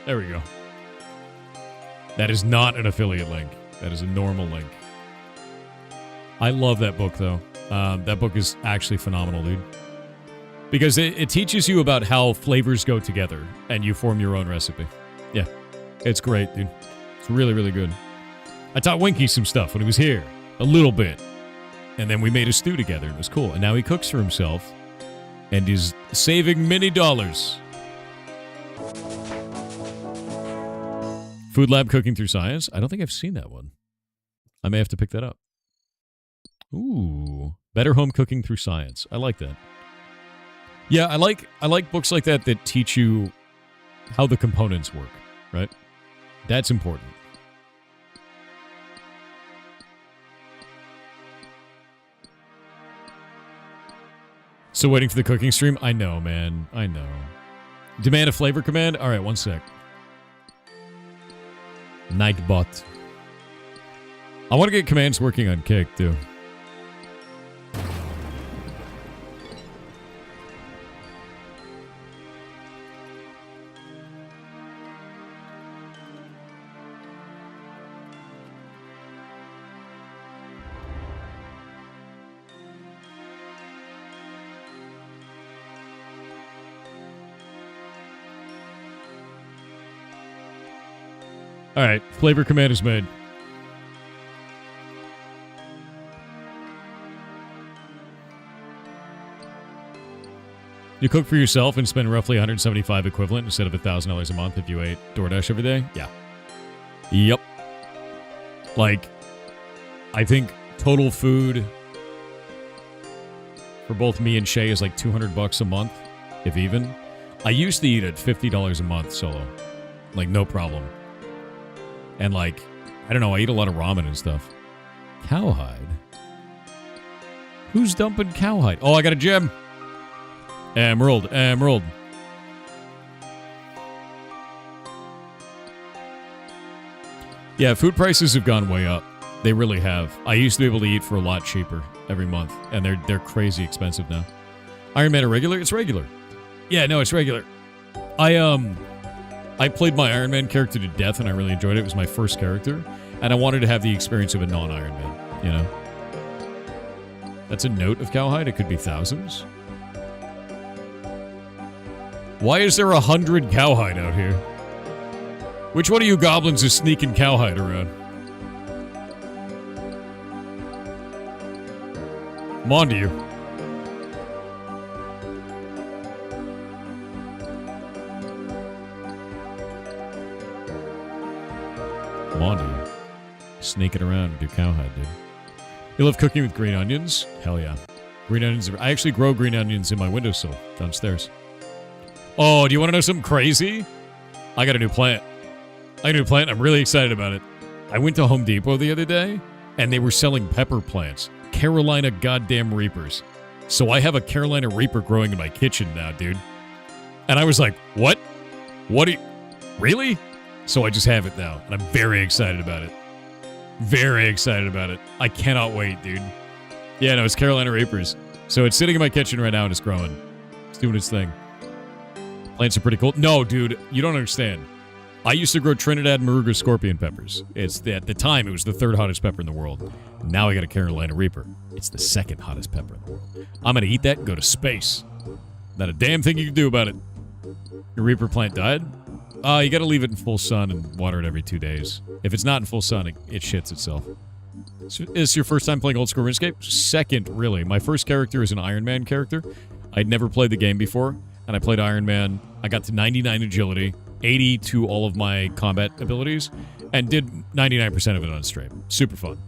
Speaker 1: There we go. That is not an affiliate link. That is a normal link. I love that book, though. That book is actually phenomenal, dude. Because it teaches you about how flavors go together, and you form your own recipe. Yeah. It's great, dude. It's really, really good. I taught Winky some stuff when he was here. A little bit. And then we made a stew together. It was cool. And now he cooks for himself and is saving many dollars. Food Lab Cooking Through Science. I don't think I've seen that one. I may have to pick that up. Ooh. Better Home Cooking Through Science. I like that. Yeah, I like books like that teach you how the components work, right? That's important. So waiting for the cooking stream? I know, man. I know. Demand a flavor command? All right, one sec. Nightbot. I want to get commands working on Kick, too. All right, flavor command is made. You cook for yourself and spend roughly $175 equivalent instead of $1,000 a month if you ate DoorDash every day? Yeah. Yep. Like, I think total food for both me and Shay is like $200 a month, if even. I used to eat at $50 a month solo. Like, no problem. And like, I don't know, I eat a lot of ramen and stuff. Cowhide? Who's dumping cowhide? Oh, I got a gem. Emerald, emerald. Yeah, food prices have gone way up. They really have. I used to be able to eat for a lot cheaper every month, and they're crazy expensive now. Iron Man regular? It's regular. Yeah, no, it's regular. I played my Iron Man character to death, and I really enjoyed it. It was my first character, and I wanted to have the experience of a non-Iron Man, you know? That's a note of cowhide. It could be thousands. Why is there 100 cowhide out here? Which one of you goblins is sneaking cowhide around? I'm on to you. I'm on to you. Sneaking around with your cowhide, dude. You love cooking with green onions? Hell yeah. Green onions. I actually grow green onions in my windowsill downstairs. Oh, do you want to know something crazy? I got a new plant. I'm really excited about it. I went to Home Depot the other day, and they were selling pepper plants. Carolina goddamn Reapers. So I have a Carolina Reaper growing in my kitchen now, dude. And I was like, what? What do you... Really? So I just have it now, and I'm very excited about it. Very excited about it. I cannot wait, dude. Yeah, no, it's Carolina Reapers. So it's sitting in my kitchen right now, and it's growing. It's doing its thing. Plants are pretty cool. No, dude, you don't understand. I used to grow Trinidad Maruga scorpion peppers. At the time, it was the third hottest pepper in the world. Now I got a Carolina Reaper. It's the second hottest pepper in the world. I'm going to eat that and go to space. Not a damn thing you can do about it. Your Reaper plant died? You got to leave it in full sun and water it every 2 days. If it's not in full sun, it shits itself. So, is this your first time playing old school RuneScape? Second, really. My first character is an Iron Man character. I'd never played the game before, and I played Iron Man. I got to 99 agility, 80 to all of my combat abilities, and did 99% of it on stream. Super fun.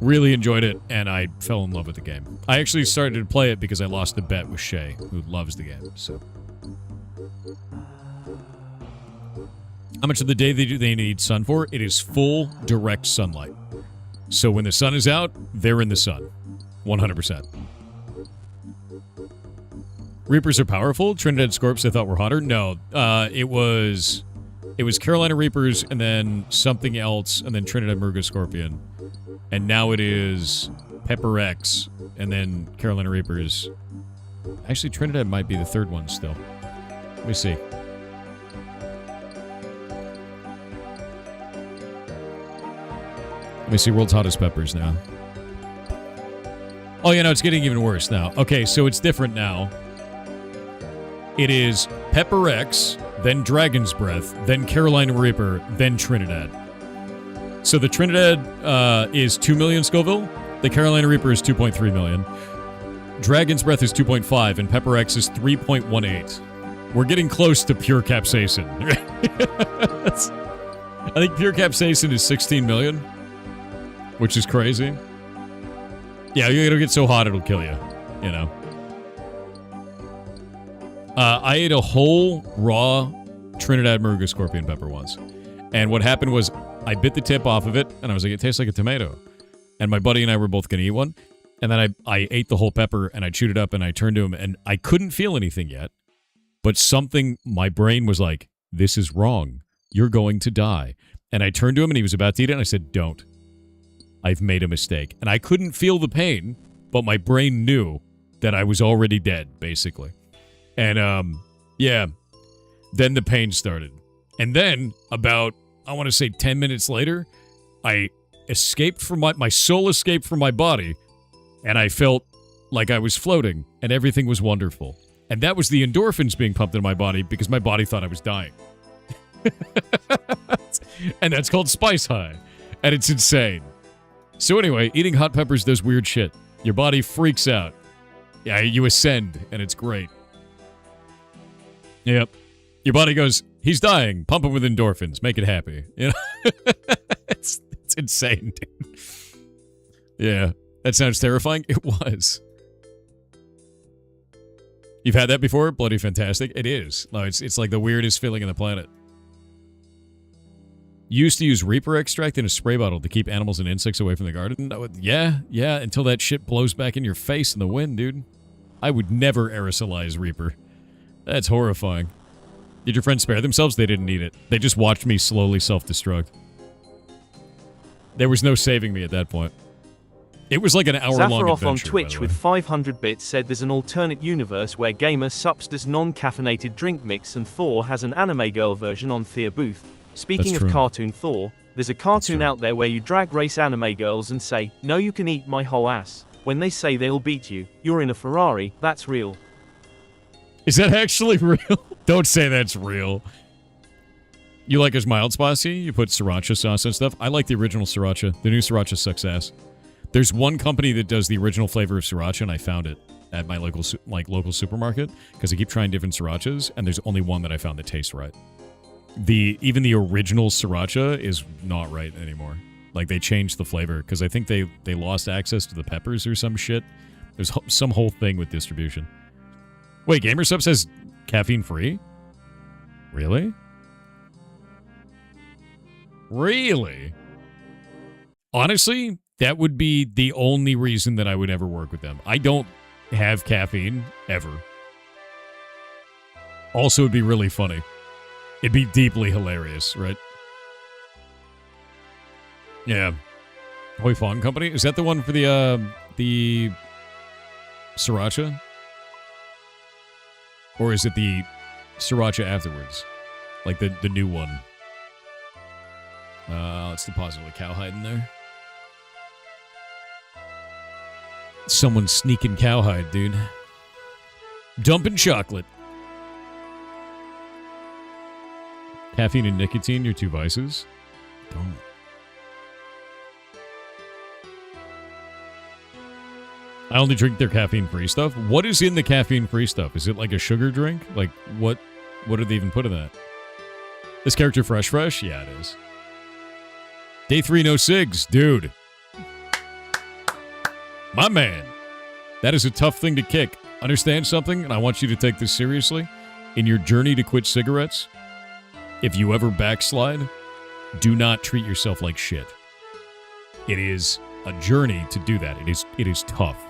Speaker 1: Really enjoyed it, and I fell in love with the game. I actually started to play it because I lost a bet with Shay, who loves the game, so... How much of the day do they need sun for? It is full direct sunlight. So when the sun is out, they're in the sun. 100%. Reapers are powerful. Trinidad Scorps I thought were hotter. No, it was Carolina Reapers and then something else and then Trinidad Maruga Scorpion. And now it is Pepper X and then Carolina Reapers. Actually, Trinidad might be the third one still. Let me see. Let me see world's hottest peppers now. Oh, yeah, no, it's getting even worse now. Okay, so it's different now. It is Pepper X, then Dragon's Breath, then Carolina Reaper, then Trinidad. So the Trinidad is 2 million Scoville. The Carolina Reaper is 2.3 million. Dragon's Breath is 2.5, and Pepper X is 3.18. We're getting close to pure capsaicin. I think pure capsaicin is 16 million. Which is crazy. Yeah, it'll get so hot it'll kill you. You know. I ate a whole raw Trinidad Maruga scorpion pepper once. And what happened was I bit the tip off of it, and I was like, it tastes like a tomato. And my buddy and I were both going to eat one. And then I ate the whole pepper, and I chewed it up, and I turned to him, and I couldn't feel anything yet. But something, my brain was like, this is wrong. You're going to die. And I turned to him, and he was about to eat it, and I said, don't. I've made a mistake. And I couldn't feel the pain, but my brain knew that I was already dead, basically. And, yeah. Then the pain started. And then, about, I want to say 10 minutes later, I escaped from my soul escaped from my body, and I felt like I was floating, and everything was wonderful. And that was the endorphins being pumped in my body, because my body thought I was dying. And that's called Spice High. And it's insane. So anyway, eating hot peppers does weird shit. Your body freaks out. Yeah, you ascend, and it's great. Yep. Your body goes, he's dying. Pump him with endorphins. Make it happy. You know? It's insane, dude. Yeah. That sounds terrifying. It was. You've had that before? Bloody fantastic. It is. No, it's like the weirdest feeling on the planet. Used to use Reaper extract in a spray bottle to keep animals and insects away from the garden. Yeah, until that shit blows back in your face in the wind, dude. I would never aerosolize Reaper. That's horrifying. Did your friends spare themselves? They didn't need it. They just watched me slowly self-destruct. There was no saving me at that point. It was like an hour-long adventure.
Speaker 2: Zafaroff on Twitch with 500 bits said there's an alternate universe where Gamer Sups does non-caffeinated drink mix and Thor has an anime girl version on Thea Booth. Speaking of cartoon Thor, there's a cartoon out there where you drag race anime girls and say, "No, you can eat my whole ass." When they say they'll beat you, you're in a Ferrari. That's real.
Speaker 1: Is that actually real? Don't say that's real. You like his mild spicy? You put sriracha sauce and stuff? I like the original sriracha. The new sriracha sucks ass. There's one company that does the original flavor of sriracha, and I found it at my local supermarket because I keep trying different srirachas, and there's only one that I found that tastes right. Even the original sriracha is not right anymore. Like, they changed the flavor because I think they lost access to the peppers or some shit. There's some whole thing with distribution. Wait, GamerSub says caffeine-free? Really? Really? Honestly, that would be the only reason that I would ever work with them. I don't have caffeine, ever. Also, it'd be really funny. It'd be deeply hilarious, right? Yeah. Hoi Fong Company? Is that the one for the sriracha? Or is it the sriracha afterwards? Like the new one? Let's deposit a cowhide in there. Someone's sneaking cowhide, dude. Dumping chocolate. Caffeine and nicotine, your two vices? Don't. I only drink their caffeine-free stuff. What is in the caffeine-free stuff? Is it like a sugar drink? Like, what do they even put in that? This character fresh? Yeah, it is. Day 3, no cigs. Dude. My man. That is a tough thing to kick. Understand something? And I want you to take this seriously. In your journey to quit cigarettes, if you ever backslide, do not treat yourself like shit. It is a journey to do that. It is tough.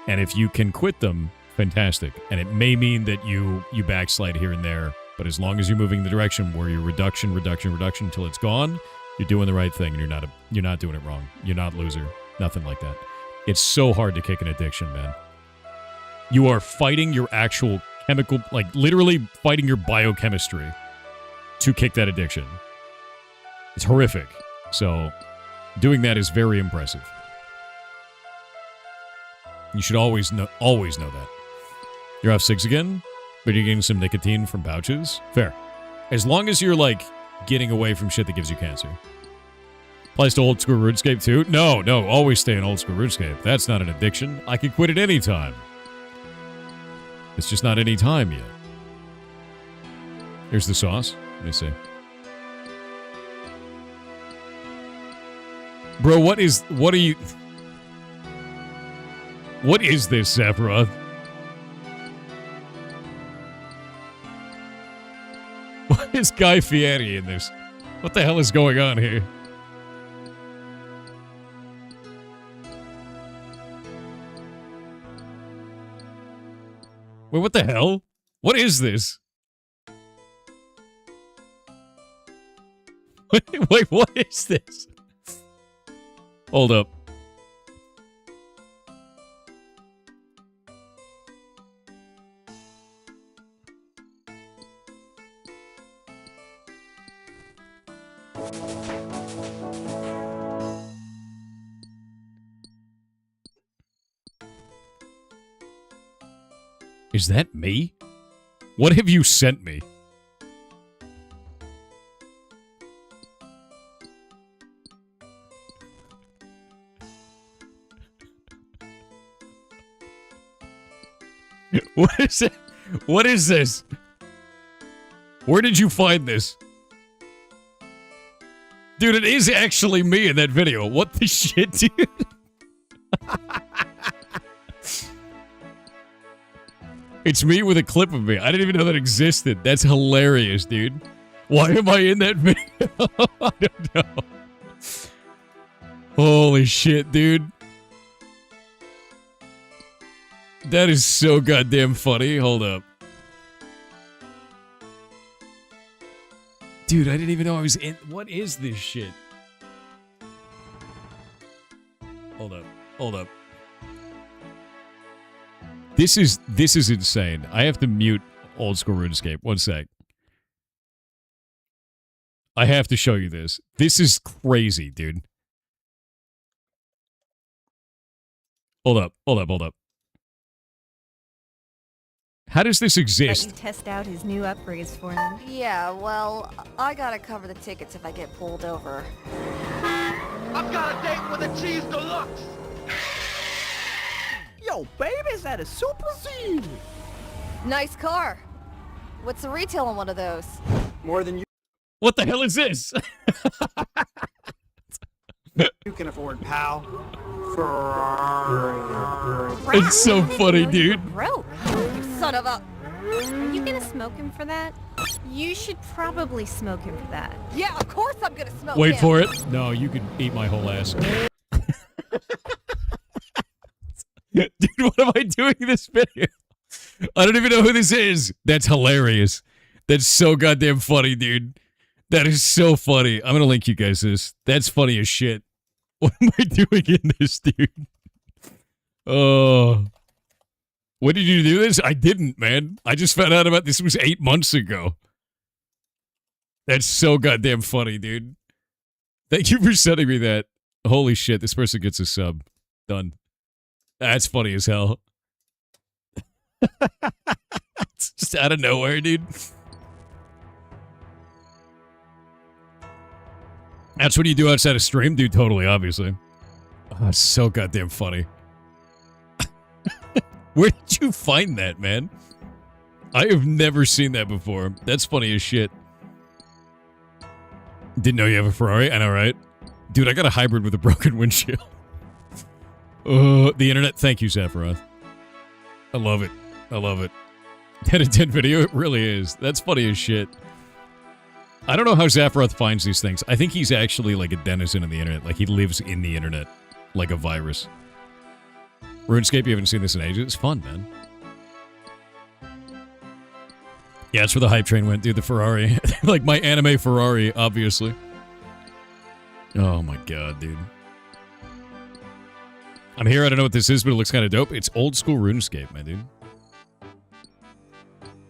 Speaker 1: And if you can quit them, fantastic. And it may mean that you backslide here and there, but as long as you're moving in the direction where you're reduction until it's gone, you're doing the right thing, and you're not doing it wrong. You're not loser. Nothing like that. It's so hard to kick an addiction, man. You are fighting your actual chemical, like literally fighting your biochemistry to kick that addiction. It's horrific. So doing that is very impressive. You should always know that. You're off cigs again, but you're getting some nicotine from pouches? Fair. As long as you're, like, getting away from shit that gives you cancer. Applies to old school RuneScape too? No, always stay in old school RuneScape. That's not an addiction. I can quit at any time. It's just not any time yet. Here's the sauce. Let me see. Bro, what is this, Sephiroth? Why is Guy Fieri in this? What the hell is going on here? Wait, what the hell? What is this? Wait, what is this? Hold up. Is that me? What have you sent me? What is it? What is this? Where did you find this? Dude, it is actually me in that video. What the shit, dude? It's me with a clip of me. I didn't even know that existed. That's hilarious, dude. Why am I in that video? I don't know. Holy shit, dude. That is so goddamn funny. Hold up. Dude, I didn't even know I was in... What is this shit? Hold up. Hold up. This is insane. I have to mute old school RuneScape. One sec. I have to show you this. This is crazy, dude. Hold up. Hold up. Hold up. How does this
Speaker 4: Let
Speaker 1: exist?
Speaker 4: you test out his new upgrades for him.
Speaker 5: Yeah, well, I gotta cover the tickets if I get pulled over.
Speaker 6: I've got a date with a cheese deluxe!
Speaker 7: Yo, baby, that is super Z.
Speaker 5: Nice car. What's the retail on one of those?
Speaker 7: More than
Speaker 1: What the hell is this?
Speaker 7: you can afford, pal.
Speaker 1: It's so funny, dude.
Speaker 4: Broke.
Speaker 5: You son of a...
Speaker 4: Are you gonna smoke him for that? You should probably smoke him for that.
Speaker 5: Yeah, of course I'm gonna smoke
Speaker 1: Wait
Speaker 5: him.
Speaker 1: for it. No, you could eat my whole ass. Dude, what am I doing in this video? I don't even know who this is. That's hilarious. That's so goddamn funny, dude. That is so funny. I'm gonna link you guys this. That's funny as shit. What am I doing in this, dude? Oh. When did you do this? I didn't, man. I just found out about this was 8 months ago. That's so goddamn funny, dude. Thank you for sending me that. Holy shit, this person gets a sub. Done. That's funny as hell. It's just out of nowhere, dude. That's what you do outside of stream, dude. Totally, obviously. Oh, it's so goddamn funny. Where did you find that, man? I have never seen that before. That's funny as shit. Didn't know you have a Ferrari? I know, right? Dude, I got a hybrid with a broken windshield. The internet. Thank you, Sephiroth. I love it. I love it. That intent video, it really is. That's funny as shit. I don't know how Sephiroth finds these things. I think he's actually like a denizen of the internet. Like he lives in the internet. Like a virus. RuneScape, you haven't seen this in ages. It's fun, man. Yeah, that's where the hype train went, dude. The Ferrari. Like my anime Ferrari, obviously. Oh my god, dude. I'm here. I don't know what this is, but it looks kind of dope. It's old school RuneScape, my dude.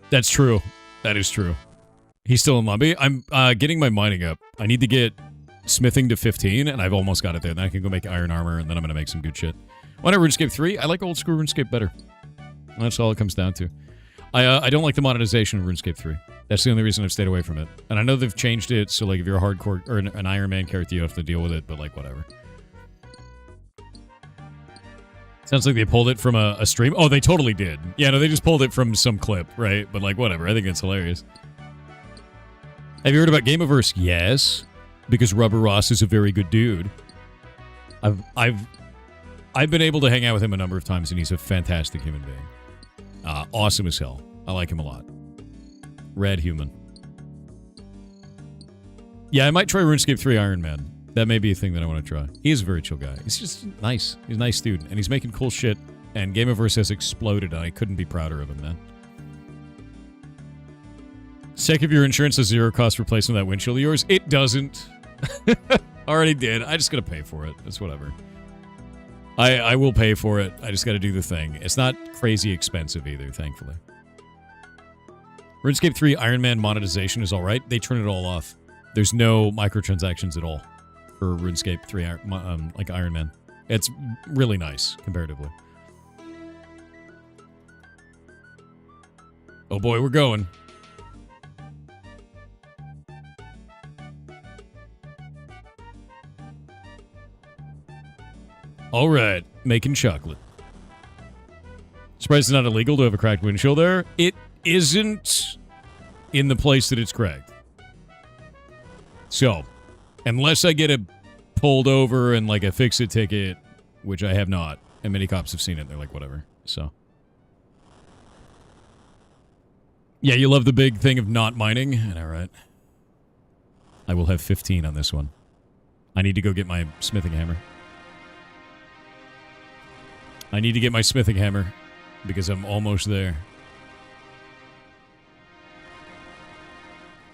Speaker 1: That's true. That is true. He's still in lobby. I'm getting my mining up. I need to get smithing to 15, and I've almost got it there. Then I can go make iron armor, and then I'm going to make some good shit. Why not RuneScape 3? I like old school RuneScape better. That's all it comes down to. I don't like the monetization of RuneScape 3. That's the only reason I've stayed away from it. And I know they've changed it, so like if you're a hardcore or an Iron Man character, you have to deal with it, but like whatever. Sounds like they pulled it from a stream. Oh, they totally did. Yeah, no, they just pulled it from some clip, right? But like whatever. I think it's hilarious. Have you heard about Gameaverse? Yes, because Rubber Ross is a very good dude. I've been able to hang out with him a number of times, and he's a fantastic human being. Awesome as hell. I like him a lot. Rad human. Yeah, I might try RuneScape 3 Iron Man. That may be a thing that I want to try. He is a very chill guy. He's just nice. He's a nice dude, and he's making cool shit. And Gameaverse has exploded, and I couldn't be prouder of him, man. Check if your insurance has zero cost replacement of that windshield of yours. It doesn't. Already did. I just gotta pay for it. It's whatever. I will pay for it. I just gotta do the thing. It's not crazy expensive either, thankfully. RuneScape 3 Iron Man monetization is alright. They turn it all off. There's no microtransactions at all for RuneScape 3 like Iron Man. It's really nice, comparatively. Oh boy, we're going. All right, making chocolate. Surprised it's not illegal to have a cracked windshield there. It isn't in the place that it's cracked. So, unless I get it pulled over and like a fix-it ticket, which I have not, and many cops have seen it, they're like, whatever. So, yeah, you love the big thing of not mining? All right. I will have 15 on this one. I need to go get my smithing hammer. I need to get my smithing hammer. because I'm almost there.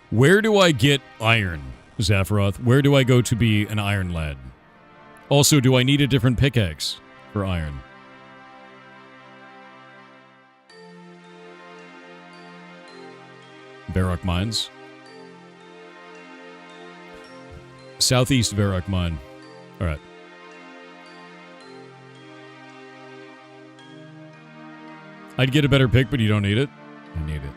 Speaker 1: Where do I get iron, Zaphiroth? Where do I go to be an iron lad? Also, do I need a different pickaxe for iron? Varrock Mines. Southeast Varrock Mine. Alright. I'd get a better pick, but you don't need it? I need it.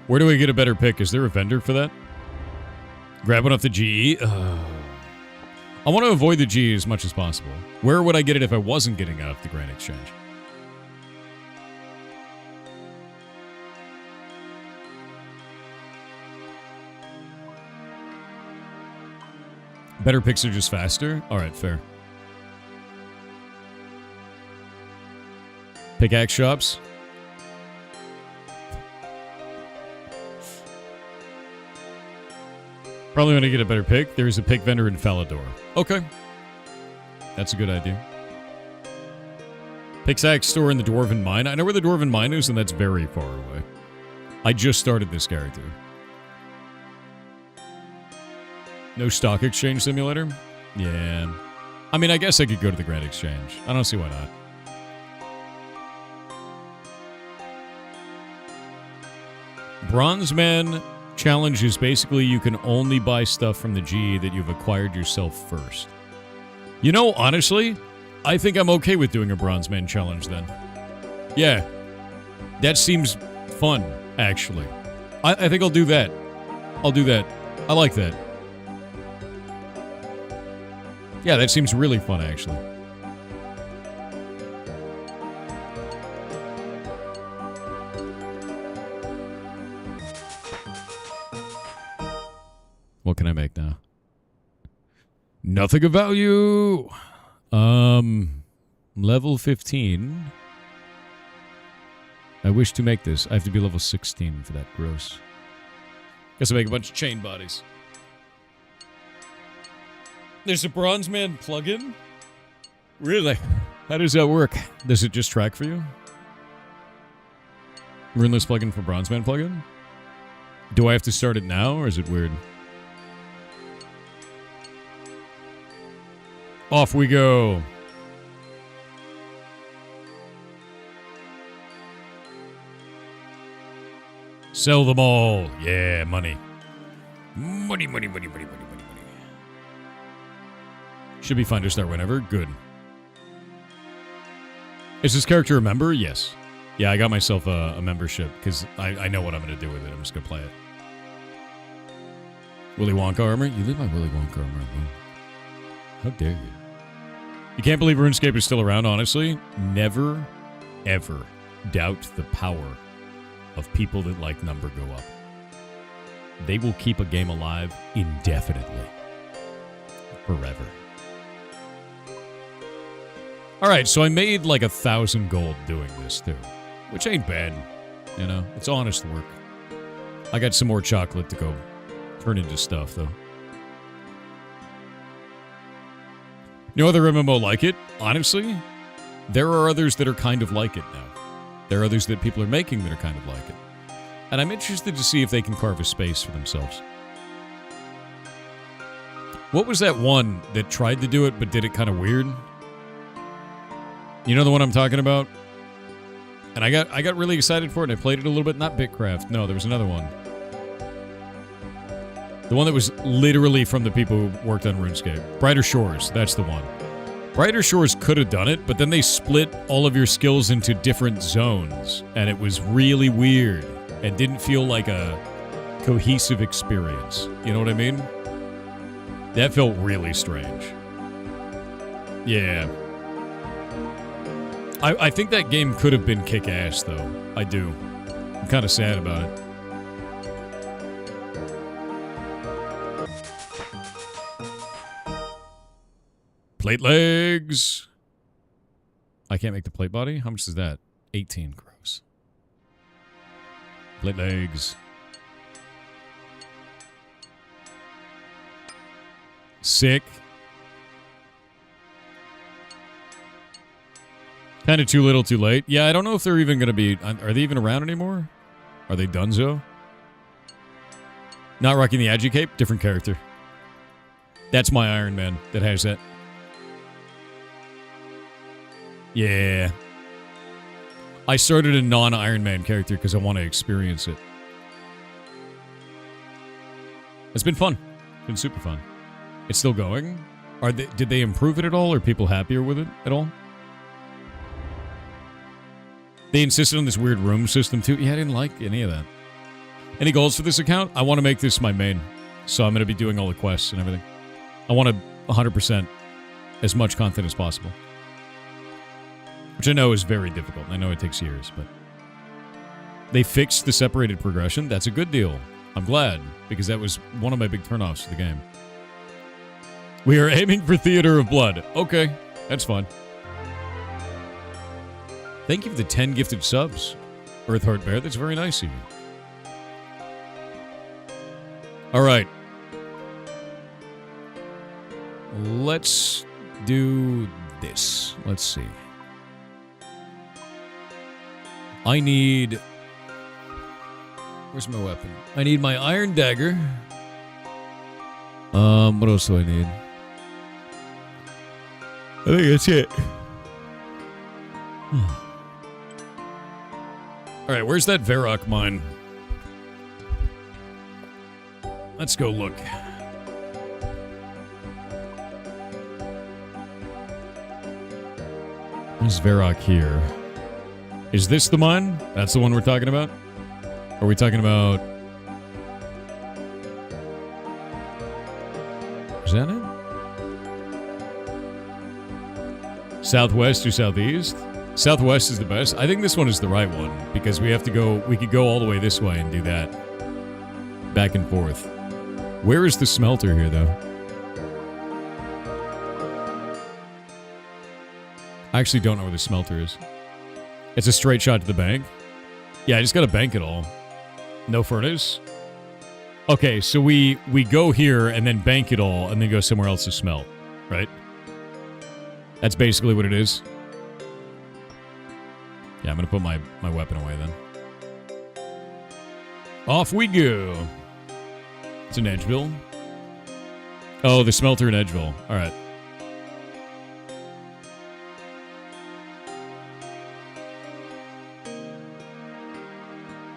Speaker 1: Where do I get a better pick? Is there a vendor for that? Grab one off the GE? I want to avoid the GE as much as possible. Where would I get it if I wasn't getting it off the Grand Exchange? Better picks are just faster? Alright, fair. Pickaxe shops? Probably want to get a better pick. There's a pick vendor in Falador. Okay. That's a good idea. Pickaxe store in the Dwarven Mine. I know where the Dwarven Mine is, and that's very far away. I just started this character. No stock exchange simulator? Yeah. I mean, I guess I could go to the Grand Exchange. I don't see why not. Bronzeman challenge is basically you can only buy stuff from the G that you've acquired yourself first. You know, honestly, I think I'm okay with doing a Bronzeman challenge then. Yeah. That seems fun, actually. I think I'll do that. I'll do that. I like that. Yeah, that seems really fun, actually. What can I make now? Nothing of value! Level 15. I wish to make this. I have to be level 16 for that. Gross. Guess I make a bunch of chain bodies. There's a Bronzeman plugin? Really? How does that work? Does it just track for you? Runeless plugin for Bronzeman plugin? Do I have to start it now, or is it weird? Off we go. Sell them all. Yeah, money. Money, money, money, money, money, money, money. Should be fine to start whenever. Good. Is this character a member? Yes. Yeah, I got myself a membership because I know what I'm going to do with it. I'm just going to play it. Willy Wonka armor? You leave my Willy Wonka armor alone. How dare you? You can't believe RuneScape is still around, honestly. Never, ever doubt the power of people that like number go up. They will keep a game alive indefinitely. Forever. Alright, so I made like 1,000 gold doing this too. Which ain't bad. You know, it's honest work. I got some more chocolate to go turn into stuff though. No other MMO like it? Honestly, there are others that are kind of like it now. There are others that people are making that are kind of like it. And I'm interested to see if they can carve a space for themselves. What was that one that tried to do it but did it kind of weird? You know the one I'm talking about? And I got really excited for it and I played it a little bit. Not Bitcraft. No, there was another one. The one that was literally from the people who worked on RuneScape. Brighter Shores, that's the one. Brighter Shores could have done it, but then they split all of your skills into different zones, and it was really weird, and didn't feel like a cohesive experience. You know what I mean? That felt really strange. Yeah. I think that game could have been kick-ass, though. I do. I'm kind of sad about it. Plate legs. I can't make the plate body? How much is that? 18. Gross. Plate legs. Sick. Kind of too little, too late. Yeah, I don't know if they're even going to be... Are they even around anymore? Are they donezo? Not rocking the Agi cape? Different character. That's my Iron Man that has that. Yeah. I started a non-Iron Man character because I want to experience it. It's been fun. It's been super fun. It's still going? Did they improve it at all? Are people happier with it at all? They insisted on this weird room system too. Yeah, I didn't like any of that. Any goals for this account? I want to make this my main. So I'm going to be doing all the quests and everything. I want to 100% as much content as possible. Which I know is very difficult. I know it takes years, but... They fixed the separated progression. That's a good deal. I'm glad, because that was one of my big turnoffs to the game. We are aiming for Theater of Blood. Okay, that's fine. Thank you for the 10 gifted subs, Earthheart Bear. That's very nice of you. All right. Let's do this. Let's see. I need... Where's my weapon? I need my iron dagger. What else do I need? I think that's it. Alright, where's that Varrock mine? Let's go look. There's Varrock here. Is this the mine? That's the one we're talking about? Are we talking about... Is that it? Southwest or southeast? Southwest is the best. I think this one is the right one, because we have to go... We could go all the way this way and do that. Back and forth. Where is the smelter here, though? I actually don't know where the smelter is. It's a straight shot to the bank? Yeah, I just gotta bank it all. No furnace? Okay, so we go here and then bank it all and then go somewhere else to smelt, right? That's basically what it is. Yeah, I'm gonna put my weapon away then. Off we go. It's in Edgeville. Oh, the smelter in Edgeville. Alright.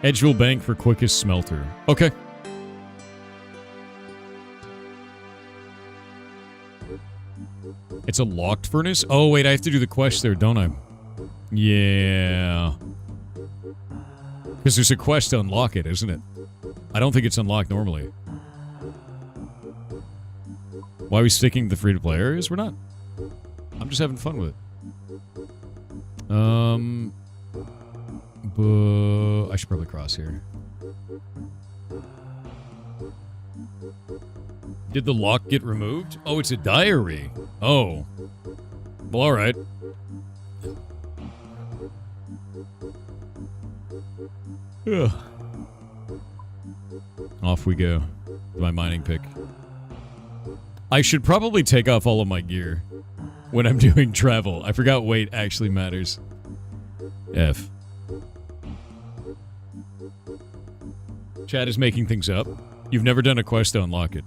Speaker 1: Edgeville Bank for quickest smelter. Okay. It's a locked furnace? Oh, wait, I have to do the quest there, don't I? Yeah. Because there's a quest to unlock it, isn't it? I don't think it's unlocked normally. Why are we sticking to the free-to-play areas? We're not. I'm just having fun with it. But I should probably cross here. Did the lock get removed? Oh, it's a diary. Oh. Well, alright. Off we go. My mining pick. I should probably take off all of my gear when I'm doing travel. I forgot weight actually matters. F. Chat is making things up. You've never done a quest to unlock it.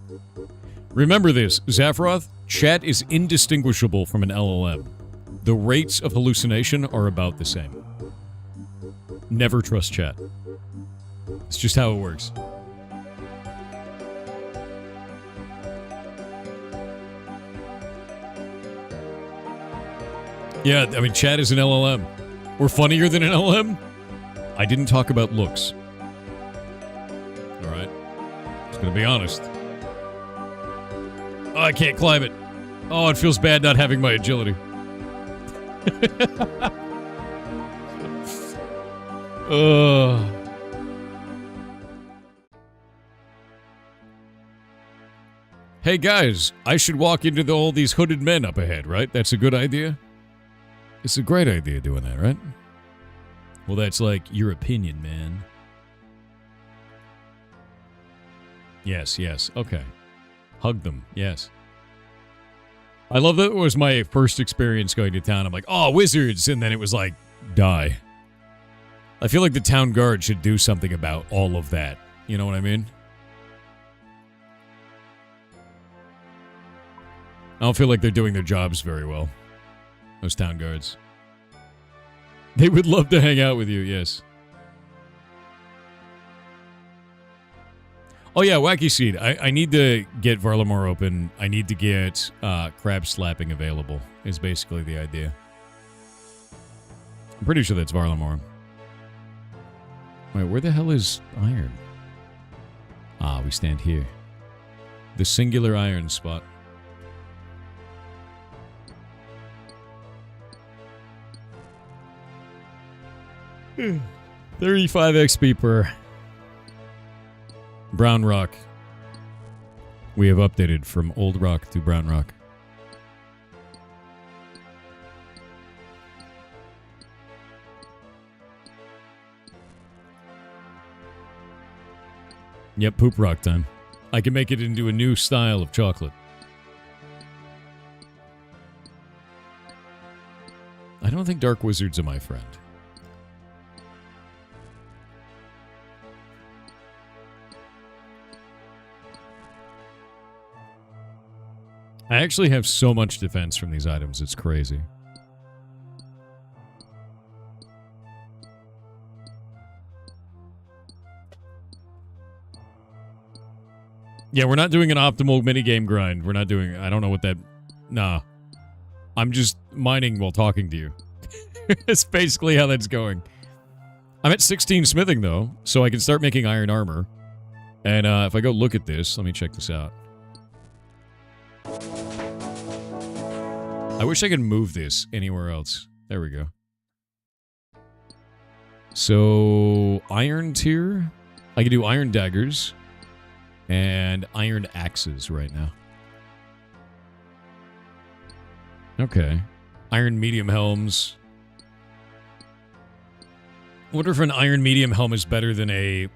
Speaker 1: Remember this, Zaphroth, chat is indistinguishable from an LLM. The rates of hallucination are about the same. Never trust chat. It's just how it works. Yeah, I mean, chat is an LLM. We're funnier than an LLM? I didn't talk about looks. Alright. Just gonna be honest. Oh, I can't climb it. Oh, it feels bad not having my agility. Hey guys, I should walk into all these hooded men up ahead, right? That's a good idea? It's a great idea doing that, right? Well, that's like your opinion, man. Yes, yes, okay. Hug them, yes. I love that it was my first experience going to town. I'm like, oh, wizards. And then it was like, die. I feel like the town guard should do something about all of that. You know what I mean? I don't feel like they're doing their jobs very well. Those town guards. They would love to hang out with you, yes. Oh yeah, Wacky Seed. I need to get Varlamore open. I need to get Crab Slapping available, is basically the idea. I'm pretty sure that's Varlamore. Wait, where the hell is iron? Ah, we stand here. The singular iron spot. Hmm. 35 XP per Brown Rock. We have updated from Old Rock to Brown Rock. Yep, poop rock time. I can make it into a new style of chocolate. I don't think Dark Wizards are my friend. I actually have so much defense from these items, it's crazy. Yeah, we're not doing an optimal minigame grind. We're not doing... I don't know what that... Nah. I'm just mining while talking to you. That's basically how that's going. I'm at 16 smithing, though, so I can start making iron armor. And if I go look at this, let me check this out. I wish I could move this anywhere else. There we go. So, iron tier. I can do iron daggers and iron axes right now. Okay. Iron medium helms. I wonder if an iron medium helm is better than a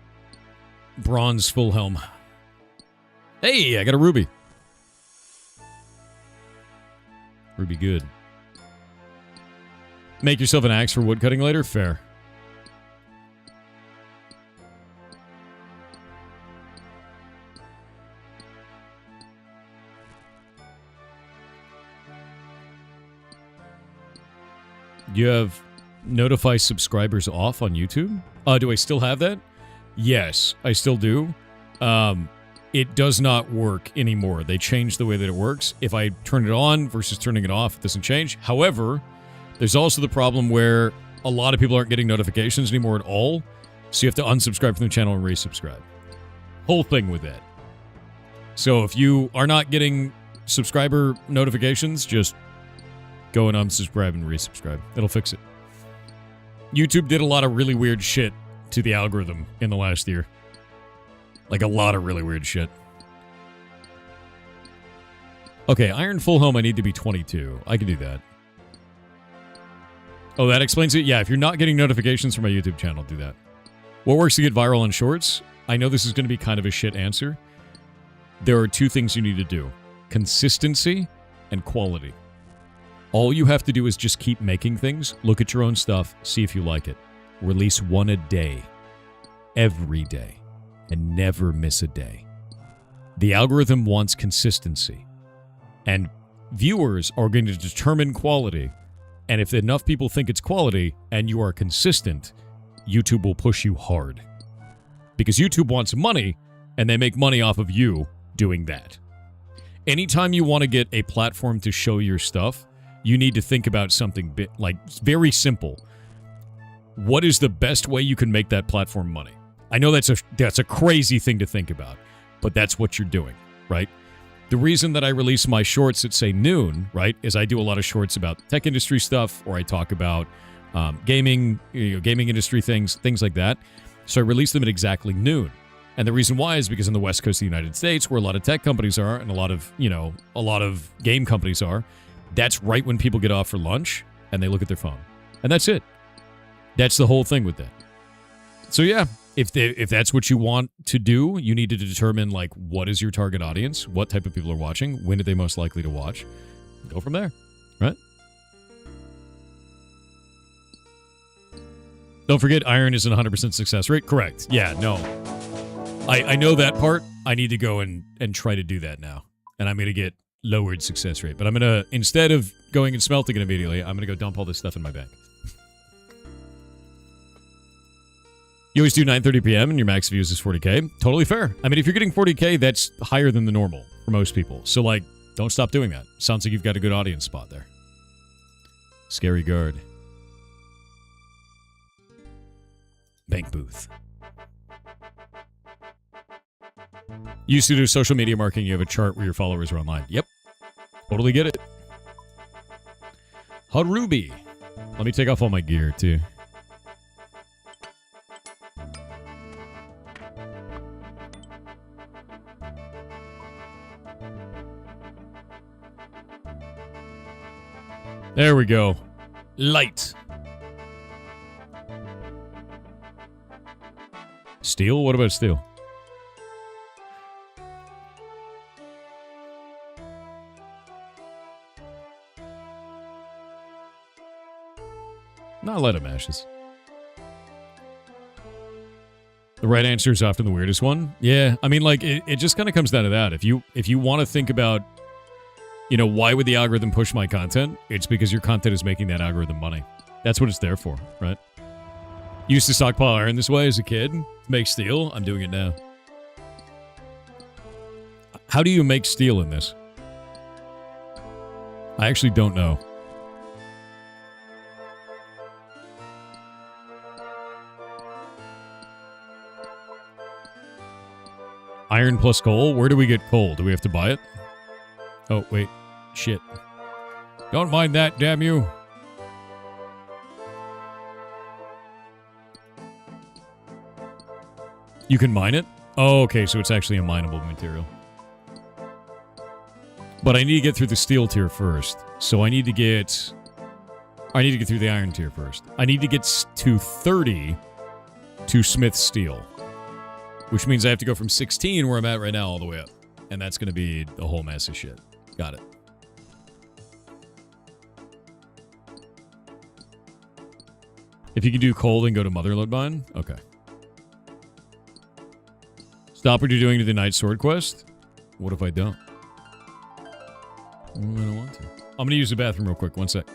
Speaker 1: bronze full helm. Hey, I got a ruby. Ruby good. Make yourself an axe for woodcutting later? Fair. You have notify subscribers off on YouTube? Do I still have that? Yes, I still do. It does not work anymore. They changed the way that it works. If I turn it on versus turning it off, it doesn't change. However, there's also the problem where a lot of people aren't getting notifications anymore at all. So you have to unsubscribe from the channel and resubscribe. Whole thing with that. So if you are not getting subscriber notifications, just go and unsubscribe and resubscribe. It'll fix it. YouTube did a lot of really weird shit to the algorithm in the last year. Like a lot of really weird shit. Okay, iron full helm I need to be 22. I can do that. Oh, that explains it? Yeah, if you're not getting notifications from my YouTube channel, do that. What works to get viral on shorts? I know this is going to be kind of a shit answer. There are two things you need to do. Consistency and quality. All you have to do is just keep making things, look at your own stuff, see if you like it. Release one a day. Every day. And never miss a day. The algorithm wants consistency. And viewers are going to determine quality. And if enough people think it's quality and you are consistent, YouTube will push you hard. Because YouTube wants money, and they make money off of you doing that. Anytime you want to get a platform to show your stuff, you need to think about something like very simple. What is the best way you can make that platform money? I know that's a crazy thing to think about, but that's what you're doing, right? The reason that I release my shorts at, say, noon, right, is I do a lot of shorts about tech industry stuff, or I talk about gaming, gaming industry things like that. So I release them at exactly noon. And the reason why is because in the West Coast of the United States, where a lot of tech companies are and a lot of game companies are, that's right when people get off for lunch and they look at their phone. And that's it. That's the whole thing with that. So yeah, if that's what you want to do, you need to determine, like, what is your target audience? What type of people are watching? When are they most likely to watch? Go from there, right? Don't forget, iron isn't 100% success rate. Correct. Yeah, no. I know that part. I need to go and try to do that now. And I'm going to get lowered success rate. But I'm going to, instead of going and smelting it immediately, I'm going to go dump all this stuff in my bank. You always do 9:30 p.m. and your max views is 40k. Totally fair. I mean, if you're getting 40k, that's higher than the normal for most people. So, like, don't stop doing that. Sounds like you've got a good audience spot there. Scary guard. Bank booth. You used to do social media marketing. You have a chart where your followers are online. Yep. Totally get it. Harubi. Let me take off all my gear, too. There we go. Light. Steel? What about steel? Not lead ashes. The right answer is often the weirdest one. Yeah, I mean, like, it just kind of comes down to that. If you want to think about, you know, why would the algorithm push my content? It's because your content is making that algorithm money. That's what it's there for, right? Used to stockpile iron this way as a kid. Make steel. I'm doing it now. How do you make steel in this? I actually don't know. Iron plus coal? Where do we get coal? Do we have to buy it? Oh, wait. Shit. Don't mind that, damn you. You can mine it? Oh, okay, so it's actually a mineable material. But I need to get through the steel tier first. So I need to get through the iron tier first. I need to get to 30 to smith steel. Which means I have to go from 16, where I'm at right now, all the way up. And that's going to be a whole mess of shit. Got it. If you can do coal, then go to Motherlode Mine? Okay. Stop what you're doing to the Night Sword quest? What if I don't? I don't want to. I'm going to use the bathroom real quick. One sec.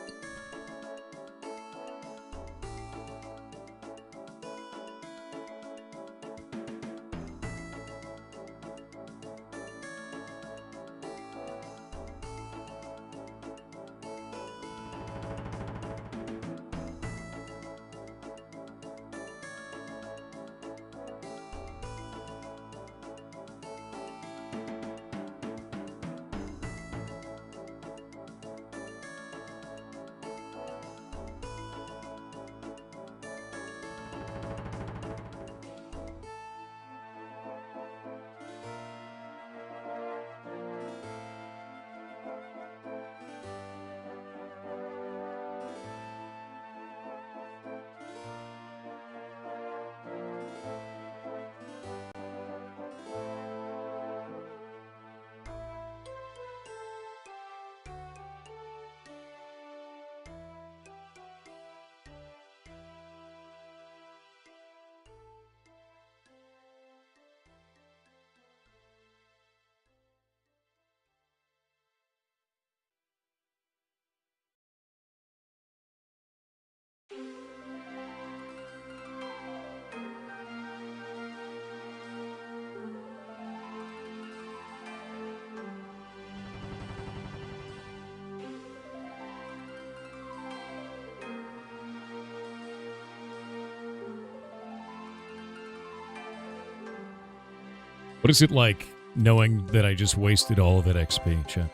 Speaker 1: What is it like knowing that I just wasted all of that XP, chat?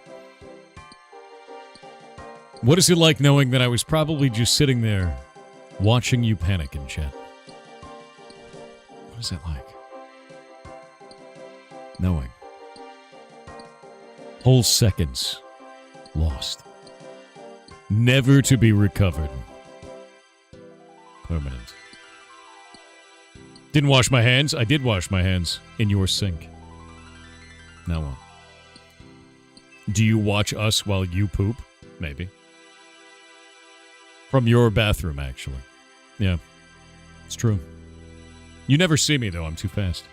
Speaker 1: What is it like knowing that I was probably just sitting there watching you panic in chat? What is that like? Knowing. Whole seconds lost. Never to be recovered. Permanent. Didn't wash my hands? I did wash my hands in your sink. Now what? Do you watch us while you poop? Maybe. From your bathroom, actually. Yeah. It's true. You never see me, though. I'm too fast.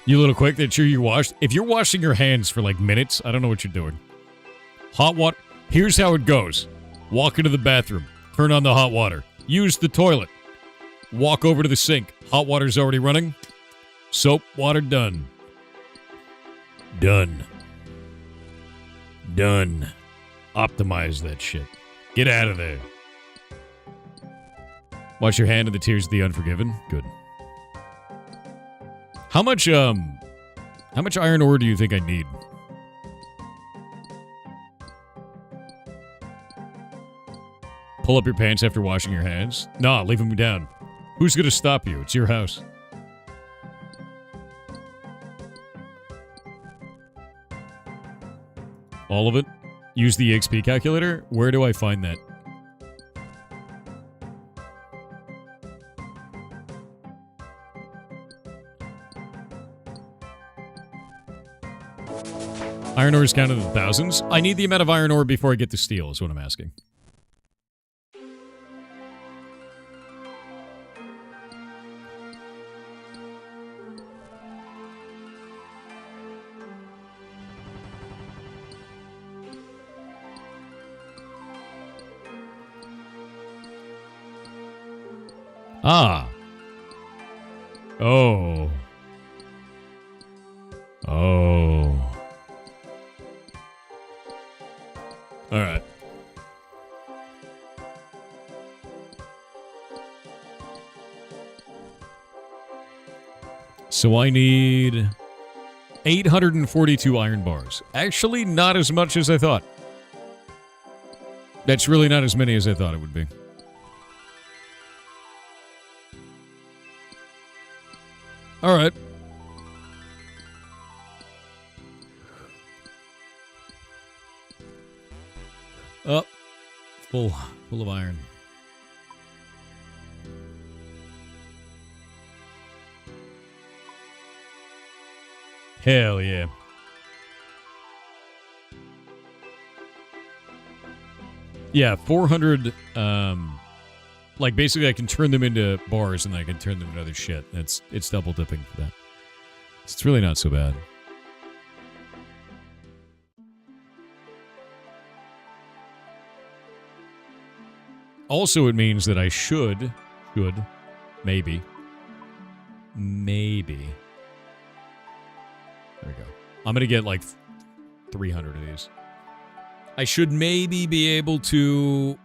Speaker 1: You little quick, that sure you washed? If you're washing your hands for like minutes, I don't know what you're doing. Hot water. Here's how it goes. Walk into the bathroom. Turn on the hot water. Use the toilet. Walk over to the sink. Hot water's already running. Soap, water, done. Done. Done. Optimize that shit. Get out of there. Wash your hand in the tears of the unforgiven. Good. How much iron ore do you think I need? Pull up your pants after washing your hands? Nah, leave them down. Who's gonna stop you? It's your house. All of it? Use the EXP calculator? Where do I find that? Iron ore is counted in the thousands? I need the amount of iron ore before I get to steel, is what I'm asking. Ah. Oh. Oh. All right. So I need 842 iron bars. Actually, not as much as I thought. That's really not as many as I thought it would be. All right. Oh, full of iron. Hell yeah. Yeah, 400, like basically I can turn them into bars and then I can turn them into other shit. It's double dipping for that. It's really not so bad. Also, it means that I should, maybe. There we go. I'm going to get like 300 of these. I should maybe be able to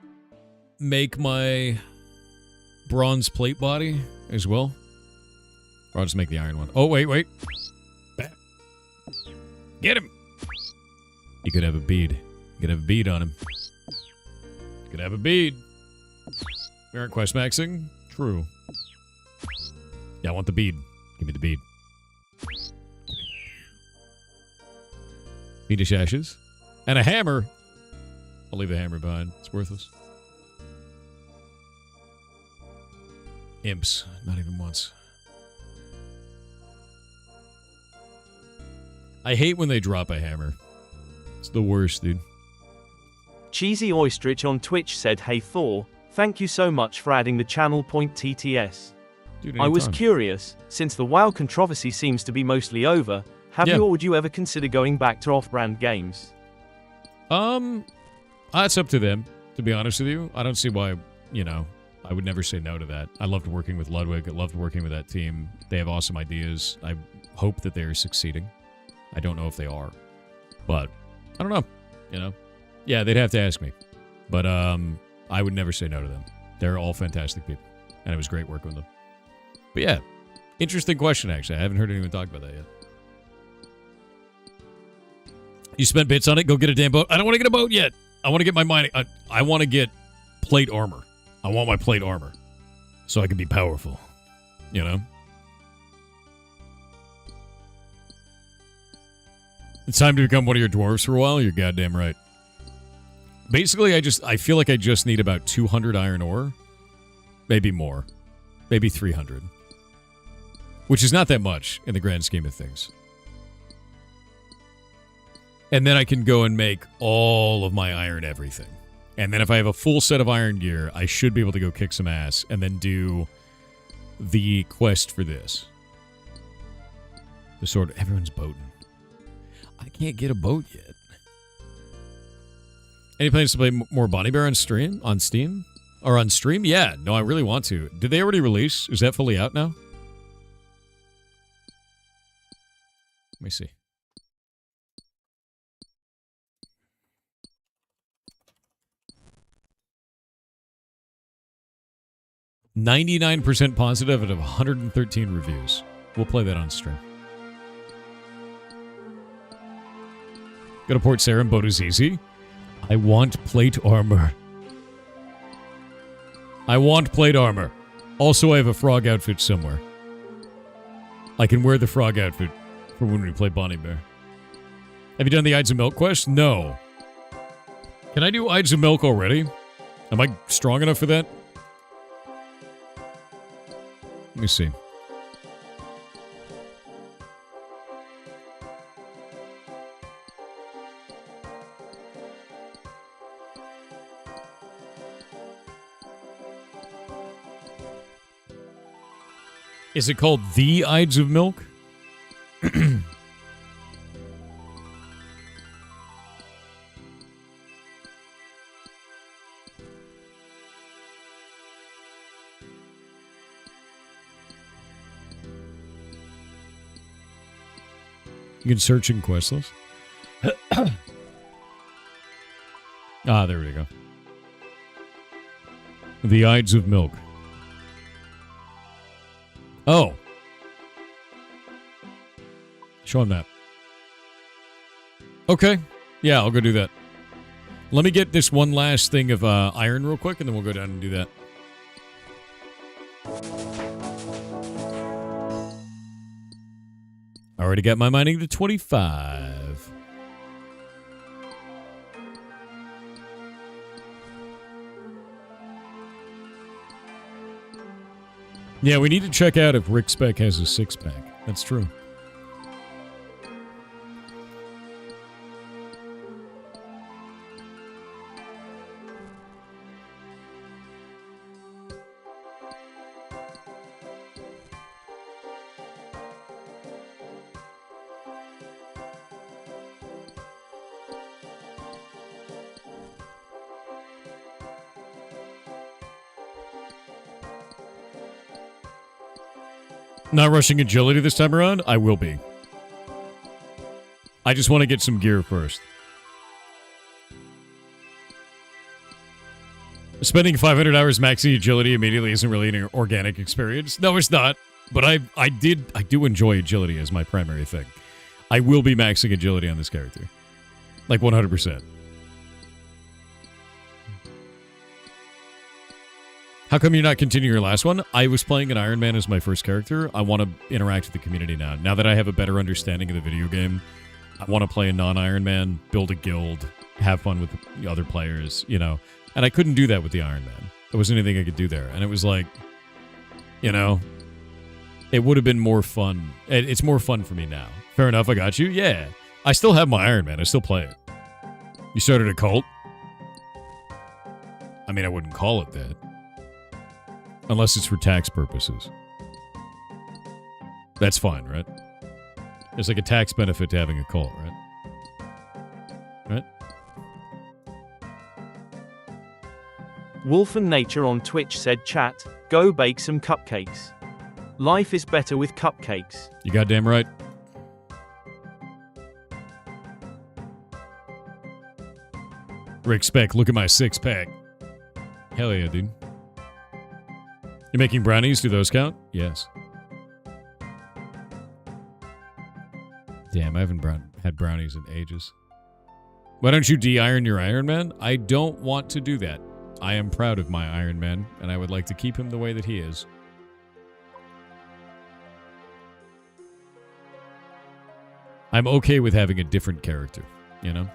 Speaker 1: make my bronze plate body as well. Or I'll just make the iron one. Oh, wait. Get him! You could have a bead. You could have a bead on him. You could have a bead. We aren't quest maxing? True. Yeah, I want the bead. Give me the bead. Fiendish ashes. And a hammer. I'll leave the hammer behind. It's worthless. Imps. Not even once. I hate when they drop a hammer. It's the worst, dude.
Speaker 2: Cheesy Ostrich on Twitch said, "Hey Thor, thank you so much for adding the channel point TTS.
Speaker 1: Dude,
Speaker 2: I was
Speaker 1: anytime.
Speaker 2: curious, since the WoW controversy seems to be mostly over, have you or would you ever consider going back to off-brand games?"
Speaker 1: That's up to them, to be honest with you. I don't see why, I would never say no to that. I loved working with Ludwig. I loved working with that team. They have awesome ideas. I hope that they are succeeding. I don't know if they are. But, I don't know, Yeah, they'd have to ask me. But, I would never say no to them. They're all fantastic people. And it was great working with them. But yeah, interesting question, actually. I haven't heard anyone talk about that yet. You spent bits on it? Go get a damn boat. I don't want to get a boat yet. I want to get my mining. I want to get plate armor. I want my plate armor. So I can be powerful. It's time to become one of your dwarves for a while? You're goddamn right. Basically, I feel like I just need about 200 iron ore. Maybe more. Maybe 300. Which is not that much in the grand scheme of things. And then I can go and make all of my iron everything. And then if I have a full set of iron gear, I should be able to go kick some ass and then do the quest for this. The sword. Everyone's boating. I can't get a boat yet. Any plans to play more Bonnie Bear on stream? On Steam? Or on stream? Yeah. No, I really want to. Did they already release? Is that fully out now? Let me see. $99% positive out of 113 reviews. We'll play that on stream. Go to Port Sarah and boat is easy. I want plate armor. I want plate armor. Also, I have a frog outfit somewhere. I can wear the frog outfit for when we play Bonnie Bear. Have you done the Ides of Milk quest? No. Can I do Ides of Milk already? Am I strong enough for that? Let me see. Is it called The Ides of Milk? You can search in quest list. Ah, there we go. The Ides of Milk. Oh. Show him that. Okay. Yeah, I'll go do that. Let me get this one last thing of iron real quick, and then we'll go down and do that. I already got my mining to 25. Yeah, we need to check out if Rick Speck has a six-pack. That's true. Not rushing agility this time around? I will be. I just want to get some gear first. Spending 500 hours maxing agility immediately isn't really an organic experience. No, it's not. But I do enjoy agility as my primary thing. I will be maxing agility on this character. Like 100%. How come you're not continuing your last one? I was playing an Iron Man as my first character. I want to interact with the community now. Now that I have a better understanding of the video game, I want to play a non-Iron Man, build a guild, have fun with the other players, you know. And I couldn't do that with the Iron Man. There wasn't anything I could do there. And it was like, you know, it would have been more fun. It's more fun for me now. Fair enough, I got you. Yeah. I still have my Iron Man. I still play it. You started a cult? I mean, I wouldn't call it that. Unless it's for tax purposes. That's fine, right? There's like a tax benefit to having a cult, right? Right?
Speaker 2: Wolf and Nature on Twitch said, chat, go bake some cupcakes. Life is better with cupcakes.
Speaker 1: You goddamn right. Rick Speck, look at my six-pack. Hell yeah, dude. You're making brownies? Do those count? Yes. Damn, I haven't had brownies in ages. Why don't you de-iron your Iron Man? I don't want to do that. I am proud of my Iron Man, and I would like to keep him the way that he is. I'm okay with having a different character, you know?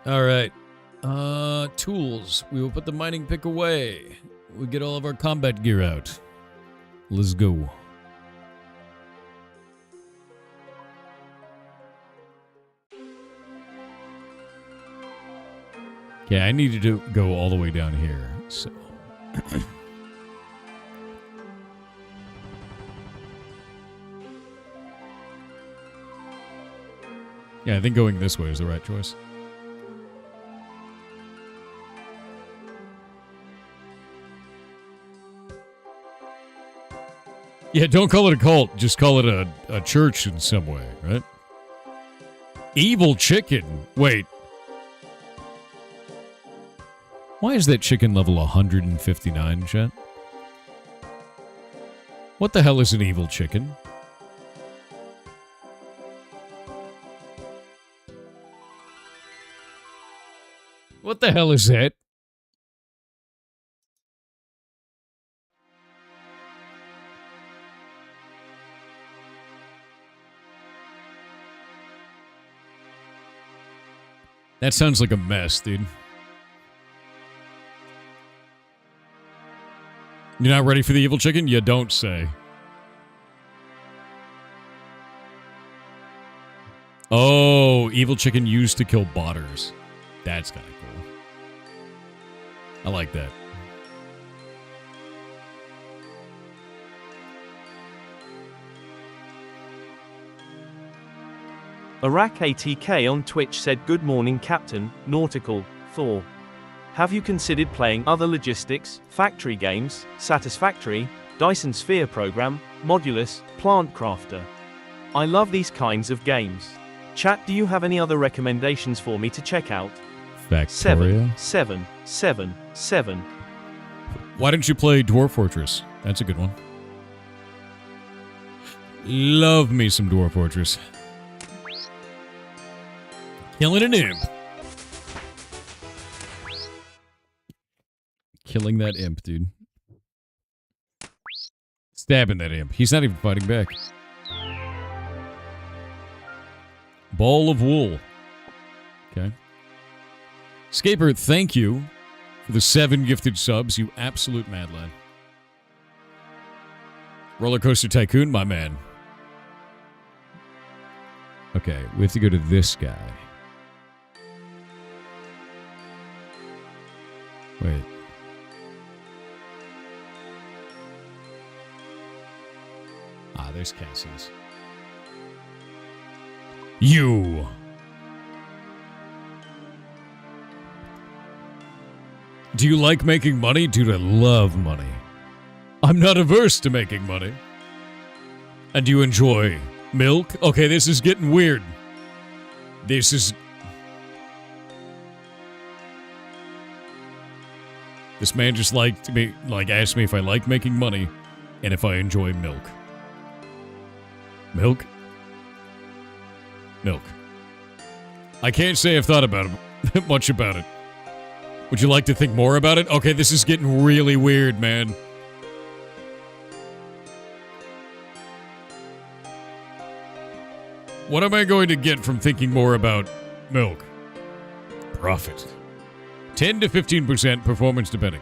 Speaker 1: All right. Tools. We will put the mining pick away. we get all of our combat gear out. Let's go. Okay, I needed to go all the way down here, so... Yeah, I think going this way is the right choice. Yeah, don't call it a cult. Just call it a church in some way, right? Evil chicken. Wait. Why is that chicken level 159, chat? What the hell is an evil chicken? What the hell is that? That sounds like a mess, dude. You're not ready for the evil chicken? You don't say. Oh, evil chicken used to kill botters. That's kind of cool. I like that.
Speaker 2: Iraq ATK on Twitch said, "Good morning, Captain, Nautical, Thor. Have you considered playing other logistics, factory games, Satisfactory, Dyson Sphere Program, Modulus, Plant Crafter? I love these kinds of games. Chat, do you have any other recommendations for me to check out?"
Speaker 1: Factoria?
Speaker 2: 77777.
Speaker 1: Why don't you play Dwarf Fortress? That's a good one. Love me some Dwarf Fortress. Killing an imp. Killing that imp, dude. Stabbing that imp. He's not even fighting back. Ball of wool. Okay. Scaper, thank you for the 7 gifted subs, you absolute mad lad. Roller Coaster Tycoon, my man. Okay, we have to go to this guy. Wait. Ah, there's Cassie's. You! Do you like making money? Dude, I love money. I'm not averse to making money. And do you enjoy milk? Okay, this is getting weird. This is... This man just asked me if I like making money and if I enjoy milk. Milk? Milk. I can't say I've thought about it, much about it. Would you like to think more about it? Okay, this is getting really weird, man. What am I going to get from thinking more about milk? Profit. 10 to 15% performance depending.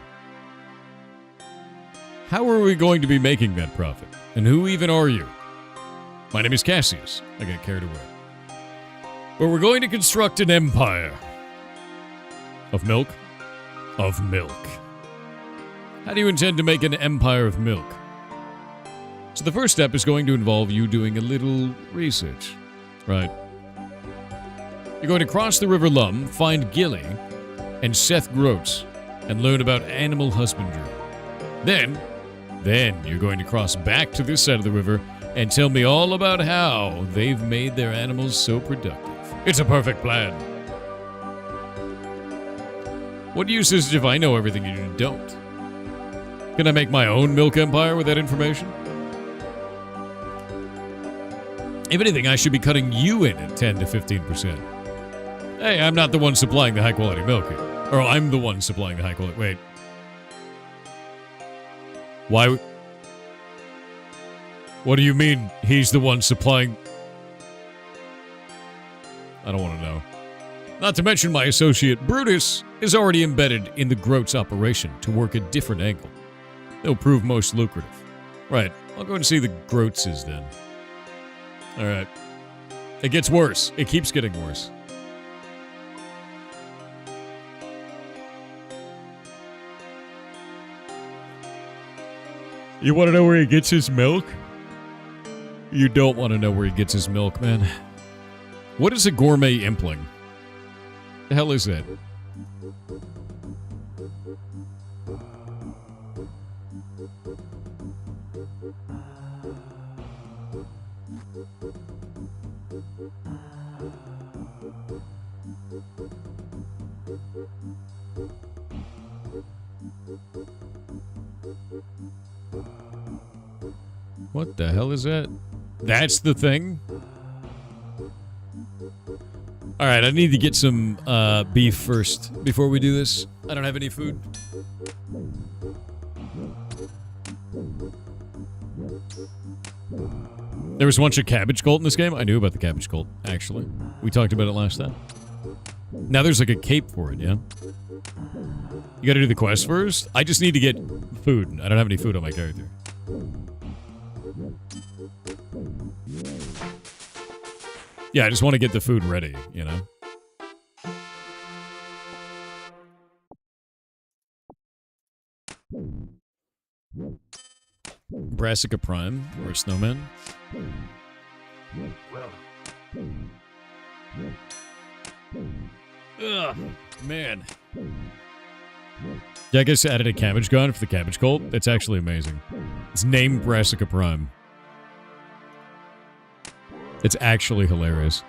Speaker 1: How are we going to be making that profit? And who even are you? My name is Cassius. I got carried away. But we're going to construct an empire. Of milk? Of milk. How do you intend to make an empire of milk? So the first step is going to involve you doing a little research. Right. You're going to cross the River Lum, find Gilly and Seth Groats, and learn about animal husbandry. Then you're going to cross back to this side of the river and tell me all about how they've made their animals so productive. It's a perfect plan. What use is it if I know everything and you don't? Can I make my own milk empire with that information? If anything, I should be cutting you in at 10 to 15%. Hey, I'm not the one supplying the high-quality milk here. Or I'm the one supplying the high-quality... Wait. Why... What do you mean he's the one supplying... I don't want to know. Not to mention my associate Brutus is already embedded in the Groats operation to work a different angle. They'll prove most lucrative. Right. I'll go and see the Grotzes then. Alright. It gets worse. It keeps getting worse. You want to know where he gets his milk? You don't want to know where he gets his milk, man. What is a gourmet impling? The hell is that? What the hell is that? That's the thing? Alright, I need to get some beef first before we do this. I don't have any food. There was once a cabbage cult in this game? I knew about the cabbage cult, actually. We talked about it last time. Now there's like a cape for it, yeah? You gotta do the quest first? I just need to get food. I don't have any food on my character. Yeah, I just want to get the food ready, you know? Brassica Prime, or Snowman. Ugh, man. Yeah, I guess I added a cabbage gun for the cabbage cult. That's actually amazing. It's named Brassica Prime. It's actually hilarious.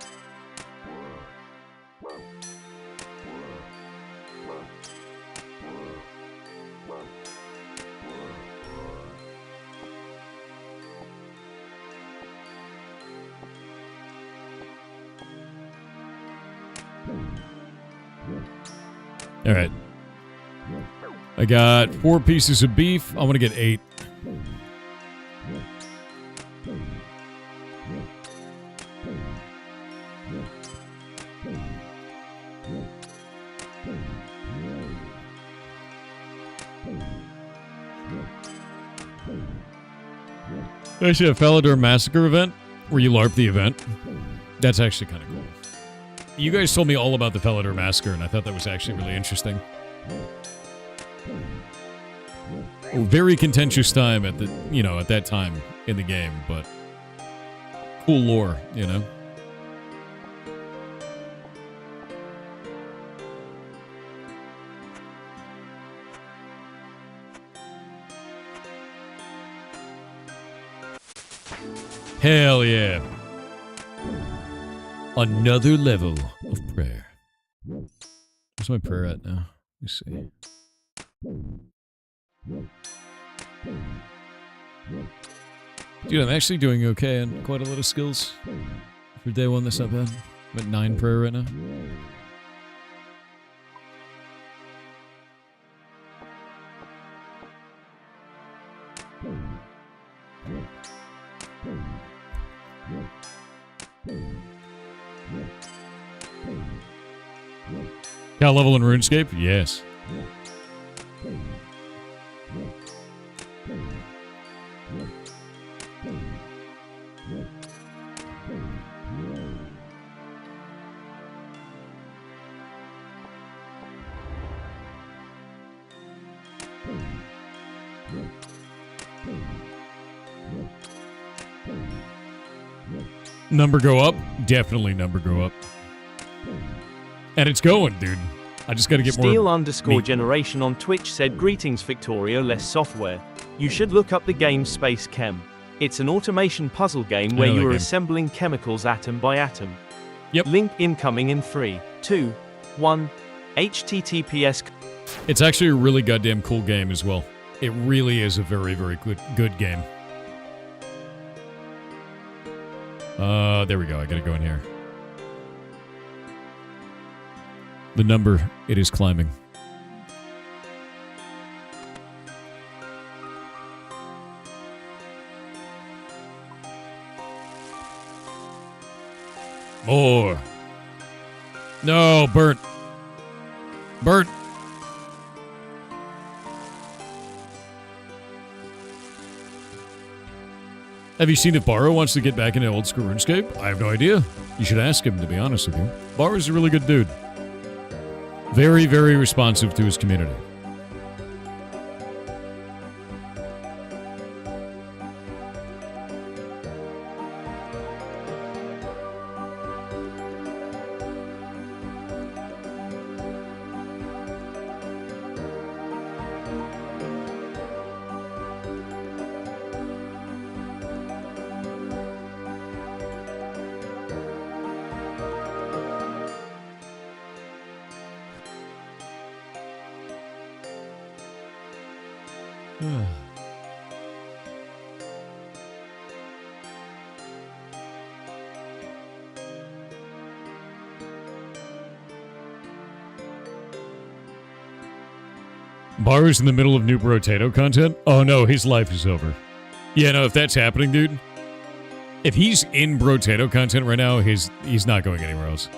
Speaker 1: All right. I got 4 pieces of beef. I want to get 8. Actually, a Falador Massacre event where you LARP the event. That's actually kind of cool. You guys told me all about the Falador Massacre, and I thought that was actually really interesting. A very contentious time at the, at that time in the game, but cool lore, you know? Hell yeah. Another level of prayer. Where's my prayer at now? Let me see. Dude, I'm actually doing okay on quite a lot of skills. For day 1, that's not bad. I'm at 9 prayer right now. Got level in RuneScape? Yes. Number go up? Definitely number go up. And it's going, dude. I just gotta get more
Speaker 2: Steel_generation on Twitch said, "Greetings Victoria less software. You should look up the game Space Chem. It's an automation puzzle game where you are assembling chemicals atom by atom.
Speaker 1: Yep.
Speaker 2: Link incoming in 3, 2, 1. HTTPS."
Speaker 1: It's actually a really goddamn cool game as well. It really is a very, very good game. There we go. I gotta go in here. The number, it is climbing. More. No, burnt. Burnt. Have you seen if Barrow wants to get back into old school RuneScape? I have no idea. You should ask him, to be honest with you. Barrow's a really good dude. Very, very responsive to his community. Barrow's in the middle of new Brotato content? Oh no, his life is over. Yeah, no, if that's happening, dude. If he's in Brotato content right now, he's not going anywhere else.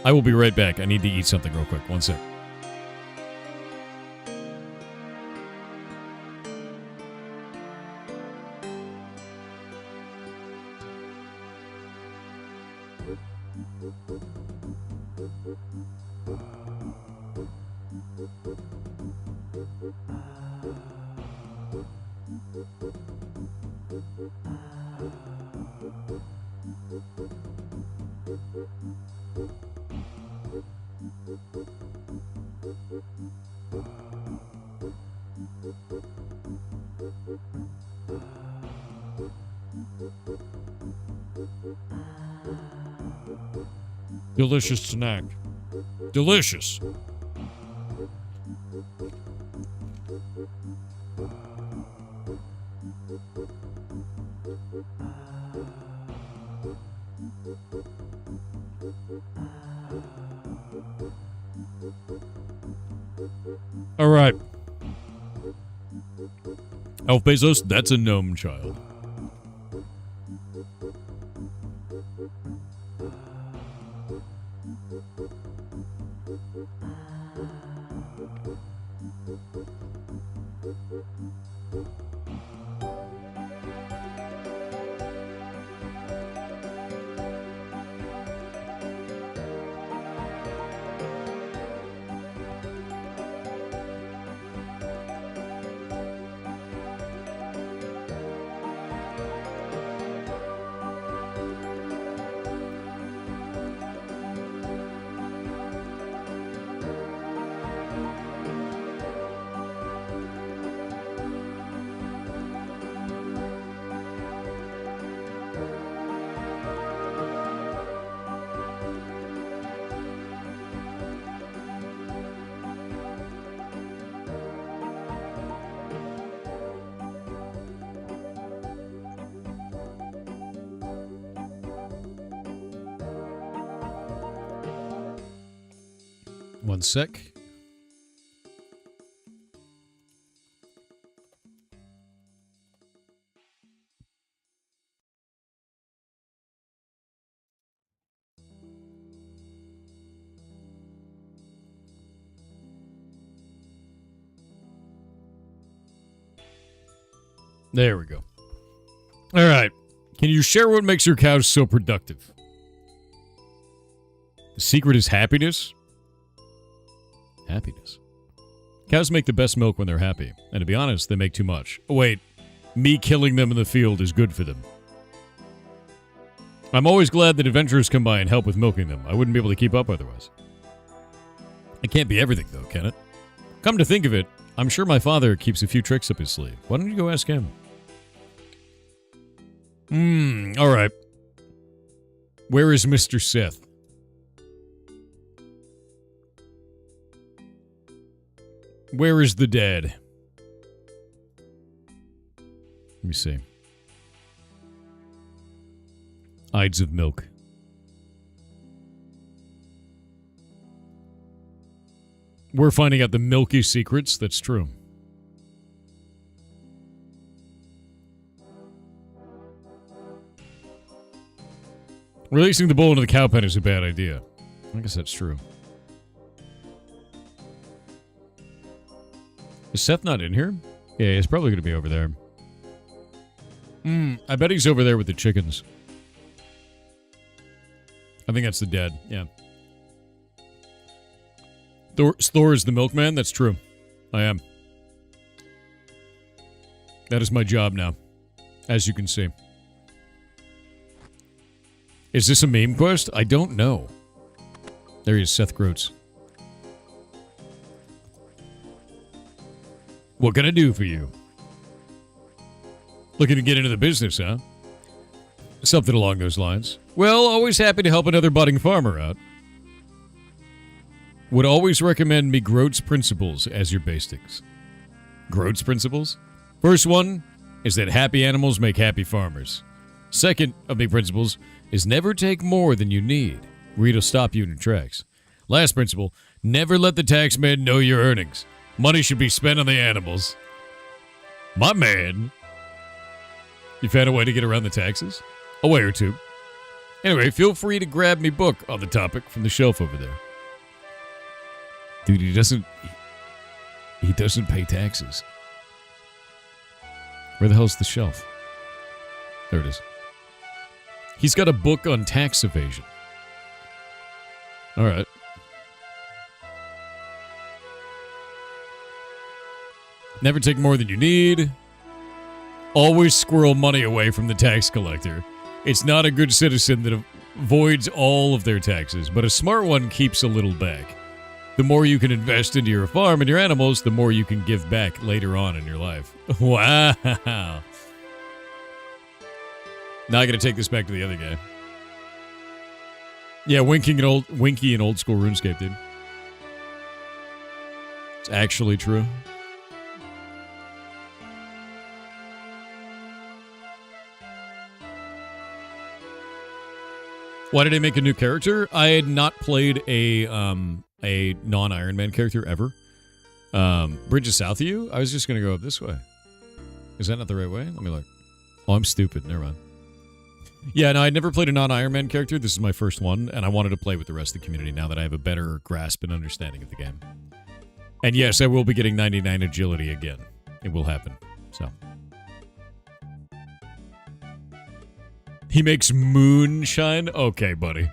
Speaker 1: I will be right back. I need to eat something real quick. One sec. Delicious snack. Delicious. All right. Elf Bezos, that's a gnome child. One sec. There we go. All right. Can you share what makes your cows so productive? The secret is happiness? Happiness. Cows make the best milk when they're happy. And to be honest, they make too much. Oh, wait. Me killing them in the field is good for them. I'm always glad that adventurers come by and help with milking them. I wouldn't be able to keep up otherwise. It can't be everything, though, can it? Come to think of it, I'm sure my father keeps a few tricks up his sleeve. Why don't you go ask him? Alright. Where is Mr. Seth? Where is the dad? Let me see. Ides of milk. We're finding out the milky secrets. That's true. Releasing the bull into the cow pen is a bad idea. I guess that's true. Is Seth not in here? Yeah, he's probably going to be over there. I bet he's over there with the chickens. I think that's the dad, yeah. Thor is the milkman? That's true. I am. That is my job now, as you can see. Is this a meme quest? I don't know. There he is, Seth Groats. What can I do for you? Looking to get into the business, huh? Something along those lines. Well, always happy to help another budding farmer out. Would always recommend me Groats Principles as your basics. Groats Principles? First one is that happy animals make happy farmers. Second of the principles is never take more than you need. Greed will stop you in your tracks. Last principle, never let the taxman know your earnings. Money should be spent on the animals. My man. You found a way to get around the taxes? A way or two. Anyway, feel free to grab me book on the topic from the shelf over there. Dude, he doesn't pay taxes. Where the hell's the shelf? There it is. He's got a book on tax evasion. All right. Never take more than you need. Always squirrel money away from the tax collector. It's not a good citizen that avoids all of their taxes, but a smart one keeps a little back. The more you can invest into your farm and your animals, the more you can give back later on in your life. Wow. Now I gotta take this back to the other guy. Yeah, Winky and old school RuneScape, dude. It's actually true. Why did I make a new character? I had not played a non-Iron Man character ever. Bridge is south of you? I was just gonna go up this way. Is that not the right way? Let me look. Oh, I'm stupid. Never mind. Yeah, no, I'd never played a non-Iron Man character. This is my first one, and I wanted to play with the rest of the community now that I have a better grasp and understanding of the game. And yes, I will be getting 99 agility again. It will happen. So. He makes moonshine? Okay, buddy.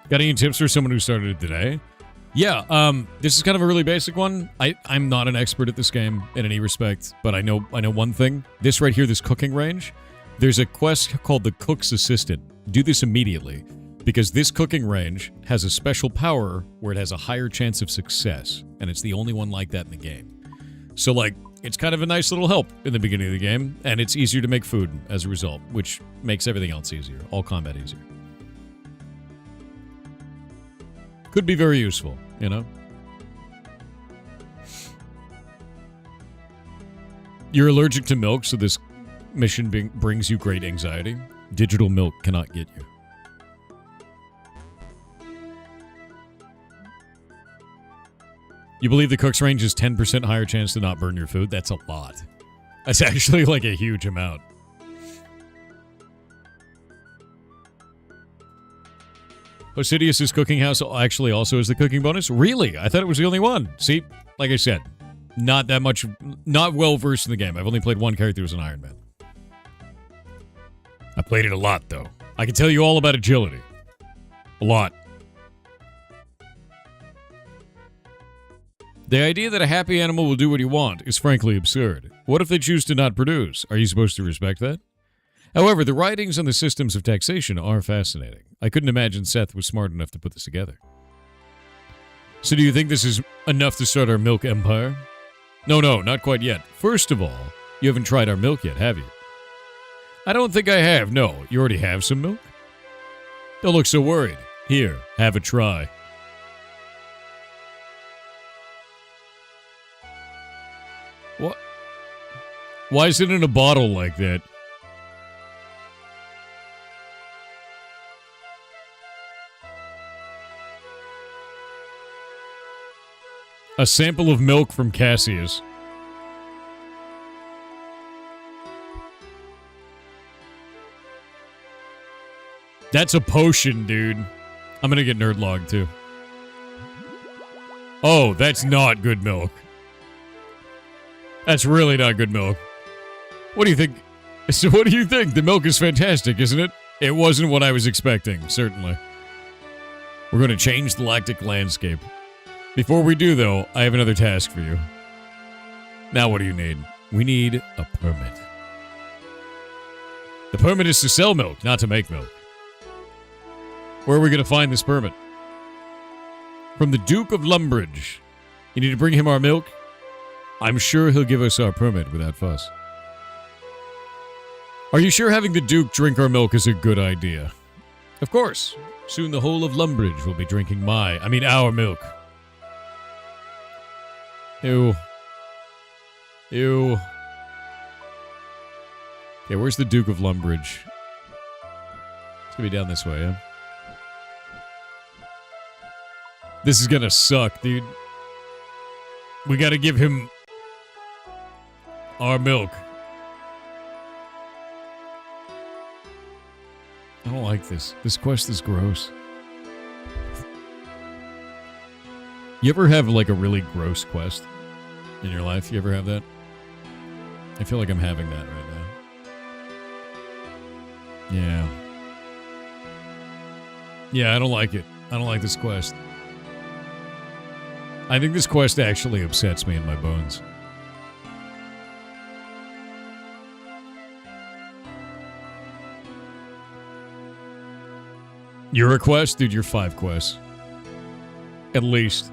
Speaker 1: Got any tips for someone who started it today? Yeah, this is kind of a really basic one. I'm not an expert at this game in any respect, but I know one thing. This right here, this cooking range, there's a quest called the Cook's Assistant. Do this immediately, because this cooking range has a special power where it has a higher chance of success, and it's the only one like that in the game. So, like, it's kind of a nice little help in the beginning of the game, and it's easier to make food as a result, which makes everything else easier, all combat easier. Could be very useful, you know? You're allergic to milk, so this mission brings you great anxiety. Digital milk cannot get you. You believe the cook's range is 10% higher chance to not burn your food? That's a lot. That's actually like a huge amount. Osidious' cooking house actually also has the cooking bonus? Really? I thought it was the only one. See, like I said, not that much, not well versed in the game. I've only played one character who's an Iron Man. I played it a lot, though. I can tell you all about agility. A lot. The idea that a happy animal will do what you want is frankly absurd. What if they choose to not produce? Are you supposed to respect that? However, the writings on the systems of taxation are fascinating. I couldn't imagine Seth was smart enough to put this together. So do you think this is enough to start our milk empire? No, not quite yet. First of all, you haven't tried our milk yet, have you? I don't think I have, no. You already have some milk? Don't look so worried. Here, have a try. What? Why is it in a bottle like that? A sample of milk from Cassius. That's a potion, dude. I'm gonna get nerd logged too. Oh, that's not good milk. That's really not good milk. What do you think? So what do you think? The milk is fantastic, isn't it? It wasn't what I was expecting, certainly. We're going to change the lactic landscape. Before we do, though, I have another task for you. Now what do you need? We need a permit. The permit is to sell milk, not to make milk. Where are we going to find this permit? From the Duke of Lumbridge. You need to bring him our milk? I'm sure he'll give us our permit without fuss. Are you sure having the Duke drink our milk is a good idea? Of course. Soon the whole of Lumbridge will be drinking our milk. Ew. Ew. Okay, where's the Duke of Lumbridge? It's gonna be down this way, yeah? This is gonna suck, dude. We gotta give him our milk. I don't like this. This quest is gross. You ever have like a really gross quest in your life? You ever have that? I feel like I'm having that right now. Yeah. Yeah, I don't like it. I don't like this quest. I think this quest actually upsets me in my bones. You're a quest? Dude, you're 5 quests. At least.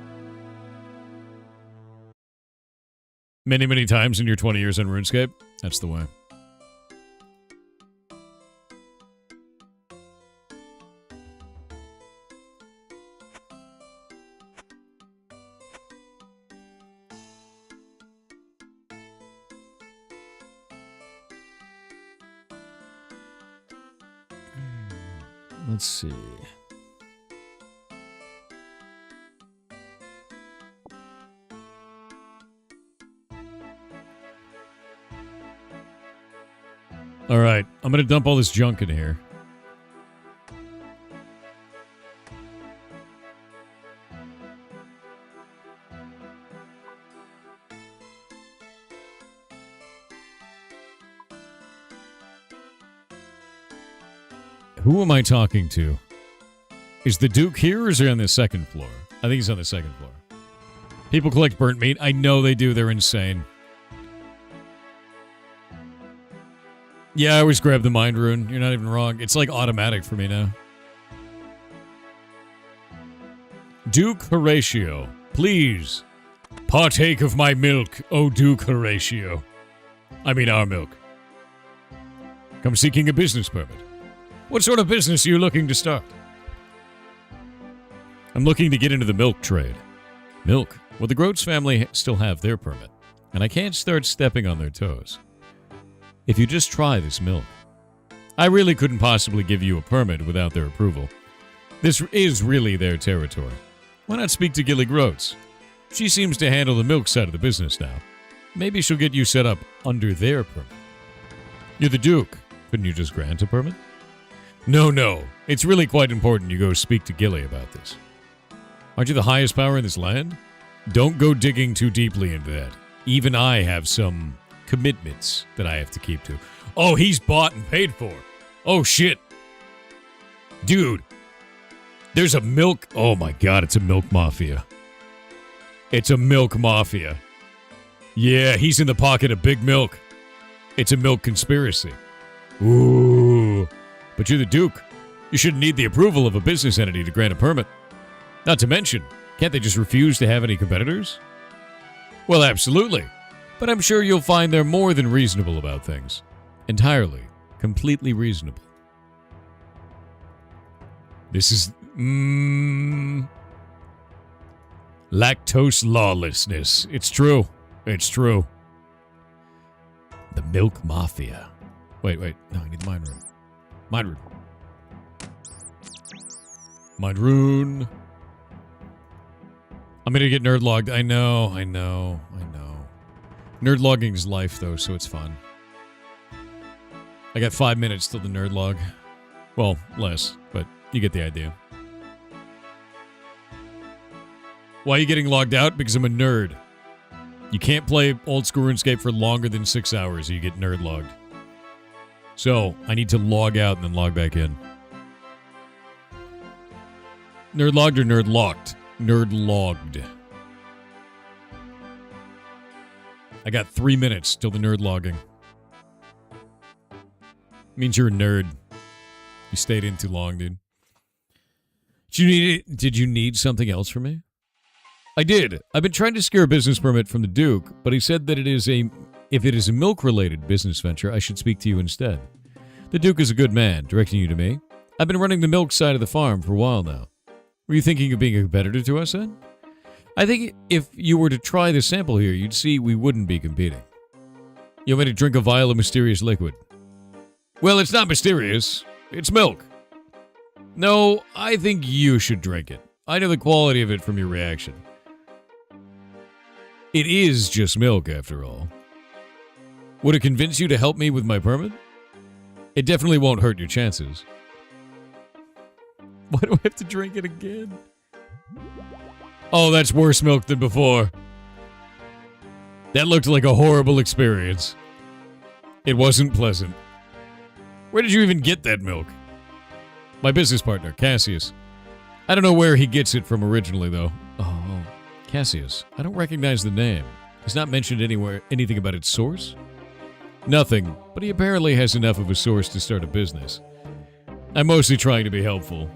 Speaker 1: Many, many times in your 20 years on RuneScape. That's the way. Let's see. All right, I'm going to dump all this junk in here. Who am I talking to? Is the Duke here or is he on the second floor? I think he's on the second floor. People collect burnt meat. I know they do. They're insane. Yeah, I always grab the mind rune. You're not even wrong. It's like automatic for me now. Duke Horatio, please partake of my milk, O Duke Horatio. I mean our milk. Come seeking a business permit. What sort of business are you looking to start? I'm looking to get into the milk trade. Milk? Well, the Groats family still have their permit, and I can't start stepping on their toes. If you just try this milk. I really couldn't possibly give you a permit without their approval. This is really their territory. Why not speak to Gilly Groats? She seems to handle the milk side of the business now. Maybe she'll get you set up under their permit. You're the Duke. Couldn't you just grant a permit? No. It's really quite important you go speak to Gilly about this. Aren't you the highest power in this land? Don't go digging too deeply into that. Even I have some commitments that I have to keep to. Oh, he's bought and paid for. Oh, shit. Dude. There's a milk... Oh, my God, it's a milk mafia. It's a milk mafia. Yeah, he's in the pocket of Big Milk. It's a milk conspiracy. Ooh... But you're the Duke. You shouldn't need the approval of a business entity to grant a permit. Not to mention, can't they just refuse to have any competitors? Well, absolutely. But I'm sure you'll find they're more than reasonable about things. Entirely, completely reasonable. This is... lactose lawlessness. It's true. It's true. The milk mafia. Wait. No, I need the mind rune. Mind rune. Mind rune. I'm gonna get nerd logged. I know. Nerd logging is life, though, so it's fun. I got 5 minutes till the nerd log. Well, less, but you get the idea. Why are you getting logged out? Because I'm a nerd. You can't play old school RuneScape for longer than 6 hours or you get nerd logged. So, I need to log out and then log back in. Nerd logged or nerd locked? Nerd logged. I got 3 minutes till the nerd logging. Means you're a nerd. You stayed in too long, dude. Did you need something else from me? I did. I've been trying to secure a business permit from the Duke, but he said that if it is a milk-related business venture, I should speak to you instead. The Duke is a good man, directing you to me. I've been running the milk side of the farm for a while now. Were you thinking of being a competitor to us then? I think if you were to try the sample here, you'd see we wouldn't be competing. You want me to drink a vial of mysterious liquid? Well, it's not mysterious. It's milk. No, I think you should drink it. I know the quality of it from your reaction. It is just milk, after all. Would it convince you to help me with my permit? It definitely won't hurt your chances. Why do I have to drink it again? Oh, that's worse milk than before. That looked like a horrible experience. It wasn't pleasant. Where did you even get that milk? My business partner, Cassius. I don't know where he gets it from originally, though. Oh, Cassius. I don't recognize the name. He's not mentioned anywhere anything about its source? Nothing, but he apparently has enough of a source to start a business. I'm mostly trying to be helpful.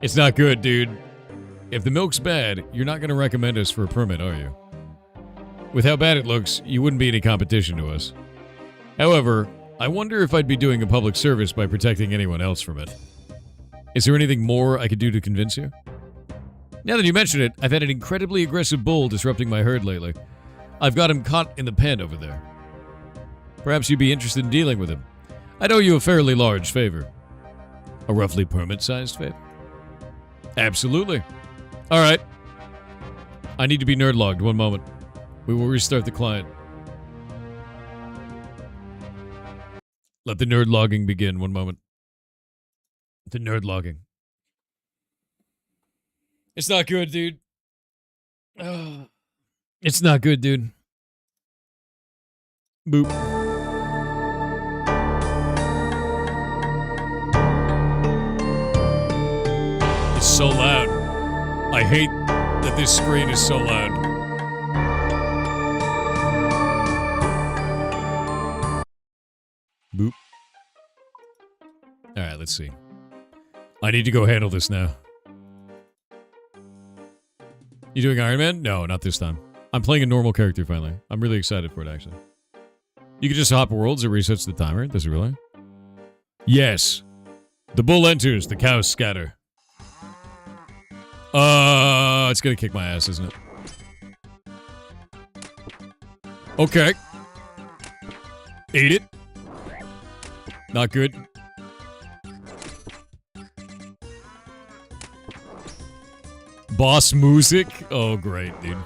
Speaker 1: It's not good, dude. If the milk's bad, you're not going to recommend us for a permit, are you? With how bad it looks, you wouldn't be any competition to us. However, I wonder if I'd be doing a public service by protecting anyone else from it. Is there anything more I could do to convince you? Now that you mention it, I've had an incredibly aggressive bull disrupting my herd lately. I've got him caught in the pen over there. Perhaps you'd be interested in dealing with him. I'd owe you a fairly large favor. A roughly permit-sized favor? Absolutely. Alright. I need to be nerd logged. One moment. We will restart the client. Let the nerd logging begin. One moment. The nerd logging. It's not good, dude. It's not good, dude. Boop. It's so loud. I hate that this screen is so loud. Boop. Alright, let's see. I need to go handle this now. You doing Iron Man? No, not this time. I'm playing a normal character finally. I'm really excited for it, actually. You can just hop worlds, it resets the timer. Does it really? Yes. The bull enters, the cows scatter. It's gonna kick my ass, isn't it? Okay. Eat it. Not good. Boss music? Oh, great, dude.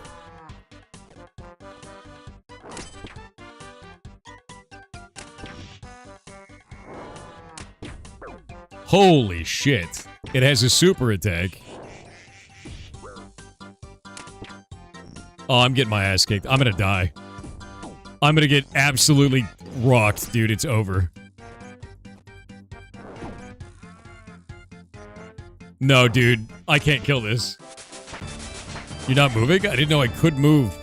Speaker 1: Holy shit. It has a super attack. Oh, I'm getting my ass kicked. I'm gonna die. I'm gonna get absolutely rocked, dude. It's over. No, dude. I can't kill this. You're not moving? I didn't know I could move.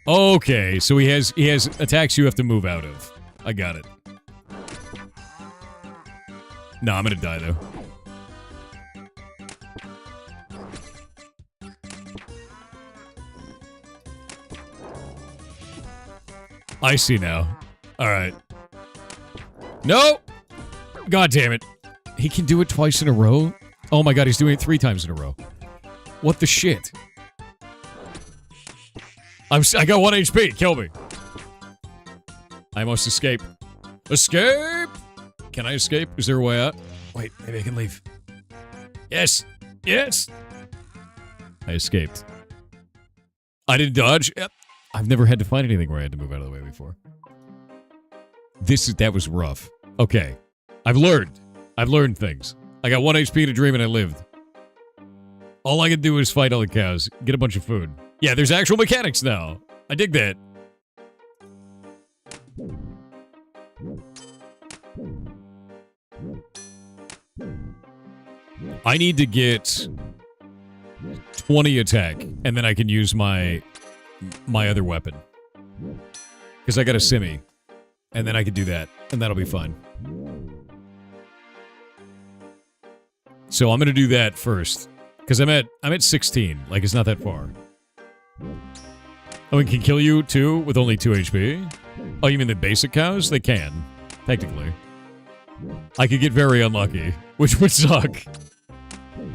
Speaker 1: Okay, so he has attacks you have to move out of. I got it. No, I'm gonna die though. I see now. Alright. No! God damn it. He can do it twice in a row? Oh my god, he's doing it 3 times in a row. What the shit? I got 1 HP. Kill me. I must escape. Escape! Can I escape? Is there a way out? Wait, maybe I can leave. Yes! Yes! I escaped. I didn't dodge. Yep. I've never had to find anything where I had to move out of the way before. That was rough. Okay. I've learned things. I got 1 HP in a dream and I lived. All I can do is fight all the cows, get a bunch of food. Yeah, there's actual mechanics now. I dig that. I need to get 20 attack, and then I can use my other weapon. Because I got a simi. And then I can do that, and that'll be fine. So I'm gonna do that first. Because I'm at 16. Like, it's not that far. Oh, it can kill you, too, with only 2 HP? Oh, you mean the basic cows? They can. Technically. I could get very unlucky, which would suck.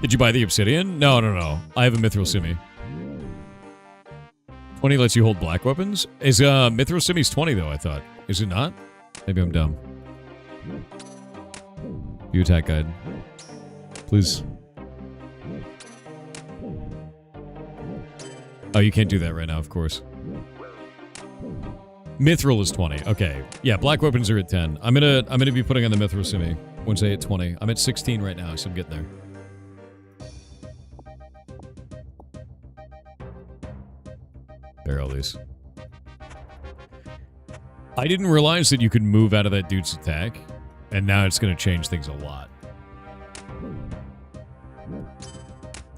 Speaker 1: Did you buy the obsidian? No. I have a mithril simi. 20 lets you hold black weapons? Is mithril simi's 20, though, I thought. Is it not? Maybe I'm dumb. View attack guide. Please. Oh, you can't do that right now, of course. Mithril is 20. Okay. Yeah, black weapons are at 10. I'm gonna be putting on the mithril simi once I hit 20. I'm at 16 right now, so I'm getting there. Barrel these. I didn't realize that you could move out of that dude's attack, and now it's gonna change things a lot.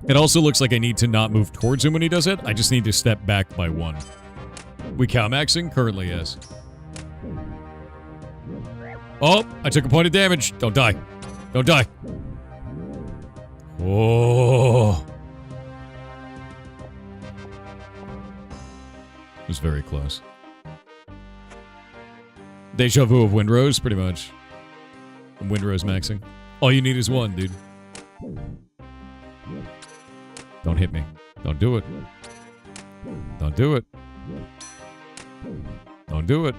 Speaker 1: It also looks like I need to not move towards him when he does it. I just need to step back by 1. We cow maxing? Currently, yes. Oh, I took a point of damage. Don't die. Don't die. Oh. It was very close. Deja vu of Windrose, pretty much. Windrose maxing. All you need is 1, dude. Don't hit me. Don't do it. Don't do it. Don't do it.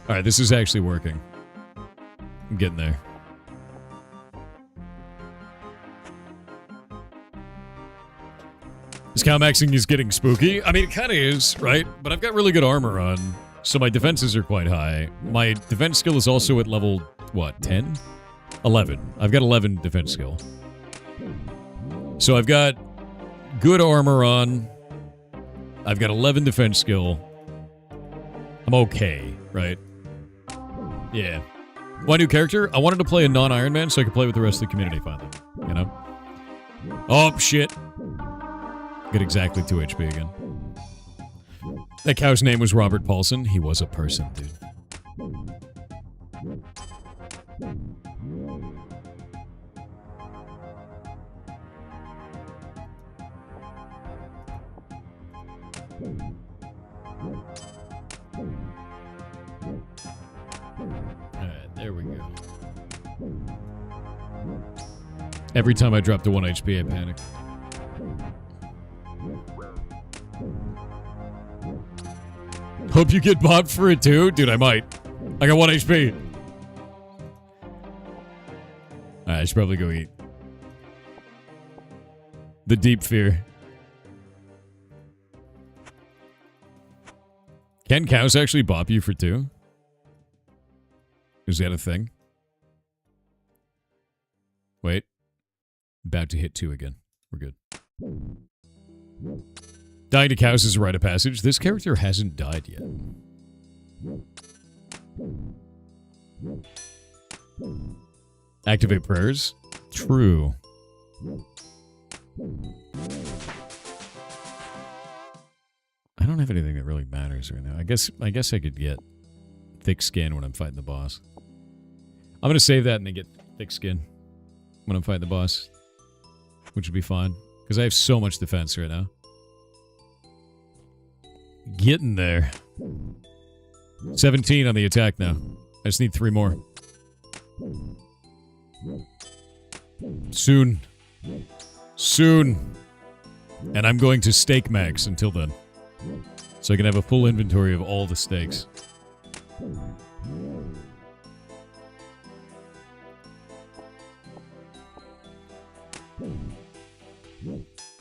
Speaker 1: Alright, this is actually working. I'm getting there. This cow maxing is getting spooky. I mean, it kind of is, right? But I've got really good armor on, so my defenses are quite high. My defense skill is also at level, what, 10? 11. I've got 11 defense skill. So I've got good armor on. I've got 11 defense skill. I'm okay, right? Yeah. Why new character? I wanted to play a non-Iron Man so I could play with the rest of the community finally. You know? Oh, shit. Get exactly 2 HP again. That cow's name was Robert Paulson. He was a person, dude. Alright, there we go. Every time I drop to 1 HP, I panic. Hope you get bopped for it too? Dude, I might. I got 1 HP. Alright, I should probably go eat. The deep fear. Can cows actually bop you for 2? Is that a thing? Wait. About to hit 2 again. We're good. Dying to cows is a rite of passage. This character hasn't died yet. Activate prayers? True. I don't have anything that really matters right now. I guess I could get thick skin when I'm fighting the boss. I'm gonna save that and then get thick skin when I'm fighting the boss, which would be fine because I have so much defense right now. Getting there. 17 on the attack now. I just need 3 more. Soon. Soon. And I'm going to stake max until then. So I can have a full inventory of all the stakes.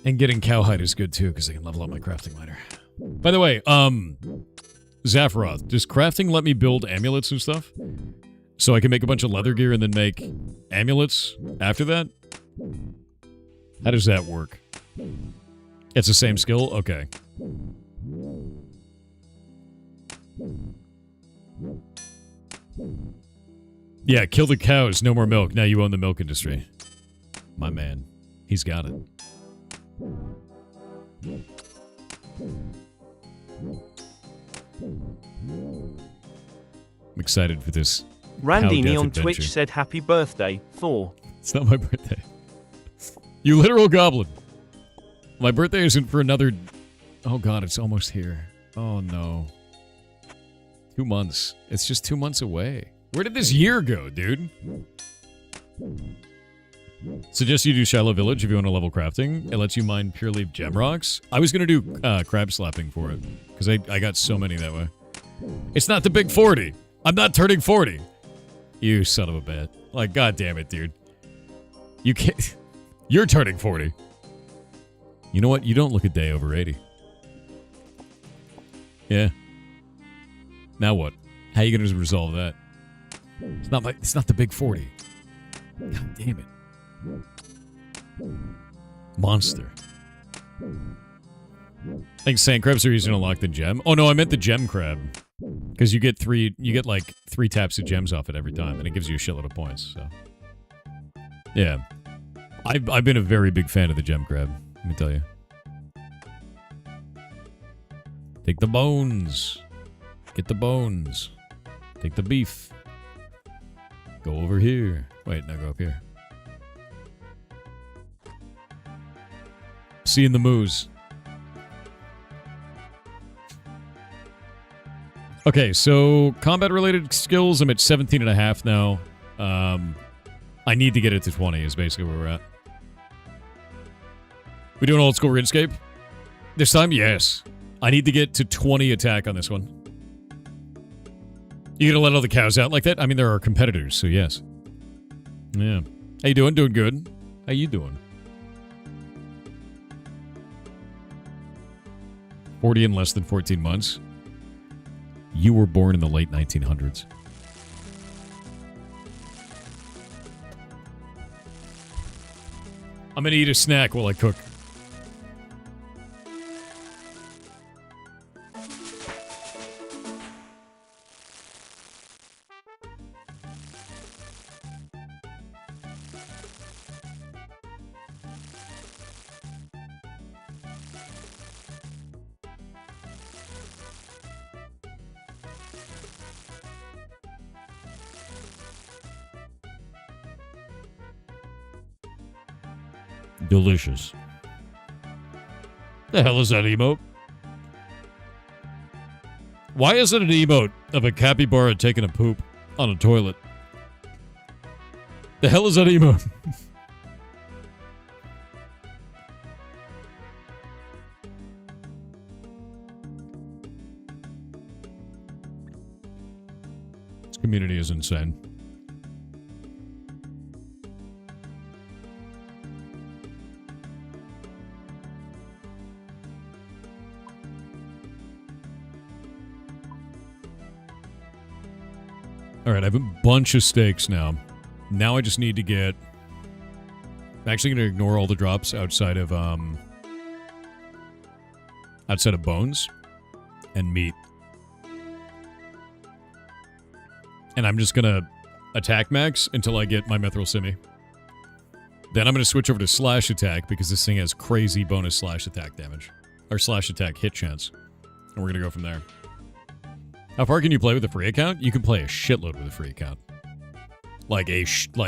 Speaker 1: And getting cowhide is good too, because I can level up my crafting ladder. By the way, Zafroth, does crafting let me build amulets and stuff? So I can make a bunch of leather gear and then make amulets after that? How does that work? It's the same skill? Okay. Yeah, kill the cows, no more milk. Now you own the milk industry. My man. He's got it. I'm excited for this.
Speaker 2: Randy
Speaker 1: Cow
Speaker 2: Me
Speaker 1: death
Speaker 2: on
Speaker 1: adventure.
Speaker 2: Twitch said happy birthday, 4.
Speaker 1: It's not my birthday. You literal goblin. My birthday isn't for another... Oh god, it's almost here. Oh no. 2 months. It's just 2 months away. Where did this year go, dude? Suggest you do Shiloh Village if you want to level crafting. It lets you mine pure leaf gem rocks. I was going to do crab slapping for it. Because I got so many that way. It's not the big 40. I'm not turning 40. You son of a bat. Like, god damn it, dude. You can't... You're turning 40. You know what? You don't look a day over 80. Yeah. Now what? How are you going to resolve that? It's not the big 40. God damn it. Monster. I think sand crabs are easier to unlock than gem. Oh no, I meant the gem crab. Because you get like 3 taps of gems off it every time, and it gives you a shitload of points, so. Yeah. I've been a very big fan of the gem crab, let me tell you. Take the bones. Get the bones. Take the beef. Go over here. Wait, no, go up here. See you in the moose. Okay, so combat-related skills, I'm at 17.5 now. I need to get it to 20 is basically where we're at. We doing old school RuneScape? This time? Yes. I need to get to 20 attack on this one. You gonna let all the cows out like that? I mean, there are competitors, so yes. Yeah. How you doing? Doing good. How you doing? 40 in less than 14 months. You were born in the late 1900s. I'm gonna eat a snack while I cook. Delicious. The hell is that emote? Why is it an emote of a capybara taking a poop on a toilet? The hell is that emote? This community is insane. Alright, I have a bunch of steaks now. Now I just need to get... I'm actually going to ignore all the drops outside of bones and meat. And I'm just going to attack max until I get my mithril simi. Then I'm going to switch over to slash attack because this thing has crazy bonus slash attack damage. Or slash attack hit chance. And we're going to go from there. How far can you play with a free account? You can play a shitload with a free account. Like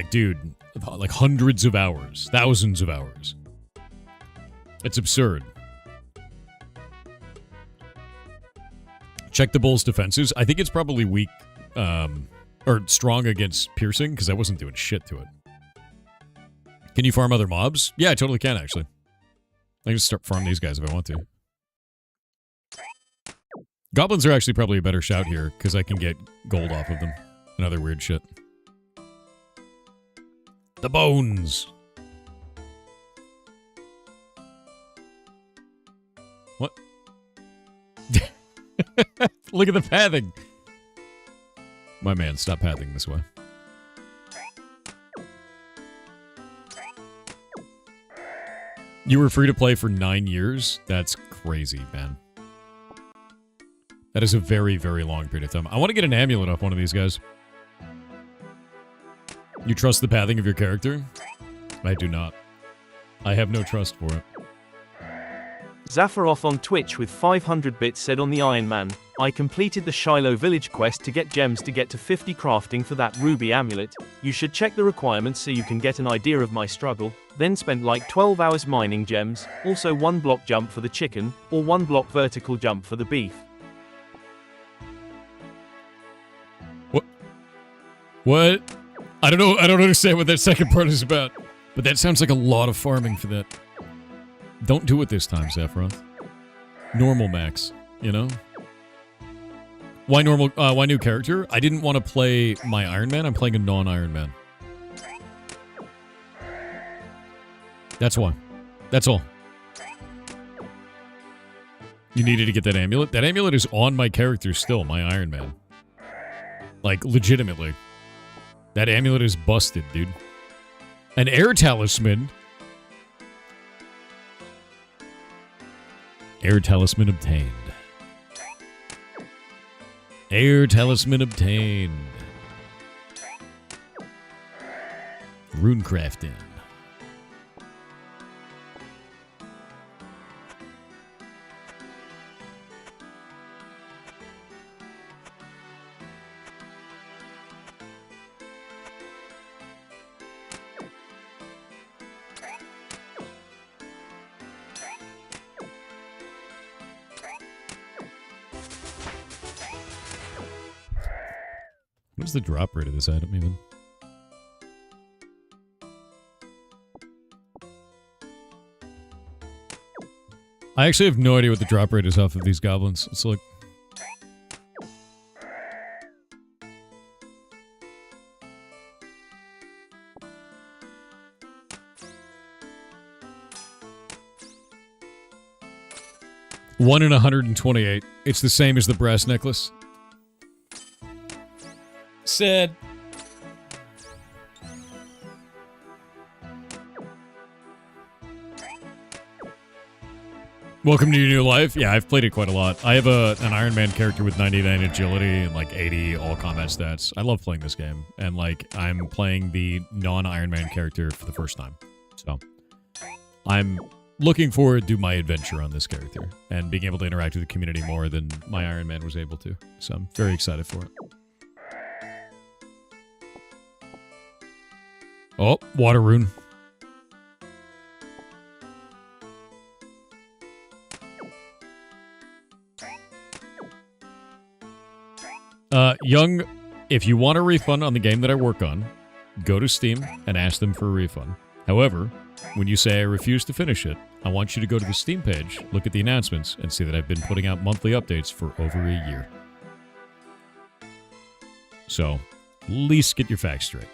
Speaker 1: dude, like hundreds of hours, thousands of hours. It's absurd. Check the bull's defenses. I think it's probably weak, or strong against piercing, because I wasn't doing shit to it. Can you farm other mobs? Yeah, I totally can, actually. I can just start farming these guys if I want to. Goblins are actually probably a better shout here, because I can get gold off of them. And other weird shit. The bones! What? Look at the pathing. My man, stop pathing this way. You were free to play for 9 years? That's crazy, man. That is a very, very long period of time. I want to get an amulet off one of these guys. You trust the pathing of your character? I do not. I have no trust for it.
Speaker 2: Zafaroff on Twitch with 500 bits said on the Iron Man, I completed the Shiloh village quest to get gems to get to 50 crafting for that ruby amulet. You should check the requirements so you can get an idea of my struggle. Then spent like 12 hours mining gems, also 1 block jump for the chicken, or 1 block vertical jump for the beef.
Speaker 1: What? I don't know. I don't understand what that second part is about. But that sounds like a lot of farming for that. Don't do it this time, Sephiroth. Normal max, you know? Why normal? Why new character? I didn't want to play my Iron Man. I'm playing a non-Iron Man. That's why. That's all. You needed to get that amulet? That amulet is on my character still, my Iron Man. Like, legitimately. That amulet is busted, dude. An air talisman? Air talisman obtained. Air talisman obtained. Runecrafting. What's the drop rate of this item even? I actually have no idea what the drop rate is off of these goblins. It's like... One in 128. It's the same as the brass necklace. Said. Welcome to your new life. Yeah, I've played it quite a lot. I have an Iron Man character with 99 agility and like 80 all combat stats. I love playing this game. And like, I'm playing the non-Iron Man character for the first time. So, I'm looking forward to my adventure on this character and being able to interact with the community more than my Iron Man was able to. So, I'm very excited for it. Oh, water rune. Young, if you want a refund on the game that I work on, go to Steam and ask them for a refund. However, when you say I refuse to finish it, I want you to go to the Steam page, look at the announcements, and see that I've been putting out monthly updates for over a year. So, at least get your facts straight.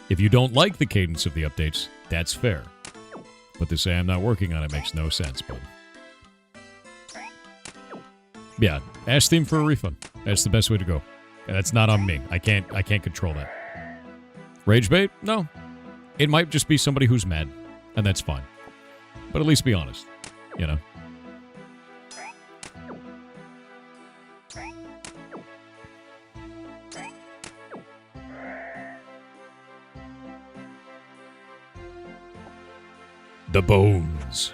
Speaker 1: If you don't like the cadence of the updates, that's fair. But to say I'm not working on it makes no sense, bud. Yeah, ask Steam for a refund. That's the best way to go. And that's not on me. I can't control that. Rage bait? No. It might just be somebody who's mad, and that's fine. But at least be honest, you know? The bones.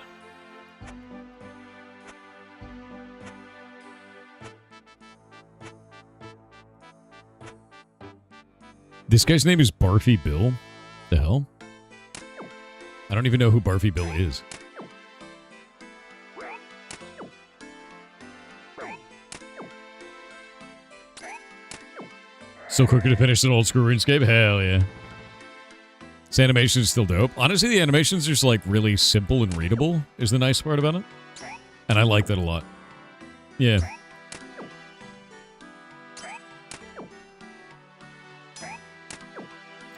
Speaker 1: This guy's name is Barfy Bill? The hell? I don't even know who Barfy Bill is. So quicker to finish an old school RuneScape? Hell yeah. This animation is still dope. Honestly, the animation's just like really simple and readable is the nice part about it. And I like that a lot. Yeah.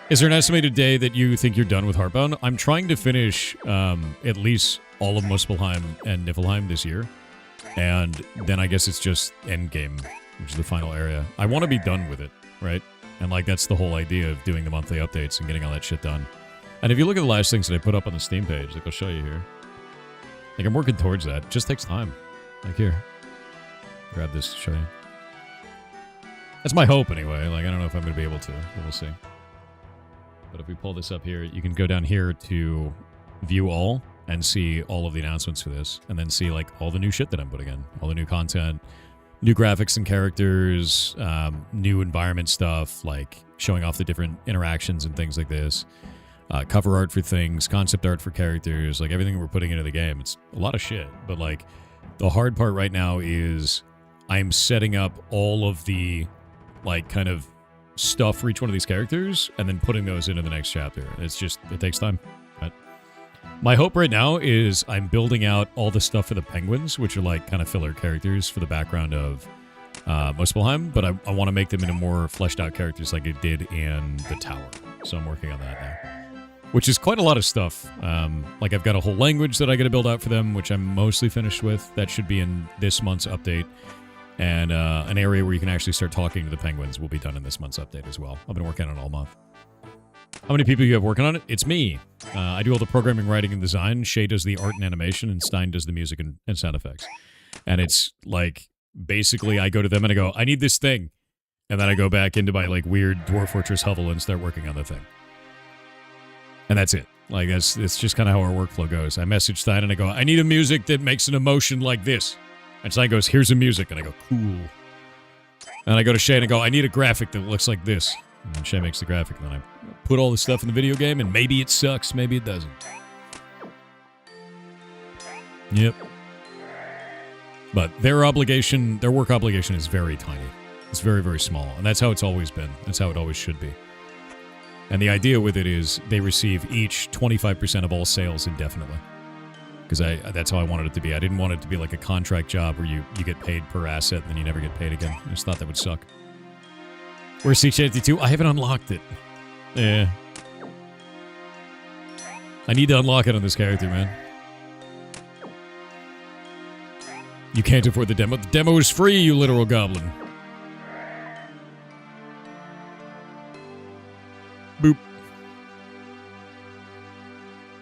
Speaker 1: Is there an estimated day that you think you're done with Heartbound? I'm trying to finish at least all of Muspelheim and Niflheim this year. And then I guess it's just endgame, which is the final area. I want to be done with it, right? And like that's the whole idea of doing the monthly updates and getting all that shit done. And if you look at the last things that I put up on the Steam page, like I'll show you here. Like I'm working towards that. It just takes time. Like here. Grab this to show you. That's my hope anyway. Like I don't know if I'm going to be able to. We'll see. But if we pull this up here, you can go down here to view all and see all of the announcements for this. And then see like all the new shit that I'm putting in. All the new content. New graphics and characters, new environment stuff, like showing off the different interactions and things like this. Cover art for things, concept art for characters, like everything we're putting into the game. It's a lot of shit, but like the hard part right now is I'm setting up all of the like kind of stuff for each one of these characters and then putting those into the next chapter. It's just, it takes time. But my hope right now is I'm building out all the stuff for the penguins, which are like kind of filler characters for the background of Muspelheim, but I want to make them into more fleshed out characters like it did in the tower. So I'm working on that now. Which is quite a lot of stuff. Like I've got a whole language that I got to build out for them, which I'm mostly finished with. That should be in this month's update. And an area where you can actually start talking to the penguins will be done in this month's update as well. I've been working on it all month. How many people you have working on it? It's me. I do all the programming, writing, and design. Shay does the art and animation, and Stein does the music and sound effects. And it's like, basically, I go to them and I go, I need this thing. And then I go back into my like weird Dwarf Fortress hovel and start working on the thing. And that's it. Like, it's just kind of how our workflow goes. I message Stein and I go, I need a music that makes an emotion like this. And Stein goes, here's a music. And I go, cool. And I go to Shay and I go, I need a graphic that looks like this. And then Shay makes the graphic. And then I put all the stuff in the video game, and maybe it sucks, maybe it doesn't. Yep. But their work obligation is very tiny. It's very, very small. And that's how it's always been. That's how it always should be. And the idea with it is they receive each 25% of all sales indefinitely. Because that's how I wanted it to be. I didn't want it to be like a contract job where you get paid per asset and then you never get paid again. I just thought that would suck. Where's CH82? I haven't unlocked it. Yeah. I need to unlock it on this character, man. You can't afford the demo. The demo is free, you literal goblin. Boop.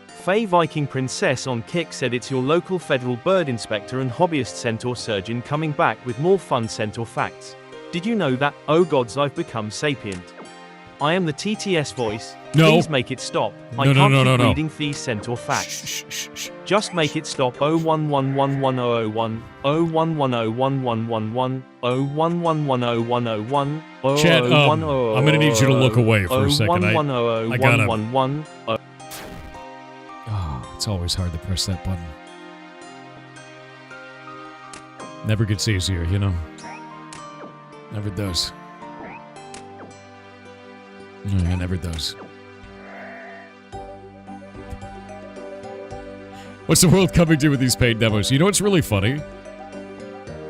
Speaker 2: Faye Viking Princess on Kick said it's your local federal bird inspector and hobbyist centaur surgeon coming back with more fun centaur facts. Did you know that, oh gods, I've become sapient? I am the TTS voice.
Speaker 1: No.
Speaker 2: Please make it stop. I can't keep reading these centaur facts. Just make it stop. 011110001, 011011111, 011101101,
Speaker 1: Chat, I'm gonna need you to look away for a second. I gotta... Oh, it's always hard to press that button. Never gets easier, you know? Never does. It never does. What's the world coming to with these paid demos? You know what's really funny?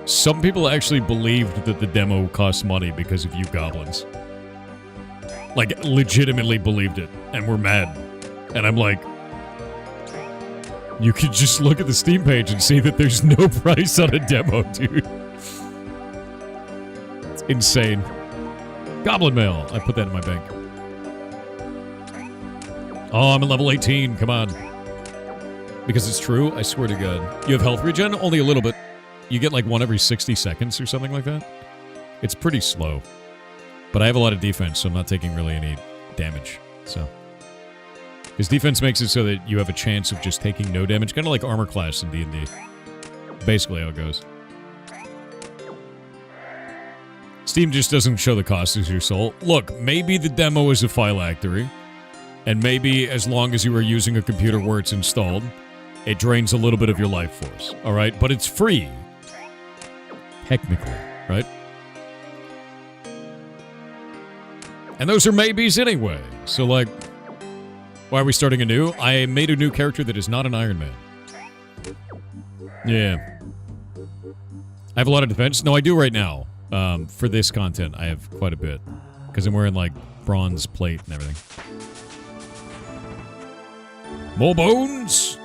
Speaker 1: Some people actually believed that the demo cost money because of you goblins. Like, legitimately believed it. And were mad. And I'm like... You could just look at the Steam page and see that there's no price on a demo, dude. It's insane. Goblin mail. I put that in my bank. Oh, I'm at level 18. Come on. Because it's true, I swear to God. You have health regen? Only a little bit. You get like one every 60 seconds or something like that. It's pretty slow. But I have a lot of defense, so I'm not taking really any damage. So... His defense makes it so that you have a chance of just taking no damage. Kind of like armor class in D&D. Basically how it goes. Steam just doesn't show the cost as your soul. Look, maybe the demo is a phylactery. And maybe as long as you are using a computer where it's installed, it drains a little bit of your life force. Alright? But it's free. Technically. Right? And those are maybes anyway. So like... Why are we starting anew? I made a new character that is not an Iron Man. Yeah. I have a lot of defense. No, I do right now. For this content, I have quite a bit. Because I'm wearing, like, bronze plate and everything. More bones!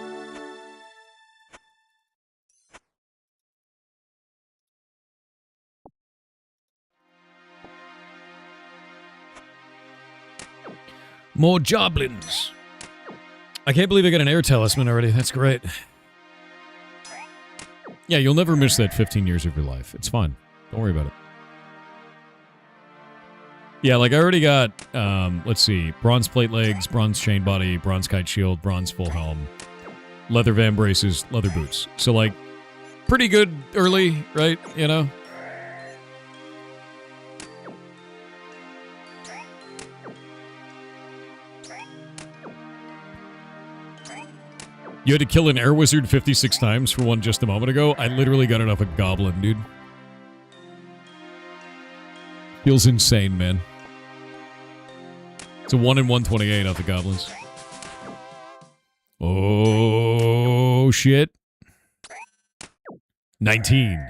Speaker 1: More joblins. I can't believe I got an air talisman already. That's great. Yeah, you'll never miss that 15 years of your life. It's fine. Don't worry about it. Yeah, like I already got, let's see, bronze plate legs, bronze chain body, bronze kite shield, bronze full helm, leather van braces, leather boots. So like, pretty good early, right? You know? You had to kill an air wizard 56 times for one just a moment ago? I literally got it off a goblin, dude. Feels insane, man. It's a 1 in 128 off the goblins. Oh, shit. 19.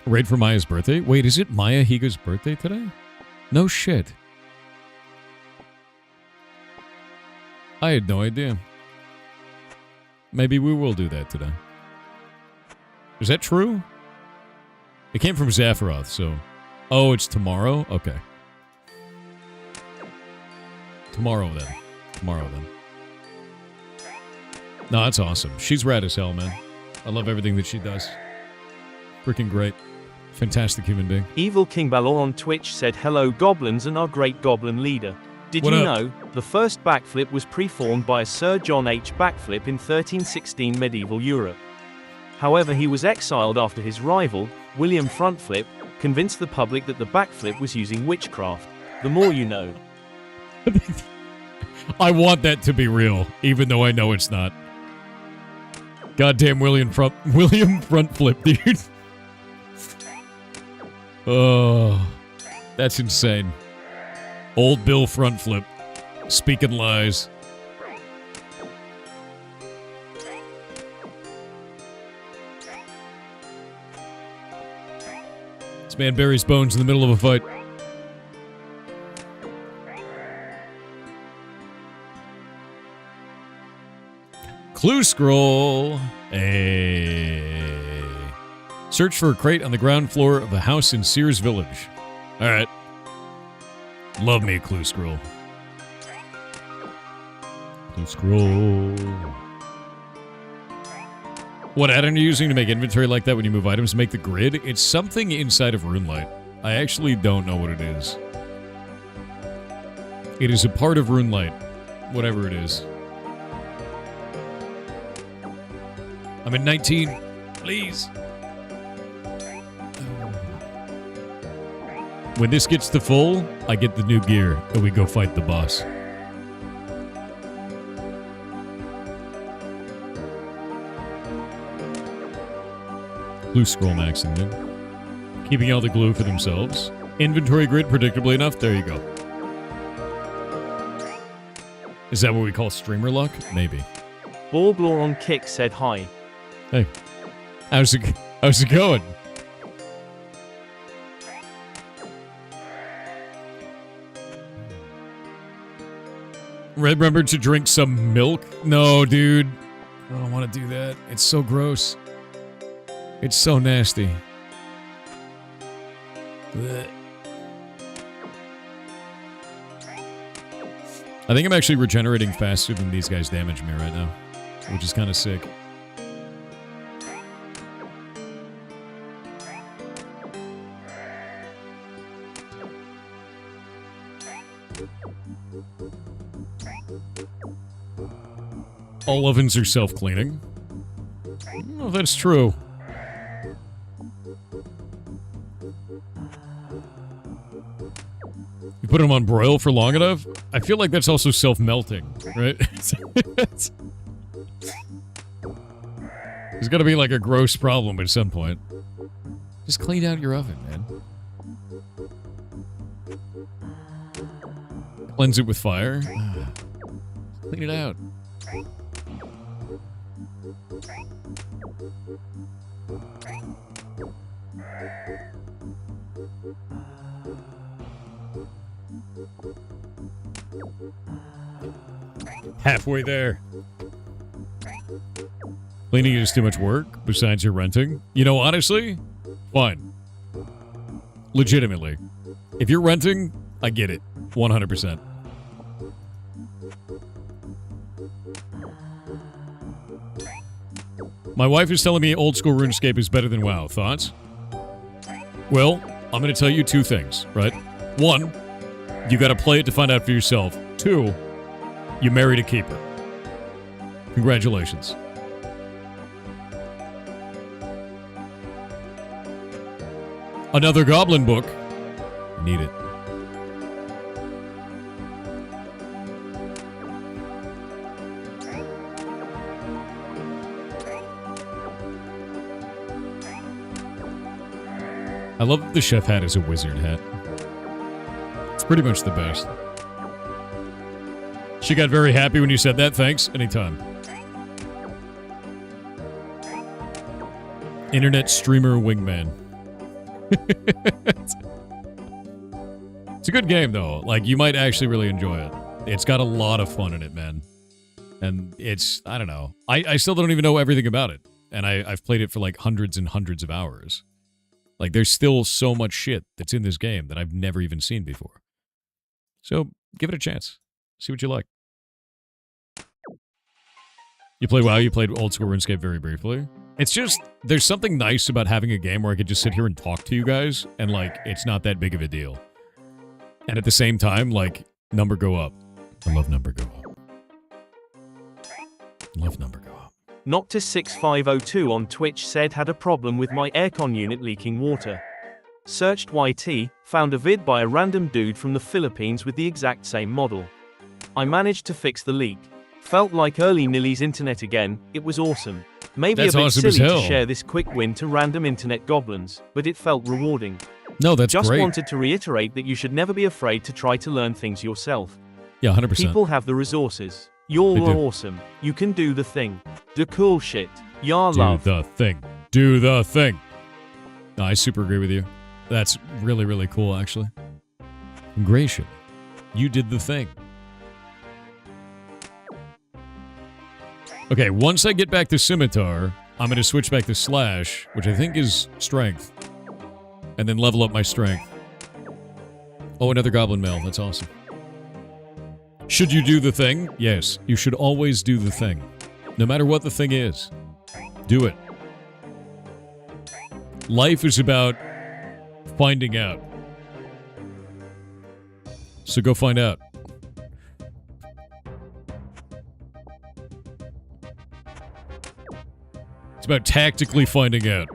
Speaker 1: Raid for Maya's birthday? Wait, is it Maya Higa's birthday today? No shit. I had no idea. Maybe we will do that today. Is that true? It came from Zaphiroth, so... Oh, it's tomorrow? Okay. Tomorrow, then. Tomorrow, then. No, that's awesome. She's rad as hell, man. I love everything that she does. Freaking great. Fantastic human being.
Speaker 2: Evil King Balor on Twitch said, "Hello goblins and our great goblin leader. Did
Speaker 1: What
Speaker 2: you
Speaker 1: up?
Speaker 2: know, the first backflip was performed by a Sir John H. backflip in 1316 medieval Europe. However, he was exiled after his rival, William Frontflip, convinced the public that the backflip was using witchcraft. The more you know."
Speaker 1: I want that to be real, even though I know it's not. Goddamn William Frontflip, dude. Oh, that's insane. Old Bill Frontflip, speaking lies. This man buries bones in the middle of a fight. Clue scroll. Hey. Search for a crate on the ground floor of a house in Sears Village. All right. Love me a clue scroll. Clue scroll. What add-on are you using to make inventory like that when you move items? Make the grid? It's something inside of RuneLight. I actually don't know what it is. It is a part of RuneLight. Whatever it is. I'm at 19. Please. When this gets to full, I get the new gear, and we go fight the boss. Glue scroll maxing, dude. Keeping all the glue for themselves. Inventory grid, predictably enough. There you go. Is that what we call streamer luck? Maybe.
Speaker 2: Ballblor on Kick said hi.
Speaker 1: Hey. How's it going? Remember to drink some milk? No, dude. I don't want to do that. It's so gross. It's so nasty. Blech. I think I'm actually regenerating faster than these guys damage me right now, which is kind of sick. All ovens are self-cleaning. I don't know if that's true. You put them on broil for long enough, I feel like that's also self-melting, right? There's gotta be like a gross problem at some point. Just clean out your oven, man. Cleanse it with fire. Clean it out. Halfway there. Cleaning is too much work, besides your renting. You know, honestly, fine. Legitimately. If you're renting, I get it. 100%. My wife is telling me old school RuneScape is better than WoW. Thoughts? Well, I'm going to tell you two things, right? One, you got to play it to find out for yourself. Two, you married a keeper. Congratulations. Another goblin book. Need it. I love that the chef hat is a wizard hat. It's pretty much the best. She got very happy when you said that. Thanks. Anytime. Internet streamer wingman. It's a good game, though. Like, you might actually really enjoy it. It's got a lot of fun in it, man. And it's, I don't know. I still don't even know everything about it. And I've played it for, like, hundreds and hundreds of hours. Like, there's still so much shit that's in this game that I've never even seen before. So, give it a chance. See what you like. You play WoW, you played old school RuneScape very briefly. It's just, there's something nice about having a game where I could just sit here and talk to you guys, and, like, it's not that big of a deal. And at the same time, like, number go up. I love number go up. Love number go up.
Speaker 2: Noctis6502 on Twitch said had a problem with my aircon unit leaking water. Searched YT, found a vid by a random dude from the Philippines with the exact same model. I managed to fix the leak. Felt like early Nilly's internet again. It was awesome. Maybe
Speaker 1: That's
Speaker 2: a bit
Speaker 1: awesome
Speaker 2: silly
Speaker 1: as
Speaker 2: to
Speaker 1: hell.
Speaker 2: share this quick win to random internet goblins, but it felt rewarding.
Speaker 1: No, that's
Speaker 2: Just
Speaker 1: great.
Speaker 2: wanted to reiterate that you should never be afraid to try to learn things yourself.
Speaker 1: Yeah, 100%.
Speaker 2: People have the resources. Y'all
Speaker 1: They
Speaker 2: are
Speaker 1: do.
Speaker 2: awesome. You can do the thing. The cool shit. Y'all
Speaker 1: Do
Speaker 2: love.
Speaker 1: the thing. Do the thing. No, I super agree with you. That's really, really cool, actually. Ingration. You did the thing. Okay, once I get back to Scimitar, I'm going to switch back to Slash, which I think is Strength. And then level up my Strength. Oh, another Goblin Mail. That's awesome. Should you do the thing? Yes, you should always do the thing. No matter what the thing is. Do it. Life is about finding out. So go find out. It's about tactically finding out.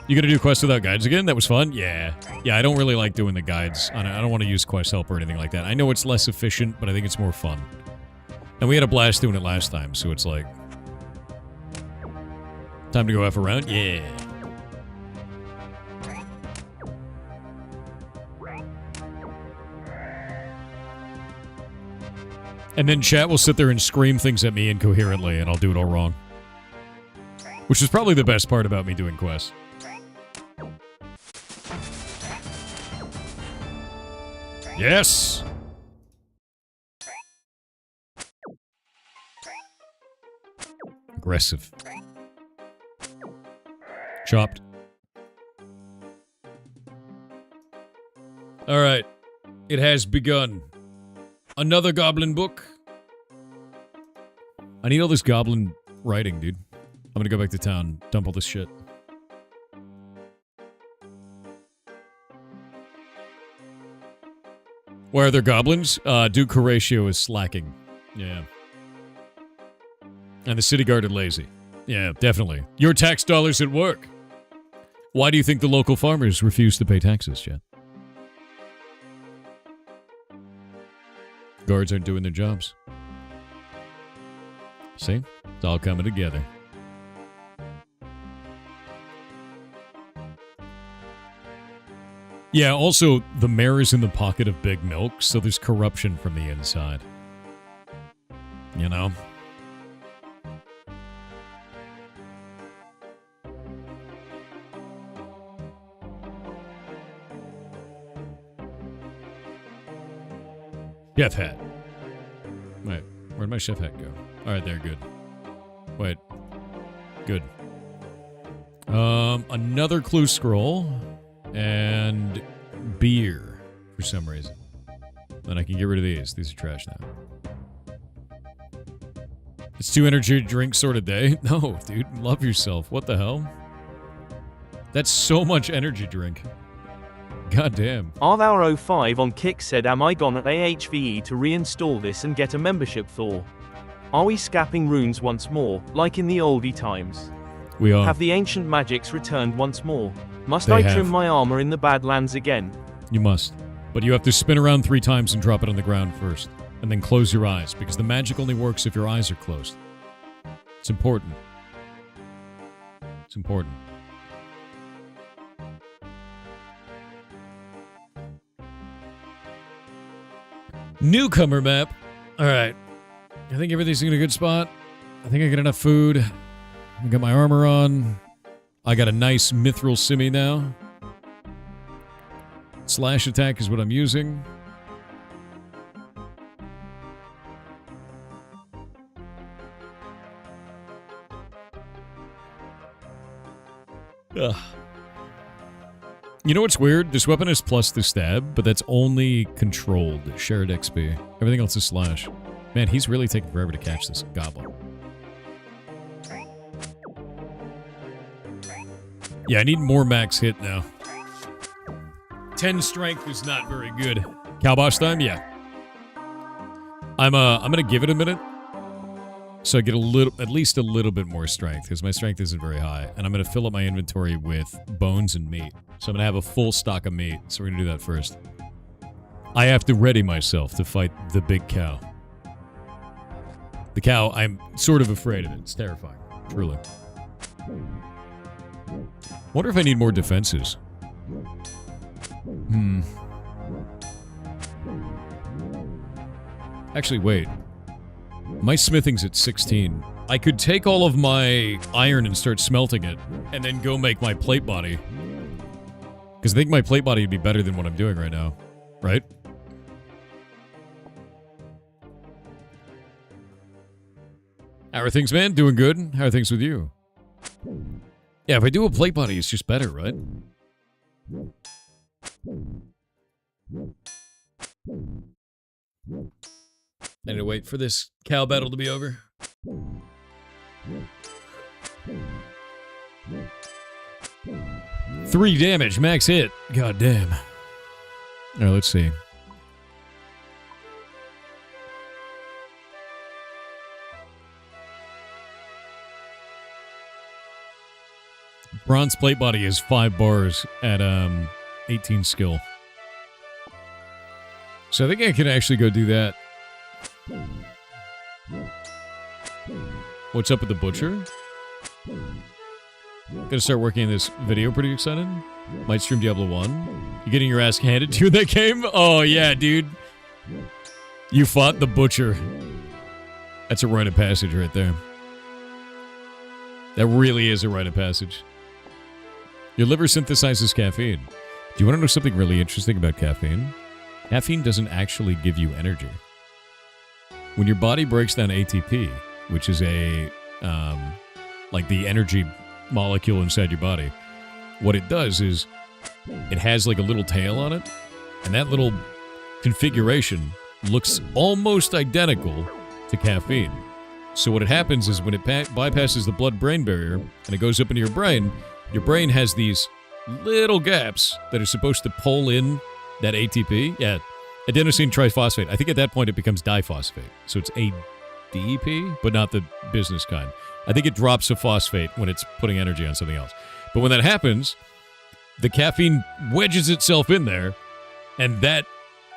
Speaker 1: You gonna do quests without guides again? That was fun? Yeah. Yeah, I don't really like doing the guides. I don't want to use quest help or anything like that. I know it's less efficient, but I think it's more fun. And we had a blast doing it last time, so it's like... Time to go F around? Yeah. And then chat will sit there and scream things at me incoherently, and I'll do it all wrong. Which is probably the best part about me doing quests. Yes! Aggressive. Chopped. Alright. It has begun. Another goblin book. I need all this goblin writing, dude. I'm gonna go back to town, dump all this shit. Where are there goblins? Duke Horatio is slacking. Yeah. And the city guard are lazy. Yeah, definitely. Your tax dollars at work. Why do you think the local farmers refuse to pay taxes, Chad? Guards aren't doing their jobs. See? It's all coming together. Yeah, also, the mayor is in the pocket of Big Milk, so there's corruption from the inside. You know? Chef hat. Wait, where'd my chef hat go? Alright, there, good. Wait. Good. Another clue scroll. And beer. for some reason. Then I can get rid of these. These are trash now. It's 2 energy drinks sort of day. No, dude, love yourself. What the hell? That's so much energy drink. God damn.
Speaker 2: Arthur05 on Kick said, am I gone at AHVE to reinstall this and get a membership Thor? Are we scapping runes once more, like in the oldie times?
Speaker 1: We are.
Speaker 2: Have the ancient magics returned once more? Must
Speaker 1: They
Speaker 2: I
Speaker 1: have.
Speaker 2: trim my armor in the Badlands again?
Speaker 1: You must. But you have to spin around 3 times and drop it on the ground first. And then close your eyes, because the magic only works if your eyes are closed. It's important. It's important. Newcomer map. Alright. I think everything's in a good spot. I think I got enough food. I got my armor on. I got a nice mithril simi now. Slash attack is what I'm using. Ugh. You know what's weird? This weapon is plus the stab, but that's only controlled. Shared XP. Everything else is slash. Man, he's really taking forever to catch this goblin. Yeah, I need more max hit now. 10 strength is not very good. Cowbosh time? Yeah. I'm gonna give it a minute. So I get at least a little bit more strength, because my strength isn't very high. And I'm gonna fill up my inventory with bones and meat. So I'm gonna have a full stock of meat. So we're gonna do that first. I have to ready myself to fight the big cow. The cow, I'm sort of afraid of it. It's terrifying. Truly. Wonder if I need more defenses. Actually, wait. My smithing's at 16. I could take all of my iron and start smelting it, and then go make my plate body. Because I think my plate body would be better than what I'm doing right now. Right? How are things, man? Doing good? How are things with you? Yeah, if I do a plate body, it's just better, right? I need to wait for this cow battle to be over. 3 damage, max hit. God damn. Alright, let's see. Bronze plate body is 5 bars at 18 skill. So I think I can actually go do that. What's up with the butcher? Gonna start working on this video, pretty excited. Might stream Diablo 1. You getting your ass handed to you in that game? Oh yeah, dude. You fought the butcher. That's a rite of passage right there. That really is a rite of passage. Your liver synthesizes caffeine. Do you want to know something really interesting about caffeine? Caffeine doesn't actually give you energy. When your body breaks down ATP, which is a, like the energy molecule inside your body, what it does is it has like a little tail on it, and that little configuration looks almost identical to caffeine. So what happens is when it bypasses the blood-brain barrier and it goes up into your brain has these little gaps that are supposed to pull in that ATP. Yeah, adenosine triphosphate. I think at that point it becomes diphosphate. So it's ADP, but not the business kind. I think it drops a phosphate when it's putting energy on something else. But when that happens, the caffeine wedges itself in there, and that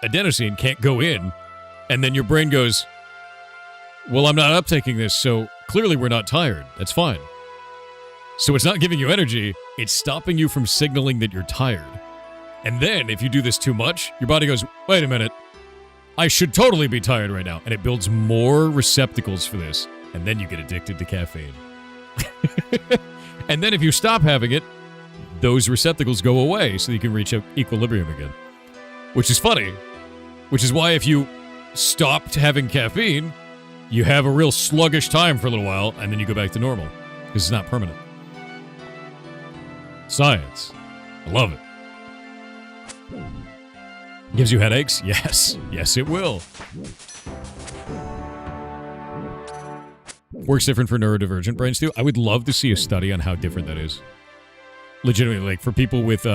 Speaker 1: adenosine can't go in, and then your brain goes, well, I'm not uptaking this, so clearly we're not tired. That's fine. So it's not giving you energy, it's stopping you from signaling that you're tired. And then, if you do this too much, your body goes, wait a minute, I should totally be tired right now. And it builds more receptacles for this. And then you get addicted to caffeine. And then if you stop having it, those receptacles go away so you can reach equilibrium again. Which is funny. Which is why if you stopped having caffeine, you have a real sluggish time for a little while, and then you go back to normal. Because it's not permanent. Science. I love it. Gives you headaches? Yes. Yes, it will. Works different for neurodivergent brains, too. I would love to see a study on how different that is. Legitimately, like, for people with,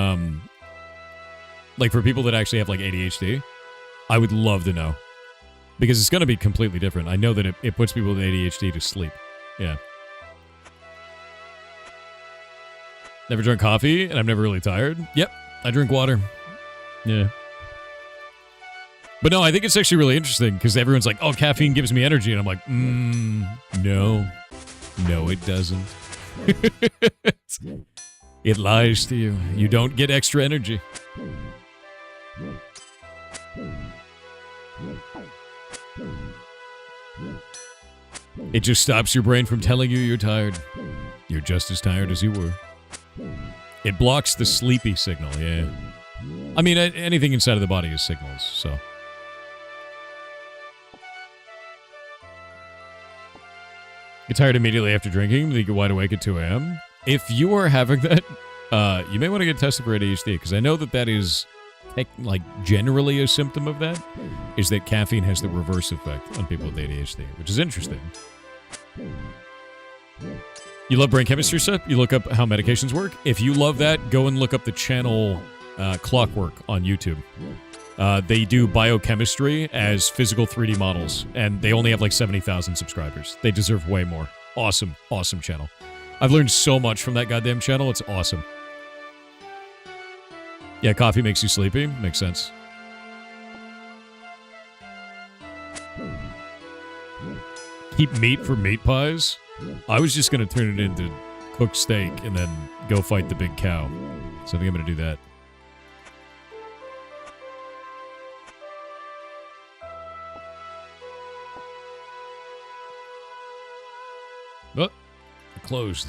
Speaker 1: like, for people that actually have, like, ADHD, I would love to know. Because it's going to be completely different. I know that it puts people with ADHD to sleep. Yeah. Never drunk coffee, and I'm never really tired. Yep, I drink water. Yeah. But no, I think it's actually really interesting, because everyone's like, oh, caffeine gives me energy, and I'm like, no. No, it doesn't. It lies to you. You don't get extra energy. It just stops your brain from telling you you're tired. You're just as tired as you were. It blocks the sleepy signal, yeah. I mean, anything inside of the body is signals, so. Get tired immediately after drinking, then you get wide awake at 2 a.m. If you are having that, you may want to get tested for ADHD, because I know that that is, like, generally a symptom of that, is that caffeine has the reverse effect on people with ADHD, which is interesting. You love brain chemistry stuff? You look up how medications work? If you love that, go and look up the channel Clockwork on YouTube. They do biochemistry as physical 3D models, and they only have like 70,000 subscribers. They deserve way more. Awesome, awesome channel. I've learned so much from that goddamn channel. It's awesome. Yeah, coffee makes you sleepy. Makes sense. Keep meat for meat pies? I was just going to turn it into cooked steak and then go fight the big cow. So I think I'm going to do that. Oh, it closed.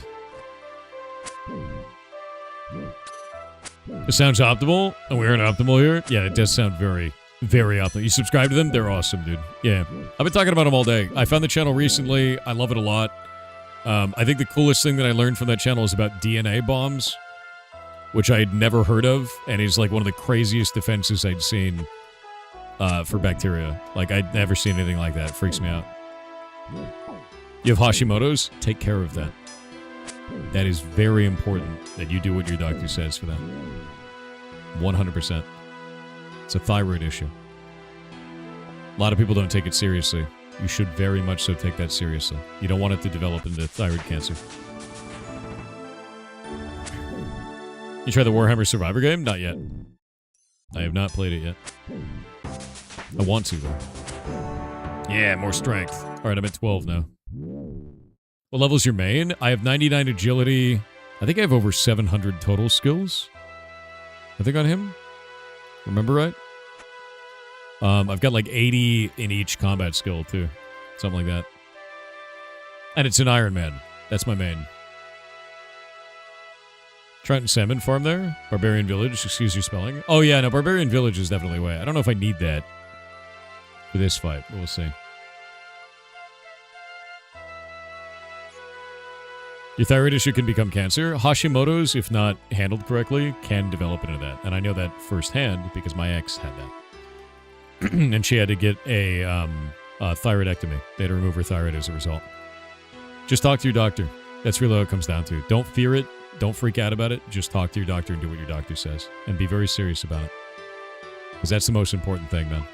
Speaker 1: It sounds optimal, and we're in optimal here. Yeah, it does sound very, very optimal. You subscribe to them? They're awesome, dude. Yeah. I've been talking about them all day. I found the channel recently. I love it a lot. I think the coolest thing that I learned from that channel is about DNA bombs, which I had never heard of, and is like one of the craziest defenses I'd seen for bacteria. Like, I'd never seen anything like that. It freaks me out. You have Hashimoto's? Take care of that. That is very important that you do what your doctor says for that. 100%. It's a thyroid issue. A lot of people don't take it seriously. You should very much so take that seriously. You don't want it to develop into thyroid cancer. You try the Warhammer Survivor game? Not yet. I have not played it yet. I want to, though. Yeah, more strength. Alright, I'm at 12 now. What level's your main? I have 99 agility. I think I have over 700 total skills. I think on him. Remember right? I've got like 80 in each combat skill, too. Something like that. And it's an Iron Man. That's my main. Trenton Salmon Farm there? Barbarian Village, excuse your spelling. Oh yeah, no, Barbarian Village is definitely way. I don't know if I need that for this fight, but we'll see. Your thyroid issue can become cancer. Hashimoto's, if not handled correctly, can develop into that. And I know that firsthand because my ex had that. And she had to get a thyroidectomy. They had to remove her thyroid as a result. Just talk to your doctor. That's really what it comes down to. Don't fear it. Don't freak out about it. Just talk to your doctor and do what your doctor says. And be very serious about it. Because that's the most important thing, man.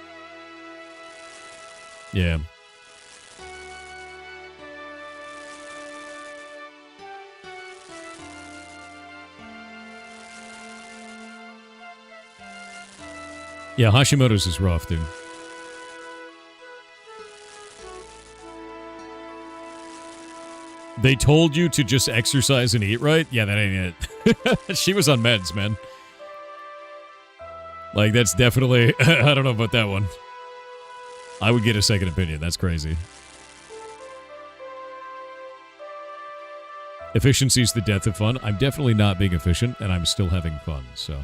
Speaker 1: Yeah. Yeah, Hashimoto's is rough, dude. They told you to just exercise and eat right? Yeah, that ain't it. She was on meds, man. Like, that's definitely... I don't know about that one. I would get a second opinion. That's crazy. Efficiency's the death of fun. I'm definitely not being efficient, and I'm still having fun, so...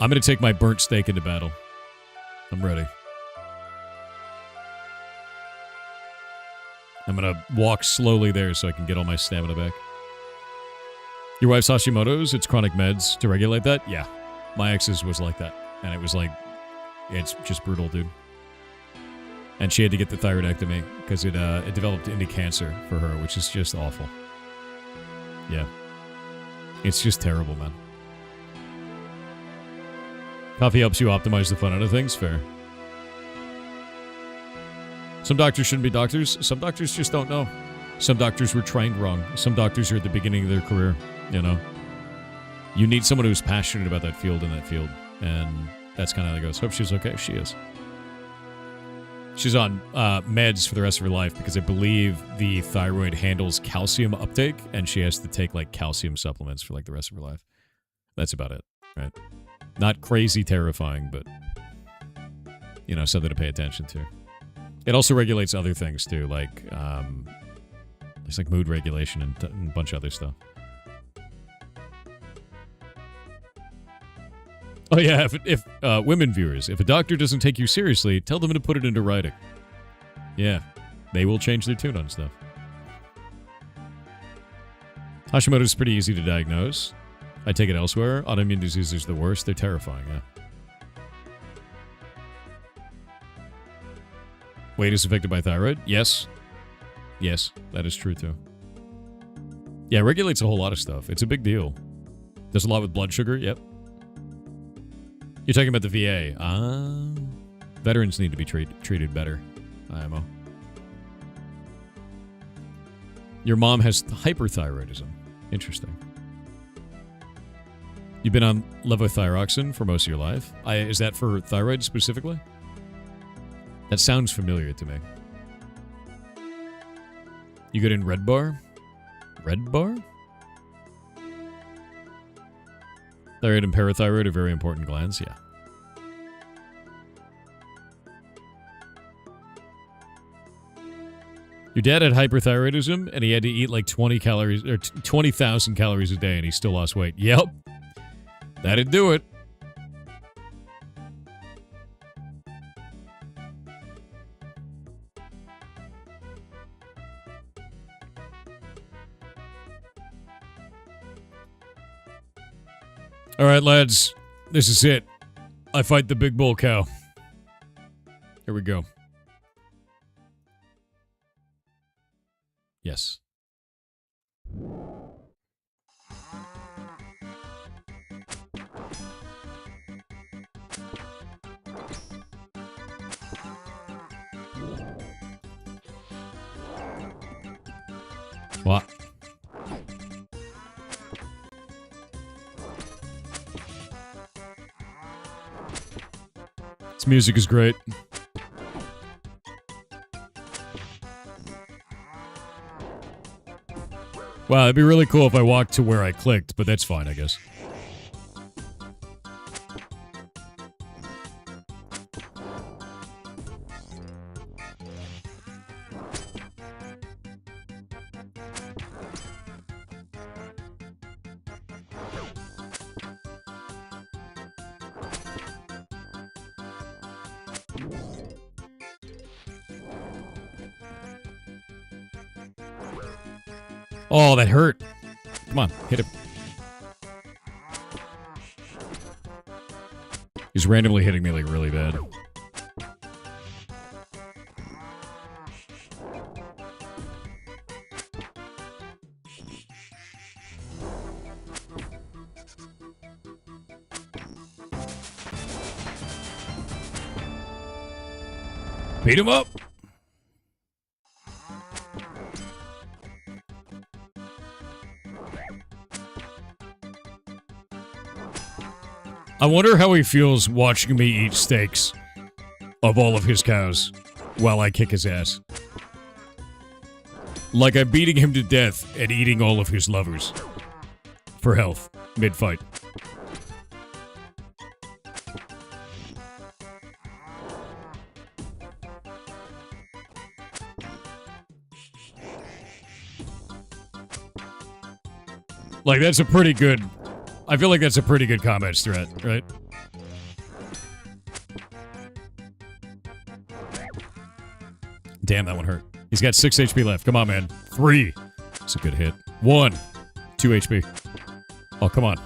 Speaker 1: I'm going to take my burnt steak into battle. I'm ready. I'm going to walk slowly there so I can get all my stamina back. Your wife's Hashimoto's? It's chronic meds to regulate that? Yeah. My ex's was like that. And it was like, it's just brutal, dude. And she had to get the thyroidectomy because it developed into cancer for her, which is just awful. Yeah. It's just terrible, man. Coffee helps you optimize the fun out of things? Fair. Some doctors shouldn't be doctors. Some doctors just don't know. Some doctors were trained wrong. Some doctors are at the beginning of their career, you know. You need someone who's passionate about that field in that field. And that's kind of how it goes. Hope she's okay. She is. She's on meds for the rest of her life because I believe the thyroid handles calcium uptake, and she has to take, like, calcium supplements for, like, the rest of her life. That's about it, right? Not crazy terrifying, but, you know, something to pay attention to. It also regulates other things, too, like, there's, like, mood regulation and a bunch of other stuff. Oh yeah, if women viewers, if a doctor doesn't take you seriously, tell them to put it into writing. Yeah, they will change their tune on stuff. Hashimoto's pretty easy to diagnose. I take it elsewhere. Autoimmune diseases are the worst. They're terrifying, yeah. Weight is affected by thyroid? Yes. Yes, that is true too. Yeah, it regulates a whole lot of stuff. It's a big deal. Does a lot with blood sugar? Yep. You're talking about the VA. Veterans need to be treated better. IMO. Your mom has hyperthyroidism. Interesting. You've been on levothyroxine for most of your life. Is that for thyroid specifically? That sounds familiar to me. You good in Red Bar? Red Bar? Thyroid and parathyroid are very important glands, yeah. Your dad had hyperthyroidism, and he had to eat like 20 calories or 20,000 calories a day, and he still lost weight. Yep, that'd do it. All right, lads, this is it. I fight the big bull cow. Here we go. Yes. What? This music is great. Wow, it'd be really cool if I walked to where I clicked, but that's fine, I guess. Oh, that hurt. Come on, hit him. He's randomly hitting me like really bad. Beat him up. I wonder how he feels watching me eat steaks of all of his cows while I kick his ass. Like I'm beating him to death and eating all of his lovers. For health, mid-fight. Like, that's a pretty good... I feel like that's a pretty good combat strat, right? Damn, that one hurt. He's got 6 HP left. Come on, man. 3. It's a good hit. 1. 2 HP. Oh, come on.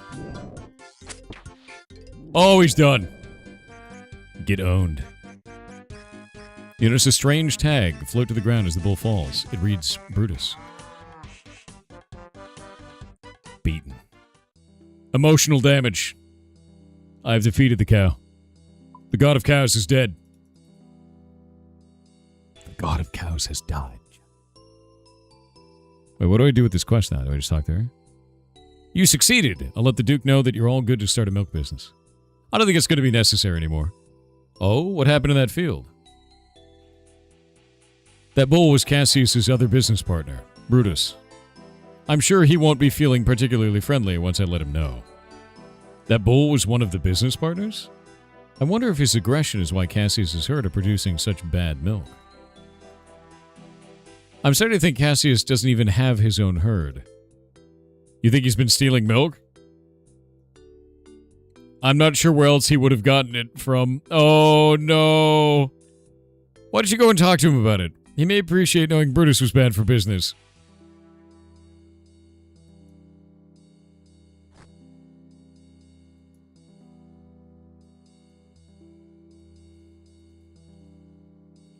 Speaker 1: Oh, he's done. get owned. You notice a strange tag float to the ground as the bull falls. It reads Brutus. Beaten. Emotional damage. I have defeated the cow. The god of cows is dead. The god of cows has died. Wait, what do I do with this quest now? Do I just talk to her? You succeeded. I'll let the Duke know that you're all good to start a milk business. I don't think it's going to be necessary anymore. Oh, what happened in that field? That bull was Cassius's other business partner, Brutus. I'm sure he won't be feeling particularly friendly once I let him know. That bull was one of the business partners? I wonder if his aggression is why Cassius's herd are producing such bad milk. I'm starting to think Cassius doesn't even have his own herd. You think he's been stealing milk? I'm not sure where else he would have gotten it from. Oh, no. Why don't you go and talk to him about it? He may appreciate knowing Brutus was bad for business.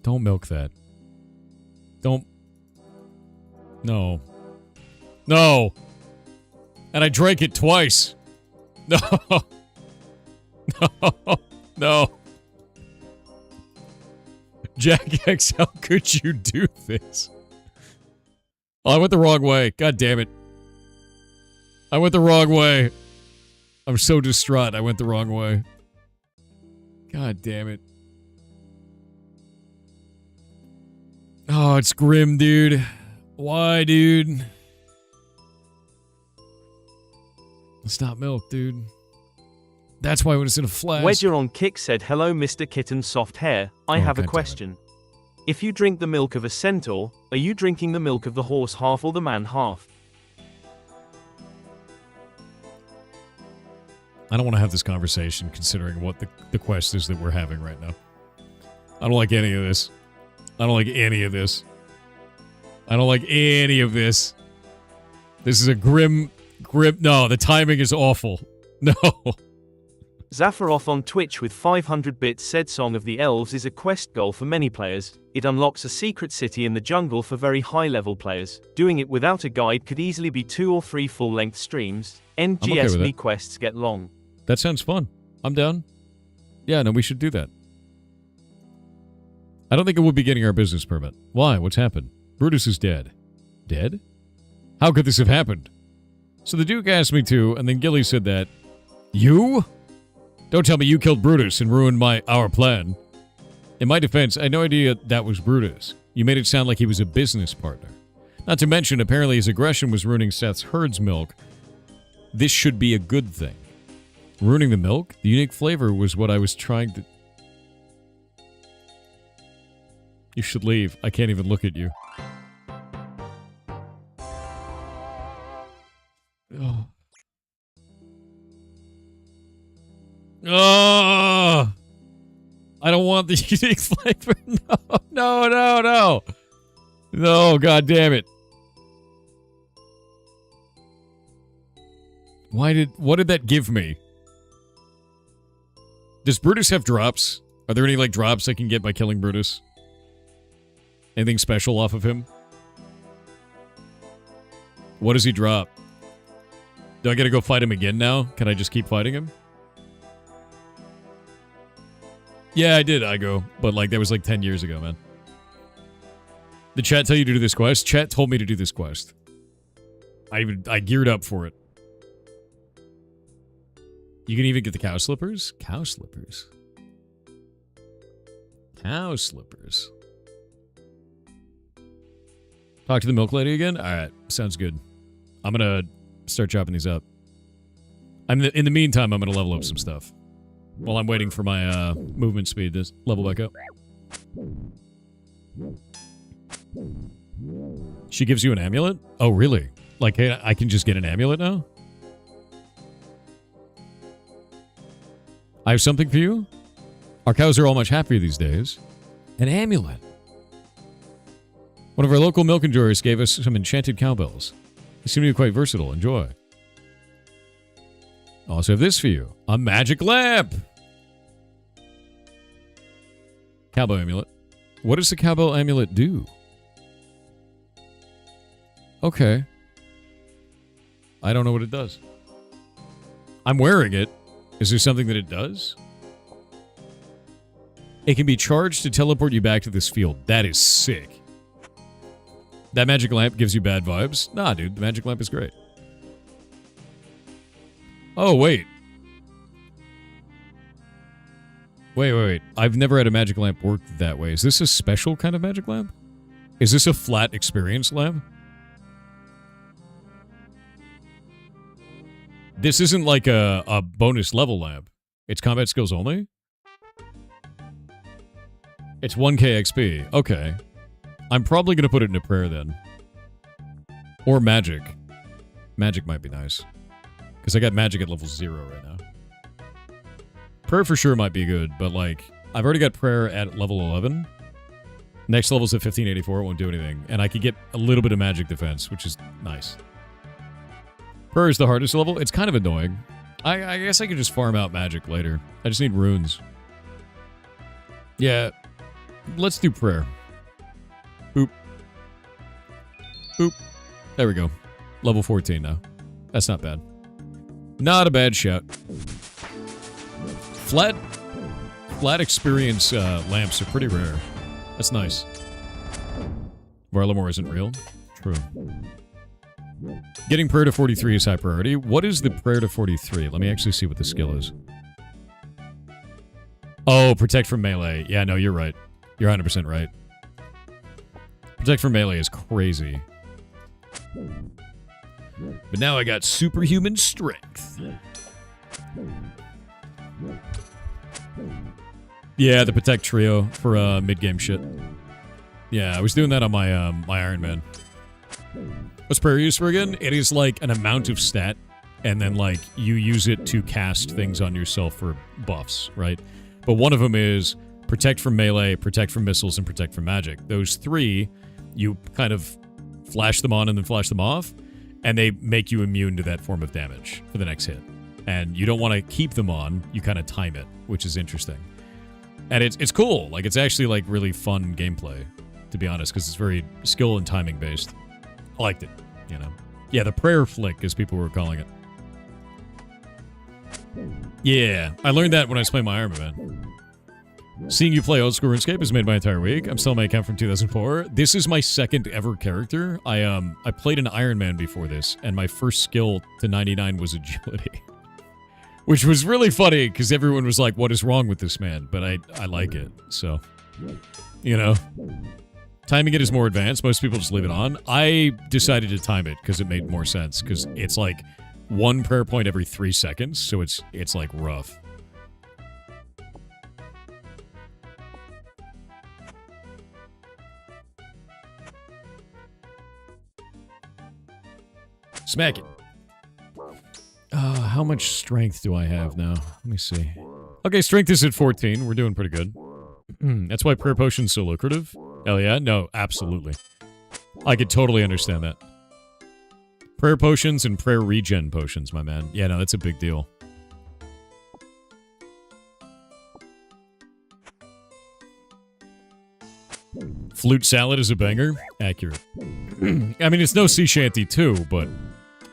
Speaker 1: Don't milk that. Don't. No. No. And I drank it twice. No. No. No. Jack X, how could you do this? Oh, I went the wrong way. God damn it. I went the wrong way. I'm so distraught. I went the wrong way. God damn it. Oh, it's grim, dude. Why, dude? Stop milk, dude. That's why when it's in a flash.
Speaker 2: Wedger on Kick said, hello Mr. Kitten Soft Hair, I have a question. If you drink the milk of a centaur, are you drinking the milk of the horse half or the man half?
Speaker 1: I don't want to have this conversation considering what the quest is that we're having right now. I don't like any of this. I don't like any of this. I don't like any of this. This is a grim... No, the timing is awful. No.
Speaker 2: Zafaroff on Twitch with 500 bits said Song of the Elves is a quest goal for many players. It unlocks a secret city in the jungle for very high-level players. Doing it without a guide could easily be 2 or 3 full-length streams. NGS me quests get long.
Speaker 1: That sounds fun. I'm down. Yeah, no, we should do that. I don't think it will be getting our business permit. Why? What's happened? Brutus is dead. Dead? How could this have happened? So the Duke asked me to, and then Gilly said that. You? Don't tell me you killed Brutus and ruined our plan. In my defense, I had no idea that was Brutus. You made it sound like he was a business partner. Not to mention, apparently his aggression was ruining Seth's herd's milk. This should be a good thing. Ruining the milk? The unique flavor was what I was trying to... You should leave. I can't even look at you. Oh. Oh! I don't want the unique flavor. No. No, god damn it. What did that give me? Does Brutus have drops? Are there any, like, drops I can get by killing Brutus? Anything special off of him? What does he drop? Do I gotta go fight him again now? Can I just keep fighting him? Yeah, I did, Igo. But, like, that was like 10 years ago, man. Did chat tell you to do this quest? Chat told me to do this quest. I geared up for it. You can even get the cow slippers? Cow slippers. Cow slippers. Talk to the milk lady again? Alright, sounds good. I'm gonna start chopping these up. In the meantime, I'm gonna level up some stuff. While I'm waiting for my movement speed to level back up. She gives you an amulet? Oh, really? Like, hey, I can just get an amulet now? I have something for you? Our cows are all much happier these days. An amulet. One of our local milk enjoyers gave us some enchanted cowbells. They seem to be quite versatile. Enjoy. I also have this for you. A magic lamp! Cowboy amulet. What does the cowboy amulet do? Okay. I don't know what it does. I'm wearing it. Is there something that it does? It can be charged to teleport you back to this field. That is sick. That magic lamp gives you bad vibes? Nah, dude. The magic lamp is great. Oh, wait. Wait. I've never had a magic lamp work that way. Is this a special kind of magic lamp? Is this a flat experience lamp? This isn't like a bonus level lamp. It's combat skills only? It's 1k XP. Okay. I'm probably going to put it into prayer then. Or magic. Magic might be nice. Because I got magic at level 0 right now. Prayer for sure might be good, but like, I've already got prayer at level 11. Next level's at 1584, it won't do anything. And I could get a little bit of magic defense, which is nice. Prayer is the hardest level. It's kind of annoying. I guess I could just farm out magic later. I just need runes. Yeah. Let's do prayer. Boop. Boop. There we go. Level 14 now. That's not bad. Not a bad shout. Flat experience lamps are pretty rare. That's nice. Varlamore isn't real. True. Getting prayer to 43 is high priority. What is the prayer to 43? Let me actually see what the skill is. Oh, protect from melee. Yeah, no, you're right. You're 100% right. Protect from melee is crazy. But now I got superhuman strength. Yeah, the protect trio for mid-game shit. Yeah, I was doing that on my my Iron Man. What's prayer used for again? It is like an amount of stat, and then like you use it to cast things on yourself for buffs, right? But one of them is protect from melee, protect from missiles, and protect from magic. Those three, you kind of flash them on and then flash them off, and they make you immune to that form of damage for the next hit. And you don't want to keep them on, you kind of time it, which is interesting. And it's cool. Like, it's actually like really fun gameplay, to be honest, because it's very skill and timing based. I liked it, you know. Yeah, the prayer flick, as people were calling it. Yeah, I learned that when I was playing my Iron Man. Seeing you play old school RuneScape has made my entire week. I'm still on my account from 2004. This is my second ever character. I played an Iron Man before this, and my first skill to 99 was agility. Which was really funny, because everyone was like, what is wrong with this man? But I like it, so, you know. Timing it is more advanced. Most people just leave it on. I decided to time it, because it made more sense, because it's like one prayer point every 3 seconds, so it's like rough. Smack it. How much strength do I have now? Let me see. Okay, strength is at 14. We're doing pretty good. That's why prayer potion's so lucrative. Hell yeah? No, absolutely. I could totally understand that. Prayer potions and prayer regen potions, my man. Yeah, no, that's a big deal. Flute salad is a banger. Accurate. I mean, it's no sea shanty too, but...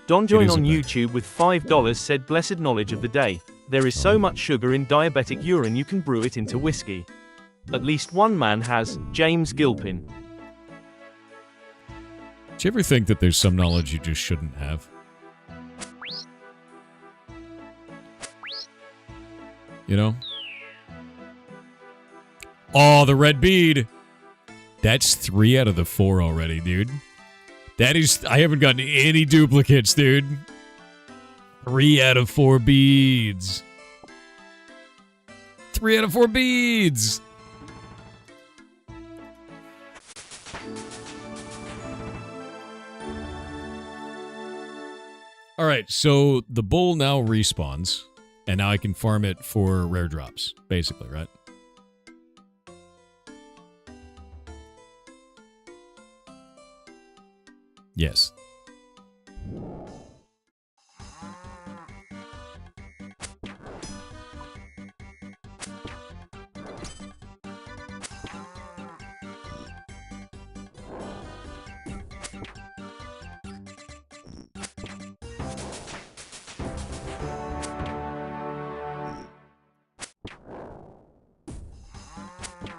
Speaker 2: Don Join on YouTube with $5 said, blessed knowledge of the day. There is so much sugar in diabetic urine you can brew it into whiskey. At least one man has, James Gilpin.
Speaker 1: Do you ever think that there's some knowledge you just shouldn't have? You know? Oh, the red bead! That's 3 out of the 4 already, dude. That is... I haven't gotten any duplicates, dude. 3 out of 4 beads. 3 out of 4 beads! Alright, so the bull now respawns, and now I can farm it for rare drops, basically, right? Yes.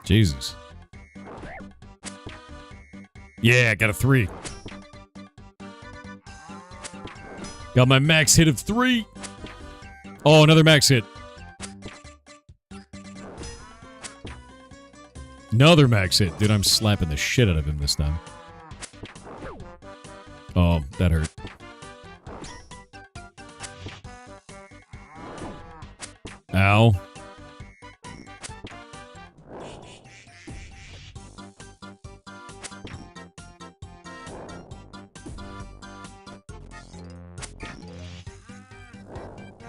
Speaker 1: Jesus. Yeah, got a 3. Got my max hit of 3. Oh, another max hit. Another max hit. Dude, I'm slapping the shit out of him this time. Oh, that hurt. Ow.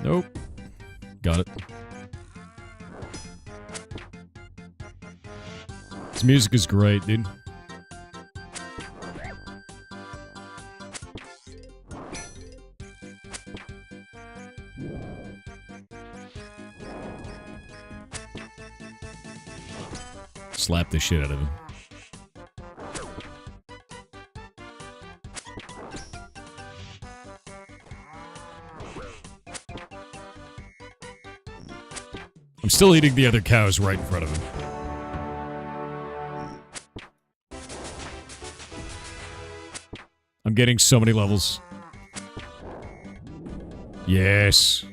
Speaker 1: Nope. Got it. This music is great, dude. Slap the shit out of him. I'm still eating the other cows right in front of him. I'm getting so many levels. Yes.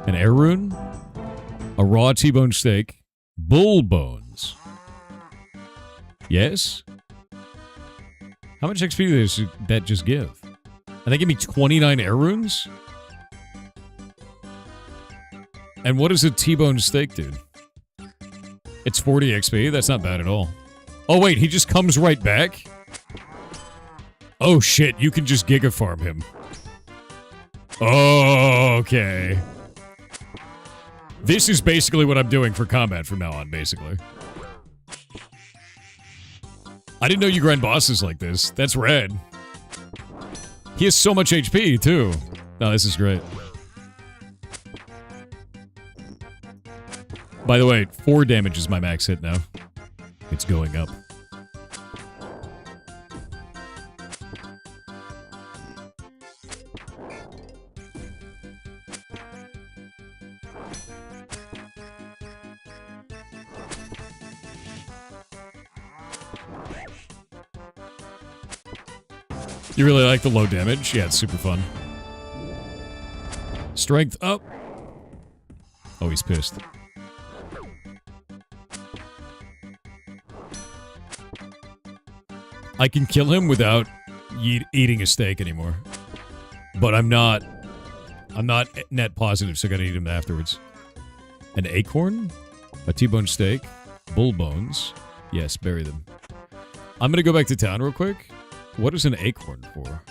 Speaker 1: An air rune? A raw T-bone steak? Bull bones? Yes? How much XP does that just give? And they give me 29 air runes? And what is a T-bone steak, dude? It's 40 XP? That's not bad at all. Oh, wait, he just comes right back? Oh, shit, you can just Giga Farm him. Oh, okay. This is basically what I'm doing for combat from now on, basically. I didn't know you grind bosses like this. That's rad. He has so much HP, too. No, this is great. By the way, 4 damage is my max hit now. It's going up. You really like the low damage? Yeah, it's super fun. Strength up. Oh, he's pissed. I can kill him without eating a steak anymore. But I'm not net positive, so I gotta eat him afterwards. An acorn? A T-bone steak? Bull bones? Yes, bury them. I'm gonna go back to town real quick. What is an acorn for?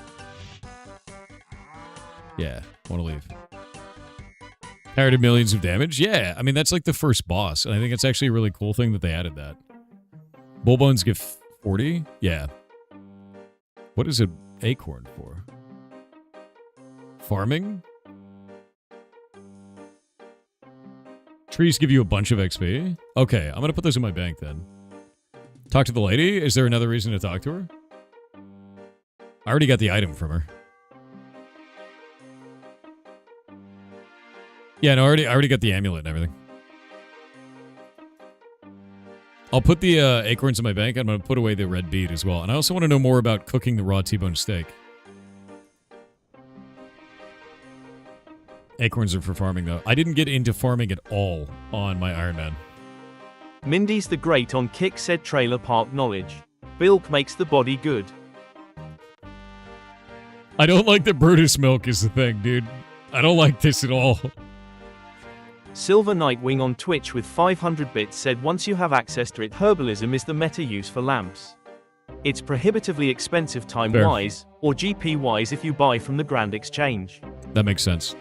Speaker 1: Yeah, wanna leave. Inherited millions of damage? Yeah, I mean, that's like the first boss, and I think it's actually a really cool thing that they added that. Bull bones give 40? Yeah. What is an acorn for? Farming? Trees give you a bunch of XP? Okay, I'm gonna put those in my bank then. Talk to the lady? Is there another reason to talk to her? I already got the item from her. Yeah, no, I already got the amulet and everything. I'll put the acorns in my bank. I'm going to put away the red bead as well. And I also want to know more about cooking the raw T-bone steak. Acorns are for farming, though. I didn't get into farming at all on my Iron Man.
Speaker 2: Mindy's the Great on Kick said trailer park knowledge. Bilk makes the body good.
Speaker 1: I don't like that Brutus milk is the thing, dude. I don't like this at all.
Speaker 2: Silver Nightwing on Twitch with 500 bits said once you have access to it, herbalism is the meta use for lamps. It's prohibitively expensive time-wise, or GP-wise if you buy from the Grand Exchange.
Speaker 1: That makes sense.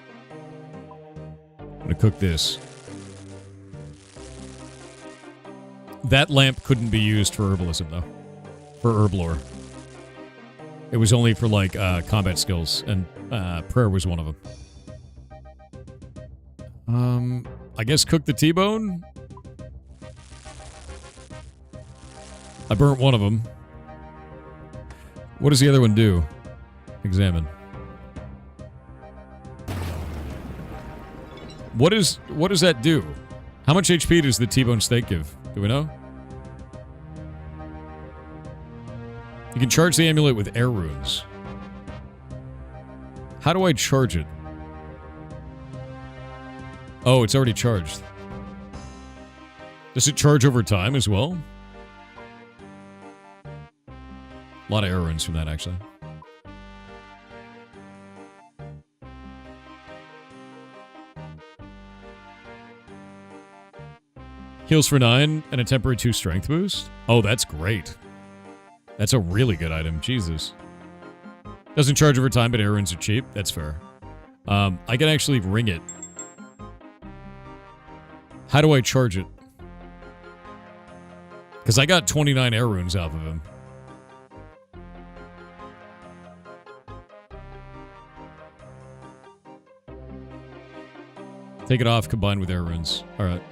Speaker 1: I'm gonna cook this. That lamp couldn't be used for herbalism, though. For herb lore. It was only for, like, combat skills, and prayer was one of them. I guess cook the T-bone? I burnt one of them. What does the other one do? Examine. What does that do? How much HP does the T-bone steak give? Do we know? You can charge the amulet with air runes. How do I charge it? Oh, it's already charged. Does it charge over time as well? A lot of air runes from that, actually. Heals for 9 and a temporary 2 strength boost. Oh, that's great. That's a really good item. Jesus. Doesn't charge over time, but air runes are cheap. That's fair. I can actually ring it. How do I charge it? Because I got 29 air runes off of him. Take it off, combined with air runes. Alright.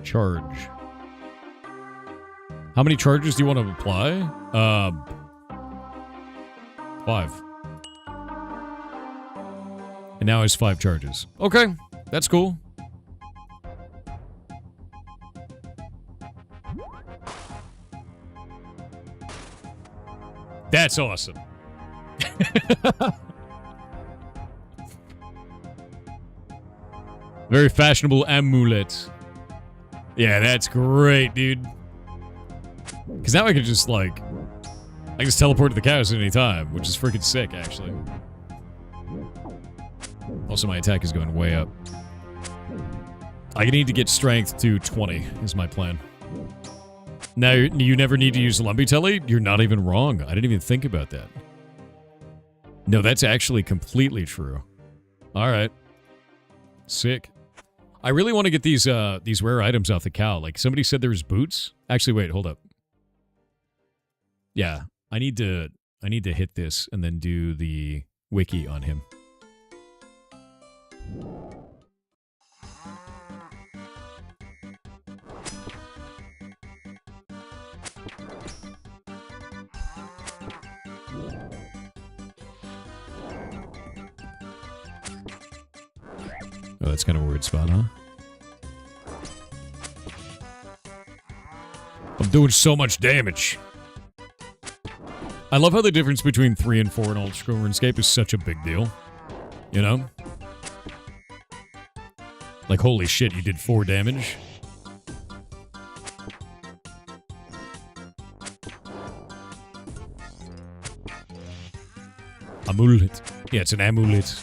Speaker 1: Charge. How many charges do you want to apply? 5. And now has 5 charges. Okay, that's cool. That's awesome. Very fashionable amulet. Yeah, that's great, dude. Because now I can just, like... I can just teleport to the cows at any time, which is freaking sick, actually. Also, my attack is going way up. I need to get strength to 20, is my plan. Now, you never need to use Lumpy Telly? You're not even wrong. I didn't even think about that. No, that's actually completely true. Alright. Sick. I really want to get these rare items off the cow. Like, somebody said there was boots. Actually, wait, hold up. Yeah, I need to hit this and then do the wiki on him. Oh, that's kind of a weird spot, huh? I'm doing so much damage. I love how the difference between 3 and 4 in old school RuneScape is such a big deal. You know? Like, holy shit, you did 4 damage? Amulet. Yeah, it's an amulet.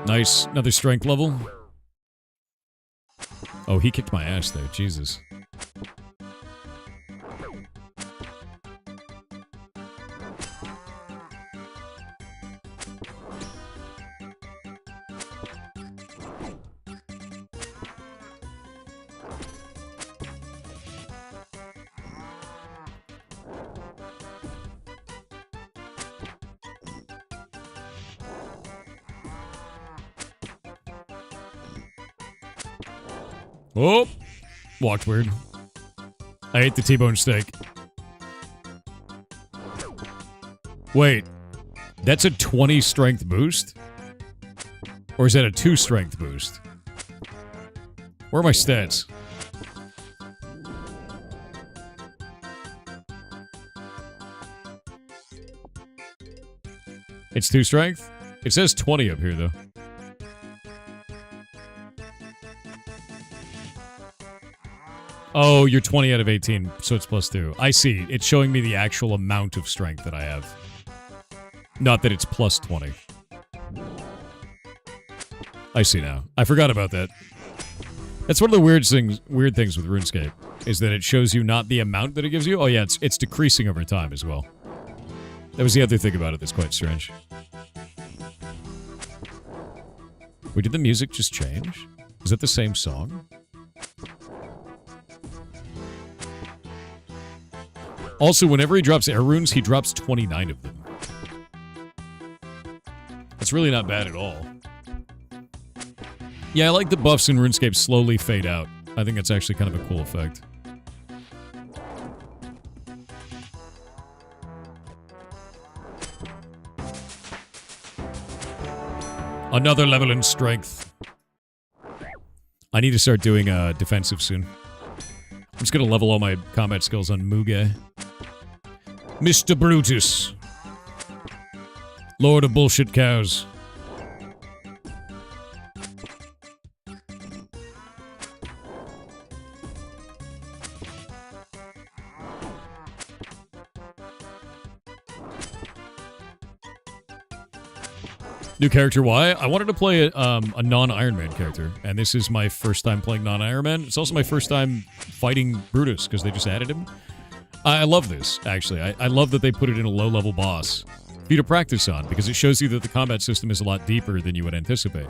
Speaker 1: Nice. Another strength level. Oh, he kicked my ass there. Jesus. Oh! Walked weird. I ate the T-bone steak. Wait. That's a 20 strength boost? Or is that a 2 strength boost? Where are my stats? It's 2 strength? It says 20 up here, though. Oh, you're 20 out of 18, so it's +2. I see. It's showing me the actual amount of strength that I have. Not that it's +20. I see now. I forgot about that. That's one of the weird things with RuneScape, is that it shows you not the amount that it gives you. Oh yeah, it's decreasing over time as well. That was the other thing about it that's quite strange. Wait, did the music just change? Is it the same song? Also, whenever he drops air runes, he drops 29 of them. That's really not bad at all. Yeah, I like the buffs in RuneScape slowly fade out. I think that's actually kind of a cool effect. Another level in strength. I need to start doing defensive soon. I'm just gonna level all my combat skills on Muge. Mr. Brutus. Lord of Bullshit Cows. New character, why? I wanted to play a non-Iron Man character, and this is my first time playing non-Iron Man. It's also my first time fighting Brutus, because they just added him. I love this, actually. I love that they put it in a low-level boss for you to practice on, because it shows you that the combat system is a lot deeper than you would anticipate.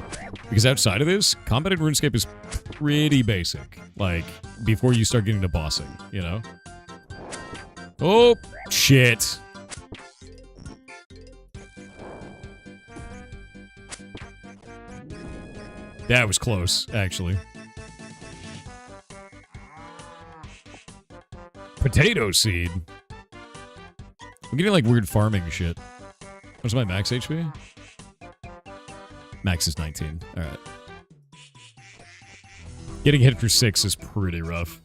Speaker 1: Because outside of this, combat in RuneScape is pretty basic. Like, before you start getting to bossing, you know? Oh, shit. That was close, actually. Potato seed? I'm getting, like, weird farming shit. What's my max HP? Max is 19. Alright. Getting hit for 6 is pretty rough.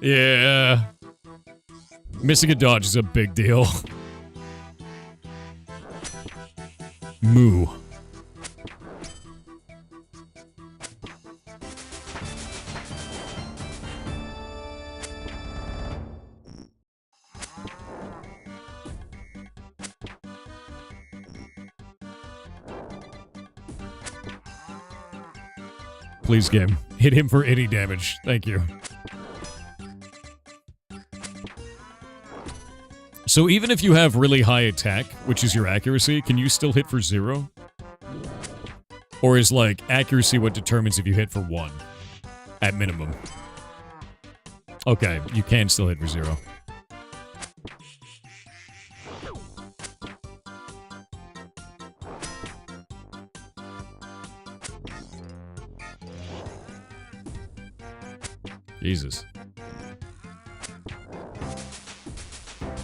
Speaker 1: Yeah. Missing a dodge is a big deal. Moo. Please, game. Hit him for any damage. Thank you. So even if you have really high attack, which is your accuracy, can you still hit for 0? Or is, like, accuracy what determines if you hit for 1? At minimum. Okay, you can still hit for 0. Jesus.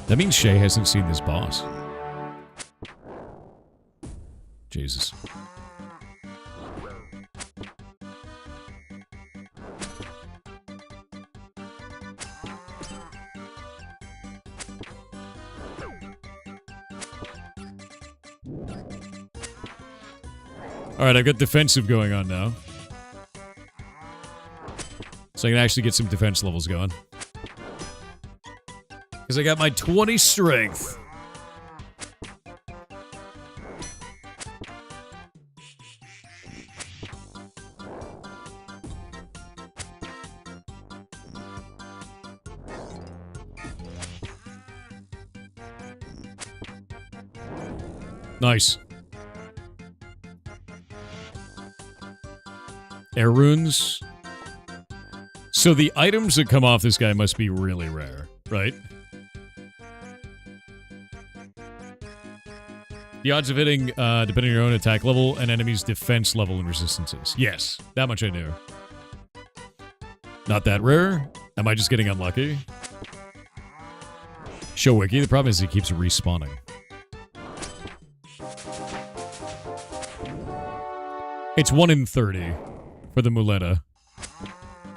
Speaker 1: That means Shay hasn't seen this boss. Jesus. Alright, I've got defensive going on now. So I can actually get some defense levels going. Because I got my 20 strength. Nice. Air runes. So the items that come off this guy must be really rare, right? The odds of hitting, depending on your own attack level and enemy's defense level and resistances. Yes, that much I knew. Not that rare? Am I just getting unlucky? Show wiki, the problem is he keeps respawning. It's 1 in 30 for the Muleta.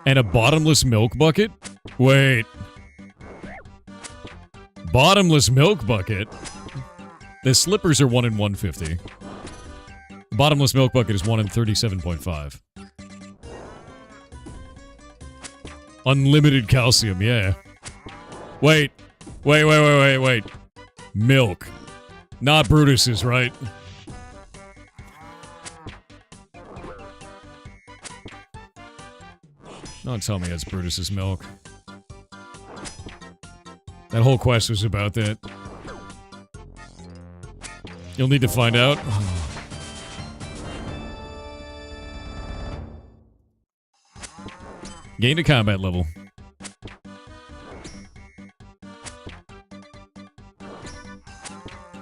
Speaker 1: And a bottomless milk bucket? Wait. Bottomless milk bucket? The slippers are 1 in 150. Bottomless milk bucket is 1 in 37.5. Unlimited calcium, yeah. Wait. Wait. Milk. Not Brutus's, right? Don't tell me it's Brutus's milk. That whole quest was about that. You'll need to find out. Gain a combat level.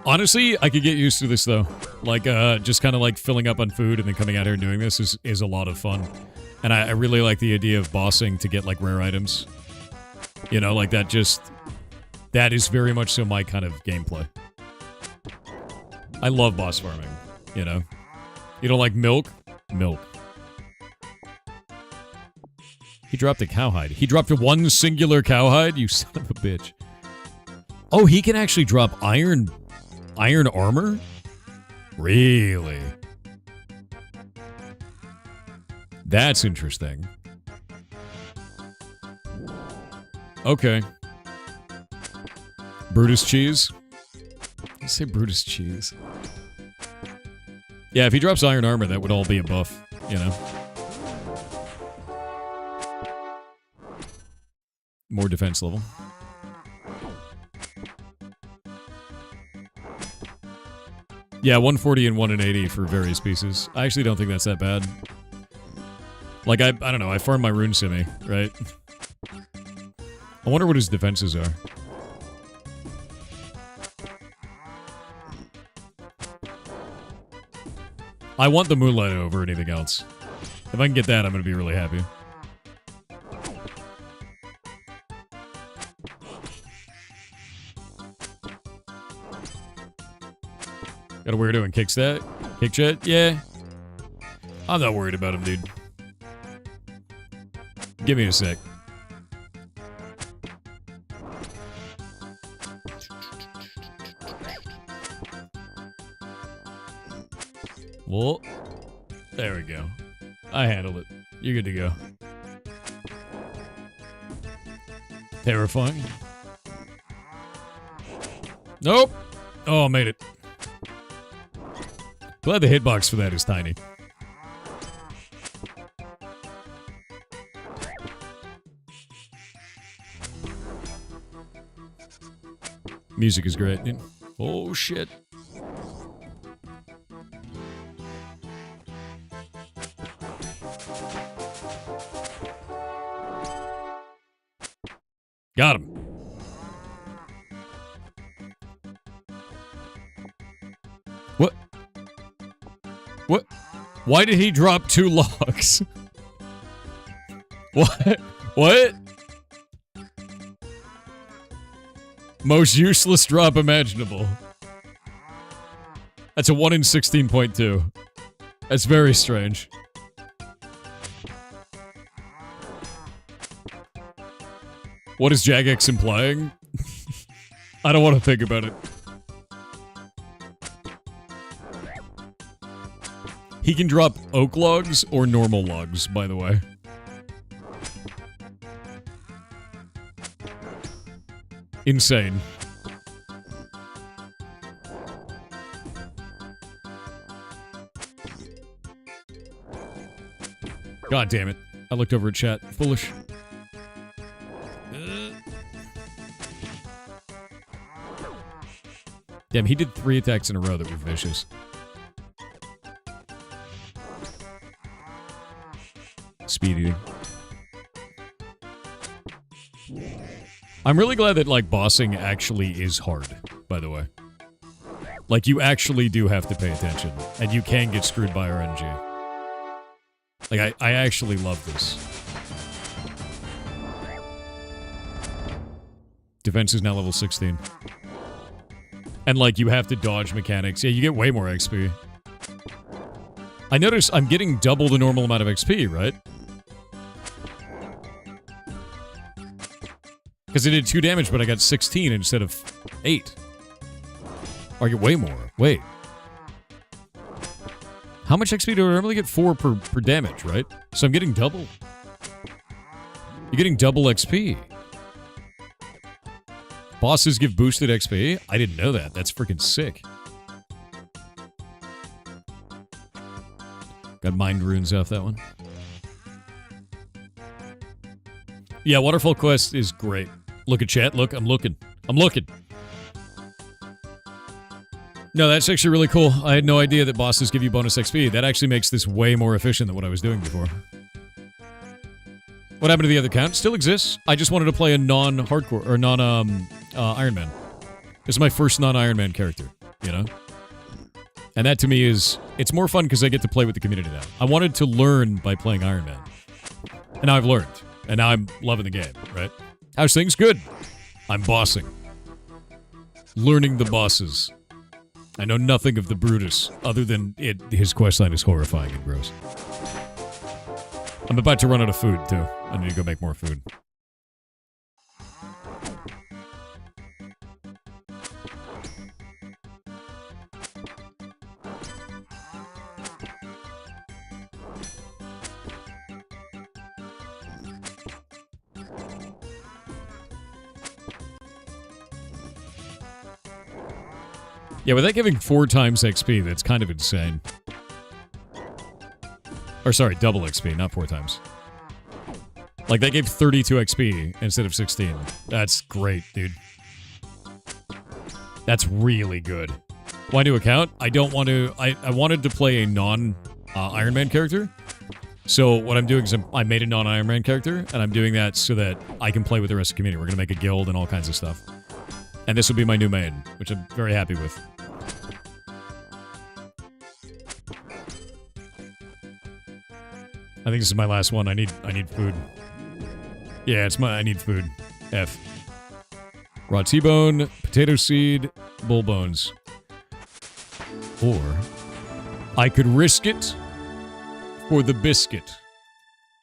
Speaker 1: Honestly, I could get used to this though. Like, just kind of like filling up on food and then coming out here and doing this is a lot of fun. And I really like the idea of bossing to get, like, rare items. You know, like, that is very much so my kind of gameplay. I love boss farming, you know? You don't like milk? Milk. He dropped a cowhide. He dropped one singular cowhide? You son of a bitch. Oh, he can actually drop iron armor? Really? That's interesting. Okay. Brutus cheese? I say Brutus cheese. Yeah, if he drops iron armor, that would all be a buff, you know? More defense level. Yeah, 140 and 1 in 80 for various pieces. I actually don't think that's that bad. Like, I don't know, I farm my rune simi, right? I wonder what his defenses are. I want the Moonlight over anything else. If I can get that, I'm gonna be really happy. Got a weirdo in Kickstat? Kickchat? Yeah. I'm not worried about him, dude. Give me a sec. Well, there we go. I handled it. You're good to go. Terrifying. Nope. Oh, I made it. Glad the hitbox for that is tiny. Music is great. Oh, shit. Got him. What? What? Why did he drop 2 logs? What? What? Most useless drop imaginable. That's a 1 in 16.2. That's very strange. What is Jagex implying? I don't want to think about it. He can drop oak logs or normal logs, by the way. Insane. God damn it. I looked over at chat. Foolish. Damn, he did 3 attacks in a row that were vicious. Speed eating. I'm really glad that, like, bossing actually is hard, by the way. Like, you actually do have to pay attention, and you can get screwed by RNG. Like, I actually love this. Defense is now level 16. And, like, you have to dodge mechanics. Yeah, you get way more XP. I notice I'm getting double the normal amount of XP, right? Because I did 2 damage, but I got 16 instead of 8. Or I get way more. Wait. How much XP do I normally get? 4 per damage, right? So I'm getting double. You're getting double XP. Bosses give boosted XP? I didn't know that. That's freaking sick. Got mind runes off that one. Yeah, Waterfall Quest is great. Look at chat. Look, I'm looking. I'm looking. No, that's actually really cool. I had no idea that bosses give you bonus XP. That actually makes this way more efficient than what I was doing before. What happened to the other count? Still exists. I just wanted to play a non-hardcore, or non-Iron Man. This is my first non-Iron Man character, you know? And that to me is, it's more fun because I get to play with the community now. I wanted to learn by playing Iron Man. And now I've learned. And now I'm loving the game, right? How's things? Good. I'm bossing. Learning the bosses. I know nothing of the Brutus, other than his questline is horrifying and gross. I'm about to run out of food, too. I need to go make more food. Yeah, without giving 4 times XP, that's kind of insane. Or sorry, double XP, not 4 times. Like, they gave 32 XP instead of 16. That's great, dude. That's really good. Why do account? I don't want to... I wanted to play a non-Iron Man character. So what I'm doing is I made a non-Iron Man character, and I'm doing that so that I can play with the rest of the community. We're going to make a guild and all kinds of stuff. And this will be my new main, which I'm very happy with. I think this is my last one. I need food. Yeah, I need food. F. Raw T-bone, potato seed, bull bones. Or I could risk it for the biscuit.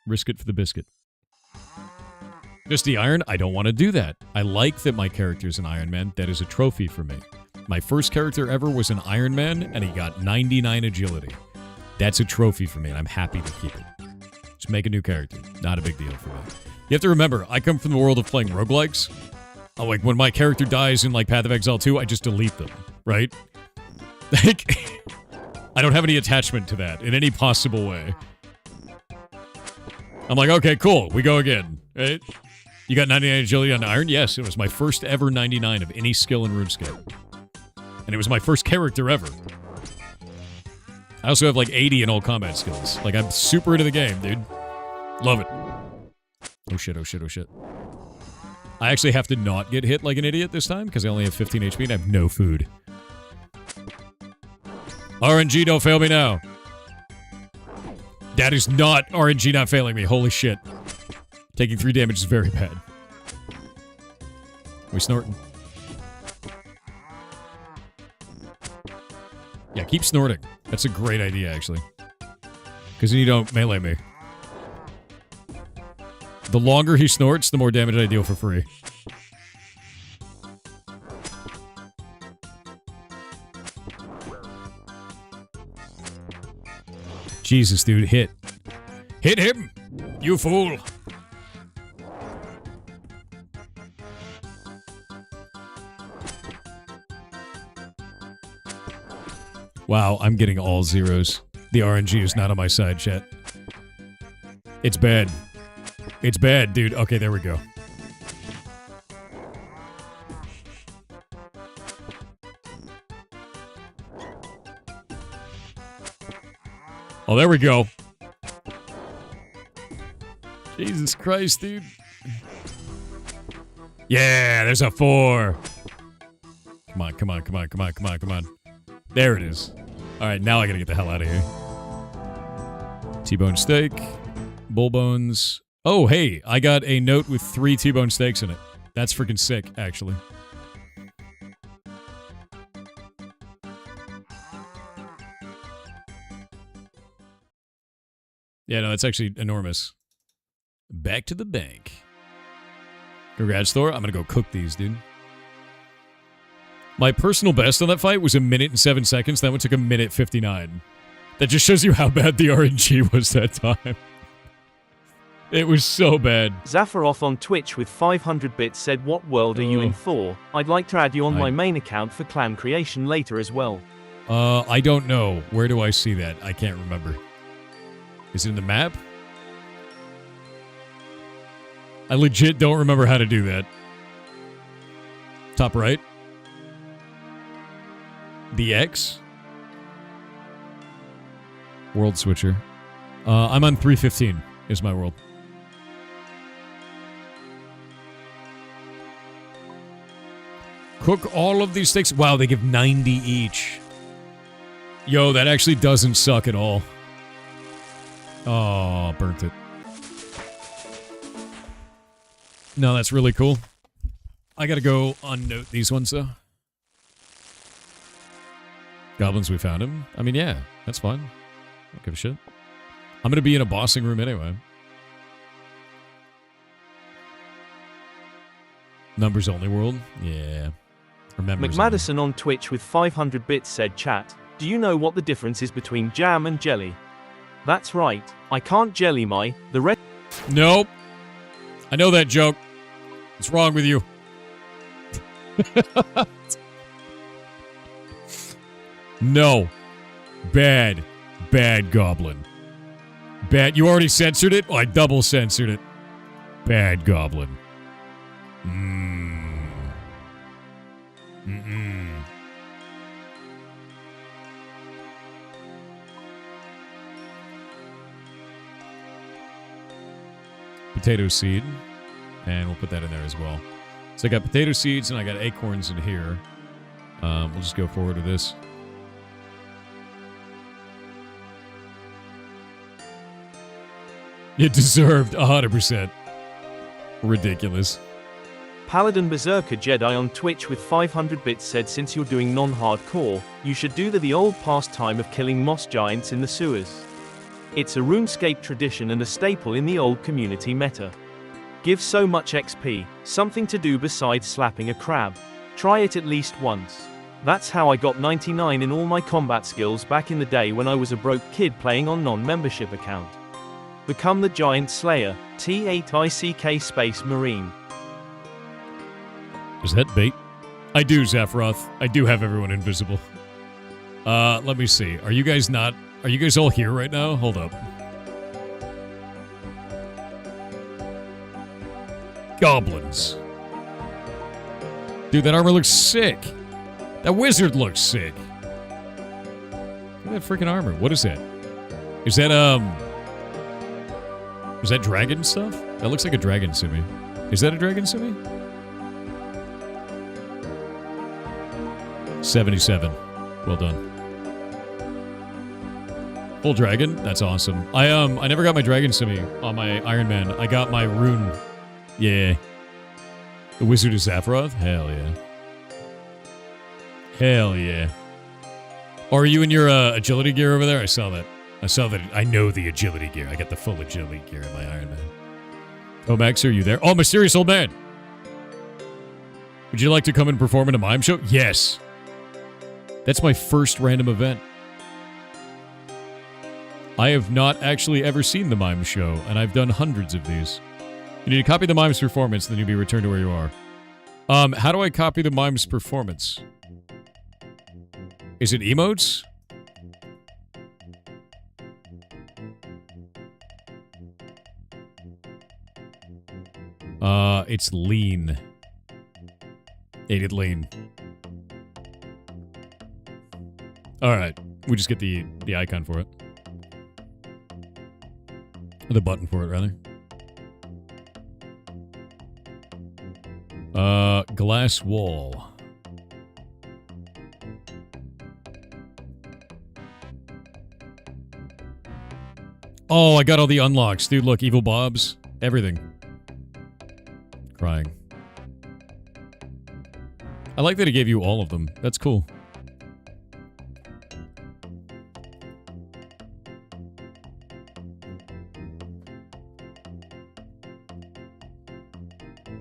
Speaker 1: Risk it for the biscuit. Just the iron? I don't want to do that. I like that my character's an Iron Man. That is a trophy for me. My first character ever was an Iron Man, and he got 99 agility. That's a trophy for me, and I'm happy to keep it. Just make a new character. Not a big deal for me. You have to remember, I come from the world of playing roguelikes. Oh, like, when my character dies in, like, Path of Exile 2, I just delete them, right? Like, I don't have any attachment to that in any possible way. I'm like, okay, cool, we go again, right? You got 99 agility on iron? Yes, it was my first ever 99 of any skill in RuneScape. And it was my first character ever. I also have like 80 in all combat skills. Like, I'm super into the game, dude. Love it. Oh shit, oh shit, oh shit. I actually have to not get hit like an idiot this time, because I only have 15 HP and I have no food. RNG, don't fail me now. That is not RNG not failing me. Holy shit. Taking 3 damage is very bad. We snorting. Yeah, keep snorting. That's a great idea, actually. Because then you don't melee me. The longer he snorts, the more damage I deal for free. Jesus, dude, hit. Hit him! You fool! Wow, I'm getting all zeros. The RNG is not on my side, chat. It's bad. It's bad, dude. Okay, there we go. Oh, there we go. Jesus Christ, dude. Yeah, there's a 4. Come on, come on, come on, come on, come on, come on. There it is. Alright, now I gotta get the hell out of here. T-bone steak. Bull bones. Oh, hey, I got a note with 3 T-bone steaks in it. That's freaking sick, actually. Yeah, no, it's actually enormous. Back to the bank. Congrats, Thor. I'm gonna go cook these, dude. My personal best on that fight was 1 minute and 7 seconds. That one took 1 minute 59. That just shows you how bad the RNG was that time. It was so bad.
Speaker 2: Zaffaroff on Twitch with 500 bits said, "What world are you in for? I'd like to add you on my main account for clan creation later as well."
Speaker 1: I don't know. Where do I see that? I can't remember. Is it in the map? I legit don't remember how to do that. Top right? The X? World switcher. I'm on 315 is my world. Cook all of these steaks. Wow, they give 90 each. Yo, that actually doesn't suck at all. Oh, burnt it. No, that's really cool. I gotta go unnote these ones, though. Goblins, we found him. I mean, yeah, that's fine. Don't give a shit. I'm going to be in a bossing room anyway. Numbers only world? Yeah. Remember.
Speaker 2: McMadison on Twitch with 500 bits said, chat, do you know what the difference is between jam and jelly? That's right, I can't jelly the rest.
Speaker 1: Nope. I know that joke. What's wrong with you? No. Bad. Bad goblin. Bad. You already censored it? Oh, I double censored it. Bad goblin. Potato seed. And we'll put that in there as well. So I got potato seeds and I got acorns in here. We'll just go forward with this. It deserved 100%. Ridiculous.
Speaker 2: Paladin Berserker Jedi on Twitch with 500 bits said, since you're doing non-hardcore, you should do the old pastime of killing moss giants in the sewers. It's a RuneScape tradition and a staple in the old community meta. Gives so much XP, something to do besides slapping a crab. Try it at least once. That's how I got 99 in all my combat skills back in the day when I was a broke kid playing on non-membership account. Become the Giant Slayer, T8ICK Space Marine.
Speaker 1: Is that bait? I do, Zaphiroth. I do have everyone invisible. Let me see. Are you guys all here right now? Hold up. Goblins. Dude, that armor looks sick. That wizard looks sick. Look at that freaking armor. What is that? Is that dragon stuff? That looks like a dragon to me. Is that a dragon to me? 77. Well done. Full dragon? That's awesome. I never got my dragon simi on my Iron Man. I got my rune. Yeah. The Wizard of Zaphiroth? Hell yeah. Hell yeah. Oh, are you in your agility gear over there? I saw that. I know the agility gear. I got the full agility gear in my Iron Man. Oh, Max, are you there? Oh, mysterious old man. Would you like to come and perform in a mime show? Yes. That's my first random event. I have not actually ever seen the mime show, and I've done hundreds of these. You need to copy the mime's performance, then you'll be returned to where you are. How do I copy the mime's performance? Is it emotes? It's lean. Aided lean. Alright. We just get the icon for it. The button for it, rather. Glass wall. Oh, I got all the unlocks. Dude, look. Evil Bobs. Everything. Crying. I like that it gave you all of them. That's cool.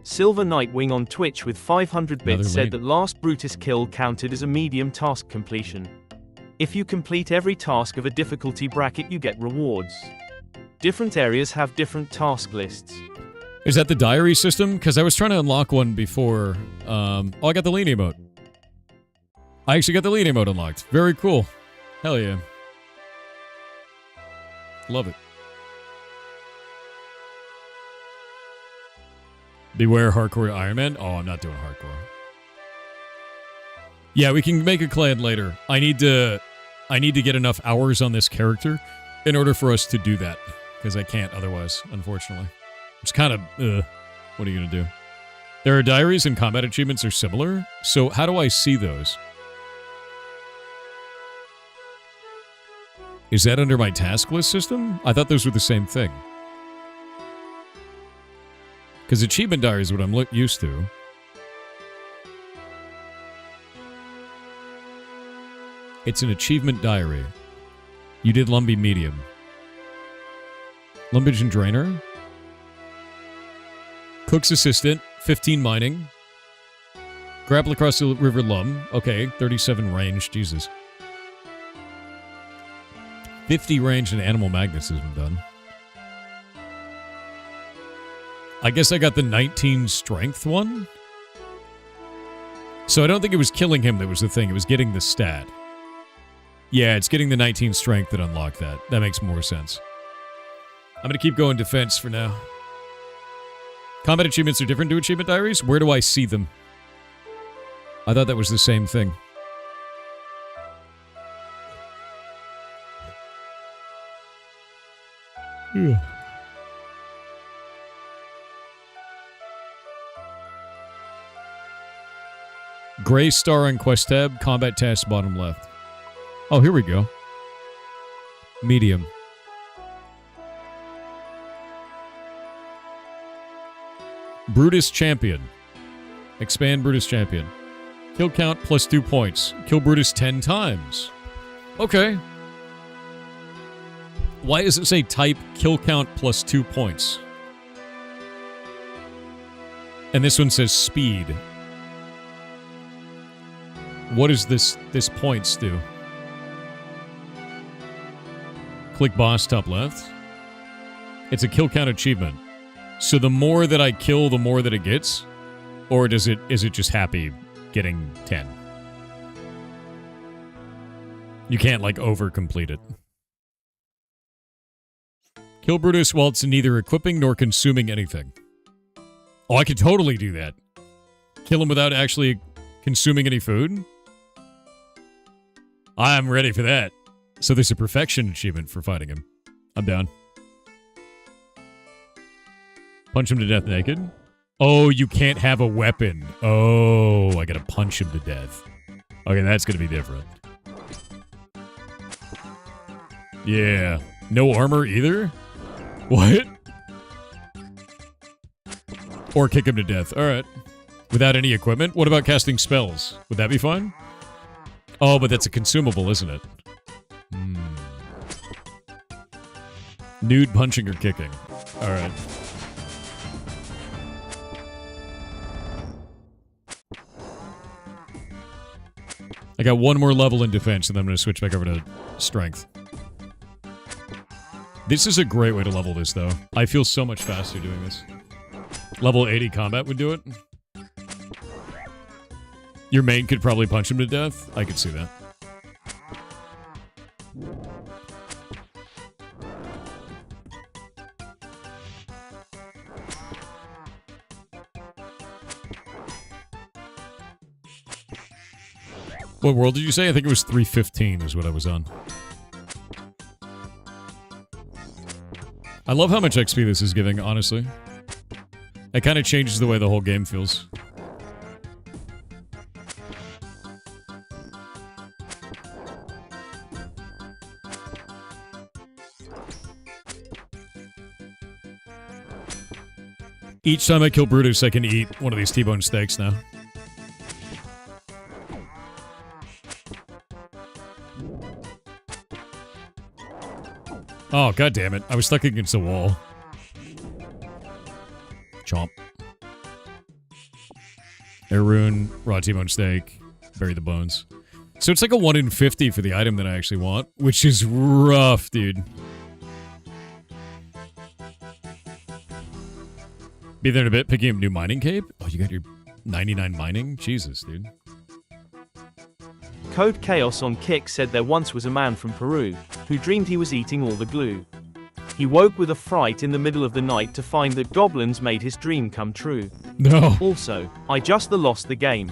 Speaker 2: Silver Nightwing on Twitch with 500 bits said that last Brutus kill counted as a medium task completion. If you complete every task of a difficulty bracket, you get rewards. Different areas have different task lists.
Speaker 1: Is that the diary system? Because I was trying to unlock one before. Oh, I got the lean emote. I actually got the lean emote unlocked. Very cool. Hell yeah. Love it. Beware hardcore Iron Man? Oh, I'm not doing hardcore. Yeah, we can make a clan later. I need to get enough hours on this character in order for us to do that. Because I can't otherwise, unfortunately. It's kind of, what are you going to do? There are diaries and combat achievements are similar, so how do I see those? Is that under my task list system? I thought those were the same thing. Because achievement diary is what I'm used to. It's an achievement diary. You did Lumbee medium. Lumbage and Drainer. Cook's assistant. 15 mining. Grapple across the river Lum. Okay, 37 range. Jesus. 50 range and animal magnetism done. I guess I got the 19 strength one. So I don't think it was killing him that was the thing. It was getting the stat. Yeah, it's getting the 19 strength that unlocked that. That makes more sense. I'm going to keep going defense for now. Combat achievements are different to achievement diaries? Where do I see them? I thought that was the same thing. Yeah. Gray star on quest tab, combat tasks bottom left. Oh, here we go. Medium. Brutus Champion. Expand Brutus Champion. Kill count plus 2 points. Kill Brutus 10 times. Okay. Why does it say type kill count plus 2 points? And this one says speed. What does this points do? Click boss top left. It's a kill count achievement. So the more that I kill, the more that it gets? Or is it just happy getting 10? You can't, like, over-complete it. Kill Brutus while it's neither equipping nor consuming anything. Oh, I could totally do that. Kill him without actually consuming any food? I'm ready for that. So there's a perfection achievement for fighting him. I'm down. Punch him to death naked. Oh, you can't have a weapon. Oh, I gotta punch him to death. Okay, that's gonna be different. Yeah. No armor either? What? Or kick him to death. Alright. Without any equipment? What about casting spells? Would that be fine? Oh, but that's a consumable, isn't it? Nude punching or kicking. Alright. I got one more level in defense, and then I'm going to switch back over to strength. This is a great way to level this, though. I feel so much faster doing this. Level 80 combat would do it. Your main could probably punch him to death. I could see that. What world did you say? I think it was 315 is what I was on. I love how much XP this is giving, honestly. It kind of changes the way the whole game feels. Each time I kill Brutus, I can eat one of these T-bone steaks now. Oh, god damn it. I was stuck against the wall. Chomp. Air rune, raw T-bone steak, bury the bones. So it's like a 1 in 50 for the item that I actually want, which is rough, dude. Be there in a bit, picking up new mining cape? Oh, you got your 99 mining? Jesus, dude.
Speaker 2: Code Chaos on Kick said there once was a man from Peru who dreamed he was eating all the glue. He woke with a fright in the middle of the night to find that goblins made his dream come true.
Speaker 1: No.
Speaker 2: Also, I just lost the game.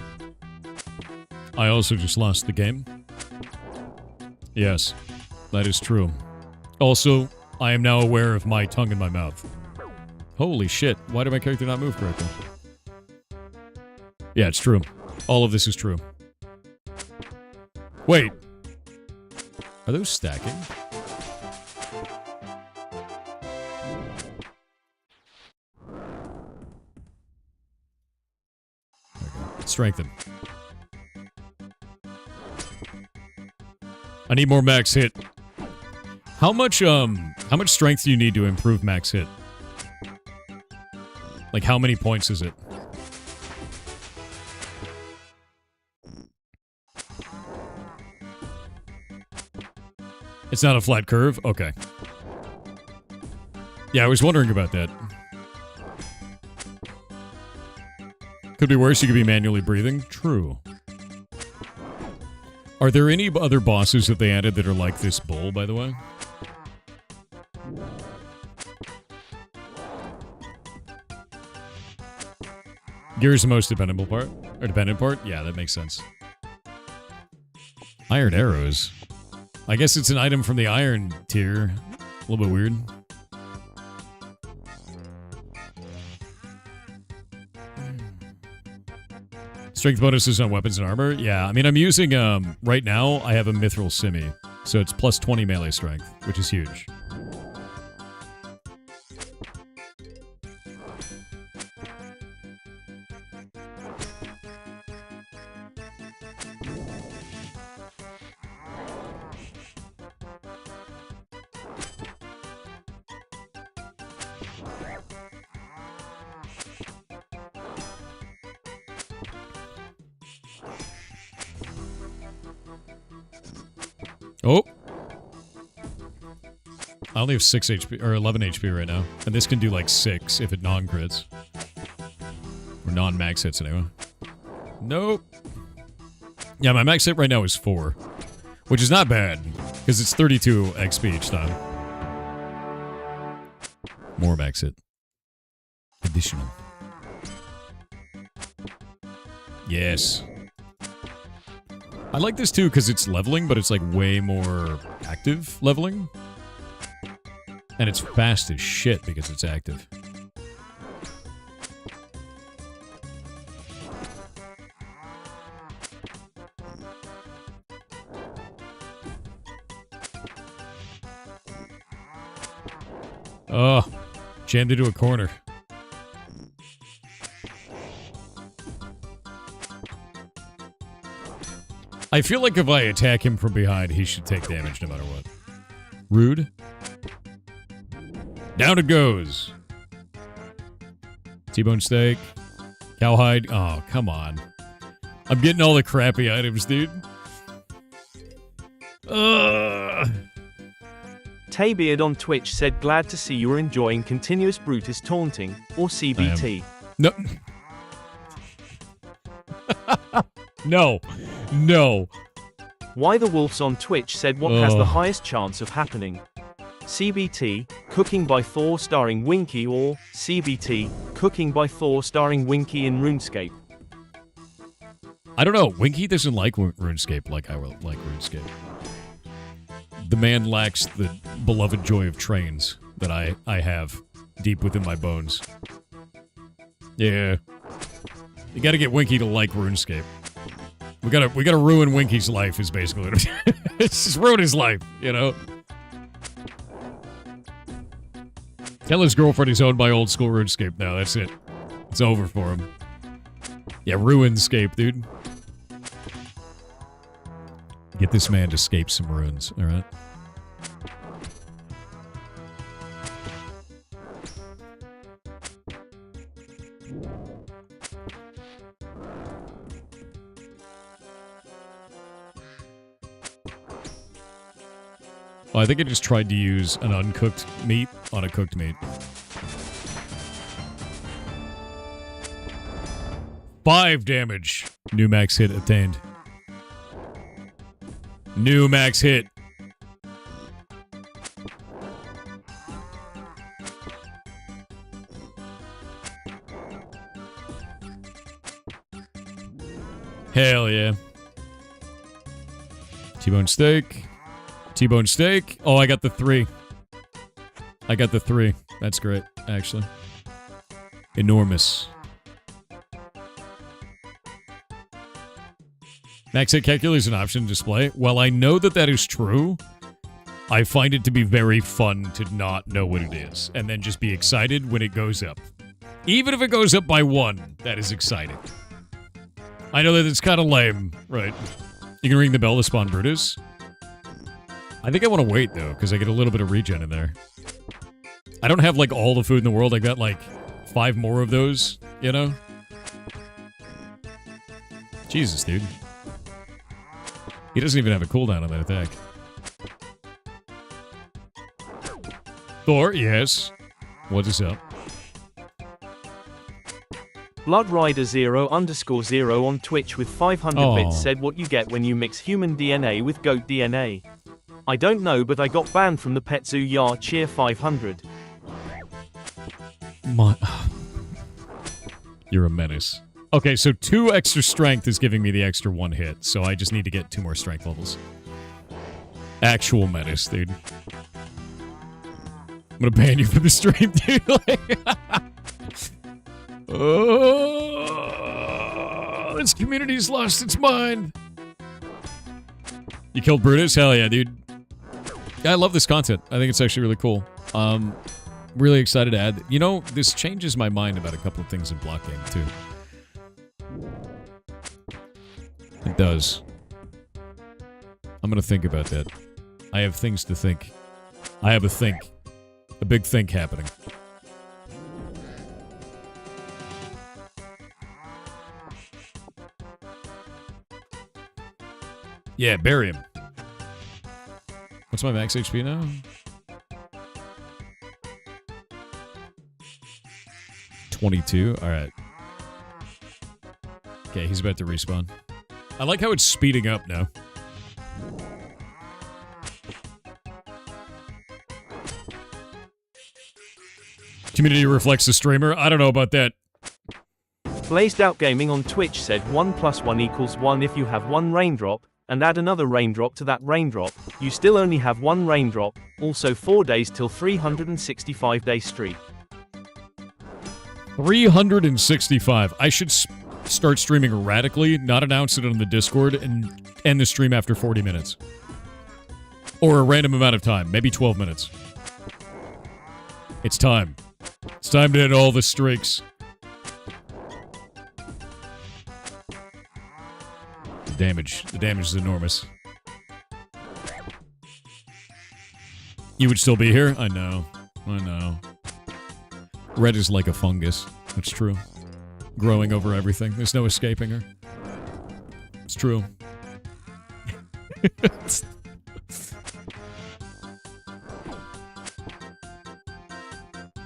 Speaker 1: I also just lost the game. Yes, that is true. Also, I am now aware of my tongue in my mouth. Holy shit, why did my character not move correctly? Yeah, it's true. All of this is true. Wait. Are those stacking? Okay. Strengthen. I need more max hit. How much strength do you need to improve max hit? Like, how many points is it? It's not a flat curve? Okay. Yeah, I was wondering about that. Could be worse, you could be manually breathing. True. Are there any other bosses that they added that are like this bull, by the way? Gear's the most dependable part? Or dependent part? Yeah, that makes sense. Iron arrows. I guess it's an item from the iron tier. A little bit weird. Strength bonuses on weapons and armor? Yeah, I mean, I'm using, right now, I have a Mithril Simi. So it's plus 20 melee strength, which is huge. Oh! I only have 6 HP, or 11 HP right now. And this can do like 6 if it non-crits. Or non-max hits anyway. Nope. Yeah, my max hit right now is 4. Which is not bad, because it's 32 XP each time. More max hit. Additional. Yes. I like this too because it's leveling, but it's like way more active leveling. And it's fast as shit because it's active. Oh, jammed into a corner. I feel like if I attack him from behind, he should take damage no matter what. Rude. Down it goes. T-bone steak. Cowhide. Oh, come on. I'm getting all the crappy items, dude.
Speaker 2: Taybeard on Twitch said glad to see you're enjoying Continuous Brutus Taunting, or CBT.
Speaker 1: No. No. No.
Speaker 2: Why the Wolves on Twitch said what has the highest chance of happening? CBT, Cooking by Thor starring Winky, or CBT, Cooking by Thor starring Winky in RuneScape?
Speaker 1: I don't know. Winky doesn't like RuneScape like I like RuneScape. The man lacks the beloved joy of trains that I have deep within my bones. Yeah. You gotta get Winky to like RuneScape. We gotta ruin Winky's life is basically what it's just ruin his life, you know? Tell his girlfriend he's owned by old school RuneScape now, that's it. It's over for him. Yeah, RuneScape, dude. Get this man to escape some runes, alright? Oh, I think I just tried to use an uncooked meat on a cooked meat. 5 damage. New max hit obtained. New max hit. Hell yeah. T-bone steak. T-bone steak. Oh, I got the 3. I got the 3. That's great, actually. Enormous. Max hit calculator is an option to display. While I know that that is true, I find it to be very fun to not know what it is, and then just be excited when it goes up. Even if it goes up by 1, that is exciting. I know that it's kind of lame, right? You can ring the bell to spawn Brutus. I think I want to wait, though, because I get a little bit of regen in there. I don't have, like, all the food in the world. I got, like, 5 more of those, you know? Jesus, dude. He doesn't even have a cooldown on that attack. Thor, yes. What is up?
Speaker 2: Bloodrider0_0 on Twitch with 500 bits said what you get when you mix human DNA with goat DNA. I don't know, but I got banned from the pet zoo. Yar cheer 500.
Speaker 1: You're a menace. Okay, so 2 extra strength is giving me the extra 1 hit, so I just need to get 2 more strength levels. Actual menace, dude. I'm gonna ban you from the stream, dude. Oh, this community's lost its mind. You killed Brutus? Hell yeah, dude. Yeah, I love this content. I think it's actually really cool. Really excited to add. You know, this changes my mind about a couple of things in block game, too. It does. I'm gonna think about that. I have things to think. I have a think. A big think happening. Yeah, bury him. What's my max HP now? $22. Alright. Okay, he's about to respawn. I like how it's speeding up now. Community reflects the streamer? I don't know about that.
Speaker 2: Blazed Out Gaming on Twitch said 1 + 1 = 1 if you have 1 raindrop, and add another raindrop to that raindrop, you still only have 1 raindrop, also 4 days till 365-day streak.
Speaker 1: 365. I should start streaming erratically, not announce it on the Discord, and end the stream after 40 minutes. Or a random amount of time, maybe 12 minutes. It's time. It's time to end all the streaks. The damage is enormous. You would still be here? I know. Red is like a fungus. That's true. Growing over everything. There's no escaping her. It's true.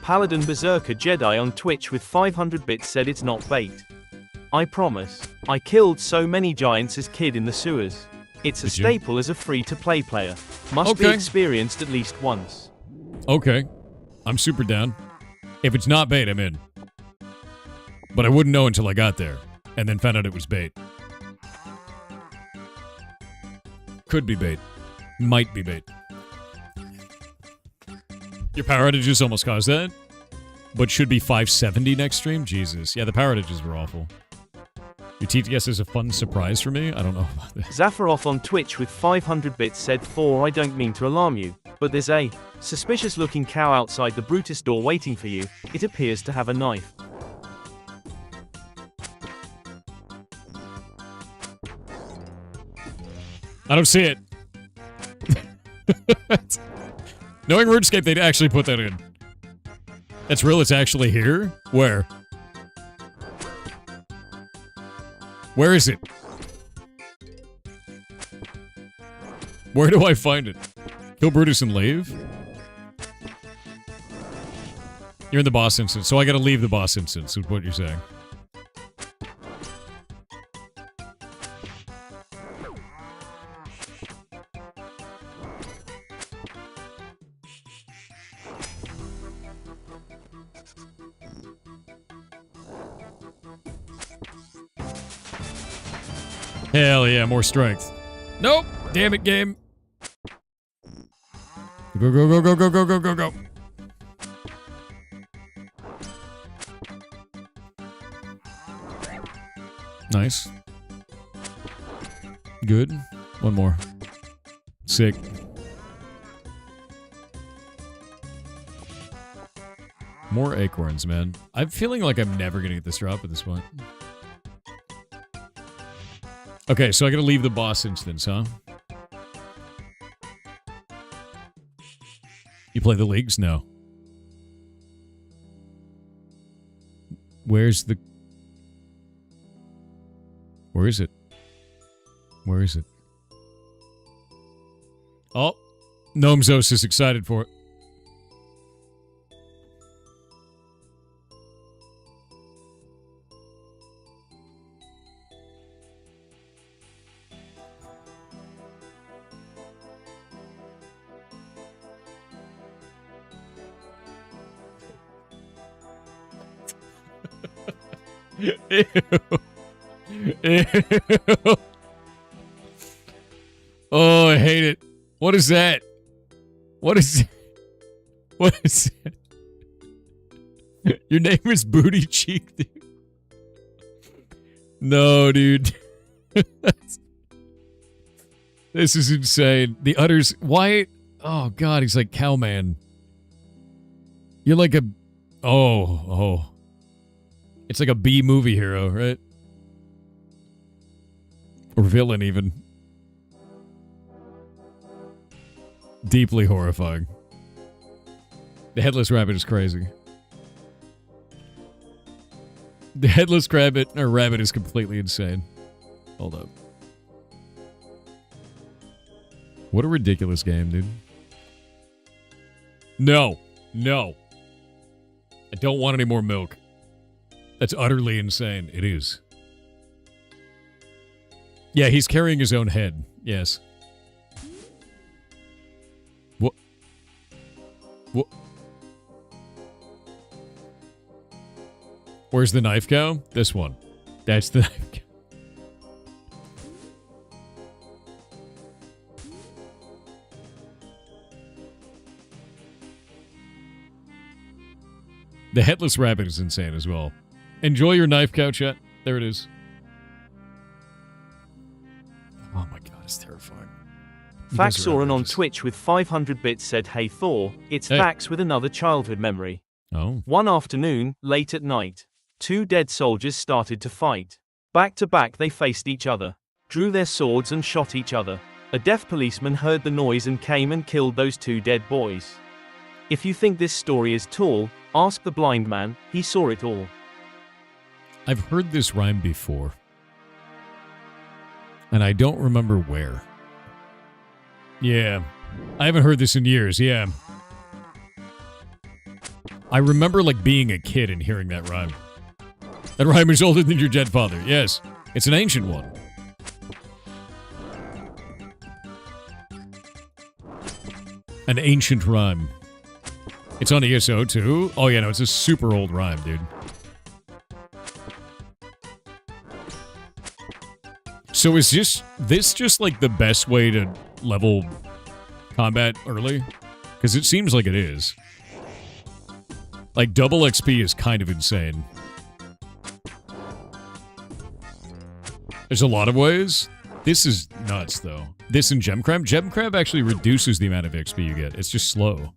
Speaker 2: Paladin Berserker Jedi on Twitch with 500 bits said it's not bait. I promise. I killed so many giants as kid in the sewers. It's a staple as a free-to-play player. Must be experienced at least once.
Speaker 1: Okay. I'm super down. If it's not bait, I'm in. But I wouldn't know until I got there, and then found out it was bait. Could be bait. Might be bait. Your power outages almost caused that, but should be 570 next stream? Jesus. Yeah, the power outages were awful. Your TTS is a fun surprise for me? I don't know about that.
Speaker 2: Zafaroff on Twitch with 500 bits said, "4 I don't mean to alarm you, but there's a suspicious-looking cow outside the Brutus door waiting for you. It appears to have a knife."
Speaker 1: I don't see it. Knowing RuneScape, they'd actually put that in. That's real, it's actually here? Where? Where is it? Where do I find it? Kill Brutus and leave? You're in the boss instance, so I gotta leave the boss instance, is what you're saying. Hell yeah, more strength. Nope! Damn it, game. Go, go, go, go, go, go, go, go, go. Nice. Good. One more. Sick. More acorns, man. I'm feeling like I'm never gonna get this drop at this point. Okay, so I gotta leave the boss instance, huh? You play the leagues? No. Where's the... Where is it? Where is it? Oh, Gnomezos is excited for it. Ew. Ew. Oh, I hate it. What is that? What is... What is that? Your name is Booty Cheek, dude. No, dude. This is insane. The utters... Why... Oh, God, he's like Cowman. You're like a... Oh. It's like a B movie hero, right? Or villain, even. Deeply horrifying. The headless rabbit is crazy. The headless rabbit is completely insane. Hold up. What a ridiculous game, dude. No. I don't want any more milk. That's utterly insane. It is. Yeah, he's carrying his own head. Yes. What? Where's the knife cow? This one. That's the knife cow. The headless rabbit is insane as well. Enjoy your knife cow, chat. There it is. Oh my god, it's terrifying.
Speaker 2: Faxoran on Twitch with 500 bits said, "Hey Thor, it's Fax with another childhood memory.
Speaker 1: Oh.
Speaker 2: One afternoon, late at night, two dead soldiers started to fight. Back to back they faced each other, drew their swords and shot each other. A deaf policeman heard the noise and came and killed those two dead boys. If you think this story is tall, ask the blind man, he saw it all."
Speaker 1: I've heard this rhyme before. And I don't remember where. Yeah. I haven't heard this in years, yeah. I remember, like, being a kid and hearing that rhyme. That rhyme is older than your dead father, yes. It's an ancient one. An ancient rhyme. It's on ESO, too? Oh, yeah, no, it's a super old rhyme, dude. So is this just like the best way to level combat early? Because it seems like it is. Like, double XP is kind of insane. There's a lot of ways. This is nuts, though. This and Gem Crab. Gem Crab actually reduces the amount of XP you get. It's just slow.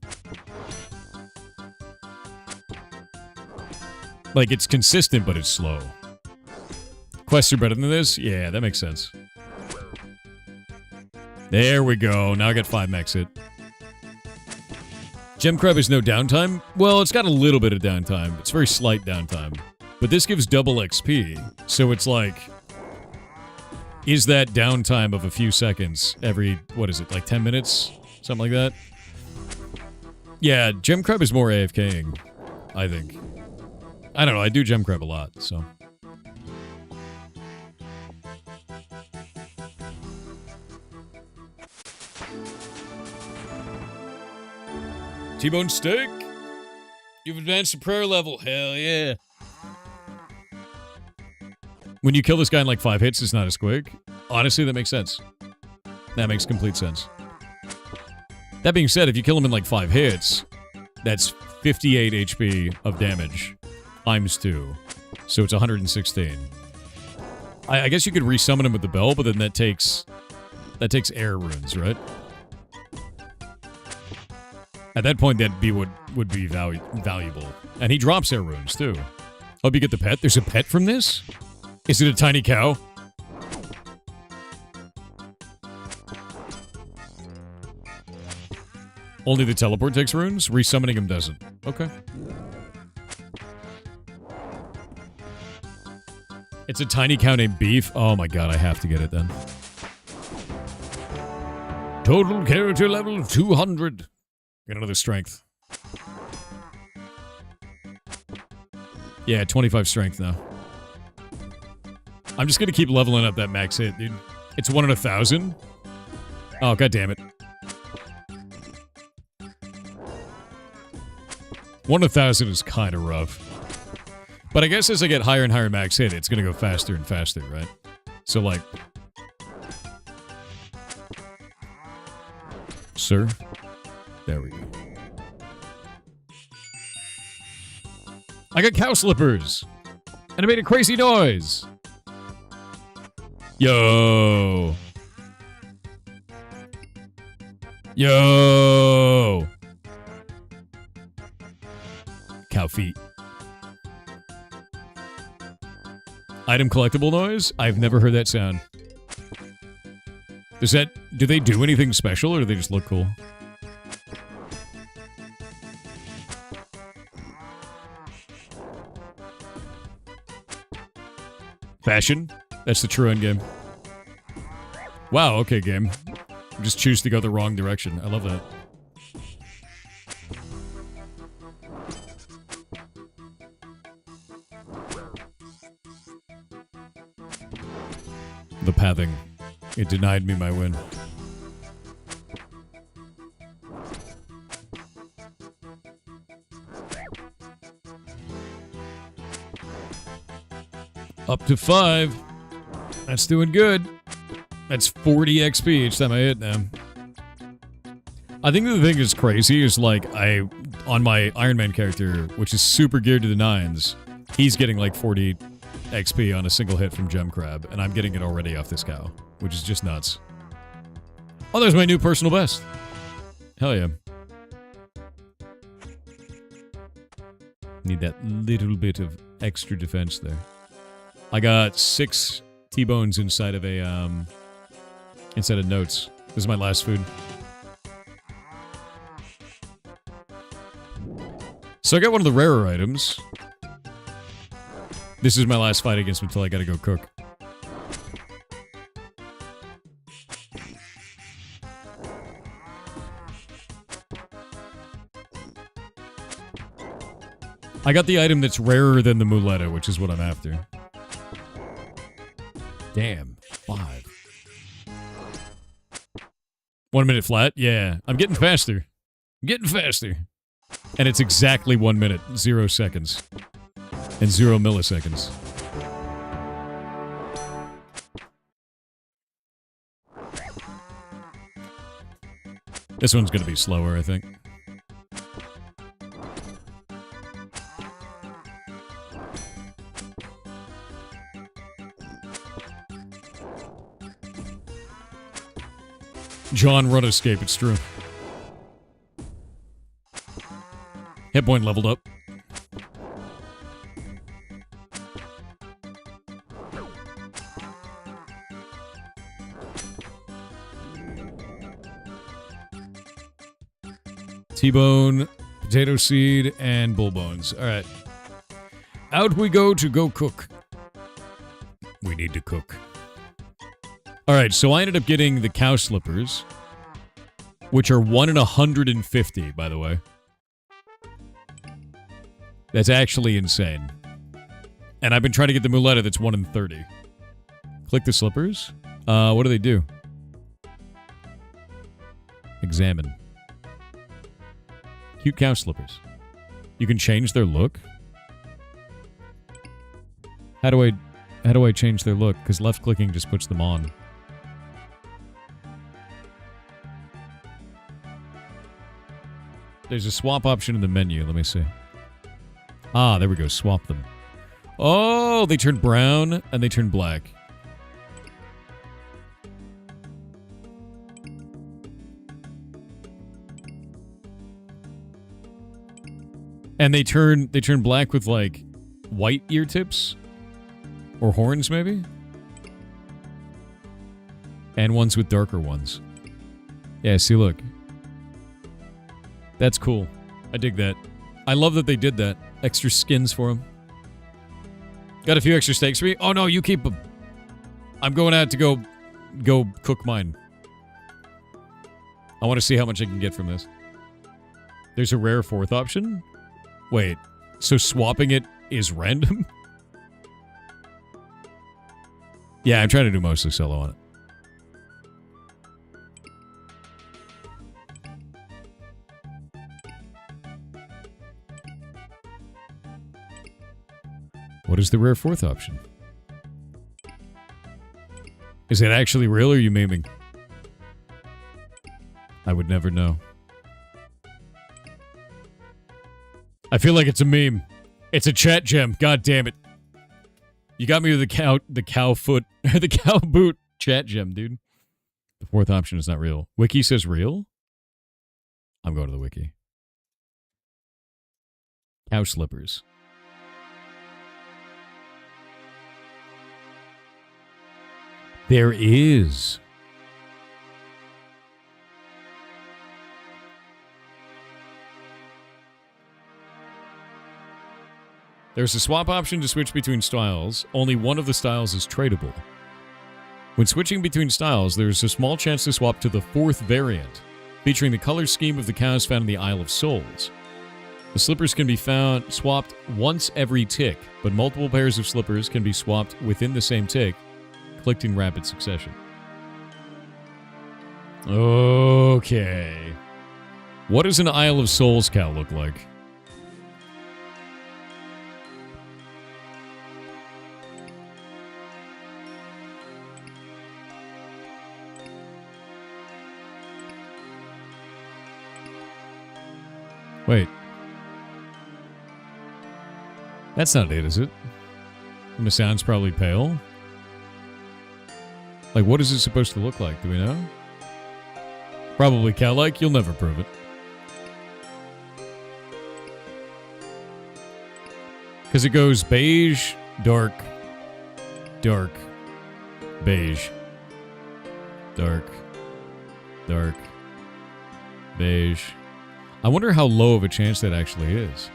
Speaker 1: Like, it's consistent, but it's slow. Quests are better than this? Yeah, that makes sense. There we go. Now I got 5 max hit. Gem Crab is no downtime? Well, it's got a little bit of downtime. It's very slight downtime. But this gives double XP. So it's like... Is that downtime of a few seconds every... What is it? Like 10 minutes? Something like that? Yeah, Gem Crab is more AFKing. I think. I don't know. I do Gem Crab a lot, so... T-Bone Steak? You've advanced to prayer level. Hell yeah. When you kill this guy in like 5 hits, it's not as quick. Honestly, that makes sense. That makes complete sense. That being said, if you kill him in like 5 hits, that's 58 HP of damage times 2. So it's 116. I guess you could resummon him with the bell, but then that takes air runes, right? At that point, that'd be what would be valuable. And he drops air runes, too. Hope you get the pet. There's a pet from this? Is it a tiny cow? Only the teleport takes runes? Resummoning him doesn't. Okay. It's a tiny cow named Beef. Oh my god, I have to get it then. Total character level 200. Get another strength. Yeah, 25 strength now. I'm just gonna keep leveling up that max hit, dude. It's 1 in 1,000. Oh, god damn it. 1 in 1,000 is kind of rough. But I guess as I get higher and higher max hit, it's gonna go faster and faster, right? So, like... Sir? There we go. I got cow slippers! And it made a crazy noise! Yo! Yo! Cow feet. Item collectible noise? I've never heard that sound. Does that... Do they do anything special, or do they just look cool? Fashion? That's the true endgame. Wow, okay, game. Just choose to go the wrong direction. I love that. The pathing. It denied me my win. Up to 5. That's doing good. That's 40 XP each time I hit now. I think the thing that's crazy is, like, on my Iron Man character, which is super geared to the 9s, he's getting like 40 XP on a single hit from Gem Crab, and I'm getting it already off this cow, which is just nuts. Oh, there's my new personal best. Hell yeah. Need that little bit of extra defense there. I got 6 T-bones inside of a, inside of notes. This is my last food. So I got one of the rarer items. This is my last fight against him until I gotta go cook. I got the item that's rarer than the Muleta, which is what I'm after. Damn. 5. 1 minute flat? Yeah. I'm getting faster. I'm getting faster. And it's exactly 1 minute, 0 seconds. And 0 milliseconds. This one's gonna be slower, I think. John RuneScape, it's true. Hit point leveled up. T-bone, potato seed, and bull bones. Alright. Out we go to go cook. We need to cook. Alright, so I ended up getting the cow slippers, which are 1 in 150, by the way. That's actually insane. And I've been trying to get the Muleta that's 1 in 30. Click the slippers. What do they do? Examine. Cute cow slippers. You can change their look? How do I change their look? Because left clicking just puts them on. There's a swap option in the menu. Let me see. Ah, there we go. Swap them. Oh, they turn brown and they turn black. And they turn black with, like, white ear tips? Or horns, maybe? And ones with darker ones. Yeah, see, look. That's cool. I dig that. I love that they did that. Extra skins for him. Got a few extra steaks for me? Oh no, you keep them. I'm going out to go cook mine. I want to see how much I can get from this. There's a rare 4th option? Wait, so swapping it is random? Yeah, I'm trying to do mostly solo on it. What is the rare 4th option? Is it actually real or are you memeing? I would never know. I feel like it's a meme. It's a chat gem. God damn it. You got me with the cow foot, the cow boot chat gem, dude. The 4th option is not real. Wiki says real? I'm going to the wiki. Cow slippers. There is. There's a swap option to switch between styles. Only one of the styles is tradable. When switching between styles, there's a small chance to swap to the 4th variant, featuring the color scheme of the cows found in the Isle of Souls. The slippers can be swapped once every tick, but multiple pairs of slippers can be swapped within the same tick, clicked in rapid succession. Okay. What does an Isle of Souls cow look like? Wait. That's not it, is it? And the sound's probably pale. Like, what is it supposed to look like? Do we know? Probably cow-like. You'll never prove it. Because it goes beige, dark, dark, beige, dark, dark, beige. I wonder how low of a chance that actually is.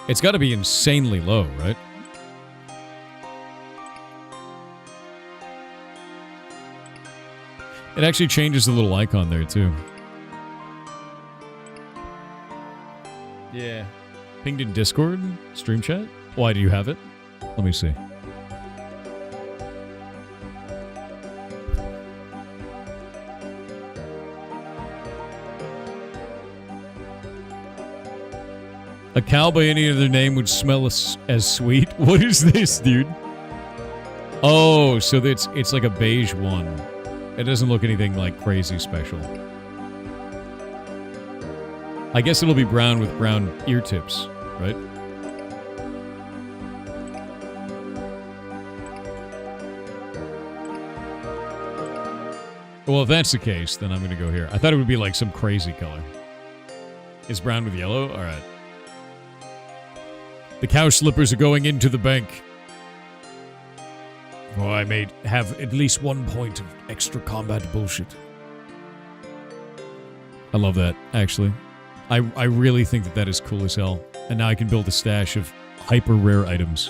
Speaker 1: It's got to be insanely low, right? It actually changes the little icon there, too. Yeah. Pinged in Discord? Stream chat? Why do you have it? Let me see. A cow by any other name would smell as sweet. What is this, dude? Oh, so it's like a beige one. It doesn't look anything like crazy special. I guess it'll be brown with brown ear tips, right? Well, if that's the case, then I'm going to go here. I thought it would be like some crazy color. Is brown with yellow? All right. The cow slippers are going into the bank. Oh, I may have at least 1 point of extra combat bullshit. I love that, actually. I really think that that is cool as hell. And now I can build a stash of hyper rare items.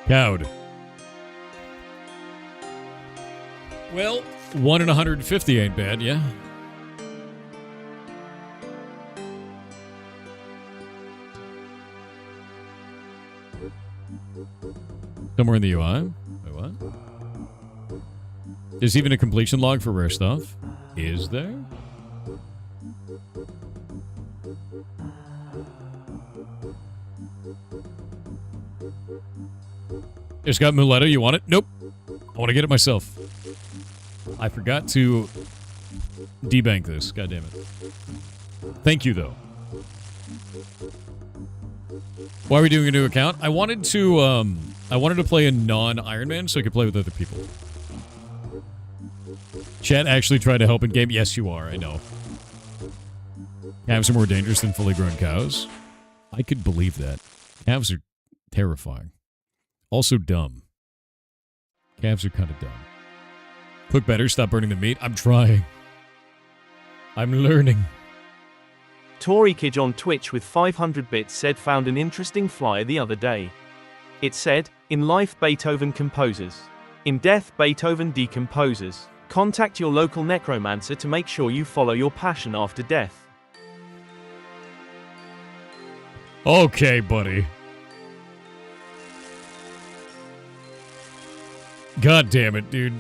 Speaker 1: Cowed. Well, 1 in 150 ain't bad, yeah? Somewhere in the UI? Wait, what? There's even a completion log for rare stuff. Is there? It's got Muleta. You want it? Nope. I want to get it myself. I forgot to debank this. God damn it. Thank you, though. Why are we doing a new account? I wanted to play a non-Iron Man so I could play with other people. Chat actually tried to help in game. Yes, you are. I know. Calves are more dangerous than fully grown cows. I could believe that. Calves are terrifying. Also dumb. Calves are kind of dumb. Cook better, stop burning the meat. I'm trying. I'm learning.
Speaker 2: Tory Kid on Twitch with 500 bits said found an interesting flyer the other day. It said, in life Beethoven composes. In death Beethoven decomposes. Contact your local necromancer to make sure you follow your passion after death.
Speaker 1: Okay, buddy. God damn it, dude.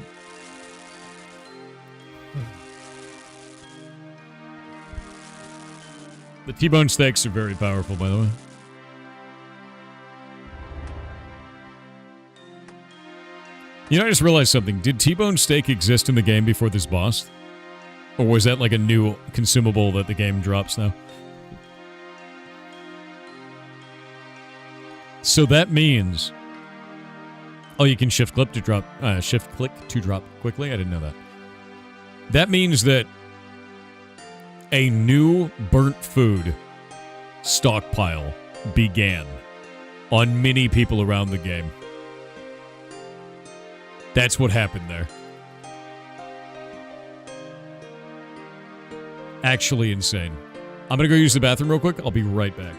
Speaker 1: The T-bone steaks are very powerful, by the way. You know, I just realized something. Did T-bone steak exist in the game before this boss? Or was that like a new consumable that the game drops now? So that means... Oh, you can shift click to drop quickly? I didn't know that. That means that a new burnt food stockpile began on many people around the game. That's what happened there. Actually insane. I'm gonna go use the bathroom real quick. I'll be right back.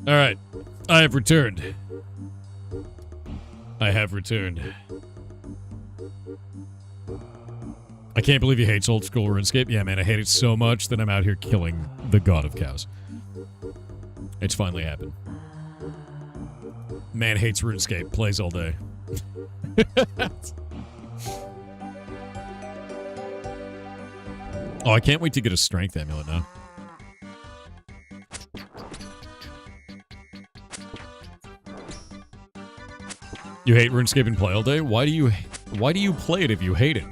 Speaker 1: All right, I have returned. I have returned. I can't believe you hate old school RuneScape. Yeah, man, I hate it so much that I'm out here killing the god of cows. It's finally happened. Man hates RuneScape, plays all day. Oh, I can't wait to get a strength amulet now. You hate RuneScape and play all day? Why do you play it if you hate it?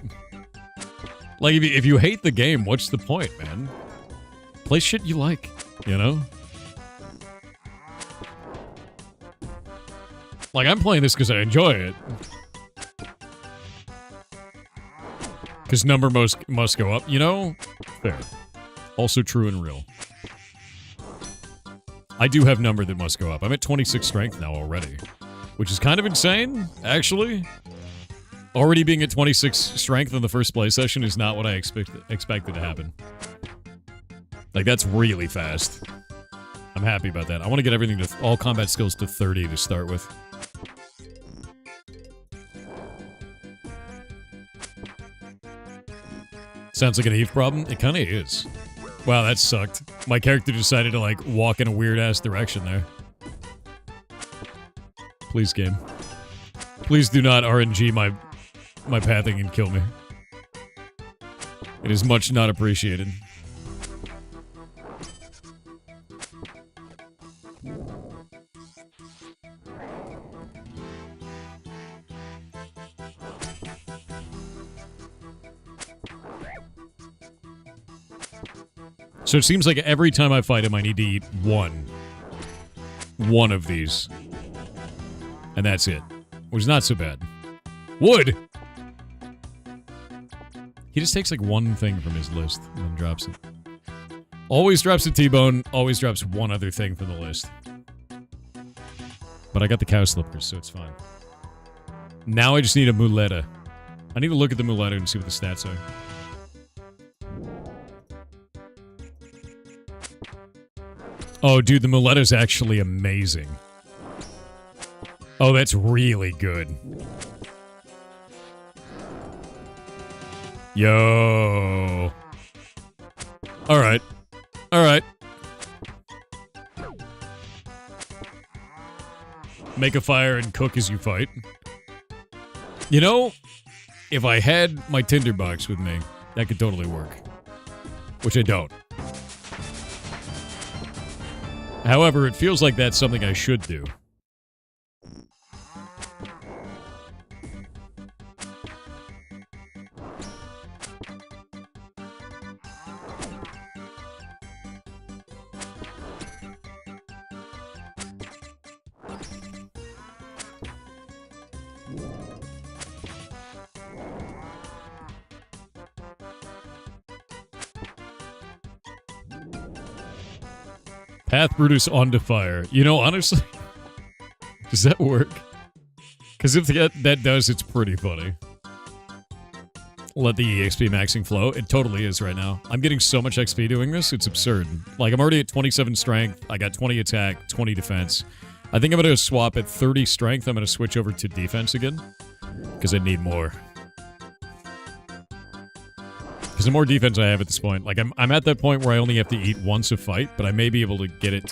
Speaker 1: Like, if you hate the game, what's the point, man? Play shit you like, you know? Like, I'm playing this because I enjoy it. Because number must go up, you know? Fair. Also true and real. I do have number that must go up. I'm at 26 strength now already. which is kind of insane, actually. Already being at 26 strength in the first play session is not what I expected to happen. Like, that's really fast. I'm happy about that. I want to get everything to all combat skills to 30 to start with. Sounds like an Eve problem? It kind of is. Wow, that sucked. My character decided to, like, walk in a weird-ass direction there. Please, game. Please do not RNG my pathing and kill me. It is much not appreciated. So it seems like every time I fight him, I need to eat one of these. And that's it. Which is not so bad. Wood! He just takes like one thing from his list and then drops it. Always drops a T-bone, always drops one other thing from the list. But I got the cow slippers, so it's fine. Now I just need a muleta. I need to look at the muleta and see what the stats are. Oh, dude, the muleta's actually amazing. Oh, that's really good. Yo. Alright. Alright. Make a fire and cook as you fight. You know, if I had my tinderbox with me, that could totally work. Which I don't. However, it feels like that's something I should do. Path Brutus onto fire. You know, honestly, does that work? Because if that does, it's pretty funny. Let the EXP maxing flow. It totally is right now. I'm getting so much XP doing this, it's absurd. Like, I'm already at 27 strength. I got 20 attack, 20 defense. I think I'm going to swap at 30 strength. I'm going to switch over to defense again. Because I need more. Because the more defense I have at this point, like, I'm at that point where I only have to eat once a fight, but I may be able to get it to